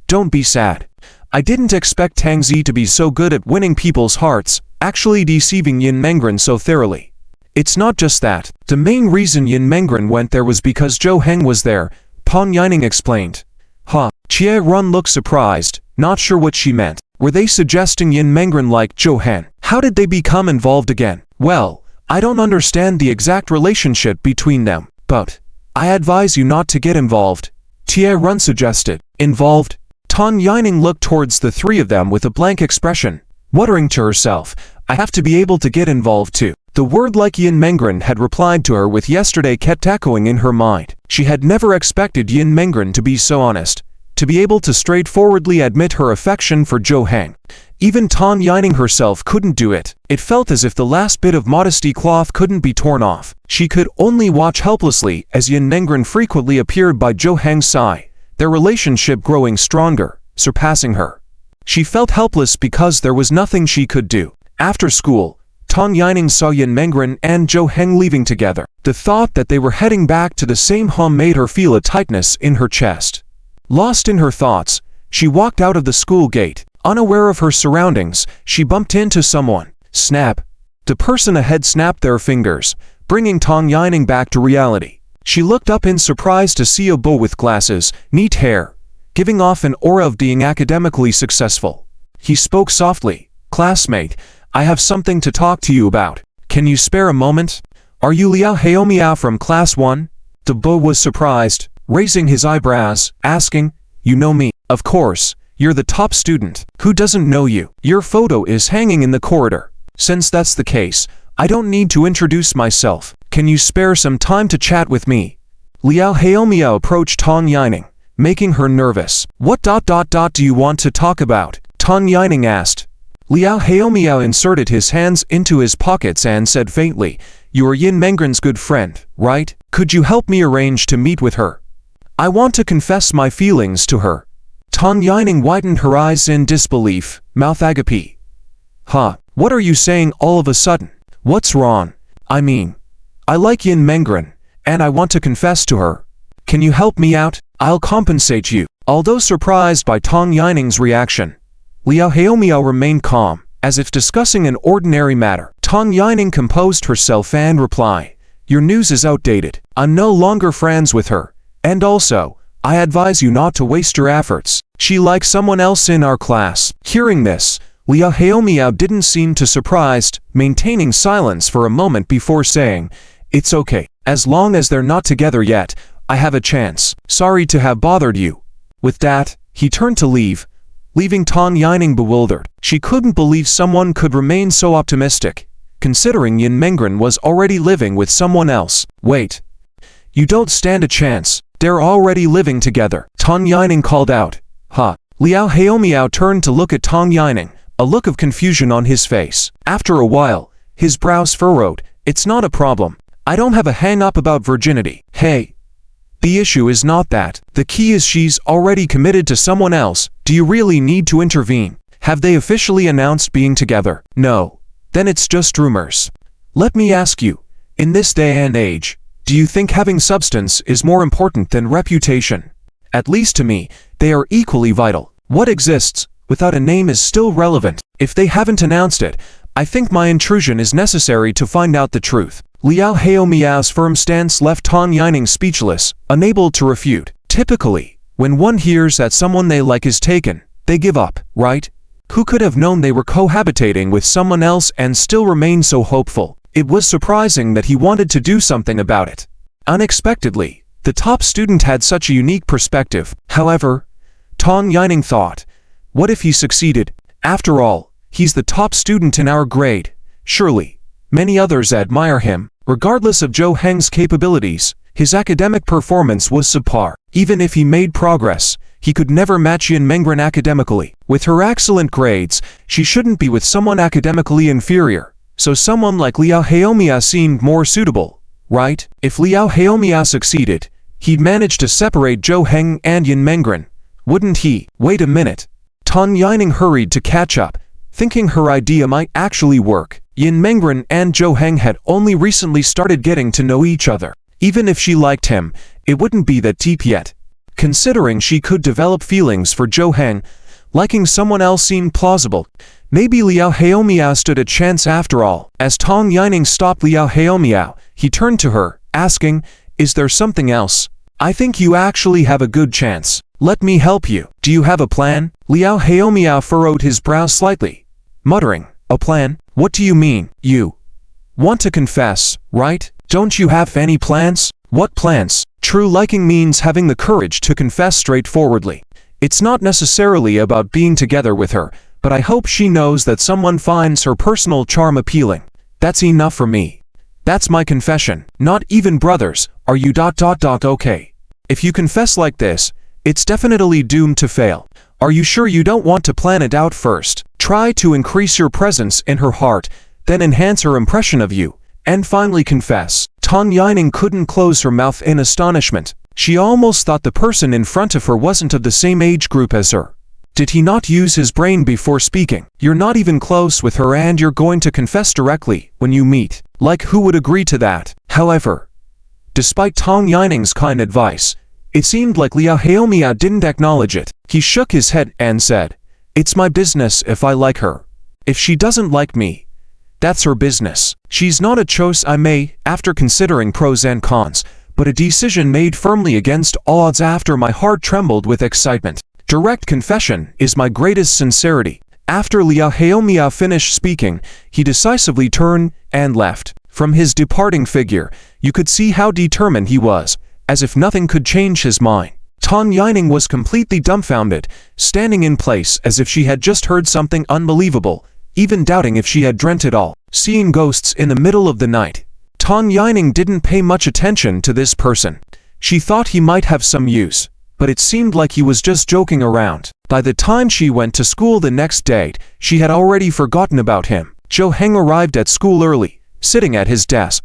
Don't be sad. I didn't expect Tangzi to be so good at winning people's hearts, actually deceiving Yin Mengren so thoroughly. It's not just that. The main reason Yin Mengren went there was because Jo Heng was there, Tong Yineng explained. Huh. Chie Run looked surprised, not sure what she meant. Were they suggesting Yin Mengren liked Jo Heng? How did they become involved again? Well, I don't understand the exact relationship between them, but I advise you not to get involved, Chie Run suggested. Involved? Tong Yineng looked towards the three of them with a blank expression, muttering to herself, I have to be able to get involved too. The word like Yin Mengren had replied to her with yesterday kept echoing in her mind. She had never expected Yin Mengren to be so honest, to be able to straightforwardly admit her affection for Jo Heng. Even Tong Yineng herself couldn't do it. It felt as if the last bit of modesty cloth couldn't be torn off. She could only watch helplessly as Yin Mengren frequently appeared by Jo Heng's side, their relationship growing stronger, surpassing her. She felt helpless because there was nothing she could do. After school, Tong Yineng saw Yin Mengren and Jo Heng leaving together. The thought that they were heading back to the same home made her feel a tightness in her chest. Lost in her thoughts, she walked out of the school gate. Unaware of her surroundings, she bumped into someone. Snap. The person ahead snapped their fingers, bringing Tong Yineng back to reality. She looked up in surprise to see a boy with glasses, neat hair, giving off an aura of being academically successful. He spoke softly. Classmate, I have something to talk to you about. Can you spare a moment? Are you Liao Haomiao from Class 1? The boy was surprised, raising his eyebrows, asking, You know me? Of course, you're the top student. Who doesn't know you? Your photo is hanging in the corridor. Since that's the case, I don't need to introduce myself. Can you spare some time to chat with me? Liao Haomiao approached Tong Yineng, making her nervous. What do you want to talk about? Tong Yineng asked. Liao Haomiao inserted his hands into his pockets and said faintly, You are Yin Mengren's good friend, right? Could you help me arrange to meet with her? I want to confess my feelings to her. Tang Yining widened her eyes in disbelief, mouth agape. Huh, what are you saying all of a sudden? What's wrong? I mean, I like Yin Mengren, and I want to confess to her. Can you help me out? I'll compensate you. Although surprised by Tang Yining's reaction, Liao Haomiao remained calm, as if discussing an ordinary matter. Tang Yining composed herself and replied, your news is outdated. I'm no longer friends with her, and also, I advise you not to waste your efforts. She likes someone else in our class. Hearing this, Liao Haomiao didn't seem too surprised, maintaining silence for a moment before saying, it's okay. As long as they're not together yet, I have a chance. Sorry to have bothered you. With that, he turned to leave, leaving Tang Yining bewildered. She couldn't believe someone could remain so optimistic, considering Yin Mengren was already living with someone else. Wait. You don't stand a chance. They're already living together. Tang Yining called out. Huh. Liao Haomiao turned to look at Tang Yining, a look of confusion on his face. After a while, his brows furrowed. It's not a problem. I don't have a hang-up about virginity. Hey. The issue is not that. The key is she's already committed to someone else. Do you really need to intervene? Have they officially announced being together? No. Then it's just rumors. Let me ask you, in this day and age, do you think having substance is more important than reputation? At least to me, they are equally vital. What exists without a name is still relevant. If they haven't announced it, I think my intrusion is necessary to find out the truth. Liao Haomiao's firm stance left Tang Yining speechless, unable to refute. Typically, when one hears that someone they like is taken, they give up, right? Who could have known they were cohabitating with someone else and still remain so hopeful? It was surprising that he wanted to do something about it. Unexpectedly, the top student had such a unique perspective. However, Tang Yining thought, what if he succeeded? After all, he's the top student in our grade. Surely, many others admire him. Regardless of Zhou Heng's capabilities, his academic performance was subpar. Even if he made progress, he could never match Yin Mengren academically. With her excellent grades, she shouldn't be with someone academically inferior, so someone like Liao Haomiao seemed more suitable, right? If Liao Haomiao succeeded, he'd manage to separate Zhou Heng and Yin Mengren, wouldn't he? Wait a minute. Tang Yining hurried to catch up, thinking her idea might actually work. Yin Mengren and Zhou Heng had only recently started getting to know each other. Even if she liked him, it wouldn't be that deep yet. Considering she could develop feelings for Zhou Heng, liking someone else seemed plausible. Maybe Liao Haomiao stood a chance after all. As Tang Yining stopped Liao Haomiao, he turned to her, asking, is there something else? I think you actually have a good chance. Let me help you. Do you have a plan? Liao Haomiao furrowed his brow slightly, muttering, a plan? What do you mean? You want to confess, right? Don't you have any plans? What plans? True liking means having the courage to confess straightforwardly. It's not necessarily about being together with her, but I hope she knows that someone finds her personal charm appealing. That's enough for me. That's my confession. Not even brothers, are you ... okay? If you confess like this, it's definitely doomed to fail. Are you sure you don't want to plan it out first? Try to increase your presence in her heart, then enhance her impression of you, and finally confess. Tang Yining couldn't close her mouth in astonishment. She almost thought the person in front of her wasn't of the same age group as her. Did he not use his brain before speaking? You're not even close with her and you're going to confess directly when you meet. Like who would agree to that? However, despite Tang Yining's kind advice, it seemed like Liao Haomiao didn't acknowledge it. He shook his head and said, it's my business if I like her. If she doesn't like me, that's her business. She's not a choice I made after considering pros and cons, but a decision made firmly against all odds after my heart trembled with excitement. Direct confession is my greatest sincerity. After Liao Haomiao finished speaking, he decisively turned and left. From his departing figure, you could see how determined he was, as if nothing could change his mind. Tang Yining was completely dumbfounded, standing in place as if she had just heard something unbelievable, even doubting if she had dreamt it all. Seeing ghosts in the middle of the night, Tang Yining didn't pay much attention to this person. She thought he might have some use, but it seemed like he was just joking around. By the time she went to school the next day, she had already forgotten about him. Zhou Heng arrived at school early, sitting at his desk.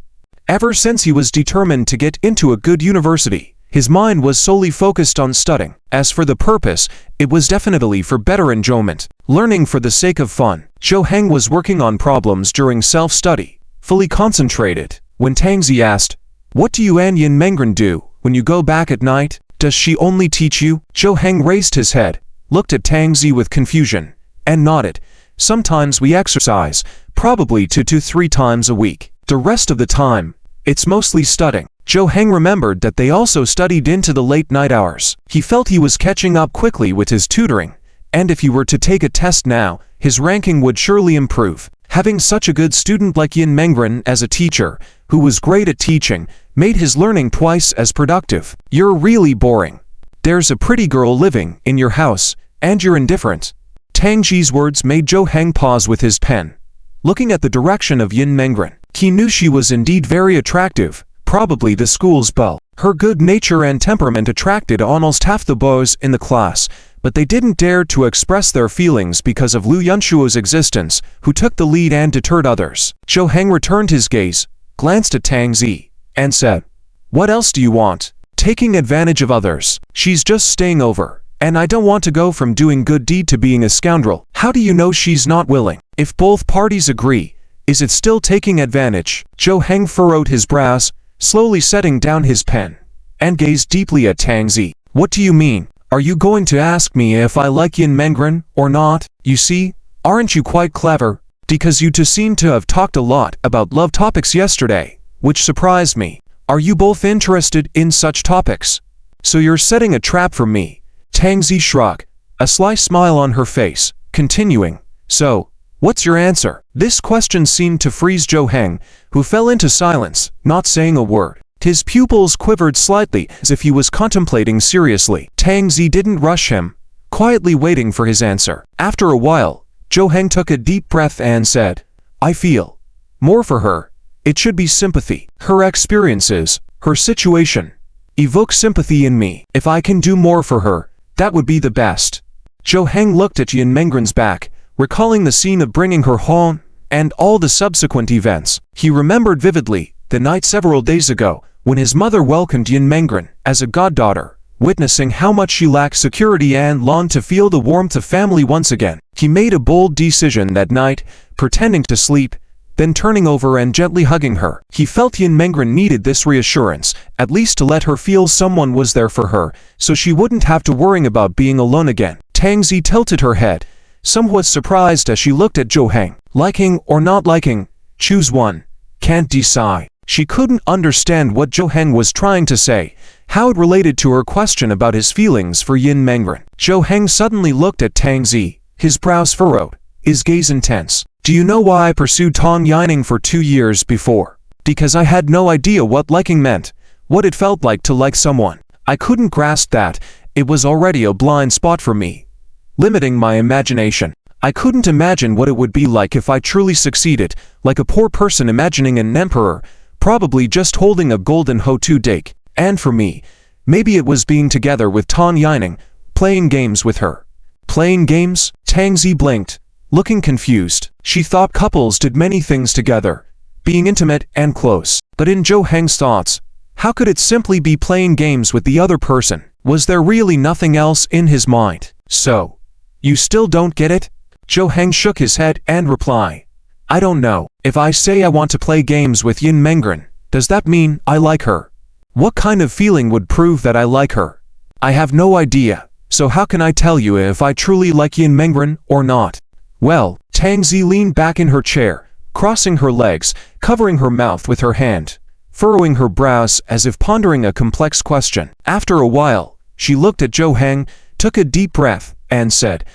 Ever since he was determined to get into a good university, His mind was solely focused on studying. As for the purpose, it was definitely for better enjoyment, learning for the sake of fun. Zhou Heng was working on problems during self-study, fully concentrated, when Tang Zi asked, "What do you and Yin Mengren do when you go back at night? Does she only teach you?" Zhou Heng raised his head, looked at Tang Zi with confusion, and nodded. "Sometimes we exercise, probably 2 to 3 times a week. The rest of the time, it's mostly studying." Zhou Heng remembered that they also studied into the late night hours. He felt he was catching up quickly with his tutoring, and if he were to take a test now, his ranking would surely improve. Having such a good student like Yin Mengren as a teacher, who was great at teaching, made his learning twice as productive. "You're really boring. There's a pretty girl living in your house, and you're indifferent." Tang Zi's words made Zhou Heng pause with his pen. Looking at the direction of Yin Mengren, he knew she was indeed very attractive, probably the school's belle. Her good nature and temperament attracted almost half the boys in the class, but they didn't dare to express their feelings because of Liu Yunshuo's existence, who took the lead and deterred others. Zhou Heng returned his gaze, glanced at Tang Zi, and said, "What else do you want?" "Taking advantage of others. She's just staying over, and I don't want to go from doing good deed to being a scoundrel." "How do you know she's not willing? If both parties agree, is it still taking advantage?" Zhou Heng furrowed his brows, slowly setting down his pen, and gazed deeply at Tang Zi. "What do you mean? Are you going to ask me if I like Yin Mengren or not? You see, aren't you quite clever? Because you two seem to have talked a lot about love topics yesterday, which surprised me. Are you both interested in such topics? So you're setting a trap for me." Tang Zi shrugged, a sly smile on her face, continuing, "So, what's your answer?" This question seemed to freeze Zhou Heng, who fell into silence, not saying a word. His pupils quivered slightly as if he was contemplating seriously. Tang Zi didn't rush him, quietly waiting for his answer. After a while, Zhou Heng took a deep breath and said, "I feel more for her. It should be sympathy. Her experiences, her situation, evoke sympathy in me. If I can do more for her, that would be the best." Zhou Heng looked at Yin Mengren's back, recalling the scene of bringing her home, and all the subsequent events. He remembered vividly the night several days ago, when his mother welcomed Yin Mengren as a goddaughter, witnessing how much she lacked security and longed to feel the warmth of family once again. He made a bold decision that night, pretending to sleep, then turning over and gently hugging her. He felt Yin Mengren needed this reassurance, at least to let her feel someone was there for her, so she wouldn't have to worry about being alone again. Tang Zi tilted her head, somewhat surprised as she looked at Zhou Heng. Liking or not liking, choose one. Can't decide. She couldn't understand what Zhou Heng was trying to say, how it related to her question about his feelings for Yin Mengren. Zhou Heng suddenly looked at Tang Zi, his brows furrowed, his gaze intense. "Do you know why I pursued Tang Yining for 2 years before? Because I had no idea what liking meant, what it felt like to like someone. I couldn't grasp that. It was already a blind spot for me, limiting my imagination. I couldn't imagine what it would be like if I truly succeeded, like a poor person imagining an emperor, probably just holding a golden Ho-Tu dake. And for me, maybe it was being together with Tang Yining, playing games with her." "Playing games?" Tang Zi blinked, looking confused. She thought couples did many things together, being intimate and close. But in Zhou Heng's thoughts, how could it simply be playing games with the other person? Was there really nothing else in his mind? "So, you still don't get it?" Zhou Heng shook his head and replied, "I don't know. If I say I want to play games with Yin Mengren, does that mean I like her? What kind of feeling would prove that I like her? I have no idea. So how can I tell you if I truly like Yin Mengren or not?" "Well," Tang Zi leaned back in her chair, crossing her legs, covering her mouth with her hand, furrowing her brows as if pondering a complex question. After a while, she looked at Zhou Heng, took a deep breath, and said,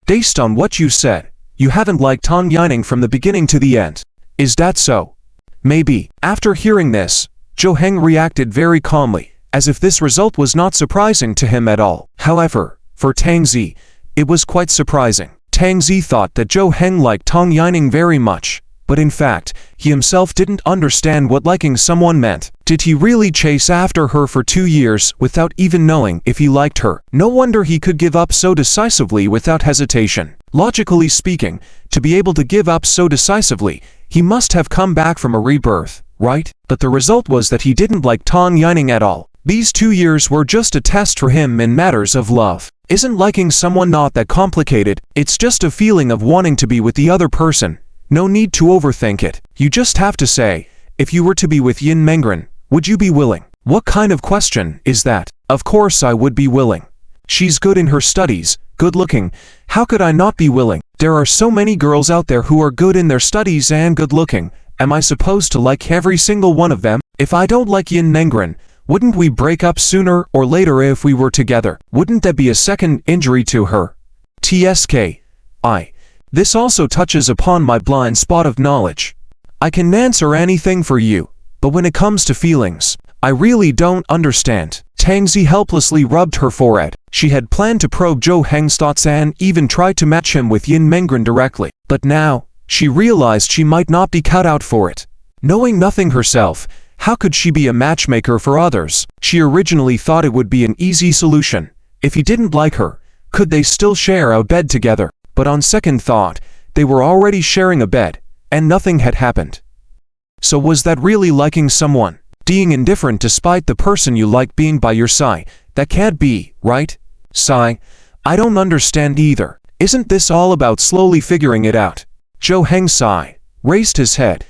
Based on what you said, you haven't liked Tang Yining from the beginning to the end. Is that so?" "Maybe." After hearing this, Zhou Heng reacted very calmly, as if this result was not surprising to him at all. However, for Tang Zi, it was quite surprising. Tang Zi thought that Zhou Heng liked Tang Yining very much, but in fact, he himself didn't understand what liking someone meant. Did he really chase after her for 2 years without even knowing if he liked her? No wonder he could give up so decisively without hesitation. Logically speaking, to be able to give up so decisively, he must have come back from a rebirth, right? But the result was that he didn't like Tang Yining at all. These 2 years were just a test for him in matters of love. Isn't liking someone not that complicated? It's just a feeling of wanting to be with the other person. No need to overthink it. You just have to say, if you were to be with Yin Mengren, would you be willing? What kind of question is that? Of course I would be willing. She's good in her studies, good looking. How could I not be willing? There are so many girls out there who are good in their studies and good looking. Am I supposed to like every single one of them? If I don't like Yin Mengren, wouldn't we break up sooner or later if we were together? Wouldn't that be a second injury to her? This also touches upon my blind spot of knowledge. I can answer anything for you, but when it comes to feelings, I really don't understand. Tang Zi helplessly rubbed her forehead. She had planned to probe Zhou Heng's thoughts and even try to match him with Yin Mengren directly, but now, she realized she might not be cut out for it. Knowing nothing herself, how could she be a matchmaker for others? She originally thought it would be an easy solution. If he didn't like her, could they still share a bed together? But on second thought, they were already sharing a bed, and nothing had happened. So was that really liking someone? Being indifferent despite the person you like being by your side? That can't be, right? Sigh. I don't understand either. Isn't this all about slowly figuring it out? Zhou Heng sighed, raised his head,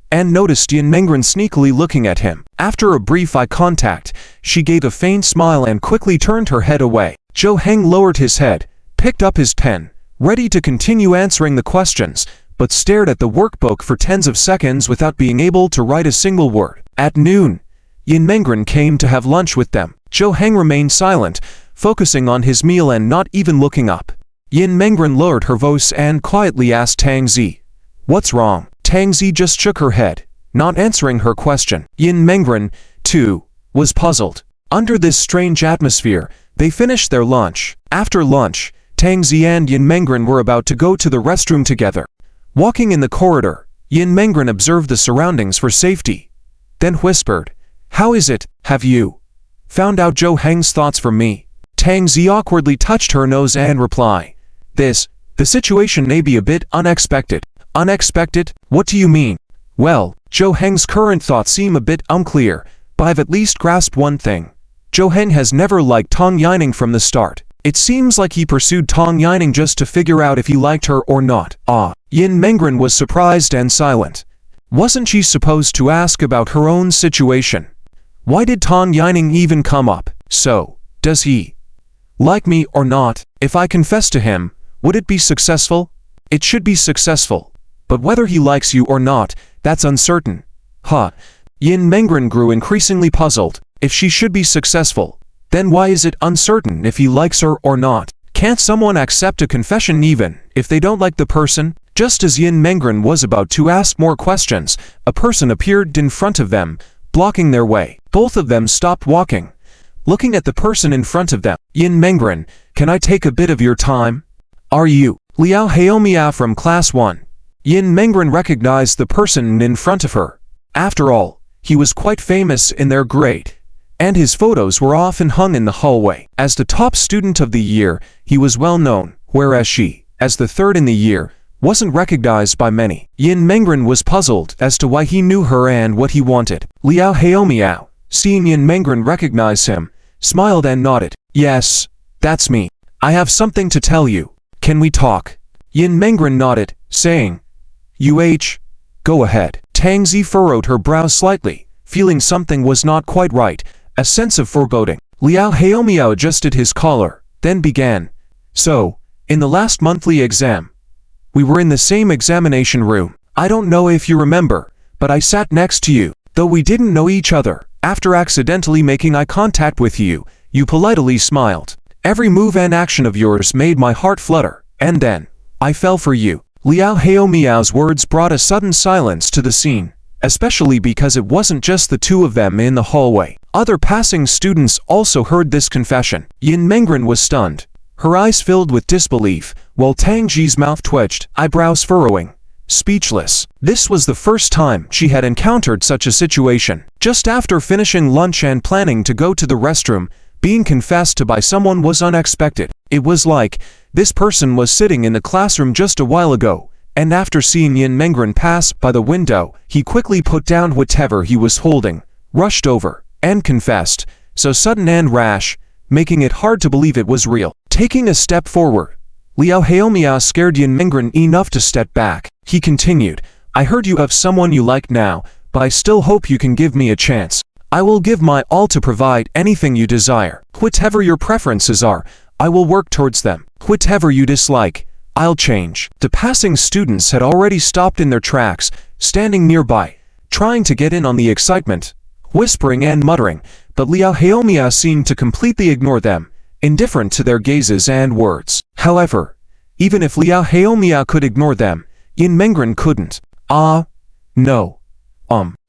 and noticed Yin Mengren sneakily looking at him. After a brief eye contact, she gave a faint smile and quickly turned her head away. Zhou Heng lowered his head, picked up his pen, ready to continue answering the questions, but stared at the workbook for tens of seconds without being able to write a single word. At noon, Yin Mengren came to have lunch with them. Zhou Heng remained silent, focusing on his meal and not even looking up. Yin Mengren lowered her voice and quietly asked Tang Zi, "What's wrong?" Tang Zi just shook her head, not answering her question. Yin Mengren, too, was puzzled. Under this strange atmosphere, they finished their lunch. After lunch, Tang Zi and Yin Mengren were about to go to the restroom together. Walking in the corridor, Yin Mengren observed the surroundings for safety, then whispered, "How is it, have you found out Zhou Heng's thoughts from me?" Tang Zi awkwardly touched her nose and replied, The situation may be a bit unexpected." "Unexpected? What do you mean?" "Well, Zhou Heng's current thoughts seem a bit unclear, but I've at least grasped one thing. Zhou Heng has never liked Tang Yining from the start. It seems like he pursued Tang Yining just to figure out if he liked her or not." Yin Mengren was surprised and silent. Wasn't she supposed to ask about her own situation? Why did Tang Yining even come up? So, does he like me or not? If I confess to him, would it be successful? It should be successful. But whether he likes you or not, that's uncertain. Yin Mengren grew increasingly puzzled. If she should be successful, then why is it uncertain if he likes her or not? Can't someone accept a confession even if they don't like the person? Just as Yin Mengren was about to ask more questions, a person appeared in front of them, blocking their way. Both of them stopped walking, looking at the person in front of them. "Yin Mengren, can I take a bit of your time?" "Are you Liao Haomiao from Class 1? Yin Mengren recognized the person in front of her. After all, he was quite famous in their grade, and his photos were often hung in the hallway. As the top student of the year, he was well known, whereas she, as the third in the year, wasn't recognized by many. Yin Mengren was puzzled as to why he knew her and what he wanted. Liao Haomiao, seeing Yin Mengren recognize him, smiled and nodded. "Yes, that's me. I have something to tell you. Can we talk?" Yin Mengren nodded, saying, Go ahead." Tang Zi furrowed her brows slightly, feeling something was not quite right, a sense of foreboding. Liao Haomiao adjusted his collar, then began. "So, in the last monthly exam, we were in the same examination room. I don't know if you remember, but I sat next to you. Though we didn't know each other, after accidentally making eye contact with you, you politely smiled. Every move and action of yours made my heart flutter, and then, I fell for you." Liao Haomiao's words brought a sudden silence to the scene, especially because it wasn't just the two of them in the hallway. Other passing students also heard this confession. Yin Mengren was stunned, her eyes filled with disbelief, while Tang Zi's mouth twitched, eyebrows furrowing, speechless. This was the first time she had encountered such a situation. Just after finishing lunch and planning to go to the restroom, being confessed to by someone was unexpected. It was like, this person was sitting in the classroom just a while ago, and after seeing Yin Mengren pass by the window, he quickly put down whatever he was holding, rushed over, and confessed, so sudden and rash, making it hard to believe it was real. Taking a step forward, Liao Haomia scared Yin Mengren enough to step back. He continued, I heard you have someone you like now, but I still hope you can give me a chance. I will give my all to provide anything you desire. Whatever your preferences are, I will work towards them. Whatever you dislike, I'll change. The passing students had already stopped in their tracks, standing nearby, trying to get in on the excitement, whispering and muttering, but Liao Haomia seemed to completely ignore them, indifferent to their gazes and words. However, even if Liao Haomia could ignore them, Yin Mengren couldn't. No.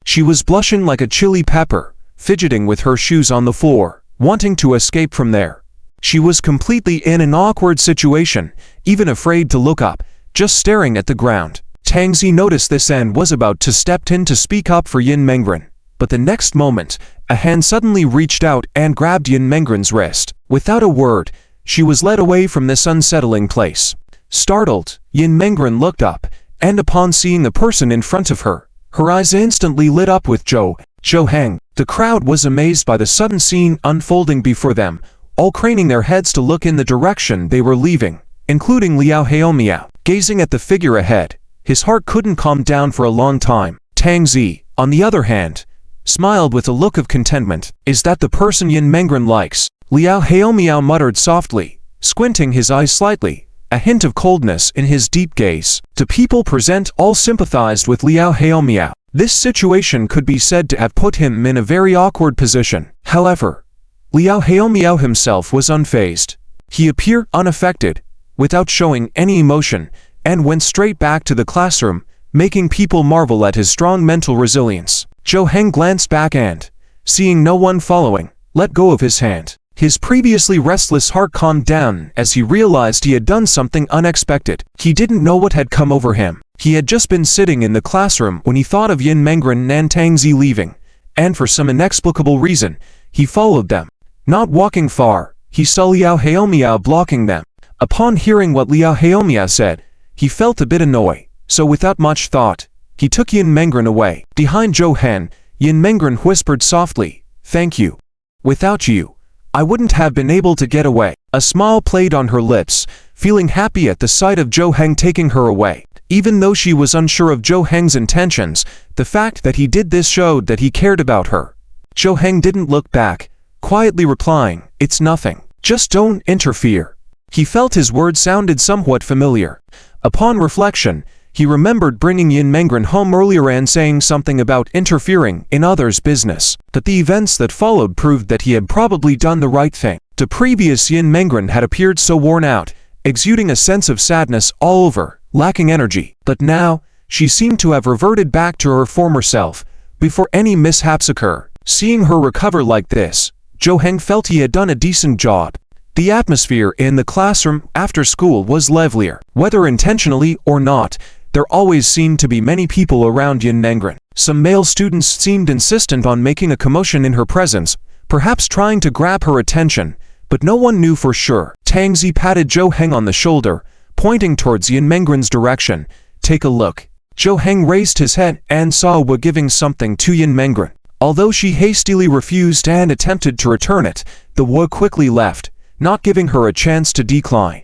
She was blushing like a chili pepper, fidgeting with her shoes on the floor, wanting to escape from there. She was completely in an awkward situation, even afraid to look up, just staring at the ground. Tang Zi noticed this and was about to step in to speak up for Yin Mengren, but the next moment, a hand suddenly reached out and grabbed Yin Mengren's wrist. Without a word, she was led away from this unsettling place. Startled, Yin Mengren looked up, and upon seeing the person in front of her, her eyes instantly lit up with Zhou Heng. The crowd was amazed by the sudden scene unfolding before them, all craning their heads to look in the direction they were leaving, including Liao Haomia. Gazing at the figure ahead, his heart couldn't calm down for a long time. Tang Zi, on the other hand, smiled with a look of contentment. Is that the person Yin Mengren likes? Liao Haomia muttered softly, squinting his eyes slightly, a hint of coldness in his deep gaze. The people present all sympathized with Liao Haomia. This situation could be said to have put him in a very awkward position. However, Liao Haomia himself was unfazed. He appeared unaffected, without showing any emotion, and went straight back to the classroom, making people marvel at his strong mental resilience. Zhou Heng glanced back and, seeing no one following, let go of his hand. His previously restless heart calmed down as he realized he had done something unexpected. He didn't know what had come over him. He had just been sitting in the classroom when he thought of Yin Mengren and Tang Zi leaving, and for some inexplicable reason, he followed them. Not walking far, he saw Liao Haomia blocking them. Upon hearing what Liao Haomia said, he felt a bit annoyed, so without much thought, he took Yin Mengren away. Behind Zhou Heng, Yin Mengren whispered softly, "Thank you. Without you, I wouldn't have been able to get away." A smile played on her lips, feeling happy at the sight of Zhou Heng taking her away. Even though she was unsure of Zhou Heng's intentions, the fact that he did this showed that he cared about her. Zhou Heng didn't look back, quietly replying, "It's nothing. Just don't interfere." He felt his words sounded somewhat familiar. Upon reflection, he remembered bringing Yin Mengren home earlier and saying something about interfering in others' business. But the events that followed proved that he had probably done the right thing. The previous Yin Mengren had appeared so worn out, exuding a sense of sadness all over, lacking energy. But now, she seemed to have reverted back to her former self, before any mishaps occur. Seeing her recover like this, Zhou Heng felt he had done a decent job. The atmosphere in the classroom after school was livelier. Whether intentionally or not, there always seemed to be many people around Yin Mengren. Some male students seemed insistent on making a commotion in her presence, perhaps trying to grab her attention, but no one knew for sure. Tang Zi patted Zhou Heng on the shoulder, pointing towards Yin Mengren's direction. "Take a look." Zhou Heng raised his head and saw Wu giving something to Yin Mengren. Although she hastily refused and attempted to return it, the Wu quickly left, not giving her a chance to decline.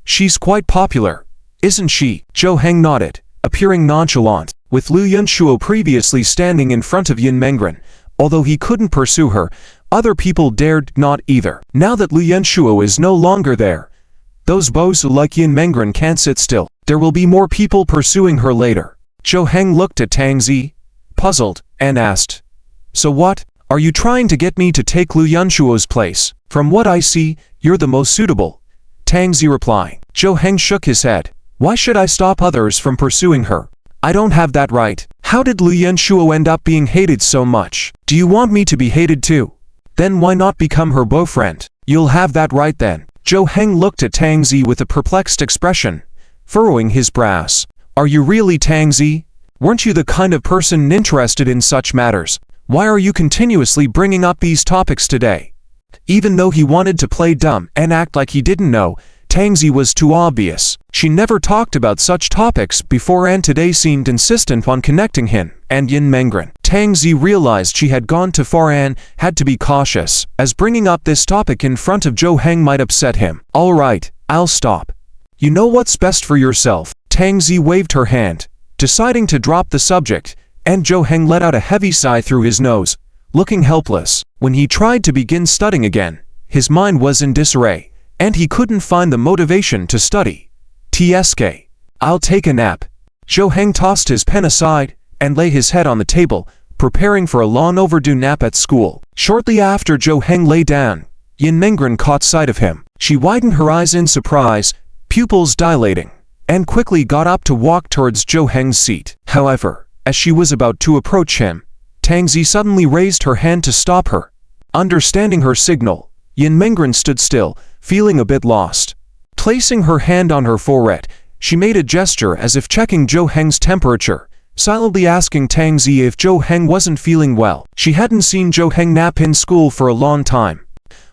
She's quite popular, isn't she?" Zhou Heng nodded, appearing nonchalant. With Liu Yunshuo previously standing in front of Yin Mengren, although he couldn't pursue her, other people dared not either. Now that Liu Yunshuo is no longer there, those bows who like Yin Mengren can't sit still. There will be more people pursuing her later. Zhou Heng looked at Tang Zi, puzzled, and asked, "So what? Are you trying to get me to take Liu Yunshuo's place?" "From what I see, you're the most suitable," Tang Zi replied. Zhou Heng shook his head. "Why should I stop others from pursuing her? I don't have that right." "How did Liu Yunshuo end up being hated so much? Do you want me to be hated too? Then why not become her boyfriend? You'll have that right then." Zhou Heng looked at Tang Zi with a perplexed expression, furrowing his brows. "Are you really Tang Zi? Weren't you the kind of person interested in such matters? Why are you continuously bringing up these topics today?" Even though he wanted to play dumb and act like he didn't know, Tang Zi was too obvious. She never talked about such topics before and today seemed insistent on connecting him and Yin Mengren. Tang Zi realized she had gone too far and had to be cautious, as bringing up this topic in front of Zhou Heng might upset him. All right, I'll stop. You know what's best for yourself. Tang Zi waved her hand, deciding to drop the subject, and Zhou Heng let out a heavy sigh through his nose, looking helpless. When he tried to begin studying again, his mind was in disarray, and he couldn't find the motivation to study. TSK. I'll take a nap. Zhou Heng tossed his pen aside and lay his head on the table, preparing for a long overdue nap at school. Shortly after Zhou Heng lay down, Yin Mengren caught sight of him. She widened her eyes in surprise, pupils dilating, and quickly got up to walk towards Zhou Heng's seat. However, as she was about to approach him, Tang Zi suddenly raised her hand to stop her. Understanding her signal, Yin Mengren stood still, feeling a bit lost. Placing her hand on her forehead, she made a gesture as if checking Zhou Heng's temperature, silently asking Tang Zi if Zhou Heng wasn't feeling well. She hadn't seen Zhou Heng nap in school for a long time.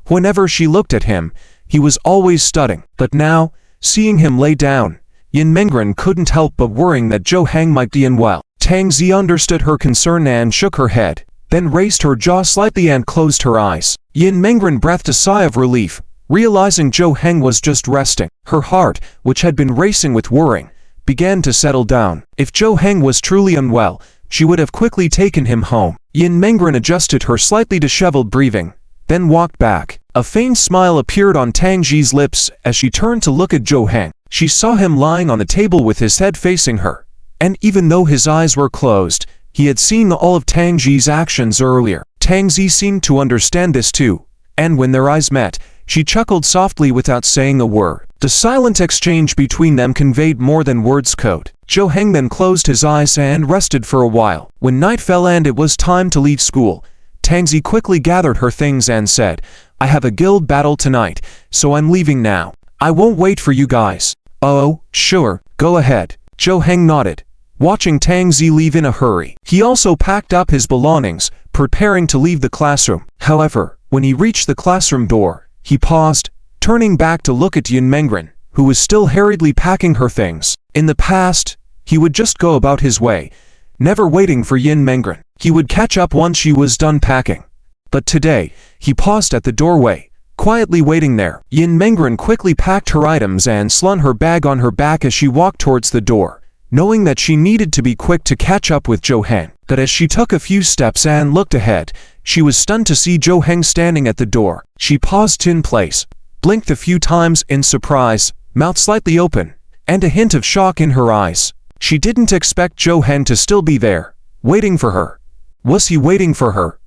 Whenever she looked at him, he was always studying. But now, seeing him lay down, Yin Mengren couldn't help but worrying that Zhou Heng might be unwell. Tang Zi understood her concern and shook her head, then raised her jaw slightly and closed her eyes. Yin Mengren breathed a sigh of relief, realizing Zhou Heng was just resting. Her heart, which had been racing with worrying, began to settle down. If Zhou Heng was truly unwell, she would have quickly taken him home. Yin Mengren adjusted her slightly disheveled breathing, then walked back. A faint smile appeared on Tang Zi's lips as she turned to look at Zhou Heng. She saw him lying on the table with his head facing her, and even though his eyes were closed, he had seen all of Tang Zi's actions earlier. Tang Zi seemed to understand this too, and when their eyes met, she chuckled softly without saying a word. The silent exchange between them conveyed more than words could. Zhou Heng then closed his eyes and rested for a while. When night fell and it was time to leave school, Tang Zi quickly gathered her things and said, I have a guild battle tonight, so I'm leaving now. I won't wait for you guys. Oh, sure, go ahead. Zhou Heng nodded, watching Tang Zi leave in a hurry. He also packed up his belongings, preparing to leave the classroom. However, when he reached the classroom door, he paused, turning back to look at Yin Mengren, who was still hurriedly packing her things. In the past, he would just go about his way, never waiting for Yin Mengren. He would catch up once she was done packing. But today, he paused at the doorway, quietly waiting there. Yin Mengren quickly packed her items and slung her bag on her back as she walked towards the door, knowing that she needed to be quick to catch up with Zhou Heng. But as she took a few steps and looked ahead, she was stunned to see Zhou Heng standing at the door. She paused in place, blinked a few times in surprise, mouth slightly open, and a hint of shock in her eyes. She didn't expect Zhou Heng to still be there, waiting for her. Was he waiting for her?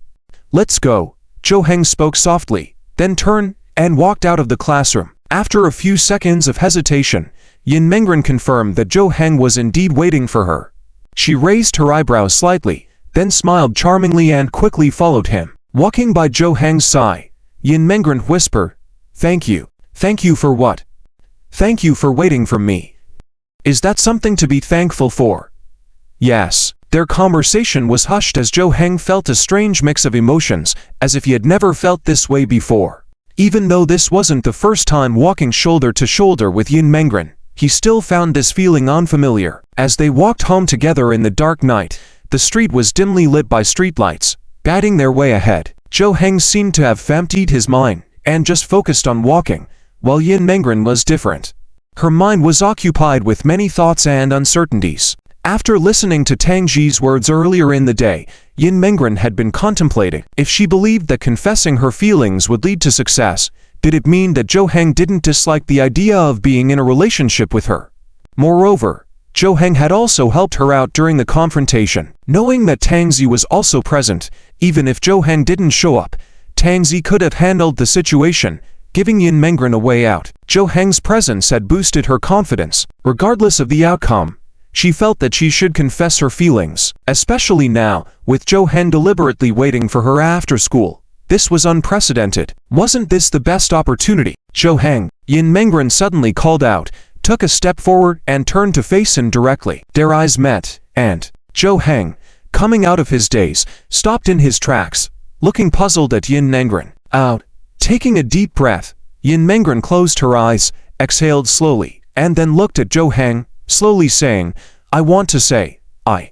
Let's go, Zhou Heng spoke softly, then turned and walked out of the classroom. After a few seconds of hesitation, Yin Mengren confirmed that Zhou Heng was indeed waiting for her. She raised her eyebrows slightly, then smiled charmingly and quickly followed him. Walking by Zhou Heng's side, Yin Mengren whispered, Thank you. Thank you for what? Thank you for waiting for me. Is that something to be thankful for? Yes. Their conversation was hushed as Zhou Heng felt a strange mix of emotions, as if he had never felt this way before. Even though this wasn't the first time walking shoulder to shoulder with Yin Mengren, he still found this feeling unfamiliar. As they walked home together in the dark night, the street was dimly lit by streetlights, guiding their way ahead. Zhou Heng seemed to have emptied his mind and just focused on walking, while Yin Mengren was different. Her mind was occupied with many thoughts and uncertainties. After listening to Tang Zi's words earlier in the day, Yin Mengren had been contemplating if she believed that confessing her feelings would lead to success. Did it mean that Zhou Heng didn't dislike the idea of being in a relationship with her? Moreover, Zhou Heng had also helped her out during the confrontation. Knowing that Tang Zi was also present, even if Zhou Heng didn't show up, Tang Zi could have handled the situation, giving Yin Mengren a way out. Zhou Heng's presence had boosted her confidence. Regardless of the outcome, she felt that she should confess her feelings, especially now, with Zhou Heng deliberately waiting for her after school. This was unprecedented. Wasn't this the best opportunity? Zhou Heng, Yin Mengren suddenly called out, took a step forward and turned to face him directly. Their eyes met, and Zhou Heng, coming out of his daze, stopped in his tracks, looking puzzled at Yin Mengren. Out. Taking a deep breath, Yin Mengren closed her eyes, exhaled slowly, and then looked at Zhou Heng, slowly saying, "I want to say, I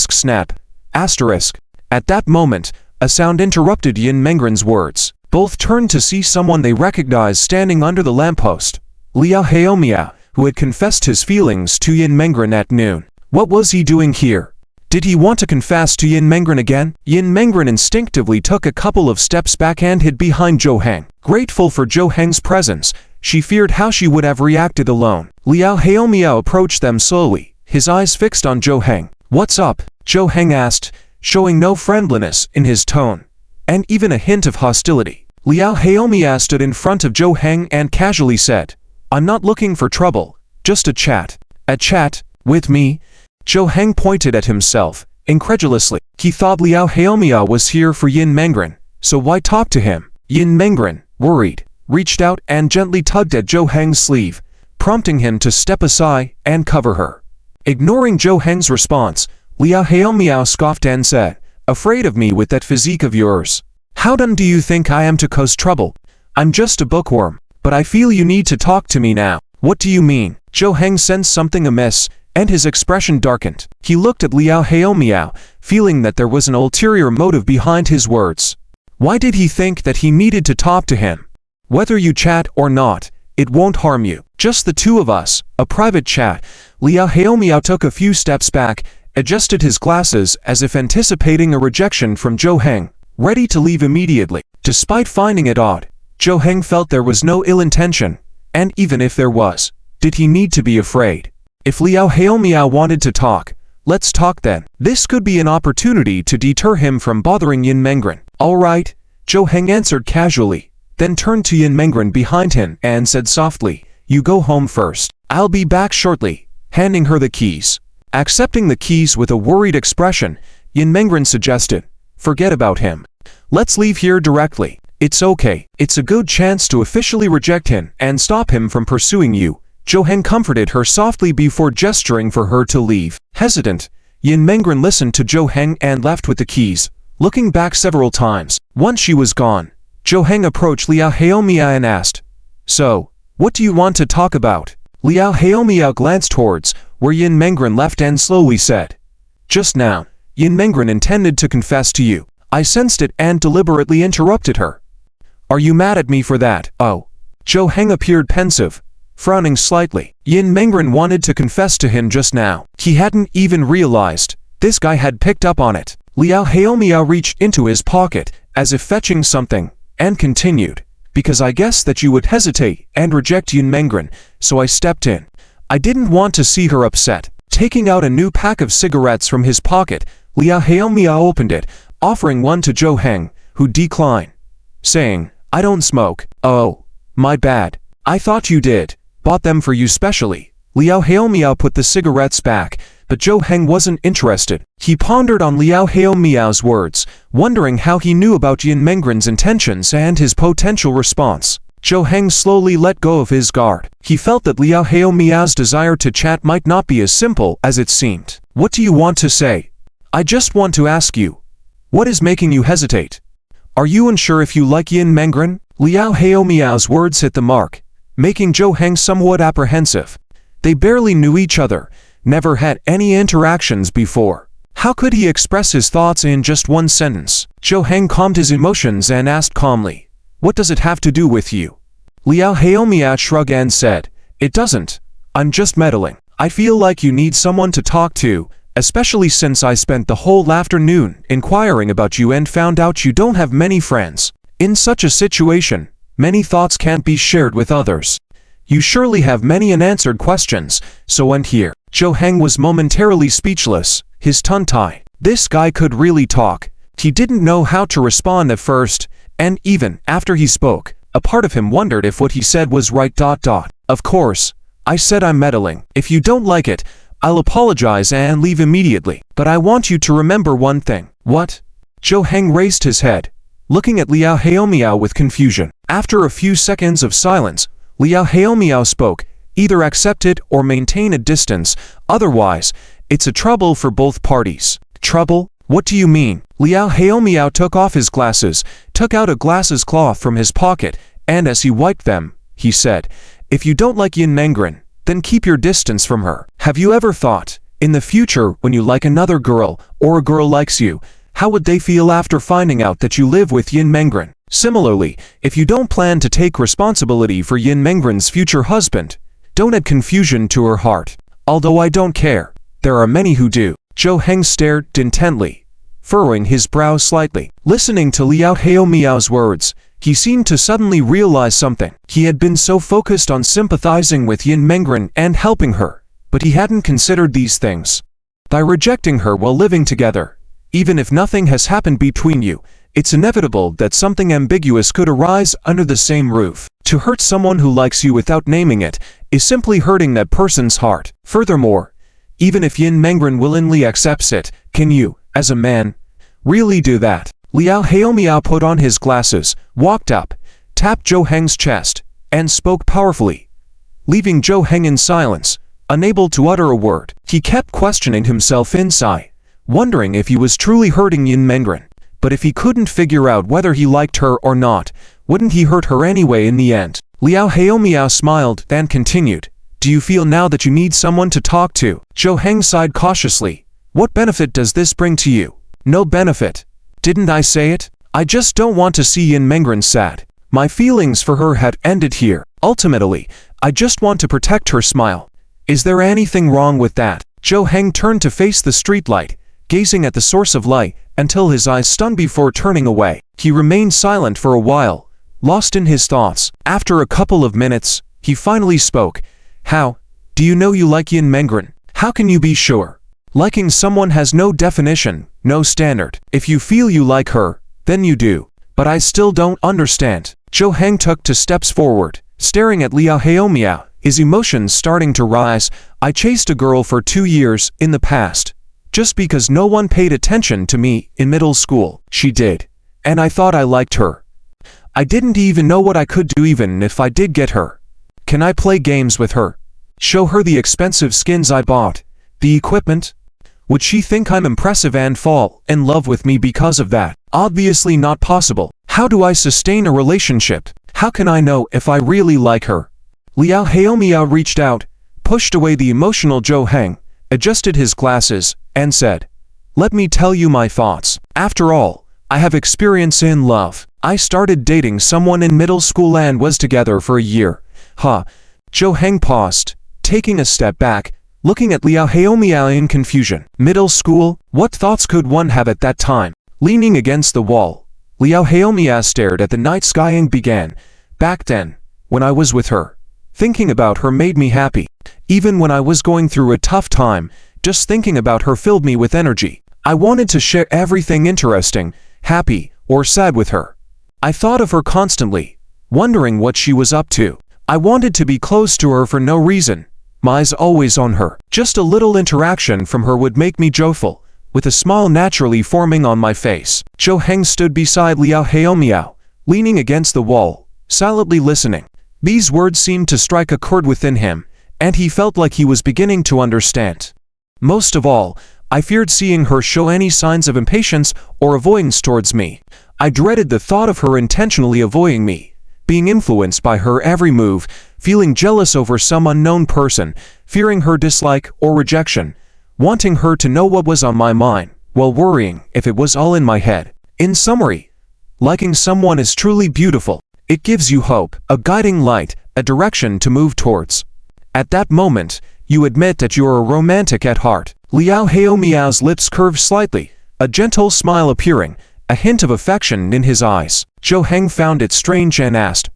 snap. At that moment, a sound interrupted Yin Mengren's words. Both turned to see someone they recognized standing under the lamppost. Liao Haomiao, who had confessed his feelings to Yin Mengren at noon. What was he doing here? Did he want to confess to Yin Mengren again? Yin Mengren instinctively took a couple of steps back and hid behind Zhou Heng. Grateful for Zhou Heng's presence, she feared how she would have reacted alone. Liao Haomiao approached them slowly, his eyes fixed on Zhou Heng. "What's up?" Zhou Heng asked, showing no friendliness in his tone, and even a hint of hostility. Liao Haomiao stood in front of Zhou Heng and casually said, "I'm not looking for trouble, just a chat." "A chat? With me?" Zhou Heng pointed at himself, incredulously. He thought Liao Haomiao was here for Yin Mengren, so why talk to him? Yin Mengren, worried, reached out and gently tugged at Zhou Heng's sleeve, prompting him to step aside and cover her. Ignoring Zhou Heng's response, Liao Haomiao scoffed and said, "Afraid of me with that physique of yours? How done do you think I am to cause trouble? I'm just a bookworm, but I feel you need to talk to me now." "What do you mean?" Zhou Heng sensed something amiss, and his expression darkened. He looked at Liao Haomiao, feeling that there was an ulterior motive behind his words. Why did he think that he needed to talk to him? "Whether you chat or not, it won't harm you. Just the two of us, a private chat." Liao Haomiao took a few steps back, adjusted his glasses as if anticipating a rejection from Zhou Heng, ready to leave immediately. Despite finding it odd, Zhou Heng felt there was no ill intention, and even if there was, did he need to be afraid? If Liao Haomiao wanted to talk, let's talk then. This could be an opportunity to deter him from bothering Yin Mengren. "All right," Zhou Heng answered casually, then turned to Yin Mengren behind him and said softly, "You go home first. I'll be back shortly," handing her the keys. Accepting the keys with a worried expression, Yin Mengren suggested, "Forget about him. Let's leave here directly." "It's okay. It's a good chance to officially reject him and stop him from pursuing you." Zhou Heng comforted her softly before gesturing for her to leave. Hesitant, Yin Mengren listened to Zhou Heng and left with the keys, looking back several times. Once she was gone, Zhou Heng approached Liao Haomiao and asked, "So, what do you want to talk about?" Liao Haomiao glanced towards where Yin Mengren left and slowly said, "Just now, Yin Mengren intended to confess to you. I sensed it and deliberately interrupted her. Are you mad at me for that?" "Oh." Zhou Heng appeared pensive, frowning slightly. Yin Mengren wanted to confess to him just now. He hadn't even realized this guy had picked up on it. Liao Haomiao reached into his pocket, as if fetching something, and continued, "Because I guessed that you would hesitate and reject Yin Mengren, so I stepped in. I didn't want to see her upset." Taking out a new pack of cigarettes from his pocket, Liao Haomiao opened it, offering one to Zhou Heng, who declined, saying, "I don't smoke." "Oh, my bad. I thought you did. Bought them for you specially." Liao Haomiao put the cigarettes back, but Zhou Heng wasn't interested. He pondered on Liao Haomiao's words, wondering how he knew about Yin Mengren's intentions and his potential response. Zhou Heng slowly let go of his guard. He felt that Liao Haomiao's desire to chat might not be as simple as it seemed. "What do you want to say?" "I just want to ask you, what is making you hesitate? Are you unsure if you like Yin Mengren?" Liao Haomiao's words hit the mark, making Zhou Heng somewhat apprehensive. They barely knew each other, never had any interactions before. How could he express his thoughts in just one sentence? Zhou Heng calmed his emotions and asked calmly, "What does it have to do with you?" Liao Haomiao shrugged and said, "It doesn't. I'm just meddling. I feel like you need someone to talk to, especially since I spent the whole afternoon inquiring about you and found out you don't have many friends. In such a situation, many thoughts can't be shared with others. You surely have many unanswered questions, so end here." Zhou Heng was momentarily speechless, his tongue tied. This guy could really talk. He didn't know how to respond at first, and even after he spoke, a part of him wondered if what he said was right. "Of course, I said I'm meddling. If you don't like it, I'll apologize and leave immediately. But I want you to remember one thing." "What?" Zhou Heng raised his head, looking at Liao Haomiao with confusion. After a few seconds of silence, Liao Haomiao spoke, "Either accept it or maintain a distance, otherwise, it's a trouble for both parties." "Trouble? What do you mean?" Liao Haomiao took off his glasses, took out a glasses cloth from his pocket, and as he wiped them, he said, "If you don't like Yin Mengren, then keep your distance from her. Have you ever thought, in the future when you like another girl, or a girl likes you, how would they feel after finding out that you live with Yin Mengren? Similarly, if you don't plan to take responsibility for Yin Mengren's future husband, don't add confusion to her heart. Although I don't care, there are many who do. Zhou Heng stared intently, furrowing his brow slightly. Listening to Liao Haomiao's words, he seemed to suddenly realize something. He had been so focused on sympathizing with Yin Mengren and helping her, but he hadn't considered these things. By rejecting her while living together, even if nothing has happened between you, it's inevitable that something ambiguous could arise under the same roof. To hurt someone who likes you without naming it is simply hurting that person's heart. Furthermore, even if Yin Mengren willingly accepts it, can you, as a man, really do that? Liao Haomiao put on his glasses, walked up, tapped Zhou Heng's chest, and spoke powerfully, leaving Zhou Heng in silence, unable to utter a word. He kept questioning himself inside, wondering if he was truly hurting Yin Mengren. But if he couldn't figure out whether he liked her or not, wouldn't he hurt her anyway in the end? Liao Haomiao smiled, then continued, "Do you feel now that you need someone to talk to?" Zhou Heng sighed cautiously. "What benefit does this bring to you?" "No benefit. Didn't I say it? I just don't want to see Yin Mengren sad. My feelings for her had ended here. Ultimately, I just want to protect her smile. Is there anything wrong with that?" Zhou Heng turned to face the streetlight, gazing at the source of light until his eyes stunned before turning away. He remained silent for a while, lost in his thoughts. After a couple of minutes, he finally spoke. "How do you know you like Yin Mengren? How can you be sure? Liking someone has no definition, no standard. If you feel you like her, then you do. But I still don't understand." Zhou Heng took 2 steps forward, staring at Liao Haomiao, his emotions starting to rise. "I chased a girl for 2 years in the past, just because no one paid attention to me in middle school. She did, and I thought I liked her. I didn't even know what I could do even if I did get her. Can I play games with her? Show her the expensive skins I bought? The equipment? Would she think I'm impressive and fall in love with me because of that? Obviously not possible. How do I sustain a relationship? How can I know if I really like her?" Liao Haomiao reached out, pushed away the emotional Zhou Heng, adjusted his glasses, and said, "Let me tell you my thoughts. After all, I have experience in love. I started dating someone in middle school and was together for a year." Zhou Heng paused, taking a step back, looking at Liao Haomiao in confusion. Middle school? What thoughts could one have at that time? Leaning against the wall, Liao Haomiao stared at the night sky and began, "Back then, when I was with her, thinking about her made me happy. Even when I was going through a tough time, just thinking about her filled me with energy. I wanted to share everything interesting, happy, or sad with her. I thought of her constantly, wondering what she was up to. I wanted to be close to her for no reason. My eyes always on her. Just a little interaction from her would make me joyful, with a smile naturally forming on my face." Zhou Heng stood beside Liao Haomiao, leaning against the wall, silently listening. These words seemed to strike a chord within him, and he felt like he was beginning to understand. "Most of all, I feared seeing her show any signs of impatience or avoidance towards me. I dreaded the thought of her intentionally avoiding me, being influenced by her every move, feeling jealous over some unknown person, fearing her dislike or rejection, wanting her to know what was on my mind, while worrying if it was all in my head. In summary, liking someone is truly beautiful. It gives you hope, a guiding light, a direction to move towards. At that moment, you admit that you are a romantic at heart." Liao Haomiao's lips curved slightly, a gentle smile appearing, a hint of affection in his eyes. Zhou Heng found it strange and asked,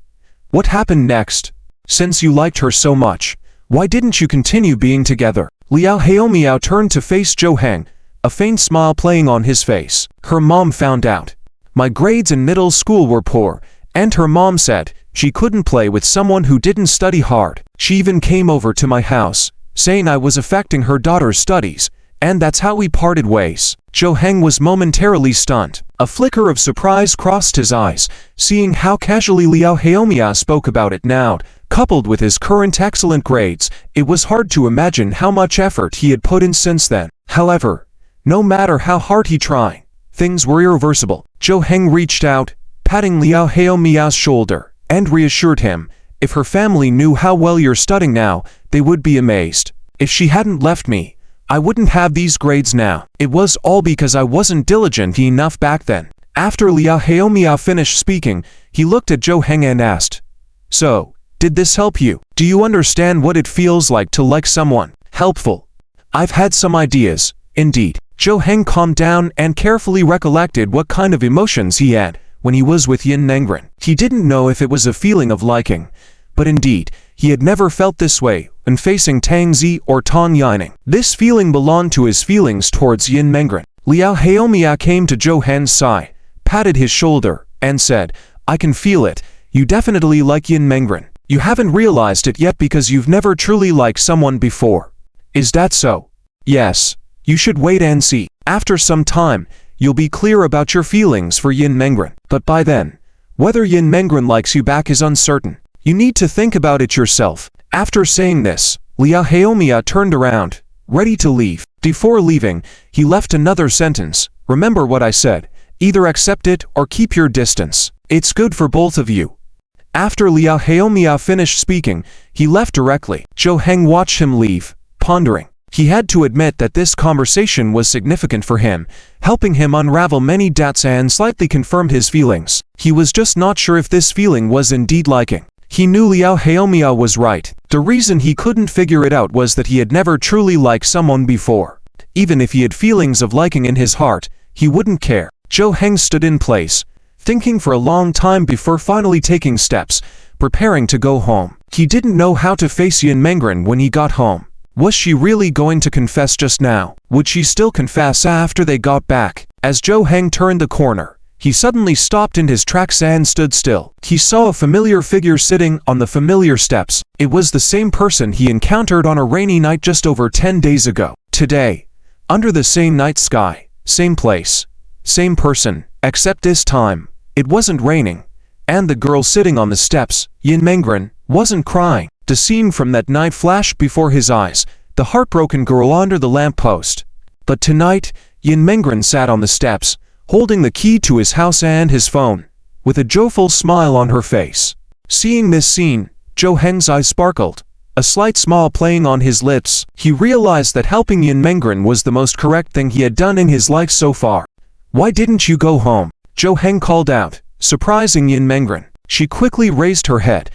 "What happened next? Since you liked her so much, why didn't you continue being together?" Liao Haomiao turned to face Zhou Heng, a faint smile playing on his face. "Her mom found out. My grades in middle school were poor, and her mom said she couldn't play with someone who didn't study hard. She even came over to my house, saying I was affecting her daughter's studies, and that's how we parted ways." Zhou Heng was momentarily stunned. A flicker of surprise crossed his eyes, seeing how casually Liao Haomiao spoke about it now. Coupled with his current excellent grades, it was hard to imagine how much effort he had put in since then. However, no matter how hard he tried, things were irreversible. Zhou Heng reached out, patting Liao Haomiao's shoulder, and reassured him, "If her family knew how well you're studying now, they would be amazed. If she hadn't left me, I wouldn't have these grades now. It was all because I wasn't diligent enough back then. After Liu Haomia finished speaking, he looked at Zhou Heng and asked, "So, did this help you? Do you understand what it feels like to like someone? Helpful. I've had some ideas, indeed." Zhou Heng calmed down and carefully recollected what kind of emotions he had when he was with Yin Mengren. He didn't know if it was a feeling of liking, but indeed, he had never felt this way when facing Tang Zi or Tang Yining. This feeling belonged to his feelings towards Yin Mengren. Liu Haomia came to Zhou Heng's side, patted his shoulder, and said, "I can feel it. You definitely like Yin Mengren. You haven't realized it yet because you've never truly liked someone before. Is that so?" "Yes. You should wait and see. After some time, you'll be clear about your feelings for Yin Mengren. But by then, whether Yin Mengren likes you back is uncertain. You need to think about it yourself." After saying this, Liu Haomia turned around, ready to leave. Before leaving, he left another sentence. "Remember what I said. Either accept it or keep your distance. It's good for both of you." After Liu Haomia finished speaking, he left directly. Zhou Heng watched him leave, pondering. He had to admit that this conversation was significant for him, helping him unravel many doubts and slightly confirmed his feelings. He was just not sure if this feeling was indeed liking. He knew Liu Haomia was right. The reason he couldn't figure it out was that he had never truly liked someone before. Even if he had feelings of liking in his heart, he wouldn't care. Zhou Heng stood in place, thinking for a long time before finally taking steps, preparing to go home. He didn't know how to face Yin Mengren when he got home. Was she really going to confess just now? Would she still confess after they got back? As Zhou Heng turned the corner, he suddenly stopped in his tracks and stood still. He saw a familiar figure sitting on the familiar steps. It was the same person he encountered on a rainy night just over 10 days ago. Today, under the same night sky, same place, same person, except this time, it wasn't raining, and the girl sitting on the steps, Yin Mengren, wasn't crying. The scene from that night flashed before his eyes, the heartbroken girl under the lamppost. But tonight, Yin Mengren sat on the steps, holding the key to his house and his phone, with a joyful smile on her face. Seeing this scene, Zhou Heng's eyes sparkled, a slight smile playing on his lips. He realized that helping Yin Mengren was the most correct thing he had done in his life so far. "Why didn't you go home?" Zhou Heng called out, surprising Yin Mengren. She quickly raised her head,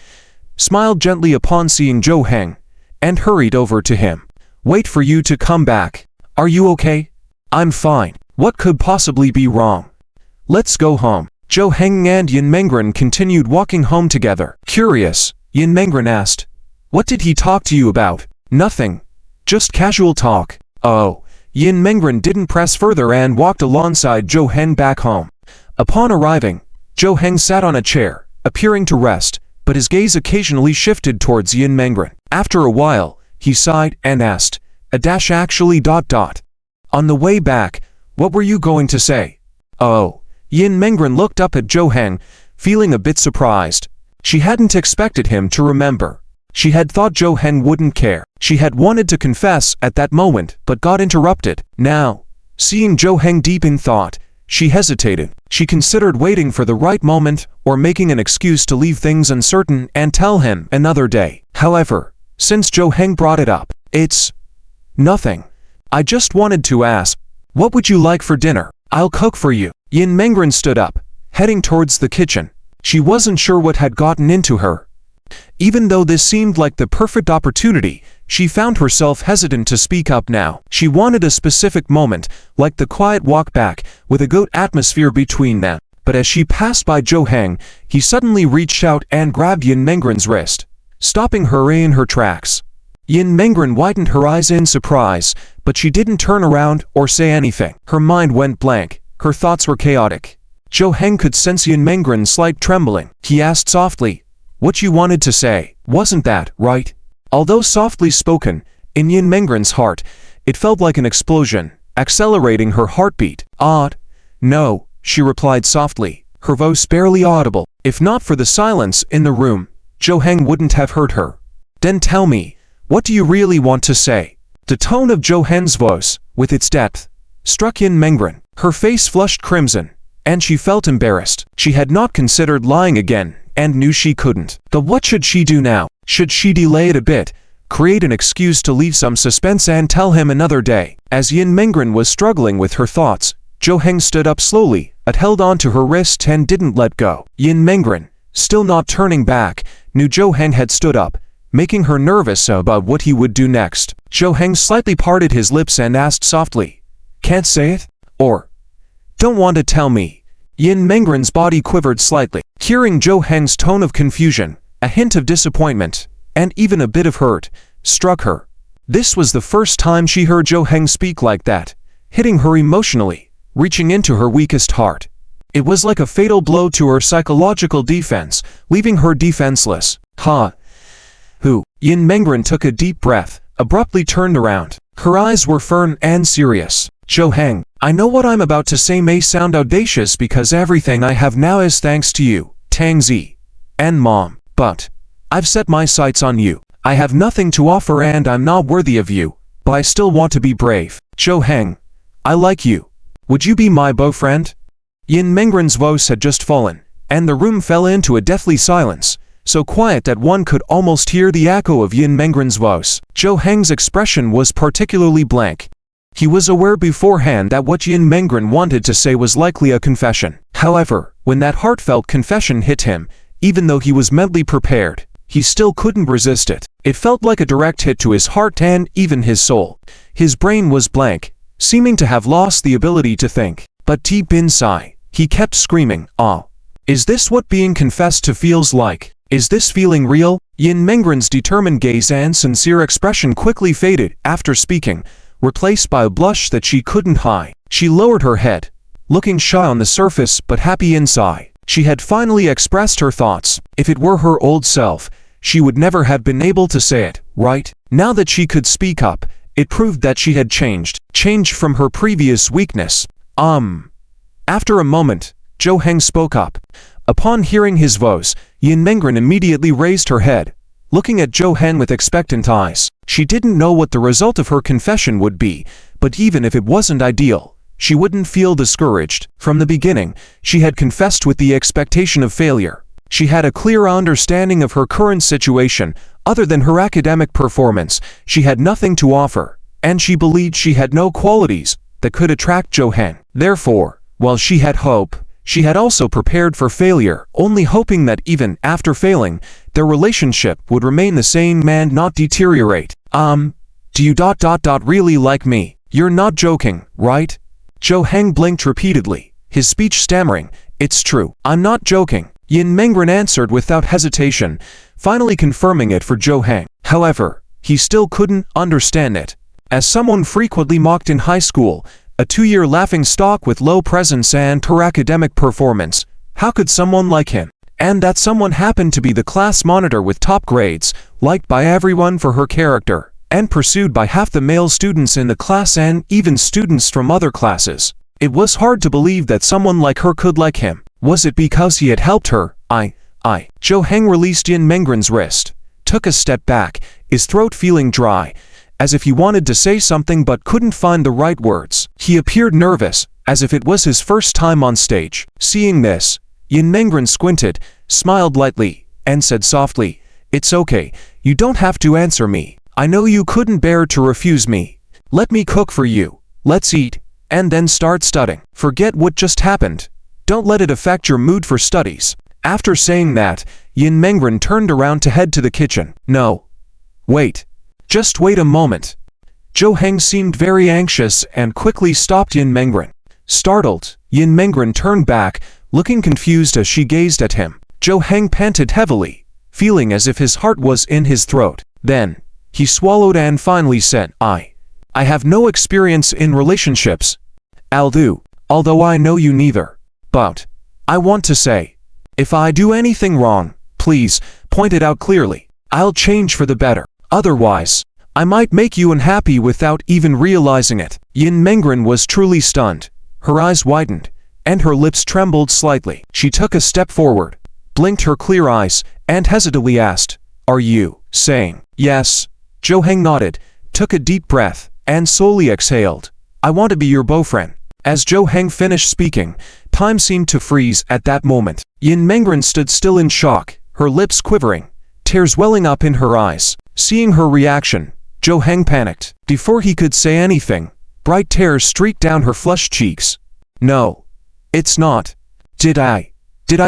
smiled gently upon seeing Zhou Heng, and hurried over to him. "Wait for you to come back. Are you okay?" "I'm fine. What could possibly be wrong? Let's go home." Zhou Heng and Yin Mengren continued walking home together. Curious, Yin Mengren asked, "What did he talk to you about?" "Nothing. Just casual talk." "Oh." Yin Mengren didn't press further and walked alongside Zhou Heng back home. Upon arriving, Zhou Heng sat on a chair, appearing to rest, but his gaze occasionally shifted towards Yin Mengren. After a while, he sighed and asked, "Actually ... On the way back, what were you going to say?" "Oh." Yin Mengren looked up at Zhou Heng, feeling a bit surprised. She hadn't expected him to remember. She had thought Zhou Heng wouldn't care. She had wanted to confess at that moment, but got interrupted. Now, seeing Zhou Heng deep in thought, she hesitated. She considered waiting for the right moment or making an excuse to leave things uncertain and tell him another day. However, since Zhou Heng brought it up, "It's nothing. I just wanted to ask, what would you like for dinner? I'll cook for you." Yin Mengren stood up, heading towards the kitchen. She wasn't sure what had gotten into her. Even though this seemed like the perfect opportunity, she found herself hesitant to speak up now. She wanted a specific moment, like the quiet walk back, with a good atmosphere between them. But as she passed by Zhou Heng, he suddenly reached out and grabbed Yin Mengren's wrist, stopping her in her tracks. Yin Mengren widened her eyes in surprise, but she didn't turn around or say anything. Her mind went blank, her thoughts were chaotic. Zhou Heng could sense Yin Mengren's slight trembling. He asked softly, "What you wanted to say, wasn't that right?" Although softly spoken, in Yin Mengren's heart, it felt like an explosion, accelerating her heartbeat. "Odd. No," she replied softly, her voice barely audible. If not for the silence in the room, Zhou Heng wouldn't have heard her. "Then tell me, what do you really want to say?" The tone of Zhou Heng's voice, with its depth, struck Yin Mengren. Her face flushed crimson, and she felt embarrassed. She had not considered lying again, and knew she couldn't. But what should she do now? Should she delay it a bit, create an excuse to leave some suspense and tell him another day. As Yin Mengren was struggling with her thoughts, Jo Heng stood up slowly, but held on to her wrist and didn't let go. Yin Mengren, still not turning back, knew Jo Heng had stood up, making her nervous about what he would do next. Jo Heng slightly parted his lips and asked softly, "Can't say it? Or don't want to tell me?" Yin Mengren's body quivered slightly. Hearing Jo Heng's tone of confusion, a hint of disappointment, and even a bit of hurt, struck her. This was the first time she heard Jo Heng speak like that, hitting her emotionally, reaching into her weakest heart. It was like a fatal blow to her psychological defense, leaving her defenseless. Who? Yin Mengren took a deep breath, abruptly turned around. Her eyes were firm and serious. "Jo Heng, I know what I'm about to say may sound audacious because everything I have now is thanks to you, Tang Zi, and Mom, but I've set my sights on you. I have nothing to offer and I'm not worthy of you, but I still want to be brave. Jo Heng, I like you. Would you be my boyfriend?" Yin Mengren's voice had just fallen, and the room fell into a deathly silence, so quiet that one could almost hear the echo of Yin Mengren's voice. Jo Heng's expression was particularly blank. He was aware beforehand that what Yin Mengren wanted to say was likely a confession. However, when that heartfelt confession hit him, even though he was mentally prepared, he still couldn't resist it. It felt like a direct hit to his heart and even his soul. His brain was blank, seeming to have lost the ability to think. But deep inside, he kept screaming, "Ah! Is this what being confessed to feels like? Is this feeling real?" Yin Mengren's determined gaze and sincere expression quickly faded after speaking, replaced by a blush that she couldn't hide. She lowered her head, looking shy on the surface but happy inside. She had finally expressed her thoughts. If it were her old self, she would never have been able to say it, right? Now that she could speak up, it proved that she had changed from her previous weakness. After a moment, Jo Heng spoke up. Upon hearing his voice, Yin Mengren immediately raised her head, looking at Jo Heng with expectant eyes. She didn't know what the result of her confession would be, but even if it wasn't ideal, she wouldn't feel discouraged. From the beginning, she had confessed with the expectation of failure. She had a clear understanding of her current situation. Other than her academic performance, she had nothing to offer, and she believed she had no qualities that could attract Jo Heng. Therefore, while she had hope, she had also prepared for failure, only hoping that even after failing, their relationship would remain the same and not deteriorate. Do you really like me? You're not joking, right? Jo Heng blinked repeatedly, his speech stammering. "It's true. I'm not joking," Yin Mengren answered without hesitation, finally confirming it for Jo Heng. However, he still couldn't understand it. As someone frequently mocked in high school, a 2-year laughingstock with low presence and poor academic performance, how could someone like him? And that someone happened to be the class monitor with top grades, liked by everyone for her character, and pursued by half the male students in the class and even students from other classes. It was hard to believe that someone like her could like him. Was it because he had helped her? Jo Heng released Yin Mengren's wrist, took a step back, his throat feeling dry, as if he wanted to say something but couldn't find the right words. He appeared nervous, as if it was his first time on stage. Seeing this, Yin Mengren squinted, smiled lightly, and said softly, "It's okay, you don't have to answer me. I know you couldn't bear to refuse me. Let me cook for you. Let's eat, and then start studying. Forget what just happened. Don't let it affect your mood for studies." After saying that, Yin Mengren turned around to head to the kitchen. "No. Wait. Just wait a moment." Jo Heng seemed very anxious and quickly stopped Yin Mengren. Startled, Yin Mengren turned back, looking confused as she gazed at him. Jo Heng panted heavily, feeling as if his heart was in his throat. Then, he swallowed and finally said, I have no experience in relationships. Although I know you neither. But I want to say, if I do anything wrong, please, point it out clearly. I'll change for the better. Otherwise, I might make you unhappy without even realizing it." Yin Mengren was truly stunned. Her eyes widened, and her lips trembled slightly. She took a step forward, blinked her clear eyes, and hesitantly asked, "Are you saying yes?" Jo Heng nodded, took a deep breath, and slowly exhaled. "I want to be your boyfriend." As Jo Heng finished speaking, time seemed to freeze at that moment. Yin Mengren stood still in shock, her lips quivering, tears welling up in her eyes. Seeing her reaction, Jo Heng panicked. Before he could say anything, bright tears streaked down her flushed cheeks. No. It's not. Did I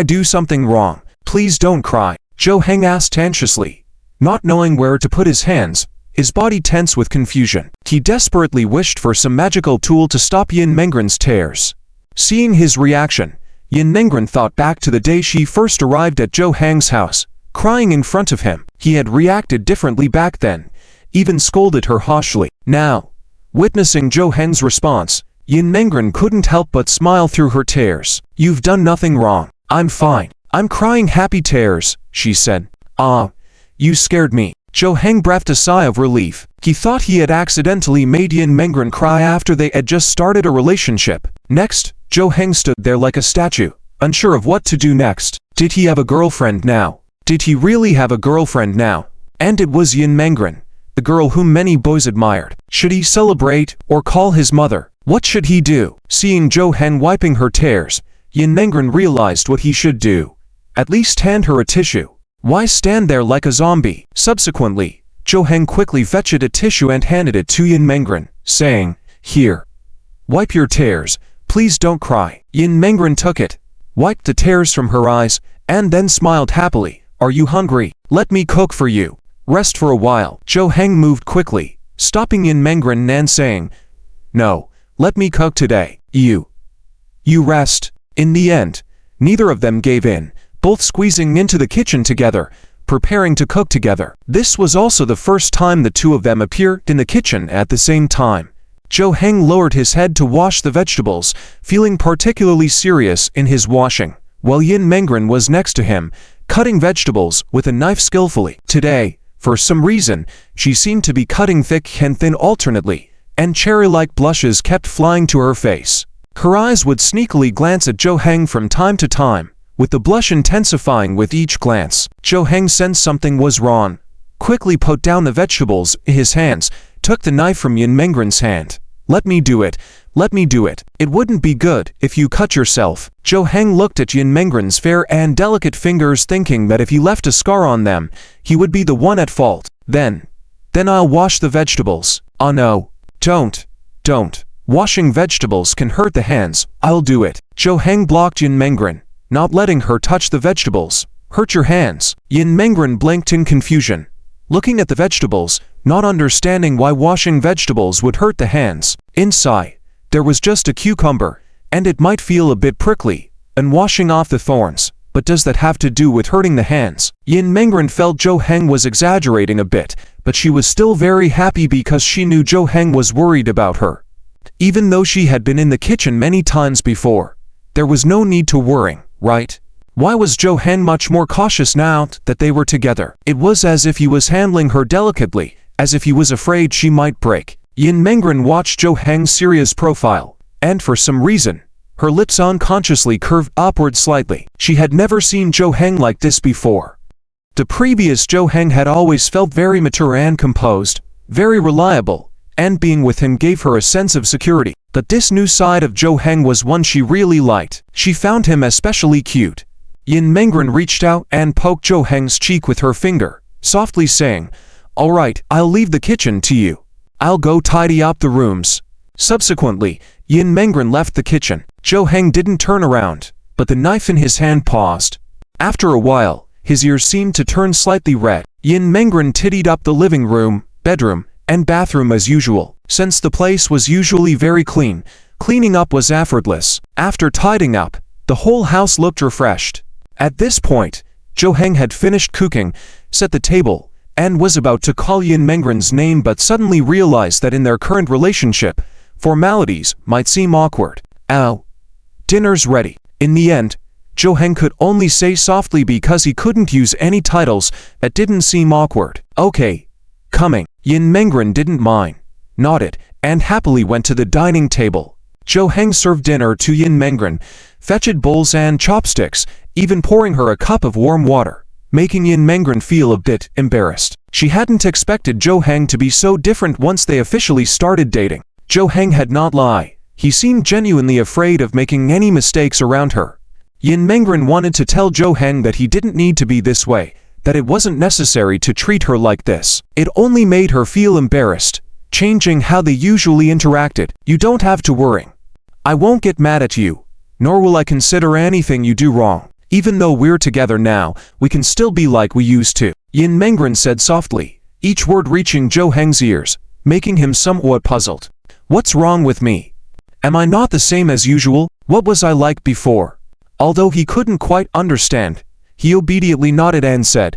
do something wrong? Please don't cry, Jo Heng asked anxiously. Not knowing where to put his hands, his body tense with confusion. He desperately wished for some magical tool to stop Yin Mengren's tears. Seeing his reaction, Yin Mengren thought back to the day she first arrived at Jo Heng's house, crying in front of him. He had reacted differently back then, even scolded her harshly. Now, witnessing Jo Heng's response, Yin Mengren couldn't help but smile through her tears. You've done nothing wrong. I'm fine. I'm crying happy tears, she said. Ah, you scared me. Jo Heng breathed a sigh of relief. He thought he had accidentally made Yin Mengren cry after they had just started a relationship. Next, Jo Heng stood there like a statue, unsure of what to do next. Did he have a girlfriend now? Did he really have a girlfriend now? And it was Yin Mengren, the girl whom many boys admired. Should he celebrate or call his mother? What should he do? Seeing Jo Heng wiping her tears, Yin Mengren realized what he should do. At least hand her a tissue. Why stand there like a zombie? Subsequently, Jo Heng quickly fetched a tissue and handed it to Yin Mengren, saying, Here. Wipe your tears. Please don't cry. Yin Mengren took it, wiped the tears from her eyes, and then smiled happily. Are you hungry? Let me cook for you. Rest for a while. Jo Heng moved quickly, stopping Yin Mengren and saying, No, let me cook today. You rest. In the end, neither of them gave in, both squeezing into the kitchen together, preparing to cook together. This was also the first time the two of them appeared in the kitchen at the same time. Jo Heng lowered his head to wash the vegetables, feeling particularly serious in his washing, while Yin Mengren was next to him, cutting vegetables with a knife skillfully. Today, for some reason, she seemed to be cutting thick and thin alternately, and cherry-like blushes kept flying to her face. Her eyes would sneakily glance at Jo Heng from time to time, with the blush intensifying with each glance. Jo Heng sensed something was wrong, quickly put down the vegetables in his hands, took the knife from Yin Mengren's hand. Let me do it. Let me do it. It wouldn't be good if you cut yourself. Jo Heng looked at Yin Mengren's fair and delicate fingers, thinking that if he left a scar on them, he would be the one at fault. Then I'll wash the vegetables. Oh no. Don't. Washing vegetables can hurt the hands. I'll do it. Jo Heng blocked Yin Mengren, not letting her touch the vegetables. Hurt your hands. Yin Mengren blinked in confusion, looking at the vegetables, not understanding why washing vegetables would hurt the hands. Inside, there was just a cucumber, and it might feel a bit prickly, and washing off the thorns, but does that have to do with hurting the hands? Yin Mengren felt Jo Heng was exaggerating a bit, but she was still very happy because she knew Jo Heng was worried about her. Even though she had been in the kitchen many times before, there was no need to worry, right? Why was Jo Heng much more cautious now that they were together? It was as if he was handling her delicately, as if he was afraid she might break. Yin Mengren watched Jo Heng's serious profile, and for some reason, her lips unconsciously curved upward slightly. She had never seen Jo Heng like this before. The previous Jo Heng had always felt very mature and composed, very reliable, and being with him gave her a sense of security. But this new side of Jo Heng was one she really liked. She found him especially cute. Yin Mengren reached out and poked Jo Heng's cheek with her finger, softly saying, All right, I'll leave the kitchen to you. I'll go tidy up the rooms. Subsequently, Yin Mengren left the kitchen. Jo Heng didn't turn around, but the knife in his hand paused. After a while, his ears seemed to turn slightly red. Yin Mengren tidied up the living room, bedroom, and bathroom as usual. Since the place was usually very clean, cleaning up was effortless. After tidying up, the whole house looked refreshed. At this point, Jo Heng had finished cooking, set the table, and was about to call Yin Mengren's name, but suddenly realized that in their current relationship, formalities might seem awkward. Ow. Dinner's ready. In the end, Jo Heng could only say softly because he couldn't use any titles that didn't seem awkward. Okay. Coming. Yin Mengren didn't mind, nodded, and happily went to the dining table. Jo Heng served dinner to Yin Mengren, fetched bowls and chopsticks, even pouring her a cup of warm water, making Yin Mengren feel a bit embarrassed. She hadn't expected Jo Heng to be so different once they officially started dating. Jo Heng had not lied. He seemed genuinely afraid of making any mistakes around her. Yin Mengren wanted to tell Jo Heng that he didn't need to be this way, that it wasn't necessary to treat her like this. It only made her feel embarrassed, changing how they usually interacted. "You don't have to worry. I won't get mad at you, nor will I consider anything you do wrong. Even though we're together now, we can still be like we used to," Yin Mengren said softly, each word reaching Zhou Heng's ears, making him somewhat puzzled. "What's wrong with me? Am I not the same as usual? What was I like before?" Although he couldn't quite understand, he obediently nodded and said,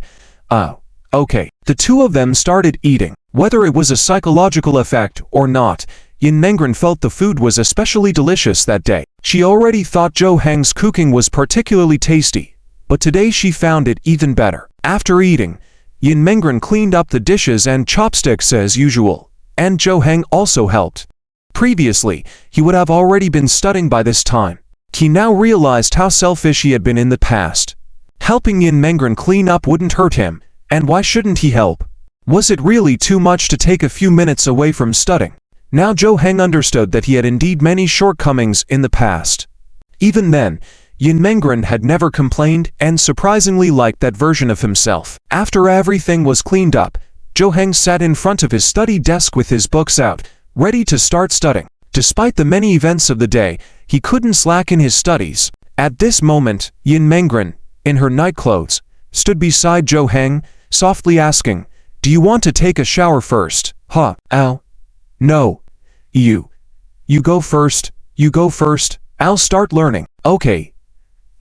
"Oh, okay." The two of them started eating. Whether it was a psychological effect or not, Yin Mengren felt the food was especially delicious that day. She already thought Zhou Heng's cooking was particularly tasty, but today she found it even better. After eating, Yin Mengren cleaned up the dishes and chopsticks as usual, and Zhou Heng also helped. Previously, he would have already been studying by this time. He now realized how selfish he had been in the past. Helping Yin Mengren clean up wouldn't hurt him, and why shouldn't he help? Was it really too much to take a few minutes away from studying? Now Zhou Heng understood that he had indeed many shortcomings in the past. Even then, Yin Mengren had never complained and surprisingly liked that version of himself. After everything was cleaned up, Zhou Heng sat in front of his study desk with his books out, ready to start studying. Despite the many events of the day, he couldn't slack in his studies. At this moment, Yin Mengren, in her nightclothes, stood beside Zhou Heng, softly asking, "Do you want to take a shower first?" "Huh? Ow. No. You go first. You go first. I'll start learning." "Okay.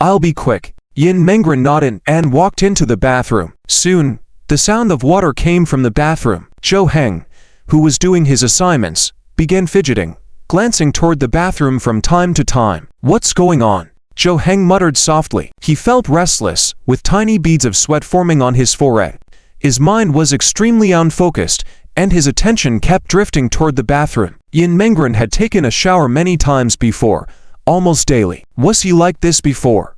I'll be quick." Yin Mengren nodded and walked into the bathroom. Soon, the sound of water came from the bathroom. Zhou Heng, who was doing his assignments, began fidgeting, glancing toward the bathroom from time to time. "What's going on?" Zhou Heng muttered softly. He felt restless, with tiny beads of sweat forming on his forehead. His mind was extremely unfocused, and his attention kept drifting toward the bathroom. Yin Mengren had taken a shower many times before, almost daily. Was he like this before?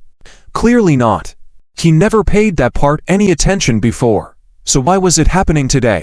Clearly not. He never paid that part any attention before. So why was it happening today?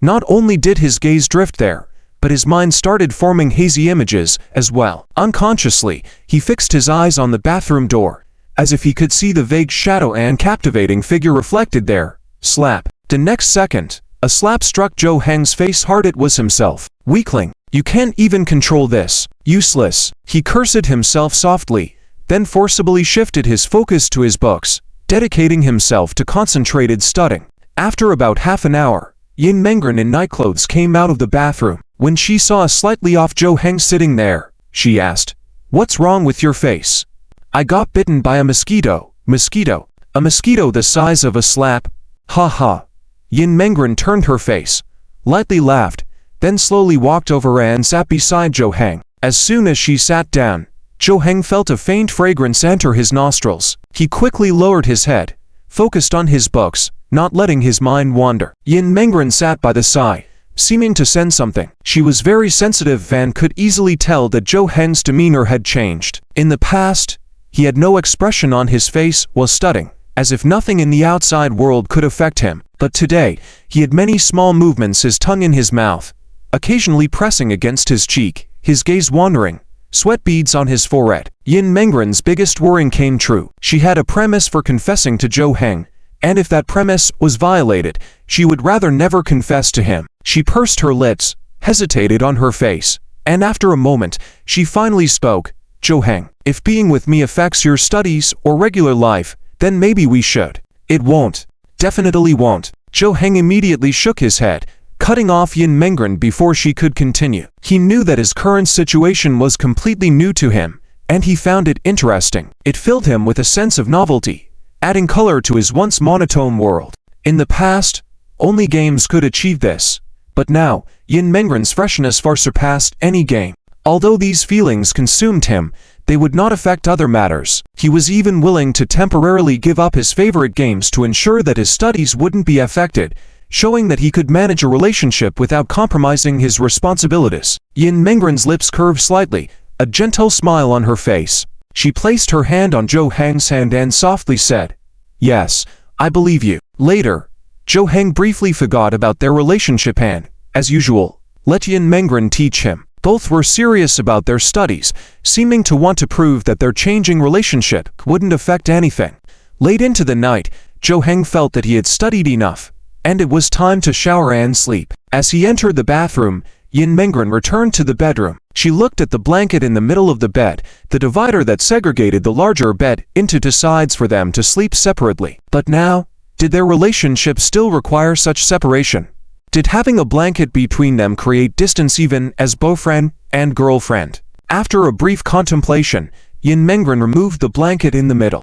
Not only did his gaze drift there, but his mind started forming hazy images as well. Unconsciously, he fixed his eyes on the bathroom door, as if he could see the vague shadow and captivating figure reflected there. Slap. The next second, a slap struck Zhou Heng's face hard. It was himself. "Weakling, you can't even control this. Useless." He cursed himself softly, then forcibly shifted his focus to his books, dedicating himself to concentrated studying. After about half an hour, Yin Mengren in nightclothes came out of the bathroom. When she saw a slightly off Zhou Heng sitting there, she asked, "What's wrong with your face?" "I got bitten by a mosquito." "Mosquito? A mosquito the size of a slap?" "Ha ha." Yin Mengren turned her face, lightly laughed, then slowly walked over and sat beside Zhou Heng. As soon as she sat down, Zhou Heng felt a faint fragrance enter his nostrils. He quickly lowered his head, focused on his books, not letting his mind wander. Yin Mengren sat by the side, seeming to sense something. She was very sensitive and could easily tell that Zhou Heng's demeanor had changed. In the past, he had no expression on his face while studying, as if nothing in the outside world could affect him. But today, he had many small movements, his tongue in his mouth, occasionally pressing against his cheek, his gaze wandering, sweat beads on his forehead. Yin Mengren's biggest worry came true. She had a premise for confessing to Zhou Heng, and if that premise was violated, she would rather never confess to him. She pursed her lips, hesitated on her face, and after a moment, she finally spoke. "Zhou Heng, if being with me affects your studies or regular life, then maybe we should." "It won't. Definitely won't." Zhou Heng immediately shook his head, cutting off Yin Mengren before she could continue. He knew that his current situation was completely new to him, and he found it interesting. It filled him with a sense of novelty, adding color to his once monotone world. In the past, only games could achieve this, but now, Yin Mengren's freshness far surpassed any game. Although these feelings consumed him, they would not affect other matters. He was even willing to temporarily give up his favorite games to ensure that his studies wouldn't be affected, showing that he could manage a relationship without compromising his responsibilities. Yin Mengren's lips curved slightly, a gentle smile on her face. She placed her hand on Zhou Heng's hand and softly said, "Yes, I believe you." Later, Zhou Heng briefly forgot about their relationship and, as usual, let Yin Mengren teach him. Both were serious about their studies, seeming to want to prove that their changing relationship wouldn't affect anything. Late into the night, Jo Heng felt that he had studied enough, and it was time to shower and sleep. As he entered the bathroom, Yin Mengren returned to the bedroom. She looked at the blanket in the middle of the bed, the divider that segregated the larger bed into two sides for them to sleep separately. But now, did their relationship still require such separation? Did having a blanket between them create distance even as boyfriend and girlfriend? After a brief contemplation, Yin Mengren removed the blanket in the middle.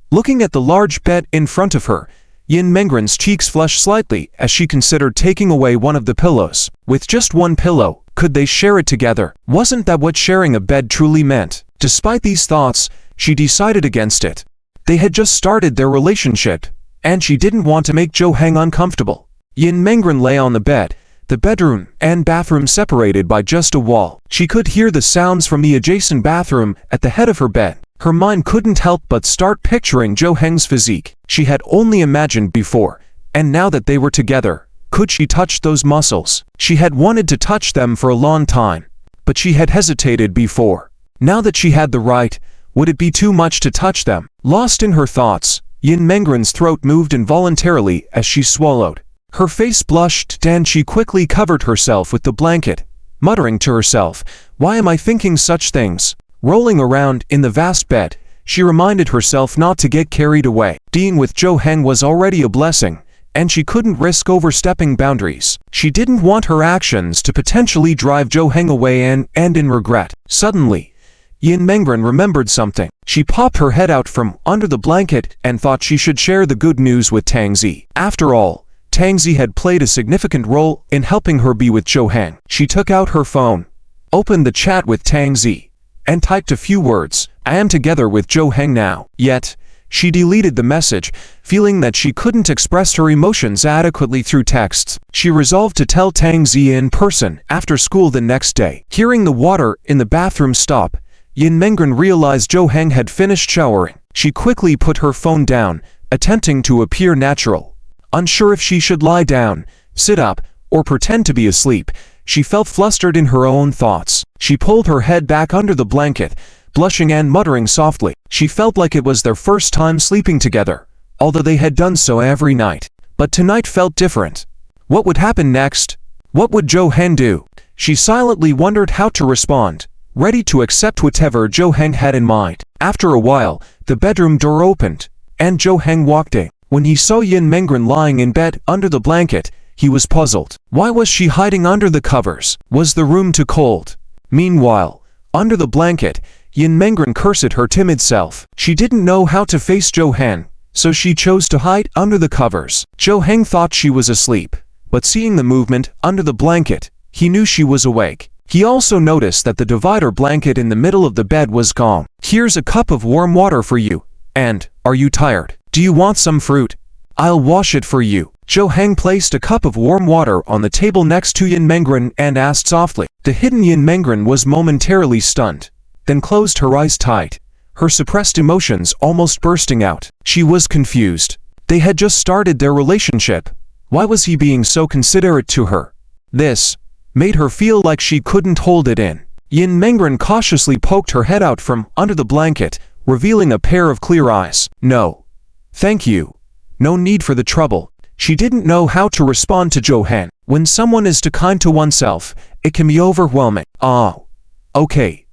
Looking at the large bed in front of her, Yin Mengren's cheeks flushed slightly as she considered taking away one of the pillows. With just one pillow, could they share it together? Wasn't that what sharing a bed truly meant? Despite these thoughts, she decided against it. They had just started their relationship, and she didn't want to make Jo Heng uncomfortable. Yin Mengren lay on the bed, the bedroom and bathroom separated by just a wall. She could hear the sounds from the adjacent bathroom at the head of her bed. Her mind couldn't help but start picturing Jo Heng's physique. She had only imagined before, and now that they were together, could she touch those muscles? She had wanted to touch them for a long time, but she had hesitated before. Now that she had the right, would it be too much to touch them? Lost in her thoughts, Yin Mengren's throat moved involuntarily as she swallowed. Her face blushed and she quickly covered herself with the blanket, muttering to herself, "Why am I thinking such things?" Rolling around in the vast bed, she reminded herself not to get carried away. Being with Jo Heng was already a blessing, and she couldn't risk overstepping boundaries. She didn't want her actions to potentially drive Jo Heng away and end in regret. Suddenly, Yin Mengren remembered something. She popped her head out from under the blanket and thought she should share the good news with Tang Zi. After all, Tang Zi had played a significant role in helping her be with Jo Heng. She took out her phone, opened the chat with Tang Zi, and typed a few words. "I am together with Jo Heng now." Yet, she deleted the message, feeling that she couldn't express her emotions adequately through texts. She resolved to tell Tang Zi in person after school the next day. Hearing the water in the bathroom stop, Yin Mengren realized Jo Heng had finished showering. She quickly put her phone down, attempting to appear natural. Unsure if she should lie down, sit up, or pretend to be asleep, she felt flustered in her own thoughts. She pulled her head back under the blanket, blushing and muttering softly. She felt like it was their first time sleeping together, although they had done so every night. But tonight felt different. What would happen next? What would Jo Heng do? She silently wondered how to respond, ready to accept whatever Jo Heng had in mind. After a while, the bedroom door opened, and Jo Heng walked in. When he saw Yin Mengren lying in bed under the blanket, he was puzzled. Why was she hiding under the covers? Was the room too cold? Meanwhile, under the blanket, Yin Mengren cursed her timid self. She didn't know how to face Jo Heng, so she chose to hide under the covers. Jo Heng thought she was asleep, but seeing the movement under the blanket, he knew she was awake. He also noticed that the divider blanket in the middle of the bed was gone. "Here's a cup of warm water for you, and, are you tired? Do you want some fruit? I'll wash it for you." Jo Heng placed a cup of warm water on the table next to Yin Mengren and asked softly. The hidden Yin Mengren was momentarily stunned, then closed her eyes tight, her suppressed emotions almost bursting out. She was confused. They had just started their relationship. Why was he being so considerate to her? This made her feel like she couldn't hold it in. Yin Mengren cautiously poked her head out from under the blanket, revealing a pair of clear eyes. "No. Thank you. No need for the trouble." She didn't know how to respond to Jo Heng. When someone is too kind to oneself, it can be overwhelming. "Oh. Okay.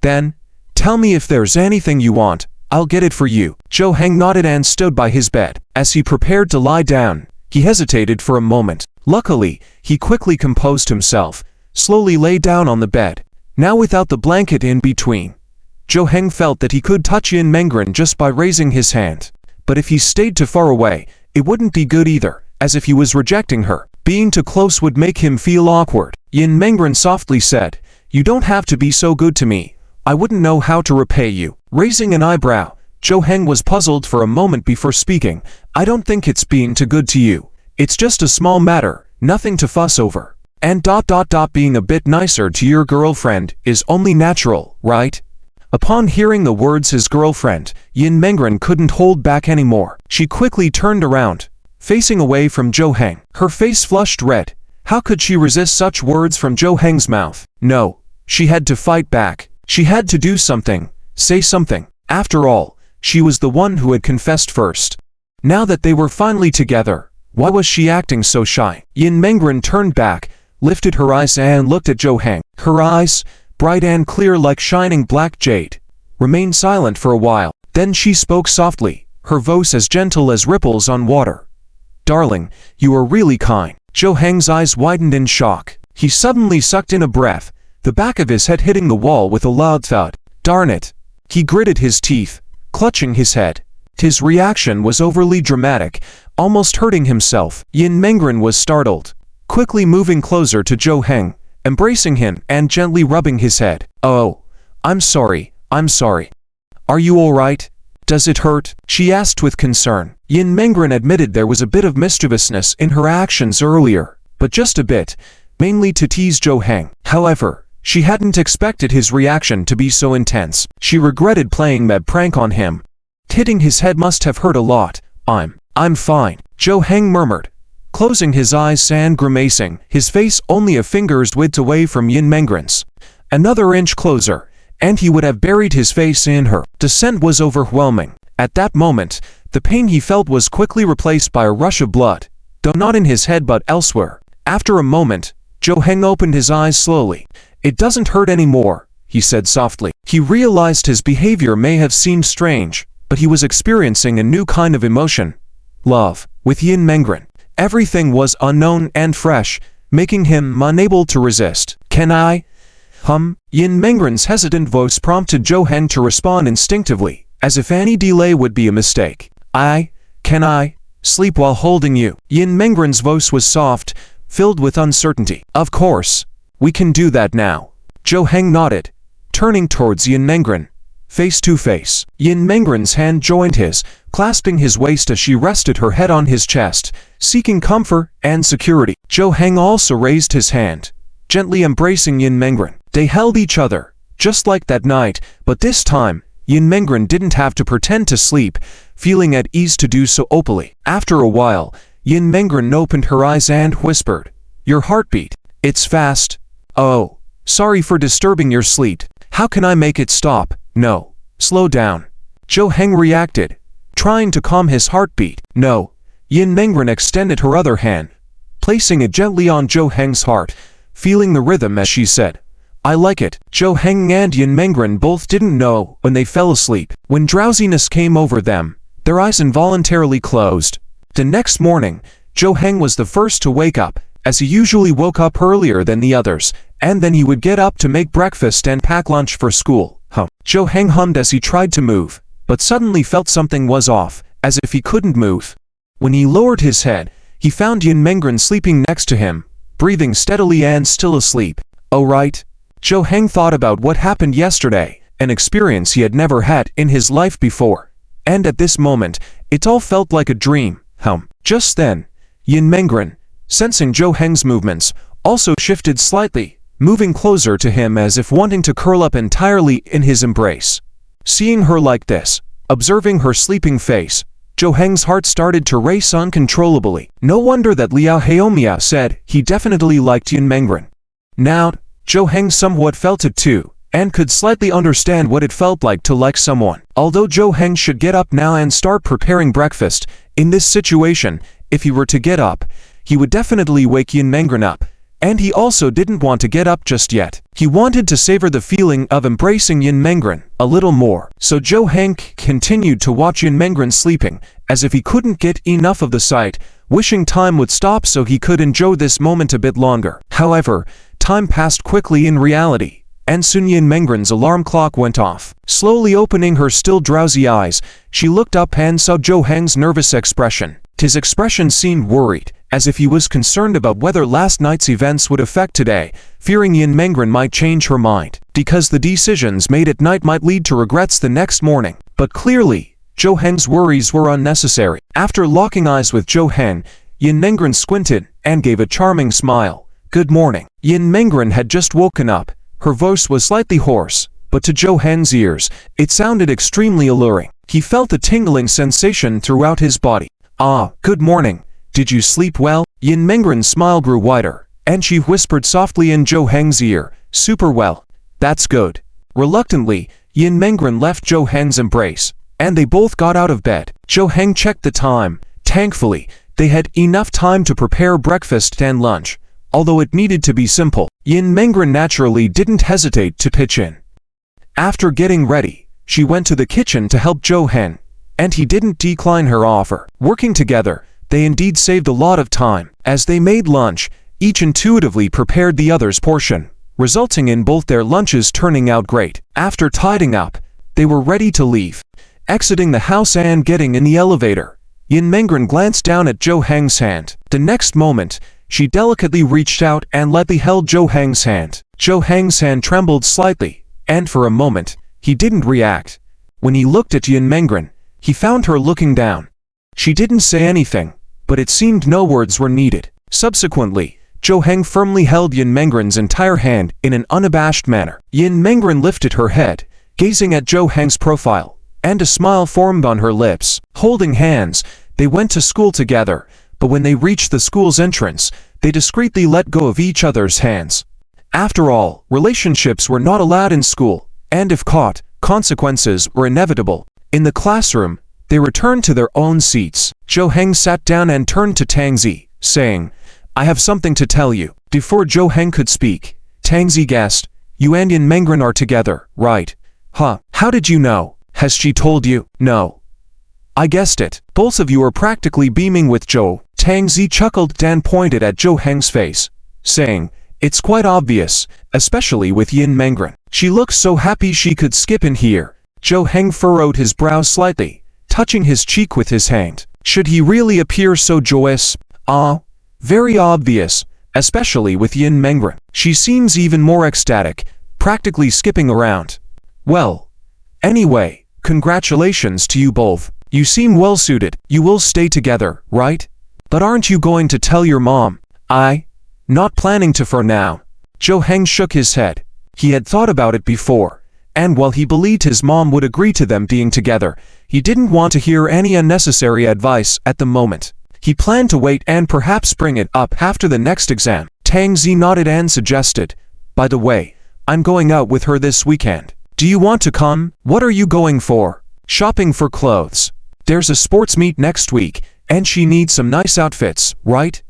Then, tell me if there's anything you want, I'll get it for you." Jo Heng nodded and stood by his bed. As he prepared to lie down, he hesitated for a moment. Luckily, he quickly composed himself, slowly lay down on the bed, now without the blanket in between. Jo Heng felt that he could touch Yin Mengren just by raising his hand. But if he stayed too far away, it wouldn't be good either, as if he was rejecting her. Being too close would make him feel awkward. Yin Mengren softly said, "You don't have to be so good to me. I wouldn't know how to repay you." Raising an eyebrow, Jo Heng was puzzled for a moment before speaking. "I don't think it's being too good to you. It's just a small matter, nothing to fuss over. And being a bit nicer to your girlfriend is only natural, right?" Upon hearing the words his girlfriend, Yin Mengren couldn't hold back anymore. She quickly turned around, facing away from Jo Heng. Her face flushed red. How could she resist such words from Jo Heng's mouth? No, she had to fight back. She had to do something, say something. After all, she was the one who had confessed first. Now that they were finally together, why was she acting so shy? Yin Mengren turned back, lifted her eyes and looked at Zhou Heng. Her eyes, bright and clear like shining black jade, remained silent for a while. Then she spoke softly, her voice as gentle as ripples on water. "Darling, you are really kind." Zhou Heng's eyes widened in shock. He suddenly sucked in a breath, the back of his head hitting the wall with a loud thud. Darn it! He gritted his teeth, clutching his head. His reaction was overly dramatic, almost hurting himself. Yin Mengren was startled, quickly moving closer to Zhou Heng, embracing him and gently rubbing his head. "Oh, I'm sorry. Are you all right? Does it hurt?" she asked with concern. Yin Mengren admitted there was a bit of mischievousness in her actions earlier, but just a bit, mainly to tease Zhou Heng. However, she hadn't expected his reaction to be so intense. She regretted playing that prank on him. Hitting his head must have hurt a lot. I'm fine," Zhou Heng murmured, closing his eyes and grimacing, his face only a finger's width away from Yin Mengren's. Another inch closer, and he would have buried his face in her. Descent was overwhelming. At that moment, the pain he felt was quickly replaced by a rush of blood, though not in his head but elsewhere. After a moment, Zhou Heng opened his eyes slowly. "It doesn't hurt anymore," he said softly. He realized his behavior may have seemed strange, but he was experiencing a new kind of emotion. Love. With Yin Mengren, everything was unknown and fresh, making him unable to resist. "Can I?" Yin Mengren's hesitant voice prompted Zhou Heng to respond instinctively, as if any delay would be a mistake. Can I sleep while holding you?" Yin Mengren's voice was soft, filled with uncertainty. "Of course. We can do that now." Zhou Heng nodded, turning towards Yin Mengren, face to face. Yin Mengren's hand joined his, clasping his waist as she rested her head on his chest, seeking comfort and security. Zhou Heng also raised his hand, gently embracing Yin Mengren. They held each other, just like that night, but this time, Yin Mengren didn't have to pretend to sleep, feeling at ease to do so openly. After a while, Yin Mengren opened her eyes and whispered, "Your heartbeat. It's fast. Oh, sorry for disturbing your sleep. How can I make it stop?" "No. Slow down." Zhou Heng reacted, trying to calm his heartbeat. "No." Yin Mengren extended her other hand, placing it gently on Zhou Heng's heart, feeling the rhythm as she said, "I like it." Zhou Heng and Yin Mengren both didn't know when they fell asleep. When drowsiness came over them, their eyes involuntarily closed. The next morning, Zhou Heng was the first to wake up, as he usually woke up earlier than the others, and then he would get up to make breakfast and pack lunch for school. Zhou Heng hummed as he tried to move, but suddenly felt something was off, as if he couldn't move. When he lowered his head, he found Yin Mengren sleeping next to him, breathing steadily and still asleep. "Oh right." Zhou Heng thought about what happened yesterday, an experience he had never had in his life before. And at this moment, it all felt like a dream. Just then, Yin Mengren, sensing Zhou Heng's movements, also shifted slightly, moving closer to him as if wanting to curl up entirely in his embrace. Seeing her like this, observing her sleeping face, Zhou Heng's heart started to race uncontrollably. No wonder that Liao Haomia said he definitely liked Yin Mengren. Now, Zhou Heng somewhat felt it too, and could slightly understand what it felt like to like someone. Although Zhou Heng should get up now and start preparing breakfast, in this situation, if he were to get up, he would definitely wake Yin Mengren up. And he also didn't want to get up just yet. He wanted to savor the feeling of embracing Yin Mengren a little more. So Zhou Heng continued to watch Yin Mengren sleeping, as if he couldn't get enough of the sight, wishing time would stop so he could enjoy this moment a bit longer. However, time passed quickly in reality, and soon Yin Mengren's alarm clock went off. Slowly opening her still drowsy eyes, she looked up and saw Zhou Heng's nervous expression. His expression seemed worried, as if he was concerned about whether last night's events would affect today, fearing Yin Mengren might change her mind, because the decisions made at night might lead to regrets the next morning. But clearly, Zhou Heng's worries were unnecessary. After locking eyes with Zhou Heng, Yin Mengren squinted and gave a charming smile. "Good morning." Yin Mengren had just woken up. Her voice was slightly hoarse, but to Zhou Heng's ears, it sounded extremely alluring. He felt a tingling sensation throughout his body. "Ah, good morning. Did you sleep well?" Yin Mengren's smile grew wider, and she whispered softly in Zhou Heng's ear, "Super well." "That's good." Reluctantly, Yin Mengren left Zhou Heng's embrace, and they both got out of bed. Jo Heng checked the time. Thankfully, they had enough time to prepare breakfast and lunch, although it needed to be simple. Yin Mengren naturally didn't hesitate to pitch in. After getting ready, she went to the kitchen to help Jo Heng, and he didn't decline her offer. Working together, they indeed saved a lot of time. As they made lunch, each intuitively prepared the other's portion, resulting in both their lunches turning out great. After tidying up, they were ready to leave. Exiting the house and getting in the elevator, Yin Mengren glanced down at Jo Heng's hand. The next moment, she delicately reached out and lightly held Jo Heng's hand. Jo Heng's hand trembled slightly, and for a moment, he didn't react. When he looked at Yin Mengren, he found her looking down. She didn't say anything, but it seemed no words were needed. Subsequently, Jo Heng firmly held Yin Mengren's entire hand in an unabashed manner. Yin Mengren lifted her head, gazing at Jo Heng's profile, and a smile formed on her lips. Holding hands, they went to school together, but when they reached the school's entrance, they discreetly let go of each other's hands. After all, relationships were not allowed in school, and if caught, consequences were inevitable. In the classroom, they returned to their own seats. Jo Heng sat down and turned to Tang Zi, saying, "I have something to tell you." Before Jo Heng could speak, Tang Zi guessed, "You and Yin Mengren are together, right?" "Huh, how did you know? Has she told you?" "No. I guessed it. Both of you are practically beaming with Jo." Tang Zi chuckled and pointed at Jo Heng's face, saying, "It's quite obvious, especially with Yin Mengren. She looks so happy she could skip in here." Jo Heng furrowed his brow slightly, touching his cheek with his hand. Should he really appear so joyous? Very obvious, especially with Yin Mengren. She seems even more ecstatic, practically skipping around. Well, anyway, congratulations to you both. You seem well suited. You will stay together, right? But aren't you going to tell your mom? Not planning to for now. Jo Heng shook his head. He had thought about it before, and while he believed his mom would agree to them being together, he didn't want to hear any unnecessary advice at the moment. He planned to wait and perhaps bring it up after the next exam. Tang Zi nodded and suggested, "By the way, I'm going out with her this weekend. Do you want to come?" "What are you going for?" "Shopping for clothes. There's a sports meet next week, and she needs some nice outfits, right?"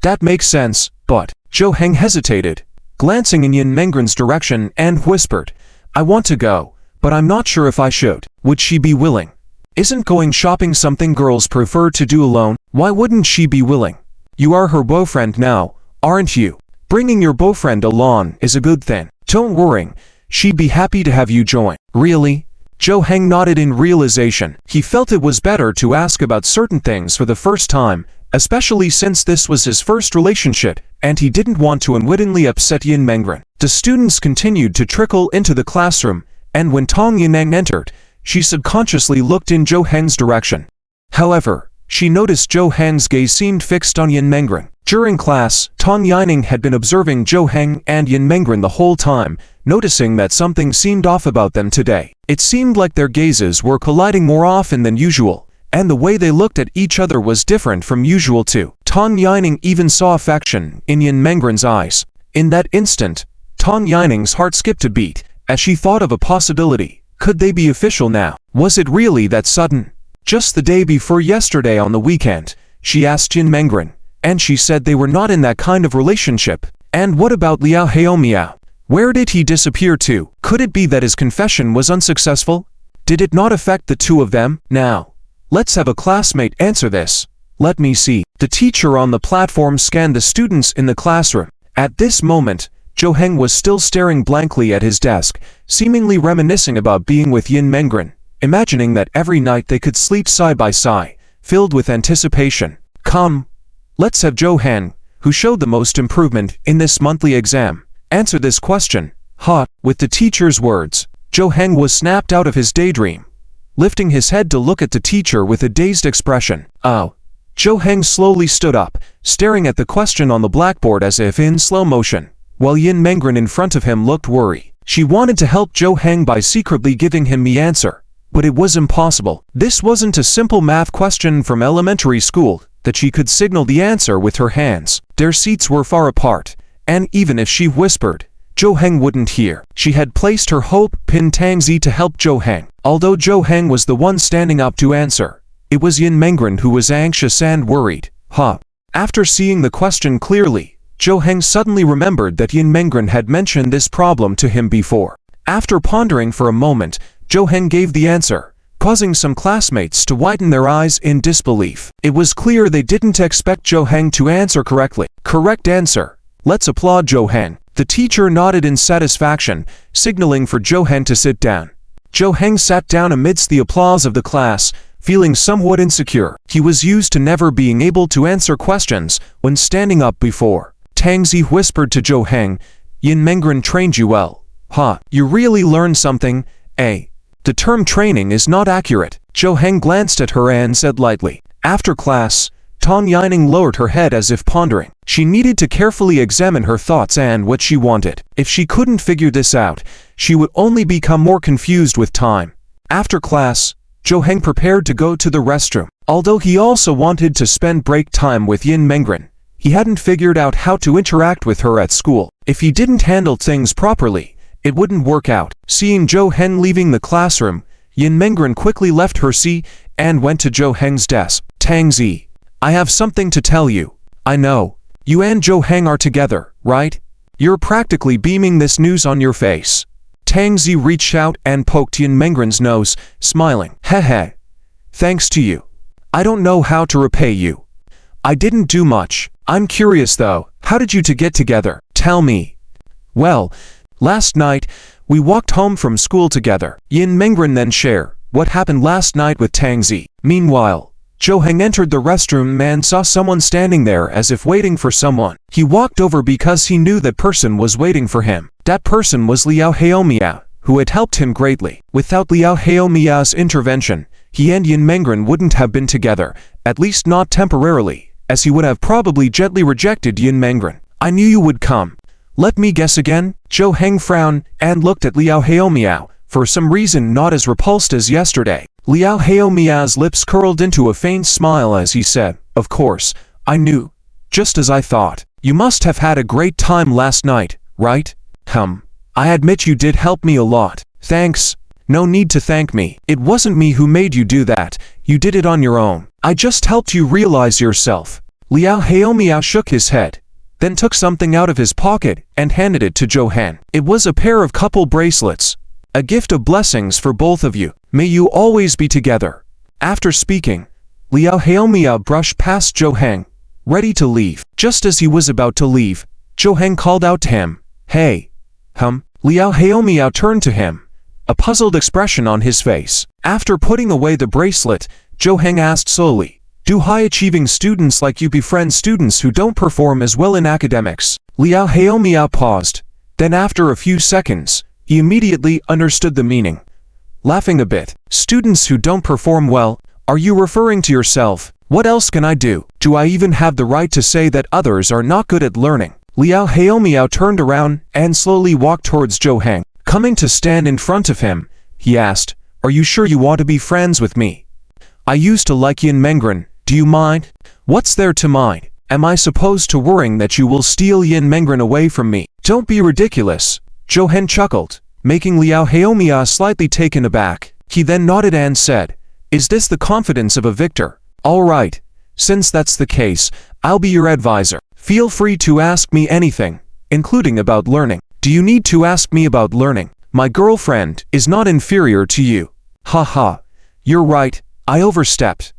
That makes sense, but..." Jo Heng hesitated, glancing in Yin Mengren's direction, and whispered, "I want to go, but I'm not sure if I should." "Would she be willing? Isn't going shopping something girls prefer to do alone?" "Why wouldn't she be willing? You are her boyfriend now, aren't you? Bringing your boyfriend along is a good thing. Don't worry, she'd be happy to have you join." "Really?" Jo Heng nodded in realization. He felt it was better to ask about certain things for the first time, especially since this was his first relationship, and he didn't want to unwittingly upset Yin Mengren. The students continued to trickle into the classroom, and when Tong Yineng entered, she subconsciously looked in Jo Heng's direction. However, she noticed Jo Heng's gaze seemed fixed on Yin Mengren. During class, Tong Yineng had been observing Jo Heng and Yin Mengren the whole time, noticing that something seemed off about them today. It seemed like their gazes were colliding more often than usual, and the way they looked at each other was different from usual too. Tong Yineng even saw affection in Yin Mengren's eyes. In that instant, Tong Yineng's heart skipped a beat, as she thought of a possibility. Could they be official now? Was it really that sudden? Just the day before yesterday on the weekend, she asked Yin Mengren, and she said they were not in that kind of relationship. And what about Liao Haomiao? Where did he disappear to? Could it be that his confession was unsuccessful? Did it not affect the two of them? Now, let's have a classmate answer this. Let me see. The teacher on the platform scanned the students in the classroom. At this moment, Jo Heng was still staring blankly at his desk, seemingly reminiscing about being with Yin Mengren, imagining that every night they could sleep side by side, filled with anticipation. Come, let's have Jo Heng, who showed the most improvement in this monthly exam, answer this question. With the teacher's words, Jo Heng was snapped out of his daydream, lifting his head to look at the teacher with a dazed expression. Jo Heng slowly stood up, staring at the question on the blackboard as if in slow motion, while Yin Mengren in front of him looked worried. She wanted to help Jo Heng by secretly giving him the answer, but it was impossible. This wasn't a simple math question from elementary school that she could signal the answer with her hands. Their seats were far apart, and even if she whispered, Jo Heng wouldn't hear. She had placed her hope in Tang Zi to help Jo Heng. Although Zhou Heng was the one standing up to answer, it was Yin Mengren who was anxious and worried. After seeing the question clearly, Zhou Heng suddenly remembered that Yin Mengren had mentioned this problem to him before. After pondering for a moment, Zhou Heng gave the answer, causing some classmates to widen their eyes in disbelief. It was clear they didn't expect Zhou Heng to answer correctly. Correct answer. Let's applaud Zhou Heng. The teacher nodded in satisfaction, signaling for Zhou Heng to sit down. Zhou Heng sat down amidst the applause of the class, feeling somewhat insecure. He was used to never being able to answer questions when standing up before. Tang Zi whispered to Zhou Heng, Yin Mengren trained you well. You really learned something, eh? The term training is not accurate. Zhou Heng glanced at her and said lightly. After class, Tang Yining lowered her head as if pondering. She needed to carefully examine her thoughts and what she wanted. If she couldn't figure this out, she would only become more confused with time. After class, Zhou Heng prepared to go to the restroom. Although he also wanted to spend break time with Yin Mengren, he hadn't figured out how to interact with her at school. If he didn't handle things properly, it wouldn't work out. Seeing Zhou Heng leaving the classroom, Yin Mengren quickly left her seat and went to Zhou Heng's desk. Tang Zi, I have something to tell you. I know. You and Zhou Heng are together, right? You're practically beaming this news on your face. Tang Zi reached out and poked Yin Mengren's nose, smiling. Hehe. Thanks to you. I don't know how to repay you. I didn't do much. I'm curious though, how did you two get together? Tell me. Well, last night, we walked home from school together. Yin Mengren then shared what happened last night with Tang Zi. Meanwhile, Zhou Heng entered the restroom and saw someone standing there as if waiting for someone. He walked over because he knew that person was waiting for him. That person was Liao Haomiao, who had helped him greatly. Without Liao Haomiao's intervention, he and Yin Mengren wouldn't have been together, at least not temporarily, as he would have probably gently rejected Yin Mengren. I knew you would come. Let me guess again. Zhou Heng frowned and looked at Liao Haomiao, for some reason not as repulsed as yesterday. Liao Haomiao's lips curled into a faint smile as he said, Of course, I knew. Just as I thought. You must have had a great time last night, right? I admit you did help me a lot. Thanks. No need to thank me. It wasn't me who made you do that. You did it on your own. I just helped you realize yourself. Liao Haomiao shook his head, then took something out of his pocket and handed it to Zhou Heng. It was a pair of couple bracelets. A gift of blessings for both of you. May you always be together. After speaking, Liao Haomiao brushed past Zhou Heng, ready to leave. Just as he was about to leave, Zhou Heng called out to him, Hey. Liao Haomiao turned to him, a puzzled expression on his face. After putting away the bracelet, Zhou Heng asked slowly, Do high-achieving students like you befriend students who don't perform as well in academics? Liao Haomiao paused, then after a few seconds, he immediately understood the meaning. Laughing a bit, students who don't perform well, are you referring to yourself? What else can I do? Do I even have the right to say that others are not good at learning? Liao Haomiao turned around and slowly walked towards Zhou Heng. Coming to stand in front of him, he asked, Are you sure you want to be friends with me? I used to like Yin Mengren. Do you mind? What's there to mind? Am I supposed to worrying that you will steal Yin Mengren away from me? Don't be ridiculous. Zhou Heng chuckled, making Liao Haomiao slightly taken aback. He then nodded and said, Is this the confidence of a victor? All right. Since that's the case, I'll be your advisor. Feel free to ask me anything, including about learning. Do you need to ask me about learning? My girlfriend is not inferior to you. Haha. You're right, I overstepped.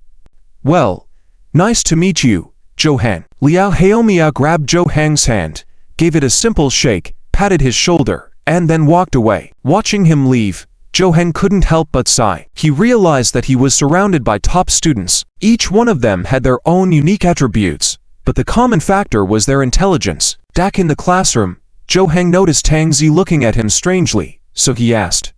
Well, nice to meet you, Zhou Heng. Liao Haomiao grabbed Zhou Heng's hand, gave it a simple shake, patted his shoulder, and then walked away. Watching him leave, Zhou Heng couldn't help but sigh. He realized that he was surrounded by top students. Each one of them had their own unique attributes, but the common factor was their intelligence. Back in the classroom, Zhou Heng noticed Tang Zi looking at him strangely, so he asked,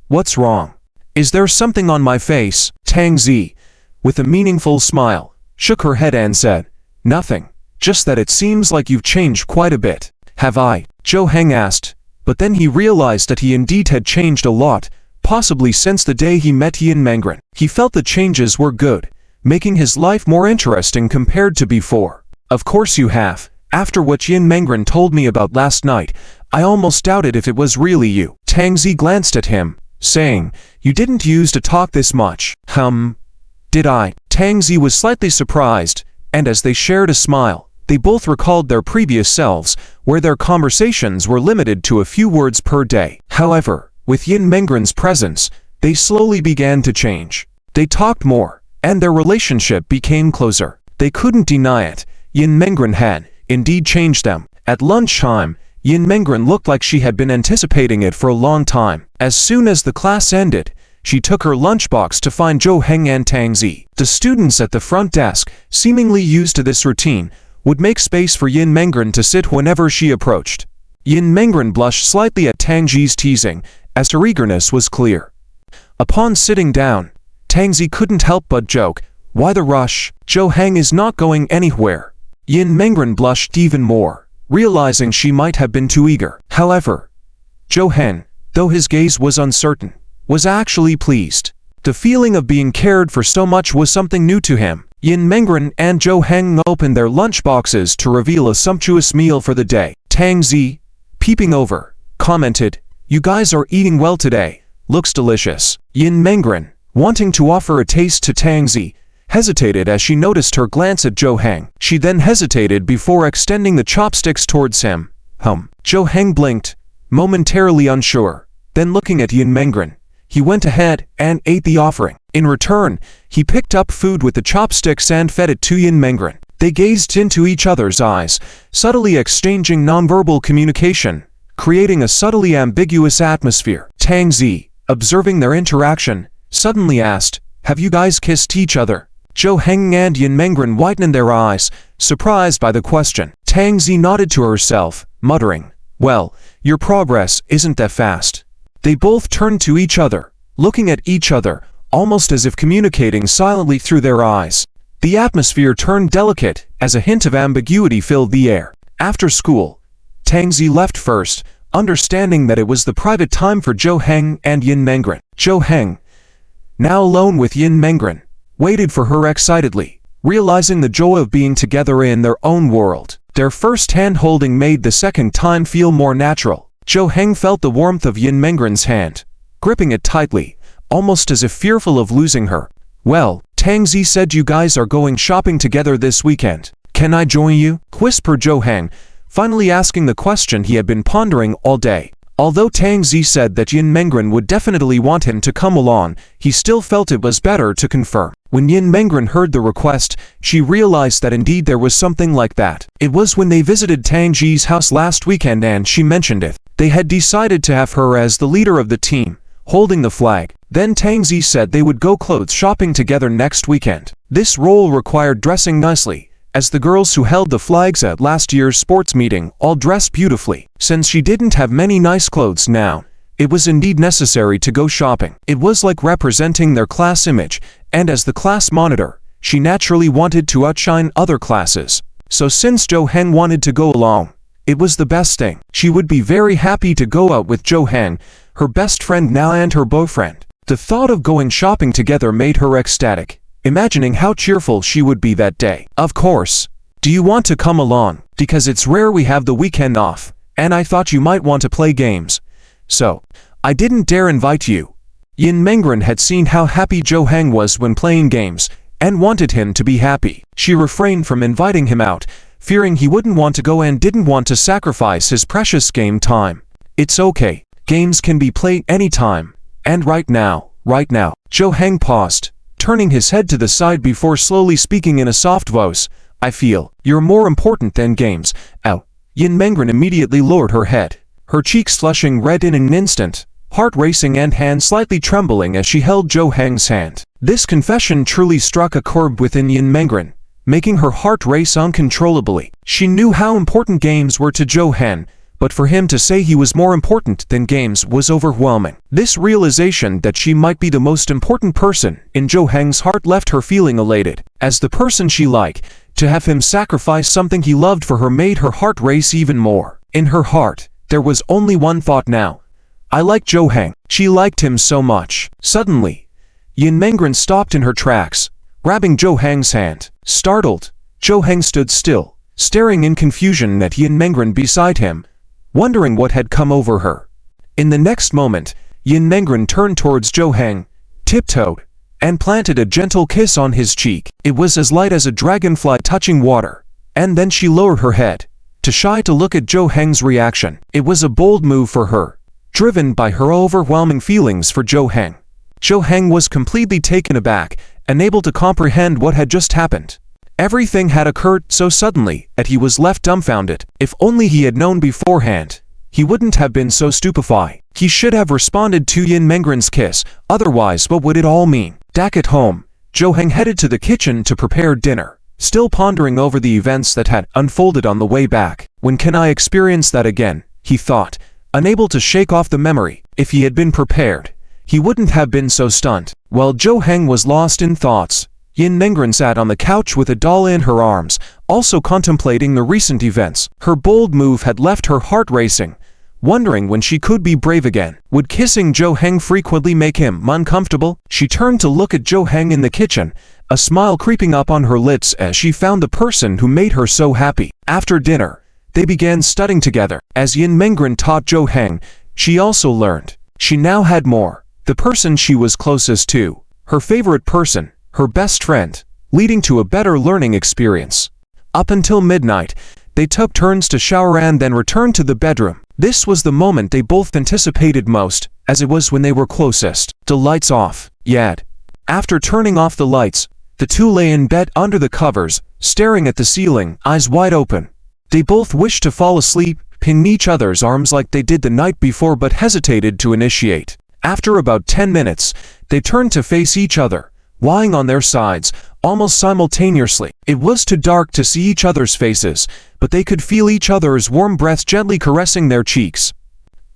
What's wrong? Is there something on my face? Tang Zi, with a meaningful smile, shook her head and said, Nothing, just that it seems like you've changed quite a bit. Have I? Zhou Heng asked, but then he realized that he indeed had changed a lot, possibly since the day he met Yin Mengren. He felt the changes were good, making his life more interesting compared to before. Of course you have. After what Yin Mengren told me about last night, I almost doubted if it was really you. Tang Zi glanced at him, saying, "You didn't use to talk this much." Did I? Tang Zi was slightly surprised, and as they shared a smile, they both recalled their previous selves, where their conversations were limited to a few words per day. However, with Yin Mengren's presence, they slowly began to change. They talked more, and their relationship became closer. They couldn't deny it. Yin Mengren had, indeed, changed them. At lunchtime, Yin Mengren looked like she had been anticipating it for a long time. As soon as the class ended, she took her lunchbox to find Zhou Heng and Tang Zi. The students at the front desk, seemingly used to this routine, would make space for Yin Mengren to sit whenever she approached. Yin Mengren blushed slightly at Tang Zi's teasing, as her eagerness was clear. Upon sitting down, Tang Zi couldn't help but joke, "Why the rush? Zhou Heng is not going anywhere." Yin Mengren blushed even more, realizing she might have been too eager. However, Zhou Heng, though his gaze was uncertain, was actually pleased. The feeling of being cared for so much was something new to him. Yin Mengren and Zhou Heng opened their lunchboxes to reveal a sumptuous meal for the day. Tang Zi, peeping over, commented, "You guys are eating well today. Looks delicious." Yin Mengren, wanting to offer a taste to Tang Zi, hesitated as she noticed her glance at Zhou Heng. She then hesitated before extending the chopsticks towards him. Zhou Heng blinked, momentarily unsure. Then looking at Yin Mengren, he went ahead and ate the offering. In return, he picked up food with the chopsticks and fed it to Yin Mengren. They gazed into each other's eyes, subtly exchanging nonverbal communication, creating a subtly ambiguous atmosphere. Tang Zi, observing their interaction, suddenly asked, "Have you guys kissed each other?" Zhou Heng and Yin Mengren widened their eyes, surprised by the question. Tang Zi nodded to herself, muttering, "Well, your progress isn't that fast." They both turned to each other, looking at each other, almost as if communicating silently through their eyes. The atmosphere turned delicate as a hint of ambiguity filled the air. After school, Tang Zi left first, understanding that it was the private time for Zhou Heng and Yin Mengren. Zhou Heng, now alone with Yin Mengren, waited for her excitedly, realizing the joy of being together in their own world. Their first hand-holding made the second time feel more natural. Zhou Heng felt the warmth of Yin Mengren's hand, gripping it tightly, almost as if fearful of losing her. "Well, Tang Zi said you guys are going shopping together this weekend. Can I join you?" whispered Zhou Heng, finally asking the question he had been pondering all day. Although Tang Zi said that Yin Mengren would definitely want him to come along, he still felt it was better to confirm. When Yin Mengren heard the request, she realized that indeed there was something like that. It was when they visited Tang Zi's house last weekend and she mentioned it. They had decided to have her as the leader of the team, holding the flag. Then Tang Zi said they would go clothes shopping together next weekend. This role required dressing nicely, as the girls who held the flags at last year's sports meeting all dressed beautifully. Since she didn't have many nice clothes now, it was indeed necessary to go shopping. It was like representing their class image, and as the class monitor, she naturally wanted to outshine other classes. So since Zhou Heng wanted to go along, it was the best thing. She would be very happy to go out with Zhou Heng, her best friend now and her boyfriend. The thought of going shopping together made her ecstatic, imagining how cheerful she would be that day. "Of course. Do you want to come along? Because it's rare we have the weekend off, and I thought you might want to play games. So, I didn't dare invite you." Yin Mengren had seen how happy Zhou Heng was when playing games, and wanted him to be happy. She refrained from inviting him out, fearing he wouldn't want to go and didn't want to sacrifice his precious game time. "It's okay. Games can be played anytime. And right now. Zhou Heng paused, turning his head to the side before slowly speaking in a soft voice. "I feel you're more important than games." Ow. Yin Mengren immediately lowered her head, her cheeks flushing red in an instant, heart racing and hand slightly trembling as she held Zhou Heng's hand. This confession truly struck a chord within Yin Mengren, making her heart race uncontrollably. She knew how important games were to Zhou Heng, but for him to say he was more important than games was overwhelming. This realization that she might be the most important person in Zhou Heng's heart left her feeling elated. As the person she liked, to have him sacrifice something he loved for her made her heart race even more. In her heart, there was only one thought now. I like Zhou Heng. She liked him so much. Suddenly, Yin Mengren stopped in her tracks, grabbing Zhou Heng's hand. Startled, Zhou Heng stood still, staring in confusion at Yin Mengren beside him, wondering what had come over her. In the next moment, Yin Mengren turned towards Zhou Heng, tiptoed, and planted a gentle kiss on his cheek. It was as light as a dragonfly touching water, and then she lowered her head, too shy to look at Zhou Heng's reaction. It was a bold move for her, driven by her overwhelming feelings for Zhou Heng. Zhou Heng was completely taken aback, unable to comprehend what had just happened. Everything had occurred so suddenly that he was left dumbfounded. If only he had known beforehand, he wouldn't have been so stupefied. He should have responded to Yin Mengren's kiss, otherwise what would it all mean? Back at home, Zhou Heng headed to the kitchen to prepare dinner, still pondering over the events that had unfolded on the way back. When can I experience that again? He thought, unable to shake off the memory. If he had been prepared, he wouldn't have been so stunned. While Zhou Heng was lost in thoughts, Yin Mengren sat on the couch with a doll in her arms, also contemplating the recent events. Her bold move had left her heart racing, wondering when she could be brave again. Would kissing Zhou Heng frequently make him uncomfortable? She turned to look at Zhou Heng in the kitchen, a smile creeping up on her lips as she found the person who made her so happy. After dinner, they began studying together. As Yin Mengren taught Zhou Heng, she also learned. She now had more. The person she was closest to, her favorite person, her best friend, leading to a better learning experience. Up until midnight, they took turns to shower and then returned to the bedroom. This was the moment they both anticipated most, as it was when they were closest. The lights off. Yet, after turning off the lights, the two lay in bed under the covers, staring at the ceiling, eyes wide open. They both wished to fall asleep, pinning each other's arms like they did the night before but hesitated to initiate. After about 10 minutes, they turned to face each other, lying on their sides, almost simultaneously. It was too dark to see each other's faces, but they could feel each other's warm breaths gently caressing their cheeks.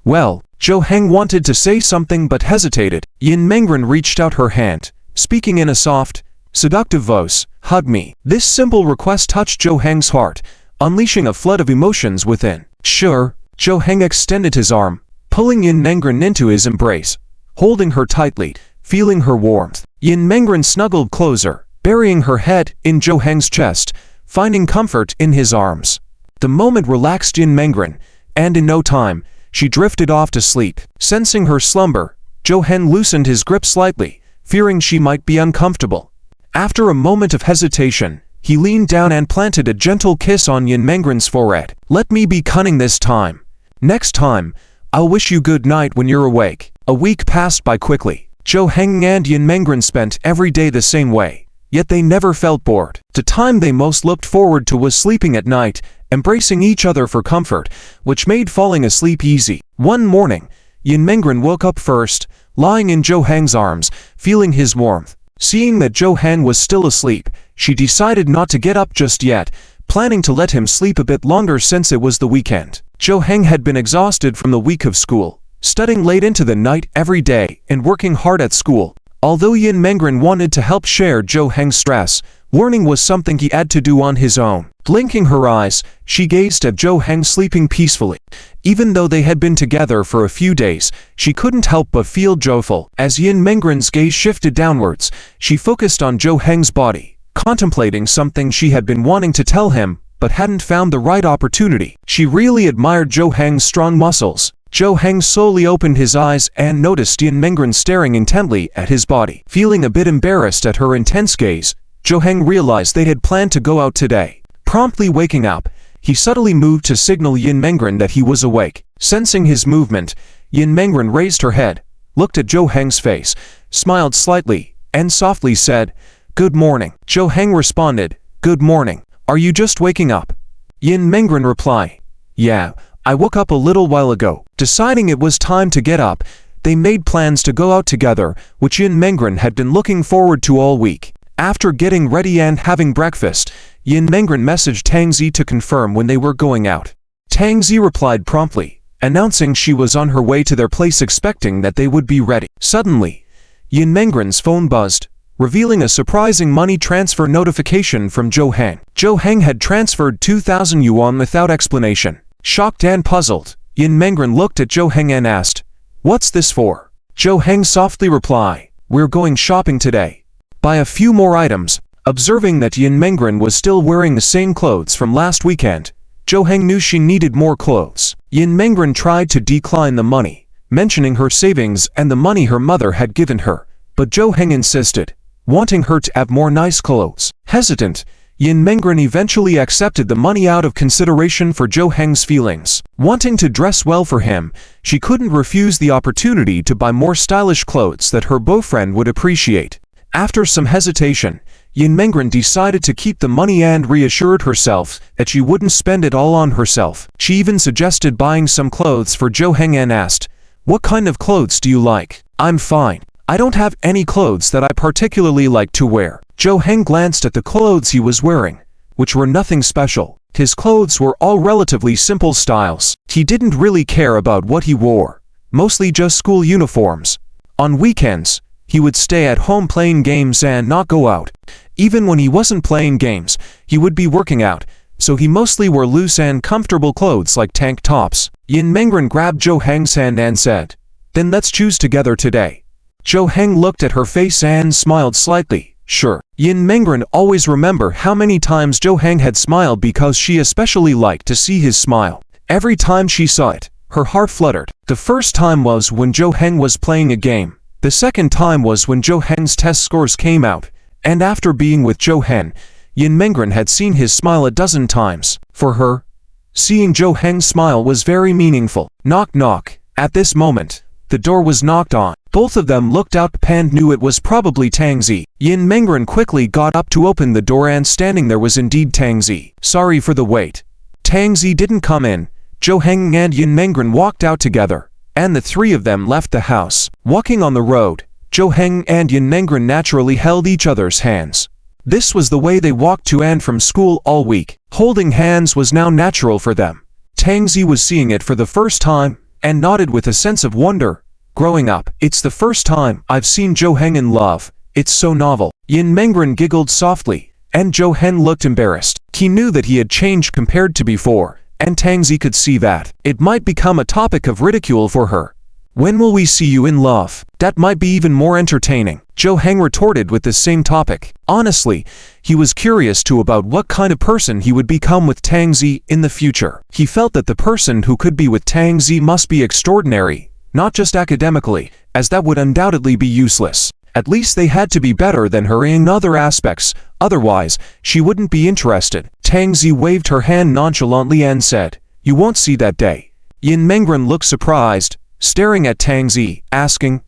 Well, Zhou Heng wanted to say something but hesitated. Yin Mengren reached out her hand, speaking in a soft, seductive voice, "Hug me." This simple request touched Zhou Heng's heart, unleashing a flood of emotions within. Sure, Zhou Heng extended his arm, pulling Yin Mengren into his embrace, holding her tightly, feeling her warmth. Yin Mengren snuggled closer, burying her head in Zhou Heng's chest, finding comfort in his arms. The moment relaxed Yin Mengren, and in no time, she drifted off to sleep. Sensing her slumber, Zhou Heng loosened his grip slightly, fearing she might be uncomfortable. After a moment of hesitation, he leaned down and planted a gentle kiss on Yin Mengren's forehead. "Let me be cunning this time. Next time, I'll wish you good night when you're awake." A week passed by quickly. Zhou Heng and Yin Mengren spent every day the same way, yet they never felt bored. The time they most looked forward to was sleeping at night, embracing each other for comfort, which made falling asleep easy. One morning, Yin Mengren woke up first, lying in Zhou Heng's arms, feeling his warmth. Seeing that Zhou Heng was still asleep, she decided not to get up just yet, planning to let him sleep a bit longer since it was the weekend. Zhou Heng had been exhausted from the week of school, studying late into the night every day and working hard at school. Although Yin Mengren wanted to help share Zhou Heng's stress, learning was something he had to do on his own. Blinking her eyes, she gazed at Zhou Heng sleeping peacefully. Even though they had been together for a few days, she couldn't help but feel joyful. As Yin Mengren's gaze shifted downwards, she focused on Zhou Heng's body, contemplating something she had been wanting to tell him, but hadn't found the right opportunity. She really admired Zhou Heng's strong muscles. Zhou Heng slowly opened his eyes and noticed Yin Mengren staring intently at his body. Feeling a bit embarrassed at her intense gaze, Zhou Heng realized they had planned to go out today. Promptly waking up, he subtly moved to signal Yin Mengren that he was awake. Sensing his movement, Yin Mengren raised her head, looked at Zhou Heng's face, smiled slightly, and softly said, "Good morning." Zhou Heng responded, "Good morning. Are you just waking up?" Yin Mengren replied, "Yeah, I woke up a little while ago." Deciding it was time to get up, they made plans to go out together, which Yin Mengren had been looking forward to all week. After getting ready and having breakfast, Yin Mengren messaged Tang Zi to confirm when they were going out. Tang Zi replied promptly, announcing she was on her way to their place expecting that they would be ready. Suddenly, Yin Mengren's phone buzzed, revealing a surprising money transfer notification from Zhou Heng. Zhou Heng had transferred 2,000 yuan without explanation. Shocked and puzzled, Yin Mengren looked at Zhou Heng and asked, "What's this for?" Zhou Heng softly replied, "We're going shopping today. Buy a few more items." Observing that Yin Mengren was still wearing the same clothes from last weekend, Zhou Heng knew she needed more clothes. Yin Mengren tried to decline the money, mentioning her savings and the money her mother had given her, but Jo Heng insisted, wanting her to have more nice clothes. Hesitant, Yin Mengren eventually accepted the money out of consideration for Jo Heng's feelings. Wanting to dress well for him, she couldn't refuse the opportunity to buy more stylish clothes that her boyfriend would appreciate. After some hesitation, Yin Mengren decided to keep the money and reassured herself that she wouldn't spend it all on herself. She even suggested buying some clothes for Jo Heng and asked, "What kind of clothes do you like?" "I'm fine. I don't have any clothes that I particularly like to wear." Jo Heng glanced at the clothes he was wearing, which were nothing special. His clothes were all relatively simple styles. He didn't really care about what he wore, mostly just school uniforms. On weekends, he would stay at home playing games and not go out. Even when he wasn't playing games, he would be working out, so he mostly wore loose and comfortable clothes like tank tops. Yin Mengren grabbed Jo Heng's hand and said, "Then let's choose together today." Jo Heng looked at her face and smiled slightly. "Sure." Yin Mengren always remembered how many times Jo Heng had smiled because she especially liked to see his smile. Every time she saw it, her heart fluttered. The first time was when Jo Heng was playing a game. The second time was when Jo Heng's test scores came out, and after being with Jo Heng, Yin Mengren had seen his smile a dozen times. For her, seeing Jo Heng's smile was very meaningful. Knock knock. At this moment, the door was knocked on. Both of them looked out and knew it was probably Tang Zi. Yin Mengren quickly got up to open the door and standing there was indeed Tang Zi. "Sorry for the wait." Tang Zi didn't come in. Jo Heng and Yin Mengren walked out together, and the three of them left the house. Walking on the road, Jo Heng and Yin Mengren naturally held each other's hands. This was the way they walked to and from school all week. Holding hands was now natural for them. Tang Zi was seeing it for the first time, and nodded with a sense of wonder. "Growing up, it's the first time I've seen Jo Heng in love. It's so novel." Yin Mengren giggled softly, and Jo Heng looked embarrassed. He knew that he had changed compared to before, and Tang Zi could see that. It might become a topic of ridicule for her. "When will we see you in love? That might be even more entertaining." Jo Heng retorted with the same topic. Honestly, he was curious too about what kind of person he would become with Tang Zi in the future. He felt that the person who could be with Tang Zi must be extraordinary, not just academically, as that would undoubtedly be useless. At least they had to be better than her in other aspects, otherwise, she wouldn't be interested. Tang Zi waved her hand nonchalantly and said, "You won't see that day." Yin Mengren looked surprised, staring at Tang Zi, asking,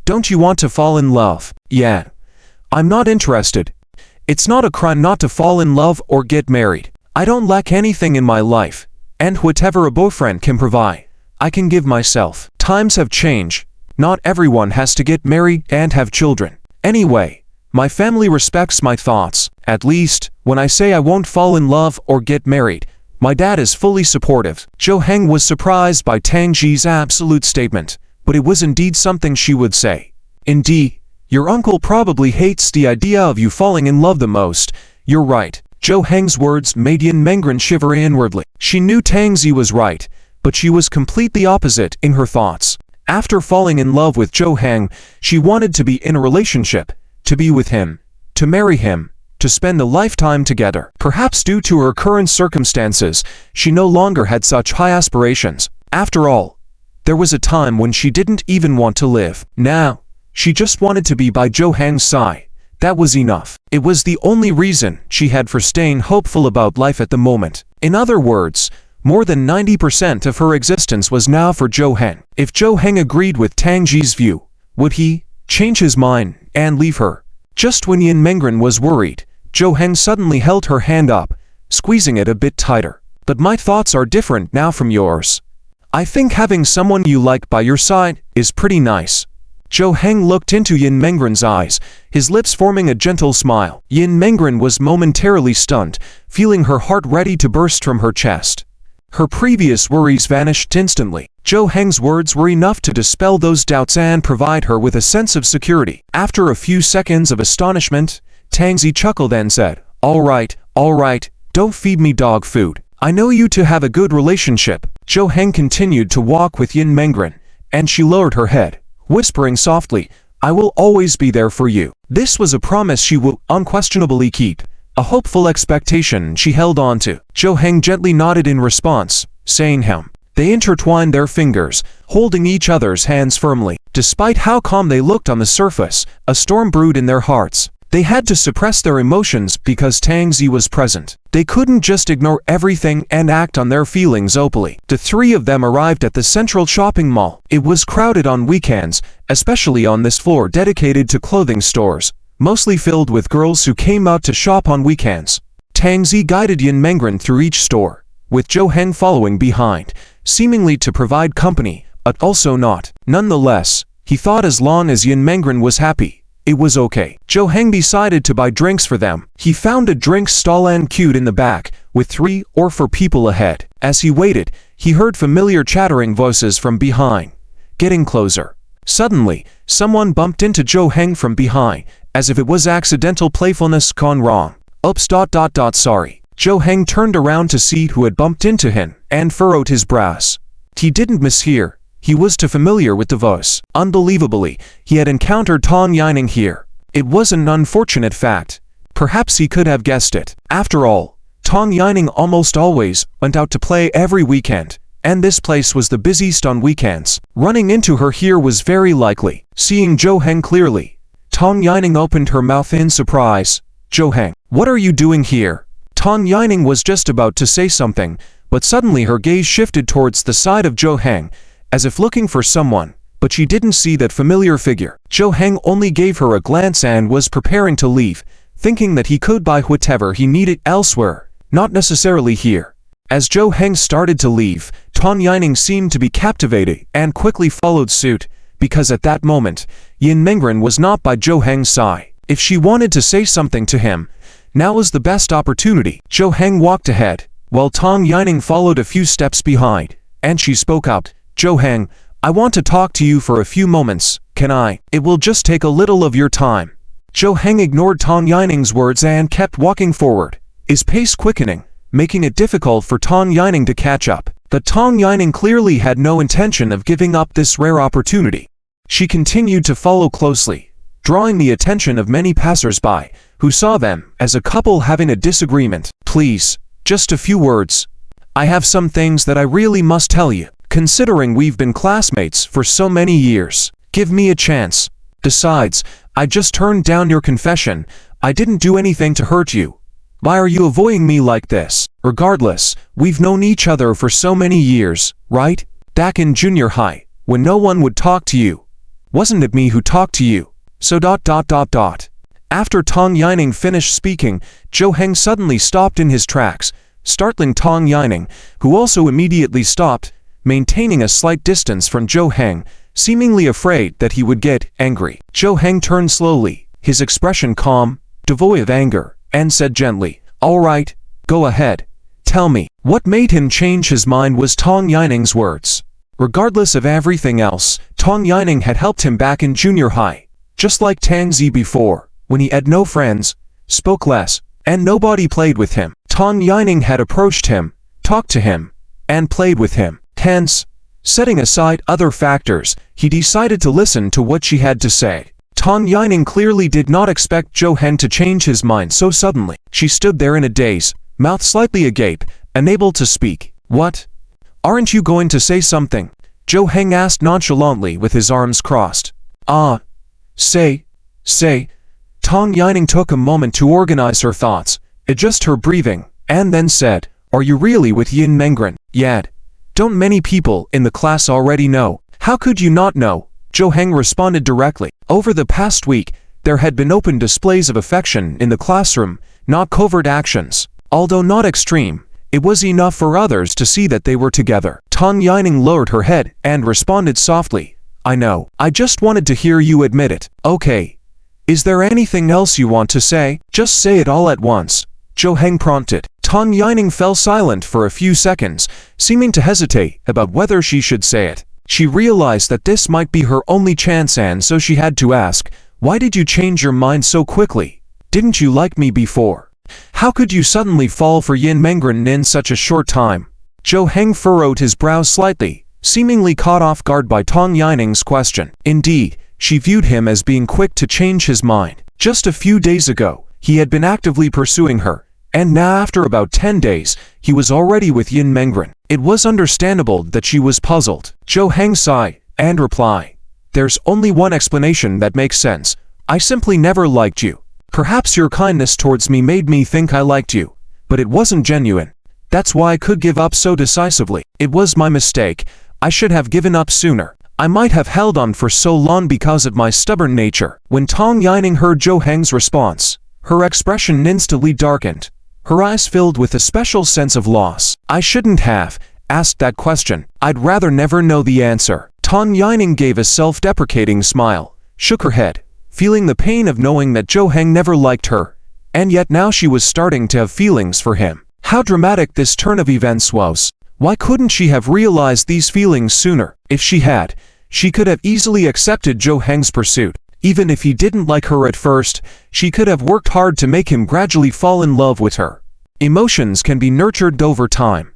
"Don't you want to fall in love?" "Yeah. I'm not interested. It's not a crime not to fall in love or get married. I don't lack anything in my life, and whatever a boyfriend can provide, I can give myself. Times have changed. Not everyone has to get married and have children. Anyway, my family respects my thoughts. At least, when I say I won't fall in love or get married, my dad is fully supportive." Jo Heng was surprised by Tang Zi's absolute statement, but it was indeed something she would say. "Indeed, your uncle probably hates the idea of you falling in love the most. You're right." Jo Heng's words made Yin Mengren shiver inwardly. She knew Tang Zi was right, but she was completely opposite in her thoughts. After falling in love with Jo Heng, she wanted to be in a relationship, to be with him, to marry him, to spend a lifetime together. Perhaps due to her current circumstances, she no longer had such high aspirations. After all, there was a time when she didn't even want to live. Now, she just wanted to be by Jo Heng's side. That was enough. It was the only reason she had for staying hopeful about life at the moment. In other words, more than 90% of her existence was now for Jo Heng. If Jo Heng agreed with Tang Zi's view, would he change his mind and leave her? Just when Yin Mengren was worried, Jo Heng suddenly held her hand up, squeezing it a bit tighter. "But my thoughts are different now from yours. I think having someone you like by your side is pretty nice." Jo Heng looked into Yin Mengren's eyes, his lips forming a gentle smile. Yin Mengren was momentarily stunned, feeling her heart ready to burst from her chest. Her previous worries vanished instantly. Jo Heng's words were enough to dispel those doubts and provide her with a sense of security. After a few seconds of astonishment, Tang Zi chuckled and said, all right, don't feed me dog food. I know you two have a good relationship." Jo Heng continued to walk with Yin Mengren, and she lowered her head, whispering softly, "I will always be there for you." This was a promise she would unquestionably keep, a hopeful expectation she held on to. Jo Heng gently nodded in response, saying They intertwined their fingers, holding each other's hands firmly. Despite how calm they looked on the surface, a storm brewed in their hearts. They had to suppress their emotions because Tang Zi was present. They couldn't just ignore everything and act on their feelings openly. The three of them arrived at the central shopping mall. It was crowded on weekends, especially on this floor dedicated to clothing stores, mostly filled with girls who came out to shop on weekends. Tang Zi guided Yin Mengren through each store, with Zhou Heng following behind, seemingly to provide company, but also not. Nonetheless, he thought as long as Yin Mengren was happy, it was okay. Zhou Heng decided to buy drinks for them. He found a drink stall and queued in the back, with 3 or 4 people ahead. As he waited, he heard familiar chattering voices from behind, getting closer. Suddenly, someone bumped into Zhou Heng from behind, as if it was accidental playfulness gone wrong. Oops. Sorry. Zhou Heng turned around to see who had bumped into him, and furrowed his brows. He didn't mishear. He was too familiar with the voice. Unbelievably, he had encountered Tang Yining here. It was an unfortunate fact. Perhaps he could have guessed it. After all, Tang Yining almost always went out to play every weekend, and this place was the busiest on weekends. Running into her here was very likely. Seeing Zhou Heng clearly, Tang Yining opened her mouth in surprise. Zhou Heng, what are you doing here? Tang Yining was just about to say something, but suddenly her gaze shifted towards the side of Zhou Heng, as if looking for someone, but she didn't see that familiar figure. Zhou Heng only gave her a glance and was preparing to leave, thinking that he could buy whatever he needed elsewhere, not necessarily here. As Zhou Heng started to leave, Tang Yining seemed to be captivated and quickly followed suit, because at that moment, Yin Mengren was not by Zhou Heng's side. If she wanted to say something to him, now was the best opportunity. Zhou Heng walked ahead, while Tang Yining followed a few steps behind, and she spoke out. Zhou Heng, I want to talk to you for a few moments, can I? It will just take a little of your time. Zhou Heng ignored Tang Yining's words and kept walking forward, his pace quickening, making it difficult for Tang Yining to catch up. But Tang Yining clearly had no intention of giving up this rare opportunity. She continued to follow closely, drawing the attention of many passers-by, who saw them as a couple having a disagreement. Please, just a few words. I have some things that I really must tell you. Considering we've been classmates for so many years, give me a chance. Besides, I just turned down your confession. I didn't do anything to hurt you. Why are you avoiding me like this? Regardless, we've known each other for so many years, right? Back in junior high, when no one would talk to you. Wasn't it me who talked to you? So ... After Tang Yining finished speaking, Zhou Heng suddenly stopped in his tracks, startling Tang Yining, who also immediately stopped, maintaining a slight distance from Zhou Heng, seemingly afraid that he would get angry. Zhou Heng turned slowly, his expression calm, devoid of anger, and said gently, All right, go ahead. Tell me. What made him change his mind was Tang Yining's words. Regardless of everything else, Tang Yining had helped him back in junior high, just like Tang Zi before, when he had no friends, spoke less, and nobody played with him. Tang Yining had approached him, talked to him, and played with him. Hence, setting aside other factors, he decided to listen to what she had to say. Tang Yining clearly did not expect Zhou Heng to change his mind so suddenly. She stood there in a daze, mouth slightly agape, unable to speak. What? Aren't you going to say something? Zhou Heng asked nonchalantly with his arms crossed. Say. Tang Yining took a moment to organize her thoughts, adjust her breathing, and then said, Are you really with Yin Mengren? Yet. Don't many people in the class already know? How could you not know? Zhou Heng responded directly. Over the past week, there had been open displays of affection in the classroom, not covert actions. Although not extreme, it was enough for others to see that they were together. Tang Yining lowered her head and responded softly. I know. I just wanted to hear you admit it. Okay. Is there anything else you want to say? Just say it all at once. Zhou Heng prompted. Tang Yining fell silent for a few seconds, seeming to hesitate about whether she should say it. She realized that this might be her only chance, and so she had to ask, Why did you change your mind so quickly? Didn't you like me before? How could you suddenly fall for Yin Mengren in such a short time? Zhou Heng furrowed his brows slightly, seemingly caught off guard by Tang Yining's question. Indeed, she viewed him as being quick to change his mind. Just a few days ago, he had been actively pursuing her, And now after about 10 days, he was already with Yin Mengren. It was understandable that she was puzzled. Zhou Heng sighed and replied, "There's only one explanation that makes sense. I simply never liked you. Perhaps your kindness towards me made me think I liked you, but it wasn't genuine. That's why I could give up so decisively. It was my mistake. I should have given up sooner. I might have held on for so long because of my stubborn nature." When Tang Yining heard Zhou Heng's response, her expression instantly darkened. Her eyes filled with a special sense of loss. "I shouldn't have asked that question. I'd rather never know the answer." Tang Yining gave a self-deprecating smile, shook her head, feeling the pain of knowing that Zhou Heng never liked her, and yet now she was starting to have feelings for him. How dramatic this turn of events was. Why couldn't she have realized these feelings sooner? If she had, she could have easily accepted Zhou Heng's pursuit. Even if he didn't like her at first, she could have worked hard to make him gradually fall in love with her. Emotions can be nurtured over time,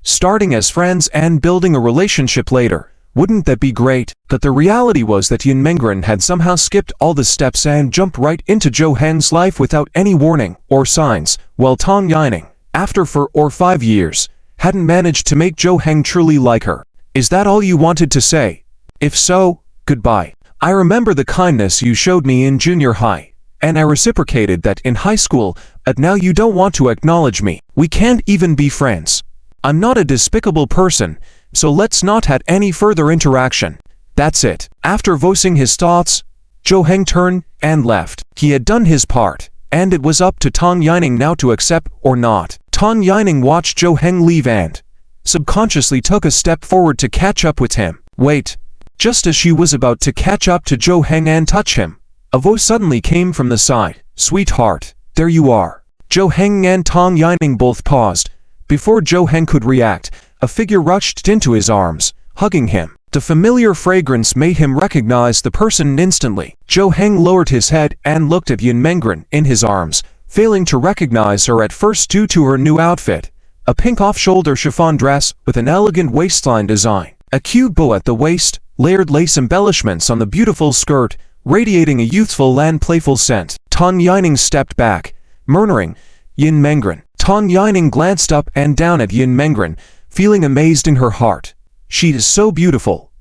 starting as friends and building a relationship later. Wouldn't that be great? But the reality was that Yin Mengren had somehow skipped all the steps and jumped right into Zhou Heng's life without any warning or signs, while Tang Yining, after 4 or 5 years, hadn't managed to make Zhou Heng truly like her. Is that all you wanted to say? If so, goodbye. I remember the kindness you showed me in junior high, and I reciprocated that in high school, but now you don't want to acknowledge me. We can't even be friends. I'm not a despicable person, so let's not have any further interaction. That's it. After voicing his thoughts, Zhou Heng turned and left. He had done his part, and it was up to Tang Yining now to accept or not. Tang Yining watched Zhou Heng leave and subconsciously took a step forward to catch up with him. Wait. Just as she was about to catch up to Zhou Heng and touch him, a voice suddenly came from the side. "Sweetheart, there you are." Zhou Heng and Tang Yining both paused. Before Zhou Heng could react, a figure rushed into his arms, hugging him. The familiar fragrance made him recognize the person instantly. Zhou Heng lowered his head and looked at Yin Mengren in his arms, failing to recognize her at first due to her new outfit, a pink off-shoulder chiffon dress with an elegant waistline design, a cute bow at the waist, layered lace embellishments on the beautiful skirt, radiating a youthful and playful scent. Tang Yining stepped back, murmuring, "Yin Mengren." Tang Yining glanced up and down at Yin Mengren, feeling amazed in her heart. She is so beautiful.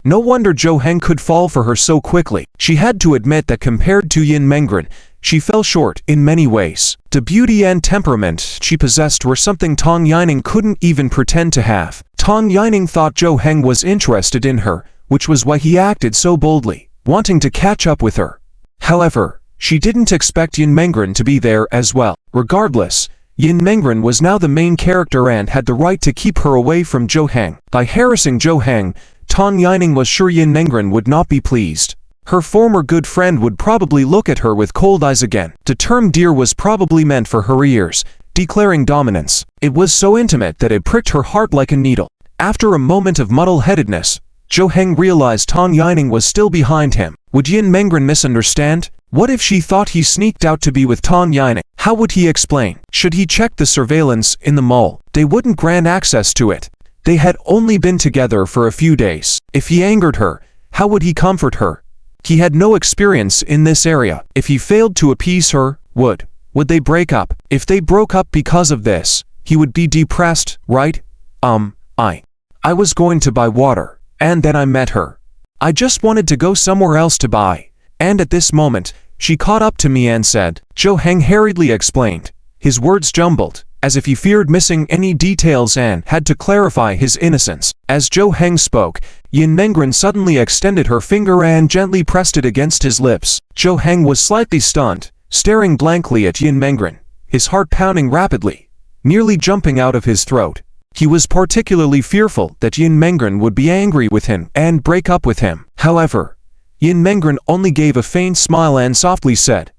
No wonder Zhou Heng could fall for her so quickly. She had to admit that compared to Yin Mengren, she fell short in many ways. The beauty and temperament she possessed were something Tang Yining couldn't even pretend to have. Tang Yining thought Zhou Heng was interested in her, which was why he acted so boldly, wanting to catch up with her. However, she didn't expect Yin Mengren to be there as well. Regardless, Yin Mengren was now the main character and had the right to keep her away from Zhou Heng. By harassing Zhou Heng, Tang Yining was sure Yin Mengren would not be pleased. Her former good friend would probably look at her with cold eyes again. The term dear was probably meant for her ears, declaring dominance. It was so intimate that it pricked her heart like a needle. After a moment of muddle-headedness, Zhou Heng realized Tang Yining was still behind him. Would Yin Mengren misunderstand? What if she thought he sneaked out to be with Tang Yining? How would he explain? Should he check the surveillance in the mall? They wouldn't grant access to it. They had only been together for a few days. If he angered her, how would he comfort her? He had no experience in this area. If he failed to appease her, would they break up? If they broke up because of this, he would be depressed, right? I was going to buy water, and then I met her. I just wanted to go somewhere else to buy, and at this moment, she caught up to me and said, Zhou Heng hurriedly explained. His words jumbled, as if he feared missing any details and had to clarify his innocence. As Zhou Heng spoke, Yin Mengren suddenly extended her finger and gently pressed it against his lips. Zhou Heng was slightly stunned, staring blankly at Yin Mengren, his heart pounding rapidly, nearly jumping out of his throat. He was particularly fearful that Yin Mengren would be angry with him and break up with him. However, Yin Mengren only gave a faint smile and softly said,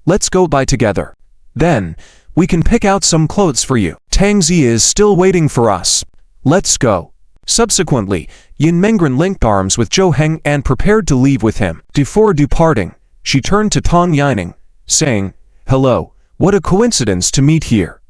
"Let's go buy together. Then, we can pick out some clothes for you. Tang Zi is still waiting for us. Let's go." Subsequently, Yin Mengren linked arms with Zhou Heng and prepared to leave with him. Before departing, she turned to Tang Yining, saying, "Hello, what a coincidence to meet here.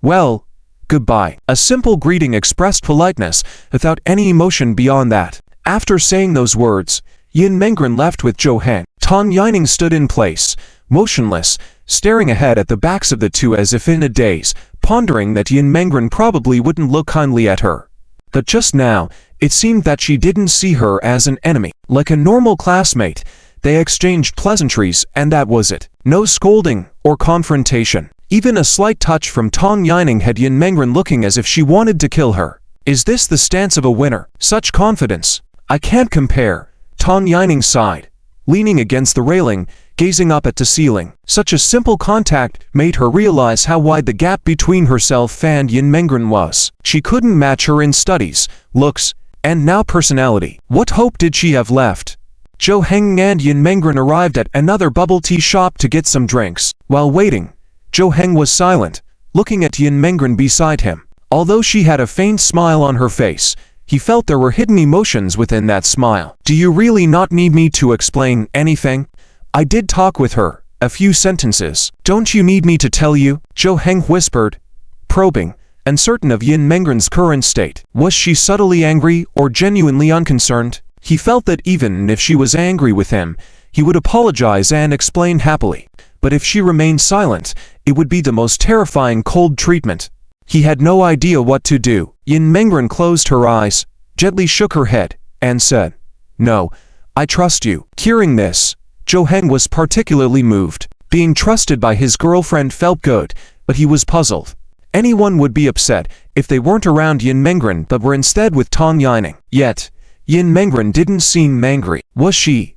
Well, goodbye." A simple greeting expressed politeness, without any emotion beyond that. After saying those words, Yin Mengren left with Zhou Heng. Tang Yining stood in place, motionless, staring ahead at the backs of the two as if in a daze, pondering that Yin Mengren probably wouldn't look kindly at her. But just now, it seemed that she didn't see her as an enemy. Like a normal classmate, they exchanged pleasantries and that was it. No scolding or confrontation. Even a slight touch from Tang Yining had Yin Mengren looking as if she wanted to kill her. Is this the stance of a winner? Such confidence. I can't compare. Tang Yining sighed, leaning against the railing, gazing up at the ceiling. Such a simple contact made her realize how wide the gap between herself and Yin Mengren was. She couldn't match her in studies, looks, and now personality. What hope did she have left? Zhou Heng and Yin Mengren arrived at another bubble tea shop to get some drinks. While waiting, Zhou Heng was silent, looking at Yin Mengren beside him. Although she had a faint smile on her face, he felt there were hidden emotions within that smile. Do you really not need me to explain anything? I did talk with her, a few sentences. Don't you need me to tell you? Zhou Heng whispered, probing, uncertain of Yin Mengren's current state. Was she subtly angry or genuinely unconcerned? He felt that even if she was angry with him, he would apologize and explain happily. But if she remained silent, it would be the most terrifying cold treatment. He had no idea what to do. Yin Mengren closed her eyes, gently shook her head, and said, "No, I trust you." Hearing this, Zhou Heng was particularly moved. Being trusted by his girlfriend felt good, but he was puzzled. Anyone would be upset if they weren't around Yin Mengren but were instead with Tang Yining. Yet, Yin Mengren didn't seem angry. Was she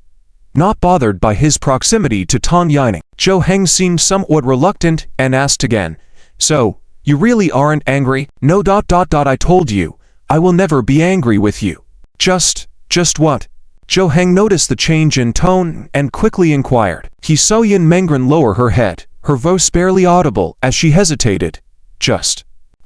not bothered by his proximity to Tang Yining? Zhou Heng seemed somewhat reluctant and asked again, "So, you really aren't angry?" "No. I told you, I will never be angry with you." Just what? Zhou Heng noticed the change in tone and quickly inquired. He saw Yin Mengren lower her head, her voice barely audible as she hesitated.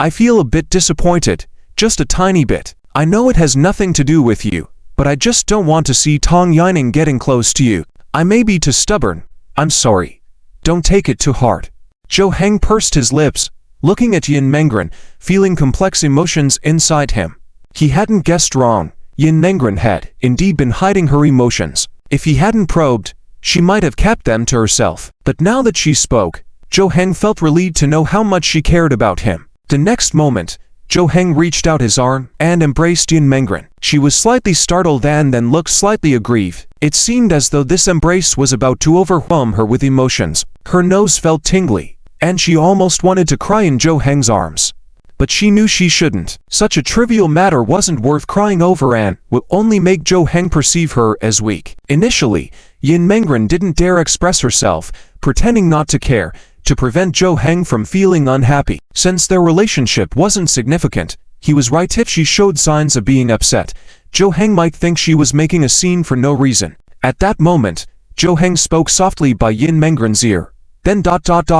I feel a bit disappointed, just a tiny bit. I know it has nothing to do with you, but I just don't want to see Tang Yining getting close to you. I may be too stubborn. I'm sorry. Don't take it to heart." Zhou Heng pursed his lips, looking at Yin Mengren, feeling complex emotions inside him. He hadn't guessed wrong. Yin Mengren had indeed been hiding her emotions. If he hadn't probed, she might have kept them to herself. But now that she spoke, Zhou Heng felt relieved to know how much she cared about him. The next moment, Zhou Heng reached out his arm and embraced Yin Mengren. She was slightly startled and then looked slightly aggrieved. It seemed as though this embrace was about to overwhelm her with emotions. Her nose felt tingly, and she almost wanted to cry in Zhou Heng's arms. But she knew she shouldn't. Such a trivial matter wasn't worth crying over and would only make Zhou Heng perceive her as weak. Initially, Yin Mengren didn't dare express herself, pretending not to care, to prevent Zhou Heng from feeling unhappy. Since their relationship wasn't significant, he was right. If she showed signs of being upset, Zhou Heng might think she was making a scene for no reason. At that moment, Zhou Heng spoke softly by Yin Mengren's ear. Then ...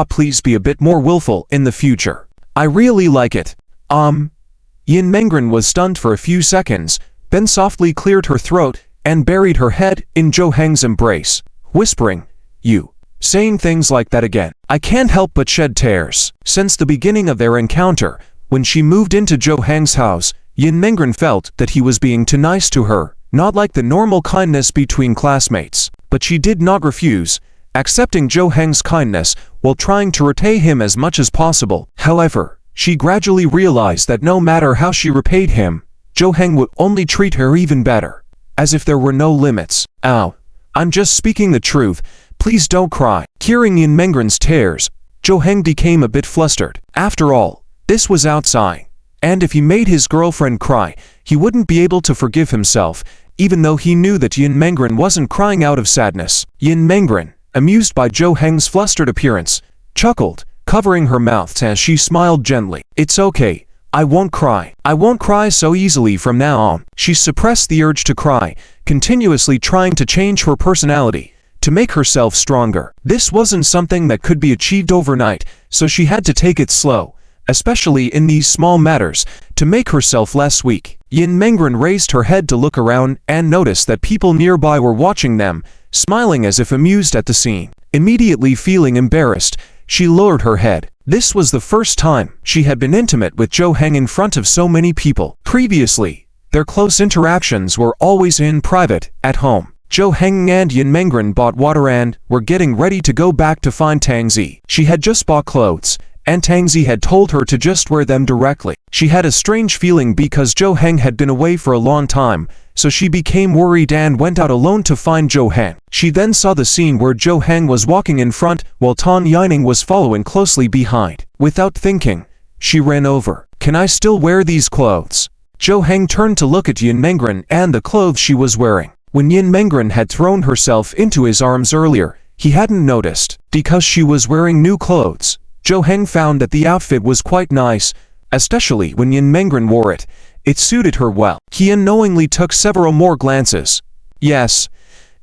please be a bit more willful in the future. I really like it. Yin Mengren was stunned for a few seconds, then softly cleared her throat and buried her head in Zhou Heng's embrace, whispering, "You saying things like that again. I can't help but shed tears." Since the beginning of their encounter, when she moved into Zhou Heng's house, Yin Mengren felt that he was being too nice to her, not like the normal kindness between classmates. But she did not refuse, accepting Zhou Heng's kindness while trying to repay him as much as possible. However, she gradually realized that no matter how she repaid him, Zhou Heng would only treat her even better, as if there were no limits. "Ow, I'm just speaking the truth. Please don't cry." Hearing Yin Mengren's tears, Zhou Heng became a bit flustered. After all, this was outside, and if he made his girlfriend cry, he wouldn't be able to forgive himself, even though he knew that Yin Mengren wasn't crying out of sadness. Yin Mengren, amused by Zhou Heng's flustered appearance, chuckled, covering her mouth as she smiled gently. "It's okay. I won't cry. I won't cry so easily from now on." She suppressed the urge to cry, continuously trying to change her personality, to make herself stronger. This wasn't something that could be achieved overnight, so she had to take it slow, especially in these small matters, to make herself less weak. Yin Mengren raised her head to look around and noticed that people nearby were watching them, smiling as if amused at the scene. Immediately feeling embarrassed, she lowered her head. This was the first time she had been intimate with Zhou Heng in front of so many people. Previously, their close interactions were always in private, at home. Zhou Heng and Yin Mengren bought water and were getting ready to go back to find Tang Zi. She had just bought clothes, and Tang Zi had told her to just wear them directly. She had a strange feeling because Zhou Heng had been away for a long time, so she became worried and went out alone to find Zhou Heng. She then saw the scene where Zhou Heng was walking in front while Tang Yining was following closely behind. Without thinking, she ran over. "Can I still wear these clothes?" Zhou Heng turned to look at Yin Mengren and the clothes she was wearing. When Yin Mengren had thrown herself into his arms earlier, he hadn't noticed. Because she was wearing new clothes, Zhou Heng found that the outfit was quite nice, especially when Yin Mengren wore it. It suited her well. He unknowingly took several more glances. "Yes,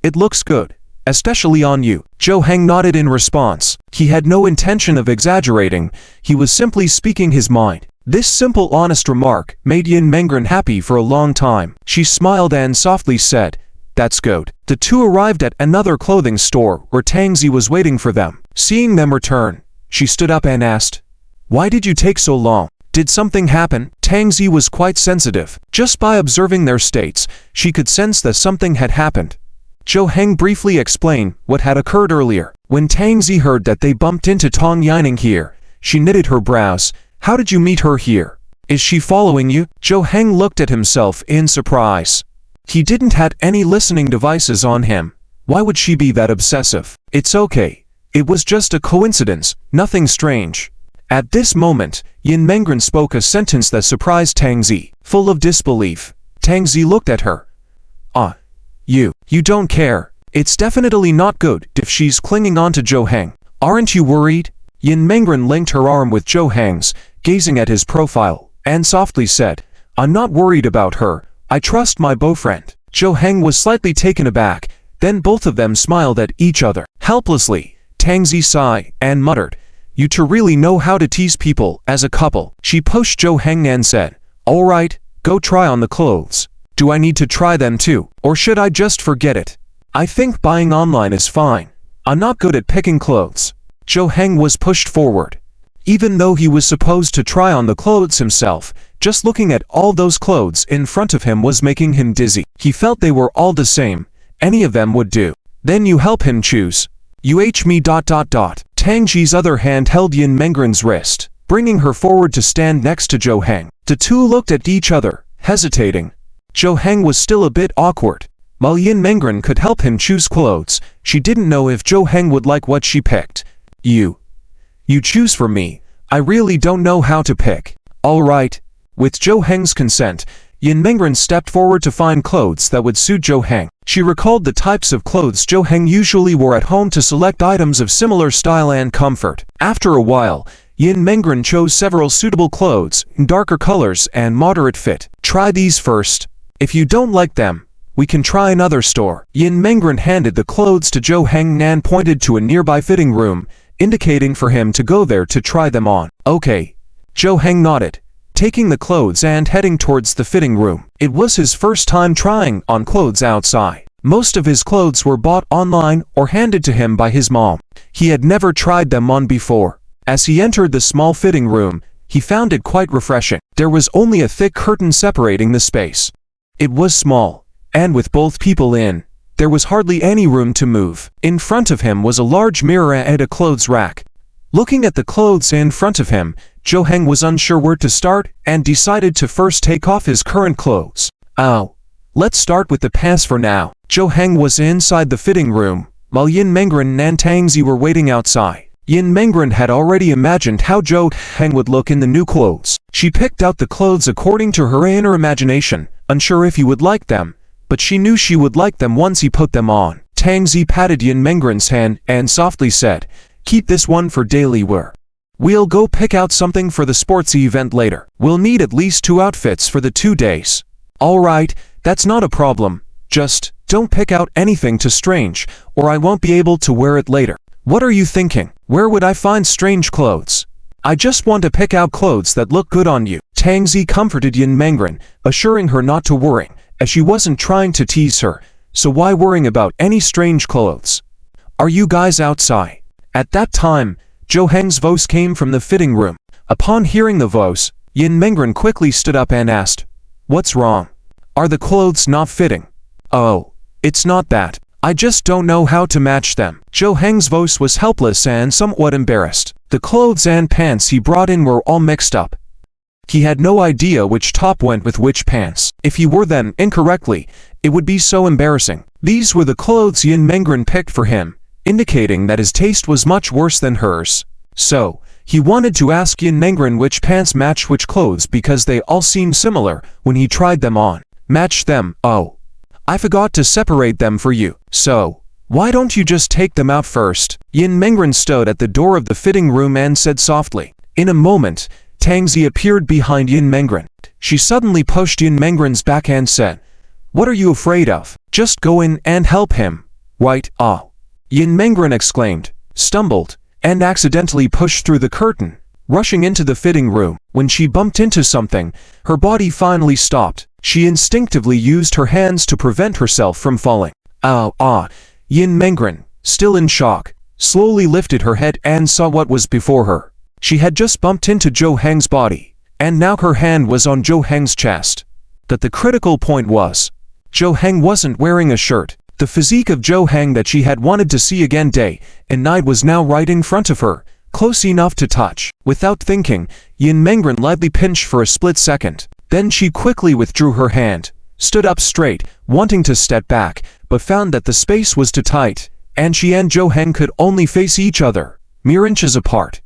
it looks good, especially on you." Zhou Heng nodded in response. He had no intention of exaggerating, he was simply speaking his mind. This simple honest remark made Yin Mengren happy for a long time. She smiled and softly said, "That's good." The two arrived at another clothing store where Tang Zi was waiting for them. Seeing them return, she stood up and asked, "Why did you take so long? Did something happen?" Tang Zi was quite sensitive. Just by observing their states, she could sense that something had happened. Zhou Heng briefly explained what had occurred earlier. When Tang Zi heard that they bumped into Tang Yining here, she knitted her brows. "How did you meet her here? Is she following you?" Zhou Heng looked at himself in surprise. He didn't have any listening devices on him. Why would she be that obsessive? "It's okay. It was just a coincidence, nothing strange." At this moment, Yin Mengren spoke a sentence that surprised Tang Zi. Full of disbelief, Tang Zi looked at her. You don't care. It's definitely not good if she's clinging on to Zhou Heng. Aren't you worried?" Yin Mengren linked her arm with Zhou Heng's, gazing at his profile, and softly said, "I'm not worried about her. I trust my boyfriend." Zhou Heng was slightly taken aback, then both of them smiled at each other. Helplessly, Tang Zi sighed and muttered, "You two really know how to tease people as a couple." She pushed Zhou Heng and said, "All right, go try on the clothes." "Do I need to try them too, or should I just forget it? I think buying online is fine. I'm not good at picking clothes." Zhou Heng was pushed forward. Even though he was supposed to try on the clothes himself, just looking at all those clothes in front of him was making him dizzy. He felt they were all the same. Any of them would do. "Then you help him choose. Me. Tang Zi's other hand held Yin Mengren's wrist, bringing her forward to stand next to Zhou Heng. The two looked at each other, hesitating. Zhou Heng was still a bit awkward. While Yin Mengren could help him choose clothes, she didn't know if Zhou Heng would like what she picked. You choose for me. I really don't know how to pick." "All right." With Zhou Heng's consent, Yin Mengren stepped forward to find clothes that would suit Zhou Heng. She recalled the types of clothes Zhou Heng usually wore at home to select items of similar style and comfort. After a while, Yin Mengren chose several suitable clothes in darker colors and moderate fit. "Try these first. If you don't like them, we can try another store." Yin Mengren handed the clothes to Zhou Heng and pointed to a nearby fitting room, indicating for him to go there to try them on. "Okay." Zhou Heng nodded, taking the clothes and heading towards the fitting room. It was his first time trying on clothes outside. Most of his clothes were bought online or handed to him by his mom. He had never tried them on before. As he entered the small fitting room, he found it quite refreshing. There was only a thick curtain separating the space. It was small, and with both people in, there was hardly any room to move. In front of him was a large mirror and a clothes rack. Looking at the clothes in front of him, Zhou Heng was unsure where to start and decided to first take off his current clothes. Let's start with the pants for now." Zhou Heng was inside the fitting room, while Yin Mengren and Tang Zi were waiting outside. Yin Mengren had already imagined how Zhou Heng would look in the new clothes. She picked out the clothes according to her inner imagination, unsure if he would like them, but she knew she would like them once he put them on. Tang Zi patted Yin Mengren's hand and softly said, "Keep this one for daily wear. We'll go pick out something for the sports event later. We'll need at least 2 outfits for the 2 days." "All right, that's not a problem. Just don't pick out anything too strange, or I won't be able to wear it later." "What are you thinking? Where would I find strange clothes? I just want to pick out clothes that look good on you." Tang Zi comforted Yin Mengren, assuring her not to worry, as she wasn't trying to tease her, so why worrying about any strange clothes? "Are you guys outside?" At that time, Zhou Heng's voice came from the fitting room. Upon hearing the voice, Yin Mengren quickly stood up and asked, "What's wrong? Are the clothes not fitting?" "Oh, It's not that. I just don't know how to match them. Zhou Heng's voice was helpless and somewhat embarrassed. The clothes and pants he brought in were all mixed up. He had no idea which top went with which pants. If he wore them incorrectly, it would be so embarrassing. These were the clothes Yin Mengren picked for him, indicating that his taste was much worse than hers. So, he wanted to ask Yin Mengren which pants matched which clothes because they all seemed similar when he tried them on. Match them. Oh, I forgot to separate them for you. So, why don't you just take them out first? Yin Mengren stood at the door of the fitting room and said softly. In a moment, Tang Zi appeared behind Yin Mengren. She suddenly pushed Yin Mengren's back and said, "What are you afraid of? Just go in and help him." Right? Ah. Yin Mengren exclaimed, stumbled, and accidentally pushed through the curtain, rushing into the fitting room. When she bumped into something, her body finally stopped. She instinctively used her hands to prevent herself from falling. Yin Mengren, still in shock, slowly lifted her head and saw what was before her. She had just bumped into Zhou Heng's body, and now her hand was on Zhou Heng's chest. But the critical point was, Zhou Heng wasn't wearing a shirt. The physique of Zhou Heng that she had wanted to see again day and night was now right in front of her, close enough to touch. Without thinking, Yin Mengren lightly pinched for a split second. Then she quickly withdrew her hand, stood up straight, wanting to step back, but found that the space was too tight, and she and Zhou Heng could only face each other, mere inches apart.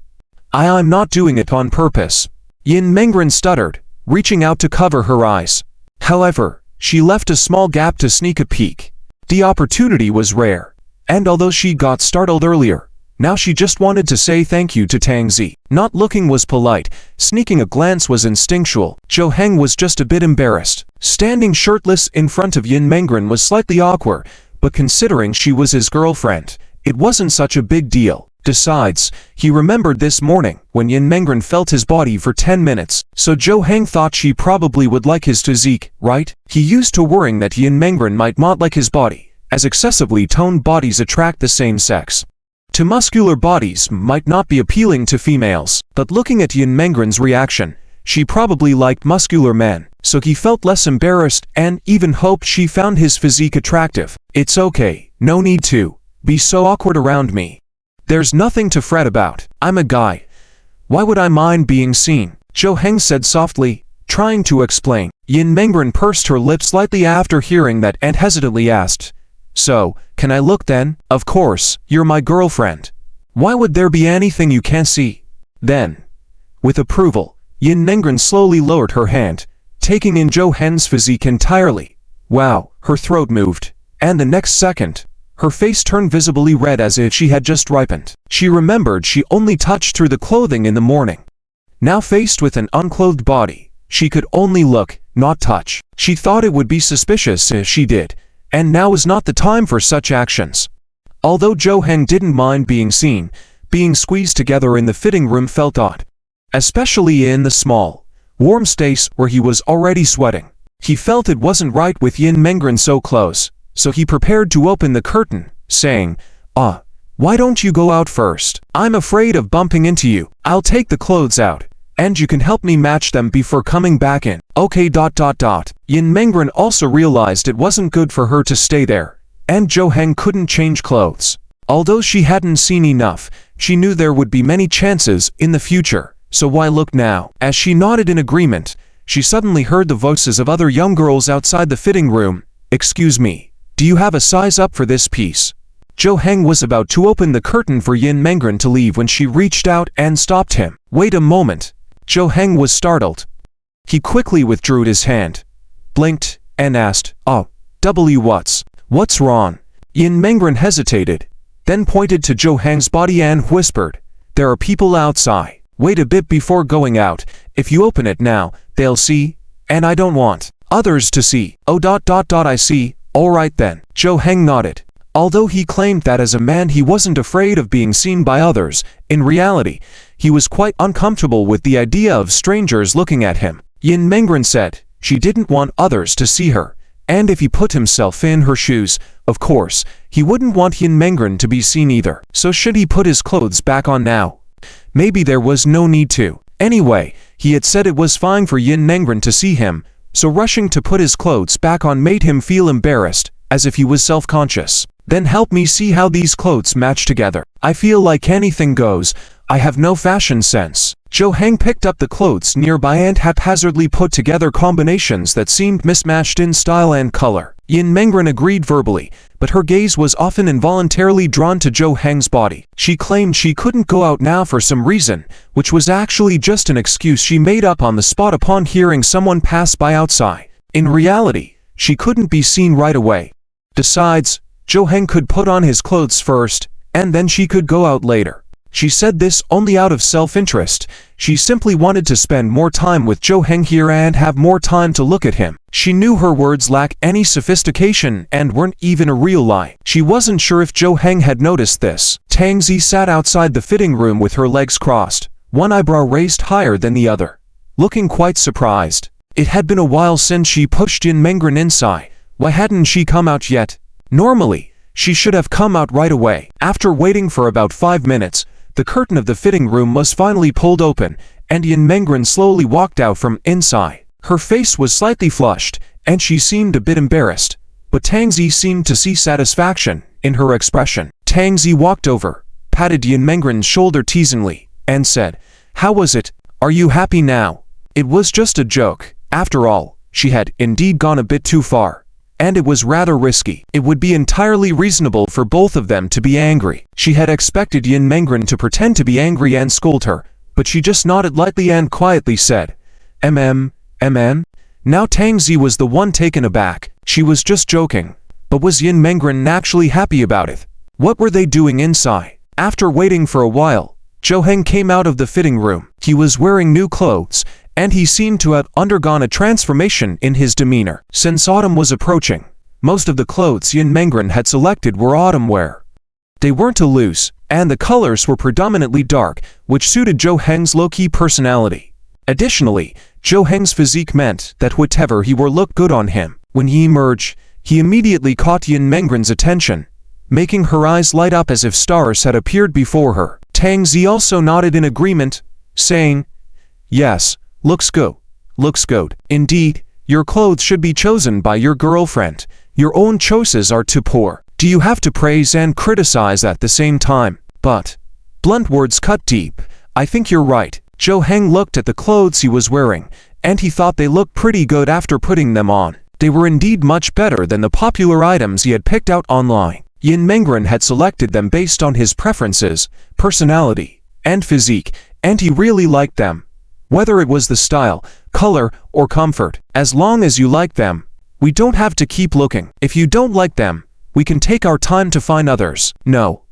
I'm not doing it on purpose. Yin Mengren stuttered, reaching out to cover her eyes. However, she left a small gap to sneak a peek. The opportunity was rare, and although she got startled earlier, now she just wanted to say thank you to Tang Zi. Not looking was polite, sneaking a glance was instinctual. Zhou Heng was just a bit embarrassed. Standing shirtless in front of Yin Mengren was slightly awkward, but considering she was his girlfriend, it wasn't such a big deal. Besides, he remembered this morning when Yin Mengren felt his body for 10 minutes, so Zhou Heng thought she probably would like his physique, right? He used to worrying that Yin Mengren might not like his body, as excessively toned bodies attract the same sex. To muscular bodies might not be appealing to females, but looking at Yin Mengren's reaction, she probably liked muscular men, so he felt less embarrassed and even hoped she found his physique attractive. It's okay, no need to be so awkward around me. There's nothing to fret about. I'm a guy. Why would I mind being seen? Zhou Heng said softly, trying to explain. Yin Mengren pursed her lips slightly after hearing that and hesitantly asked, "So, can I look then?" "Of course, you're my girlfriend. Why would there be anything you can't see?" Then, with approval, Yin Mengren slowly lowered her hand, taking in Zhou Heng's physique entirely. Wow, her throat moved, and the next second, her face turned visibly red as if she had just ripened. She remembered she only touched through the clothing in the morning. Now faced with an unclothed body, she could only look, not touch. She thought it would be suspicious if she did, and now is not the time for such actions. Although Zhou Heng didn't mind being seen, being squeezed together in the fitting room felt odd. Especially in the small, warm space where he was already sweating. He felt it wasn't right with Yin Mengren so close, so he prepared to open the curtain, saying, "Why don't you go out first? I'm afraid of bumping into you. I'll take the clothes out, and you can help me match them before coming back in." Okay. Yin Mengren also realized it wasn't good for her to stay there, and Zhou Heng couldn't change clothes. Although she hadn't seen enough, she knew there would be many chances in the future, so why look now? As she nodded in agreement, she suddenly heard the voices of other young girls outside the fitting room. "Excuse me, do you have a size up for this piece?" Zhou Heng was about to open the curtain for Yin Mengren to leave when she reached out and stopped him. "Wait a moment." Zhou Heng was startled. He quickly withdrew his hand, blinked, and asked, What's wrong?" Yin Mengren hesitated, then pointed to Zhou Heng's body and whispered, "There are people outside. Wait a bit before going out. If you open it now, they'll see, and I don't want others to see." I see. All right then. Zhou Heng nodded. Although he claimed that as a man he wasn't afraid of being seen by others, in reality, he was quite uncomfortable with the idea of strangers looking at him. Yin Mengren said she didn't want others to see her, and if he put himself in her shoes, of course, he wouldn't want Yin Mengren to be seen either. So should he put his clothes back on now? Maybe there was no need to. Anyway, he had said it was fine for Yin Mengren to see him, so rushing to put his clothes back on made him feel embarrassed, as if he was self-conscious. Then help me see how these clothes match together. I feel like anything goes. I have no fashion sense. Jo Heng picked up the clothes nearby and haphazardly put together combinations that seemed mismatched in style and color. Yin Mengren agreed verbally, but her gaze was often involuntarily drawn to Jo Heng's body. She claimed she couldn't go out now for some reason, which was actually just an excuse she made up on the spot upon hearing someone pass by outside. In reality, she couldn't be seen right away. Besides, Jo Heng could put on his clothes first, and then she could go out later. She said this only out of self-interest. She simply wanted to spend more time with Jo Heng here and have more time to look at him. She knew her words lacked any sophistication and weren't even a real lie. She wasn't sure if Jo Heng had noticed this. Tang Zi sat outside the fitting room with her legs crossed, one eyebrow raised higher than the other, looking quite surprised. It had been a while since she pushed Yin Mengren inside. Why hadn't she come out yet? Normally, she should have come out right away. After waiting for about 5 minutes, the curtain of the fitting room was finally pulled open, and Yin Mengren slowly walked out from inside. Her face was slightly flushed, and she seemed a bit embarrassed, but Tang Zi seemed to see satisfaction in her expression. Tang Zi walked over, patted Yin Mengren's shoulder teasingly, and said, "How was it? Are you happy now?" It was just a joke. After all, she had indeed gone a bit too far, and it was rather risky. It would be entirely reasonable for both of them to be angry. She had expected Yin Mengren to pretend to be angry and scold her, but she just nodded lightly and quietly said, "MN." Now Tang Zi was the one taken aback. She was just joking, but was Yin Mengren actually happy about it? What were they doing inside? After waiting for a while, Jo Heng came out of the fitting room. He was wearing new clothes, and he seemed to have undergone a transformation in his demeanor. Since autumn was approaching, most of the clothes Yin Mengren had selected were autumn wear. They weren't too loose, and the colors were predominantly dark, which suited Jo Heng's low-key personality. Additionally, Jo Heng's physique meant that whatever he wore looked good on him. When he emerged, he immediately caught Yin Mengren's attention, making her eyes light up as if stars had appeared before her. Tang Zi also nodded in agreement, saying, "Yes, looks good. Looks good. Indeed, your clothes should be chosen by your girlfriend. Your own choices are too poor. Do you have to praise and criticize at the same time?" But blunt words cut deep. "I think you're right." Jo Heng looked at the clothes he was wearing, and he thought they looked pretty good after putting them on. They were indeed much better than the popular items he had picked out online. Yin Mengren had selected them based on his preferences, personality, and physique, and he really liked them. Whether it was the style, color, or comfort, as long as you like them, we don't have to keep looking. If you don't like them, we can take our time to find others. No,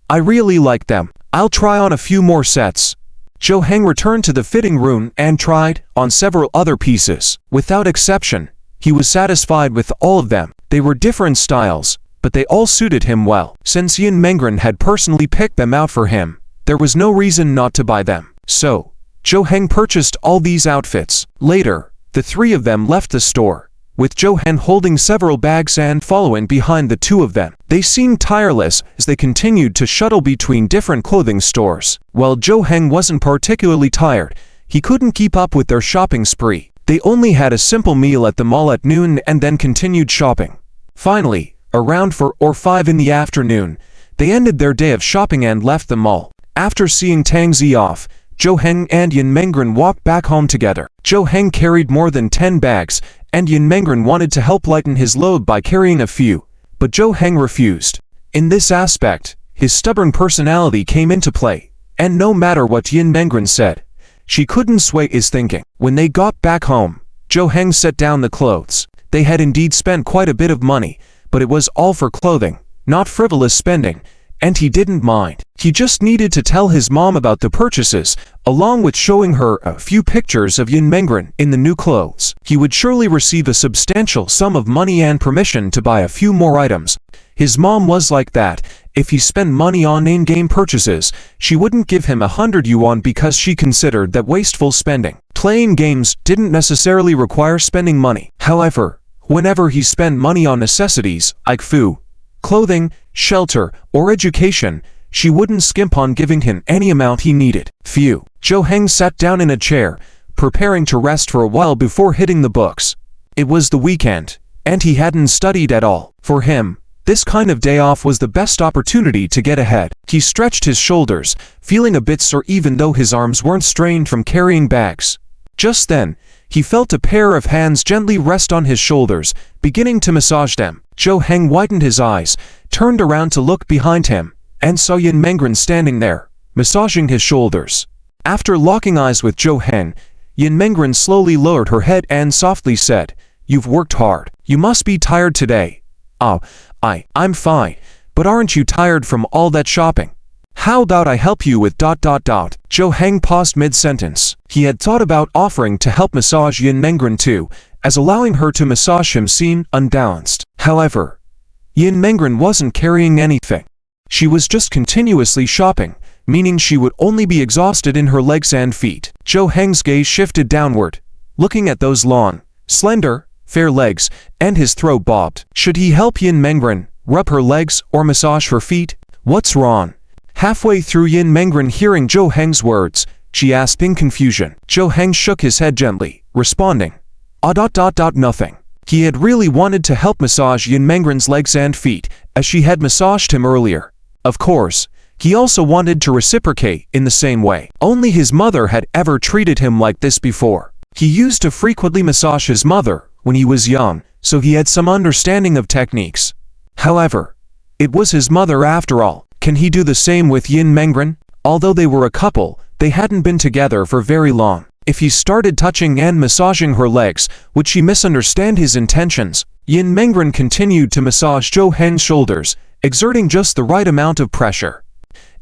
I really like them. I'll try on a few more sets. Jo Heng returned to the fitting room and tried on several other pieces. Without exception, he was satisfied with all of them. They were different styles, but they all suited him well. Since Yin Mengren had personally picked them out for him, there was no reason not to buy them. So, Jo Heng purchased all these outfits. Later, the three of them left the store, with Jo Heng holding several bags and following behind the two of them. They seemed tireless as they continued to shuttle between different clothing stores. While Jo Heng wasn't particularly tired, he couldn't keep up with their shopping spree. They only had a simple meal at the mall at noon and then continued shopping. Finally, around 4 or 5 in the afternoon, they ended their day of shopping and left the mall. After seeing Tang Zi off, Jo Heng and Yin Mengren walked back home together. Jo Heng carried more than 10 bags, and Yin Mengren wanted to help lighten his load by carrying a few, but Jo Heng refused. In this aspect, his stubborn personality came into play, and no matter what Yin Mengren said, she couldn't sway his thinking. When they got back home, Jo Heng set down the clothes. They had indeed spent quite a bit of money, but it was all for clothing, not frivolous spending, and he didn't mind. He just needed to tell his mom about the purchases, along with showing her a few pictures of Yin Mengren in the new clothes. He would surely receive a substantial sum of money and permission to buy a few more items. His mom was like that. If he spent money on in-game purchases, she wouldn't give him 100 yuan because she considered that wasteful spending. Playing games didn't necessarily require spending money. However, whenever he spent money on necessities, like food, clothing, shelter, or education, she wouldn't skimp on giving him any amount he needed. Phew. Jo Heng sat down in a chair, preparing to rest for a while before hitting the books. It was the weekend, and he hadn't studied at all. For him, this kind of day off was the best opportunity to get ahead. He stretched his shoulders, feeling a bit sore even though his arms weren't strained from carrying bags. Just then, he felt a pair of hands gently rest on his shoulders, beginning to massage them. Zhou Heng widened his eyes, turned around to look behind him, and saw Yin Mengren standing there, massaging his shoulders. After locking eyes with Zhou Heng, Yin Mengren slowly lowered her head and softly said, "You've worked hard. You must be tired today." I'm fine, but aren't you tired from all that shopping? How about I help you with ... Zhou Heng paused mid-sentence. He had thought about offering to help massage Yin Mengren too, as allowing her to massage him seemed unbalanced. However, Yin Mengren wasn't carrying anything. She was just continuously shopping, meaning she would only be exhausted in her legs and feet. Zhou Heng's gaze shifted downward, looking at those long, slender, fair legs, and his throat bobbed. Should he help Yin Mengren, rub her legs, or massage her feet? What's wrong? Halfway through Yin Mengren hearing Zhou Heng's words, she asked in confusion. Zhou Heng shook his head gently, responding, Nothing. He had really wanted to help massage Yin Mengren's legs and feet, as she had massaged him earlier. Of course, he also wanted to reciprocate in the same way. Only his mother had ever treated him like this before. He used to frequently massage his mother when he was young, so he had some understanding of techniques. However, it was his mother after all. Can he do the same with Yin Mengren? Although they were a couple, they hadn't been together for very long. If he started touching and massaging her legs, would she misunderstand his intentions? Yin Mengren continued to massage Zhou Heng's shoulders, exerting just the right amount of pressure.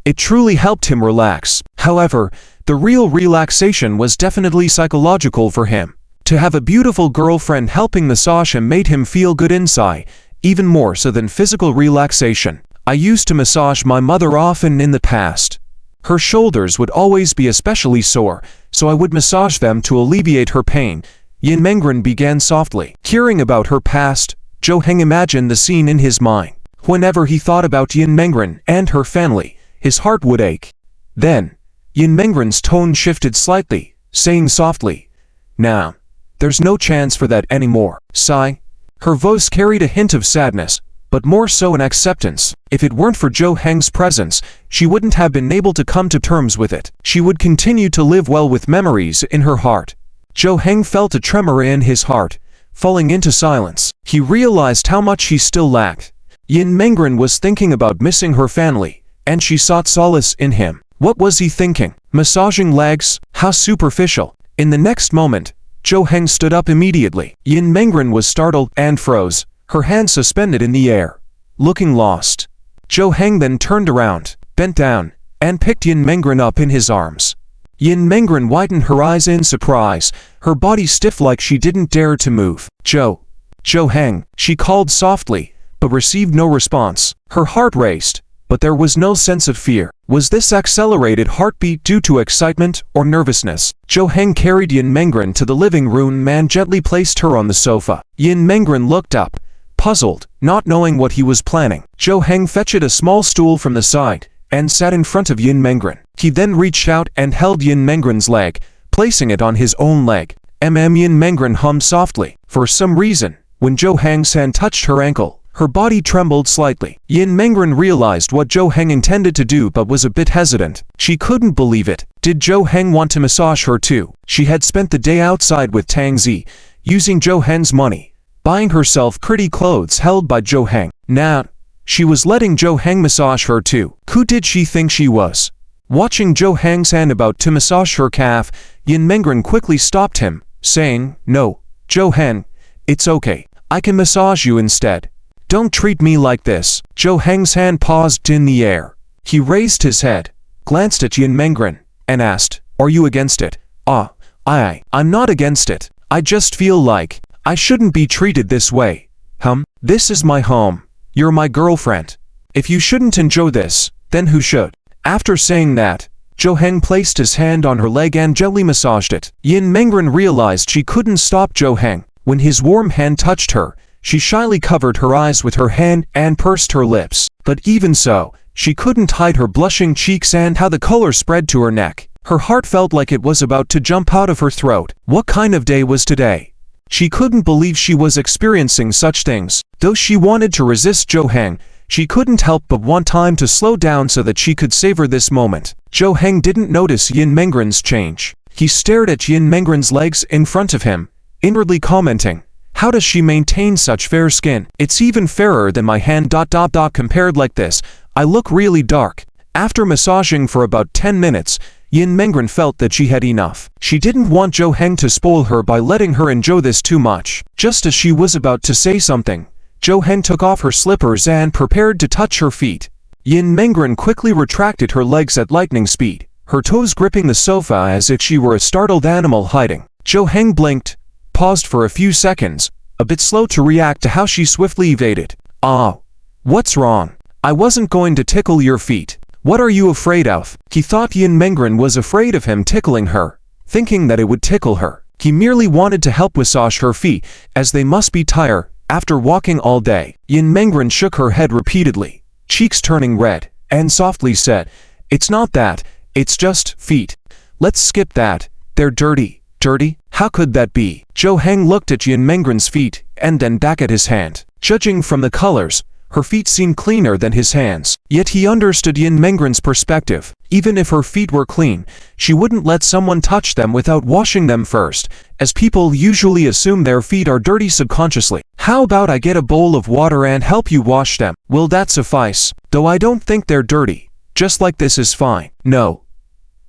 It truly helped him relax. However, the real relaxation was definitely psychological for him. To have a beautiful girlfriend helping massage him made him feel good inside, even more so than physical relaxation. I used to massage my mother often in the past. Her shoulders would always be especially sore, so I would massage them to alleviate her pain. Yin Mengren began softly. Hearing about her past, Zhou Heng imagined the scene in his mind. Whenever he thought about Yin Mengren and her family, his heart would ache. Then, Yin Mengren's tone shifted slightly, saying softly, "Now, there's no chance for that anymore." Sigh. Her voice carried a hint of sadness, but more so an acceptance. If it weren't for Zhou Heng's presence, she wouldn't have been able to come to terms with it. She would continue to live well with memories in her heart. Zhou Heng felt a tremor in his heart, falling into silence. He realized how much he still lacked. Yin Mengren was thinking about missing her family, and she sought solace in him. What was he thinking? Massaging legs? How superficial. In the next moment, Zhou Heng stood up immediately. Yin Mengren was startled and froze, her hands suspended in the air, looking lost. Zhou Heng then turned around, bent down, and picked Yin Mengren up in his arms. Yin Mengren widened her eyes in surprise, her body stiff like she didn't dare to move. Zhou Heng, she called softly, but received no response. Her heart raced, but there was no sense of fear. Was this accelerated heartbeat due to excitement or nervousness? Zhou Heng carried Yin Mengren to the living room and gently placed her on the sofa. Yin Mengren looked up, puzzled, not knowing what he was planning. Zhou Heng fetched a small stool from the side and sat in front of Yin Mengren. He then reached out and held Yin Mengren's leg, placing it on his own leg. Yin Mengren hummed softly. For some reason, when Zhou Heng's hand touched her ankle, her body trembled slightly. Yin Mengren realized what Zhou Heng intended to do but was a bit hesitant. She couldn't believe it. Did Zhou Heng want to massage her too? She had spent the day outside with Tang Zi, using Zhou Heng's money, buying herself pretty clothes held by Zhou Heng. Now, she was letting Zhou Heng massage her too. Who did she think she was? Watching Zhou Heng's hand about to massage her calf, Yin Mengren quickly stopped him, saying, "No, Zhou Heng, it's okay. I can massage you instead. Don't treat me like this." Zhou Heng's hand paused in the air. He raised his head, glanced at Yin Mengren, and asked, "Are you against it?" I'm not against it. I just feel like I shouldn't be treated this way. This is my home. You're my girlfriend. If you shouldn't enjoy this, then who should?" After saying that, Zhou Heng placed his hand on her leg and gently massaged it. Yin Mengren realized she couldn't stop Zhou Heng. When his warm hand touched her, she shyly covered her eyes with her hand and pursed her lips. But even so, she couldn't hide her blushing cheeks and how the color spread to her neck. Her heart felt like it was about to jump out of her throat. What kind of day was today? She couldn't believe she was experiencing such things. Though she wanted to resist Jo Heng, she couldn't help but want time to slow down so that she could savor this moment. Jo Heng didn't notice Yin Mengren's change. He stared at Yin Mengren's legs in front of him, inwardly commenting, "How does she maintain such fair skin? It's even fairer than my hand. Compared like this, I look really dark." After massaging for about 10 minutes, Yin Mengren felt that she had enough. She didn't want Jo Heng to spoil her by letting her enjoy this too much. Just as she was about to say something, Jo Heng took off her slippers and prepared to touch her feet. Yin Mengren quickly retracted her legs at lightning speed, her toes gripping the sofa as if she were a startled animal hiding. Jo Heng blinked, paused for a few seconds, a bit slow to react to how she swiftly evaded. "Ah, what's wrong? I wasn't going to tickle your feet. What are you afraid of?" He thought Yin Mengren was afraid of him tickling her, thinking that it would tickle her. He merely wanted to help massage her feet, as they must be tired after walking all day. Yin Mengren shook her head repeatedly, cheeks turning red, and softly said, "It's not that, it's just feet. Let's skip that. They're dirty." "Dirty? How could that be?" Jo Heng looked at Yin Mengren's feet and then back at his hand. Judging from the colors, her feet seemed cleaner than his hands. Yet he understood Yin Mengren's perspective. Even if her feet were clean, she wouldn't let someone touch them without washing them first, as people usually assume their feet are dirty subconsciously. "How about I get a bowl of water and help you wash them? Will that suffice? Though I don't think they're dirty. Just like this is fine." "No.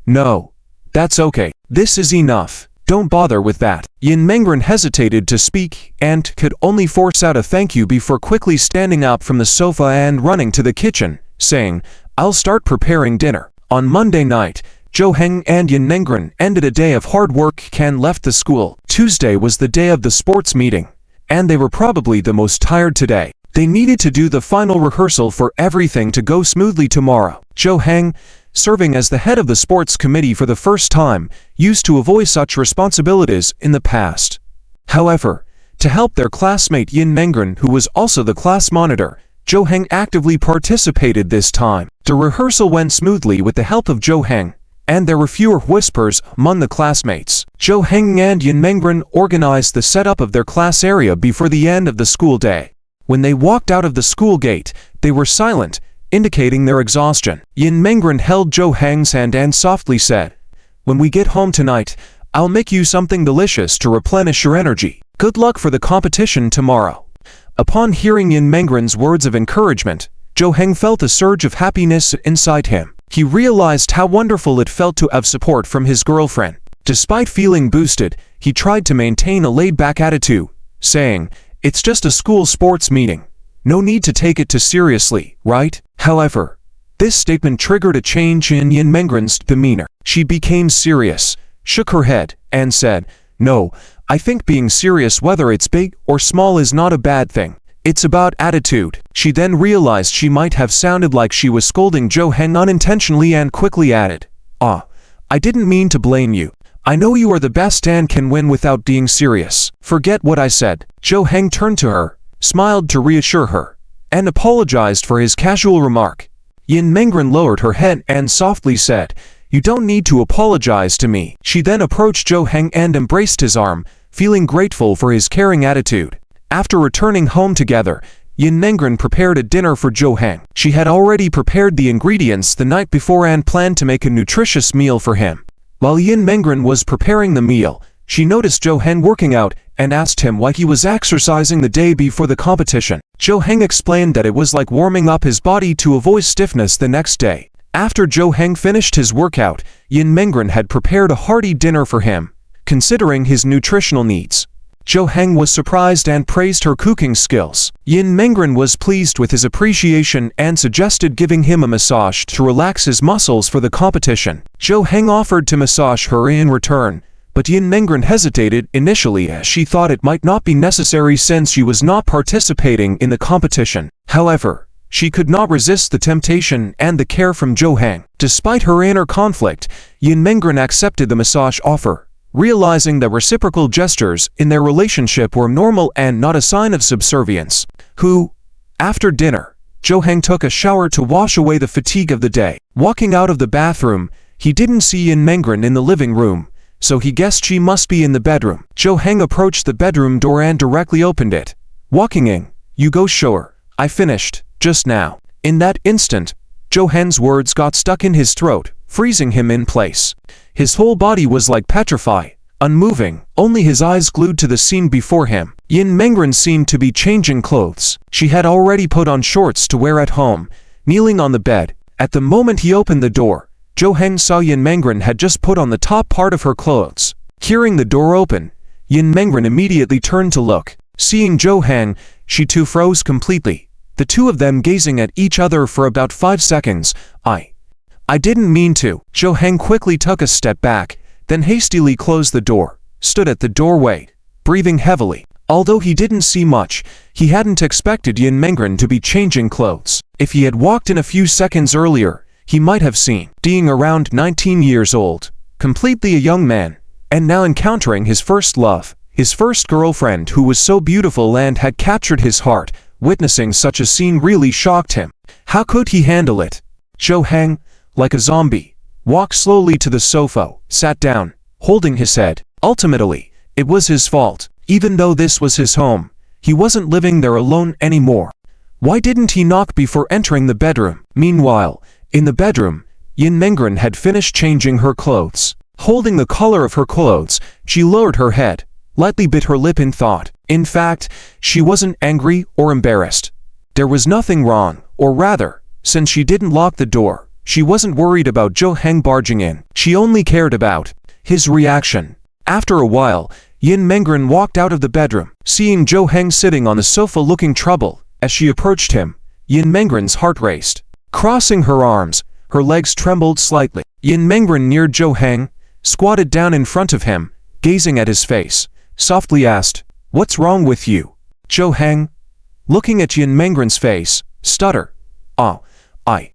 No. That's okay. This is enough. Don't bother with that." Yin Mengren hesitated to speak and could only force out a thank you before quickly standing up from the sofa and running to the kitchen, saying, "I'll start preparing dinner." On Monday night, Jo Heng and Yin Mengren ended a day of hard work and left the school. Tuesday was the day of the sports meeting, and they were probably the most tired today. They needed to do the final rehearsal for everything to go smoothly tomorrow. Jo Heng, serving as the head of the sports committee for the first time, used to avoid such responsibilities in the past. However, to help their classmate Yin Mengren, who was also the class monitor, Jo Heng actively participated this time. The rehearsal went smoothly with the help of Jo Heng, and there were fewer whispers among the classmates. Jo Heng and Yin Mengren organized the setup of their class area before the end of the school day. When they walked out of the school gate, they were silent, indicating their exhaustion. Yin Mengren held Jo Heng's hand and softly said, "When we get home tonight, I'll make you something delicious to replenish your energy. Good luck for the competition tomorrow." Upon hearing Yin Mengren's words of encouragement, Jo Heng felt a surge of happiness inside him. He realized how wonderful it felt to have support from his girlfriend. Despite feeling boosted, he tried to maintain a laid-back attitude, saying, "It's just a school sports meeting. No need to take it too seriously, right?" However, this statement triggered a change in Yin Mengren's demeanor. She became serious, shook her head, and said, "No, I think being serious, whether it's big or small, is not a bad thing. It's about attitude." She then realized she might have sounded like she was scolding Jo Heng unintentionally and quickly added, "Ah, I didn't mean to blame you. I know you are the best and can win without being serious. Forget what I said." Jo Heng turned to her, smiled to reassure her, and apologized for his casual remark. Yin Mengren lowered her head and softly said, "You don't need to apologize to me." She then approached Jo Heng and embraced his arm, feeling grateful for his caring attitude. After returning home together, Yin Mengren prepared a dinner for Jo Heng. She had already prepared the ingredients the night before and planned to make a nutritious meal for him. While Yin Mengren was preparing the meal, she noticed Jo Heng working out and asked him why he was exercising the day before the competition. Jo Heng explained that it was like warming up his body to avoid stiffness the next day. After Jo Heng finished his workout, Yin Mengren had prepared a hearty dinner for him, considering his nutritional needs. Jo Heng was surprised and praised her cooking skills. Yin Mengren was pleased with his appreciation and suggested giving him a massage to relax his muscles for the competition. Jo Heng offered to massage her in return, but Yin Mengren hesitated initially as she thought it might not be necessary since she was not participating in the competition. However, she could not resist the temptation and the care from Jo Heng. Despite her inner conflict, Yin Mengren accepted the massage offer, realizing that reciprocal gestures in their relationship were normal and not a sign of subservience. After dinner, Jo Heng took a shower to wash away the fatigue of the day. Walking out of the bathroom, he didn't see Yin Mengren in the living room, so he guessed she must be in the bedroom. Jo Heng approached the bedroom door and directly opened it. Walking in, "You go sure, I finished, just now." In that instant, Jo Heng's words got stuck in his throat, freezing him in place. His whole body was like petrified, unmoving, only his eyes glued to the scene before him. Yin Mengren seemed to be changing clothes. She had already put on shorts to wear at home, kneeling on the bed. At the moment he opened the door, Jo Heng saw Yin Mengren had just put on the top part of her clothes. Hearing the door open, Yin Mengren immediately turned to look. Seeing Jo Heng, she too froze completely, the two of them gazing at each other for about 5 seconds. I didn't mean to." Jo Heng quickly took a step back, then hastily closed the door, stood at the doorway, breathing heavily. Although he didn't see much, he hadn't expected Yin Mengren to be changing clothes. If he had walked in a few seconds earlier, he might have seen, being around 19 years old, completely a young man, and now encountering his first love, his first girlfriend who was so beautiful and had captured his heart. Witnessing such a scene really shocked him. How could he handle it? Jo Heng, like a zombie, walked slowly to the sofa, sat down, holding his head. Ultimately, it was his fault. Even though this was his home, he wasn't living there alone anymore. Why didn't he knock before entering the bedroom? Meanwhile, in the bedroom, Yin Mengren had finished changing her clothes. Holding the collar of her clothes, she lowered her head, lightly bit her lip in thought. In fact, she wasn't angry or embarrassed. There was nothing wrong, or rather, since she didn't lock the door, she wasn't worried about Jo Heng barging in. She only cared about his reaction. After a while, Yin Mengren walked out of the bedroom. Seeing Jo Heng sitting on the sofa looking troubled, as she approached him, Yin Mengren's heart raced. Crossing her arms, her legs trembled slightly. Yin Mengren neared Jo Heng, squatted down in front of him, gazing at his face, softly asked, "What's wrong with you?" Jo Heng, looking at Yin Mengren's face, stuttered,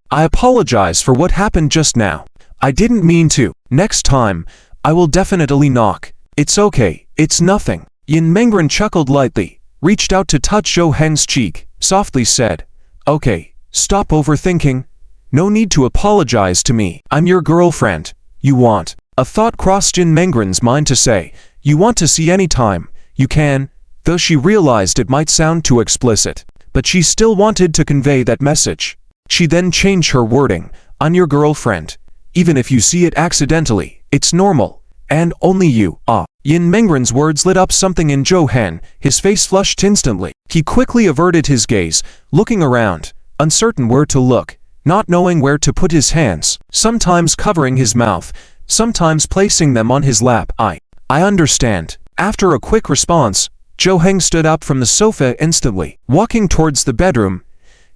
I apologize for what happened just now. I didn't mean to. Next time, I will definitely knock. It's okay, it's nothing." Yin Mengren chuckled lightly, reached out to touch Jo Heng's cheek, softly said, "Okay, stop overthinking. No need to apologize to me. I'm your girlfriend. You want." A thought crossed Yin Mengren's mind to say, "You want to see any time, you can," though she realized it might sound too explicit. But she still wanted to convey that message. She then changed her wording, "I'm your girlfriend. Even if you see it accidentally, it's normal. And only you." Yin Mengren's words lit up something in Jo Heng. His face flushed instantly. He quickly averted his gaze, looking around, uncertain where to look, not knowing where to put his hands, sometimes covering his mouth, sometimes placing them on his lap. I understand." After a quick response, Jo Heng stood up from the sofa instantly, walking towards the bedroom.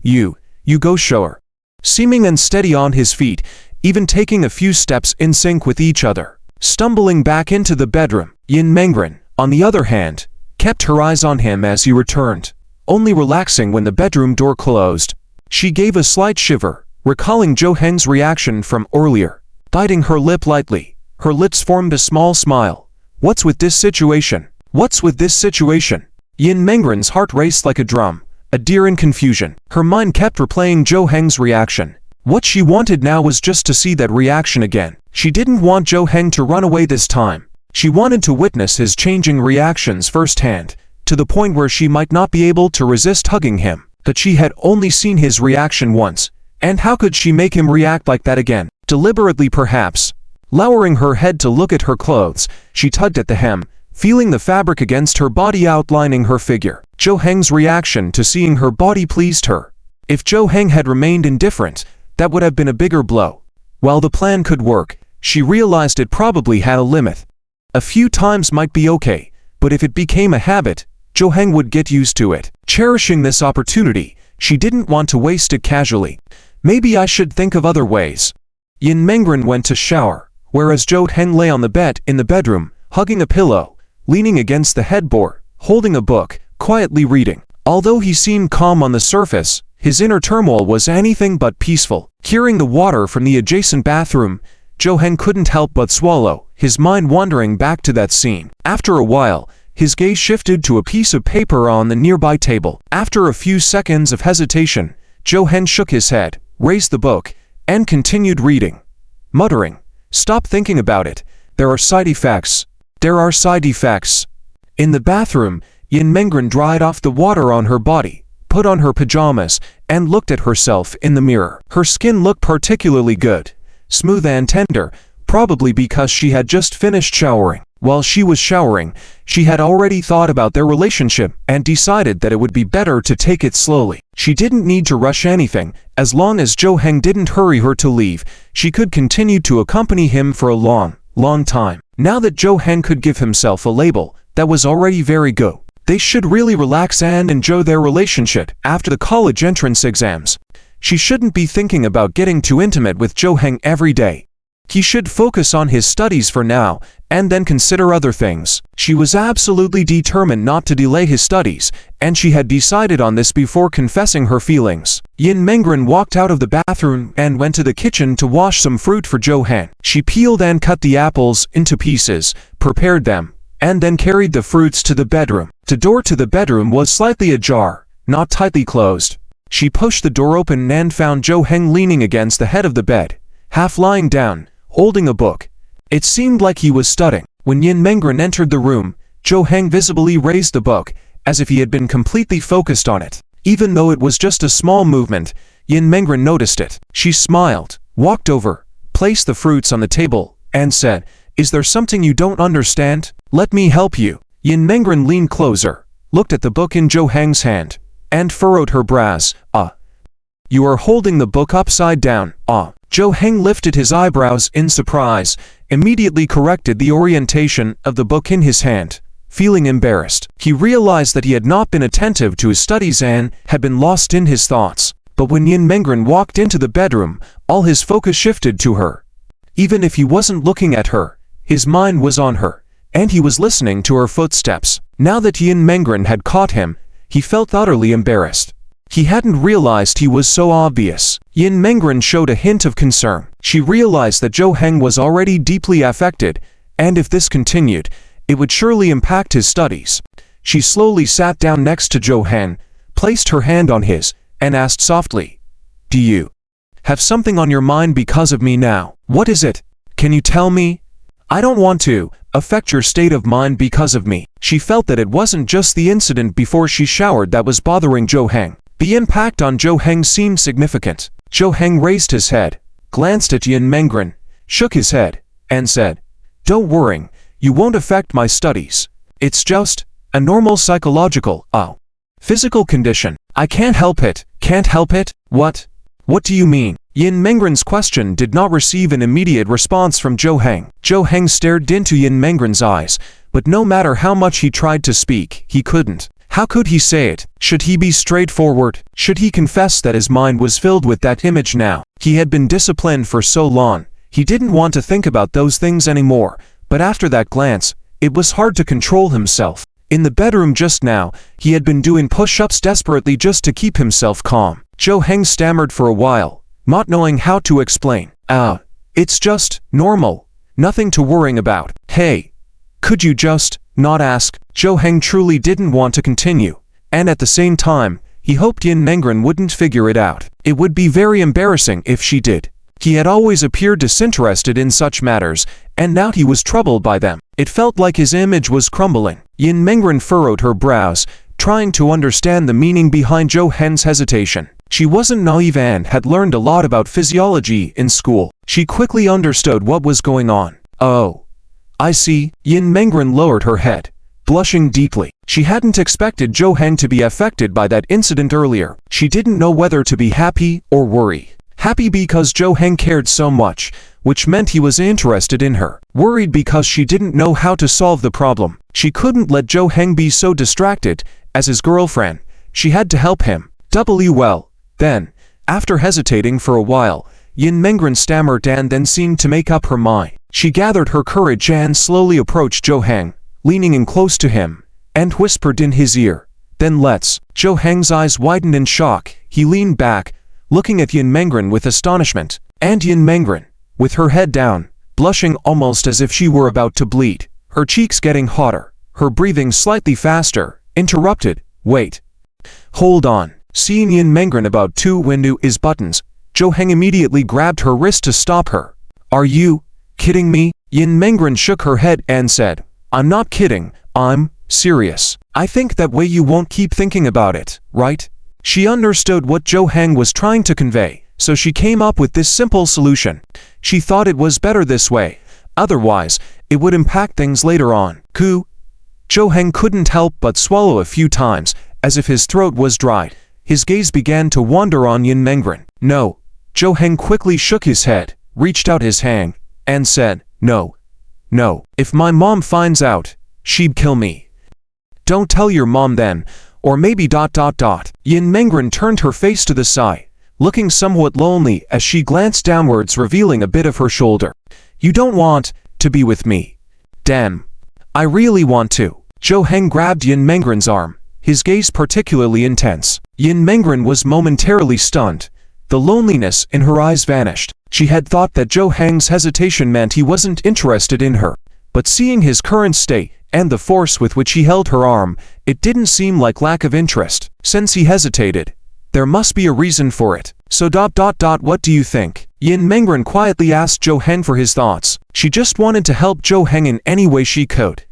You go sure." Seeming unsteady on his feet, even taking a few steps in sync with each other. Stumbling back into the bedroom, Yin Mengren, on the other hand, kept her eyes on him as he returned, only relaxing when the bedroom door closed. She gave a slight shiver, recalling Jo Heng's reaction from earlier. Biting her lip lightly, her lips formed a small smile. What's with this situation? What's with this situation? Yin Mengren's heart raced like a drum, a deer in confusion. Her mind kept replaying Jo Heng's reaction. What she wanted now was just to see that reaction again. She didn't want Jo Heng to run away this time. She wanted to witness his changing reactions firsthand, to the point where she might not be able to resist hugging him. But she had only seen his reaction once, and how could she make him react like that again? Deliberately perhaps. Lowering her head to look at her clothes, she tugged at the hem, feeling the fabric against her body outlining her figure. Jo Heng's reaction to seeing her body pleased her. If Jo Heng had remained indifferent, that would have been a bigger blow. While the plan could work, she realized it probably had a limit. A few times might be okay, but if it became a habit, Jo Heng would get used to it. Cherishing this opportunity, she didn't want to waste it casually. Maybe I should think of other ways. Yin Mengren went to shower, whereas Jo Heng lay on the bed in the bedroom, hugging a pillow, leaning against the headboard, holding a book, quietly reading. Although he seemed calm on the surface, his inner turmoil was anything but peaceful. Hearing the water from the adjacent bathroom, Jo Heng couldn't help but swallow, his mind wandering back to that scene. After a while, his gaze shifted to a piece of paper on the nearby table. After a few seconds of hesitation, Jo Heng shook his head, raised the book, and continued reading, muttering, "Stop thinking about it. There are side effects. There are side effects. In the bathroom, Yin Mengren dried off the water on her body, put on her pajamas, and looked at herself in the mirror. Her skin looked particularly good, smooth and tender, probably because she had just finished showering. While she was showering, she had already thought about their relationship and decided that it would be better to take it slowly. She didn't need to rush anything. As long as Zhou Heng didn't hurry her to leave, she could continue to accompany him for a long time. Now that Zhou Heng could give himself a label, that was already very good. They should really relax and enjoy their relationship after the college entrance exams. She shouldn't be thinking about getting too intimate with Zhou Heng every day. He should focus on his studies for now, and then consider other things. She was absolutely determined not to delay his studies, and she had decided on this before confessing her feelings. Yin Mengren walked out of the bathroom and went to the kitchen to wash some fruit for Zhou Heng. She peeled and cut the apples into pieces, prepared them, and then carried the fruits to the bedroom. The door to the bedroom was slightly ajar, not tightly closed. She pushed the door open and found Zhou Heng leaning against the head of the bed, half lying down, holding a book. It seemed like he was studying. When Yin Mengren entered the room, Zhou Heng visibly raised the book, as if he had been completely focused on it. Even though it was just a small movement, Yin Mengren noticed it. She smiled, walked over, placed the fruits on the table, and said, "Is there something you don't understand? Let me help you." Yin Mengren leaned closer, looked at the book in Zhou Heng's hand, and furrowed her brows. You are holding the book upside down. Zhou Heng lifted his eyebrows in surprise, immediately corrected the orientation of the book in his hand, feeling embarrassed. He realized that he had not been attentive to his studies and had been lost in his thoughts. But when Yin Mengren walked into the bedroom, all his focus shifted to her. Even if he wasn't looking at her, his mind was on her, and he was listening to her footsteps. Now that Yin Mengren had caught him, he felt utterly embarrassed. He hadn't realized he was so obvious. Yin Mengren showed a hint of concern. She realized that Zhou Heng was already deeply affected, and if this continued, it would surely impact his studies. She slowly sat down next to Zhou Heng, placed her hand on his, and asked softly, "Do you have something on your mind because of me now? What is it? Can you tell me? I don't want to affect your state of mind because of me." She felt that it wasn't just the incident before she showered that was bothering Zhou Heng. The impact on Zhou Heng seemed significant. Zhou Heng raised his head, glanced at Yin Mengren, shook his head, and said, "Don't worry, you won't affect my studies. It's just a normal psychological, physical condition. I can't help it." "Can't help it? What? What do you mean?" Yin Mengren's question did not receive an immediate response from Zhou Heng. Zhou Heng stared into Yin Mengren's eyes, but no matter how much he tried to speak, he couldn't. How could he say it? Should he be straightforward? Should he confess that his mind was filled with that image now? He had been disciplined for so long, he didn't want to think about those things anymore, but after that glance, it was hard to control himself. In the bedroom just now, he had been doing push-ups desperately just to keep himself calm. Zhou Heng stammered for a while, not knowing how to explain. It's just normal. Nothing to worry about. Hey, could you just not ask?" Zhou Heng truly didn't want to continue, and at the same time, he hoped Yin Mengren wouldn't figure it out. It would be very embarrassing if she did. He had always appeared disinterested in such matters, and now he was troubled by them. It felt like his image was crumbling. Yin Mengren furrowed her brows, trying to understand the meaning behind Zhou Heng's hesitation. She wasn't naive and had learned a lot about physiology in school. She quickly understood what was going on. "Oh, I see." Yin Mengren lowered her head, blushing deeply. She hadn't expected Zhou Heng to be affected by that incident earlier. She didn't know whether to be happy or worry. Happy because Zhou Heng cared so much, which meant he was interested in her. Worried because she didn't know how to solve the problem. She couldn't let Zhou Heng be so distracted. As his girlfriend, she had to help him. Well. Then, after hesitating for a while, Yin Mengren stammered and then seemed to make up her mind. She gathered her courage and slowly approached Zhou Heng, leaning in close to him, and whispered in his ear, "Then let's." Zhou Heng's eyes widened in shock. He leaned back, looking at Yin Mengren with astonishment, and Yin Mengren, with her head down, blushing almost as if she were about to bleed, her cheeks getting hotter, her breathing slightly faster, interrupted, "Wait. Hold on." Seeing Yin Mengren about to undo his buttons, Zhou Heng immediately grabbed her wrist to stop her. "Are you kidding me?" Yin Mengren shook her head and said, I'm not kidding, I'm serious. I think that way you won't keep thinking about it, right? She understood what Zhou Heng was trying to convey, so she came up with this simple solution. She thought it was better this way, otherwise, it would impact things later on. Zhou Heng couldn't help but swallow a few times, as if his throat was dried. His gaze began to wander on Yin Mengren. No. Zhou Heng quickly shook his head, reached out his hand, and said, No. No. If my mom finds out, she'd kill me. Don't tell your mom then, or maybe ... Yin Mengren turned her face to the side, looking somewhat lonely as she glanced downwards, revealing a bit of her shoulder. You don't want to be with me. Damn. I really want to. Zhou Heng grabbed Yin Mengren's arm, his gaze particularly intense. Yin Mengren was momentarily stunned. The loneliness in her eyes vanished. She had thought that Zhou Heng's hesitation meant he wasn't interested in her, but seeing his current state and the force with which he held her arm, it didn't seem like lack of interest. Since he hesitated, there must be a reason for it. So ... what do you think? Yin Mengren quietly asked Zhou Heng for his thoughts. She just wanted to help Zhou Heng in any way she could.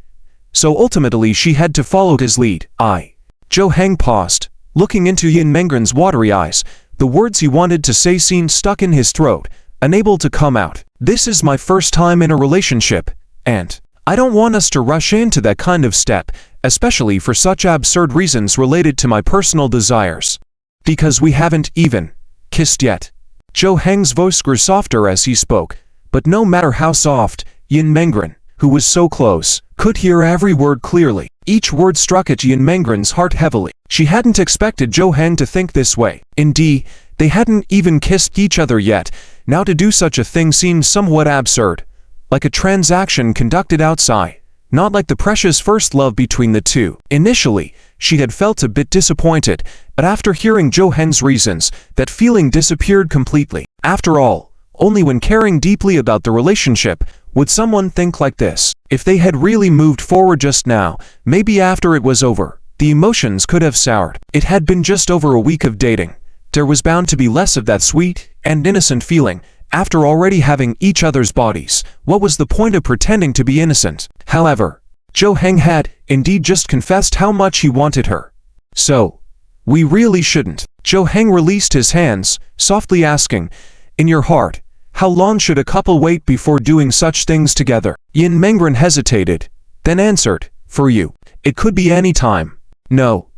So ultimately she had to follow his lead. Zhou Heng paused, looking into Yin Mengren's watery eyes. The words he wanted to say seemed stuck in his throat, unable to come out. This is my first time in a relationship, and I don't want us to rush into that kind of step, especially for such absurd reasons related to my personal desires. Because we haven't even kissed yet. Zhou Heng's voice grew softer as he spoke, but no matter how soft, Yin Mengren, who was so close, could hear every word clearly. Each word struck at Yin Mengren's heart heavily. She hadn't expected Zhou Heng to think this way. Indeed, they hadn't even kissed each other yet. Now to do such a thing seemed somewhat absurd. Like a transaction conducted outside, not like the precious first love between the two. Initially, she had felt a bit disappointed, but after hearing Zhou Heng's reasons, that feeling disappeared completely. After all, only when caring deeply about the relationship would someone think like this. If they had really moved forward just now, maybe after it was over, the emotions could have soured. It had been just over a week of dating. There was bound to be less of that sweet and innocent feeling. After already having each other's bodies, what was the point of pretending to be innocent? However, Zhou Heng had, indeed, just confessed how much he wanted her. So, we really shouldn't. Zhou Heng released his hands, softly asking, in your heart, how long should a couple wait before doing such things together? Yin Mengren hesitated, then answered, for you, it could be any time. No.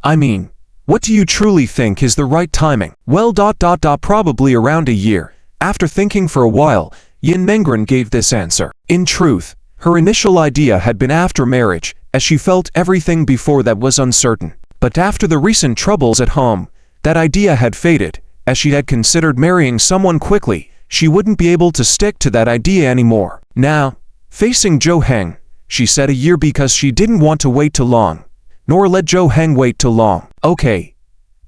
I mean, what do you truly think is the right timing? Well, probably around a year. After thinking for a while, Yin Mengren gave this answer. In truth, her initial idea had been after marriage, as she felt everything before that was uncertain. But after the recent troubles at home, that idea had faded. As she had considered marrying someone quickly, she wouldn't be able to stick to that idea anymore. Now, facing Zhou Heng, she said a year because she didn't want to wait too long, nor let Zhou Heng wait too long. Okay,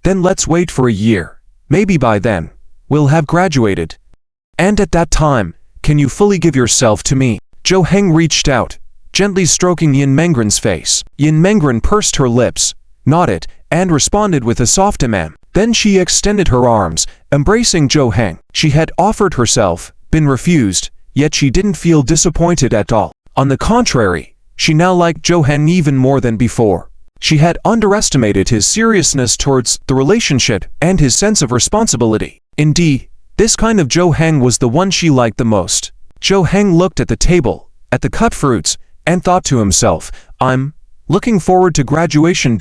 then let's wait for a year. Maybe by then, we'll have graduated. And at that time, can you fully give yourself to me? Zhou Heng reached out, gently stroking Yin Mengren's face. Yin Mengren pursed her lips, nodded, and responded with a soft Then she extended her arms, embracing Zhou Heng. She had offered herself, been refused, yet she didn't feel disappointed at all. On the contrary, she now liked Zhou Heng even more than before. She had underestimated his seriousness towards the relationship and his sense of responsibility. Indeed, this kind of Zhou Heng was the one she liked the most. Zhou Heng looked at the table, at the cut fruits, and thought to himself, I'm looking forward to graduation ...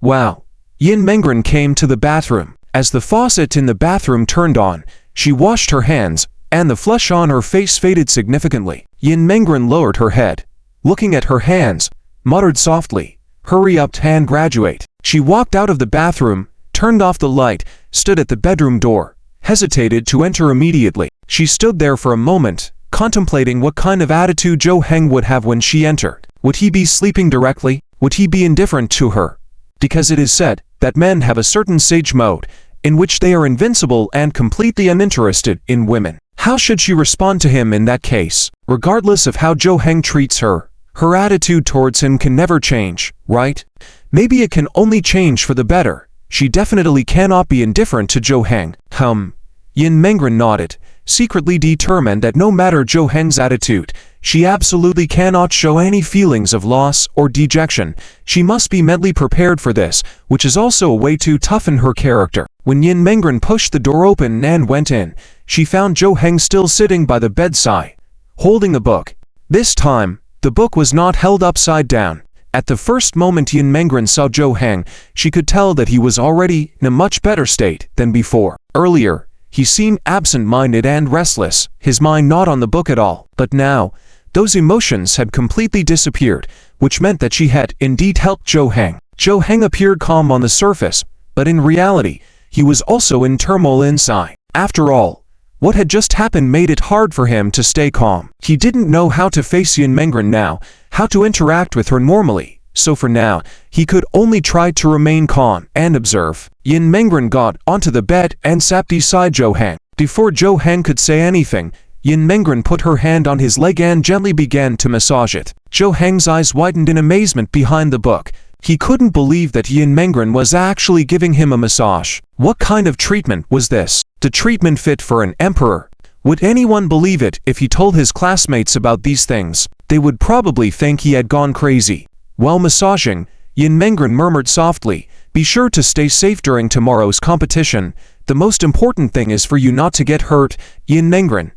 Wow. Yin Mengren came to the bathroom. As the faucet in the bathroom turned on, she washed her hands, and the flush on her face faded significantly. Yin Mengren lowered her head, looking at her hands, muttered softly, hurry up and graduate. She walked out of the bathroom, turned off the light, stood at the bedroom door, hesitated to enter immediately. She stood there for a moment, contemplating what kind of attitude Zhou Heng would have when she entered. Would he be sleeping directly? Would he be indifferent to her? Because it is said that men have a certain sage mode, in which they are invincible and completely uninterested in women. How should she respond to him in that case? Regardless of how Zhou Heng treats her, her attitude towards him can never change, right? Maybe it can only change for the better. She definitely cannot be indifferent to Zhou Heng. Yin Mengren nodded, secretly determined that no matter Jo Heng's attitude, she absolutely cannot show any feelings of loss or dejection. She must be mentally prepared for this, which is also a way to toughen her character. When Yin Mengren pushed the door open and went in, she found Jo Heng still sitting by the bedside, holding a book. This time, the book was not held upside down. At the first moment Yin Mengren saw Jo Heng, she could tell that he was already in a much better state than before. Earlier, he seemed absent-minded and restless, his mind not on the book at all. But now, those emotions had completely disappeared, which meant that she had indeed helped Jo Heng. Jo Heng appeared calm on the surface, but in reality, he was also in turmoil inside. After all, what had just happened made it hard for him to stay calm. He didn't know how to face Yin Mengren now, how to interact with her normally, so for now, he could only try to remain calm and observe. Yin Mengren got onto the bed and sat beside Jo Heng. Before Jo Heng could say anything, Yin Mengren put her hand on his leg and gently began to massage it. Jo Heng's eyes widened in amazement behind the book. He couldn't believe that Yin Mengren was actually giving him a massage. What kind of treatment was this? The treatment fit for an emperor. Would anyone believe it if he told his classmates about these things? They would probably think he had gone crazy. While massaging, Yin Mengren murmured softly, "Be sure to stay safe during tomorrow's competition. The most important thing is for you not to get hurt, Yin Mengren."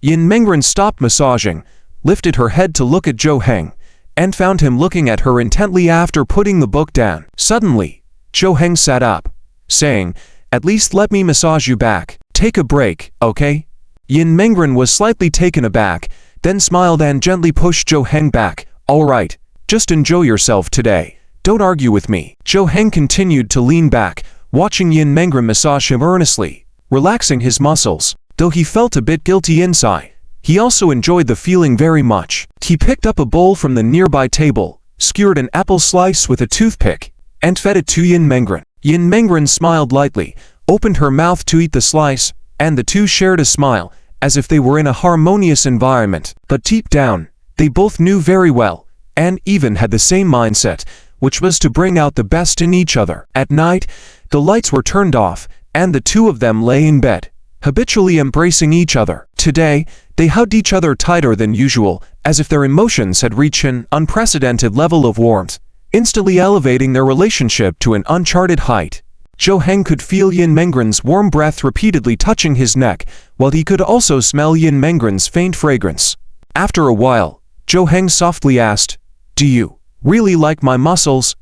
Yin Mengren stopped massaging, lifted her head to look at Jo Heng, and found him looking at her intently after putting the book down. Suddenly, Jo Heng sat up, saying, "At least let me massage you back. Take a break, okay?" Yin Mengren was slightly taken aback, then smiled and gently pushed Jo Heng back. "All right, just enjoy yourself today. Don't argue with me." Jo Heng continued to lean back, watching Yin Mengren massage him earnestly, relaxing his muscles. Though he felt a bit guilty inside, he also enjoyed the feeling very much. He picked up a bowl from the nearby table, skewered an apple slice with a toothpick, and fed it to Yin Mengren. Yin Mengren smiled lightly, opened her mouth to eat the slice, and the two shared a smile, as if they were in a harmonious environment. But deep down, they both knew very well, and even had the same mindset, which was to bring out the best in each other. At night, the lights were turned off, and the two of them lay in bed, habitually embracing each other. Today, they hugged each other tighter than usual, as if their emotions had reached an unprecedented level of warmth, instantly elevating their relationship to an uncharted height. Jo Heng could feel Yin Mengren's warm breath repeatedly touching his neck, while he could also smell Yin Mengren's faint fragrance. After a while, Jo Heng softly asked, "Do you really like my muscles?"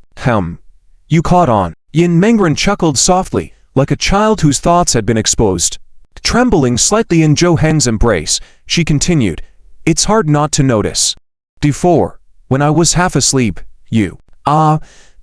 You caught on." Yin Mengren chuckled softly, like a child whose thoughts had been exposed. Trembling slightly in Jo Heng's embrace, she continued, "It's hard not to notice. Before, when I was half asleep, you,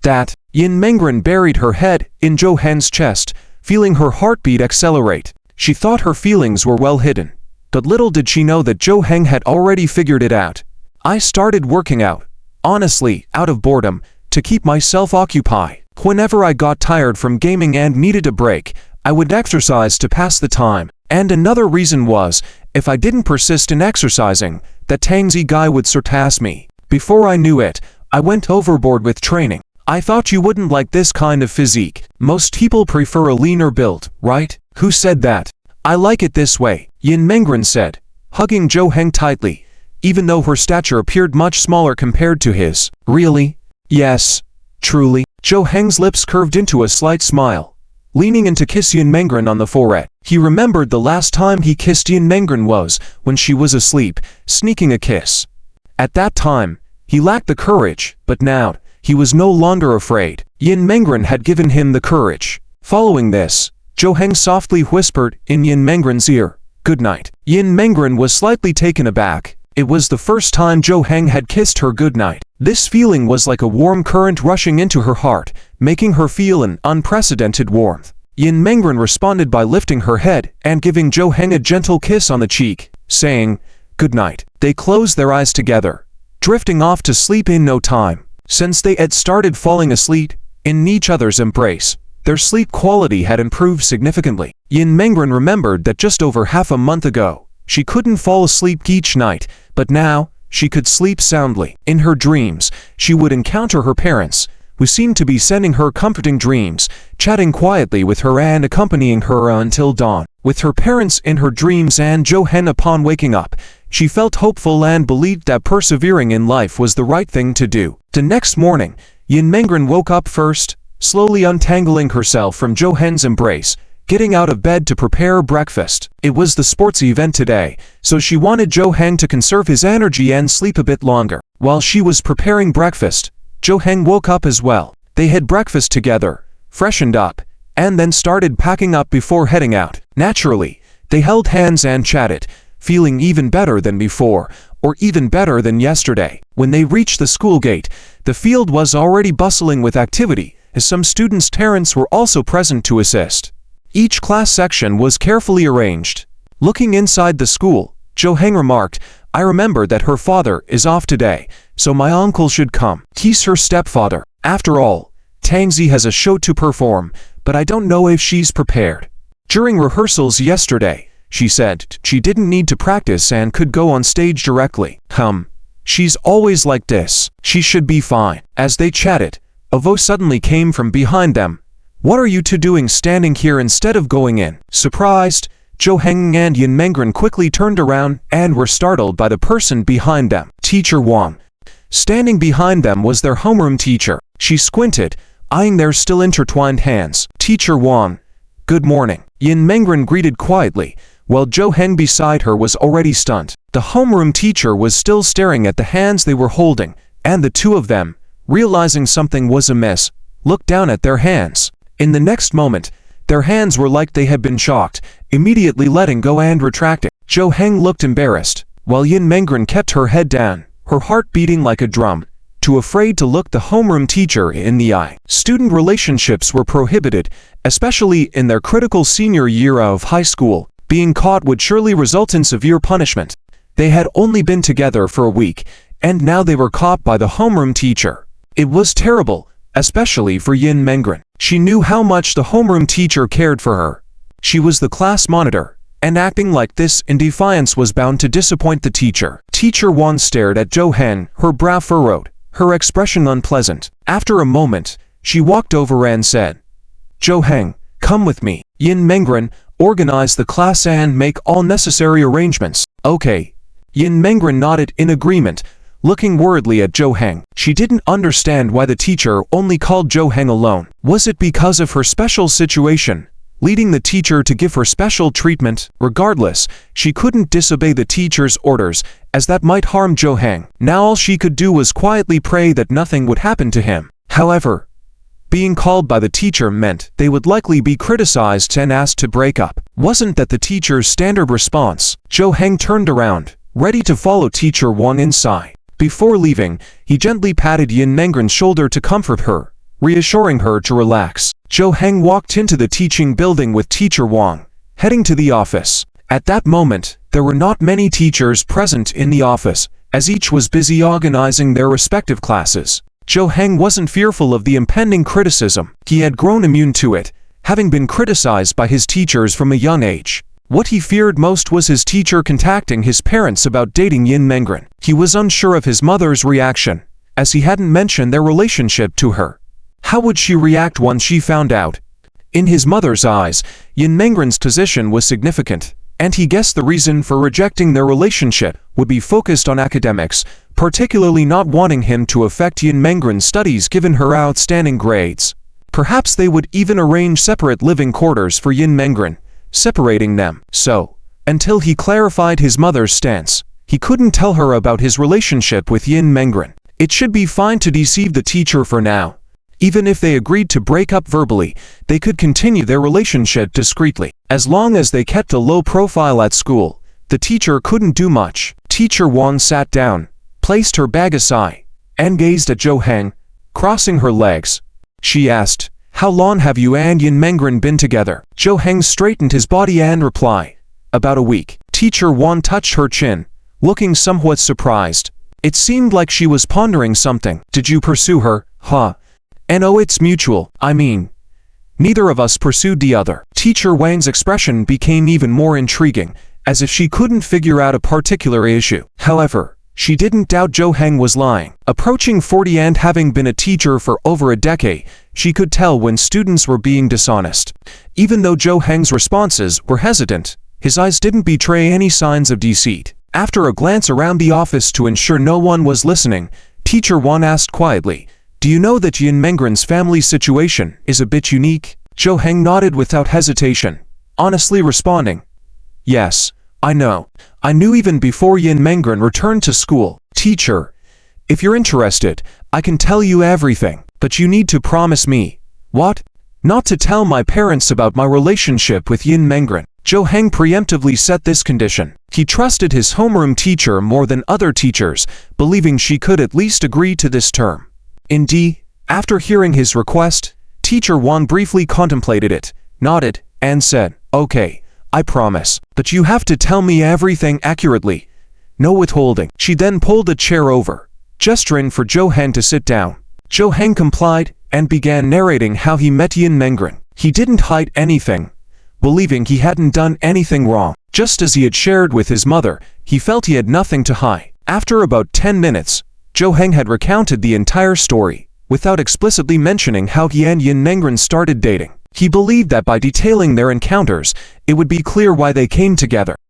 that." Yin Mengren buried her head in Jo Heng's chest, feeling her heartbeat accelerate. She thought her feelings were well hidden, but little did she know that Jo Heng had already figured it out. "I started working out, honestly, out of boredom, to keep myself occupied. Whenever I got tired from gaming and needed a break, I would exercise to pass the time. And another reason was, if I didn't persist in exercising, that Tangzi guy would surpass me. Before I knew it, I went overboard with training. I thought you wouldn't like this kind of physique. Most people prefer a leaner build, right?" "Who said that? I like it this way," Yin Mengren said, hugging Jo Heng tightly, even though her stature appeared much smaller compared to his. "Really?" "Yes. Truly." Jo Heng's lips curved into a slight smile, leaning in to kiss Yin Mengren on the forehead. He remembered the last time he kissed Yin Mengren was when she was asleep, sneaking a kiss. At that time, he lacked the courage, but now, he was no longer afraid. Yin Mengren had given him the courage. Following this, Jo Heng softly whispered in Yin Mengren's ear, "Good night." Yin Mengren was slightly taken aback. It was the first time Jo Heng had kissed her goodnight. This feeling was like a warm current rushing into her heart, making her feel an unprecedented warmth. Yin Mengren responded by lifting her head and giving Jo Heng a gentle kiss on the cheek, saying, "Good night." They closed their eyes together, drifting off to sleep in no time. Since they had started falling asleep in each other's embrace, their sleep quality had improved significantly. Yin Mengren remembered that just over half a month ago, she couldn't fall asleep each night, but now, she could sleep soundly. In her dreams, she would encounter her parents, who seemed to be sending her comforting dreams, chatting quietly with her and accompanying her until dawn. With her parents in her dreams and Jo Hen upon waking up, she felt hopeful and believed that persevering in life was the right thing to do. The next morning, Yin Mengren woke up first, slowly untangling herself from Jo Hen's embrace, getting out of bed to prepare breakfast. It was the sports event today, so she wanted Jo Hen to conserve his energy and sleep a bit longer. While she was preparing breakfast, Jo Hen woke up as well. They had breakfast together, freshened up, and then started packing up before heading out. Naturally, they held hands and chatted, feeling even better than before, or even better than yesterday. When they reached the school gate, the field was already bustling with activity, as some students' parents were also present to assist. Each class section was carefully arranged. Looking inside the school, Jo Hen remarked, "I remembered that her father is off today, so my uncle should come. He's her stepfather. After all, Tangzi has a show to perform, but I don't know if she's prepared." During rehearsals yesterday, she said she didn't need to practice and could go on stage directly. She's always like this. She should be fine. As they chatted, a voice suddenly came from behind them. "What are you two doing standing here instead of going in?" Surprised, Jo Hen and Yin Mengren quickly turned around and were startled by the person behind them, Teacher Wang. Standing behind them was their homeroom teacher. She squinted, eyeing their still intertwined hands. "Teacher Wang, good morning." Yin Mengren greeted quietly, while Jo Hen beside her was already stunned. The homeroom teacher was still staring at the hands they were holding, and the two of them, realizing something was amiss, looked down at their hands. In the next moment, their hands were like they had been shocked, immediately letting go and retracting. Jo Hen looked embarrassed, while Yin Mengren kept her head down, her heart beating like a drum, too afraid to look the homeroom teacher in the eye. Student relationships were prohibited, especially in their critical senior year of high school. Being caught would surely result in severe punishment. They had only been together for a week, and now they were caught by the homeroom teacher. It was terrible, especially for Yin Mengren. She knew how much the homeroom teacher cared for her. She was the class monitor, and acting like this in defiance was bound to disappoint the teacher. Teacher Wang stared at Jo Hen, her brow furrowed, her expression unpleasant. After a moment, she walked over and said, "Jo Hen, come with me." Yin Mengren, organize the class and make all necessary arrangements. "Okay." Yin Mengren nodded in agreement, looking worriedly at Jo Hen. She didn't understand why the teacher only called Jo Hen alone. Was it because of her special situation, leading the teacher to give her special treatment? Regardless, she couldn't disobey the teacher's orders, as that might harm Jo Hen. Now all she could do was quietly pray that nothing would happen to him. However, being called by the teacher meant they would likely be criticized and asked to break up. Wasn't that the teacher's standard response? Jo Hen turned around, ready to follow Teacher Wang inside. Before leaving, he gently patted Yin Mengren's shoulder to comfort her, reassuring her to relax. Jo Hen walked into the teaching building with Teacher Wang, heading to the office. At that moment, there were not many teachers present in the office, as each was busy organizing their respective classes. Jo Hen wasn't fearful of the impending criticism. He had grown immune to it, having been criticized by his teachers from a young age. What he feared most was his teacher contacting his parents about dating Yin Mengren. He was unsure of his mother's reaction, as he hadn't mentioned their relationship to her. How would she react once she found out? In his mother's eyes, Yin Mengren's position was significant, and he guessed the reason for rejecting their relationship would be focused on academics, particularly not wanting him to affect Yin Mengren's studies given her outstanding grades. Perhaps they would even arrange separate living quarters for Yin Mengren, separating them. So, until he clarified his mother's stance, he couldn't tell her about his relationship with Yin Mengren. It should be fine to deceive the teacher for now. Even if they agreed to break up verbally, they could continue their relationship discreetly. As long as they kept a low profile at school, the teacher couldn't do much. Teacher Wang sat down, placed her bag aside, and gazed at Jo Hen, crossing her legs. She asked, "How long have you and Yin Mengren been together?" Jo Hen straightened his body and replied, "About a week." Teacher Wang touched her chin, looking somewhat surprised. It seemed like she was pondering something. "Did you pursue her, huh?" "And oh, it's mutual. I mean, neither of us pursued the other." Teacher Wang's expression became even more intriguing, as if she couldn't figure out a particular issue. However, She didn't doubt Zhou Heng was lying. Approaching 40 and having been a teacher for over a decade, she could tell when students were being dishonest. Even though Zhou Heng's responses were hesitant, his eyes didn't betray any signs of deceit. After a glance around the office to ensure no one was listening, Teacher Wan asked quietly, "Do you know that Yin Mengren's family situation is a bit unique?" Zhou Heng nodded without hesitation, honestly responding, "Yes, I know. I knew even before Yin Mengren returned to school." "Teacher, if you're interested, I can tell you everything, but you need to promise me." "What?" "Not to tell my parents about my relationship with Yin Mengren." Zhou Heng preemptively set this condition. He trusted his homeroom teacher more than other teachers, believing she could at least agree to this term. Indeed, after hearing his request, Teacher Wan briefly contemplated it, nodded, and said, "Okay, I promise, but you have to tell me everything accurately. No withholding." She then pulled a chair over, gesturing for Zhou Heng to sit down. Zhou Heng complied and began narrating how he met Yin Mengren. He didn't hide anything, believing he hadn't done anything wrong. Just as he had shared with his mother, he felt he had nothing to hide. After about 10 minutes, Zhou Heng had recounted the entire story, without explicitly mentioning how he and Yin Mengren started dating. He believed that by detailing their encounters, it would be clear why they came together.